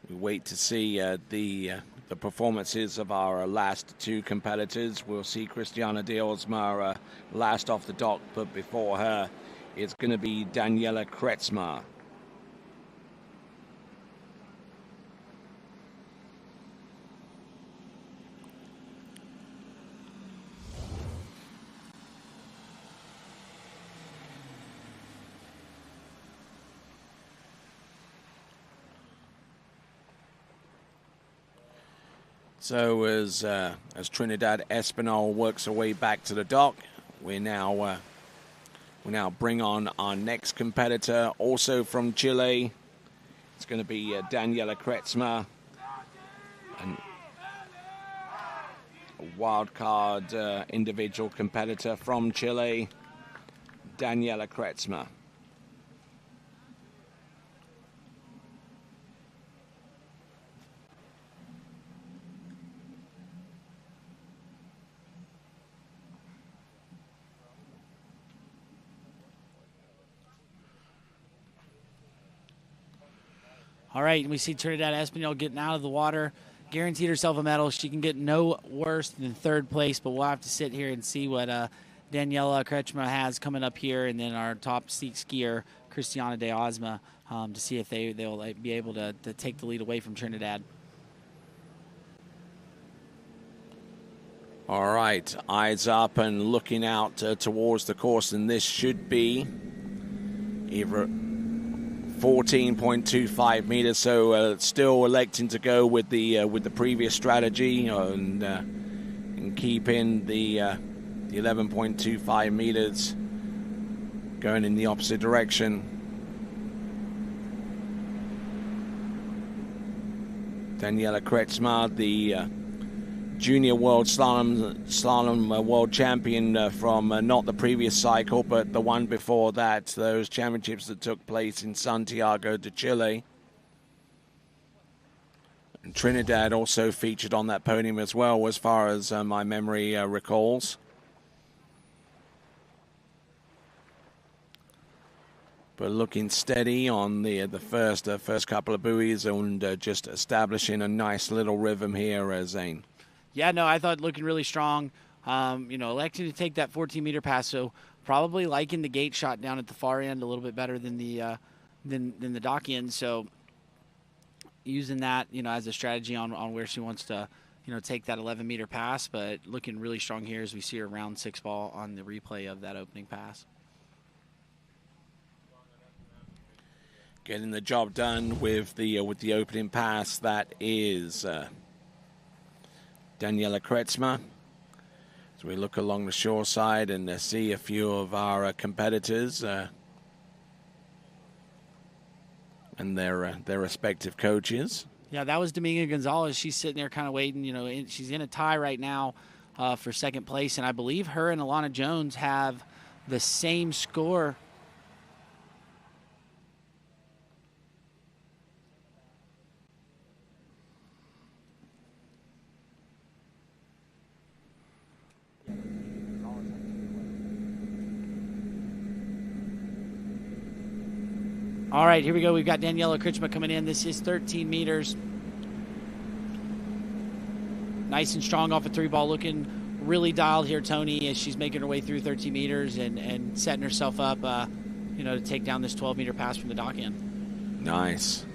we wait to see the performances of our last two competitors. We'll see Christiana de Osma last off the dock, but before her, it's going to be Daniela Kretzmer. So as Trinidad Espinal works her way back to the dock, we now bring on our next competitor, also from Chile. It's going to be Daniela Kretzmer, a wild card individual competitor from Chile, Daniela Kretzmer. All right, we see Trinidad Espinal getting out of the water, guaranteed herself a medal. She can get no worse than third place, but we'll have to sit here and see what Daniela Kretzmer has coming up here, and then our top skier, Christiana de Osma, to see if they'll be able to take the lead away from Trinidad. All right, eyes up and looking out towards the course, and this should be either 14.25 meters, so still electing to go with the previous strategy and keeping the 11.25 meters going in the opposite direction. Daniela Kretzmer, the junior world slalom world champion from not the previous cycle, but the one before that, those championships that took place in Santiago de Chile. And Trinidad also featured on that podium as well, as far as my memory recalls. But looking steady on the first couple of buoys, and just establishing a nice little rhythm here, Zane. Yeah, no, I thought looking really strong. Electing to take that 14-meter pass, so probably liking the gate shot down at the far end a little bit better than the dock end. So using that, as a strategy on where she wants to, take that 11-meter pass. But looking really strong here as we see her round 6 ball on the replay of that opening pass. Getting the job done with the opening pass. That is Daniela Kretzmer. As we look along the shore side and see a few of our competitors and their respective coaches. Yeah, that was Dominga Gonzalez. She's sitting there kind of waiting. She's in a tie right now for second place, and I believe her and Alana Jones have the same score. All right, here we go. We've got Daniela Kretzmer coming in. This is 13 meters. Nice and strong off a 3-ball. Looking really dialed here, Tony, as she's making her way through 13 meters and setting herself up, to take down this 12-meter pass from the dock end. Nice.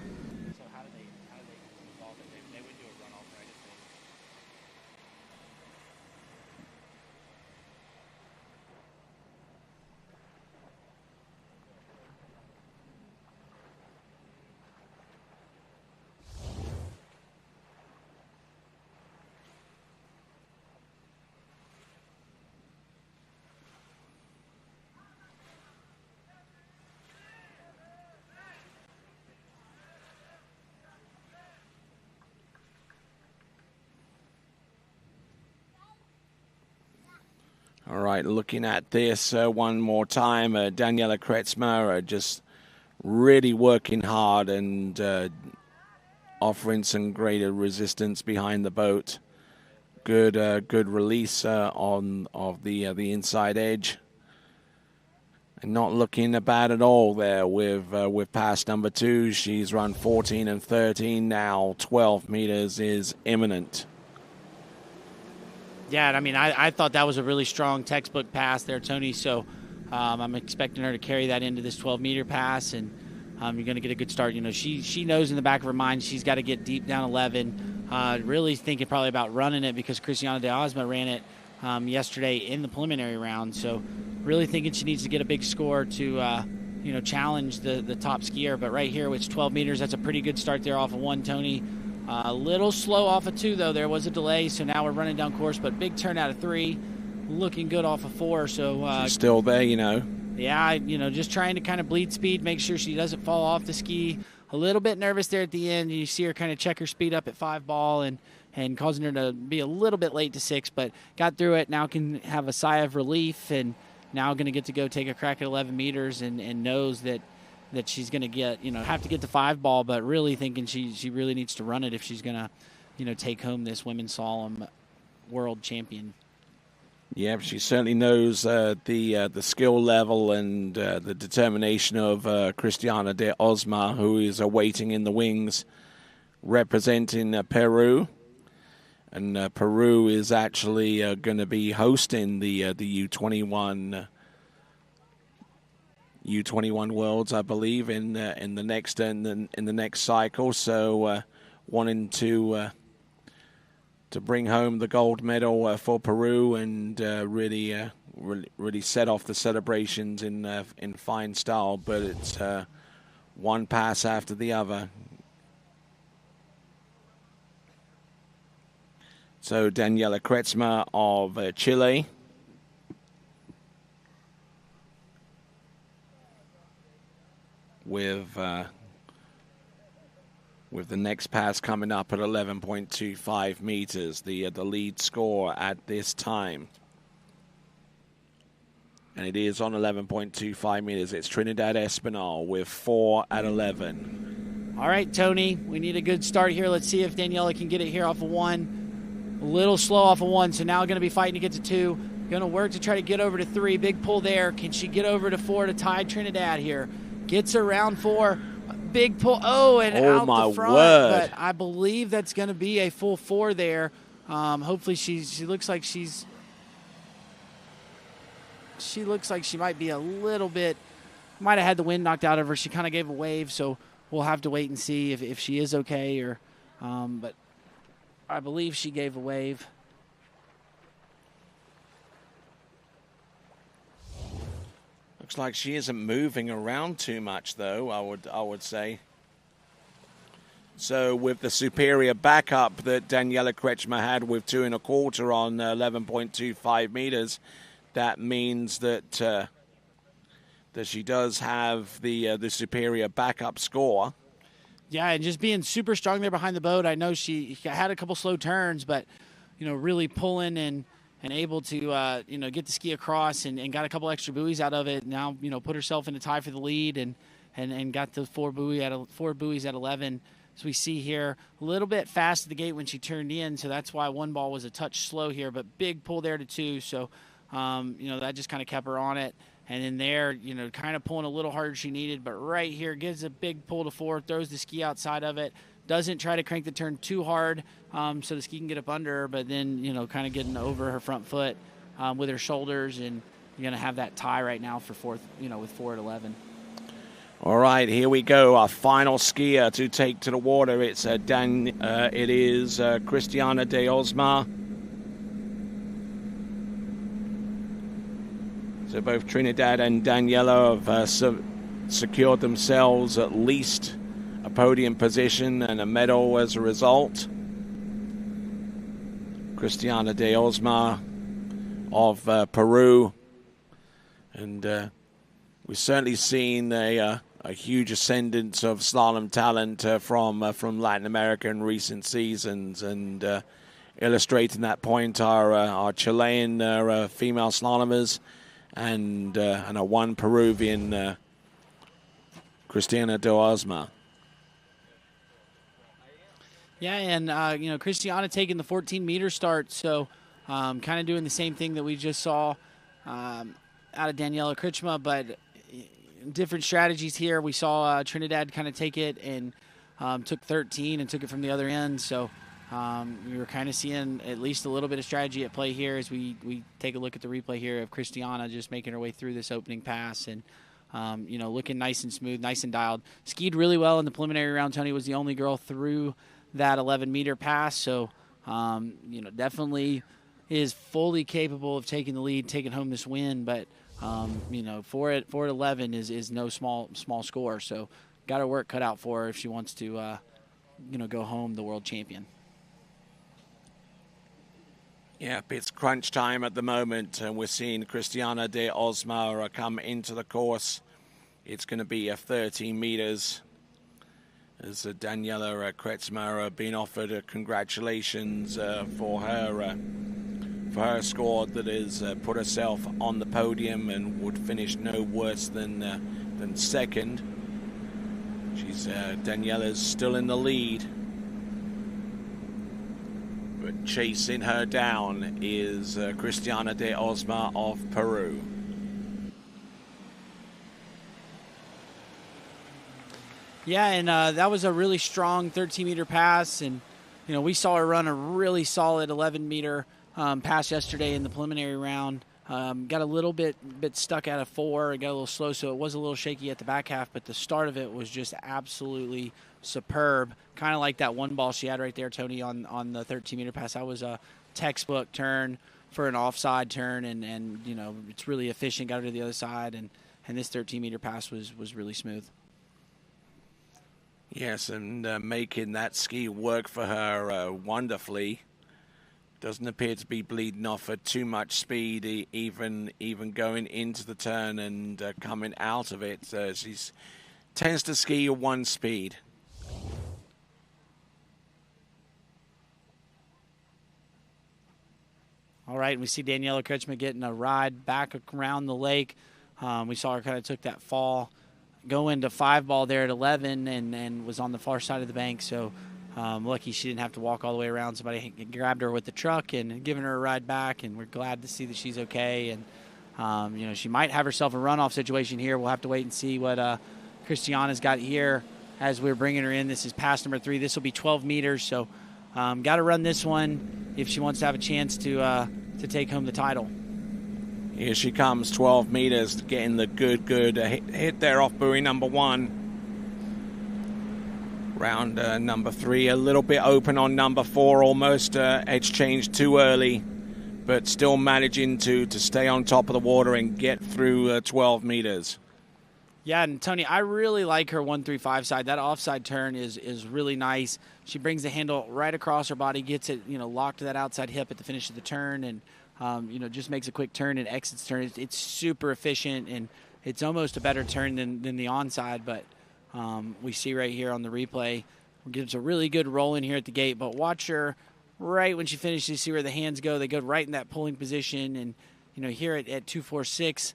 right, looking at this one more time, Daniela Kretzmer just really working hard and offering some greater resistance behind the boat. Good release of the inside edge, and not looking bad at all there with pass number 2. She's run 14 and 13 now. 12 meters is imminent. Yeah, I mean, I thought that was a really strong textbook pass there, Tony. So I'm expecting her to carry that into this 12-meter pass, and you're going to get a good start. You know, she knows in the back of her mind she's got to get deep down 11. Really thinking probably about running it because Cristiana de Osma ran it yesterday in the preliminary round. So really thinking she needs to get a big score to challenge the top skier. But right here, it's 12 meters. That's a pretty good start there off of 1, Tony. A little slow off of 2, though. There was a delay, so now we're running down course. But big turn out of 3, looking good off of 4. So she's still there, you know. Yeah, just trying to kind of bleed speed, make sure she doesn't fall off the ski. A little bit nervous there at the end. You see her kind of check her speed up at 5 ball and causing her to be a little bit late to 6, but got through it. Now can have a sigh of relief, and now going to get to go take a crack at 11 meters and knows that she's going to get, have to get the 5 ball, but really thinking she really needs to run it if she's going to, take home this women's slalom world champion. Yeah, she certainly knows the skill level and the determination of Cristiana de Osma, who is waiting in the wings, representing Peru. And Peru is actually going to be hosting the U21 Worlds, I believe, in the next cycle. So wanting to bring home the gold medal for Peru and really set off the celebrations in fine style. But it's one pass after the other. So Daniela Kretzmer of Chile. With the next pass coming up at 11.25 meters, the lead score at this time. And it is on 11.25 meters. It's Trinidad Espinal with 4 at 11. All right, Tony, we need a good start here. Let's see if Daniela can get it here off of 1. A little slow off of 1, so now going to be fighting to get to 2. Going to work to try to get over to 3. Big pull there. Can she get over to 4 to tie Trinidad here? Gets around 4. Big pull. Oh, and out my the front. Word. But I believe that's going to be a full 4 there. Hopefully she looks like she looks like she might be a little bit, might have had the wind knocked out of her. She kind of gave a wave, so we'll have to wait and see if she is okay or, but I believe she gave a wave. Looks like she isn't moving around too much, though, I would say. So with the superior backup that Daniela Kretzmer had with 2 1/4 on 11.25 meters, that means that she does have the superior backup score. Yeah, and just being super strong there behind the boat. I know she had a couple slow turns, but really pulling and able to get the ski across and got a couple extra buoys out of it. Now put herself in a tie for the lead and got the 4 buoys at 11. As we see here, a little bit fast at the gate when she turned in, so that's why 1 ball was a touch slow here. But big pull there to 2, so that just kind of kept her on it. And in there, kind of pulling a little harder than she needed, but right here gives a big pull to 4, throws the ski outside of it. Doesn't try to crank the turn too hard so the ski can get up under her, but then, kind of getting over her front foot with her shoulders, and you're going to have that tie right now for 4th, with 4 at 11. All right, here we go. Our final skier to take to the water. It's it is Cristiana de Osma. So both Trinidad and Daniela have secured themselves at least a podium position and a medal as a result. Cristiana de Osma of Peru. And we've certainly seen a huge ascendance of slalom talent from Latin America in recent seasons. And illustrating that point are our Chilean female slalomers and a one Peruvian, Cristiana de Osma. Yeah, and, Christiana taking the 14-meter start, so kind of doing the same thing that we just saw out of Daniela Kritschma, but different strategies here. We saw Trinidad kind of take it and took 13 and took it from the other end, so we were kind of seeing at least a little bit of strategy at play here as we take a look at the replay here of Christiana just making her way through this opening pass and, looking nice and smooth, nice and dialed. Skied really well in the preliminary round. Tony was the only girl through that 11-meter pass, so, definitely is fully capable of taking the lead, taking home this win, but, 4 at 11 is no small score, so got her work cut out for her if she wants to, go home the world champion. Yeah, it's crunch time at the moment, and we're seeing Cristiana de Osma come into the course. It's going to be 13 meters. As Daniela Kretschmer being offered congratulations for her score that has put herself on the podium and would finish no worse than second. Daniela's still in the lead. But chasing her down is Cristiana de Osma of Peru. Yeah, and that was a really strong 13-meter pass, and we saw her run a really solid 11-meter pass yesterday in the preliminary round. Got a little bit stuck out of 4, got a little slow, so it was a little shaky at the back half, but the start of it was just absolutely superb. Kind of like that one ball she had right there, Tony, on the 13-meter pass. That was a textbook turn for an offside turn, and it's really efficient, got her to the other side, and this 13-meter pass was really smooth. Yes, and making that ski work for her wonderfully. Doesn't appear to be bleeding off at too much speed, even going into the turn and coming out of it. She tends to ski at one speed. All right, we see Daniela Kretschmer getting a ride back around the lake. We saw her kind of took that fall, go into 5-ball there at 11 and was on the far side of the bank. So lucky she didn't have to walk all the way around. Somebody grabbed her with the truck and given her a ride back, and we're glad to see that she's okay. And, she might have herself a runoff situation here. We'll have to wait and see what Christiana's got here as we're bringing her in. This is pass number 3. This will be 12 meters, so got to run this one if she wants to have a chance to take home the title. Here she comes, 12 meters, getting the good hit there off buoy number 1. Round number 3, a little bit open on number 4, almost edge change too early, but still managing to stay on top of the water and get through 12 meters. Yeah, and Tony, I really like her 1-3-5 side. That offside turn is really nice. She brings the handle right across her body, gets it, locked to that outside hip at the finish of the turn, and just makes a quick turn and exits turn. It's super efficient, and it's almost a better turn than the onside, but we see right here on the replay, gives a really good roll in here at the gate, but watch her right when she finishes, you see where the hands go. They go right in that pulling position, and, here at 2-4-6,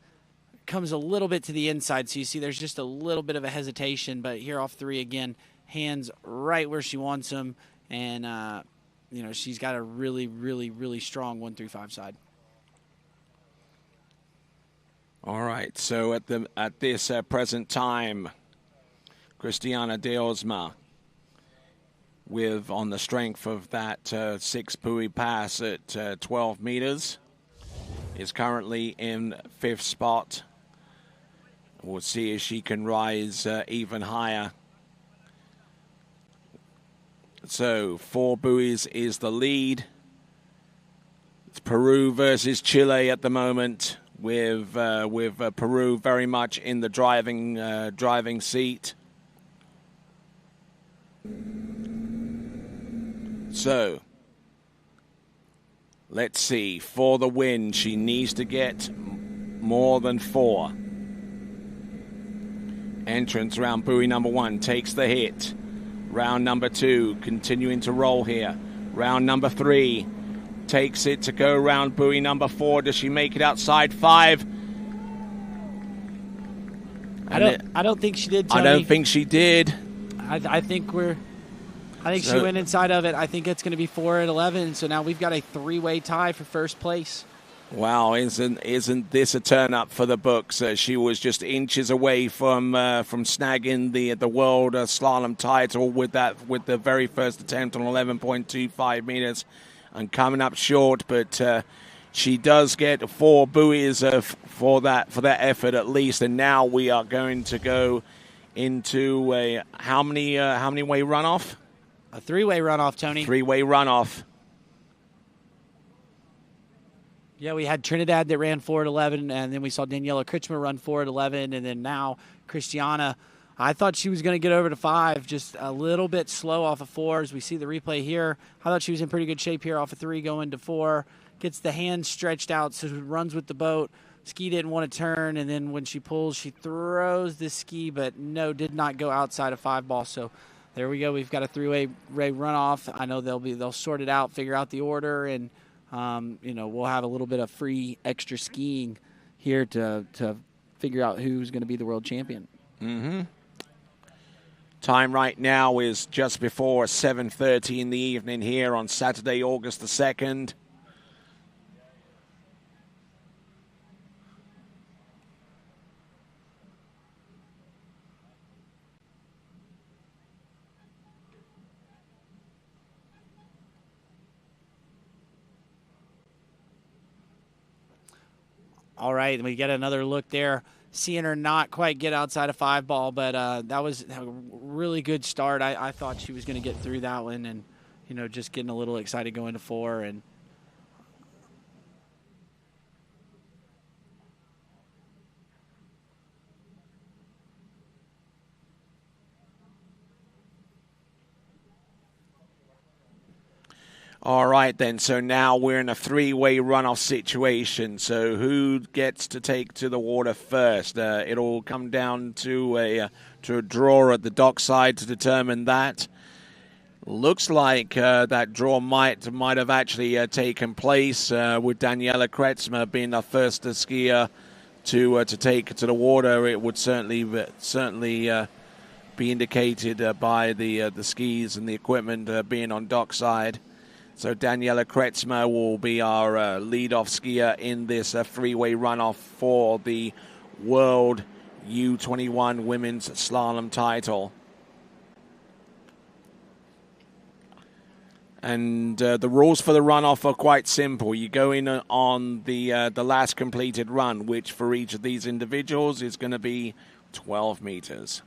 comes a little bit to the inside, so you see there's just a little bit of a hesitation, but here off 3 again, hands right where she wants them, and she's got a really, really, really strong 1-3-5 side. All right, so at this present time, Cristiana de Osma, with on the strength of that 6-buoy pass at 12 meters, is currently in 5th spot. We'll see if she can rise even higher. So 4 buoys is the lead. It's Peru versus Chile at the moment, with Peru very much in the driving seat. So let's see. For the win, she needs to get more than 4. Entrance round buoy number 1 takes the hit. Round number 2 continuing to roll here. Round number 3. Takes it to go around buoy number 4. Does she make it outside 5? I don't think she did, Tony. I don't think she did. I think she went inside of it. I think it's going to be 4 at 11. So now we've got a 3-way tie for first place. Wow, isn't this a turn up for the books? She was just inches away from snagging the world slalom title with the very first attempt on 11.25 meters, and coming up short. But she does get 4 buoys for that effort at least. And now we are going to go into a how many way runoff? A 3-way runoff, Tony. 3-way runoff. Yeah, we had Trinidad that ran 4 at 11, and then we saw Daniela Kritschmer run 4 at 11, and then now Christiana. I thought she was going to get over to 5, just a little bit slow off of 4 as we see the replay here. I thought she was in pretty good shape here off of 3 going to 4. Gets the hand stretched out, so runs with the boat. Ski didn't want to turn, and then when she pulls, she throws the ski, but no, did not go outside of 5 ball. So there we go. We've got a 3-way runoff. I know they'll sort it out, figure out the order, and we'll have a little bit of free extra skiing here to figure out who's going to be the world champion. Mm-hmm. Time right now is just before 7:30 in the evening here on Saturday, August the 2nd. All right, and we get another look there. Seeing her not quite get outside of 5 ball, but that was a really good start. I thought she was going to get through that one, and just getting a little excited going to 4. And all right, then. So now we're in a 3-way runoff situation. So who gets to take to the water first? It'll come down to a draw at the dockside to determine that. Looks like that draw might have actually taken place with Daniela Kretschmer being the first skier to take to the water. It would certainly be indicated by the skis and the equipment being on dockside. So Daniela Kretschmer will be our lead-off skier in this 3-way runoff for the World U21 Women's Slalom title. And the rules for the runoff are quite simple. You go in on the last completed run, which for each of these individuals is going to be 12 meters.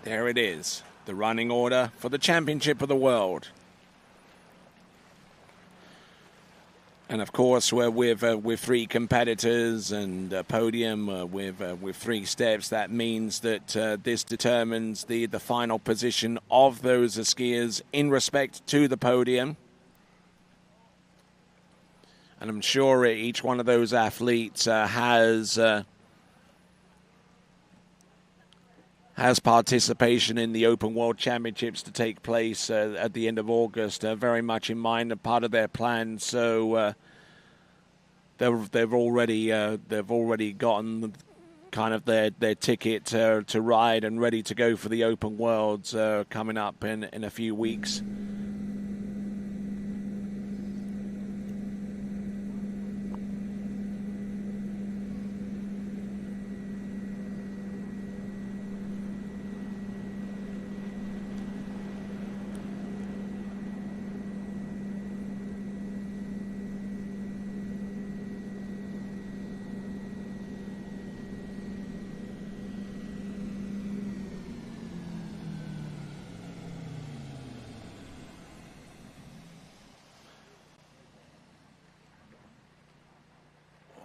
There it is, the running order for the Championship of the World. And of course, we're with 3 competitors and a podium with 3 steps. That means that this determines the final position of those skiers in respect to the podium. And I'm sure each one of those athletes has participation in the Open World Championships to take place at the end of August, very much in mind, a part of their plan. So they've already gotten kind of their ticket to ride and ready to go for the Open Worlds coming up in a few weeks.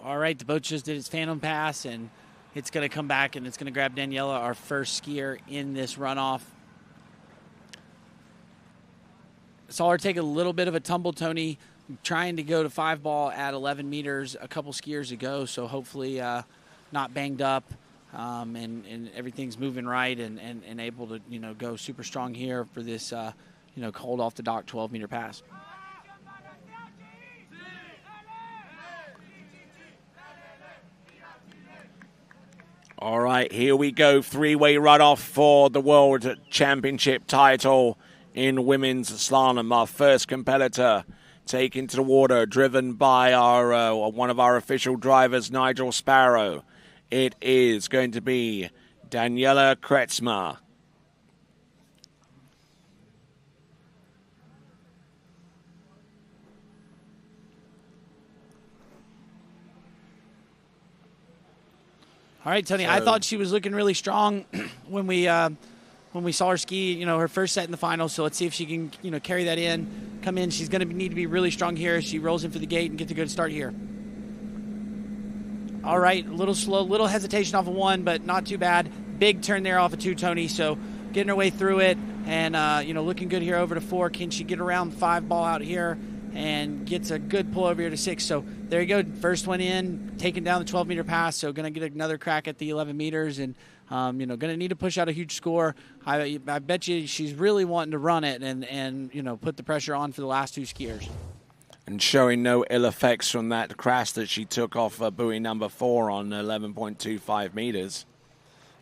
all right, the boat just did its phantom pass, and it's going to come back, and it's going to grab Daniela, our first skier in this runoff. Saw her take a little bit of a tumble, Tony, trying to go to 5 ball at 11 meters a couple skiers ago, so hopefully not banged up. and everything's moving right and able to, go super strong here for this, cold off the dock 12-meter pass. All right, here we go. Three-way runoff for the World Championship title in women's slalom. Our first competitor taken to the water, driven by our one of our official drivers, Nigel Sparrow. It is going to be Daniela Kretzmer. All right, Tony, I thought she was looking really strong when we saw her ski, her first set in the final. So let's see if she can, carry that in, come in. She's going to need to be really strong here. She rolls in for the gate and gets a good start here. All right, a little slow, little hesitation off of 1, but not too bad. Big turn there off of 2, Tony. So getting her way through it and, looking good here over to 4. Can she get around 5 ball out here and gets a good pull over here to 6? So there you go. First one in, taking down the 12-meter pass. So going to get another crack at the 11 meters and, going to need to push out a huge score. I bet you she's really wanting to run it and put the pressure on for the last 2 skiers. And showing no ill effects from that crash that she took off buoy number 4 on 11.25 meters.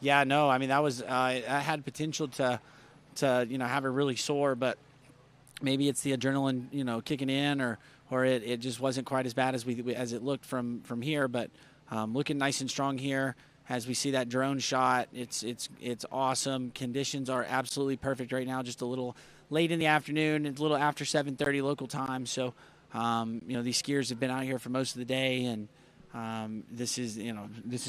Yeah, no, I mean, that was I had potential to have her really sore, but maybe it's the adrenaline, kicking in, or it just wasn't quite as bad as as it looked from here. But looking nice and strong here as we see that drone shot. It's awesome. Conditions are absolutely perfect right now. Just a little late in the afternoon. It's a little after 7:30 local time. So these skiers have been out here for most of the day, and this is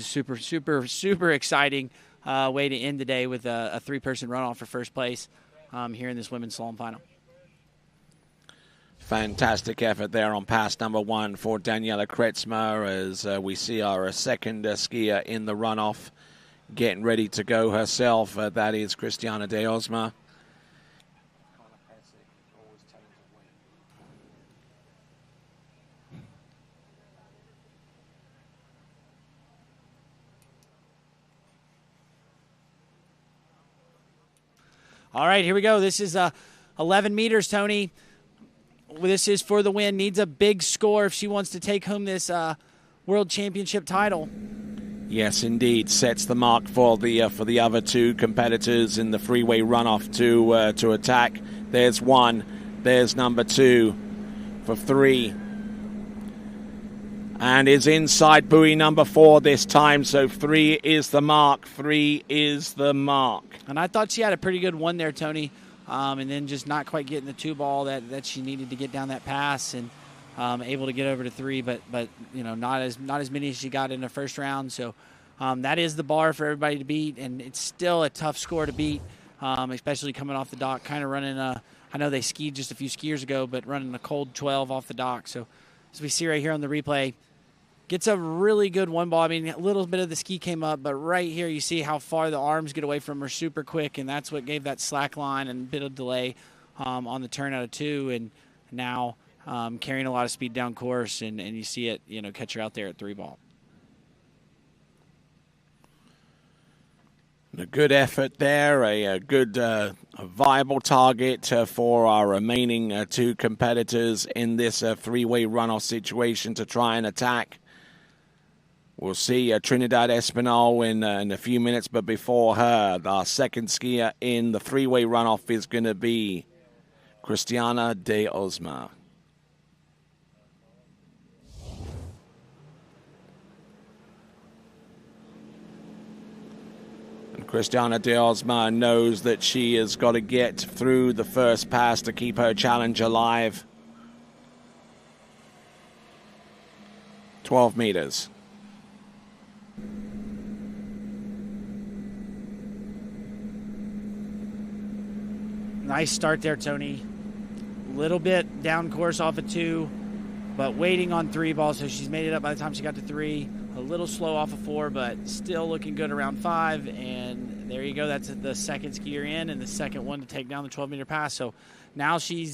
super, super, super exciting way to end the day with a 3-person runoff for first place here in this women's slalom final. Fantastic effort there on pass number 1 for Daniela Kretzmer as we see our second skier in the runoff getting ready to go herself. That is Christiana de Osma. All right, here we go. This is 11 meters, Tony. This is for the win. Needs a big score if she wants to take home this World Championship title. Yes, indeed. Sets the mark for the other 2 competitors in the freeway runoff to attack. There's 1. There's number 2 for 3. And is inside buoy number 4 this time. So 3 is the mark. 3 is the mark. And I thought she had a pretty good one there, Tony. And then just not quite getting the 2 ball that she needed to get down that pass, and able to get over to 3, but not as many as she got in the first round. So that is the bar for everybody to beat, and it's still a tough score to beat, especially coming off the dock, kind of running I know they skied just a few skiers ago, but running a cold 12 off the dock. So as we see right here on the replay, gets a really good 1 ball. I mean, a little bit of the ski came up, but right here you see how far the arms get away from her super quick, and that's what gave that slack line and a bit of delay on the turn out of 2. And now carrying a lot of speed down course, and you see it, catch her out there at 3 ball. A good effort there, a good a viable target for our remaining 2 competitors in this 3-way runoff situation to try and attack. We'll see Trinidad Espinal in a few minutes, but before her, our second skier in the 3-way runoff is going to be Christiana de Osma. And Christiana de Osma knows that she has got to get through the first pass to keep her challenge alive. 12 meters. Nice start there, Tony. Little bit down course off of 2, but waiting on 3 ball, so she's made it up by the time she got to 3. A little slow off of 4, but still looking good around 5. And there you go. That's the second skier in, and the second one to take down the 12-meter pass. So now she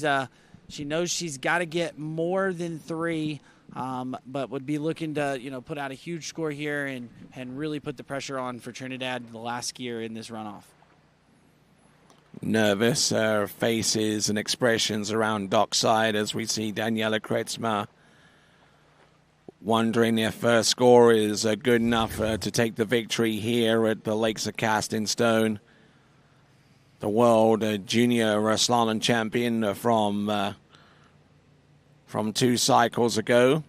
knows she's got to get more than 3 but would be looking to, put out a huge score here and really put the pressure on for Trinidad, the last skier in this runoff. Nervous faces and expressions around dockside as we see Daniela Kretzmer wondering if her score is good enough to take the victory here at the Lakes of Casting Stone. The world junior slalom champion from 2 cycles ago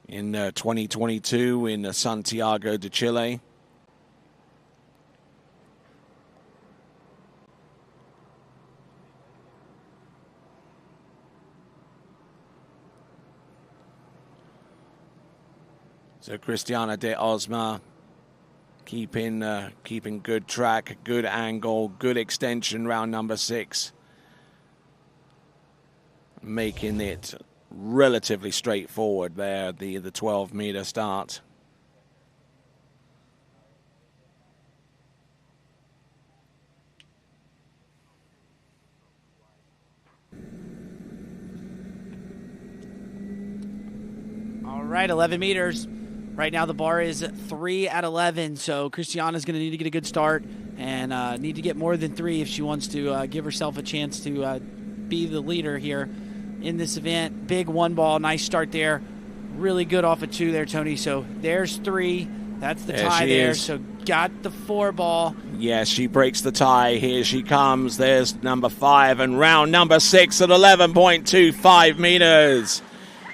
in 2022 in Santiago de Chile. So Cristiana de Osma keeping good track, good angle, good extension round number 6. Making it relatively straightforward there, the 12-meter start. All right, 11 meters. Right now the bar is 3 at 11, so Christiana's going to need to get a good start and need to get more than 3 if she wants to give herself a chance to be the leader here in this event. Big 1 ball, nice start there. Really good off of 2 there, Tony. So there's 3. That's the tie there. Is. So got the 4 ball. Yes, she breaks the tie. Here she comes. There's number 5 and round number 6 at 11.25 meters.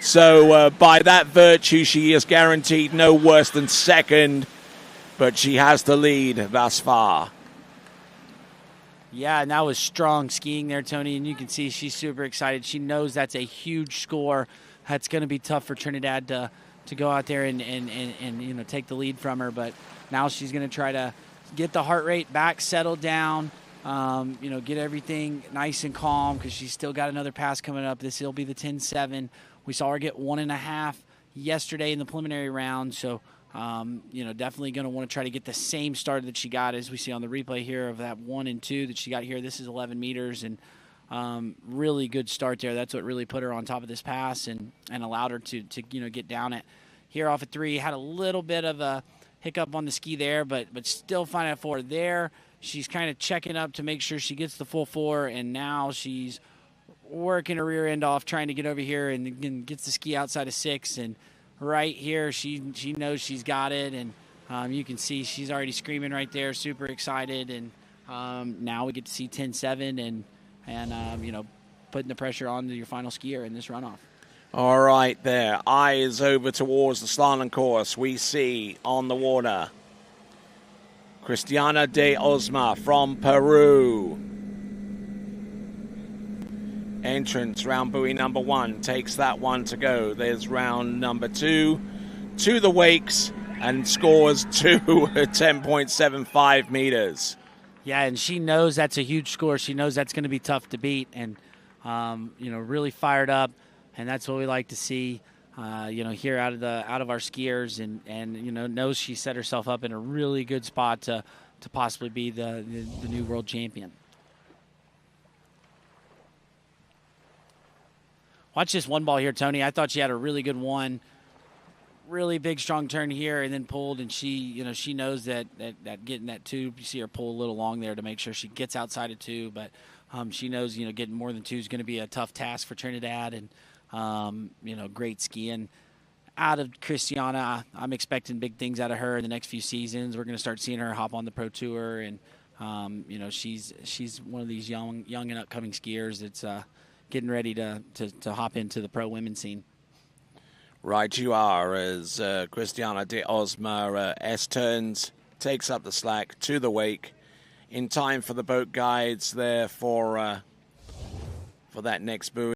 So by that virtue, she is guaranteed no worse than second, but she has the lead thus far. Yeah, and that was strong skiing there, Tony, and you can see she's super excited. She knows that's a huge score. That's going to be tough for Trinidad to go out there and take the lead from her, but now she's going to try to get the heart rate back, settle down, get everything nice and calm because she's still got another pass coming up. This will be the 10-7. We saw her get 1.5 yesterday in the preliminary round, so definitely going to want to try to get the same start that she got as we see on the replay here of that 1 and 2 that she got here. This is 11 meters and really good start there. That's what really put her on top of this pass and allowed her to get down it. Here off at 3, had a little bit of a hiccup on the ski there, but still fine at 4 there. She's kind of checking up to make sure she gets the full 4, and now she's working her rear end off, trying to get over here and gets the ski outside of 6. And right here, she knows she's got it, and you can see she's already screaming right there, super excited. And now we get to see 10-7 and putting the pressure on to your final skier in this runoff. All right, there. Eyes over towards the slalom course. We see on the water Cristiana de Osma from Peru. Entrance, round buoy number 1, takes that one to go. There's round number 2 to the wakes and scores 10.75 meters. Yeah, and she knows that's a huge score. She knows that's going to be tough to beat, and really fired up, and that's what we like to see. Here out of our skiers, and knows she set herself up in a really good spot to possibly be the new world champion. Watch this 1 ball here, Tony. I thought she had a really good 1. Really big, strong turn here, and then pulled. And she knows that getting that 2, you see her pull a little long there to make sure she gets outside of 2. But she knows, getting more than 2 is going to be a tough task for Trinidad. And, great skiing out of Christiana. I'm expecting big things out of her in the next few seasons. We're going to start seeing her hop on the Pro Tour. And, she's one of these young and upcoming skiers that's getting ready to hop into the pro women scene. Right you are, as Cristiana de Osma S-turns, takes up the slack to the wake. In time for the boat guides there for that next buoy.